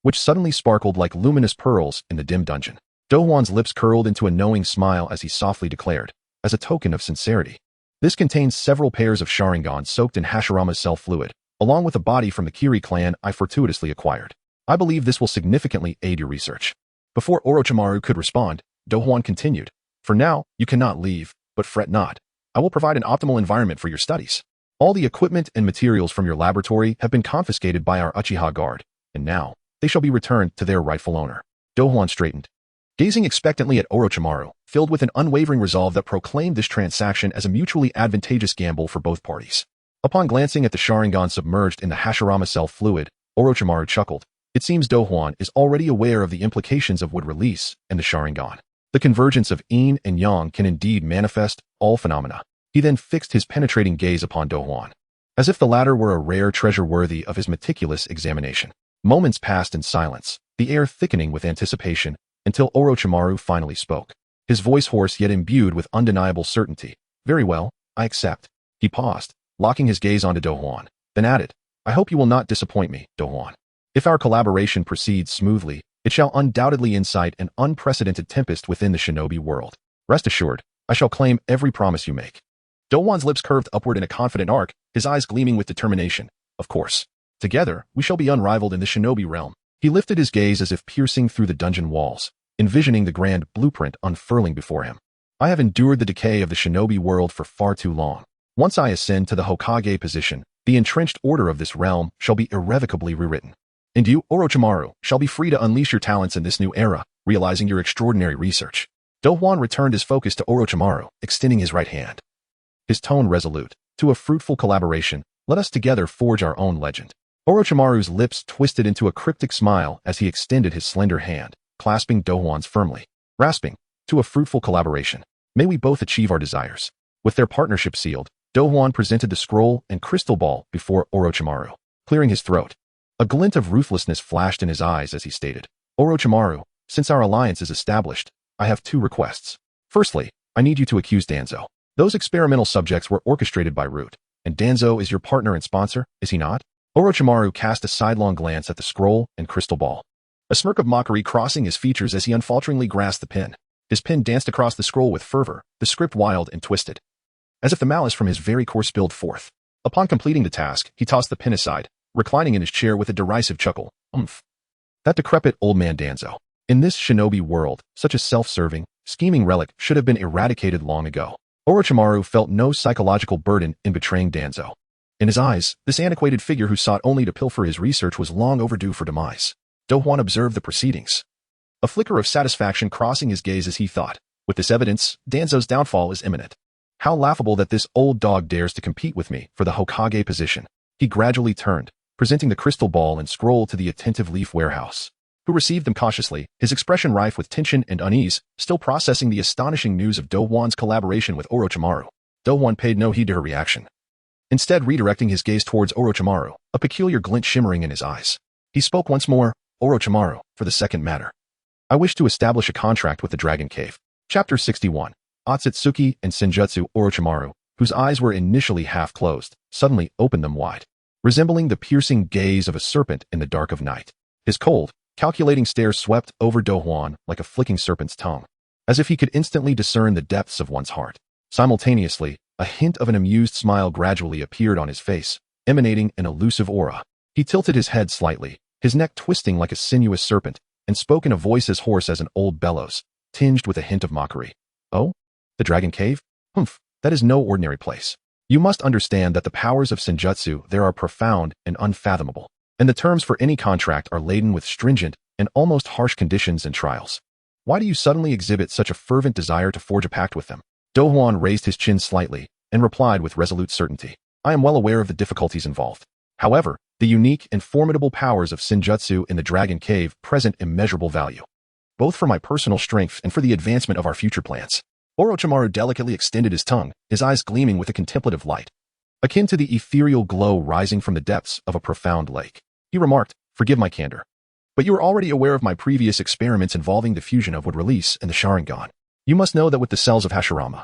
which suddenly sparkled like luminous pearls in the dim dungeon. Douhuan's lips curled into a knowing smile as he softly declared, as a token of sincerity, this contains several pairs of Sharingan soaked in Hashirama's cell fluid, along with a body from the Kiri clan I fortuitously acquired. I believe this will significantly aid your research. Before Orochimaru could respond, Douhuan continued, for now, you cannot leave, but fret not. I will provide an optimal environment for your studies. All the equipment and materials from your laboratory have been confiscated by our Uchiha guard, and now, they shall be returned to their rightful owner. Douhuan straightened, gazing expectantly at Orochimaru, filled with an unwavering resolve that proclaimed this transaction as a mutually advantageous gamble for both parties. Upon glancing at the Sharingan submerged in the Hashirama cell fluid, Orochimaru chuckled. It seems Douhuan is already aware of the implications of wood release and the Sharingan. The convergence of yin and yang can indeed manifest all phenomena. He then fixed his penetrating gaze upon Douhuan, as if the latter were a rare treasure worthy of his meticulous examination. Moments passed in silence, the air thickening with anticipation, until Orochimaru finally spoke, his voice hoarse yet imbued with undeniable certainty. Very well, I accept. He paused, locking his gaze onto Douhuan, then added, I hope you will not disappoint me, Douhuan. If our collaboration proceeds smoothly, it shall undoubtedly incite an unprecedented tempest within the shinobi world. Rest assured, I shall claim every promise you make. Douhuan's lips curved upward in a confident arc, his eyes gleaming with determination. Of course. Together, we shall be unrivaled in the shinobi realm. He lifted his gaze as if piercing through the dungeon walls, envisioning the grand blueprint unfurling before him. I have endured the decay of the shinobi world for far too long. Once I ascend to the Hokage position, the entrenched order of this realm shall be irrevocably rewritten. And you, Orochimaru, shall be free to unleash your talents in this new era, realizing your extraordinary research. Douhuan returned his focus to Orochimaru, extending his right hand. His tone resolute. To a fruitful collaboration, let us together forge our own legend. Orochimaru's lips twisted into a cryptic smile as he extended his slender hand, clasping Douhuan's firmly. Rasping. To a fruitful collaboration. May we both achieve our desires. With their partnership sealed, Douhuan presented the scroll and crystal ball before Orochimaru, clearing his throat. A glint of ruthlessness flashed in his eyes as he stated, Orochimaru, since our alliance is established, I have two requests. Firstly, I need you to accuse Danzo. Those experimental subjects were orchestrated by Root, and Danzo is your partner and sponsor, is he not? Orochimaru cast a sidelong glance at the scroll and crystal ball. A smirk of mockery crossing his features as he unfalteringly grasped the pen. His pen danced across the scroll with fervor, the script wild and twisted, as if the malice from his very core spilled forth. Upon completing the task, he tossed the pen aside, reclining in his chair with a derisive chuckle. Umph. That decrepit old man Danzo. In this shinobi world, such a self-serving, scheming relic should have been eradicated long ago. Orochimaru felt no psychological burden in betraying Danzo. In his eyes, this antiquated figure who sought only to pilfer his research was long overdue for demise. Douhuan observed the proceedings, a flicker of satisfaction crossing his gaze as he thought, with this evidence, Danzo's downfall is imminent. How laughable that this old dog dares to compete with me for the Hokage position. He gradually turned, presenting the crystal ball and scroll to the attentive Leaf Warehouse, who received them cautiously, his expression rife with tension and unease, still processing the astonishing news of Douhuan's collaboration with Orochimaru. Douhuan paid no heed to her reaction, instead redirecting his gaze towards Orochimaru, a peculiar glint shimmering in his eyes. He spoke once more, Orochimaru, for the second matter. I wish to establish a contract with the Dragon Cave. Chapter 61. Otsutsuki and Senjutsu. Orochimaru, whose eyes were initially half closed, suddenly opened them wide, resembling the piercing gaze of a serpent in the dark of night. His cold, calculating stare swept over Douhuan like a flicking serpent's tongue, as if he could instantly discern the depths of one's heart. Simultaneously, a hint of an amused smile gradually appeared on his face, emanating an elusive aura. He tilted his head slightly, his neck twisting like a sinuous serpent, and spoke in a voice as hoarse as an old bellows, tinged with a hint of mockery. Oh? The Dragon Cave? Humph, that is no ordinary place. You must understand that the powers of Senjutsu there are profound and unfathomable, and the terms for any contract are laden with stringent and almost harsh conditions and trials. Why do you suddenly exhibit such a fervent desire to forge a pact with them? Douhuan raised his chin slightly and replied with resolute certainty. I am well aware of the difficulties involved. However, the unique and formidable powers of Senjutsu in the Dragon Cave present immeasurable value, both for my personal strength and for the advancement of our future plans. Orochimaru delicately extended his tongue, his eyes gleaming with a contemplative light, akin to the ethereal glow rising from the depths of a profound lake. He remarked, forgive my candor, but you are already aware of my previous experiments involving the fusion of wood release and the Sharingan. You must know that with the cells of Hashirama,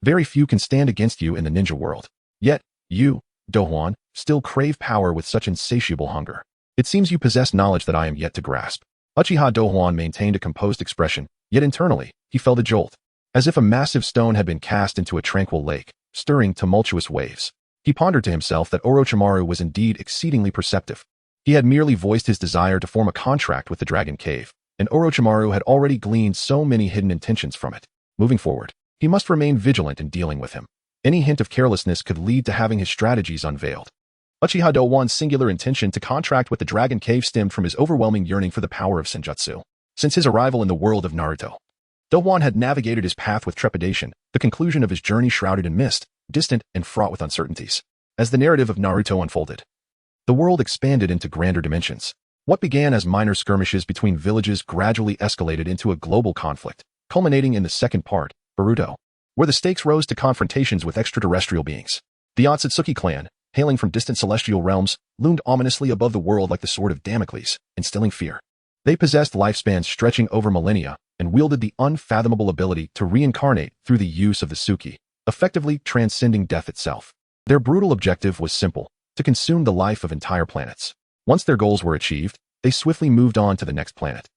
very few can stand against you in the ninja world. Yet, you, Douhuan, still crave power with such insatiable hunger. It seems you possess knowledge that I am yet to grasp. Uchiha Douhuan maintained a composed expression, yet internally, he felt a jolt, as if a massive stone had been cast into a tranquil lake, stirring tumultuous waves. He pondered to himself that Orochimaru was indeed exceedingly perceptive. He had merely voiced his desire to form a contract with the Dragon Cave, and Orochimaru had already gleaned so many hidden intentions from it. Moving forward, he must remain vigilant in dealing with him. Any hint of carelessness could lead to having his strategies unveiled. Uchiha Douhuan's singular intention to contract with the Dragon Cave stemmed from his overwhelming yearning for the power of Senjutsu. Since his arrival in the world of Naruto, Douhuan had navigated his path with trepidation, the conclusion of his journey shrouded in mist, distant and fraught with uncertainties. As the narrative of Naruto unfolded, the world expanded into grander dimensions. What began as minor skirmishes between villages gradually escalated into a global conflict, culminating in the second part, Boruto, where the stakes rose to confrontations with extraterrestrial beings. The Otsutsuki clan, hailing from distant celestial realms, loomed ominously above the world like the sword of Damocles, instilling fear. They possessed lifespans stretching over millennia and wielded the unfathomable ability to reincarnate through the use of the Suki, effectively transcending death itself. Their brutal objective was simple, to consume the life of entire planets. Once their goals were achieved, they swiftly moved on to the next planet,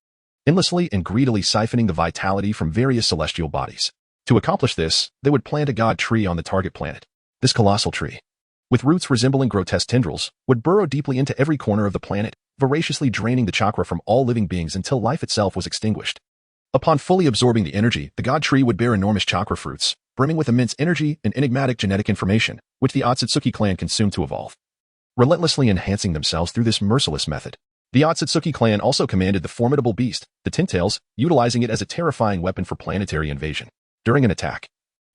endlessly and greedily siphoning the vitality from various celestial bodies. To accomplish this, they would plant a god tree on the target planet. This colossal tree, with roots resembling grotesque tendrils, would burrow deeply into every corner of the planet, voraciously draining the chakra from all living beings until life itself was extinguished. Upon fully absorbing the energy, the god tree would bear enormous chakra fruits, brimming with immense energy and enigmatic genetic information, which the Otsutsuki clan consumed to evolve, relentlessly enhancing themselves through this merciless method. The Otsutsuki clan also commanded the formidable beast, the Tintails, utilizing it as a terrifying weapon for planetary invasion. During an attack,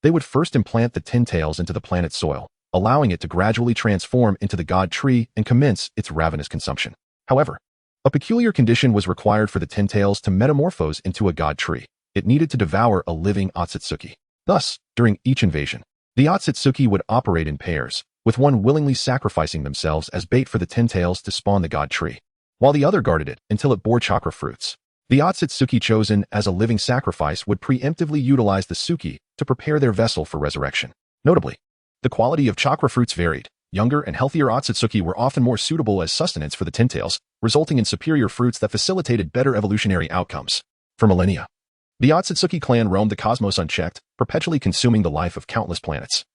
they would first implant the Tintails into the planet's soil, allowing it to gradually transform into the god tree and commence its ravenous consumption. However, a peculiar condition was required for the Tintails to metamorphose into a god tree. It needed to devour a living Otsutsuki. Thus, during each invasion, the Otsutsuki would operate in pairs, with one willingly sacrificing themselves as bait for the Tintails to spawn the god tree, while the other guarded it until it bore chakra fruits. The Otsutsuki chosen as a living sacrifice would preemptively utilize the Suki to prepare their vessel for resurrection. Notably, the quality of chakra fruits varied. Younger and healthier Otsutsuki were often more suitable as sustenance for the Tintails, resulting in superior fruits that facilitated better evolutionary outcomes. For millennia, the Otsutsuki clan roamed the cosmos unchecked, perpetually consuming the life of countless planets,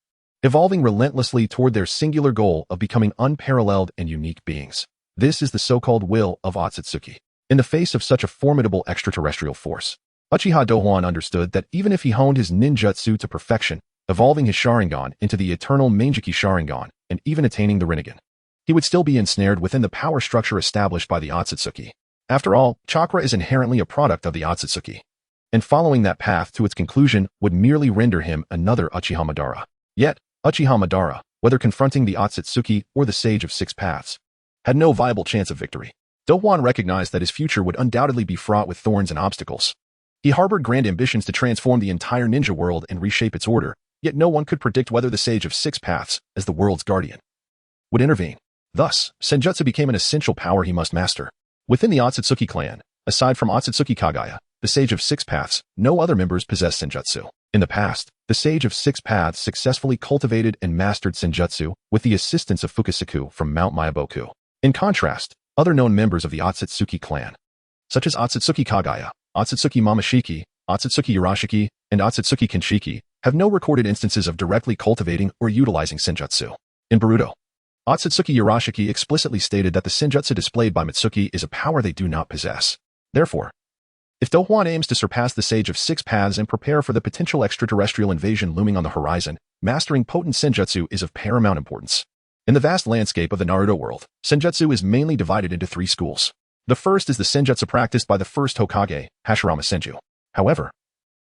evolving relentlessly toward their singular goal of becoming unparalleled and unique beings. This is the so-called will of Otsutsuki. In the face of such a formidable extraterrestrial force, Uchiha Douhuan understood that even if he honed his ninjutsu to perfection, evolving his Sharingan into the eternal Mangeki Sharingan, and even attaining the Rinnegan, he would still be ensnared within the power structure established by the Otsutsuki. After all, chakra is inherently a product of the Otsutsuki, and following that path to its conclusion would merely render him another Uchiha Madara. Yet, Uchiha Madara, whether confronting the Otsutsuki or the Sage of Six Paths, had no viable chance of victory. Douhuan recognized that his future would undoubtedly be fraught with thorns and obstacles. He harbored grand ambitions to transform the entire ninja world and reshape its order, yet no one could predict whether the Sage of Six Paths, as the world's guardian, would intervene. Thus, Senjutsu became an essential power he must master. Within the Otsutsuki clan, aside from Otsutsuki Kagaya, the Sage of Six Paths, no other members possessed Senjutsu. In the past, the Sage of Six Paths successfully cultivated and mastered Senjutsu with the assistance of Fugaku from Mount Myaboku. In contrast, other known members of the Otsutsuki clan, such as Otsutsuki Kagaya, Otsutsuki Momoshiki, Otsutsuki Urashiki, and Otsutsuki Kinshiki, have no recorded instances of directly cultivating or utilizing Senjutsu. In Boruto, Otsutsuki Urashiki explicitly stated that the Senjutsu displayed by Mitsuki is a power they do not possess. Therefore, if Douhuan aims to surpass the Sage of Six Paths and prepare for the potential extraterrestrial invasion looming on the horizon, mastering potent Senjutsu is of paramount importance. In the vast landscape of the Naruto world, Senjutsu is mainly divided into three schools. The first is the Senjutsu practiced by the first Hokage, Hashirama Senju. However,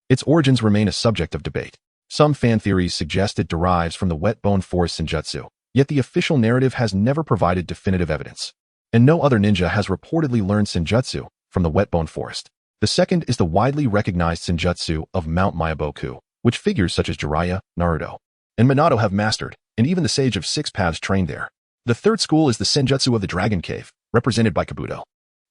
its origins remain a subject of debate. Some fan theories suggest it derives from the Wet Bone Forest Senjutsu, yet the official narrative has never provided definitive evidence, and no other ninja has reportedly learned Senjutsu from the Wet Bone Forest. The second is the widely recognized Senjutsu of Mount Myaboku, which figures such as Jiraiya, Naruto, and Minato have mastered, and even the Sage of Six Paths trained there. The third school is the Senjutsu of the Dragon Cave, represented by Kabuto.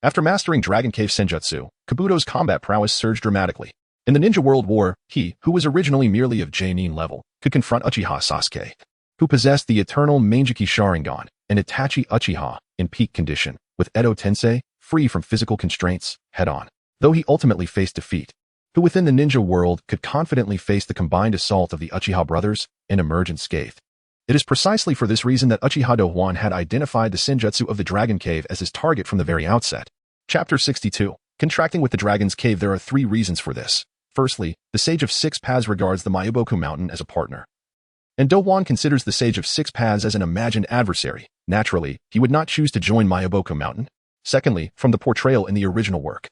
After mastering Dragon Cave Senjutsu, Kabuto's combat prowess surged dramatically. In the Ninja World War, he, who was originally merely of Jonin level, could confront Uchiha Sasuke, who possessed the eternal Mangeki Sharingan, and Itachi Uchiha, in peak condition, with Edo Tensei, free from physical constraints, head-on. Though he ultimately faced defeat, who within the ninja world could confidently face the combined assault of the Uchiha brothers and emerge unscathed. It is precisely for this reason that Uchiha Douhuan had identified the Senjutsu of the Dragon Cave as his target from the very outset. Chapter 62. Contracting with the Dragon's Cave. There are three reasons for this. Firstly, the Sage of Six Paths regards the Myaboku Mountain as a partner, and Douhuan considers the Sage of Six Paths as an imagined adversary. Naturally, he would not choose to join Myaboku Mountain. Secondly, from the portrayal in the original work,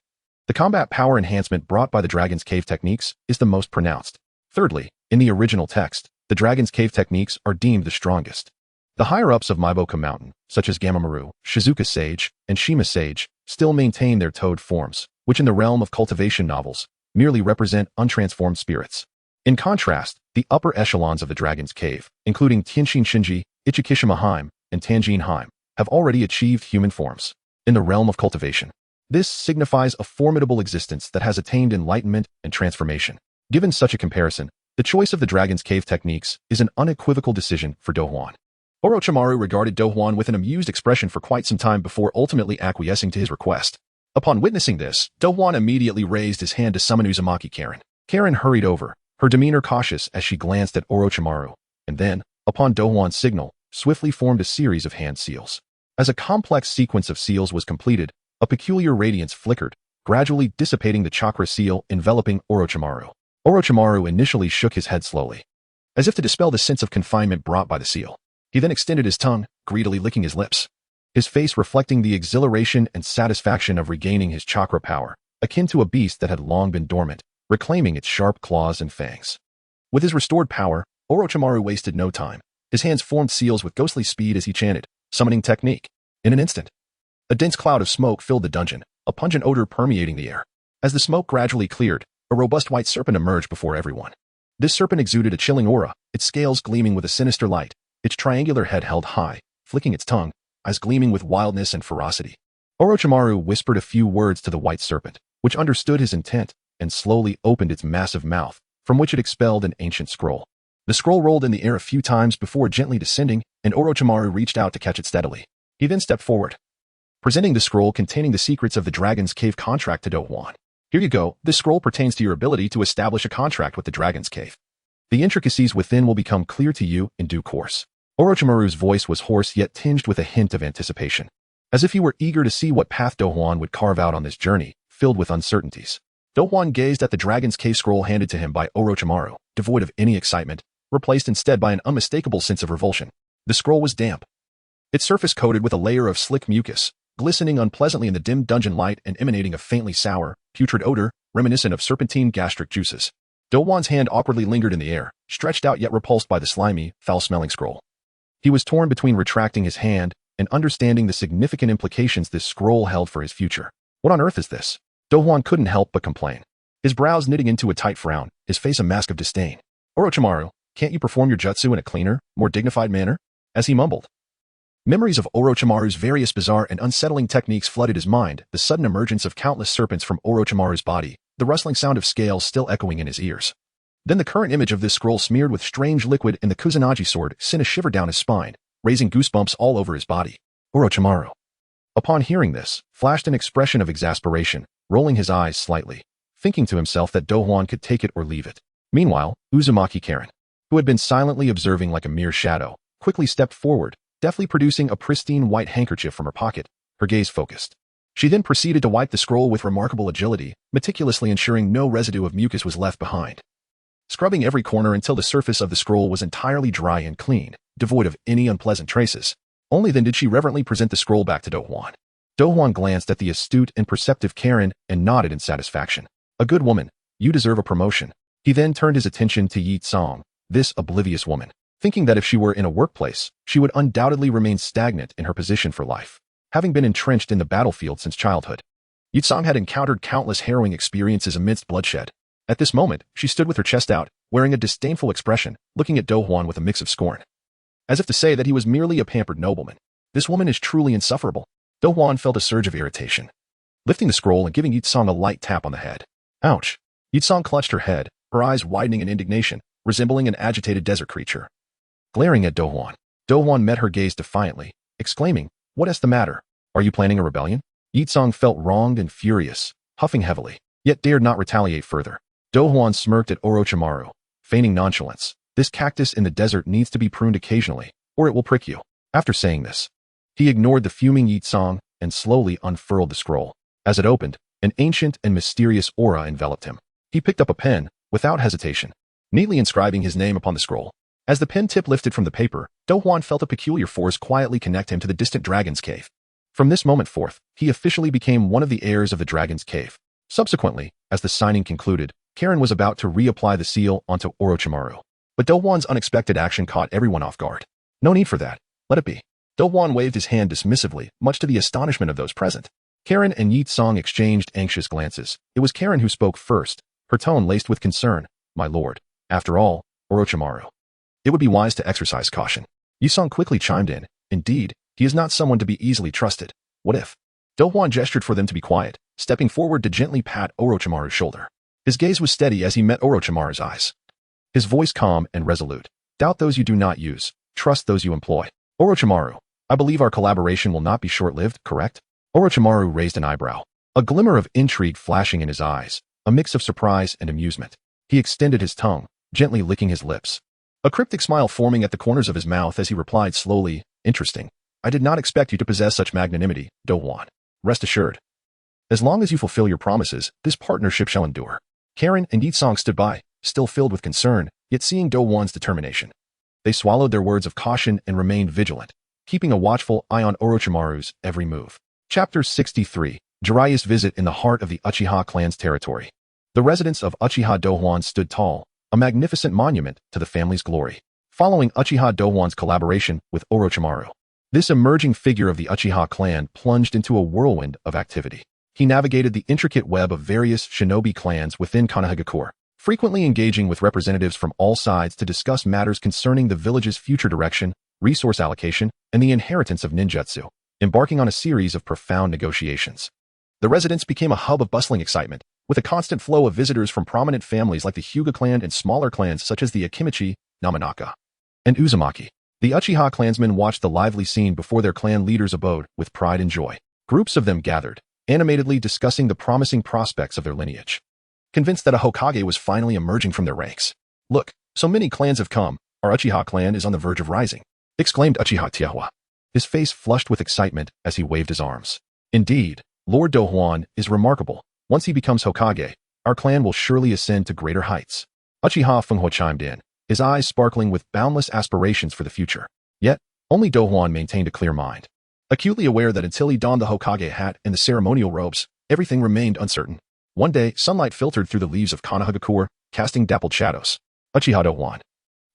the combat power enhancement brought by the Dragon's Cave techniques is the most pronounced. Thirdly, in the original text, the Dragon's Cave techniques are deemed the strongest. The higher-ups of Myaboku Mountain, such as Gamamaru, Shizuka Sage, and Shima Sage, still maintain their toad forms, which in the realm of cultivation novels, merely represent untransformed spirits. In contrast, the upper echelons of the Dragon's Cave, including Tenshin Shinji, Ichikishima Haim, and Tanjin Haim, have already achieved human forms. In the realm of cultivation, this signifies a formidable existence that has attained enlightenment and transformation. Given such a comparison, the choice of the Dragon's Cave techniques is an unequivocal decision for Douhuan. Orochimaru regarded Douhuan with an amused expression for quite some time before ultimately acquiescing to his request. Upon witnessing this, Douhuan immediately raised his hand to summon Uzumaki Karen. Karen hurried over, her demeanor cautious as she glanced at Orochimaru, and then, upon Douhuan's signal, swiftly formed a series of hand seals. As a complex sequence of seals was completed, a peculiar radiance flickered, gradually dissipating the chakra seal enveloping Orochimaru. Orochimaru initially shook his head slowly, as if to dispel the sense of confinement brought by the seal. He then extended his tongue, greedily licking his lips, his face reflecting the exhilaration and satisfaction of regaining his chakra power, akin to a beast that had long been dormant, reclaiming its sharp claws and fangs. With his restored power, Orochimaru wasted no time. His hands formed seals with ghostly speed as he chanted, summoning technique. In an instant, a dense cloud of smoke filled the dungeon, a pungent odor permeating the air. As the smoke gradually cleared, a robust white serpent emerged before everyone. This serpent exuded a chilling aura, its scales gleaming with a sinister light, its triangular head held high, flicking its tongue, eyes gleaming with wildness and ferocity. Orochimaru whispered a few words to the white serpent, which understood his intent, and slowly opened its massive mouth, from which it expelled an ancient scroll. The scroll rolled in the air a few times before gently descending, and Orochimaru reached out to catch it steadily. He then stepped forward, presenting the scroll containing the secrets of the Dragon's Cave contract to Douhuan. Here you go, this scroll pertains to your ability to establish a contract with the Dragon's Cave. The intricacies within will become clear to you in due course. Orochimaru's voice was hoarse yet tinged with a hint of anticipation, as if he were eager to see what path Douhuan would carve out on this journey, filled with uncertainties. Douhuan gazed at the Dragon's Cave scroll handed to him by Orochimaru, devoid of any excitement, replaced instead by an unmistakable sense of revulsion. The scroll was damp, its surface coated with a layer of slick mucus, glistening unpleasantly in the dim dungeon light and emanating a faintly sour, putrid odor, reminiscent of serpentine gastric juices. Douhuan's hand awkwardly lingered in the air, stretched out yet repulsed by the slimy, foul-smelling scroll. He was torn between retracting his hand and understanding the significant implications this scroll held for his future. What on earth is this? Douhuan couldn't help but complain, his brows knitting into a tight frown, his face a mask of disdain. Orochimaru, can't you perform your jutsu in a cleaner, more dignified manner? As he mumbled. Memories of Orochimaru's various bizarre and unsettling techniques flooded his mind, the sudden emergence of countless serpents from Orochimaru's body, the rustling sound of scales still echoing in his ears. Then the current image of this scroll smeared with strange liquid in the Kusanagi sword sent a shiver down his spine, raising goosebumps all over his body. Orochimaru, upon hearing this, flashed an expression of exasperation, rolling his eyes slightly, thinking to himself that Douhuan could take it or leave it. Meanwhile, Uzumaki Karen, who had been silently observing like a mere shadow, quickly stepped forward, deftly producing a pristine white handkerchief from her pocket, her gaze focused. She then proceeded to wipe the scroll with remarkable agility, meticulously ensuring no residue of mucus was left behind, scrubbing every corner until the surface of the scroll was entirely dry and clean, devoid of any unpleasant traces. Only then did she reverently present the scroll back to Douhuan. Douhuan glanced at the astute and perceptive Karen and nodded in satisfaction. A good woman, you deserve a promotion. He then turned his attention to Yi Tsong, this oblivious woman, thinking that if she were in a workplace, she would undoubtedly remain stagnant in her position for life, having been entrenched in the battlefield since childhood. Yi Tsong had encountered countless harrowing experiences amidst bloodshed. At this moment, she stood with her chest out, wearing a disdainful expression, looking at Douhuan with a mix of scorn, as if to say that he was merely a pampered nobleman. This woman is truly insufferable. Douhuan felt a surge of irritation, lifting the scroll and giving Yi Tsong a light tap on the head. Ouch! Yi Tsong clutched her head, her eyes widening in indignation, resembling an agitated desert creature. Glaring at Douhuan, Douhuan met her gaze defiantly, exclaiming, "What is the matter? Are you planning a rebellion?" Yi Tsong felt wronged and furious, huffing heavily, yet dared not retaliate further. Douhuan smirked at Orochimaru, feigning nonchalance. This cactus in the desert needs to be pruned occasionally, or it will prick you. After saying this, he ignored the fuming Yi Tsong and slowly unfurled the scroll. As it opened, an ancient and mysterious aura enveloped him. He picked up a pen, without hesitation, neatly inscribing his name upon the scroll. As the pen tip lifted from the paper, Douhuan felt a peculiar force quietly connect him to the distant Dragon's Cave. From this moment forth, he officially became one of the heirs of the Dragon's Cave. Subsequently, as the signing concluded, Karen was about to reapply the seal onto Orochimaru. But Douhuan's unexpected action caught everyone off guard. No need for that. Let it be. Douhuan waved his hand dismissively, much to the astonishment of those present. Karen and Yi Tsong exchanged anxious glances. It was Karen who spoke first, her tone laced with concern. "My lord, after all, Orochimaru, it would be wise to exercise caution." Yi Tsong quickly chimed in. "Indeed, he is not someone to be easily trusted. What if?" Douhuan gestured for them to be quiet, stepping forward to gently pat Orochimaru's shoulder. His gaze was steady as he met Orochimaru's eyes, his voice calm and resolute. "Doubt those you do not use, trust those you employ." Orochimaru, I believe our collaboration will not be short-lived, correct? Orochimaru raised an eyebrow, a glimmer of intrigue flashing in his eyes, a mix of surprise and amusement. He extended his tongue, gently licking his lips, a cryptic smile forming at the corners of his mouth as he replied slowly, interesting. I did not expect you to possess such magnanimity, Douhuan. Rest assured. As long as you fulfill your promises, this partnership shall endure. Karen and Yitsong stood by, still filled with concern, yet seeing Douhuan's determination. They swallowed their words of caution and remained vigilant, keeping a watchful eye on Orochimaru's every move. Chapter 63. Jiraiya's visit in the heart of the Uchiha clan's territory. The residence of Uchiha Douhuan stood tall, a magnificent monument to the family's glory. Following Uchiha Douhuan's collaboration with Orochimaru, this emerging figure of the Uchiha clan plunged into a whirlwind of activity. He navigated the intricate web of various shinobi clans within Konoha, frequently engaging with representatives from all sides to discuss matters concerning the village's future direction, resource allocation, and the inheritance of ninjutsu, embarking on a series of profound negotiations. The residence became a hub of bustling excitement, with a constant flow of visitors from prominent families like the Hyuga clan and smaller clans such as the Akimichi, Namanaka, and Uzumaki. The Uchiha clansmen watched the lively scene before their clan leaders' abode with pride and joy. Groups of them gathered, animatedly discussing the promising prospects of their lineage, convinced that a Hokage was finally emerging from their ranks. Look, so many clans have come, our Uchiha clan is on the verge of rising, exclaimed Uchiha Tiahua, his face flushed with excitement as he waved his arms. Indeed, Lord Douhuan is remarkable. Once he becomes Hokage, our clan will surely ascend to greater heights. Uchiha Funghua chimed in, his eyes sparkling with boundless aspirations for the future. Yet, only Douhuan maintained a clear mind, acutely aware that until he donned the Hokage hat and the ceremonial robes, everything remained uncertain. One day, sunlight filtered through the leaves of Konoha, casting dappled shadows. Uchiha Douhuan,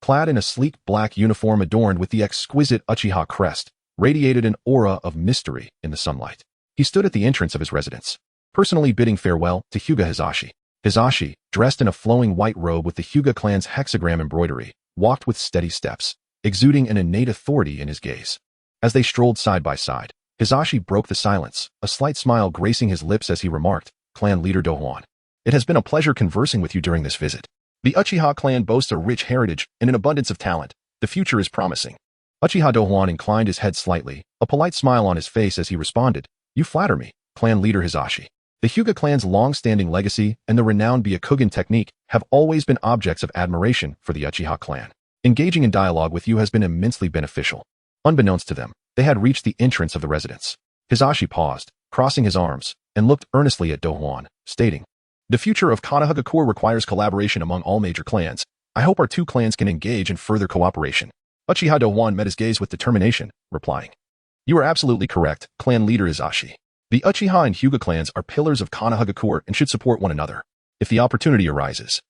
clad in a sleek black uniform adorned with the exquisite Uchiha crest, radiated an aura of mystery in the sunlight. He stood at the entrance of his residence, personally bidding farewell to Hyuga Hizashi. Hizashi, dressed in a flowing white robe with the Hyuga clan's hexagram embroidery, walked with steady steps, exuding an innate authority in his gaze. As they strolled side by side, Hizashi broke the silence, a slight smile gracing his lips as he remarked, Clan leader Douhuan, it has been a pleasure conversing with you during this visit. The Uchiha clan boasts a rich heritage and an abundance of talent. The future is promising. Uchiha Douhuan inclined his head slightly, a polite smile on his face as he responded, You flatter me, Clan leader Hizashi. The Hyuga clan's long-standing legacy and the renowned Byakugan technique have always been objects of admiration for the Uchiha clan. Engaging in dialogue with you has been immensely beneficial. Unbeknownst to them, they had reached the entrance of the residence. Hizashi paused, crossing his arms, and looked earnestly at Douhuan, stating, The future of Konoha requires collaboration among all major clans. I hope our two clans can engage in further cooperation. Uchiha Douhuan met his gaze with determination, replying, You are absolutely correct, clan leader Hizashi. The Uchiha and Hyuga clans are pillars of Konoha and should support one another. If the opportunity arises,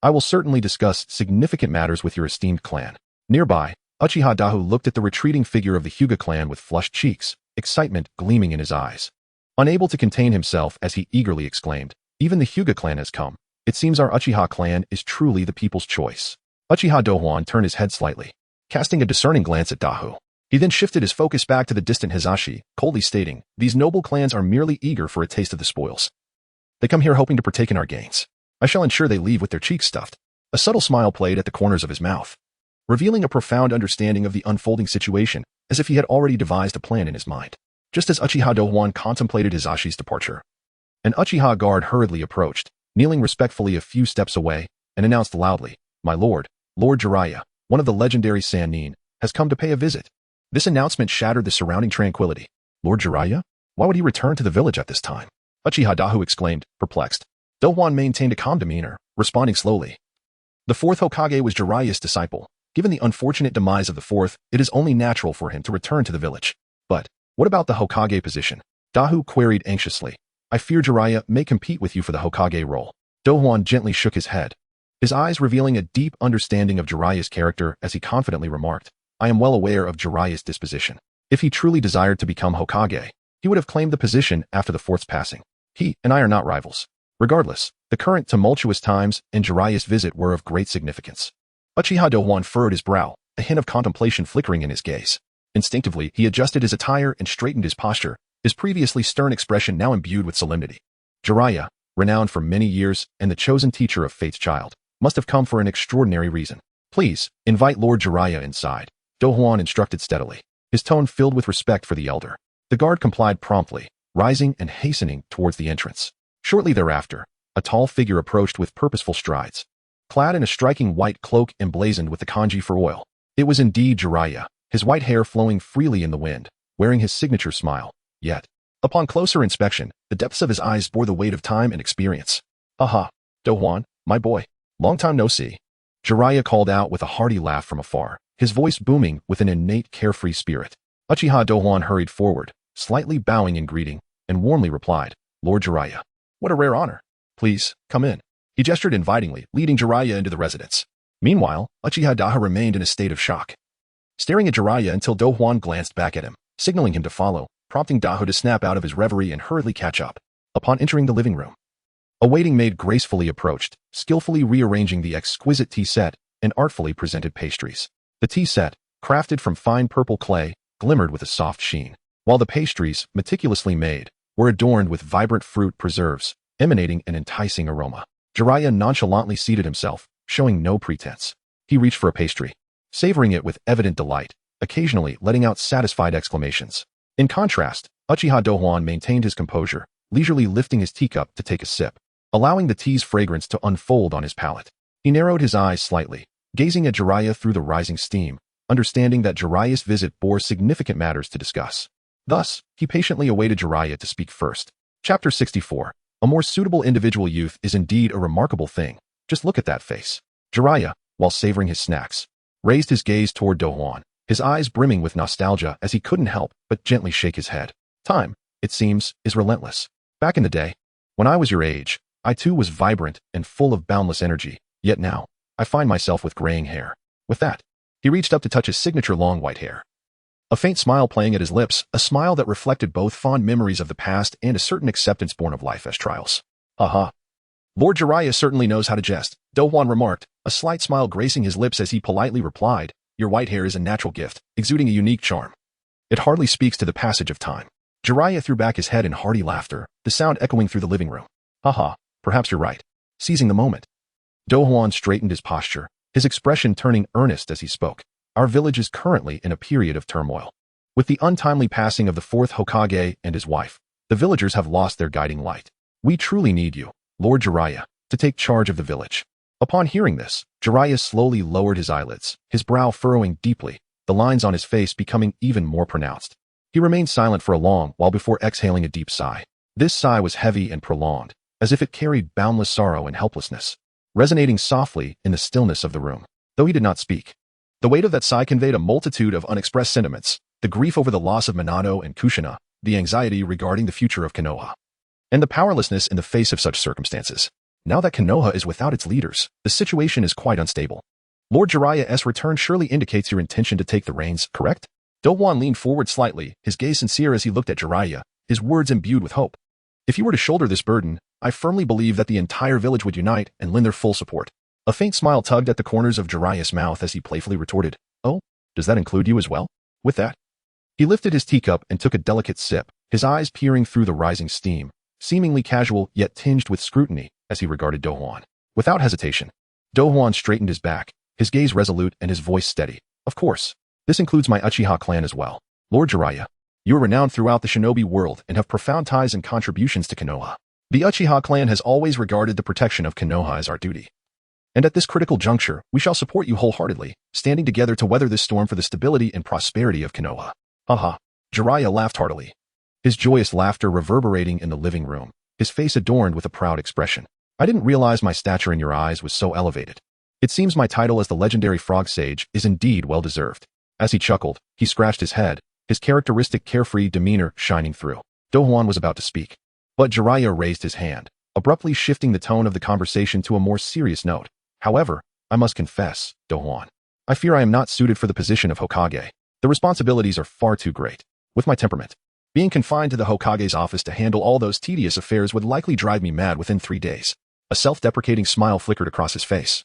I will certainly discuss significant matters with your esteemed clan. Nearby, Uchiha Dahu looked at the retreating figure of the Hyuga clan with flushed cheeks, excitement gleaming in his eyes. Unable to contain himself as he eagerly exclaimed, Even the Hyuga clan has come. It seems our Uchiha clan is truly the people's choice. Uchiha Douhuan turned his head slightly, casting a discerning glance at Dahu. He then shifted his focus back to the distant Hizashi, coldly stating, These noble clans are merely eager for a taste of the spoils. They come here hoping to partake in our gains. I shall ensure they leave with their cheeks stuffed. A subtle smile played at the corners of his mouth, revealing a profound understanding of the unfolding situation, as if he had already devised a plan in his mind. Just as Uchiha Douhuan contemplated Hizashi's departure, an Uchiha guard hurriedly approached, kneeling respectfully a few steps away, and announced loudly, My lord, Lord Jiraiya, one of the legendary Sannin, has come to pay a visit. This announcement shattered the surrounding tranquility. Lord Jiraiya? Why would he return to the village at this time? Uchiha Dahu exclaimed, perplexed. Douhuan maintained a calm demeanor, responding slowly. The fourth Hokage was Jiraiya's disciple. Given the unfortunate demise of the fourth, it is only natural for him to return to the village. But, what about the Hokage position? Dahu queried anxiously. I fear Jiraiya may compete with you for the Hokage role. Douhuan gently shook his head, his eyes revealing a deep understanding of Jiraiya's character as he confidently remarked, I am well aware of Jiraiya's disposition. If he truly desired to become Hokage, he would have claimed the position after the fourth's passing. He and I are not rivals. Regardless, the current tumultuous times and Jiraiya's visit were of great significance. Uchiha Douhuan furrowed his brow, a hint of contemplation flickering in his gaze. Instinctively, he adjusted his attire and straightened his posture, his previously stern expression now imbued with solemnity. Jiraiya, renowned for many years and the chosen teacher of Fate's child, must have come for an extraordinary reason. Please, invite Lord Jiraiya inside, Douhuan instructed steadily. his tone filled with respect for the elder. The guard complied promptly, rising and hastening towards the entrance. Shortly thereafter, a tall figure approached with purposeful strides, clad in a striking white cloak emblazoned with the kanji for oil. It was indeed Jiraiya, his white hair flowing freely in the wind, wearing his signature smile. Yet, upon closer inspection, the depths of his eyes bore the weight of time and experience. "Aha, Douhuan, my boy. Long time no see." Jiraiya called out with a hearty laugh from afar, his voice booming with an innate carefree spirit. Uchiha Douhuan hurried forward, slightly bowing in greeting, and warmly replied, "Lord Jiraiya, what a rare honor. Please, come in." He gestured invitingly, leading Jiraiya into the residence. Meanwhile, Uchiha Daha remained in a state of shock, staring at Jiraiya until Douhuan glanced back at him, signaling him to follow, prompting Daho to snap out of his reverie and hurriedly catch up. Upon entering the living room, a waiting maid gracefully approached, skillfully rearranging the exquisite tea set and artfully presented pastries. The tea set, crafted from fine purple clay, glimmered with a soft sheen, while the pastries, meticulously made, were adorned with vibrant fruit preserves, emanating an enticing aroma. Jiraiya nonchalantly seated himself, showing no pretense. He reached for a pastry, savoring it with evident delight, occasionally letting out satisfied exclamations. In contrast, Uchiha Douhuan maintained his composure, leisurely lifting his teacup to take a sip, allowing the tea's fragrance to unfold on his palate. He narrowed his eyes slightly, gazing at Jiraiya through the rising steam, understanding that Jiraiya's visit bore significant matters to discuss. Thus, he patiently awaited Jiraiya to speak first. Chapter 64. A more suitable individual youth is indeed a remarkable thing. Just look at that face. Jiraiya, while savoring his snacks, raised his gaze toward Douhuan, his eyes brimming with nostalgia as he couldn't help but gently shake his head. Time, it seems, is relentless. Back in the day, when I was your age, I too was vibrant and full of boundless energy, yet now, I find myself with graying hair. With that, he reached up to touch his signature long white hair. A faint smile playing at his lips, a smile that reflected both fond memories of the past and a certain acceptance born of life as trials. Aha. Lord Jiraiya certainly knows how to jest, Douhuan remarked, a slight smile gracing his lips as he politely replied, "Your white hair is a natural gift, exuding a unique charm. It hardly speaks to the passage of time." Jiraiya threw back his head in hearty laughter, the sound echoing through the living room. "Haha, perhaps you're right." Seizing the moment, Douhuan straightened his posture, his expression turning earnest as he spoke. "Our village is currently in a period of turmoil. With the untimely passing of the fourth Hokage and his wife, the villagers have lost their guiding light. We truly need you, Lord Jiraiya, to take charge of the village." Upon hearing this, Jiraiya slowly lowered his eyelids, his brow furrowing deeply, the lines on his face becoming even more pronounced. He remained silent for a long while before exhaling a deep sigh. This sigh was heavy and prolonged, as if it carried boundless sorrow and helplessness, resonating softly in the stillness of the room. Though he did not speak, the weight of that sigh conveyed a multitude of unexpressed sentiments: the grief over the loss of Minato and Kushina, the anxiety regarding the future of Konoha, and the powerlessness in the face of such circumstances. Now that Konoha is without its leaders, the situation is quite unstable. Lord Jiraiya's return surely indicates your intention to take the reins, correct? Douhuan leaned forward slightly, his gaze sincere as he looked at Jiraiya, his words imbued with hope. "If you were to shoulder this burden, I firmly believe that the entire village would unite and lend their full support." A faint smile tugged at the corners of Jiraiya's mouth as he playfully retorted, "Oh, does that include you as well?" With that, he lifted his teacup and took a delicate sip, his eyes peering through the rising steam, seemingly casual yet tinged with scrutiny as he regarded Douhuan. Without hesitation, Douhuan straightened his back, his gaze resolute and his voice steady. "Of course, this includes my Uchiha clan as well. Lord Jiraiya, you are renowned throughout the shinobi world and have profound ties and contributions to Konoha. The Uchiha clan has always regarded the protection of Konoha as our duty. And at this critical juncture, we shall support you wholeheartedly, standing together to weather this storm for the stability and prosperity of Konoha." Haha. Jiraiya laughed heartily, his joyous laughter reverberating in the living room, his face adorned with a proud expression. "I didn't realize my stature in your eyes was so elevated. It seems my title as the legendary frog sage is indeed well deserved." As he chuckled, he scratched his head, his characteristic carefree demeanor shining through. Douhuan was about to speak, but Jiraiya raised his hand, abruptly shifting the tone of the conversation to a more serious note. "However, I must confess, Douhuan, I fear I am not suited for the position of Hokage. The responsibilities are far too great. With my temperament, being confined to the Hokage's office to handle all those tedious affairs would likely drive me mad within 3 days. A self-deprecating smile flickered across his face.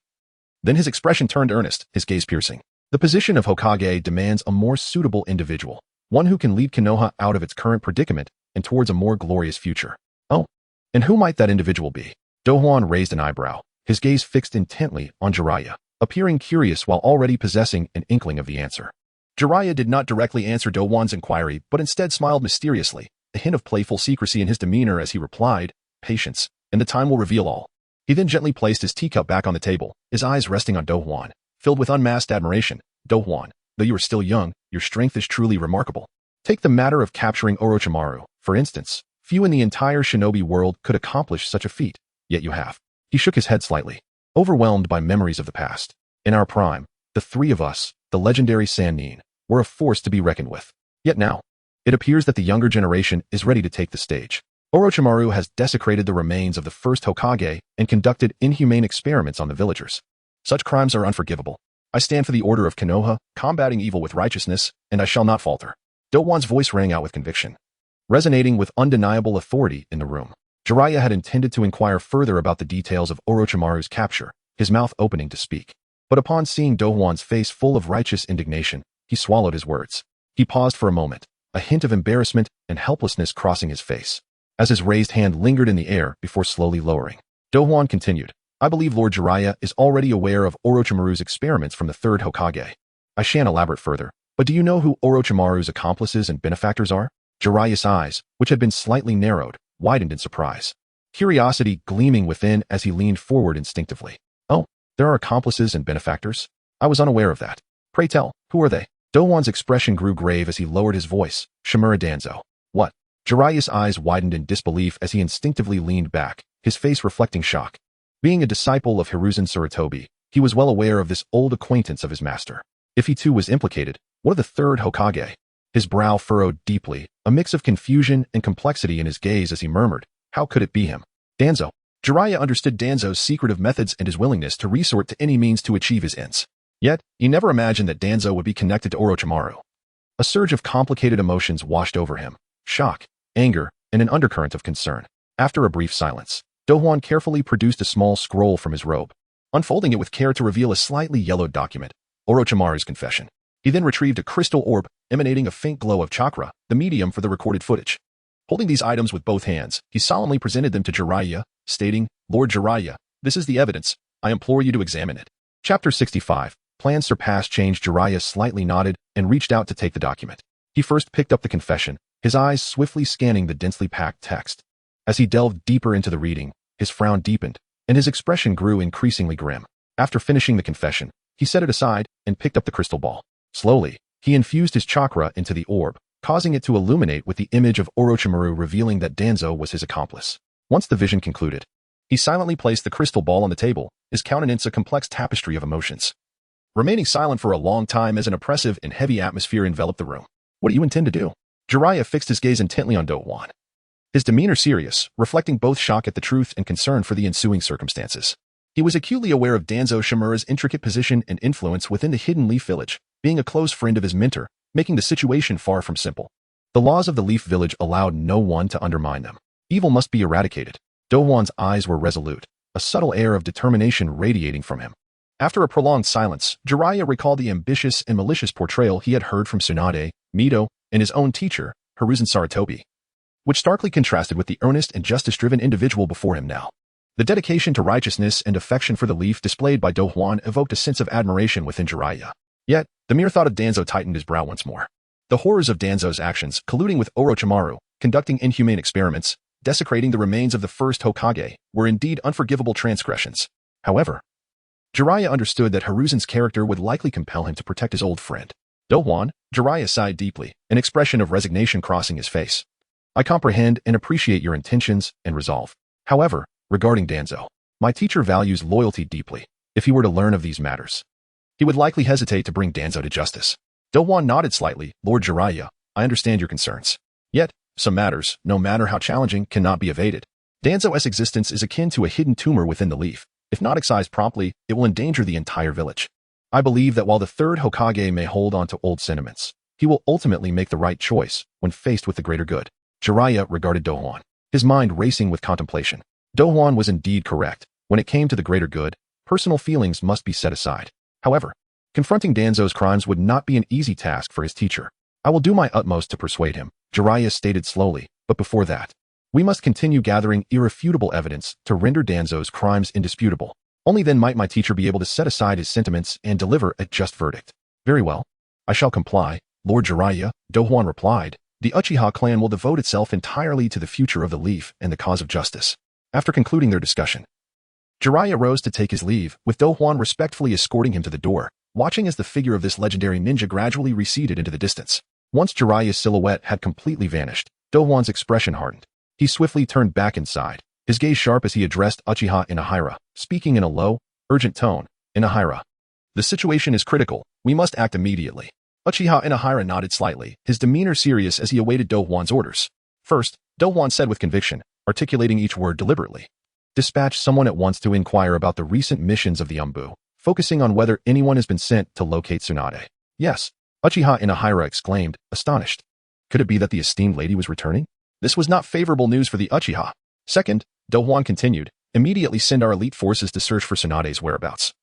Then his expression turned earnest, his gaze piercing. "The position of Hokage demands a more suitable individual, one who can lead Konoha out of its current predicament and towards a more glorious future." "Oh, and who might that individual be?" Douhuan raised an eyebrow, his gaze fixed intently on Jiraiya, appearing curious while already possessing an inkling of the answer. Jiraiya did not directly answer Douhuan's inquiry, but instead smiled mysteriously, a hint of playful secrecy in his demeanor as he replied, "Patience, and the time will reveal all." He then gently placed his teacup back on the table, his eyes resting on Douhuan, filled with unmasked admiration. "Douhuan, though you are still young, your strength is truly remarkable. Take the matter of capturing Orochimaru, for instance. Few in the entire shinobi world could accomplish such a feat, yet you have." He shook his head slightly, overwhelmed by memories of the past. "In our prime, the three of us, the legendary Sannin, were a force to be reckoned with. Yet now, it appears that the younger generation is ready to take the stage. Orochimaru has desecrated the remains of the first Hokage and conducted inhumane experiments on the villagers. Such crimes are unforgivable. I stand for the order of Konoha, combating evil with righteousness, and I shall not falter." Douhuan's voice rang out with conviction, resonating with undeniable authority in the room. Jiraiya had intended to inquire further about the details of Orochimaru's capture, his mouth opening to speak. But upon seeing Douhuan's face full of righteous indignation, he swallowed his words. He paused for a moment, a hint of embarrassment and helplessness crossing his face, as his raised hand lingered in the air before slowly lowering. Douhuan continued, "I believe Lord Jiraiya is already aware of Orochimaru's experiments from the Third Hokage. I shan't elaborate further, but do you know who Orochimaru's accomplices and benefactors are?" Jiraiya's eyes, which had been slightly narrowed, widened in surprise, curiosity gleaming within as he leaned forward instinctively. "Oh, there are accomplices and benefactors? I was unaware of that. Pray tell, who are they?" Douhuan's expression grew grave as he lowered his voice. "Shimura Danzo." "What?" Jiraiya's eyes widened in disbelief as he instinctively leaned back, his face reflecting shock. Being a disciple of Hiruzen Sarutobi, he was well aware of this old acquaintance of his master. If he too was implicated, what of the Third Hokage? His brow furrowed deeply, a mix of confusion and complexity in his gaze as he murmured, "How could it be him?" "Danzo." Jiraiya understood Danzo's secretive methods and his willingness to resort to any means to achieve his ends. Yet, he never imagined that Danzo would be connected to Orochimaru. A surge of complicated emotions washed over him, shock, anger, and an undercurrent of concern. After a brief silence, Douhuan carefully produced a small scroll from his robe, unfolding it with care to reveal a slightly yellowed document, Orochimaru's confession. He then retrieved a crystal orb emanating a faint glow of chakra, the medium for the recorded footage. Holding these items with both hands, he solemnly presented them to Jiraiya, stating, "Lord Jiraiya, this is the evidence. I implore you to examine it." Chapter 65. Plans surpassed change. Jiraiya slightly nodded and reached out to take the document. He first picked up the confession, his eyes swiftly scanning the densely packed text. As he delved deeper into the reading, his frown deepened, and his expression grew increasingly grim. After finishing the confession, he set it aside and picked up the crystal ball. Slowly, he infused his chakra into the orb, causing it to illuminate with the image of Orochimaru, revealing that Danzo was his accomplice. Once the vision concluded, he silently placed the crystal ball on the table, his countenance a complex tapestry of emotions. Remaining silent for a long time as an oppressive and heavy atmosphere enveloped the room. "What do you intend to do?" Jiraiya fixed his gaze intently on Douhuan, his demeanor serious, reflecting both shock at the truth and concern for the ensuing circumstances. He was acutely aware of Danzo Shimura's intricate position and influence within the Hidden Leaf Village, being a close friend of his mentor, making the situation far from simple. The laws of the Leaf Village allowed no one to undermine them. Evil must be eradicated. Douhuan's eyes were resolute, a subtle air of determination radiating from him. After a prolonged silence, Jiraiya recalled the ambitious and malicious portrayal he had heard from Tsunade, Mito, and his own teacher, Hiruzen Sarutobi, which starkly contrasted with the earnest and justice-driven individual before him now. The dedication to righteousness and affection for the leaf displayed by Douhuan evoked a sense of admiration within Jiraiya. Yet, the mere thought of Danzo tightened his brow once more. The horrors of Danzo's actions, colluding with Orochimaru, conducting inhumane experiments, desecrating the remains of the first Hokage, were indeed unforgivable transgressions. However, Jiraiya understood that Hiruzen's character would likely compel him to protect his old friend. "Douhuan," Jiraiya sighed deeply, an expression of resignation crossing his face. "I comprehend and appreciate your intentions and resolve. However, regarding Danzo, my teacher values loyalty deeply. If he were to learn of these matters, he would likely hesitate to bring Danzo to justice." Douhuan nodded slightly. "Lord Jiraiya, I understand your concerns. Yet, some matters, no matter how challenging, cannot be evaded. Danzo's existence is akin to a hidden tumor within the leaf. If not excised promptly, it will endanger the entire village. I believe that while the third Hokage may hold on to old sentiments, he will ultimately make the right choice when faced with the greater good." Jiraiya regarded Douhuan, his mind racing with contemplation. Douhuan was indeed correct. When it came to the greater good, personal feelings must be set aside. However, confronting Danzo's crimes would not be an easy task for his teacher. "I will do my utmost to persuade him," Jiraiya stated slowly, "but before that, we must continue gathering irrefutable evidence to render Danzo's crimes indisputable. Only then might my teacher be able to set aside his sentiments and deliver a just verdict." "Very well. I shall comply, Lord Jiraiya, Douhuan replied. The Uchiha clan will devote itself entirely to the future of the leaf and the cause of justice. After concluding their discussion, Jiraiya rose to take his leave, with Douhuan respectfully escorting him to the door, watching as the figure of this legendary ninja gradually receded into the distance. Once Jiraiya's silhouette had completely vanished, Douhuan's expression hardened. He swiftly turned back inside, his gaze sharp as he addressed Uchiha Inahira, speaking in a low, urgent tone. Inahira, the situation is critical. We must act immediately. Uchiha Inahira nodded slightly, his demeanor serious as he awaited Douhuan's orders. First, Douhuan said with conviction, articulating each word deliberately. Dispatch someone at once to inquire about the recent missions of the Umbu, focusing on whether anyone has been sent to locate Tsunade. Yes, Uchiha Inahira exclaimed, astonished. Could it be that the esteemed lady was returning? This was not favorable news for the Uchiha. Second, Douhuan continued, immediately send our elite forces to search for Tsunade's whereabouts.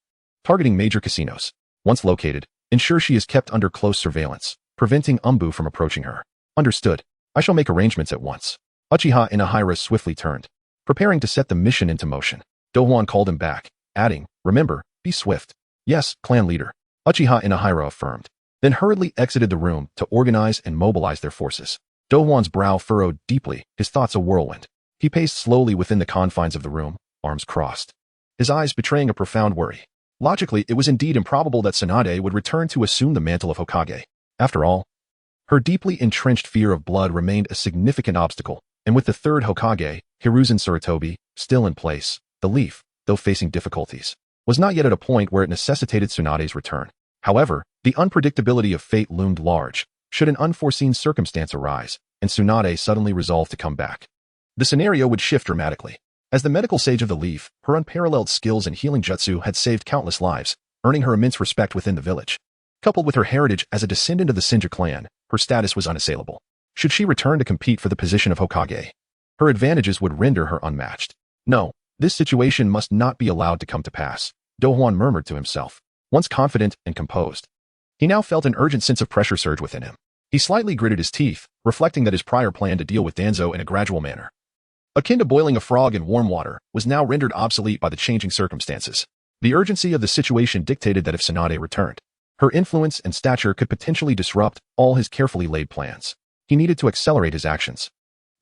Targeting major casinos. Once located, ensure she is kept under close surveillance, preventing Umbu from approaching her. Understood. I shall make arrangements at once. Uchiha Inahira swiftly turned, preparing to set the mission into motion. Douhuan called him back, adding, remember, be swift. Yes, clan leader. Uchiha Inahira affirmed, then hurriedly exited the room to organize and mobilize their forces. Douhuan's brow furrowed deeply, his thoughts a whirlwind. He paced slowly within the confines of the room, arms crossed, his eyes betraying a profound worry. Logically, it was indeed improbable that Tsunade would return to assume the mantle of Hokage. After all, her deeply entrenched fear of blood remained a significant obstacle, and with the third Hokage, Hiruzen Sarutobi, still in place, the leaf, though facing difficulties, was not yet at a point where it necessitated Tsunade's return. However, the unpredictability of fate loomed large, should an unforeseen circumstance arise, and Tsunade suddenly resolved to come back. The scenario would shift dramatically. As the medical sage of the leaf, her unparalleled skills in healing jutsu had saved countless lives, earning her immense respect within the village. Coupled with her heritage as a descendant of the Senju clan, her status was unassailable. Should she return to compete for the position of Hokage, her advantages would render her unmatched. No, this situation must not be allowed to come to pass, Douhuan murmured to himself. Once confident and composed, he now felt an urgent sense of pressure surge within him. He slightly gritted his teeth, reflecting that his prior plan to deal with Danzo in a gradual manner, akin to boiling a frog in warm water, was now rendered obsolete by the changing circumstances. The urgency of the situation dictated that if Tsunade returned, her influence and stature could potentially disrupt all his carefully laid plans. He needed to accelerate his actions.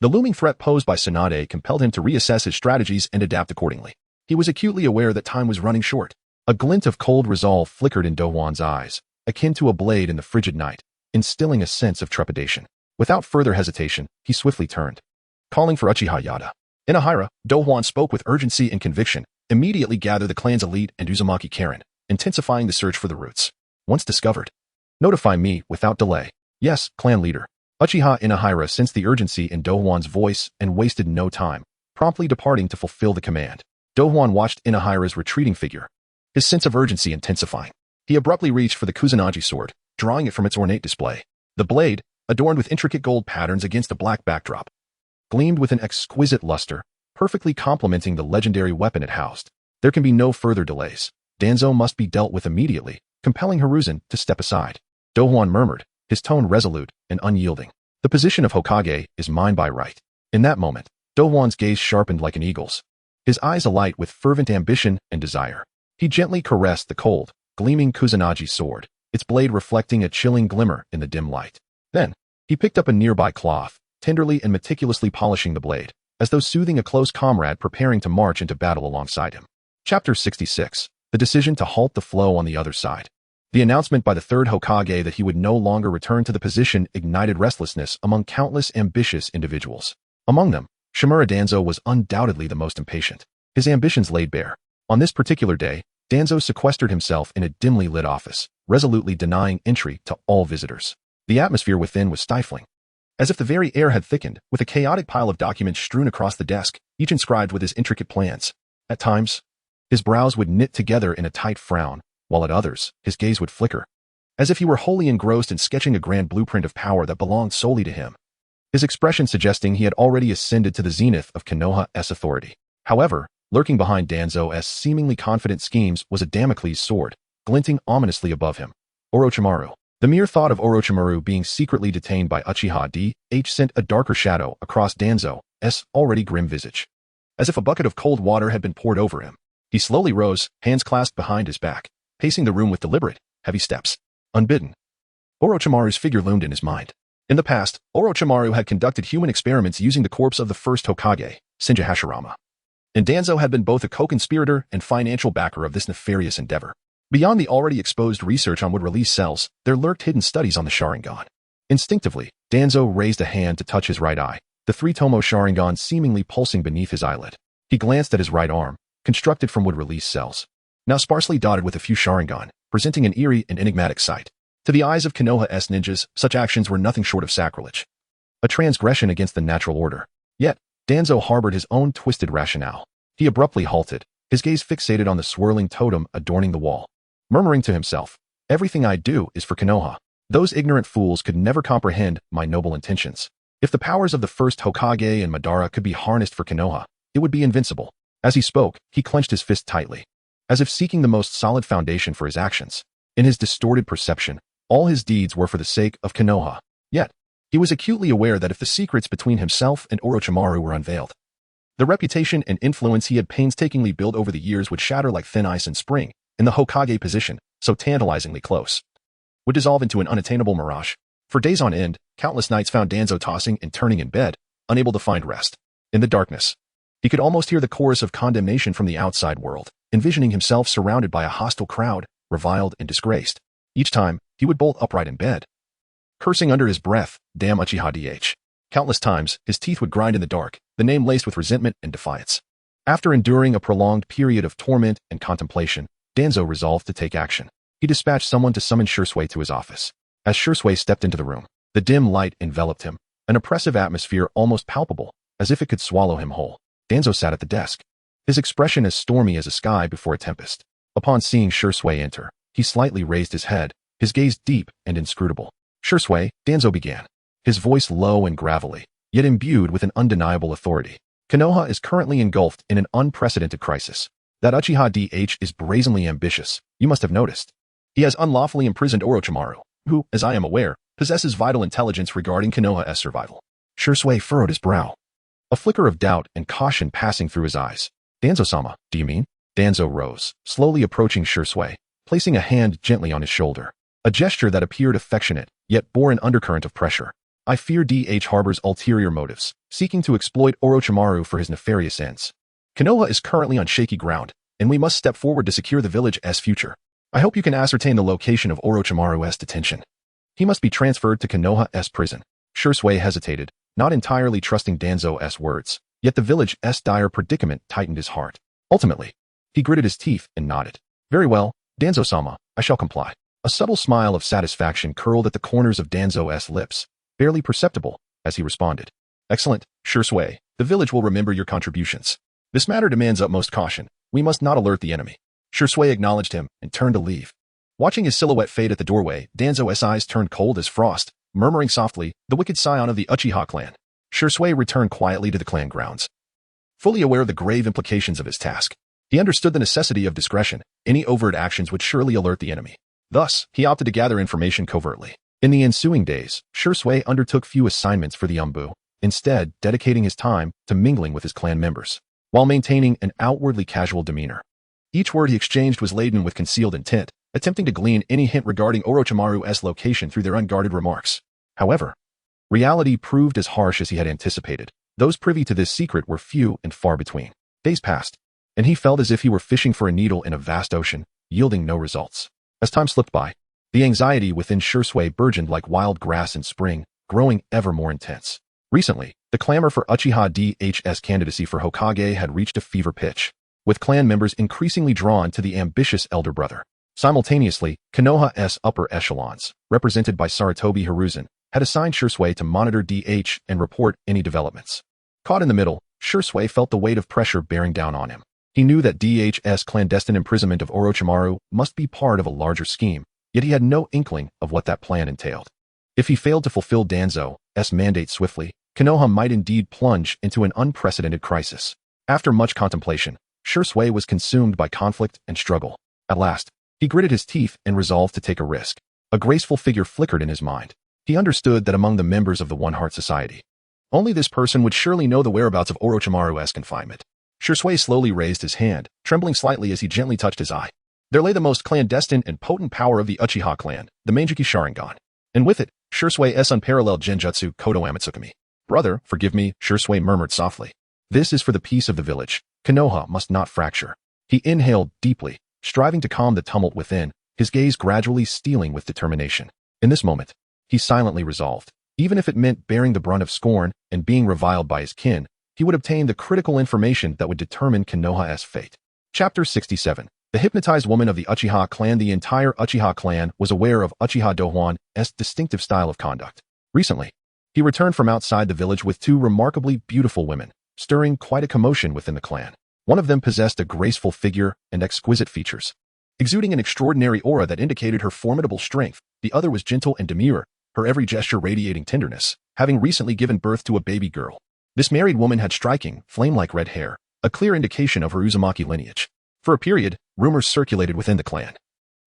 The looming threat posed by Tsunade compelled him to reassess his strategies and adapt accordingly. He was acutely aware that time was running short. A glint of cold resolve flickered in Douhuan's eyes, akin to a blade in the frigid night, instilling a sense of trepidation. Without further hesitation, he swiftly turned, calling for Uchiha Yada. Inahira, Douhuan spoke with urgency and conviction, immediately gather the clan's elite and Uzumaki Karen, intensifying the search for the roots. Once discovered, notify me without delay. Yes, clan leader. Uchiha Inahira sensed the urgency in Douhuan's voice and wasted no time, promptly departing to fulfill the command. Douhuan watched Inahira's retreating figure, his sense of urgency intensifying. He abruptly reached for the Kusanagi sword, drawing it from its ornate display. The blade, adorned with intricate gold patterns against a black backdrop, gleamed with an exquisite luster, perfectly complementing the legendary weapon it housed. There can be no further delays. Danzo must be dealt with immediately, compelling Hiruzen to step aside. Douhuan murmured, his tone resolute and unyielding. The position of Hokage is mine by right. In that moment, Douhuan's gaze sharpened like an eagle's, his eyes alight with fervent ambition and desire. He gently caressed the cold, gleaming Kusanagi sword, its blade reflecting a chilling glimmer in the dim light. Then, he picked up a nearby cloth, tenderly and meticulously polishing the blade, as though soothing a close comrade preparing to march into battle alongside him. Chapter 66. The decision to halt the flow on the other side. The announcement by the third Hokage that he would no longer return to the position ignited restlessness among countless ambitious individuals. Among them, Shimura Danzo was undoubtedly the most impatient. His ambitions laid bare. On this particular day, Danzo sequestered himself in a dimly lit office, resolutely denying entry to all visitors. The atmosphere within was stifling, as if the very air had thickened, with a chaotic pile of documents strewn across the desk, each inscribed with his intricate plans. At times, his brows would knit together in a tight frown, while at others, his gaze would flicker, as if he were wholly engrossed in sketching a grand blueprint of power that belonged solely to him, his expression suggesting he had already ascended to the zenith of Konoha's authority. However, lurking behind Danzo's seemingly confident schemes was a Damocles sword, glinting ominously above him. Orochimaru. The mere thought of Orochimaru being secretly detained by Uchiha D.H. sent a darker shadow across Danzo's already grim visage, as if a bucket of cold water had been poured over him. He slowly rose, hands clasped behind his back, pacing the room with deliberate, heavy steps. Unbidden, Orochimaru's figure loomed in his mind. In the past, Orochimaru had conducted human experiments using the corpse of the first Hokage, Shinja Hashirama. And Danzo had been both a co-conspirator and financial backer of this nefarious endeavor. Beyond the already exposed research on would-release cells, there lurked hidden studies on the Sharingan. Instinctively, Danzo raised a hand to touch his right eye, the three-tomo Sharingan seemingly pulsing beneath his eyelid. He glanced at his right arm, constructed from would-release cells, now sparsely dotted with a few Sharingan, presenting an eerie and enigmatic sight. To the eyes of Konoha's ninjas, such actions were nothing short of sacrilege. A transgression against the natural order. Yet, Danzo harbored his own twisted rationale. He abruptly halted, his gaze fixated on the swirling totem adorning the wall. Murmuring to himself, "Everything I do is for Konoha. Those ignorant fools could never comprehend my noble intentions. If the powers of the first Hokage and Madara could be harnessed for Konoha, it would be invincible." As he spoke, he clenched his fist tightly, as if seeking the most solid foundation for his actions. In his distorted perception, all his deeds were for the sake of Konoha. Yet, he was acutely aware that if the secrets between himself and Orochimaru were unveiled, the reputation and influence he had painstakingly built over the years would shatter like thin ice in spring, and the Hokage position, so tantalizingly close, would dissolve into an unattainable mirage. For days on end, countless nights found Danzo tossing and turning in bed, unable to find rest. In the darkness, he could almost hear the chorus of condemnation from the outside world, envisioning himself surrounded by a hostile crowd, reviled and disgraced. Each time, he would bolt upright in bed, cursing under his breath, "Damn Uchiha DH." Countless times, his teeth would grind in the dark, the name laced with resentment and defiance. After enduring a prolonged period of torment and contemplation, Danzo resolved to take action. He dispatched someone to summon Shisui to his office. As Shisui stepped into the room, the dim light enveloped him, an oppressive atmosphere almost palpable, as if it could swallow him whole. Danzo sat at the desk, his expression as stormy as a sky before a tempest. Upon seeing Shisui enter, he slightly raised his head, his gaze deep and inscrutable. "Shisui," Danzo began, his voice low and gravelly, yet imbued with an undeniable authority. "Konoha is currently engulfed in an unprecedented crisis. That Uchiha DH is brazenly ambitious, you must have noticed. He has unlawfully imprisoned Orochimaru, who, as I am aware, possesses vital intelligence regarding Konoha's survival." Shisui furrowed his brow, a flicker of doubt and caution passing through his eyes. "Danzo-sama, do you mean?" Danzo rose, slowly approaching Shisui, placing a hand gently on his shoulder. A gesture that appeared affectionate, yet bore an undercurrent of pressure. "I fear DH harbors ulterior motives, seeking to exploit Orochimaru for his nefarious ends. Konoha is currently on shaky ground, and we must step forward to secure the village's future. I hope you can ascertain the location of Orochimaru's detention. He must be transferred to Konoha's prison." Shisui hesitated, not entirely trusting Danzo's words, yet the village's dire predicament tightened his heart. Ultimately, he gritted his teeth and nodded. "Very well, Danzo-sama, I shall comply." A subtle smile of satisfaction curled at the corners of Danzo's lips, barely perceptible, as he responded. "Excellent, Shisui. The village will remember your contributions. This matter demands utmost caution. We must not alert the enemy." Shisui acknowledged him and turned to leave. Watching his silhouette fade at the doorway, Danzo's eyes turned cold as frost, murmuring softly, "The wicked scion of the Uchiha clan." Shisui returned quietly to the clan grounds, fully aware of the grave implications of his task. He understood the necessity of discretion. Any overt actions would surely alert the enemy. Thus, he opted to gather information covertly. In the ensuing days, Shisui undertook few assignments for the Umbu, instead dedicating his time to mingling with his clan members, while maintaining an outwardly casual demeanor. Each word he exchanged was laden with concealed intent, attempting to glean any hint regarding Orochimaru's location through their unguarded remarks. However, reality proved as harsh as he had anticipated. Those privy to this secret were few and far between. Days passed, and he felt as if he were fishing for a needle in a vast ocean, yielding no results. As time slipped by, the anxiety within Shisui burgeoned like wild grass in spring, growing ever more intense. Recently, the clamor for Uchiha DH's candidacy for Hokage had reached a fever pitch, with clan members increasingly drawn to the ambitious elder brother. Simultaneously, Konoha's upper echelons, represented by Sarutobi Hiruzen, had assigned Shisui to monitor DH and report any developments. Caught in the middle, Shisui felt the weight of pressure bearing down on him. He knew that DH's clandestine imprisonment of Orochimaru must be part of a larger scheme, yet he had no inkling of what that plan entailed. If he failed to fulfill Danzo's mandate swiftly, Konoha might indeed plunge into an unprecedented crisis. After much contemplation, Shisui was consumed by conflict and struggle. At last, he gritted his teeth and resolved to take a risk. A graceful figure flickered in his mind. He understood that among the members of the One Heart Society, only this person would surely know the whereabouts of Orochimaru's confinement. Shisui slowly raised his hand, trembling slightly as he gently touched his eye. There lay the most clandestine and potent power of the Uchiha clan, the Manjiki Sharingan. and with it, Shisui's unparalleled genjutsu Kodo Amatsukami. Brother, forgive me, Shisui murmured softly. This is for the peace of the village. Konoha must not fracture. He inhaled deeply, striving to calm the tumult within, his gaze gradually steeling with determination. In this moment, he silently resolved. Even if it meant bearing the brunt of scorn and being reviled by his kin, he would obtain the critical information that would determine Konoha's fate. Chapter 67. The hypnotized woman of the Uchiha clan. The entire Uchiha clan was aware of Uchiha Douhuan's distinctive style of conduct. Recently, he returned from outside the village with two remarkably beautiful women, stirring quite a commotion within the clan. One of them possessed a graceful figure and exquisite features, exuding an extraordinary aura that indicated her formidable strength. The other was gentle and demure, her every gesture radiating tenderness, having recently given birth to a baby girl. This married woman had striking, flame-like red hair, a clear indication of her Uzumaki lineage. For a period, rumors circulated within the clan,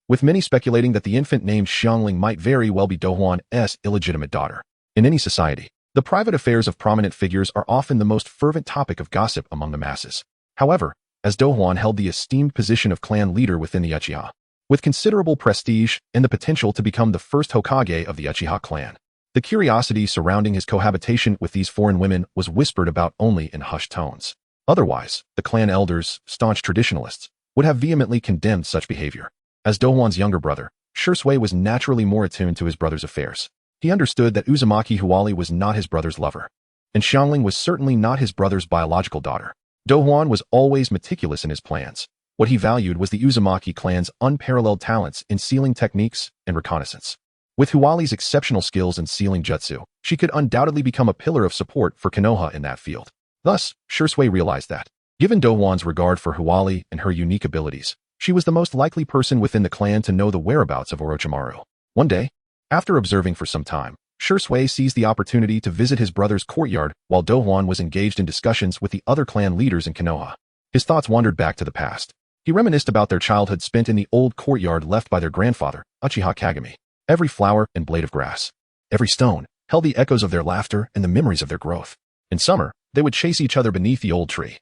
with many speculating that the infant named Xiangling might very well be Douhuan's illegitimate daughter. In any society, the private affairs of prominent figures are often the most fervent topic of gossip among the masses. However, as Douhuan held the esteemed position of clan leader within the Uchiha, with considerable prestige and the potential to become the first Hokage of the Uchiha clan, the curiosity surrounding his cohabitation with these foreign women was whispered about only in hushed tones. Otherwise, the clan elders, staunch traditionalists, would have vehemently condemned such behavior. As Douhuan's younger brother, Shisui was naturally more attuned to his brother's affairs. He understood that Uzumaki Huali was not his brother's lover, and Xiangling was certainly not his brother's biological daughter. Douhuan was always meticulous in his plans. What he valued was the Uzumaki clan's unparalleled talents in sealing techniques and reconnaissance. With Huali's exceptional skills in sealing jutsu, she could undoubtedly become a pillar of support for Konoha in that field. Thus, Shisui realized that, given Douhuan's regard for Huali and her unique abilities, she was the most likely person within the clan to know the whereabouts of Orochimaru. One day, after observing for some time, Shisui seized the opportunity to visit his brother's courtyard while Douhuan was engaged in discussions with the other clan leaders in Konoha. His thoughts wandered back to the past. He reminisced about their childhood spent in the old courtyard left by their grandfather, Uchiha Kagami. Every flower and blade of grass, every stone, held the echoes of their laughter and the memories of their growth. In summer, they would chase each other beneath the old tree,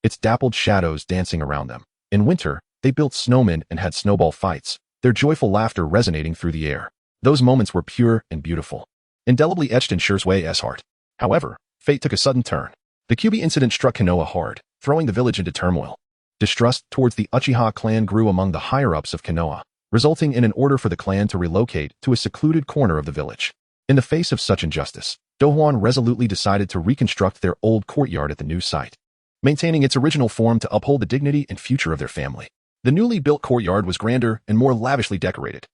its dappled shadows dancing around them. In winter, they built snowmen and had snowball fights, their joyful laughter resonating through the air. Those moments were pure and beautiful, indelibly etched in Shisui's heart. However, fate took a sudden turn. The Kyubi incident struck Konoha hard, throwing the village into turmoil. Distrust towards the Uchiha clan grew among the higher-ups of Konoha, resulting in an order for the clan to relocate to a secluded corner of the village. In the face of such injustice, Douhuan resolutely decided to reconstruct their old courtyard at the new site, maintaining its original form to uphold the dignity and future of their family. The newly built courtyard was grander and more lavishly decorated,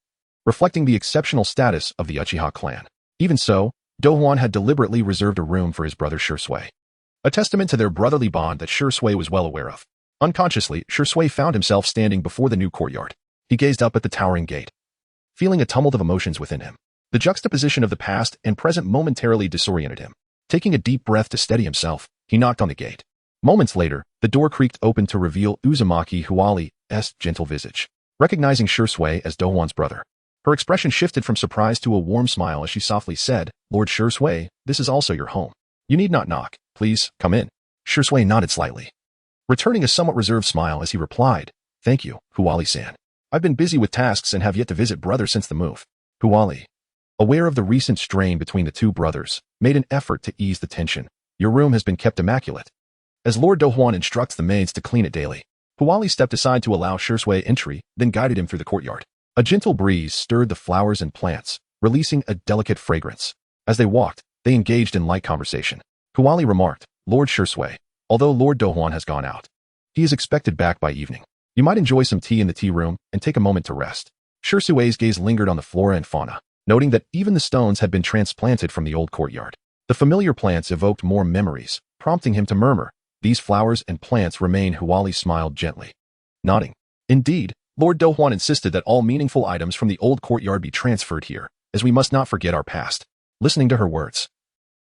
reflecting the exceptional status of the Uchiha clan. Even so, Douhuan had deliberately reserved a room for his brother Shisui, a testament to their brotherly bond that Shisui was well aware of. Unconsciously, Shisui found himself standing before the new courtyard. He gazed up at the towering gate, feeling a tumult of emotions within him. The juxtaposition of the past and present momentarily disoriented him. Taking a deep breath to steady himself, he knocked on the gate. Moments later, the door creaked open to reveal Uzumaki Huali's gentle visage. Recognizing Shisui as Douhuan's brother, her expression shifted from surprise to a warm smile as she softly said, "Lord Shisui, this is also your home. You need not knock. Please, come in." Shisui nodded slightly, returning a somewhat reserved smile as he replied, "Thank you, Huali-san. I've been busy with tasks and have yet to visit brother since the move." Huali, aware of the recent strain between the two brothers, made an effort to ease the tension. "Your room has been kept immaculate, as Lord Douhuan instructs the maids to clean it daily." Huali stepped aside to allow Shisui entry, then guided him through the courtyard. A gentle breeze stirred the flowers and plants, releasing a delicate fragrance. As they walked, they engaged in light conversation. Huali remarked, "Lord Shisui, although Lord Douhuan has gone out, he is expected back by evening. You might enjoy some tea in the tea room and take a moment to rest." Shisui's gaze lingered on the flora and fauna, noting that even the stones had been transplanted from the old courtyard. The familiar plants evoked more memories, prompting him to murmur, "These flowers and plants remain." Huali smiled gently, nodding. Indeed, Lord Douhuan insisted that all meaningful items from the old courtyard be transferred here, as we must not forget our past. Listening to her words,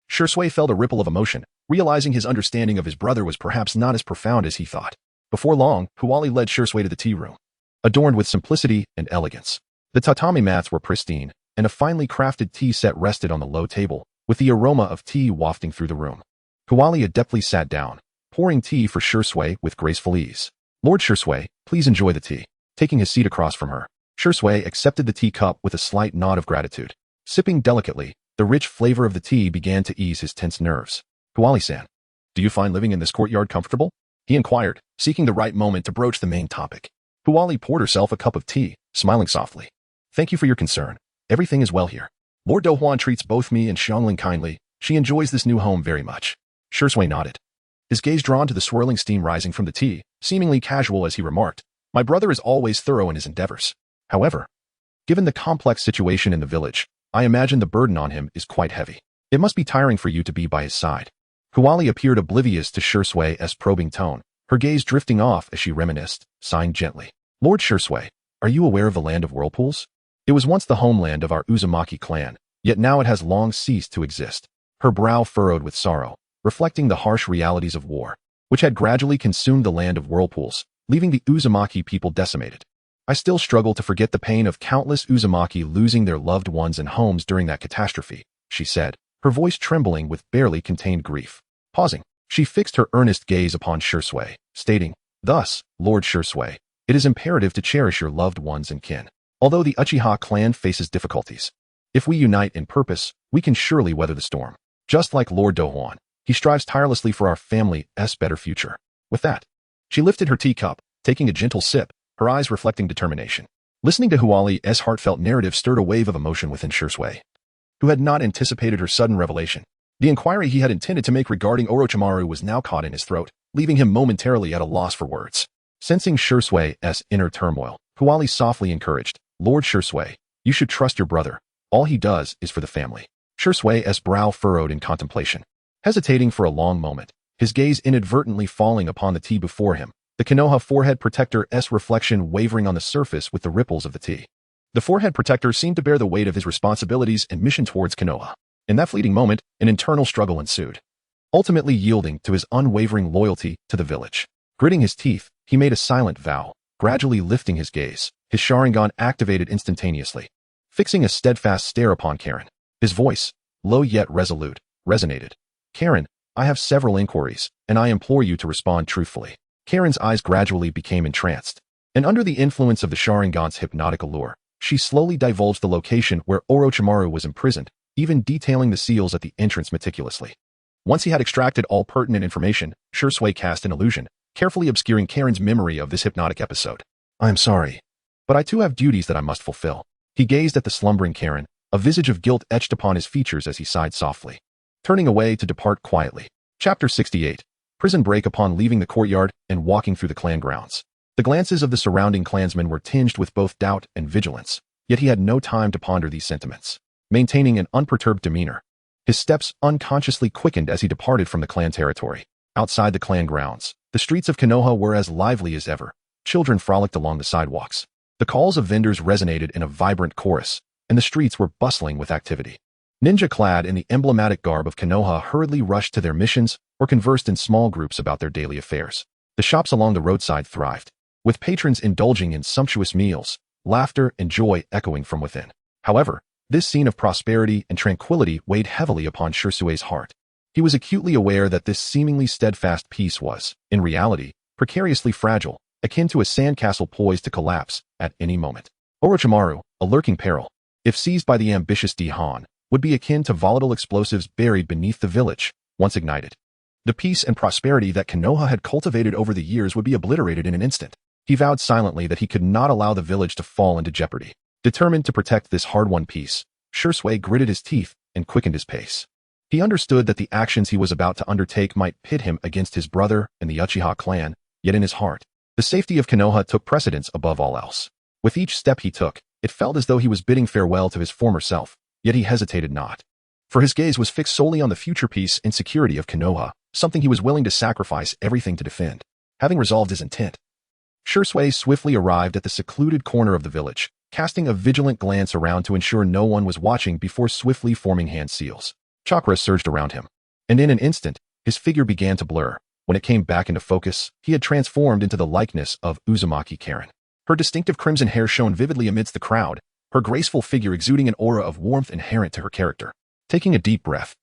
Shisui felt a ripple of emotion, realizing his understanding of his brother was perhaps not as profound as he thought. Before long, Huali led Shisui to the tea room, adorned with simplicity and elegance. The tatami mats were pristine, and a finely crafted tea set rested on the low table, with the aroma of tea wafting through the room. Huali adeptly sat down, pouring tea for Shisui with graceful ease. "Lord Shisui, please enjoy the tea." Taking his seat across from her, Shisui accepted the teacup with a slight nod of gratitude. Sipping delicately, the rich flavor of the tea began to ease his tense nerves. Huali-san, do you find living in this courtyard comfortable? He inquired, seeking the right moment to broach the main topic. Huali poured herself a cup of tea, smiling softly. Thank you for your concern. Everything is well here. Lord Douhuan treats both me and Xiangling kindly. She enjoys this new home very much. Shisui nodded, his gaze drawn to the swirling steam rising from the tea, seemingly casual as he remarked, my brother is always thorough in his endeavors. However, given the complex situation in the village, I imagine the burden on him is quite heavy. It must be tiring for you to be by his side. Huali appeared oblivious to Shisui's probing tone, her gaze drifting off as she reminisced, sighing gently. Lord Shisui, are you aware of the Land of Whirlpools? It was once the homeland of our Uzumaki clan, yet now it has long ceased to exist. Her brow furrowed with sorrow, reflecting the harsh realities of war, which had gradually consumed the Land of Whirlpools, leaving the Uzumaki people decimated. I still struggle to forget the pain of countless Uzumaki losing their loved ones and homes during that catastrophe, she said, her voice trembling with barely contained grief. Pausing, she fixed her earnest gaze upon Shisui, stating, thus, Lord Shisui, it is imperative to cherish your loved ones and kin. Although the Uchiha clan faces difficulties, if we unite in purpose, we can surely weather the storm. Just like Lord Douhuan, he strives tirelessly for our family's better future. With that, she lifted her teacup, taking a gentle sip, her eyes reflecting determination. Listening to Huali's heartfelt narrative stirred a wave of emotion within Shisui, who had not anticipated her sudden revelation. The inquiry he had intended to make regarding Orochimaru was now caught in his throat, leaving him momentarily at a loss for words. Sensing Shisui's inner turmoil, Huali softly encouraged, Lord Shisui, you should trust your brother. All he does is for the family. Shisui's brow furrowed in contemplation. Hesitating for a long moment, his gaze inadvertently falling upon the tea before him, the Konoha forehead protector's reflection wavering on the surface with the ripples of the tea. The forehead protector seemed to bear the weight of his responsibilities and mission towards Konoha. In that fleeting moment, an internal struggle ensued, ultimately yielding to his unwavering loyalty to the village. Gritting his teeth, he made a silent vow, gradually lifting his gaze, his Sharingan activated instantaneously. Fixing a steadfast stare upon Karen, his voice, low yet resolute, resonated. Karen, I have several inquiries, and I implore you to respond truthfully. Karen's eyes gradually became entranced, and under the influence of the Sharingan's hypnotic allure, she slowly divulged the location where Orochimaru was imprisoned, even detailing the seals at the entrance meticulously. Once he had extracted all pertinent information, Shisui cast an illusion, carefully obscuring Karen's memory of this hypnotic episode. I am sorry, but I too have duties that I must fulfill. He gazed at the slumbering Karen, a visage of guilt etched upon his features as he sighed softly, turning away to depart quietly. Chapter 68. Prison break. Upon leaving the courtyard and walking through the clan grounds, the glances of the surrounding clansmen were tinged with both doubt and vigilance, yet he had no time to ponder these sentiments. Maintaining an unperturbed demeanor, his steps unconsciously quickened as he departed from the clan territory. Outside the clan grounds, the streets of Konoha were as lively as ever. Children frolicked along the sidewalks. The calls of vendors resonated in a vibrant chorus, and the streets were bustling with activity. Ninja clad in the emblematic garb of Konoha hurriedly rushed to their missions or conversed in small groups about their daily affairs. The shops along the roadside thrived, with patrons indulging in sumptuous meals, laughter and joy echoing from within. However, this scene of prosperity and tranquility weighed heavily upon Shisui's heart. He was acutely aware that this seemingly steadfast peace was, in reality, precariously fragile, akin to a sandcastle poised to collapse at any moment. Orochimaru, a lurking peril, if seized by the ambitious Douhuan, would be akin to volatile explosives buried beneath the village, once ignited. The peace and prosperity that Konoha had cultivated over the years would be obliterated in an instant. He vowed silently that he could not allow the village to fall into jeopardy. Determined to protect this hard-won peace, Shisui gritted his teeth and quickened his pace. He understood that the actions he was about to undertake might pit him against his brother and the Uchiha clan, yet in his heart, the safety of Konoha took precedence above all else. With each step he took, it felt as though he was bidding farewell to his former self, yet he hesitated not. For his gaze was fixed solely on the future peace and security of Konoha, something he was willing to sacrifice everything to defend. Having resolved his intent, Shisui swiftly arrived at the secluded corner of the village, casting a vigilant glance around to ensure no one was watching before swiftly forming hand seals. Chakra surged around him, and in an instant, his figure began to blur. When it came back into focus, he had transformed into the likeness of Uzumaki Karen. Her distinctive crimson hair shone vividly amidst the crowd, her graceful figure exuding an aura of warmth inherent to her character. Taking a deep breath,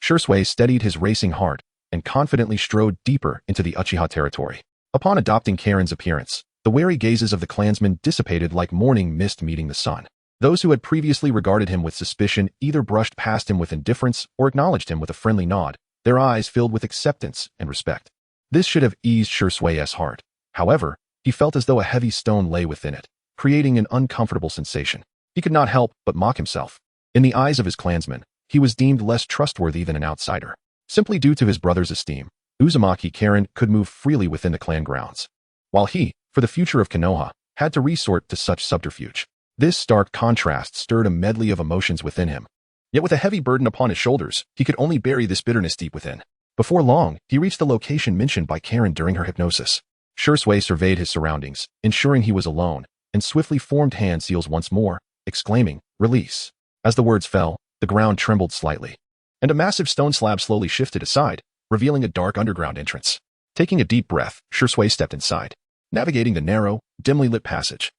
Shisui steadied his racing heart and confidently strode deeper into the Uchiha territory. Upon adopting Karen's appearance, the wary gazes of the clansmen dissipated like morning mist meeting the sun. Those who had previously regarded him with suspicion either brushed past him with indifference or acknowledged him with a friendly nod, their eyes filled with acceptance and respect. This should have eased Shisui's heart. However, he felt as though a heavy stone lay within it, creating an uncomfortable sensation. He could not help but mock himself. In the eyes of his clansmen, he was deemed less trustworthy than an outsider. Simply due to his brother's esteem, Uzumaki Karen could move freely within the clan grounds, while he, for the future of Konoha, had to resort to such subterfuge. This stark contrast stirred a medley of emotions within him. Yet with a heavy burden upon his shoulders, he could only bury this bitterness deep within. Before long, he reached the location mentioned by Karen during her hypnosis. Shisui surveyed his surroundings, ensuring he was alone, and swiftly formed hand seals once more, exclaiming, "Release." As the words fell, the ground trembled slightly, and a massive stone slab slowly shifted aside, revealing a dark underground entrance. Taking a deep breath, Shisui stepped inside, navigating the narrow, dimly lit passage.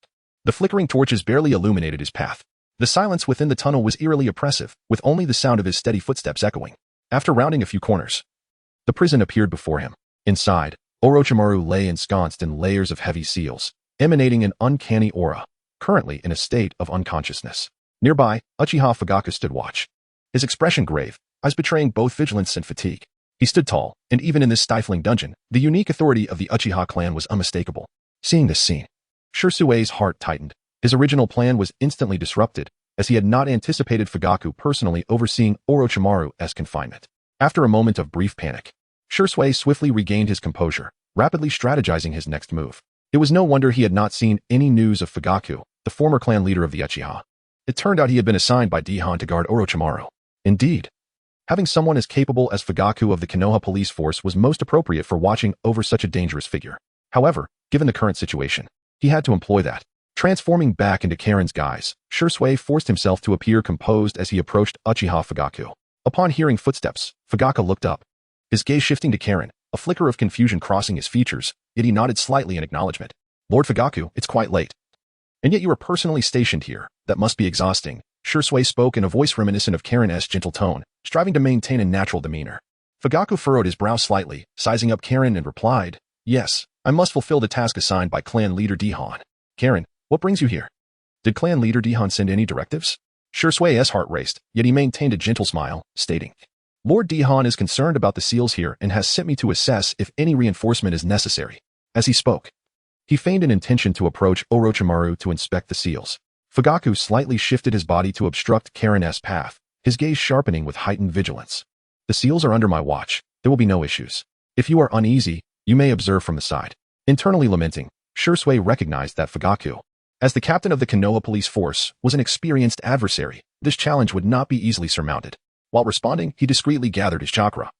The flickering torches barely illuminated his path. The silence within the tunnel was eerily oppressive, with only the sound of his steady footsteps echoing. After rounding a few corners, the prison appeared before him. Inside, Orochimaru lay ensconced in layers of heavy seals, emanating an uncanny aura, currently in a state of unconsciousness. Nearby, Uchiha Fugaku stood watch, his expression grave, eyes betraying both vigilance and fatigue. He stood tall, and even in this stifling dungeon, the unique authority of the Uchiha clan was unmistakable. Seeing this scene, Shisui's heart tightened. His original plan was instantly disrupted, as he had not anticipated Fugaku personally overseeing Orochimaru's confinement. After a moment of brief panic, Shisui swiftly regained his composure, rapidly strategizing his next move. It was no wonder he had not seen any news of Fugaku, the former clan leader of the Uchiha. It turned out he had been assigned by Douhuan to guard Orochimaru. Indeed, having someone as capable as Fugaku of the Konoha police force was most appropriate for watching over such a dangerous figure. However, given the current situation, he had to employ that. Transforming back into Karen's guise, Shisui forced himself to appear composed as he approached Uchiha Fugaku. Upon hearing footsteps, Fugaku looked up, his gaze shifting to Karen, a flicker of confusion crossing his features, yet he nodded slightly in acknowledgement. "Lord Fugaku, it's quite late. And yet you are personally stationed here. That must be exhausting." Shisui spoke in a voice reminiscent of Karen's gentle tone, striving to maintain a natural demeanor. Fugaku furrowed his brow slightly, sizing up Karen and replied, "Yes, I must fulfill the task assigned by clan leader Douhuan." "Karen, what brings you here? Did clan leader Douhuan send any directives?" Shisui's heart raced, yet he maintained a gentle smile, stating, "Lord Douhuan is concerned about the seals here and has sent me to assess if any reinforcement is necessary." As he spoke, he feigned an intention to approach Orochimaru to inspect the seals. Fugaku slightly shifted his body to obstruct Karen's path, his gaze sharpening with heightened vigilance. "The seals are under my watch. There will be no issues. If you are uneasy, you may observe from the side." Internally lamenting, Shisui recognized that Fugaku, as the captain of the Konoha police force, was an experienced adversary. This challenge would not be easily surmounted. While responding, he discreetly gathered his chakra,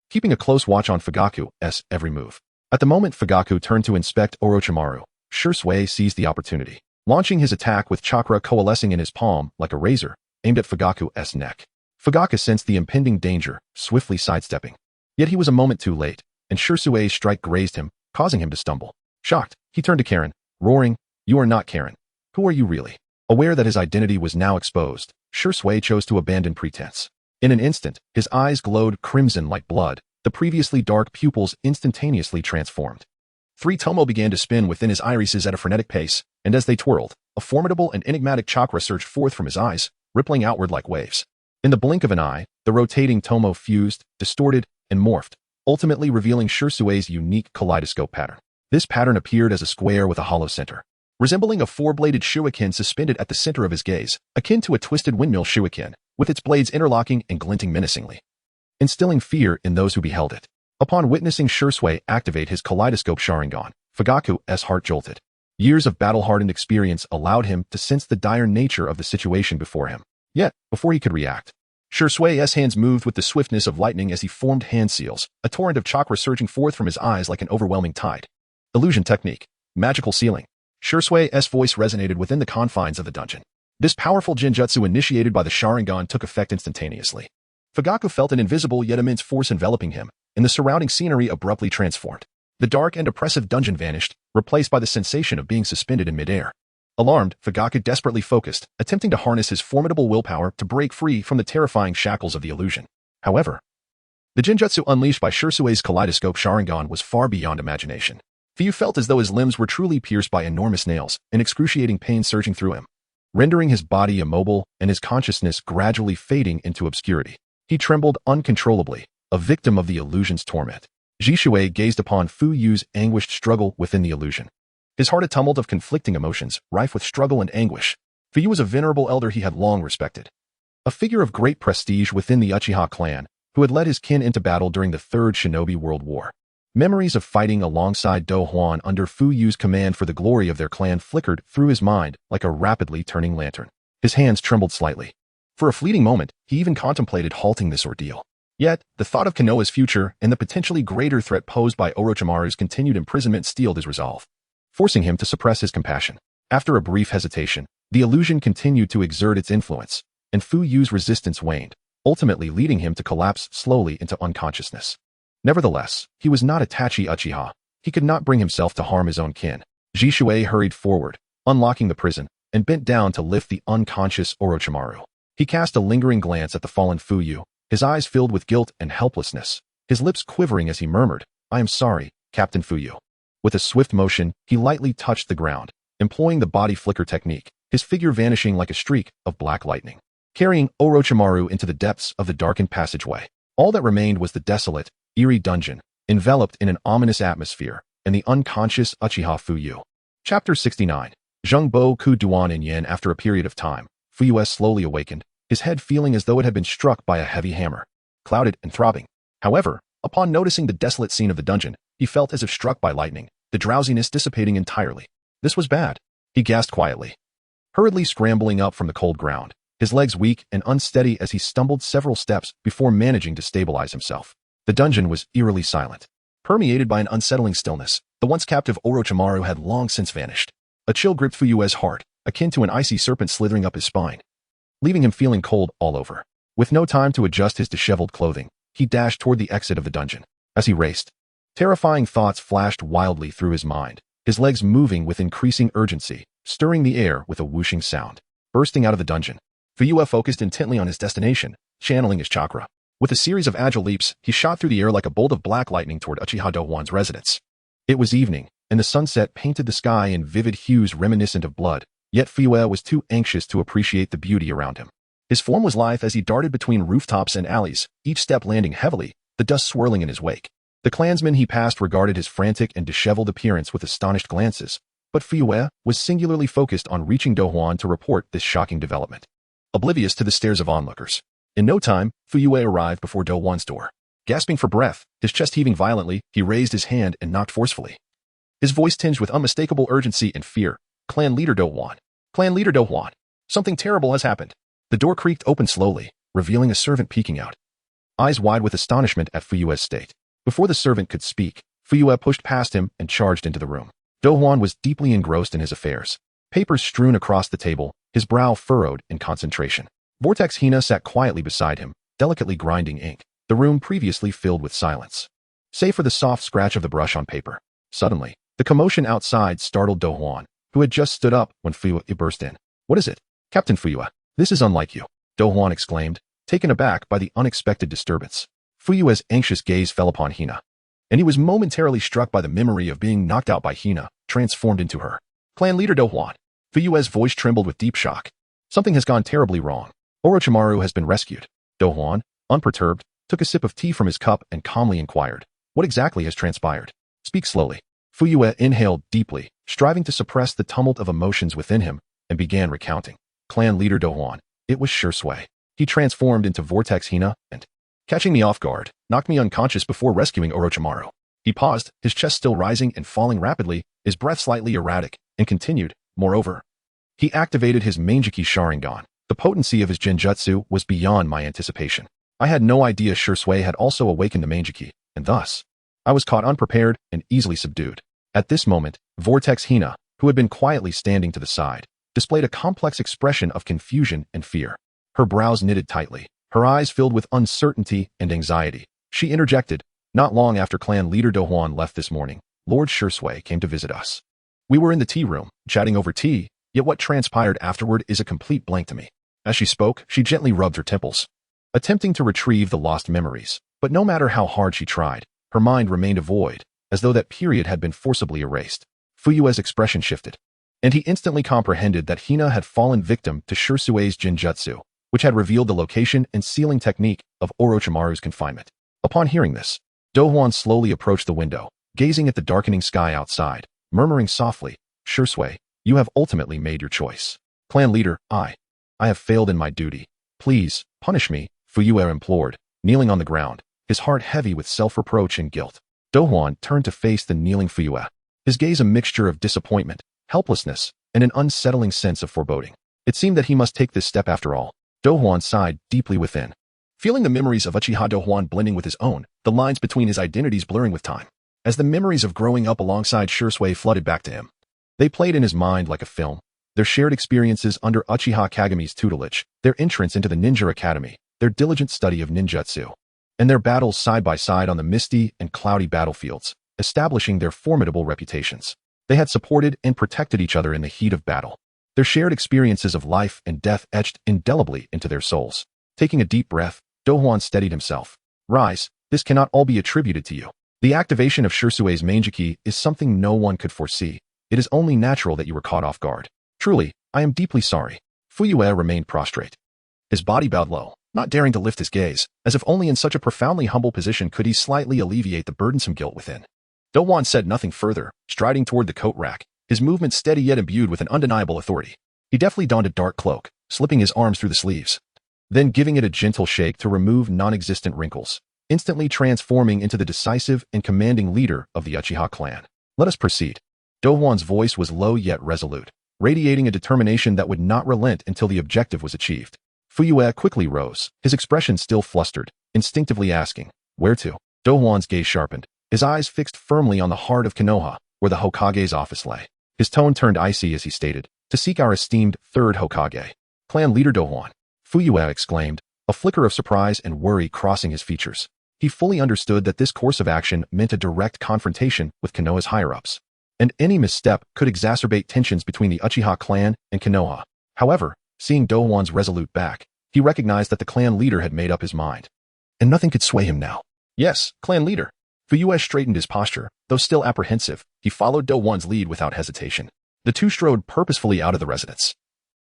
keeping a close watch on Fugaku's every move. At the moment Fugaku turned to inspect Orochimaru, Shisui seized the opportunity, launching his attack with chakra coalescing in his palm like a razor, aimed at Fugaku's neck. Fugaku sensed the impending danger, swiftly sidestepping. Yet he was a moment too late, and Shisui's strike grazed him, causing him to stumble. Shocked, he turned to Karen, roaring, "You are not Karen. Who are you really?" Aware that his identity was now exposed, Shisui chose to abandon pretense. In an instant, his eyes glowed crimson like blood, the previously dark pupils instantaneously transformed. Three tomo began to spin within his irises at a frenetic pace, and as they twirled, a formidable and enigmatic chakra surged forth from his eyes, rippling outward like waves. In the blink of an eye, the rotating tomo fused, distorted, and morphed, ultimately revealing Shisui's unique kaleidoscope pattern. This pattern appeared as a square with a hollow center, resembling a four-bladed shuriken suspended at the center of his gaze, akin to a twisted windmill shuriken, with its blades interlocking and glinting menacingly, instilling fear in those who beheld it. Upon witnessing Shisui activate his kaleidoscope Sharingan, Fugaku's heart jolted. Years of battle-hardened experience allowed him to sense the dire nature of the situation before him. Yet, before he could react, Shisui's hands moved with the swiftness of lightning as he formed hand seals, a torrent of chakra surging forth from his eyes like an overwhelming tide. Illusion technique. Magical sealing. Shisui's voice resonated within the confines of the dungeon. This powerful genjutsu initiated by the Sharingan took effect instantaneously. Fugaku felt an invisible yet immense force enveloping him, and the surrounding scenery abruptly transformed. The dark and oppressive dungeon vanished, replaced by the sensation of being suspended in midair. Alarmed, Fugaku desperately focused, attempting to harness his formidable willpower to break free from the terrifying shackles of the illusion. However, the genjutsu unleashed by Shisui's kaleidoscope Sharingan was far beyond imagination. Fu felt as though his limbs were truly pierced by enormous nails, and excruciating pain surging through him. rendering his body immobile and his consciousness gradually fading into obscurity. He trembled uncontrollably, a victim of the illusion's torment. Shisui gazed upon Fu Yu's anguished struggle within the illusion. His heart a tumult of conflicting emotions, rife with struggle and anguish. Fu Yu was a venerable elder he had long respected. A figure of great prestige within the Uchiha clan, who had led his kin into battle during the Third Shinobi World War. Memories of fighting alongside Douhuan under Fu Yu's command for the glory of their clan flickered through his mind like a rapidly turning lantern. His hands trembled slightly. For a fleeting moment, he even contemplated halting this ordeal. Yet, the thought of Konoha's future and the potentially greater threat posed by Orochimaru's continued imprisonment steeled his resolve, forcing him to suppress his compassion. After a brief hesitation, the illusion continued to exert its influence, and Fu Yu's resistance waned, ultimately leading him to collapse slowly into unconsciousness. Nevertheless, he was not a Tachi Uchiha. He could not bring himself to harm his own kin. Shisui hurried forward, unlocking the prison, and bent down to lift the unconscious Orochimaru. He cast a lingering glance at the fallen Fu Yu, his eyes filled with guilt and helplessness, his lips quivering as he murmured, "I am sorry, Captain Fu Yu." With a swift motion, he lightly touched the ground, employing the body flicker technique, his figure vanishing like a streak of black lightning, carrying Orochimaru into the depths of the darkened passageway. All that remained was the desolate, eerie dungeon, enveloped in an ominous atmosphere, and the unconscious Uchiha Fu Yu. Chapter 69. Zhengbo Ku Duan in Yen. After a period of time, Fu Yu slowly awakened, his head feeling as though it had been struck by a heavy hammer, clouded and throbbing. However, upon noticing the desolate scene of the dungeon, he felt as if struck by lightning, the drowsiness dissipating entirely. This was bad. He gasped quietly, hurriedly scrambling up from the cold ground, his legs weak and unsteady as he stumbled several steps before managing to stabilize himself. The dungeon was eerily silent, permeated by an unsettling stillness. The once captive Orochimaru had long since vanished. A chill gripped Fu Yu's heart, akin to an icy serpent slithering up his spine, leaving him feeling cold all over. With no time to adjust his disheveled clothing, he dashed toward the exit of the dungeon. As he raced, terrifying thoughts flashed wildly through his mind, his legs moving with increasing urgency, stirring the air with a whooshing sound. Bursting out of the dungeon, Fu Yu focused intently on his destination, channeling his chakra. With a series of agile leaps, he shot through the air like a bolt of black lightning toward Uchiha Douhuan's residence. It was evening, and the sunset painted the sky in vivid hues reminiscent of blood, yet Fu Yu was too anxious to appreciate the beauty around him. His form was lithe as he darted between rooftops and alleys, each step landing heavily, the dust swirling in his wake. The clansmen he passed regarded his frantic and disheveled appearance with astonished glances, but Fu Yu was singularly focused on reaching Douhuan to report this shocking development, oblivious to the stares of onlookers. In no time, Fu Yu arrived before Douhuan's door. Gasping for breath, his chest heaving violently, he raised his hand and knocked forcefully. His voice tinged with unmistakable urgency and fear. "Clan leader Douhuan. Clan leader Douhuan. Something terrible has happened." The door creaked open slowly, revealing a servant peeking out, eyes wide with astonishment at Fu Yu's state. Before the servant could speak, Fu Yu pushed past him and charged into the room. Douhuan was deeply engrossed in his affairs, papers strewn across the table, his brow furrowed in concentration. Vortex Hina sat quietly beside him, delicately grinding ink, the room previously filled with silence, save for the soft scratch of the brush on paper. Suddenly, the commotion outside startled Douhuan, who had just stood up when Fu Yu burst in. "What is it? Captain Fu Yu, this is unlike you," Douhuan exclaimed, taken aback by the unexpected disturbance. Fu Yu's anxious gaze fell upon Hina, and he was momentarily struck by the memory of being knocked out by Hina, transformed into her. "Clan leader Douhuan." Fu Yu's voice trembled with deep shock. "Something has gone terribly wrong. Orochimaru has been rescued." Douhuan, unperturbed, took a sip of tea from his cup and calmly inquired, "What exactly has transpired? Speak slowly." Fu Yu inhaled deeply, striving to suppress the tumult of emotions within him, and began recounting. "Clan leader Douhuan, it was Shisui. He transformed into Vortex Hina and, catching me off guard, knocked me unconscious before rescuing Orochimaru." He paused, his chest still rising and falling rapidly, his breath slightly erratic, and continued, "Moreover, he activated his Manjiki Sharingan. The potency of his Genjutsu was beyond my anticipation. I had no idea Shisui had also awakened the Manjiki, and thus, I was caught unprepared and easily subdued." At this moment, Vortex Hina, who had been quietly standing to the side, displayed a complex expression of confusion and fear. Her brows knitted tightly, her eyes filled with uncertainty and anxiety. She interjected, "Not long after clan leader Douhuan left this morning, Lord Shisui came to visit us. We were in the tea room, chatting over tea, yet what transpired afterward is a complete blank to me." As she spoke, she gently rubbed her temples, attempting to retrieve the lost memories. But no matter how hard she tried, her mind remained a void, as though that period had been forcibly erased. Fu Yu's expression shifted. and he instantly comprehended that Hina had fallen victim to Shirsue's Jinjutsu, which had revealed the location and sealing technique of Orochimaru's confinement. Upon hearing this, Douhuan slowly approached the window, gazing at the darkening sky outside, murmuring softly, "Shisui, you have ultimately made your choice. Clan leader, I have failed in my duty. Please, punish me," Fuyue implored, kneeling on the ground, his heart heavy with self-reproach and guilt. Douhuan turned to face the kneeling Fuyue, his gaze a mixture of disappointment, helplessness, and an unsettling sense of foreboding. It seemed that he must take this step after all. Douhuan sighed deeply within, feeling the memories of Uchiha Douhuan blending with his own, the lines between his identities blurring with time. As the memories of growing up alongside Shisui flooded back to him, they played in his mind like a film. Their shared experiences under Uchiha Kageme's tutelage, their entrance into the ninja academy, their diligent study of ninjutsu, and their battles side by side on the misty and cloudy battlefields, establishing their formidable reputations. They had supported and protected each other in the heat of battle. Their shared experiences of life and death etched indelibly into their souls. Taking a deep breath, Douhuan steadied himself. "Rise, this cannot all be attributed to you. The activation of Shirsue's Manjiki is something no one could foresee. It is only natural that you were caught off guard. Truly, I am deeply sorry." Fuyue remained prostrate. His body bowed low, not daring to lift his gaze, as if only in such a profoundly humble position could he slightly alleviate the burdensome guilt within. Douhuan said nothing further, striding toward the coat rack, his movement steady yet imbued with an undeniable authority. He deftly donned a dark cloak, slipping his arms through the sleeves, then giving it a gentle shake to remove non-existent wrinkles, instantly transforming into the decisive and commanding leader of the Uchiha clan. "Let us proceed." Douhuan's voice was low yet resolute, radiating a determination that would not relent until the objective was achieved. Fuyue quickly rose, his expression still flustered, instinctively asking, "Where to?" Douhuan's gaze sharpened, his eyes fixed firmly on the heart of Konoha, where the Hokage's office lay. His tone turned icy as he stated, "To seek our esteemed Third Hokage." "Clan leader Douhuan," Fuyue exclaimed, a flicker of surprise and worry crossing his features. He fully understood that this course of action meant a direct confrontation with Konoha's higher-ups, and any misstep could exacerbate tensions between the Uchiha clan and Konoha. However, seeing Douhuan's resolute back, he recognized that the clan leader had made up his mind, and nothing could sway him now. "Yes, clan leader." Fuyue straightened his posture, though still apprehensive. He followed Douhuan's lead without hesitation. The two strode purposefully out of the residence,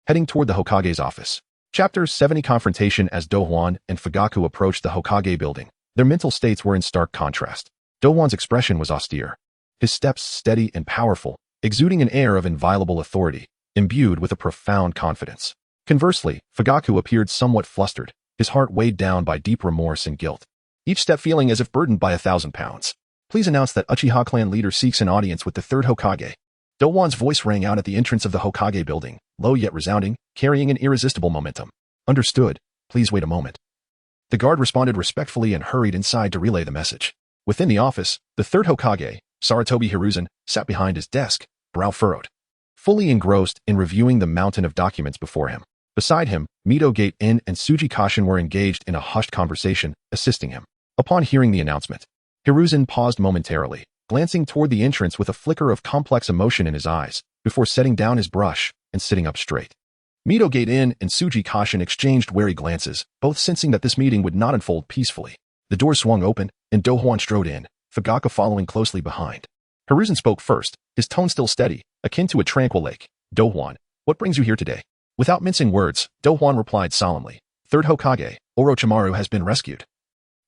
heading toward the Hokage's office. Chapter 70 Confrontation. As Douhuan and Fugaku approached the Hokage building, their mental states were in stark contrast. Douhuan's expression was austere, his steps steady and powerful, exuding an air of inviolable authority, imbued with a profound confidence. Conversely, Fugaku appeared somewhat flustered, his heart weighed down by deep remorse and guilt, each step feeling as if burdened by 1,000 pounds. "Please announce that Uchiha clan leader seeks an audience with the Third Hokage." Douhuan's voice rang out at the entrance of the Hokage building, low yet resounding, carrying an irresistible momentum. "Understood. Please wait a moment." The guard responded respectfully and hurried inside to relay the message. Within the office, the Third Hokage, Sarutobi Hiruzen, sat behind his desk, brow furrowed, fully engrossed in reviewing the mountain of documents before him. Beside him, Mito Gate-in and Tsuji Kashin were engaged in a hushed conversation, assisting him. Upon hearing the announcement, Hiruzen paused momentarily, glancing toward the entrance with a flicker of complex emotion in his eyes, before setting down his brush and sitting up straight. Mito Gate-in and Tsuji Kashin exchanged wary glances, both sensing that this meeting would not unfold peacefully. The door swung open, and Douhuan strode in, Fugaku following closely behind. Hiruzen spoke first, his tone still steady, akin to a tranquil lake. "Douhuan, what brings you here today?" Without mincing words, Douhuan replied solemnly, "Third Hokage, Orochimaru has been rescued,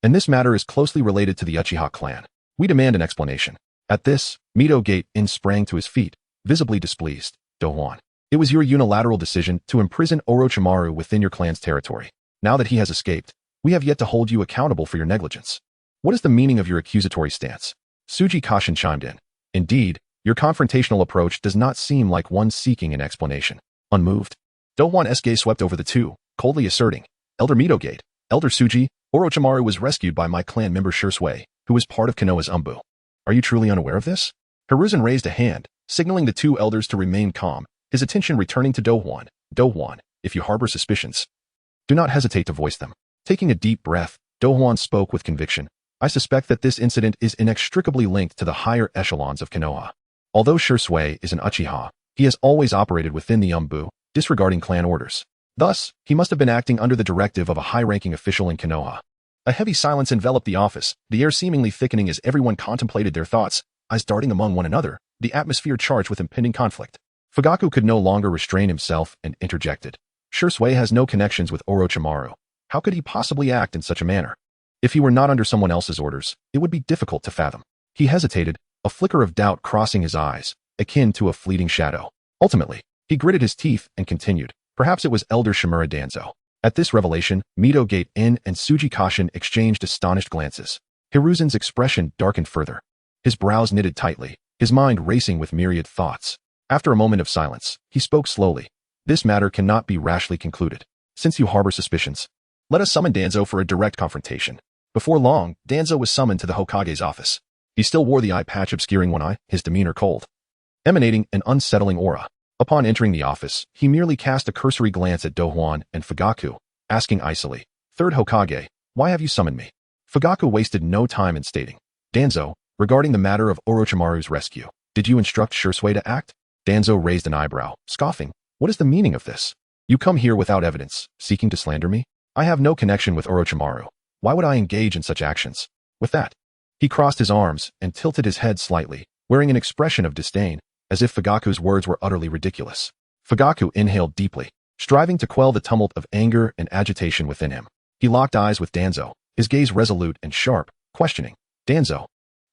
and this matter is closely related to the Uchiha clan. We demand an explanation." At this, Mito Gate-in sprang to his feet, visibly displeased. "Douhuan, it was your unilateral decision to imprison Orochimaru within your clan's territory. Now that he has escaped, we have yet to hold you accountable for your negligence. What is the meaning of your accusatory stance?" Tsuji Kashin chimed in. "Indeed, your confrontational approach does not seem like one seeking an explanation." Unmoved, Douhuan's gaze swept over the two, coldly asserting, "Elder Mito Gate, Elder Tsuji, Orochimaru was rescued by my clan member Shisui, who was part of Konoha's umbu. Are you truly unaware of this?" Hiruzen raised a hand, signaling the two elders to remain calm, his attention returning to Douhuan. "Douhuan, if you harbor suspicions, do not hesitate to voice them." Taking a deep breath, Douhuan spoke with conviction. "I suspect that this incident is inextricably linked to the higher echelons of Konoha. Although Shisui is an Uchiha, he has always operated within the umbu, disregarding clan orders. Thus, he must have been acting under the directive of a high-ranking official in Konoha." A heavy silence enveloped the office, the air seemingly thickening as everyone contemplated their thoughts, eyes darting among one another, the atmosphere charged with impending conflict. Fugaku could no longer restrain himself and interjected. Shisui has no connections with Orochimaru. How could he possibly act in such a manner? If he were not under someone else's orders, it would be difficult to fathom. He hesitated, a flicker of doubt crossing his eyes, akin to a fleeting shadow. Ultimately, he gritted his teeth and continued. Perhaps it was Elder Shimura Danzo. At this revelation, Minato and Tsuji Kashin exchanged astonished glances. Hiruzen's expression darkened further. His brows knitted tightly, his mind racing with myriad thoughts. After a moment of silence, he spoke slowly. This matter cannot be rashly concluded. Since you harbor suspicions, let us summon Danzo for a direct confrontation. Before long, Danzo was summoned to the Hokage's office. He still wore the eye patch obscuring one eye, his demeanor cold, emanating an unsettling aura. Upon entering the office, he merely cast a cursory glance at Douhuan and Fugaku, asking icily, Third Hokage, why have you summoned me? Fugaku wasted no time in stating, Danzo, regarding the matter of Orochimaru's rescue, did you instruct Shisui to act? Danzo raised an eyebrow, scoffing, what is the meaning of this? You come here without evidence, seeking to slander me? I have no connection with Orochimaru. Why would I engage in such actions? With that, he crossed his arms and tilted his head slightly, wearing an expression of disdain, as if Fugaku's words were utterly ridiculous. Fugaku inhaled deeply, striving to quell the tumult of anger and agitation within him. He locked eyes with Danzo, his gaze resolute and sharp, questioning, Danzo,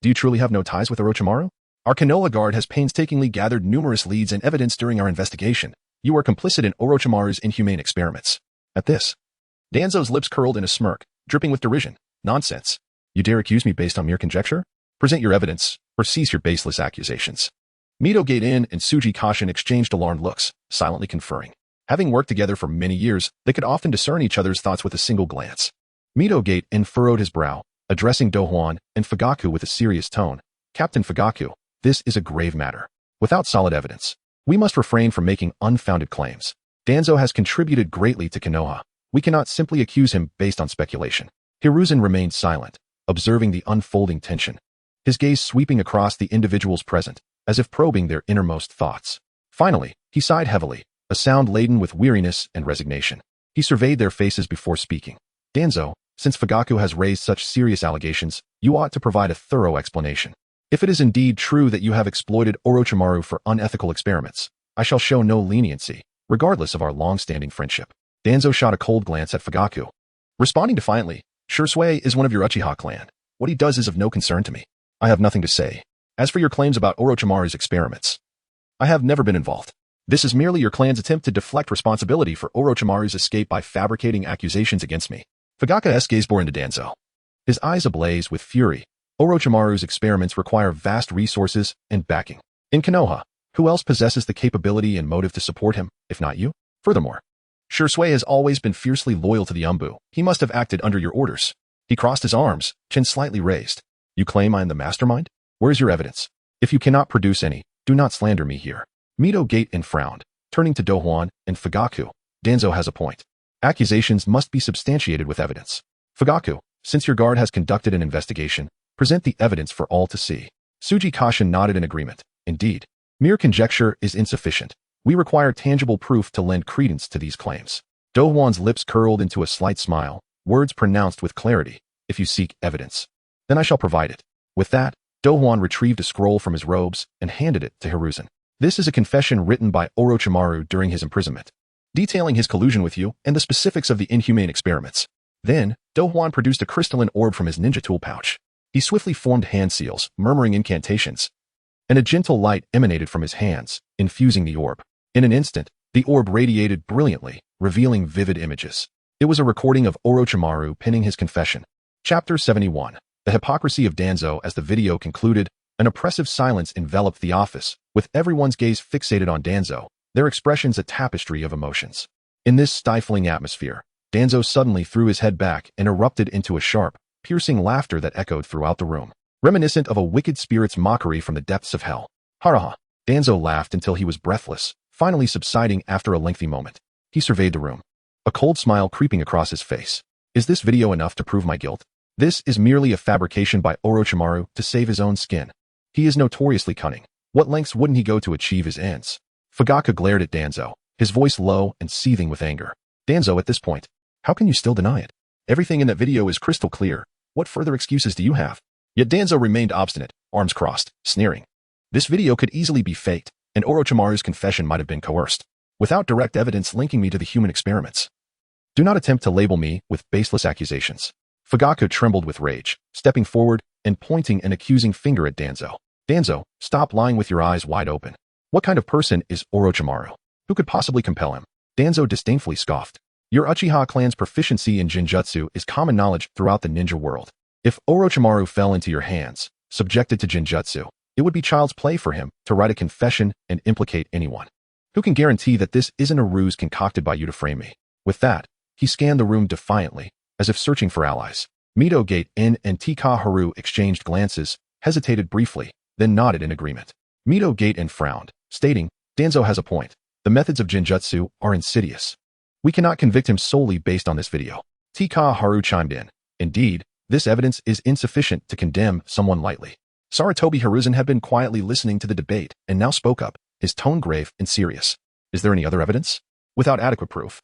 do you truly have no ties with Orochimaru? Our Konoha Guard has painstakingly gathered numerous leads and evidence during our investigation. You are complicit in Orochimaru's inhumane experiments. At this, Danzo's lips curled in a smirk, dripping with derision. Nonsense. You dare accuse me based on mere conjecture? Present your evidence, or cease your baseless accusations. Minato and Tsuji Kashin exchanged alarmed looks, silently conferring. Having worked together for many years, they could often discern each other's thoughts with a single glance. Minato furrowed his brow, addressing Douhuan and Fugaku with a serious tone. Captain Fugaku, this is a grave matter. Without solid evidence, we must refrain from making unfounded claims. Danzo has contributed greatly to Konoha. We cannot simply accuse him based on speculation. Hiruzen remained silent, observing the unfolding tension, his gaze sweeping across the individuals present, as if probing their innermost thoughts. Finally, he sighed heavily, a sound laden with weariness and resignation. He surveyed their faces before speaking. Danzo, since Fugaku has raised such serious allegations, you ought to provide a thorough explanation. If it is indeed true that you have exploited Orochimaru for unethical experiments, I shall show no leniency, regardless of our long-standing friendship. Danzo shot a cold glance at Fugaku. Responding defiantly, Shisui is one of your Uchiha clan. What he does is of no concern to me. I have nothing to say. As for your claims about Orochimaru's experiments, I have never been involved. This is merely your clan's attempt to deflect responsibility for Orochimaru's escape by fabricating accusations against me. Fugaku's gaze bore into Danzo, his eyes ablaze with fury. Orochimaru's experiments require vast resources and backing. In Konoha, who else possesses the capability and motive to support him, if not you? Furthermore, Shisui has always been fiercely loyal to the Umbu. He must have acted under your orders. He crossed his arms, chin slightly raised. You claim I am the mastermind? Where is your evidence? If you cannot produce any, do not slander me here. Minato frowned, turning to Douhuan and Fugaku. Danzo has a point. Accusations must be substantiated with evidence. Fugaku, since your guard has conducted an investigation, present the evidence for all to see. Tsuji Kashin nodded in agreement. Indeed, mere conjecture is insufficient. We require tangible proof to lend credence to these claims. Douhuan's lips curled into a slight smile, words pronounced with clarity. If you seek evidence, then I shall provide it. With that, Douhuan retrieved a scroll from his robes and handed it to Hiruzen. This is a confession written by Orochimaru during his imprisonment, detailing his collusion with you and the specifics of the inhumane experiments. Then, Douhuan produced a crystalline orb from his ninja tool pouch. He swiftly formed hand seals, murmuring incantations, and a gentle light emanated from his hands, infusing the orb. In an instant, the orb radiated brilliantly, revealing vivid images. It was a recording of Orochimaru penning his confession. Chapter 71. The hypocrisy of Danzo. As the video concluded, an oppressive silence enveloped the office, with everyone's gaze fixated on Danzo, their expressions a tapestry of emotions. In this stifling atmosphere, Danzo suddenly threw his head back and erupted into a sharp, piercing laughter that echoed throughout the room, reminiscent of a wicked spirit's mockery from the depths of hell. Haraha! Danzo laughed until he was breathless, finally subsiding after a lengthy moment. He surveyed the room, a cold smile creeping across his face. Is this video enough to prove my guilt? This is merely a fabrication by Orochimaru to save his own skin. He is notoriously cunning. What lengths wouldn't he go to achieve his ends? Fugaku glared at Danzo, his voice low and seething with anger. Danzo, at this point, how can you still deny it? Everything in that video is crystal clear. What further excuses do you have? Yet Danzo remained obstinate, arms crossed, sneering. This video could easily be faked. and Orochimaru's confession might have been coerced, without direct evidence linking me to the human experiments. Do not attempt to label me with baseless accusations. Fugaku trembled with rage, stepping forward and pointing an accusing finger at Danzo. Danzo, stop lying with your eyes wide open. What kind of person is Orochimaru? Who could possibly compel him? Danzo disdainfully scoffed. Your Uchiha clan's proficiency in Jinjutsu is common knowledge throughout the ninja world. If Orochimaru fell into your hands, subjected to Jinjutsu, it would be child's play for him to write a confession and implicate anyone. Who can guarantee that this isn't a ruse concocted by you to frame me? With that, he scanned the room defiantly, as if searching for allies. Mito Gate-in and Tika Haru exchanged glances, hesitated briefly, then nodded in agreement. Mito Gate-in frowned, stating, Danzo has a point. The methods of Jinjutsu are insidious. We cannot convict him solely based on this video. Tika Haru chimed in. Indeed, this evidence is insufficient to condemn someone lightly. Sarutobi Hiruzen had been quietly listening to the debate and now spoke up, his tone grave and serious. Is there any other evidence? Without adequate proof,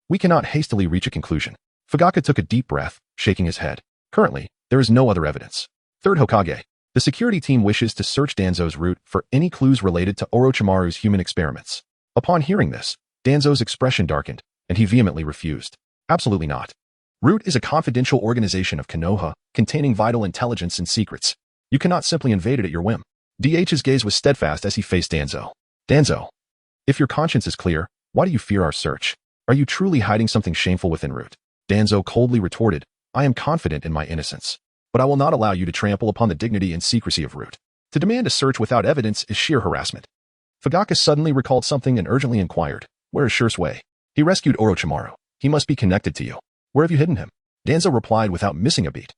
we cannot hastily reach a conclusion. Fugaku took a deep breath, shaking his head. Currently, there is no other evidence. Third Hokage. The security team wishes to search Danzo's route for any clues related to Orochimaru's human experiments. Upon hearing this, Danzo's expression darkened, and he vehemently refused. Absolutely not. Root is a confidential organization of Konoha, containing vital intelligence and secrets. You cannot simply invade it at your whim. DH's gaze was steadfast as he faced Danzo. Danzo, if your conscience is clear, why do you fear our search? Are you truly hiding something shameful within Root? Danzo coldly retorted, I am confident in my innocence, but I will not allow you to trample upon the dignity and secrecy of Root. To demand a search without evidence is sheer harassment. Fugaku suddenly recalled something and urgently inquired, where is Shisui? He rescued Orochimaru. He must be connected to you. Where have you hidden him? Danzo replied without missing a beat.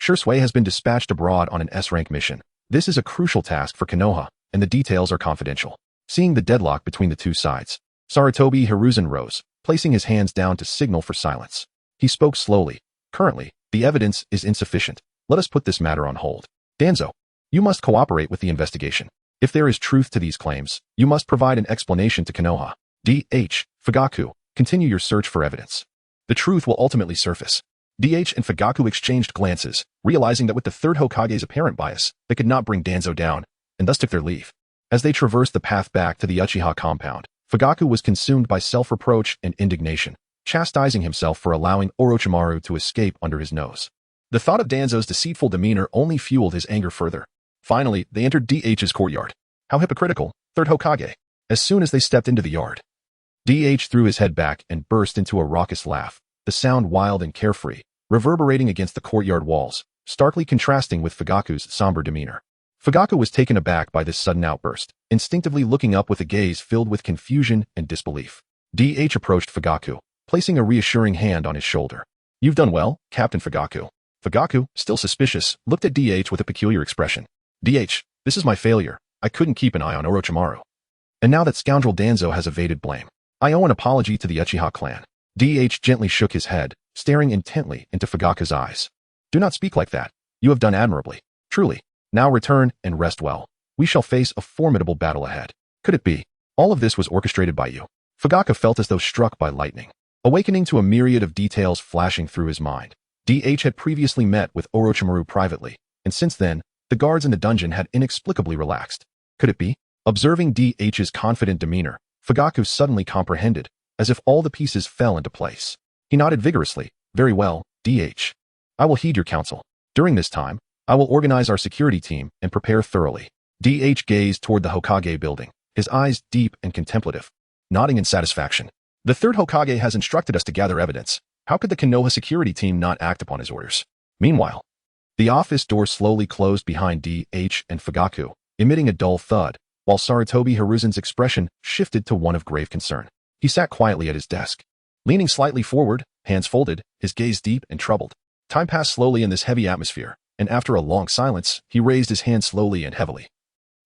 Shisui has been dispatched abroad on an S-rank mission. This is a crucial task for Konoha, and the details are confidential. Seeing the deadlock between the two sides, Sarutobi Hiruzen rose, placing his hands down to signal for silence. He spoke slowly. Currently, the evidence is insufficient. Let us put this matter on hold. Danzo, you must cooperate with the investigation. If there is truth to these claims, you must provide an explanation to Konoha. Fugaku, continue your search for evidence. The truth will ultimately surface. DH and Fugaku exchanged glances, realizing that with the Third Hokage's apparent bias, they could not bring Danzo down, and thus took their leave. As they traversed the path back to the Uchiha compound, Fugaku was consumed by self-reproach and indignation, chastising himself for allowing Orochimaru to escape under his nose. The thought of Danzo's deceitful demeanor only fueled his anger further. Finally, they entered DH's courtyard. How hypocritical, Third Hokage. As soon as they stepped into the yard, DH threw his head back and burst into a raucous laugh, the sound wild and carefree, reverberating against the courtyard walls, starkly contrasting with Fugaku's somber demeanor. Fugaku was taken aback by this sudden outburst, instinctively looking up with a gaze filled with confusion and disbelief. DH approached Fugaku, placing a reassuring hand on his shoulder. You've done well, Captain Fugaku. Fugaku, still suspicious, looked at DH with a peculiar expression. DH, this is my failure. I couldn't keep an eye on Orochimaru. And now that scoundrel Danzo has evaded blame, I owe an apology to the Uchiha clan. DH gently shook his head, staring intently into Fugaku's eyes. Do not speak like that. You have done admirably. Truly. Now return and rest well. We shall face a formidable battle ahead. Could it be? All of this was orchestrated by you. Fugaku felt as though struck by lightning, awakening to a myriad of details flashing through his mind. DH had previously met with Orochimaru privately, and since then, the guards in the dungeon had inexplicably relaxed. Could it be? Observing DH's confident demeanor, Fugaku suddenly comprehended, as if all the pieces fell into place. He nodded vigorously. Very well, DH. I will heed your counsel. During this time, I will organize our security team and prepare thoroughly. DH gazed toward the Hokage building, his eyes deep and contemplative, nodding in satisfaction. The Third Hokage has instructed us to gather evidence. How could the Konoha security team not act upon his orders? Meanwhile, the office door slowly closed behind DH and Fugaku, emitting a dull thud, while Sarutobi Hiruzen's expression shifted to one of grave concern. He sat quietly at his desk, leaning slightly forward, hands folded, his gaze deep and troubled. Time passed slowly in this heavy atmosphere, and after a long silence, he raised his hand slowly and heavily.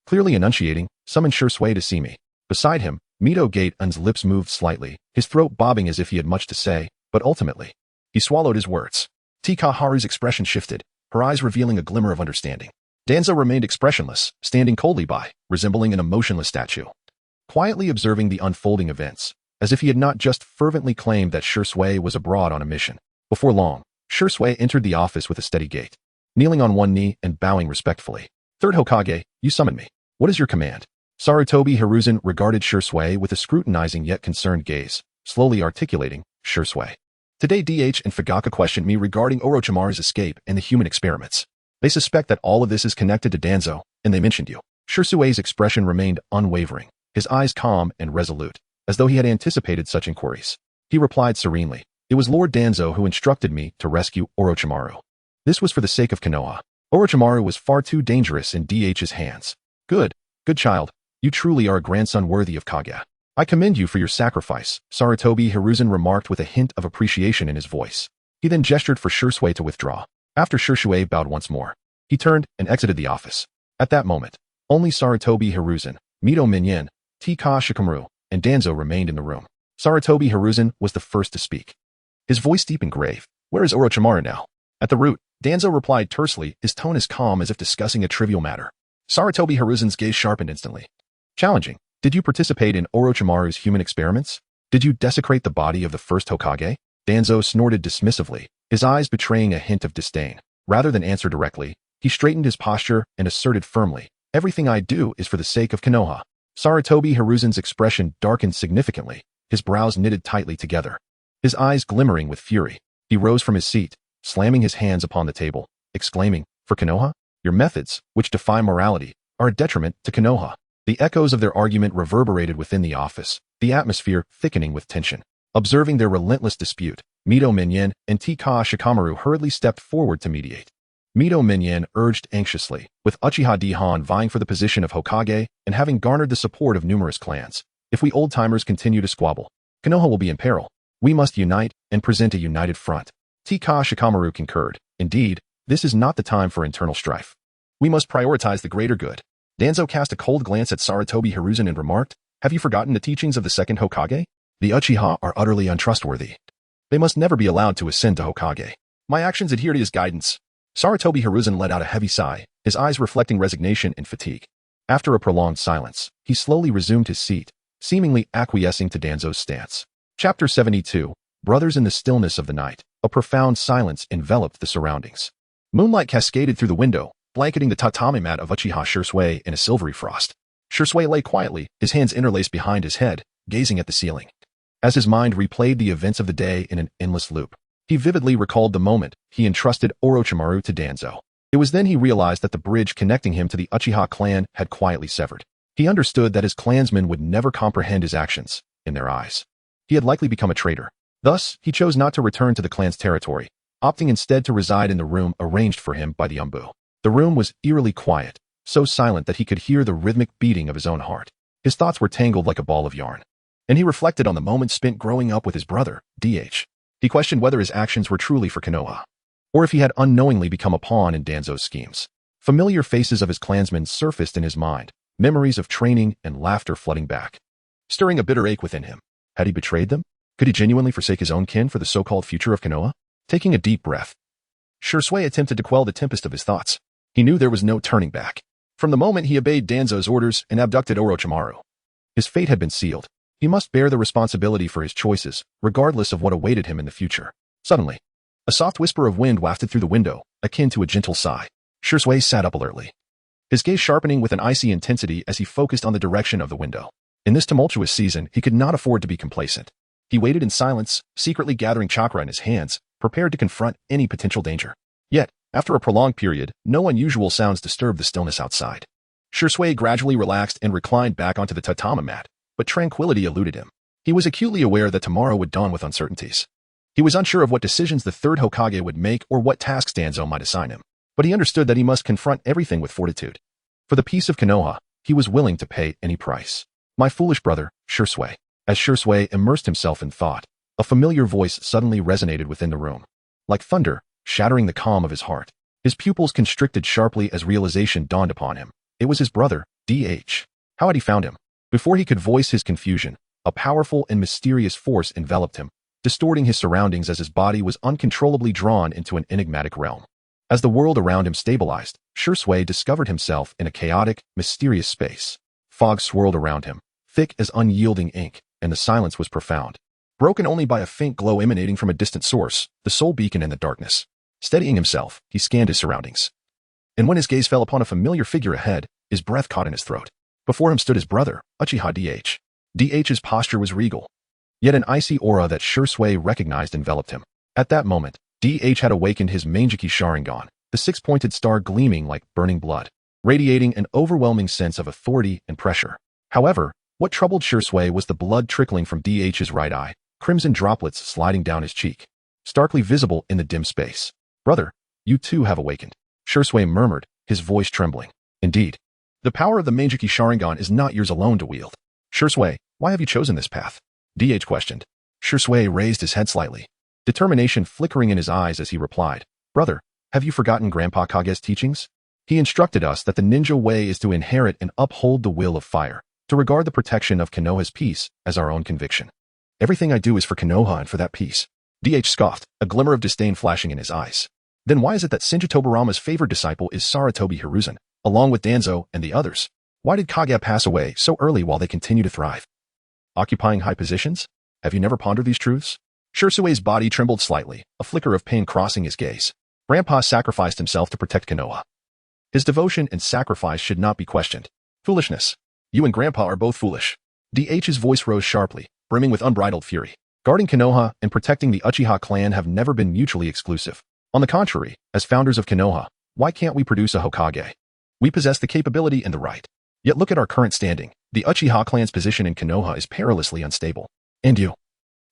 Clearly enunciating, summon Shisui to see me. Beside him, Mito Gate-un's lips moved slightly, his throat bobbing as if he had much to say, but ultimately, he swallowed his words. Tika Haru's expression shifted, her eyes revealing a glimmer of understanding. Danzo remained expressionless, standing coldly by, resembling an emotionless statue, quietly observing the unfolding events, as if he had not just fervently claimed that Shisui was abroad on a mission. Before long, Shisui entered the office with a steady gait, kneeling on one knee and bowing respectfully. Third Hokage, you summoned me. What is your command? Sarutobi Hiruzen regarded Shisui with a scrutinizing yet concerned gaze, slowly articulating, Shisui. Today DH and Fugaku questioned me regarding Orochimaru's escape and the human experiments. They suspect that all of this is connected to Danzo, and they mentioned you. Shisui's expression remained unwavering, his eyes calm and resolute, as though he had anticipated such inquiries. He replied serenely, "It was Lord Danzo who instructed me to rescue Orochimaru. This was for the sake of Konoha. Orochimaru was far too dangerous in DH's hands. Good child. You truly are a grandson worthy of Kage. I commend you for your sacrifice," Sarutobi Hiruzen remarked with a hint of appreciation in his voice. He then gestured for Shisui to withdraw. After Shisui bowed once more, he turned and exited the office. At that moment, only Sarutobi Hiruzen, Mito Minyin, Tika Shikamaru, and Danzo remained in the room. Sarutobi Hiruzen was the first to speak. His voice deep and grave. "Where is Orochimaru now?" At the root, Danzo replied tersely, his tone as calm as if discussing a trivial matter. Sarutobi Hiruzen's gaze sharpened instantly. "Challenging. Did you participate in Orochimaru's human experiments? Did you desecrate the body of the first Hokage?" Danzo snorted dismissively, his eyes betraying a hint of disdain. Rather than answer directly, he straightened his posture and asserted firmly, "Everything I do is for the sake of Konoha." Sarutobi Hiruzen's expression darkened significantly, his brows knitted tightly together. His eyes glimmering with fury, he rose from his seat, slamming his hands upon the table, exclaiming, "For Konoha? Your methods, which defy morality, are a detriment to Konoha." The echoes of their argument reverberated within the office, the atmosphere thickening with tension. Observing their relentless dispute, Mito Minyin and Tika Shikamaru hurriedly stepped forward to mediate. Mito Minyin urged anxiously, with Uchiha Douhuan vying for the position of Hokage and having garnered the support of numerous clans. "If we old-timers continue to squabble, Konoha will be in peril. We must unite and present a united front." Tika Shikamaru concurred. "Indeed, this is not the time for internal strife. We must prioritize the greater good." Danzo cast a cold glance at Sarutobi Hiruzen and remarked, "Have you forgotten the teachings of the second Hokage? The Uchiha are utterly untrustworthy. They must never be allowed to ascend to Hokage. My actions adhere to his guidance." Sarutobi Hiruzen let out a heavy sigh, his eyes reflecting resignation and fatigue. After a prolonged silence, he slowly resumed his seat, seemingly acquiescing to Danzo's stance. Chapter 72, Brothers in the Stillness of the Night. A profound silence enveloped the surroundings. Moonlight cascaded through the window, blanketing the tatami mat of Uchiha Shisui in a silvery frost. Shisui lay quietly, his hands interlaced behind his head, gazing at the ceiling. As his mind replayed the events of the day in an endless loop, he vividly recalled the moment he entrusted Orochimaru to Danzo. It was then he realized that the bridge connecting him to the Uchiha clan had quietly severed. He understood that his clansmen would never comprehend his actions. In their eyes, he had likely become a traitor. Thus, he chose not to return to the clan's territory, opting instead to reside in the room arranged for him by the Umbu. The room was eerily quiet, so silent that he could hear the rhythmic beating of his own heart. His thoughts were tangled like a ball of yarn, and he reflected on the moments spent growing up with his brother, DH. He questioned whether his actions were truly for Konoha, or if he had unknowingly become a pawn in Danzo's schemes. Familiar faces of his clansmen surfaced in his mind, memories of training and laughter flooding back, stirring a bitter ache within him. Had he betrayed them? Could he genuinely forsake his own kin for the so-called future of Konoha? Taking a deep breath, Shisui attempted to quell the tempest of his thoughts. He knew there was no turning back. From the moment he obeyed Danzo's orders and abducted Orochimaru, his fate had been sealed. He must bear the responsibility for his choices, regardless of what awaited him in the future. Suddenly, a soft whisper of wind wafted through the window, akin to a gentle sigh. Shisui sat up alertly, his gaze sharpening with an icy intensity as he focused on the direction of the window. In this tumultuous season, he could not afford to be complacent. He waited in silence, secretly gathering chakra in his hands, prepared to confront any potential danger. Yet, after a prolonged period, no unusual sounds disturbed the stillness outside. Shisui gradually relaxed and reclined back onto the tatami mat, but tranquility eluded him. He was acutely aware that tomorrow would dawn with uncertainties. He was unsure of what decisions the third Hokage would make or what tasks Danzo might assign him, but he understood that he must confront everything with fortitude. For the peace of Konoha, he was willing to pay any price. "My foolish brother, Shisui." As Shisui immersed himself in thought, a familiar voice suddenly resonated within the room. Like thunder, shattering the calm of his heart. His pupils constricted sharply as realization dawned upon him. It was his brother, DH. How had he found him? Before he could voice his confusion, a powerful and mysterious force enveloped him, distorting his surroundings as his body was uncontrollably drawn into an enigmatic realm. As the world around him stabilized, Shisui discovered himself in a chaotic, mysterious space. Fog swirled around him, thick as unyielding ink, and the silence was profound, broken only by a faint glow emanating from a distant source, the sole beacon in the darkness. Steadying himself, he scanned his surroundings. And when his gaze fell upon a familiar figure ahead, his breath caught in his throat. Before him stood his brother, Uchiha DH. DH's posture was regal. Yet an icy aura that Shisui recognized enveloped him. At that moment, DH had awakened his Mangeki Sharingan, the six-pointed star gleaming like burning blood, radiating an overwhelming sense of authority and pressure. However, what troubled Shisui was the blood trickling from DH's right eye, crimson droplets sliding down his cheek, starkly visible in the dim space. Brother, you too have awakened, Shisui murmured, his voice trembling. Indeed, the power of the Mangeki Sharingan is not yours alone to wield. Shisui, why have you chosen this path? DH questioned. Shisui raised his head slightly, determination flickering in his eyes as he replied, Brother, have you forgotten Grandpa Kage's teachings? He instructed us that the ninja way is to inherit and uphold the will of fire, to regard the protection of Konoha's peace as our own conviction. Everything I do is for Konoha and for that peace. DH scoffed, a glimmer of disdain flashing in his eyes. Then why is it that Shinji Tobarama's favored disciple is Sarutobi Hiruzen, along with Danzo and the others? Why did Kage pass away so early while they continue to thrive? Occupying high positions? Have you never pondered these truths? Shisui's body trembled slightly, a flicker of pain crossing his gaze. Grandpa sacrificed himself to protect Konoha. His devotion and sacrifice should not be questioned. Foolishness. You and Grandpa are both foolish. DH's voice rose sharply, brimming with unbridled fury. Guarding Konoha and protecting the Uchiha clan have never been mutually exclusive. On the contrary, as founders of Konoha, why can't we produce a Hokage? We possess the capability and the right. Yet look at our current standing. The Uchiha clan's position in Konoha is perilously unstable. And you,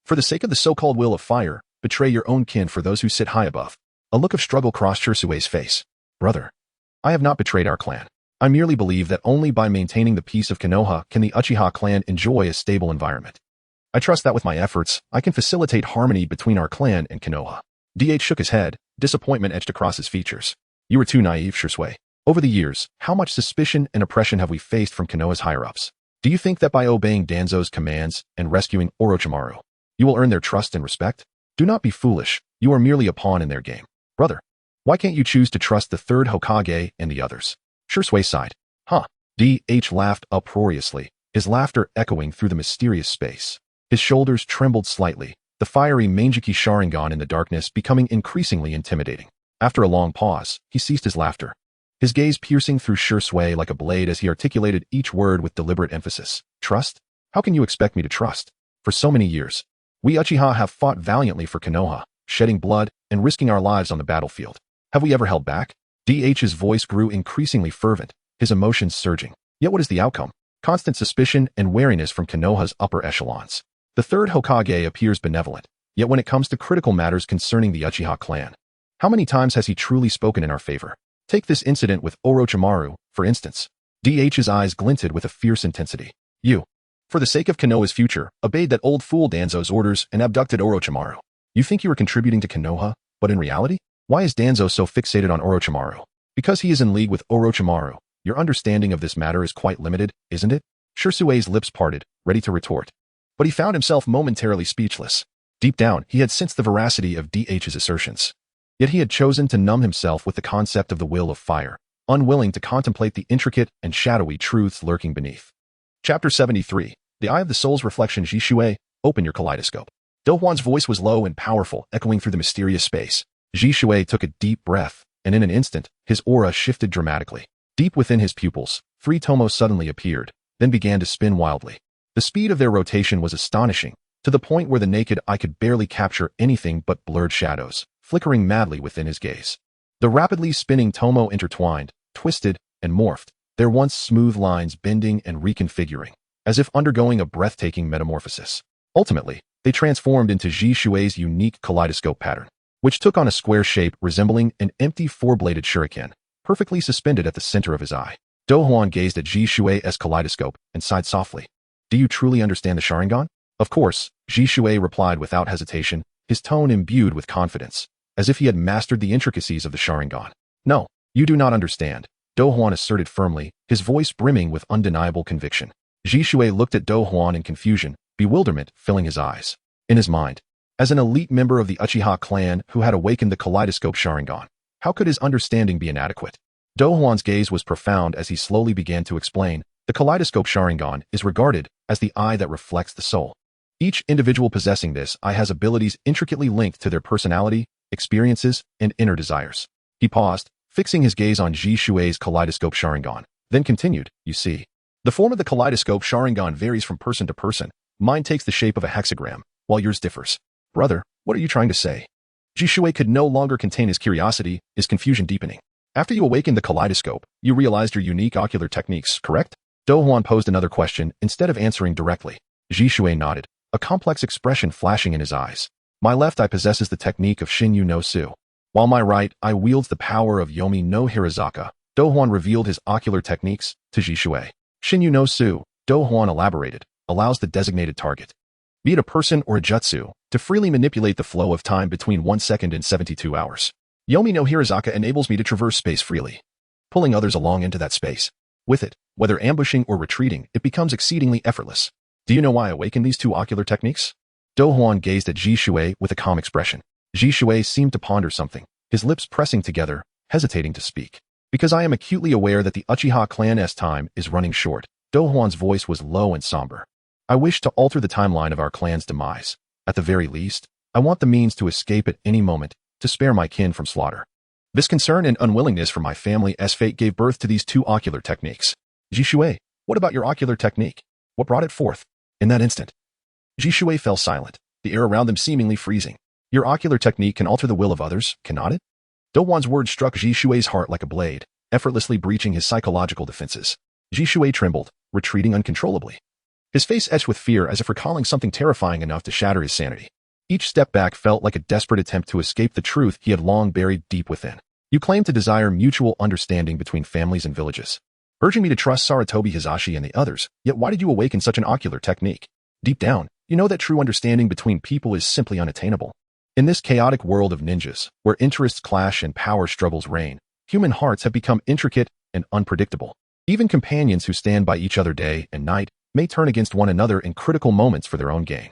for the sake of the so-called will of fire, betray your own kin for those who sit high above. A look of struggle crossed Shisui's face. Brother, I have not betrayed our clan. I merely believe that only by maintaining the peace of Konoha can the Uchiha clan enjoy a stable environment. I trust that with my efforts, I can facilitate harmony between our clan and Konoha. DH shook his head, disappointment etched across his features. You were too naive, Shisui. Over the years, how much suspicion and oppression have we faced from Konoha's higher-ups? Do you think that by obeying Danzo's commands and rescuing Orochimaru, you will earn their trust and respect? Do not be foolish, you are merely a pawn in their game. Brother, why can't you choose to trust the third Hokage and the others? Shisui sighed. Huh. DH laughed uproariously, his laughter echoing through the mysterious space. His shoulders trembled slightly, the fiery Mangeki Sharingan in the darkness becoming increasingly intimidating. After a long pause, he ceased his laughter, his gaze piercing through Shisui like a blade as he articulated each word with deliberate emphasis. Trust? How can you expect me to trust? For so many years, we Uchiha have fought valiantly for Konoha, shedding blood and risking our lives on the battlefield. Have we ever held back? DH's voice grew increasingly fervent, his emotions surging. Yet what is the outcome? Constant suspicion and wariness from Konoha's upper echelons. The third Hokage appears benevolent, yet when it comes to critical matters concerning the Uchiha clan, how many times has he truly spoken in our favor? Take this incident with Orochimaru, for instance. DH's eyes glinted with a fierce intensity. You, for the sake of Konoha's future, obeyed that old fool Danzo's orders and abducted Orochimaru. You think you are contributing to Konoha, but in reality, why is Danzo so fixated on Orochimaru? Because he is in league with Orochimaru. Your understanding of this matter is quite limited, isn't it? Shisui's lips parted, ready to retort. But he found himself momentarily speechless. Deep down, he had sensed the veracity of DH's assertions. Yet he had chosen to numb himself with the concept of the will of fire, unwilling to contemplate the intricate and shadowy truths lurking beneath. Chapter 73. The Eye of the Soul's Reflection. Shisui, open your kaleidoscope. Douhuan's voice was low and powerful, echoing through the mysterious space. Shisui took a deep breath, and in an instant, his aura shifted dramatically. Deep within his pupils, 3 tomos suddenly appeared, then began to spin wildly. The speed of their rotation was astonishing, to the point where the naked eye could barely capture anything but blurred shadows, flickering madly within his gaze. The rapidly spinning tomo intertwined, twisted, and morphed, their once smooth lines bending and reconfiguring, as if undergoing a breathtaking metamorphosis. Ultimately, they transformed into Jisui's unique kaleidoscope pattern, which took on a square shape resembling an empty 4-bladed shuriken, perfectly suspended at the center of his eye. Douhuan gazed at Jisui's kaleidoscope and sighed softly. Do you truly understand the Sharingan? Of course, Jisui replied without hesitation, his tone imbued with confidence, as if he had mastered the intricacies of the Sharingan. No, you do not understand, Douhuan asserted firmly, his voice brimming with undeniable conviction. Jisui looked at Douhuan in confusion, bewilderment filling his eyes. In his mind, as an elite member of the Uchiha clan who had awakened the kaleidoscope Sharingan, how could his understanding be inadequate? Douhuan's gaze was profound as he slowly began to explain. The kaleidoscope Sharingan is regarded as the eye that reflects the soul. Each individual possessing this eye has abilities intricately linked to their personality, experiences, and inner desires. He paused, fixing his gaze on Jisui's kaleidoscope Sharingan, then continued, you see, The form of the kaleidoscope Sharingan varies from person to person. Mine takes the shape of a hexagram, while yours differs. Brother, what are you trying to say? Shisui could no longer contain his curiosity, his confusion deepening. After you awakened the kaleidoscope, you realized your unique ocular techniques, correct? Douhuan posed another question instead of answering directly. Shisui nodded, a complex expression flashing in his eyes. My left eye possesses the technique of Shinyu no Su, while my right eye wields the power of Yomi no Hirazaka. Douhuan revealed his ocular techniques to Shisui. Shinyu no Su, Douhuan elaborated, allows the designated target, be it a person or a jutsu, to freely manipulate the flow of time between 1 second and 72 hours. Yomi no Hirazaka enables me to traverse space freely, pulling others along into that space. With it, whether ambushing or retreating, it becomes exceedingly effortless. Do you know why I awakened these two ocular techniques? Douhuan gazed at Shisui with a calm expression. Shisui seemed to ponder something, his lips pressing together, hesitating to speak. Because I am acutely aware that the Uchiha clan's time is running short. Douhuan's voice was low and somber. I wish to alter the timeline of our clan's demise. At the very least, I want the means to escape at any moment, to spare my kin from slaughter. This concern and unwillingness for my family's fate gave birth to these two ocular techniques. Shisui, what about your ocular technique? What brought it forth? In that instant, Shisui fell silent, the air around them seemingly freezing. Your ocular technique can alter the will of others, cannot it? Douhuan's words struck Jisui's heart like a blade, effortlessly breaching his psychological defenses. Shisui trembled, retreating uncontrollably. His face etched with fear as if recalling something terrifying enough to shatter his sanity. Each step back felt like a desperate attempt to escape the truth he had long buried deep within. You claim to desire mutual understanding between families and villages, urging me to trust Sarutobi Hizashi and the others, yet why did you awaken such an ocular technique? Deep down, you know that true understanding between people is simply unattainable. In this chaotic world of ninjas, where interests clash and power struggles reign, human hearts have become intricate and unpredictable. Even companions who stand by each other day and night may turn against one another in critical moments for their own gain.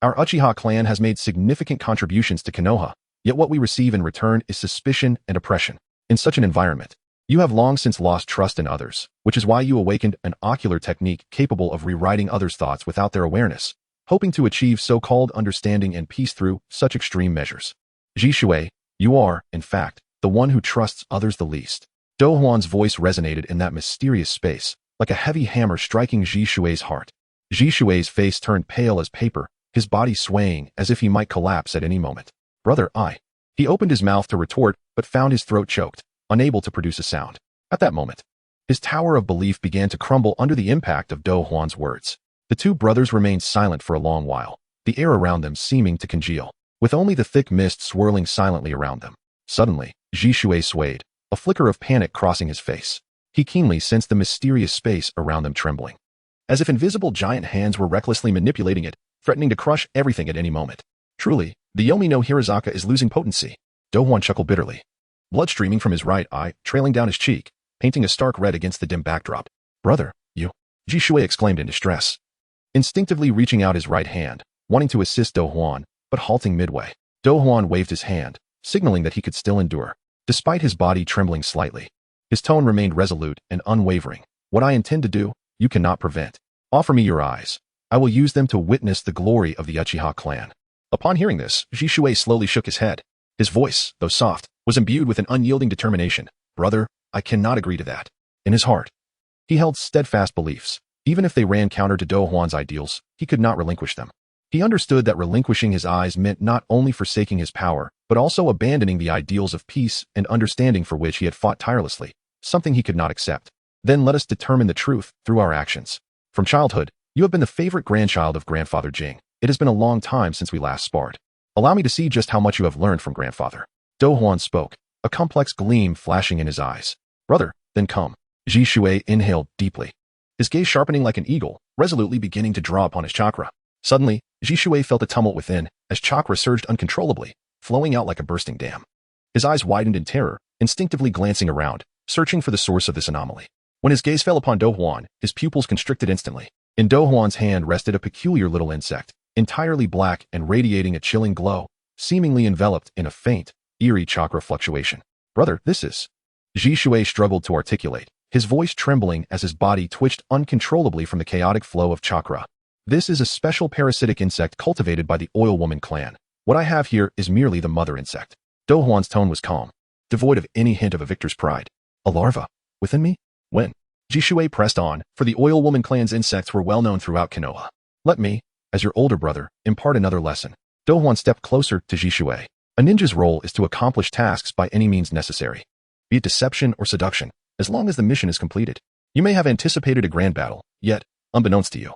Our Uchiha clan has made significant contributions to Konoha, yet what we receive in return is suspicion and oppression. In such an environment, you have long since lost trust in others, which is why you awakened an ocular technique capable of rewriting others' thoughts without their awareness, hoping to achieve so-called understanding and peace through such extreme measures. Shisui, you are, in fact, the one who trusts others the least. Douhuan's voice resonated in that mysterious space, like a heavy hammer striking Jisui's heart. Jisui's face turned pale as paper, his body swaying as if he might collapse at any moment. Brother, He opened his mouth to retort, but found his throat choked, unable to produce a sound. At that moment, his tower of belief began to crumble under the impact of Douhuan's words. The two brothers remained silent for a long while, the air around them seeming to congeal, with only the thick mist swirling silently around them. Suddenly, Shisui swayed, a flicker of panic crossing his face. He keenly sensed the mysterious space around them trembling, as if invisible giant hands were recklessly manipulating it, threatening to crush everything at any moment. Truly, the Yomi no Hirazaka is losing potency. Douhuan chuckled bitterly, blood streaming from his right eye, trailing down his cheek, painting a stark red against the dim backdrop. Brother, you! Shisui exclaimed in distress, instinctively reaching out his right hand, wanting to assist Douhuan, but halting midway. Douhuan waved his hand, signaling that he could still endure, despite his body trembling slightly. His tone remained resolute and unwavering. What I intend to do, you cannot prevent. Offer me your eyes. I will use them to witness the glory of the Uchiha clan. Upon hearing this, Shisui slowly shook his head. His voice, though soft, was imbued with an unyielding determination. Brother, I cannot agree to that. In his heart, he held steadfast beliefs. Even if they ran counter to Douhuan's ideals, he could not relinquish them. He understood that relinquishing his eyes meant not only forsaking his power, but also abandoning the ideals of peace and understanding for which he had fought tirelessly, something he could not accept. Then let us determine the truth through our actions. From childhood, you have been the favorite grandchild of Grandfather Jing. It has been a long time since we last sparred. Allow me to see just how much you have learned from Grandfather. Douhuan spoke, a complex gleam flashing in his eyes. Brother, then come. Shisui inhaled deeply, his gaze sharpening like an eagle, resolutely beginning to draw upon his chakra. Suddenly, Shisui felt a tumult within, as chakra surged uncontrollably, flowing out like a bursting dam. His eyes widened in terror, instinctively glancing around, searching for the source of this anomaly. When his gaze fell upon Douhuan, his pupils constricted instantly. In Douhuan's hand rested a peculiar little insect, entirely black and radiating a chilling glow, seemingly enveloped in a faint, eerie chakra fluctuation. Brother, this is... Shisui struggled to articulate, his voice trembling as his body twitched uncontrollably from the chaotic flow of chakra. This is a special parasitic insect cultivated by the Oil Woman clan. What I have here is merely the mother insect. Douhuan's tone was calm, devoid of any hint of a victor's pride. A larva? Within me? When? Shisui pressed on, for the Oil Woman clan's insects were well known throughout Konoha. Let me, as your older brother, impart another lesson. Douhuan stepped closer to Shisui. A ninja's role is to accomplish tasks by any means necessary, be it deception or seduction, as long as the mission is completed. You may have anticipated a grand battle, yet, unbeknownst to you,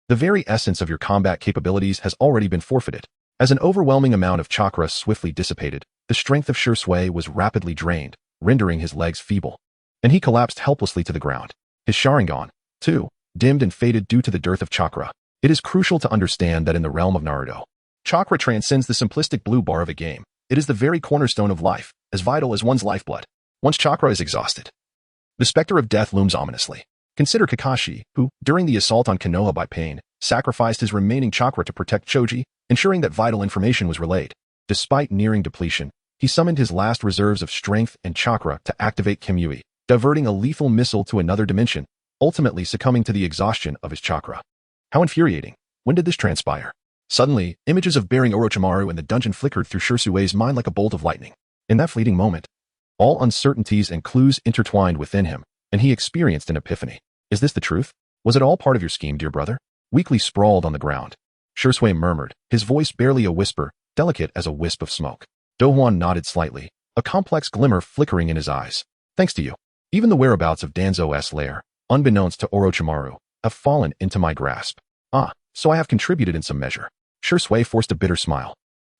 the very essence of your combat capabilities has already been forfeited. As an overwhelming amount of chakra swiftly dissipated, the strength of Shisui was rapidly drained, rendering his legs feeble, and he collapsed helplessly to the ground. His Sharingan, too, dimmed and faded due to the dearth of chakra. It is crucial to understand that in the realm of Naruto, chakra transcends the simplistic blue bar of a game. It is the very cornerstone of life, as vital as one's lifeblood. Once chakra is exhausted, the specter of death looms ominously. Consider Kakashi, who, during the assault on Konoha by Pain, sacrificed his remaining chakra to protect Choji, ensuring that vital information was relayed. Despite nearing depletion, he summoned his last reserves of strength and chakra to activate Kimui, diverting a lethal missile to another dimension, ultimately succumbing to the exhaustion of his chakra. How infuriating. When did this transpire? Suddenly, images of bearing Orochimaru in the dungeon flickered through Shisui's mind like a bolt of lightning. In that fleeting moment, all uncertainties and clues intertwined within him, and he experienced an epiphany. Is this the truth? Was it all part of your scheme, dear brother? Weakly sprawled on the ground, Shisui murmured, his voice barely a whisper, delicate as a wisp of smoke. Douhuan nodded slightly, a complex glimmer flickering in his eyes. Thanks to you, even the whereabouts of Danzo's lair, unbeknownst to Orochimaru, have fallen into my grasp. So I have contributed in some measure. Shisui forced a bitter smile,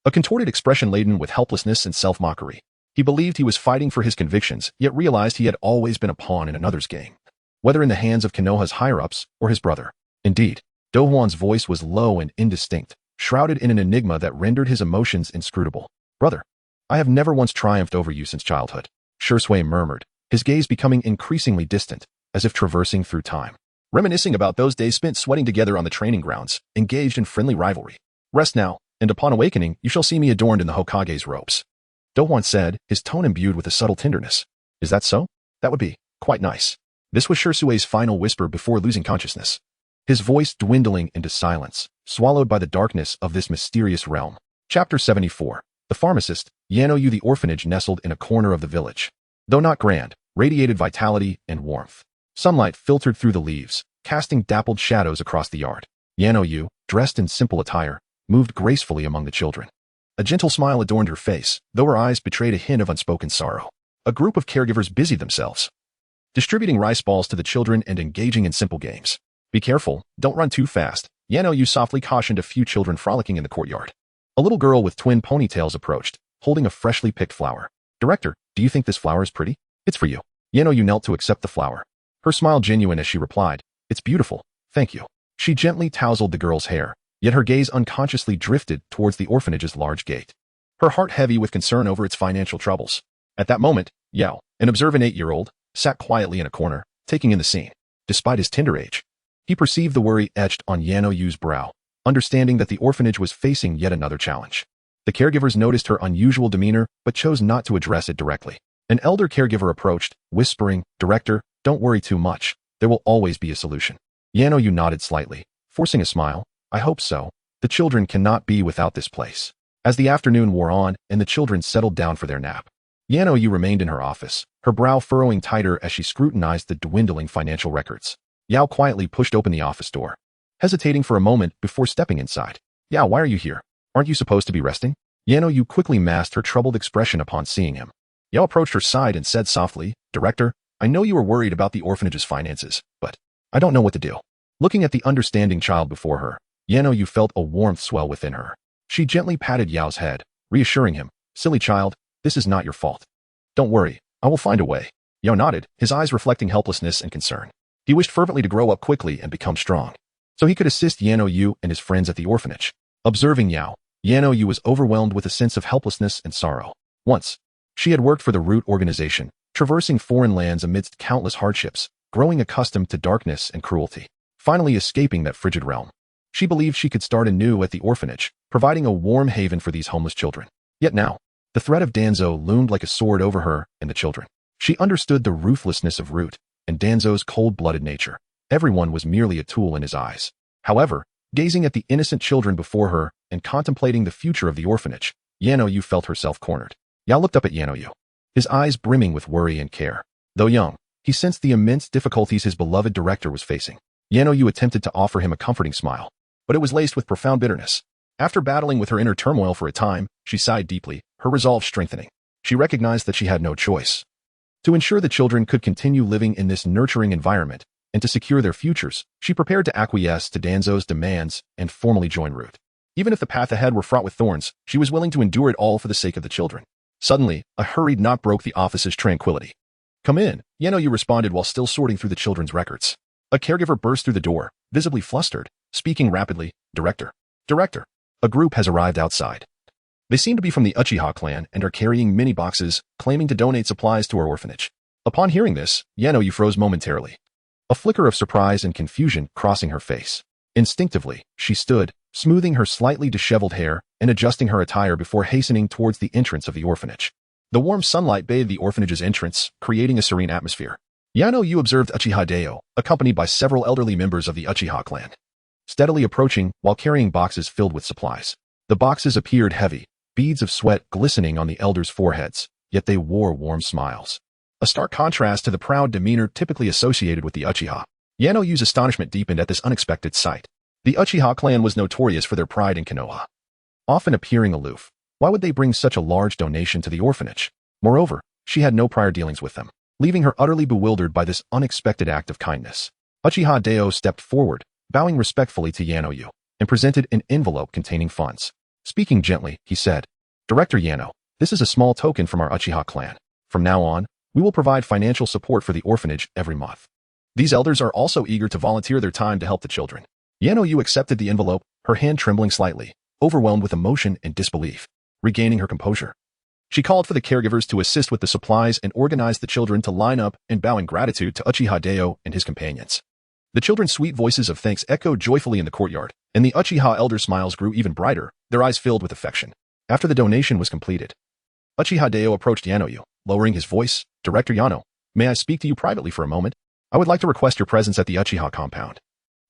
a contorted expression laden with helplessness and self-mockery. He believed he was fighting for his convictions, yet realized he had always been a pawn in another's game, whether in the hands of Konoha's higher-ups or his brother. Indeed, Douhuan's voice was low and indistinct, shrouded in an enigma that rendered his emotions inscrutable. Brother, I have never once triumphed over you since childhood, Shisui murmured, his gaze becoming increasingly distant, as if traversing through time. Reminiscing about those days spent sweating together on the training grounds, engaged in friendly rivalry. Rest now, and upon awakening, you shall see me adorned in the Hokage's robes. Douhuan said, his tone imbued with a subtle tenderness. Is that so? That would be quite nice. This was Shisui's final whisper before losing consciousness, his voice dwindling into silence, swallowed by the darkness of this mysterious realm. Chapter 74. The pharmacist, Yeon, the orphanage nestled in a corner of the village. Though not grand, radiated vitality and warmth. Sunlight filtered through the leaves, casting dappled shadows across the yard. Yeon, dressed in simple attire, moved gracefully among the children. A gentle smile adorned her face, though her eyes betrayed a hint of unspoken sorrow. A group of caregivers busied themselves, distributing rice balls to the children and engaging in simple games. Be careful, don't run too fast, Yeon softly cautioned a few children frolicking in the courtyard. A little girl with twin ponytails approached, holding a freshly picked flower. Director, do you think this flower is pretty? It's for you. Yeon knelt to accept the flower, her smile genuine as she replied, it's beautiful, thank you. She gently tousled the girl's hair, yet her gaze unconsciously drifted towards the orphanage's large gate, her heart heavy with concern over its financial troubles. At that moment, Yao, an observant 8-year-old, sat quietly in a corner, taking in the scene. Despite his tender age, he perceived the worry etched on Yeon's brow, understanding that the orphanage was facing yet another challenge. The caregivers noticed her unusual demeanor, but chose not to address it directly. An elder caregiver approached, whispering, Director, don't worry too much, there will always be a solution. Yeon nodded slightly, forcing a smile. I hope so. The children cannot be without this place. As the afternoon wore on and the children settled down for their nap, Yeon remained in her office, her brow furrowing tighter as she scrutinized the dwindling financial records. Yao quietly pushed open the office door, hesitating for a moment before stepping inside. Yao, why are you here? Aren't you supposed to be resting? Yeon quickly masked her troubled expression upon seeing him. Yao approached her side and said softly, Director, I know you are worried about the orphanage's finances, but I don't know what to do. Looking at the understanding child before her, Yeon felt a warmth swell within her. She gently patted Yao's head, reassuring him, Silly child, this is not your fault. Don't worry, I will find a way. Yao nodded, his eyes reflecting helplessness and concern. He wished fervently to grow up quickly and become strong, so he could assist Yeon and his friends at the orphanage. Observing Yao, Yeon was overwhelmed with a sense of helplessness and sorrow. Once, she had worked for the Root organization, traversing foreign lands amidst countless hardships, growing accustomed to darkness and cruelty. Finally escaping that frigid realm, she believed she could start anew at the orphanage, providing a warm haven for these homeless children. Yet now, the threat of Danzo loomed like a sword over her and the children. She understood the ruthlessness of Root and Danzo's cold-blooded nature. Everyone was merely a tool in his eyes. However, gazing at the innocent children before her and contemplating the future of the orphanage, Yeon felt herself cornered. Yao looked up at Yeon, his eyes brimming with worry and care. Though young, He sensed the immense difficulties his beloved director was facing. Yanoyu attempted to offer him a comforting smile, but it was laced with profound bitterness. After battling with her inner turmoil for a time, she sighed deeply, her resolve strengthening. She recognized that she had no choice. To ensure the children could continue living in this nurturing environment, and to secure their futures, she prepared to acquiesce to Danzo's demands and formally join Root. Even if the path ahead were fraught with thorns, she was willing to endure it all for the sake of the children. Suddenly, a hurried knock broke the office's tranquility. "Come in," Yanoyu responded while still sorting through the children's records. A caregiver burst through the door, visibly flustered, speaking rapidly, Director. Director. A group has arrived outside. They seem to be from the Uchiha clan and are carrying mini boxes, claiming to donate supplies to our orphanage. Upon hearing this, Yanoyu froze momentarily. A flicker of surprise and confusion crossing her face. Instinctively, she stood, smoothing her slightly disheveled hair and adjusting her attire before hastening towards the entrance of the orphanage. The warm sunlight bathed the orphanage's entrance, creating a serene atmosphere. Yanoyu observed Uchiha Deo, accompanied by several elderly members of the Uchiha clan, steadily approaching while carrying boxes filled with supplies. The boxes appeared heavy, beads of sweat glistening on the elders' foreheads, yet they wore warm smiles. A stark contrast to the proud demeanor typically associated with the Uchiha. Yanoyu's astonishment deepened at this unexpected sight. The Uchiha clan was notorious for their pride in Konoha, often appearing aloof. Why would they bring such a large donation to the orphanage? Moreover, she had no prior dealings with them, leaving her utterly bewildered by this unexpected act of kindness. Uchiha Deo stepped forward, bowing respectfully to Yanoyu, and presented an envelope containing funds. Speaking gently, he said, Director Yano, this is a small token from our Uchiha clan. From now on, we will provide financial support for the orphanage every month. These elders are also eager to volunteer their time to help the children. Yanoyu accepted the envelope, her hand trembling slightly, overwhelmed with emotion and disbelief. Regaining her composure, she called for the caregivers to assist with the supplies and organized the children to line up and bow in gratitude to Uchiha Deo and his companions. The children's sweet voices of thanks echoed joyfully in the courtyard, and the Uchiha elders' smiles grew even brighter, their eyes filled with affection. After the donation was completed, Uchiha Deo approached Yanoyu, lowering his voice, Director Yano, may I speak to you privately for a moment? I would like to request your presence at the Uchiha compound.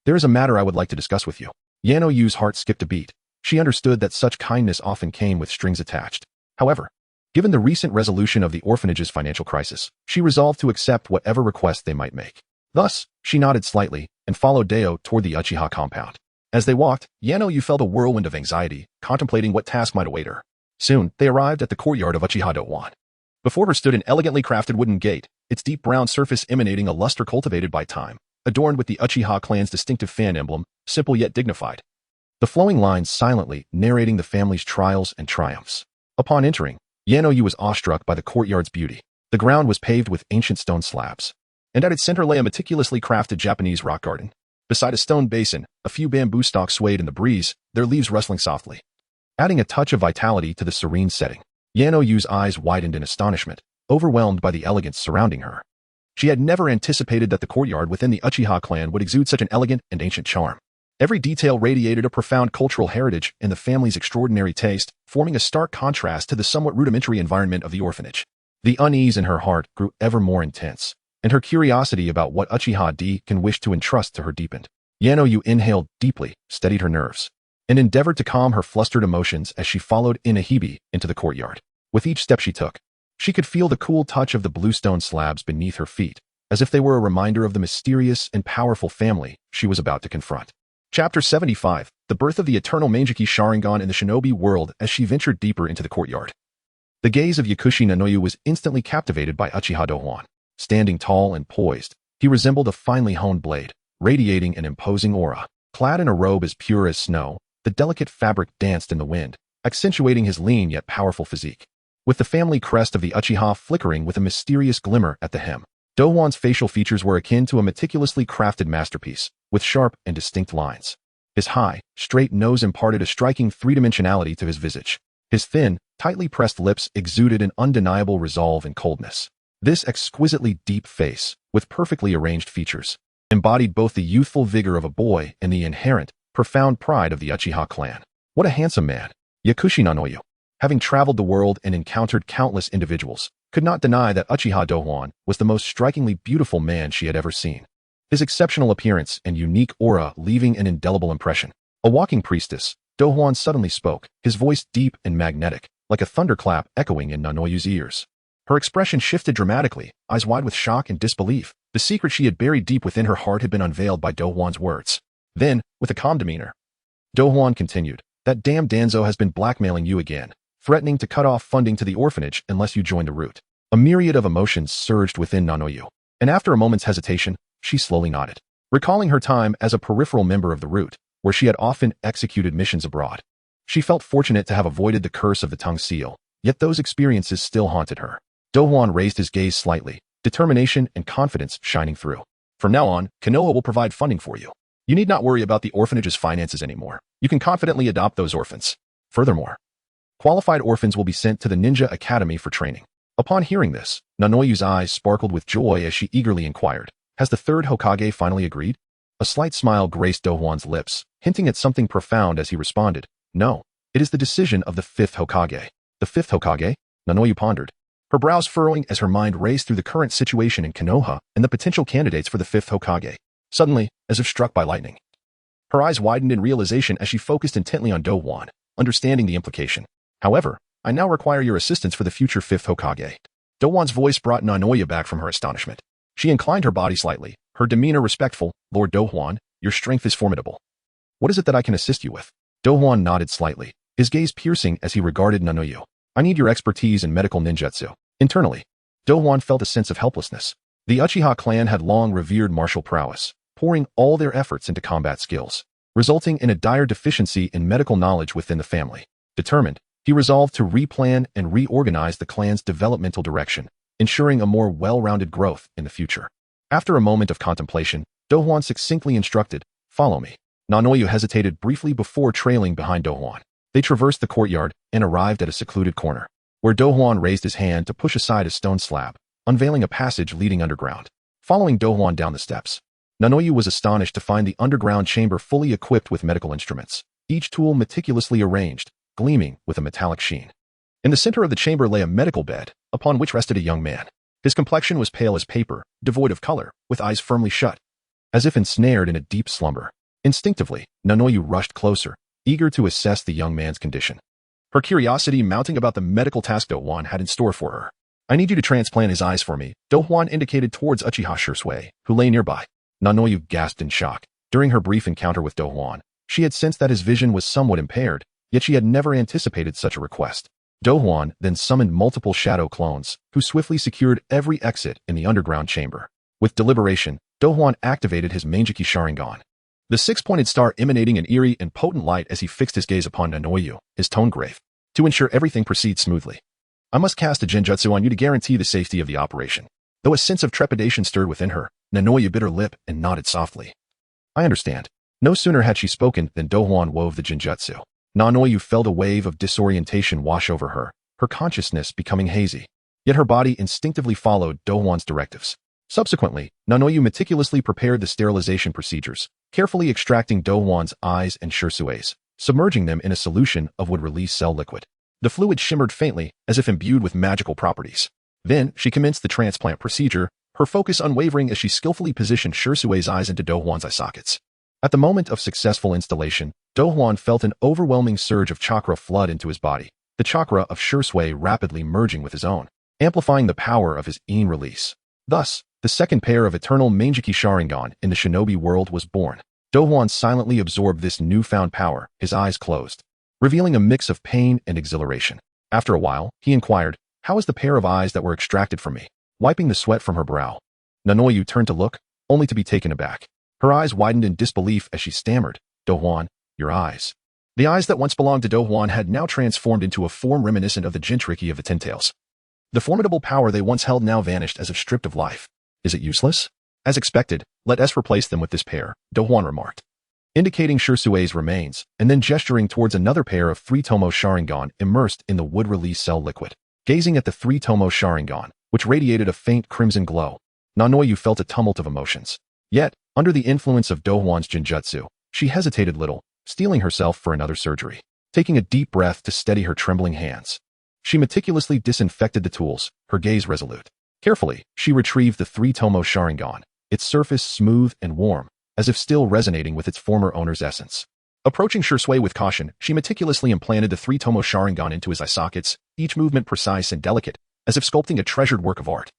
There is a matter I would like to discuss with you. Yanoyu's heart skipped a beat. She understood that such kindness often came with strings attached. However, given the recent resolution of the orphanage's financial crisis, she resolved to accept whatever request they might make. Thus, she nodded slightly and followed Deo toward the Uchiha compound. As they walked, Yanoyu felt a whirlwind of anxiety, contemplating what task might await her. Soon, they arrived at the courtyard of Uchiha Douhuan. Before her stood an elegantly crafted wooden gate, its deep brown surface emanating a luster cultivated by time, adorned with the Uchiha clan's distinctive fan emblem, simple yet dignified. The flowing lines silently narrating the family's trials and triumphs. Upon entering, Yanoyu was awestruck by the courtyard's beauty. The ground was paved with ancient stone slabs, and at its center lay a meticulously crafted Japanese rock garden. Beside a stone basin, a few bamboo stalks swayed in the breeze, their leaves rustling softly, adding a touch of vitality to the serene setting. Yanoyu's eyes widened in astonishment, overwhelmed by the elegance surrounding her. She had never anticipated that the courtyard within the Uchiha clan would exude such an elegant and ancient charm. Every detail radiated a profound cultural heritage and the family's extraordinary taste, forming a stark contrast to the somewhat rudimentary environment of the orphanage. The unease in her heart grew ever more intense, and her curiosity about what Uchiha D can wish to entrust to her deepened. Yanoyu inhaled deeply, steadied her nerves, and endeavored to calm her flustered emotions as she followed Inahibi into the courtyard. With each step she took, she could feel the cool touch of the bluestone slabs beneath her feet, as if they were a reminder of the mysterious and powerful family she was about to confront. Chapter 75, The Birth of the Eternal Mangeki Sharingan in the Shinobi World. As she ventured deeper into the courtyard, the gaze of Yakushi Nanoyu was instantly captivated by Uchiha Douhuan. Standing tall and poised, he resembled a finely honed blade, radiating an imposing aura. Clad in a robe as pure as snow, the delicate fabric danced in the wind, accentuating his lean yet powerful physique. With the family crest of the Uchiha flickering with a mysterious glimmer at the hem, Douhuan's facial features were akin to a meticulously crafted masterpiece, with sharp and distinct lines. His high, straight nose imparted a striking three-dimensionality to his visage. His thin, tightly pressed lips exuded an undeniable resolve and coldness. This exquisitely deep face, with perfectly arranged features, embodied both the youthful vigor of a boy and the inherent, profound pride of the Uchiha clan. What a handsome man! Yakushi Nanoyu, having traveled the world and encountered countless individuals, could not deny that Uchiha Douhuan was the most strikingly beautiful man she had ever seen. His exceptional appearance and unique aura leaving an indelible impression. A walking priestess, Douhuan suddenly spoke, his voice deep and magnetic, like a thunderclap echoing in Nanoyu's ears. Her expression shifted dramatically, eyes wide with shock and disbelief. The secret she had buried deep within her heart had been unveiled by Douhuan's words. Then, with a calm demeanor, Douhuan continued, "That damn Danzo has been blackmailing you again, threatening to cut off funding to the orphanage unless you join the route." A myriad of emotions surged within Nanoyu, and after a moment's hesitation, she slowly nodded, recalling her time as a peripheral member of the route, where she had often executed missions abroad. She felt fortunate to have avoided the curse of the tongue seal, yet those experiences still haunted her. Douhuan raised his gaze slightly, determination and confidence shining through. "From now on, Konoha will provide funding for you. You need not worry about the orphanage's finances anymore. You can confidently adopt those orphans. Furthermore, qualified orphans will be sent to the Ninja Academy for training." Upon hearing this, Nanoyu's eyes sparkled with joy as she eagerly inquired, "Has the third Hokage finally agreed?" A slight smile graced Douhuan's lips, hinting at something profound as he responded, "No, it is the decision of the fifth Hokage." "The fifth Hokage?" Nanoyu pondered, her brows furrowing as her mind raced through the current situation in Konoha and the potential candidates for the fifth Hokage. Suddenly, as if struck by lightning, her eyes widened in realization as she focused intently on Douhuan, understanding the implication. "However, I now require your assistance for the future fifth Hokage." Douhuan's voice brought Nanoyu back from her astonishment. She inclined her body slightly, her demeanor respectful. "Lord Douhuan, your strength is formidable. What is it that I can assist you with?" Douhuan nodded slightly, his gaze piercing as he regarded Nanoyu. "I need your expertise in medical ninjutsu." Internally, Douhuan felt a sense of helplessness. The Uchiha clan had long revered martial prowess, pouring all their efforts into combat skills, resulting in a dire deficiency in medical knowledge within the family. Determined, he resolved to replan and reorganize the clan's developmental direction, ensuring a more well-rounded growth in the future. After a moment of contemplation, Douhuan succinctly instructed, "Follow me." Nanoyu hesitated briefly before trailing behind Douhuan. They traversed the courtyard and arrived at a secluded corner, where Douhuan raised his hand to push aside a stone slab, unveiling a passage leading underground. Following Douhuan down the steps, Nanoyu was astonished to find the underground chamber fully equipped with medical instruments, each tool meticulously arranged, gleaming with a metallic sheen. In the center of the chamber lay a medical bed, upon which rested a young man. His complexion was pale as paper, devoid of color, with eyes firmly shut, as if ensnared in a deep slumber. Instinctively, Nanoyu rushed closer, eager to assess the young man's condition, her curiosity mounting about the medical task Douhuan had in store for her. "I need you to transplant his eyes for me," Douhuan indicated towards Uchiha Shisui, who lay nearby. Nanoyu gasped in shock. During her brief encounter with Douhuan, she had sensed that his vision was somewhat impaired, yet she had never anticipated such a request. Douhuan then summoned multiple shadow clones, who swiftly secured every exit in the underground chamber. With deliberation, Douhuan activated his Manjiki Sharingan, the six-pointed star emanating an eerie and potent light as he fixed his gaze upon Nanoyu, his tone grave. "To ensure everything proceeds smoothly, I must cast a genjutsu on you to guarantee the safety of the operation." Though a sense of trepidation stirred within her, Nanoyu bit her lip and nodded softly. "I understand." No sooner had she spoken than Douhuan wove the genjutsu. Nanoyu felt a wave of disorientation wash over her, her consciousness becoming hazy. Yet her body instinctively followed Douhuan's directives. Subsequently, Nanoyu meticulously prepared the sterilization procedures, carefully extracting Douhuan's eyes and Shisui's, submerging them in a solution of would-release cell liquid. The fluid shimmered faintly, as if imbued with magical properties. Then, she commenced the transplant procedure, her focus unwavering as she skillfully positioned Shisui's eyes into Douhuan's eye sockets. At the moment of successful installation, Douhuan felt an overwhelming surge of chakra flood into his body, the chakra of Shisui rapidly merging with his own, amplifying the power of his Yin release. Thus, the second pair of eternal Manjiki Sharingan in the shinobi world was born. Douhuan silently absorbed this newfound power, his eyes closed, revealing a mix of pain and exhilaration. After a while, he inquired, "How is the pair of eyes that were extracted from me?" Wiping the sweat from her brow, Nanoyu turned to look, only to be taken aback. Her eyes widened in disbelief as she stammered, "Douhuan, your eyes." The eyes that once belonged to Douhuan had now transformed into a form reminiscent of the Jinchuriki of the Ten Tails. The formidable power they once held now vanished as if stripped of life. "Is it useless?" "As expected, let us replace them with this pair," Douhuan remarked, indicating Shisui's remains, and then gesturing towards another pair of three-tomo Sharingan immersed in the would-release cell liquid. Gazing at the three-tomo Sharingan, which radiated a faint crimson glow, Nanoyu felt a tumult of emotions. Yet, under the influence of Douhuan's genjutsu, she hesitated little, steeling herself for another surgery. Taking a deep breath to steady her trembling hands, she meticulously disinfected the tools, her gaze resolute. Carefully, she retrieved the three-tomo Sharingan, its surface smooth and warm, as if still resonating with its former owner's essence. Approaching Shisui with caution, she meticulously implanted the three-tomo Sharingan into his eye sockets, each movement precise and delicate, as if sculpting a treasured work of art.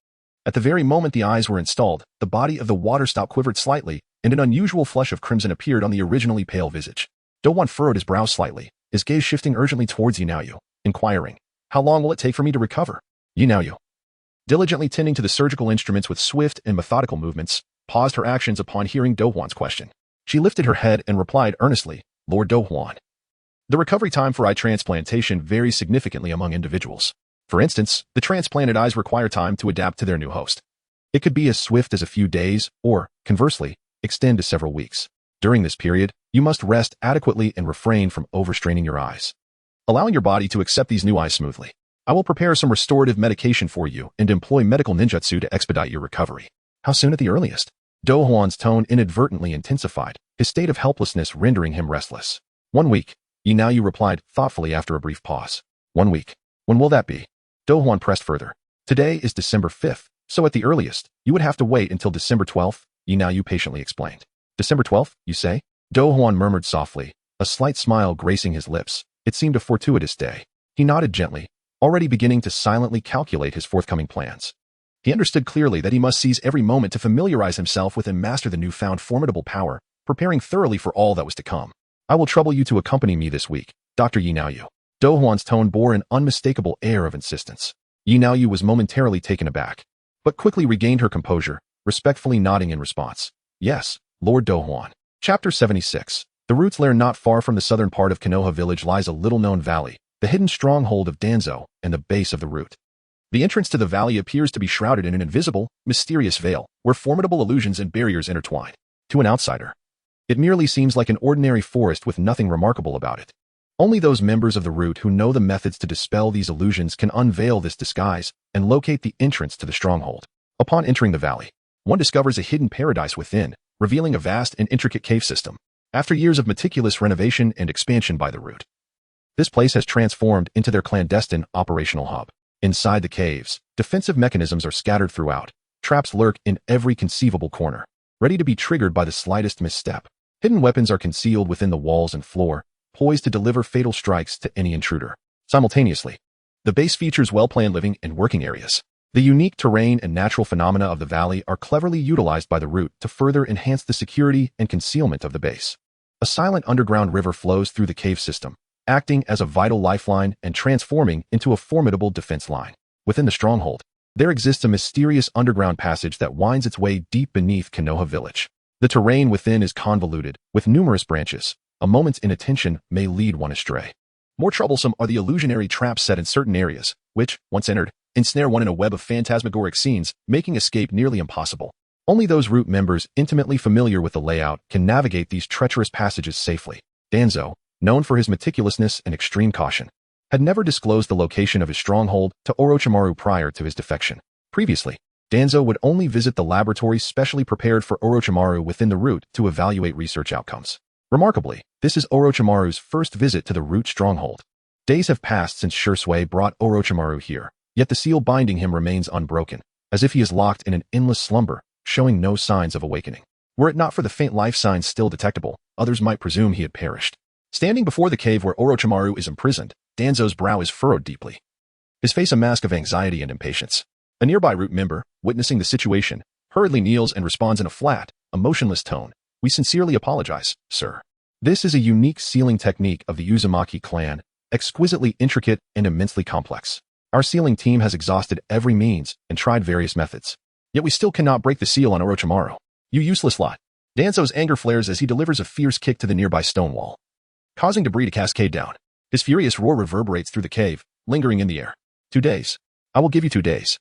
At the very moment the eyes were installed, the body of the water spout quivered slightly, and an unusual flush of crimson appeared on the originally pale visage. Douhuan furrowed his brow slightly, his gaze shifting urgently towards Yinayu, inquiring, "How long will it take for me to recover?" Yinayu, diligently tending to the surgical instruments with swift and methodical movements, paused her actions upon hearing Douhuan's question. She lifted her head and replied earnestly, "Lord Douhuan, the recovery time for eye transplantation varies significantly among individuals. For instance, the transplanted eyes require time to adapt to their new host. It could be as swift as a few days or, conversely, extend to several weeks. During this period, you must rest adequately and refrain from overstraining your eyes, allowing your body to accept these new eyes smoothly. I will prepare some restorative medication for you and employ medical ninjutsu to expedite your recovery." "How soon at the earliest?" Douhuan's tone inadvertently intensified, his state of helplessness rendering him restless. "1 week, Yinayu replied thoughtfully after a brief pause. 1 week. When will that be?" Douhuan pressed further. "Today is December 5th, so at the earliest, you would have to wait until December 12th, Yinayu patiently explained. "December 12th, you say?" Douhuan murmured softly, a slight smile gracing his lips. It seemed a fortuitous day. He nodded gently, already beginning to silently calculate his forthcoming plans. He understood clearly that he must seize every moment to familiarize himself with and master the newfound formidable power, preparing thoroughly for all that was to come. "I will trouble you to accompany me this week, Dr. Yinayu." Douhuan's tone bore an unmistakable air of insistence. Yinayu was momentarily taken aback, but quickly regained her composure, respectfully nodding in response. "Yes, Lord Douhuan." Chapter 76. The Roots Lair. Not far from the southern part of Konoha Village lies a little-known valley, the hidden stronghold of Danzo, and the base of the root. The entrance to the valley appears to be shrouded in an invisible, mysterious veil, where formidable illusions and barriers intertwine. To an outsider, it merely seems like an ordinary forest with nothing remarkable about it. Only those members of the root who know the methods to dispel these illusions can unveil this disguise and locate the entrance to the stronghold. Upon entering the valley, one discovers a hidden paradise within, revealing a vast and intricate cave system. After years of meticulous renovation and expansion by the root, this place has transformed into their clandestine operational hub. Inside the caves, defensive mechanisms are scattered throughout. Traps lurk in every conceivable corner, ready to be triggered by the slightest misstep. Hidden weapons are concealed within the walls and floor, poised to deliver fatal strikes to any intruder. Simultaneously, the base features well-planned living and working areas. The unique terrain and natural phenomena of the valley are cleverly utilized by the root to further enhance the security and concealment of the base. A silent underground river flows through the cave system, acting as a vital lifeline and transforming into a formidable defense line. Within the stronghold, there exists a mysterious underground passage that winds its way deep beneath Konoha Village. The terrain within is convoluted, with numerous branches. A moment's inattention may lead one astray. More troublesome are the illusionary traps set in certain areas, which, once entered, ensnare one in a web of phantasmagoric scenes, making escape nearly impossible. Only those root members intimately familiar with the layout can navigate these treacherous passages safely. Danzo, known for his meticulousness and extreme caution, had never disclosed the location of his stronghold to Orochimaru prior to his defection. Previously, Danzo would only visit the laboratory specially prepared for Orochimaru within the root to evaluate research outcomes. Remarkably, this is Orochimaru's first visit to the root stronghold. Days have passed since Shisui brought Orochimaru here, yet the seal binding him remains unbroken, as if he is locked in an endless slumber, showing no signs of awakening. Were it not for the faint life signs still detectable, others might presume he had perished. Standing before the cave where Orochimaru is imprisoned, Danzo's brow is furrowed deeply, his face a mask of anxiety and impatience. A nearby root member, witnessing the situation, hurriedly kneels and responds in a flat, emotionless tone. "We sincerely apologize, sir. This is a unique sealing technique of the Uzumaki clan, exquisitely intricate and immensely complex. Our sealing team has exhausted every means and tried various methods. Yet we still cannot break the seal on Orochimaru. You useless lot." Danzo's anger flares as he delivers a fierce kick to the nearby stone wall, causing debris to cascade down. His furious roar reverberates through the cave, lingering in the air. 2 days. I will give you 2 days.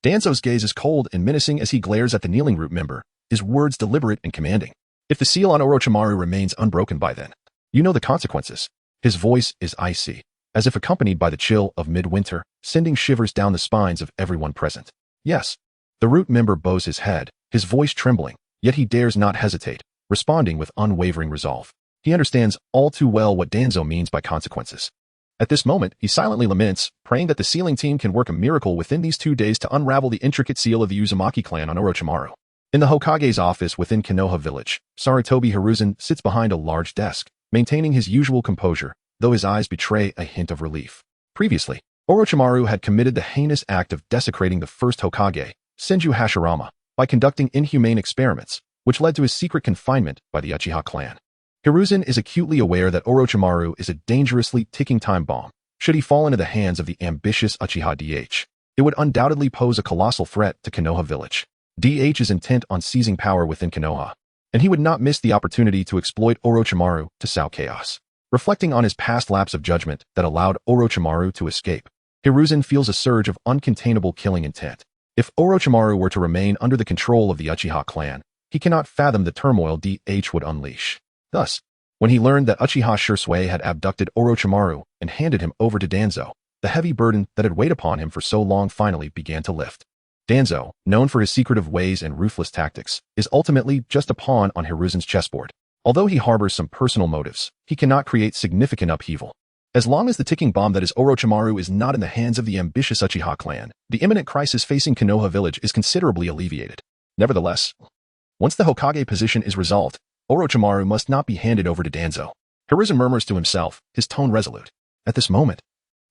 Danzo's gaze is cold and menacing as he glares at the kneeling root member, his words deliberate and commanding. "If the seal on Orochimaru remains unbroken by then, you know the consequences." His voice is icy, as if accompanied by the chill of midwinter, sending shivers down the spines of everyone present. "Yes." The root member bows his head, his voice trembling, yet he dares not hesitate, responding with unwavering resolve. He understands all too well what Danzo means by consequences. At this moment, he silently laments, praying that the sealing team can work a miracle within these 2 days to unravel the intricate seal of the Uzumaki clan on Orochimaru. In the Hokage's office within Konoha Village, Sarutobi Hiruzen sits behind a large desk, maintaining his usual composure, though his eyes betray a hint of relief. Previously, Orochimaru had committed the heinous act of desecrating the first Hokage, Senju Hashirama, by conducting inhumane experiments, which led to his secret confinement by the Uchiha clan. Hiruzen is acutely aware that Orochimaru is a dangerously ticking time bomb. Should he fall into the hands of the ambitious Uchiha DH, it would undoubtedly pose a colossal threat to Konoha Village. DH is intent on seizing power within Konoha, and he would not miss the opportunity to exploit Orochimaru to sow chaos. Reflecting on his past lapse of judgment that allowed Orochimaru to escape, Hiruzen feels a surge of uncontainable killing intent. If Orochimaru were to remain under the control of the Uchiha clan, he cannot fathom the turmoil DH would unleash. Thus, when he learned that Uchiha Shisui had abducted Orochimaru and handed him over to Danzo, the heavy burden that had weighed upon him for so long finally began to lift. Danzo, known for his secretive ways and ruthless tactics, is ultimately just a pawn on Hiruzen's chessboard. Although he harbors some personal motives, he cannot create significant upheaval. As long as the ticking bomb that is Orochimaru is not in the hands of the ambitious Uchiha clan, the imminent crisis facing Konoha Village is considerably alleviated. Nevertheless, once the Hokage position is resolved, Orochimaru must not be handed over to Danzo. Hiruzen murmurs to himself, his tone resolute. At this moment,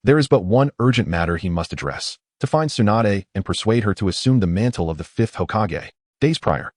there is but one urgent matter he must address: to find Tsunade and persuade her to assume the mantle of the fifth Hokage. Days prior,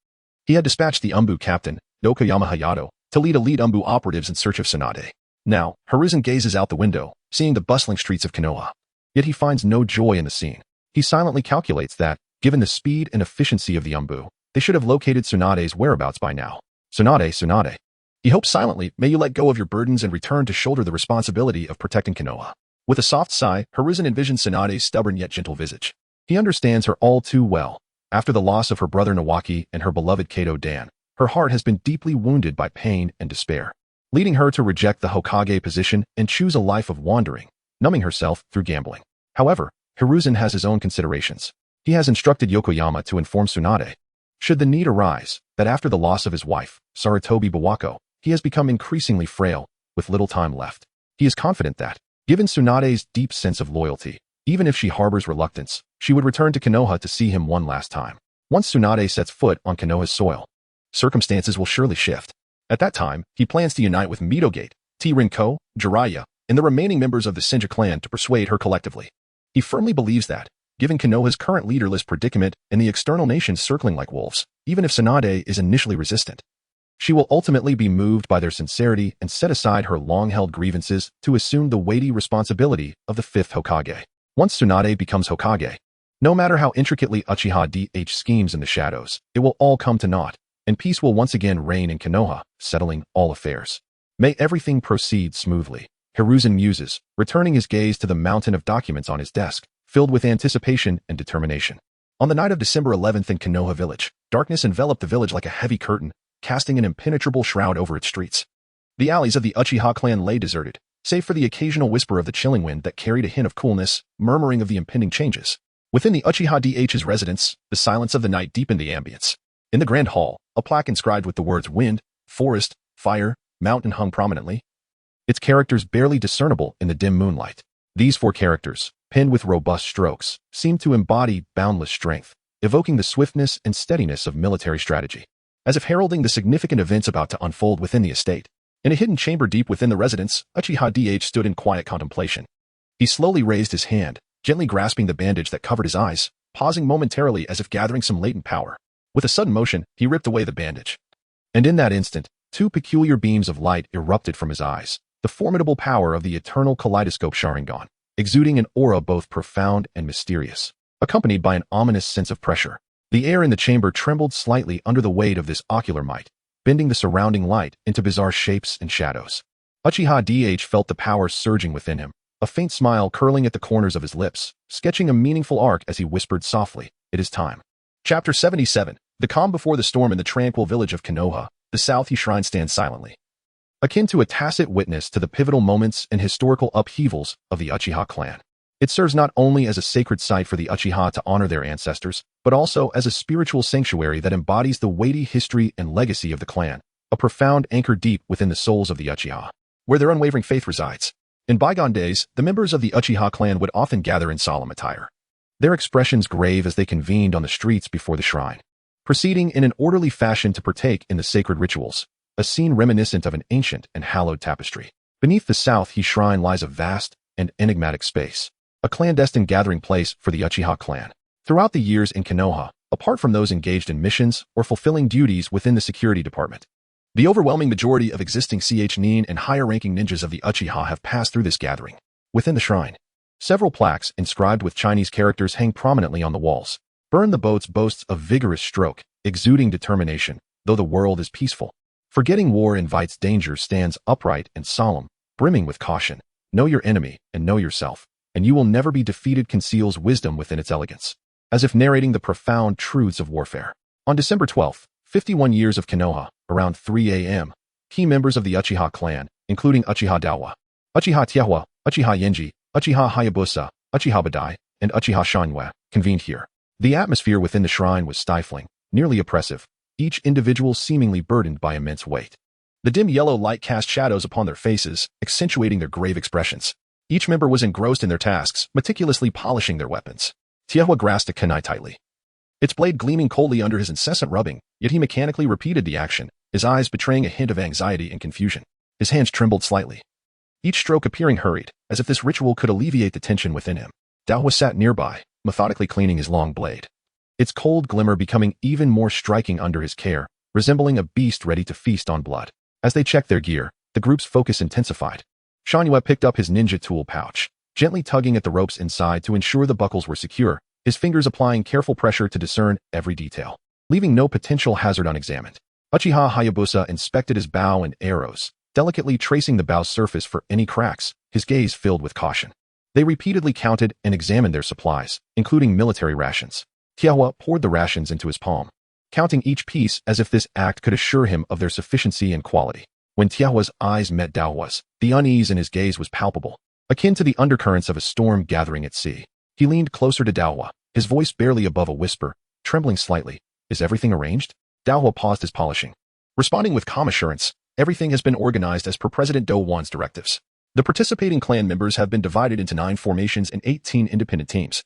he had dispatched the Umbu captain, Yokoyama Hayato, to lead elite Umbu operatives in search of Tsunade. Now, Hiruzen gazes out the window, seeing the bustling streets of Konoha. Yet he finds no joy in the scene. He silently calculates that, given the speed and efficiency of the Umbu, they should have located Tsunade's whereabouts by now. Tsunade. He hopes silently, may you let go of your burdens and return to shoulder the responsibility of protecting Konoha. With a soft sigh, Hiruzen envisions Tsunade's stubborn yet gentle visage. He understands her all too well. After the loss of her brother Nawaki and her beloved Kato Dan, her heart has been deeply wounded by pain and despair, leading her to reject the Hokage position and choose a life of wandering, numbing herself through gambling. However, Hiruzen has his own considerations. He has instructed Yokoyama to inform Tsunade, should the need arise, that after the loss of his wife, Sarutobi Bawako, he has become increasingly frail, with little time left. He is confident that, given Tsunade's deep sense of loyalty, even if she harbors reluctance, she would return to Konoha to see him one last time. Once Tsunade sets foot on Konoha's soil, circumstances will surely shift. At that time, he plans to unite with Midogate, T-Rinko, Jiraiya, and the remaining members of the Senju clan to persuade her collectively. He firmly believes that, given Konoha's current leaderless predicament and the external nations circling like wolves, even if Tsunade is initially resistant, she will ultimately be moved by their sincerity and set aside her long-held grievances to assume the weighty responsibility of the fifth Hokage. Once Tsunade becomes Hokage, no matter how intricately Uchiha DH schemes in the shadows, it will all come to naught, and peace will once again reign in Konoha, settling all affairs. May everything proceed smoothly, Hiruzen muses, returning his gaze to the mountain of documents on his desk, filled with anticipation and determination. On the night of December 11th in Konoha Village, darkness enveloped the village like a heavy curtain, casting an impenetrable shroud over its streets. The alleys of the Uchiha clan lay deserted, save for the occasional whisper of the chilling wind that carried a hint of coolness, murmuring of the impending changes. Within the Uchiha DH's residence, the silence of the night deepened the ambience. In the grand hall, a plaque inscribed with the words wind, forest, fire, mountain hung prominently, its characters barely discernible in the dim moonlight. These four characters, penned with robust strokes, seemed to embody boundless strength, evoking the swiftness and steadiness of military strategy. As if heralding the significant events about to unfold within the estate, in a hidden chamber deep within the residence, Uchiha DH stood in quiet contemplation. He slowly raised his hand, gently grasping the bandage that covered his eyes, pausing momentarily as if gathering some latent power. With a sudden motion, he ripped away the bandage. And in that instant, two peculiar beams of light erupted from his eyes, the formidable power of the eternal kaleidoscope Sharingan, exuding an aura both profound and mysterious, accompanied by an ominous sense of pressure. The air in the chamber trembled slightly under the weight of this ocular might, bending the surrounding light into bizarre shapes and shadows. Uchiha DH felt the power surging within him, a faint smile curling at the corners of his lips, sketching a meaningful arc as he whispered softly, "It is time." Chapter 77. The calm before the storm in the tranquil village of Konoha, the South Shrine stands silently, akin to a tacit witness to the pivotal moments and historical upheavals of the Uchiha clan. It serves not only as a sacred site for the Uchiha to honor their ancestors, but also as a spiritual sanctuary that embodies the weighty history and legacy of the clan, a profound anchor deep within the souls of the Uchiha, where their unwavering faith resides. In bygone days, the members of the Uchiha clan would often gather in solemn attire, their expressions grave as they convened on the streets before the shrine, proceeding in an orderly fashion to partake in the sacred rituals, a scene reminiscent of an ancient and hallowed tapestry. Beneath the South Shrine lies a vast and enigmatic space, a clandestine gathering place for the Uchiha clan. Throughout the years in Konoha, apart from those engaged in missions or fulfilling duties within the security department, the overwhelming majority of existing nin and higher-ranking ninjas of the Uchiha have passed through this gathering. Within the shrine, several plaques inscribed with Chinese characters hang prominently on the walls. Burn the Boats boasts a vigorous stroke, exuding determination, though the world is peaceful. Forgetting war invites danger stands upright and solemn, brimming with caution. Know your enemy and know yourself, and you will never be defeated conceals wisdom within its elegance, as if narrating the profound truths of warfare. On December 12th, 51 years of Konoha, around 3 a.m., key members of the Uchiha clan, including Uchiha Douhuan, Uchiha Tiehua, Uchiha Yenji, Uchiha Hayabusa, Uchiha Badai, and Uchiha Shanhua, convened here. The atmosphere within the shrine was stifling, nearly oppressive, each individual seemingly burdened by immense weight. The dim yellow light cast shadows upon their faces, accentuating their grave expressions. Each member was engrossed in their tasks, meticulously polishing their weapons. Tiehua grasped a kunai tightly, its blade gleaming coldly under his incessant rubbing, yet he mechanically repeated the action, his eyes betraying a hint of anxiety and confusion. His hands trembled slightly, each stroke appearing hurried, as if this ritual could alleviate the tension within him. Douhuan sat nearby, methodically cleaning his long blade, its cold glimmer becoming even more striking under his care, resembling a beast ready to feast on blood. As they checked their gear, the group's focus intensified. Shanhua picked up his ninja tool pouch, gently tugging at the ropes inside to ensure the buckles were secure, his fingers applying careful pressure to discern every detail, leaving no potential hazard unexamined. Uchiha Hayabusa inspected his bow and arrows, delicately tracing the bow's surface for any cracks, his gaze filled with caution. They repeatedly counted and examined their supplies, including military rations. Tiehua poured the rations into his palm, counting each piece as if this act could assure him of their sufficiency and quality. When Tiehua's eyes met Douhuan's, the unease in his gaze was palpable, akin to the undercurrents of a storm gathering at sea. He leaned closer to Douhuan, his voice barely above a whisper, trembling slightly. Is everything arranged? Douhuan paused his polishing, responding with calm assurance. Everything has been organized as per President Douhuan's directives. The participating clan members have been divided into 9 formations and 18 independent teams,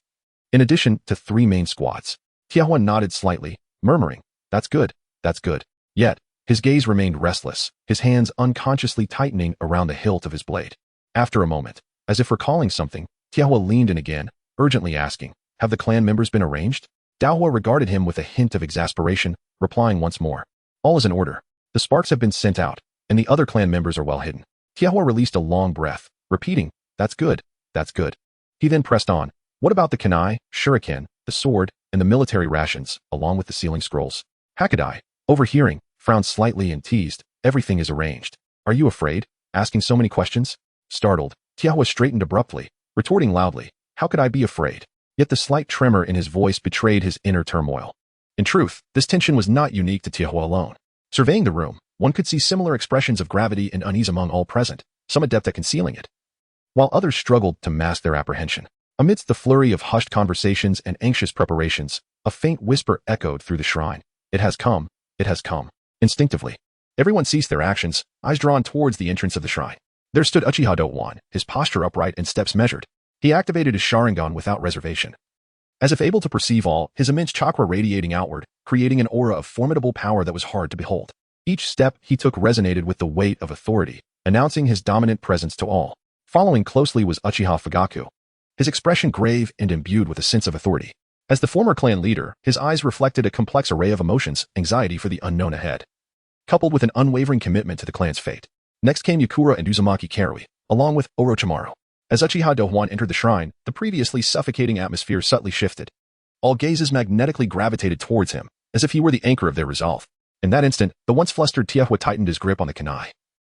in addition to 3 main squads. Tiehua nodded slightly, murmuring, That's good, that's good. Yet, his gaze remained restless, his hands unconsciously tightening around the hilt of his blade. After a moment, as if recalling something, Tiehua leaned in again, urgently asking, Have the clan members been arranged? Douhuan regarded him with a hint of exasperation, replying once more, All is in order. The sparks have been sent out, and the other clan members are well hidden. Tiehua released a long breath, repeating, That's good, that's good. He then pressed on, What about the kunai, shuriken, the sword, and the military rations, along with the sealing scrolls? Hakadai, overhearing, frowned slightly and teased, Everything is arranged. Are you afraid? Asking so many questions? Startled, Tiehua straightened abruptly, retorting loudly, How could I be afraid? Yet the slight tremor in his voice betrayed his inner turmoil. In truth, this tension was not unique to Tiehua alone. Surveying the room, one could see similar expressions of gravity and unease among all present, some adept at concealing it, while others struggled to mask their apprehension. Amidst the flurry of hushed conversations and anxious preparations, a faint whisper echoed through the shrine. It has come, it has come. Instinctively, everyone ceased their actions, eyes drawn towards the entrance of the shrine. There stood Uchiha Douhuan, his posture upright and steps measured. He activated his Sharingan without reservation, as if able to perceive all, his immense chakra radiating outward, creating an aura of formidable power that was hard to behold. Each step he took resonated with the weight of authority, announcing his dominant presence to all. Following closely was Uchiha Fugaku, his expression grave and imbued with a sense of authority. As the former clan leader, his eyes reflected a complex array of emotions, anxiety for the unknown ahead, coupled with an unwavering commitment to the clan's fate. Next came Yukura and Uzumaki Karui, along with Orochimaru. As Uchiha Douhuan entered the shrine, the previously suffocating atmosphere subtly shifted. All gazes magnetically gravitated towards him, as if he were the anchor of their resolve. In that instant, the once flustered Tiehua tightened his grip on the kunai,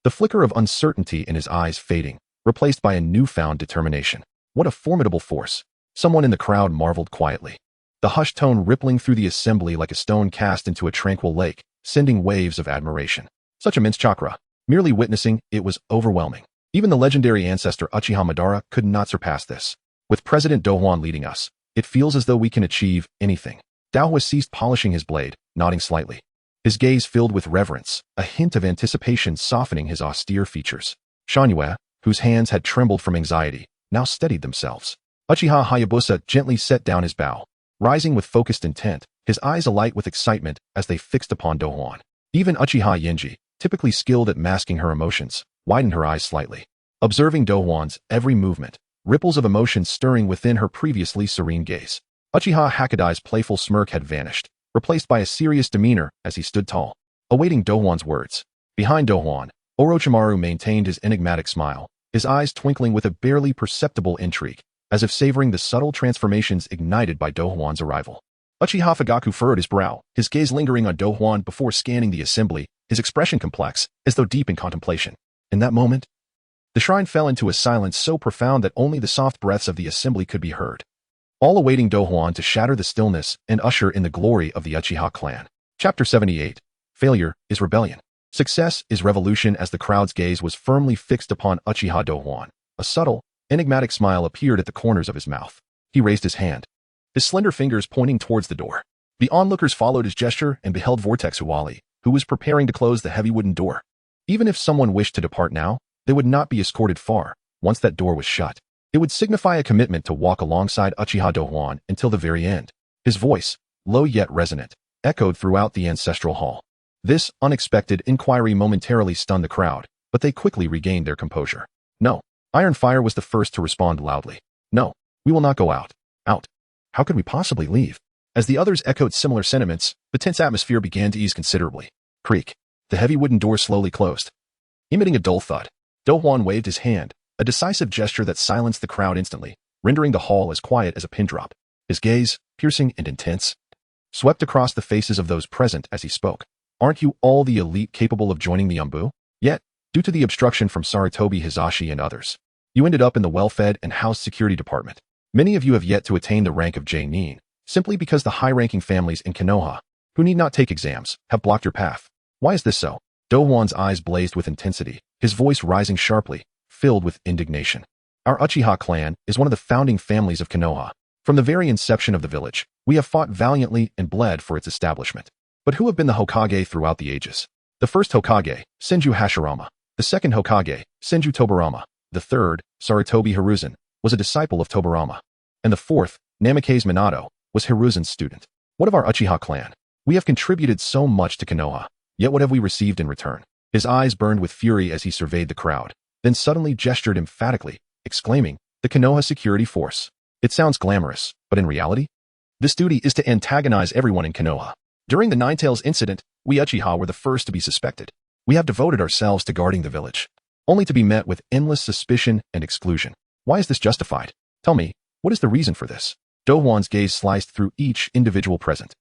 the flicker of uncertainty in his eyes fading, replaced by a newfound determination. What a formidable force! Someone in the crowd marveled quietly, the hushed tone rippling through the assembly like a stone cast into a tranquil lake, sending waves of admiration. Such immense chakra. Merely witnessing it was overwhelming. Even the legendary ancestor Uchiha Madara could not surpass this. With President Douhuan leading us, it feels as though we can achieve anything. Douhuan ceased polishing his blade, nodding slightly, his gaze filled with reverence, a hint of anticipation softening his austere features. Shanhua, whose hands had trembled from anxiety, now steadied themselves. Uchiha Hayabusa gently set down his bow, rising with focused intent, his eyes alight with excitement as they fixed upon Douhuan. Even Uchiha Yenji, typically skilled at masking her emotions, widened her eyes slightly, observing Douhuan's every movement, ripples of emotion stirring within her previously serene gaze. Uchiha Hakuda's playful smirk had vanished, replaced by a serious demeanor as he stood tall, awaiting Douhuan's words. Behind Douhuan, Orochimaru maintained his enigmatic smile, his eyes twinkling with a barely perceptible intrigue, as if savoring the subtle transformations ignited by Douhuan's arrival. Uchiha Fugaku furrowed his brow, his gaze lingering on Douhuan before scanning the assembly, his expression complex, as though deep in contemplation. In that moment, the shrine fell into a silence so profound that only the soft breaths of the assembly could be heard, all awaiting Douhuan to shatter the stillness and usher in the glory of the Uchiha clan. Chapter 78. Failure is rebellion. Success is revolution. As the crowd's gaze was firmly fixed upon Uchiha Douhuan, a subtle, enigmatic smile appeared at the corners of his mouth. He raised his hand, his slender fingers pointing towards the door. The onlookers followed his gesture and beheld Vortex Uwali, who was preparing to close the heavy wooden door. Even if someone wished to depart now, they would not be escorted far. Once that door was shut, it would signify a commitment to walk alongside Uchiha Douhuan until the very end. His voice, low yet resonant, echoed throughout the ancestral hall. This unexpected inquiry momentarily stunned the crowd, but they quickly regained their composure. No. Iron Fire was the first to respond loudly. No, we will not go out. Out. How could we possibly leave? As the others echoed similar sentiments, the tense atmosphere began to ease considerably. Creak. The heavy wooden door slowly closed, emitting a dull thud. Douhuan waved his hand, a decisive gesture that silenced the crowd instantly, rendering the hall as quiet as a pin drop. His gaze, piercing and intense, swept across the faces of those present as he spoke. Aren't you all the elite capable of joining the Umbu? Yet, due to the obstruction from Sarutobi Hizashi and others, you ended up in the well-fed and housed security department. Many of you have yet to attain the rank of J-Nin, simply because the high-ranking families in Konoha, who need not take exams, have blocked your path. Why is this so? Douhuan's eyes blazed with intensity, his voice rising sharply, filled with indignation. Our Uchiha clan is one of the founding families of Konoha. From the very inception of the village, we have fought valiantly and bled for its establishment. But who have been the Hokage throughout the ages? The first Hokage, Senju Hashirama. The second Hokage, Senju Tobarama. The third, Sarutobi Hiruzen, was a disciple of Tobarama. And the fourth, Namikaze Minato, was Hiruzen's student. What of our Uchiha clan? We have contributed so much to Konoha, yet what have we received in return? His eyes burned with fury as he surveyed the crowd, then suddenly gestured emphatically, exclaiming, the Konoha security force. It sounds glamorous, but in reality? This duty is to antagonize everyone in Konoha. During the Ninetales incident, we Uchiha were the first to be suspected. We have devoted ourselves to guarding the village, only to be met with endless suspicion and exclusion. Why is this justified? Tell me, what is the reason for this? Douhuan's gaze sliced through each individual present,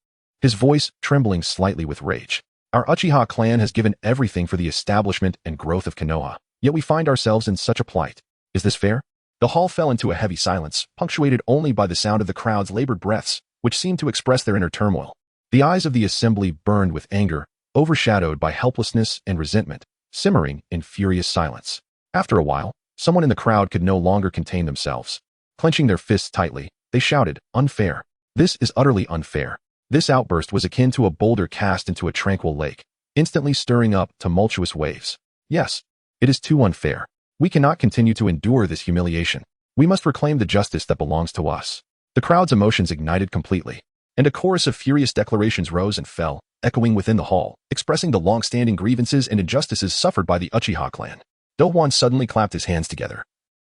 his voice trembling slightly with rage. Our Uchiha clan has given everything for the establishment and growth of Konoha, yet we find ourselves in such a plight. Is this fair? The hall fell into a heavy silence, punctuated only by the sound of the crowd's labored breaths, which seemed to express their inner turmoil. The eyes of the assembly burned with anger, overshadowed by helplessness and resentment, simmering in furious silence. After a while, someone in the crowd could no longer contain themselves. Clenching their fists tightly, they shouted, unfair. This is utterly unfair. This outburst was akin to a boulder cast into a tranquil lake, instantly stirring up tumultuous waves. Yes, it is too unfair. We cannot continue to endure this humiliation. We must reclaim the justice that belongs to us. The crowd's emotions ignited completely, and a chorus of furious declarations rose and fell, echoing within the hall, expressing the long-standing grievances and injustices suffered by the Uchiha clan. Douhuan suddenly clapped his hands together,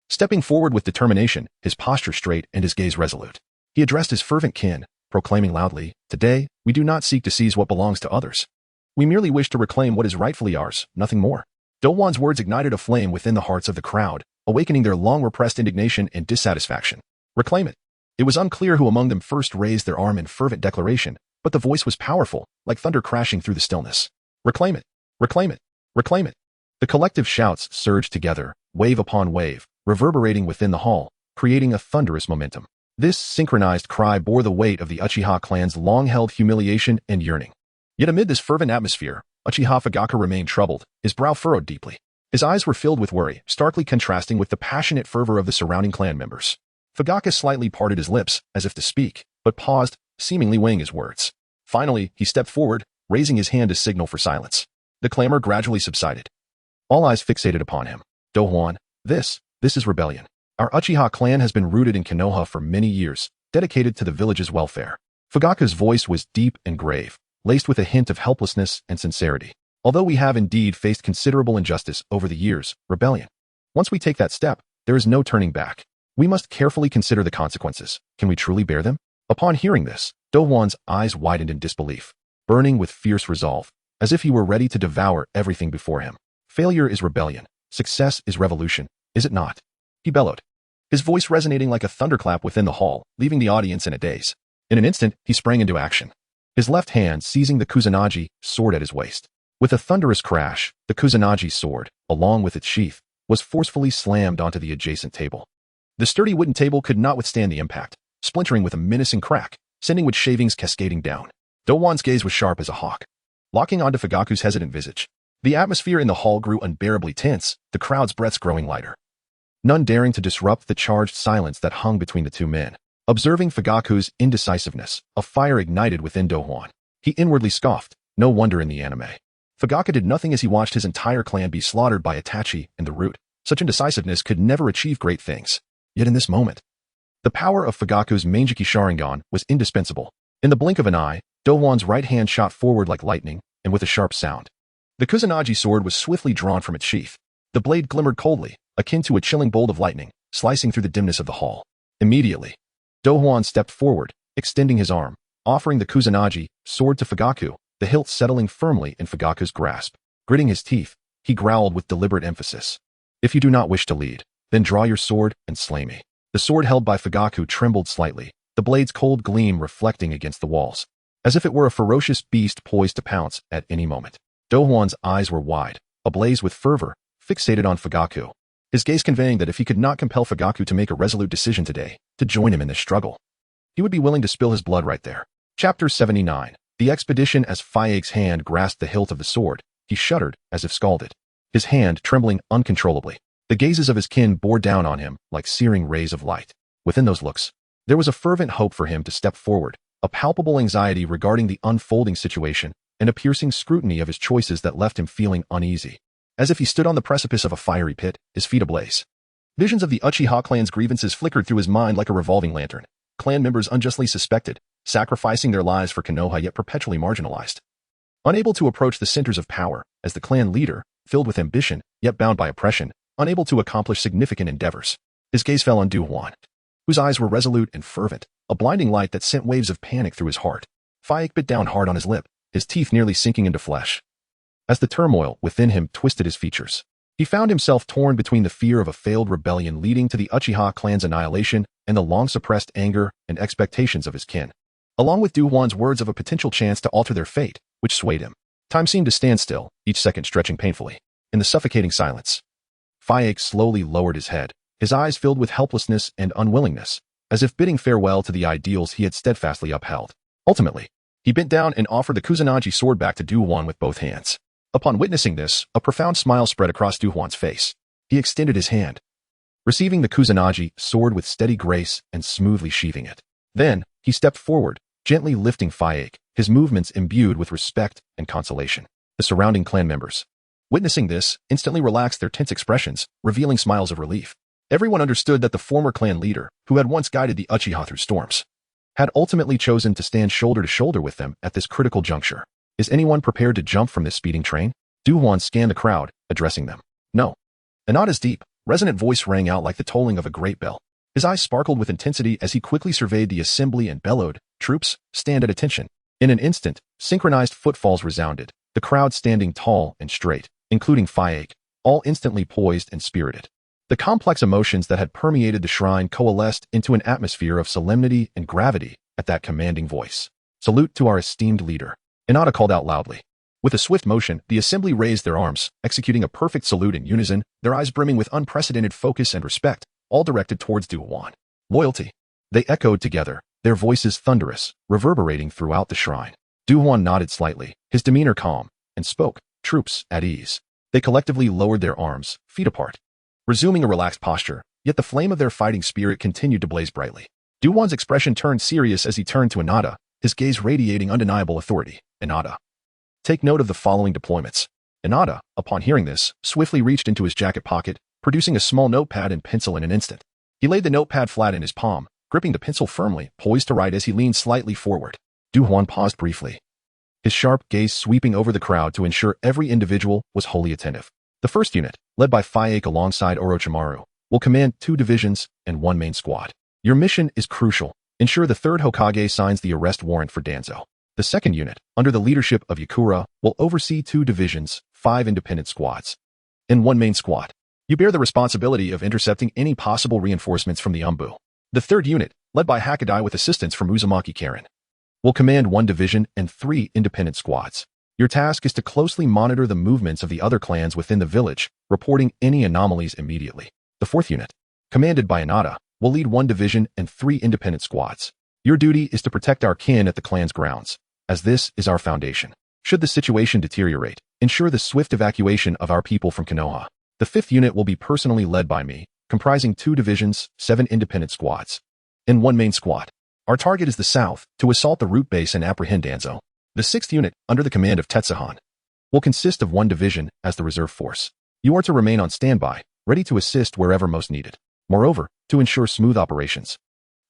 stepping forward with determination, his posture straight and his gaze resolute. He addressed his fervent kin, proclaiming loudly, today, we do not seek to seize what belongs to others. We merely wish to reclaim what is rightfully ours, nothing more. Douhuan's words ignited a flame within the hearts of the crowd, awakening their long-repressed indignation and dissatisfaction. Reclaim it. It was unclear who among them first raised their arm in fervent declaration, but the voice was powerful, like thunder crashing through the stillness. Reclaim it. Reclaim it. Reclaim it. The collective shouts surged together, wave upon wave, reverberating within the hall, creating a thunderous momentum. This synchronized cry bore the weight of the Uchiha clan's long-held humiliation and yearning. Yet amid this fervent atmosphere, Uchiha Fugaku remained troubled, his brow furrowed deeply. His eyes were filled with worry, starkly contrasting with the passionate fervor of the surrounding clan members. Fugaku slightly parted his lips, as if to speak, but paused, seemingly weighing his words. Finally, he stepped forward, raising his hand to signal for silence. The clamor gradually subsided. All eyes fixated upon him. Douhuan, this is rebellion. Our Uchiha clan has been rooted in Konoha for many years, dedicated to the village's welfare. Fugaku's voice was deep and grave, laced with a hint of helplessness and sincerity. Although we have indeed faced considerable injustice over the years, rebellion. Once we take that step, there is no turning back. We must carefully consider the consequences. Can we truly bear them? Upon hearing this, Douhuan's eyes widened in disbelief, burning with fierce resolve, as if he were ready to devour everything before him. Failure is rebellion. Success is revolution, is it not? He bellowed, his voice resonating like a thunderclap within the hall, leaving the audience in a daze. In an instant, he sprang into action, his left hand seizing the Kusanagi sword at his waist. With a thunderous crash, the Kusanagi sword, along with its sheath, was forcefully slammed onto the adjacent table. The sturdy wooden table could not withstand the impact, splintering with a menacing crack, sending wood shavings cascading down. Douhuan's gaze was sharp as a hawk, locking onto Fugaku's hesitant visage. The atmosphere in the hall grew unbearably tense, the crowd's breaths growing lighter, none daring to disrupt the charged silence that hung between the two men. Observing Fugaku's indecisiveness, a fire ignited within Douhuan. He inwardly scoffed, no wonder in the anime. Fugaku did nothing as he watched his entire clan be slaughtered by Itachi and the Root. Such indecisiveness could never achieve great things. Yet in this moment, the power of Fugaku's Manjiki Sharingan was indispensable. In the blink of an eye, Douhuan's right hand shot forward like lightning, and with a sharp sound, the Kusanagi sword was swiftly drawn from its sheath. The blade glimmered coldly, akin to a chilling bolt of lightning, slicing through the dimness of the hall. Immediately, Douhuan stepped forward, extending his arm, offering the Kusanagi sword to Fugaku, the hilt settling firmly in Fugaku's grasp. Gritting his teeth, he growled with deliberate emphasis, "If you do not wish to lead, then draw your sword and slay me." The sword held by Fugaku trembled slightly, the blade's cold gleam reflecting against the walls, as if it were a ferocious beast poised to pounce at any moment. Douhuan's eyes were wide, ablaze with fervor, fixated on Fugaku, his gaze conveying that if he could not compel Fugaku to make a resolute decision today, to join him in this struggle, he would be willing to spill his blood right there. Chapter 79. The expedition. As Faye's hand grasped the hilt of the sword, he shuddered as if scalded, his hand trembling uncontrollably. The gazes of his kin bore down on him like searing rays of light. Within those looks, there was a fervent hope for him to step forward, a palpable anxiety regarding the unfolding situation, and a piercing scrutiny of his choices that left him feeling uneasy, as if he stood on the precipice of a fiery pit, his feet ablaze. Visions of the Uchiha clan's grievances flickered through his mind like a revolving lantern. Clan members unjustly suspected, sacrificing their lives for Konoha yet perpetually marginalized. Unable to approach the centers of power, as the clan leader, filled with ambition, yet bound by oppression, unable to accomplish significant endeavors. His gaze fell on Douhuan, whose eyes were resolute and fervent, a blinding light that sent waves of panic through his heart. Faye bit down hard on his lip, his teeth nearly sinking into flesh. As the turmoil within him twisted his features, he found himself torn between the fear of a failed rebellion leading to the Uchiha clan's annihilation and the long-suppressed anger and expectations of his kin, along with Douhuan's words of a potential chance to alter their fate, which swayed him. Time seemed to stand still, each second stretching painfully. In the suffocating silence, Faye slowly lowered his head, his eyes filled with helplessness and unwillingness, as if bidding farewell to the ideals he had steadfastly upheld. Ultimately, he bent down and offered the Kusanagi sword back to Douhuan with both hands. Upon witnessing this, a profound smile spread across Douhuan's face. He extended his hand, receiving the Kusanagi sword with steady grace and smoothly sheathing it. Then, he stepped forward, gently lifting Faye, his movements imbued with respect and consolation. The surrounding clan members, witnessing this, instantly relaxed their tense expressions, revealing smiles of relief. Everyone understood that the former clan leader, who had once guided the Uchiha through storms, had ultimately chosen to stand shoulder to shoulder with them at this critical juncture. Is anyone prepared to jump from this speeding train? Douhuan scanned the crowd, addressing them. No. Inada's deep, resonant voice rang out like the tolling of a great bell. His eyes sparkled with intensity as he quickly surveyed the assembly and bellowed, "Troops, stand at attention." In an instant, synchronized footfalls resounded, the crowd standing tall and straight, including Faye, all instantly poised and spirited. The complex emotions that had permeated the shrine coalesced into an atmosphere of solemnity and gravity at that commanding voice. "Salute to our esteemed leader," Inada called out loudly. With a swift motion, the assembly raised their arms, executing a perfect salute in unison, their eyes brimming with unprecedented focus and respect, all directed towards Douhuan. "Loyalty." They echoed together, their voices thunderous, reverberating throughout the shrine. Douhuan nodded slightly, his demeanor calm, and spoke, "Troops, at ease." They collectively lowered their arms, feet apart, resuming a relaxed posture, yet the flame of their fighting spirit continued to blaze brightly. Douhuan's expression turned serious as he turned to Inada, his gaze radiating undeniable authority. "Inada, take note of the following deployments." Inada, upon hearing this, swiftly reached into his jacket pocket, producing a small notepad and pencil in an instant. He laid the notepad flat in his palm, gripping the pencil firmly, poised to write as he leaned slightly forward. Douhuan paused briefly, his sharp gaze sweeping over the crowd to ensure every individual was wholly attentive. The first unit, led by Faye alongside Orochimaru, will command 2 divisions and 1 main squad. Your mission is crucial. Ensure the Third Hokage signs the arrest warrant for Danzo. The second unit, under the leadership of Yura, will oversee 2 divisions, 5 independent squads, and 1 main squad. You bear the responsibility of intercepting any possible reinforcements from the Umbu. The third unit, led by Hakadai with assistance from Uzumaki Karen, will command 1 division and 3 independent squads. Your task is to closely monitor the movements of the other clans within the village, reporting any anomalies immediately. The fourth unit, commanded by Inada, will lead 1 division and 3 independent squads. Your duty is to protect our kin at the clan's grounds, as this is our foundation. Should the situation deteriorate, ensure the swift evacuation of our people from Konoha. The 5th unit will be personally led by me, comprising 2 divisions, 7 independent squads, and 1 main squad. Our target is the south, to assault the root base and apprehend Danzo. The 6th unit, under the command of Tetsuhan, will consist of 1 division as the reserve force. You are to remain on standby, ready to assist wherever most needed. Moreover, to ensure smooth operations,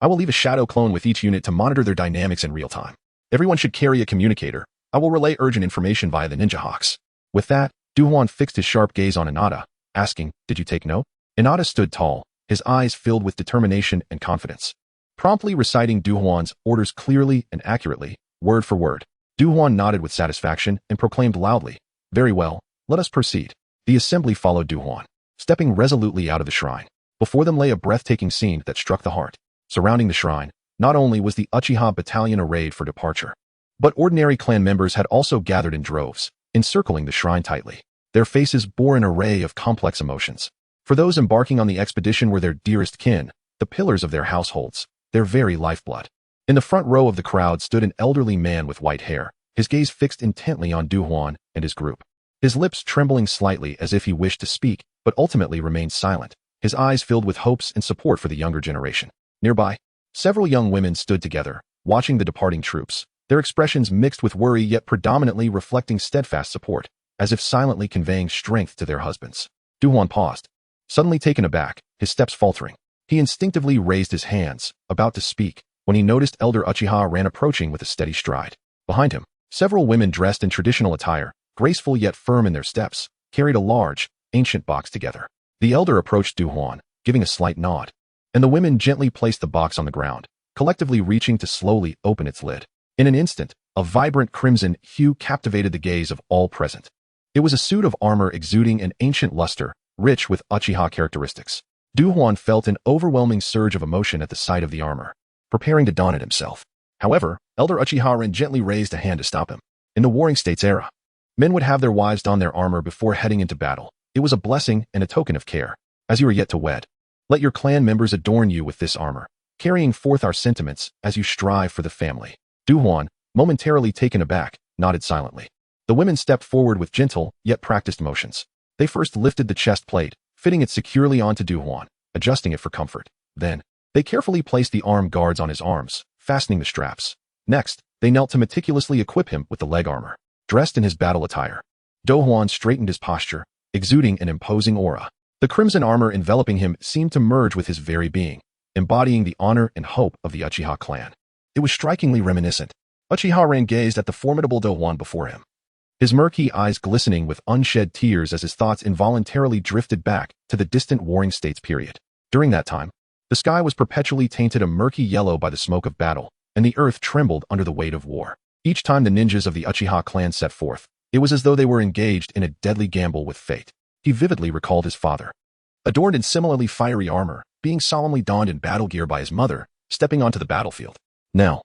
I will leave a shadow clone with each unit to monitor their dynamics in real time. Everyone should carry a communicator. I will relay urgent information via the Ninja Hawks. With that, Douhuan fixed his sharp gaze on Inada, asking, "Did you take note?" Inada stood tall, his eyes filled with determination and confidence, promptly reciting Douhuan's orders clearly and accurately, word for word. Douhuan nodded with satisfaction and proclaimed loudly, "Very well, let us proceed." The assembly followed Douhuan, stepping resolutely out of the shrine. Before them lay a breathtaking scene that struck the heart. Surrounding the shrine, not only was the Uchiha battalion arrayed for departure, but ordinary clan members had also gathered in droves, encircling the shrine tightly. Their faces bore an array of complex emotions. For those embarking on the expedition were their dearest kin, the pillars of their households, their very lifeblood. In the front row of the crowd stood an elderly man with white hair, his gaze fixed intently on Douhuan and his group. His lips trembling slightly as if he wished to speak, but ultimately remained silent, his eyes filled with hopes and support for the younger generation. Nearby, several young women stood together, watching the departing troops, their expressions mixed with worry yet predominantly reflecting steadfast support, as if silently conveying strength to their husbands. Douhuan paused, suddenly taken aback, his steps faltering. He instinctively raised his hands, about to speak, when he noticed Elder Uchiha ran approaching with a steady stride. Behind him, several women dressed in traditional attire, graceful yet firm in their steps, carried a large, ancient box together. The elder approached Douhuan, giving a slight nod, and the women gently placed the box on the ground, collectively reaching to slowly open its lid. In an instant, a vibrant crimson hue captivated the gaze of all present. It was a suit of armor exuding an ancient luster, rich with Uchiha characteristics. Douhuan felt an overwhelming surge of emotion at the sight of the armor, preparing to don it himself. However, Elder Uchiha gently raised a hand to stop him. In the Warring States era, men would have their wives don their armor before heading into battle. It was a blessing and a token of care. As you are yet to wed, let your clan members adorn you with this armor, carrying forth our sentiments as you strive for the family. Douhuan, momentarily taken aback, nodded silently. The women stepped forward with gentle, yet practiced motions. They first lifted the chest plate, fitting it securely onto Douhuan, adjusting it for comfort. Then, they carefully placed the arm guards on his arms, fastening the straps. Next, they knelt to meticulously equip him with the leg armor. Dressed in his battle attire, Douhuan straightened his posture, exuding an imposing aura. The crimson armor enveloping him seemed to merge with his very being, embodying the honor and hope of the Uchiha clan. It was strikingly reminiscent. Uchiha gazed at the formidable Douhuan before him, his murky eyes glistening with unshed tears as his thoughts involuntarily drifted back to the distant Warring States period. During that time, the sky was perpetually tainted a murky yellow by the smoke of battle, and the earth trembled under the weight of war. Each time the ninjas of the Uchiha clan set forth, it was as though they were engaged in a deadly gamble with fate. He vividly recalled his father, adorned in similarly fiery armor, being solemnly donned in battle gear by his mother, stepping onto the battlefield. Now,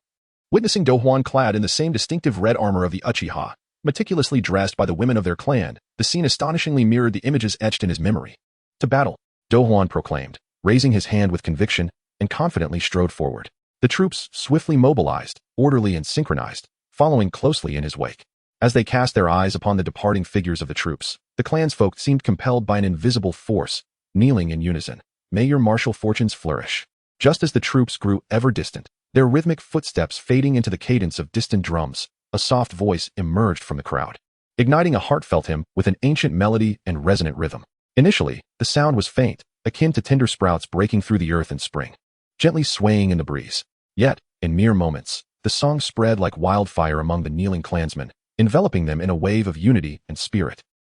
witnessing Douhuan clad in the same distinctive red armor of the Uchiha, meticulously dressed by the women of their clan, the scene astonishingly mirrored the images etched in his memory. To battle, Douhuan proclaimed, raising his hand with conviction, and confidently strode forward. The troops swiftly mobilized, orderly and synchronized, following closely in his wake. As they cast their eyes upon the departing figures of the troops, the clansfolk seemed compelled by an invisible force, kneeling in unison. May your martial fortunes flourish. Just as the troops grew ever distant, their rhythmic footsteps fading into the cadence of distant drums, a soft voice emerged from the crowd, igniting a heartfelt hymn with an ancient melody and resonant rhythm. Initially, the sound was faint, akin to tender sprouts breaking through the earth in spring, gently swaying in the breeze. Yet, in mere moments, the song spread like wildfire among the kneeling clansmen, enveloping them in a wave of unity and spirit.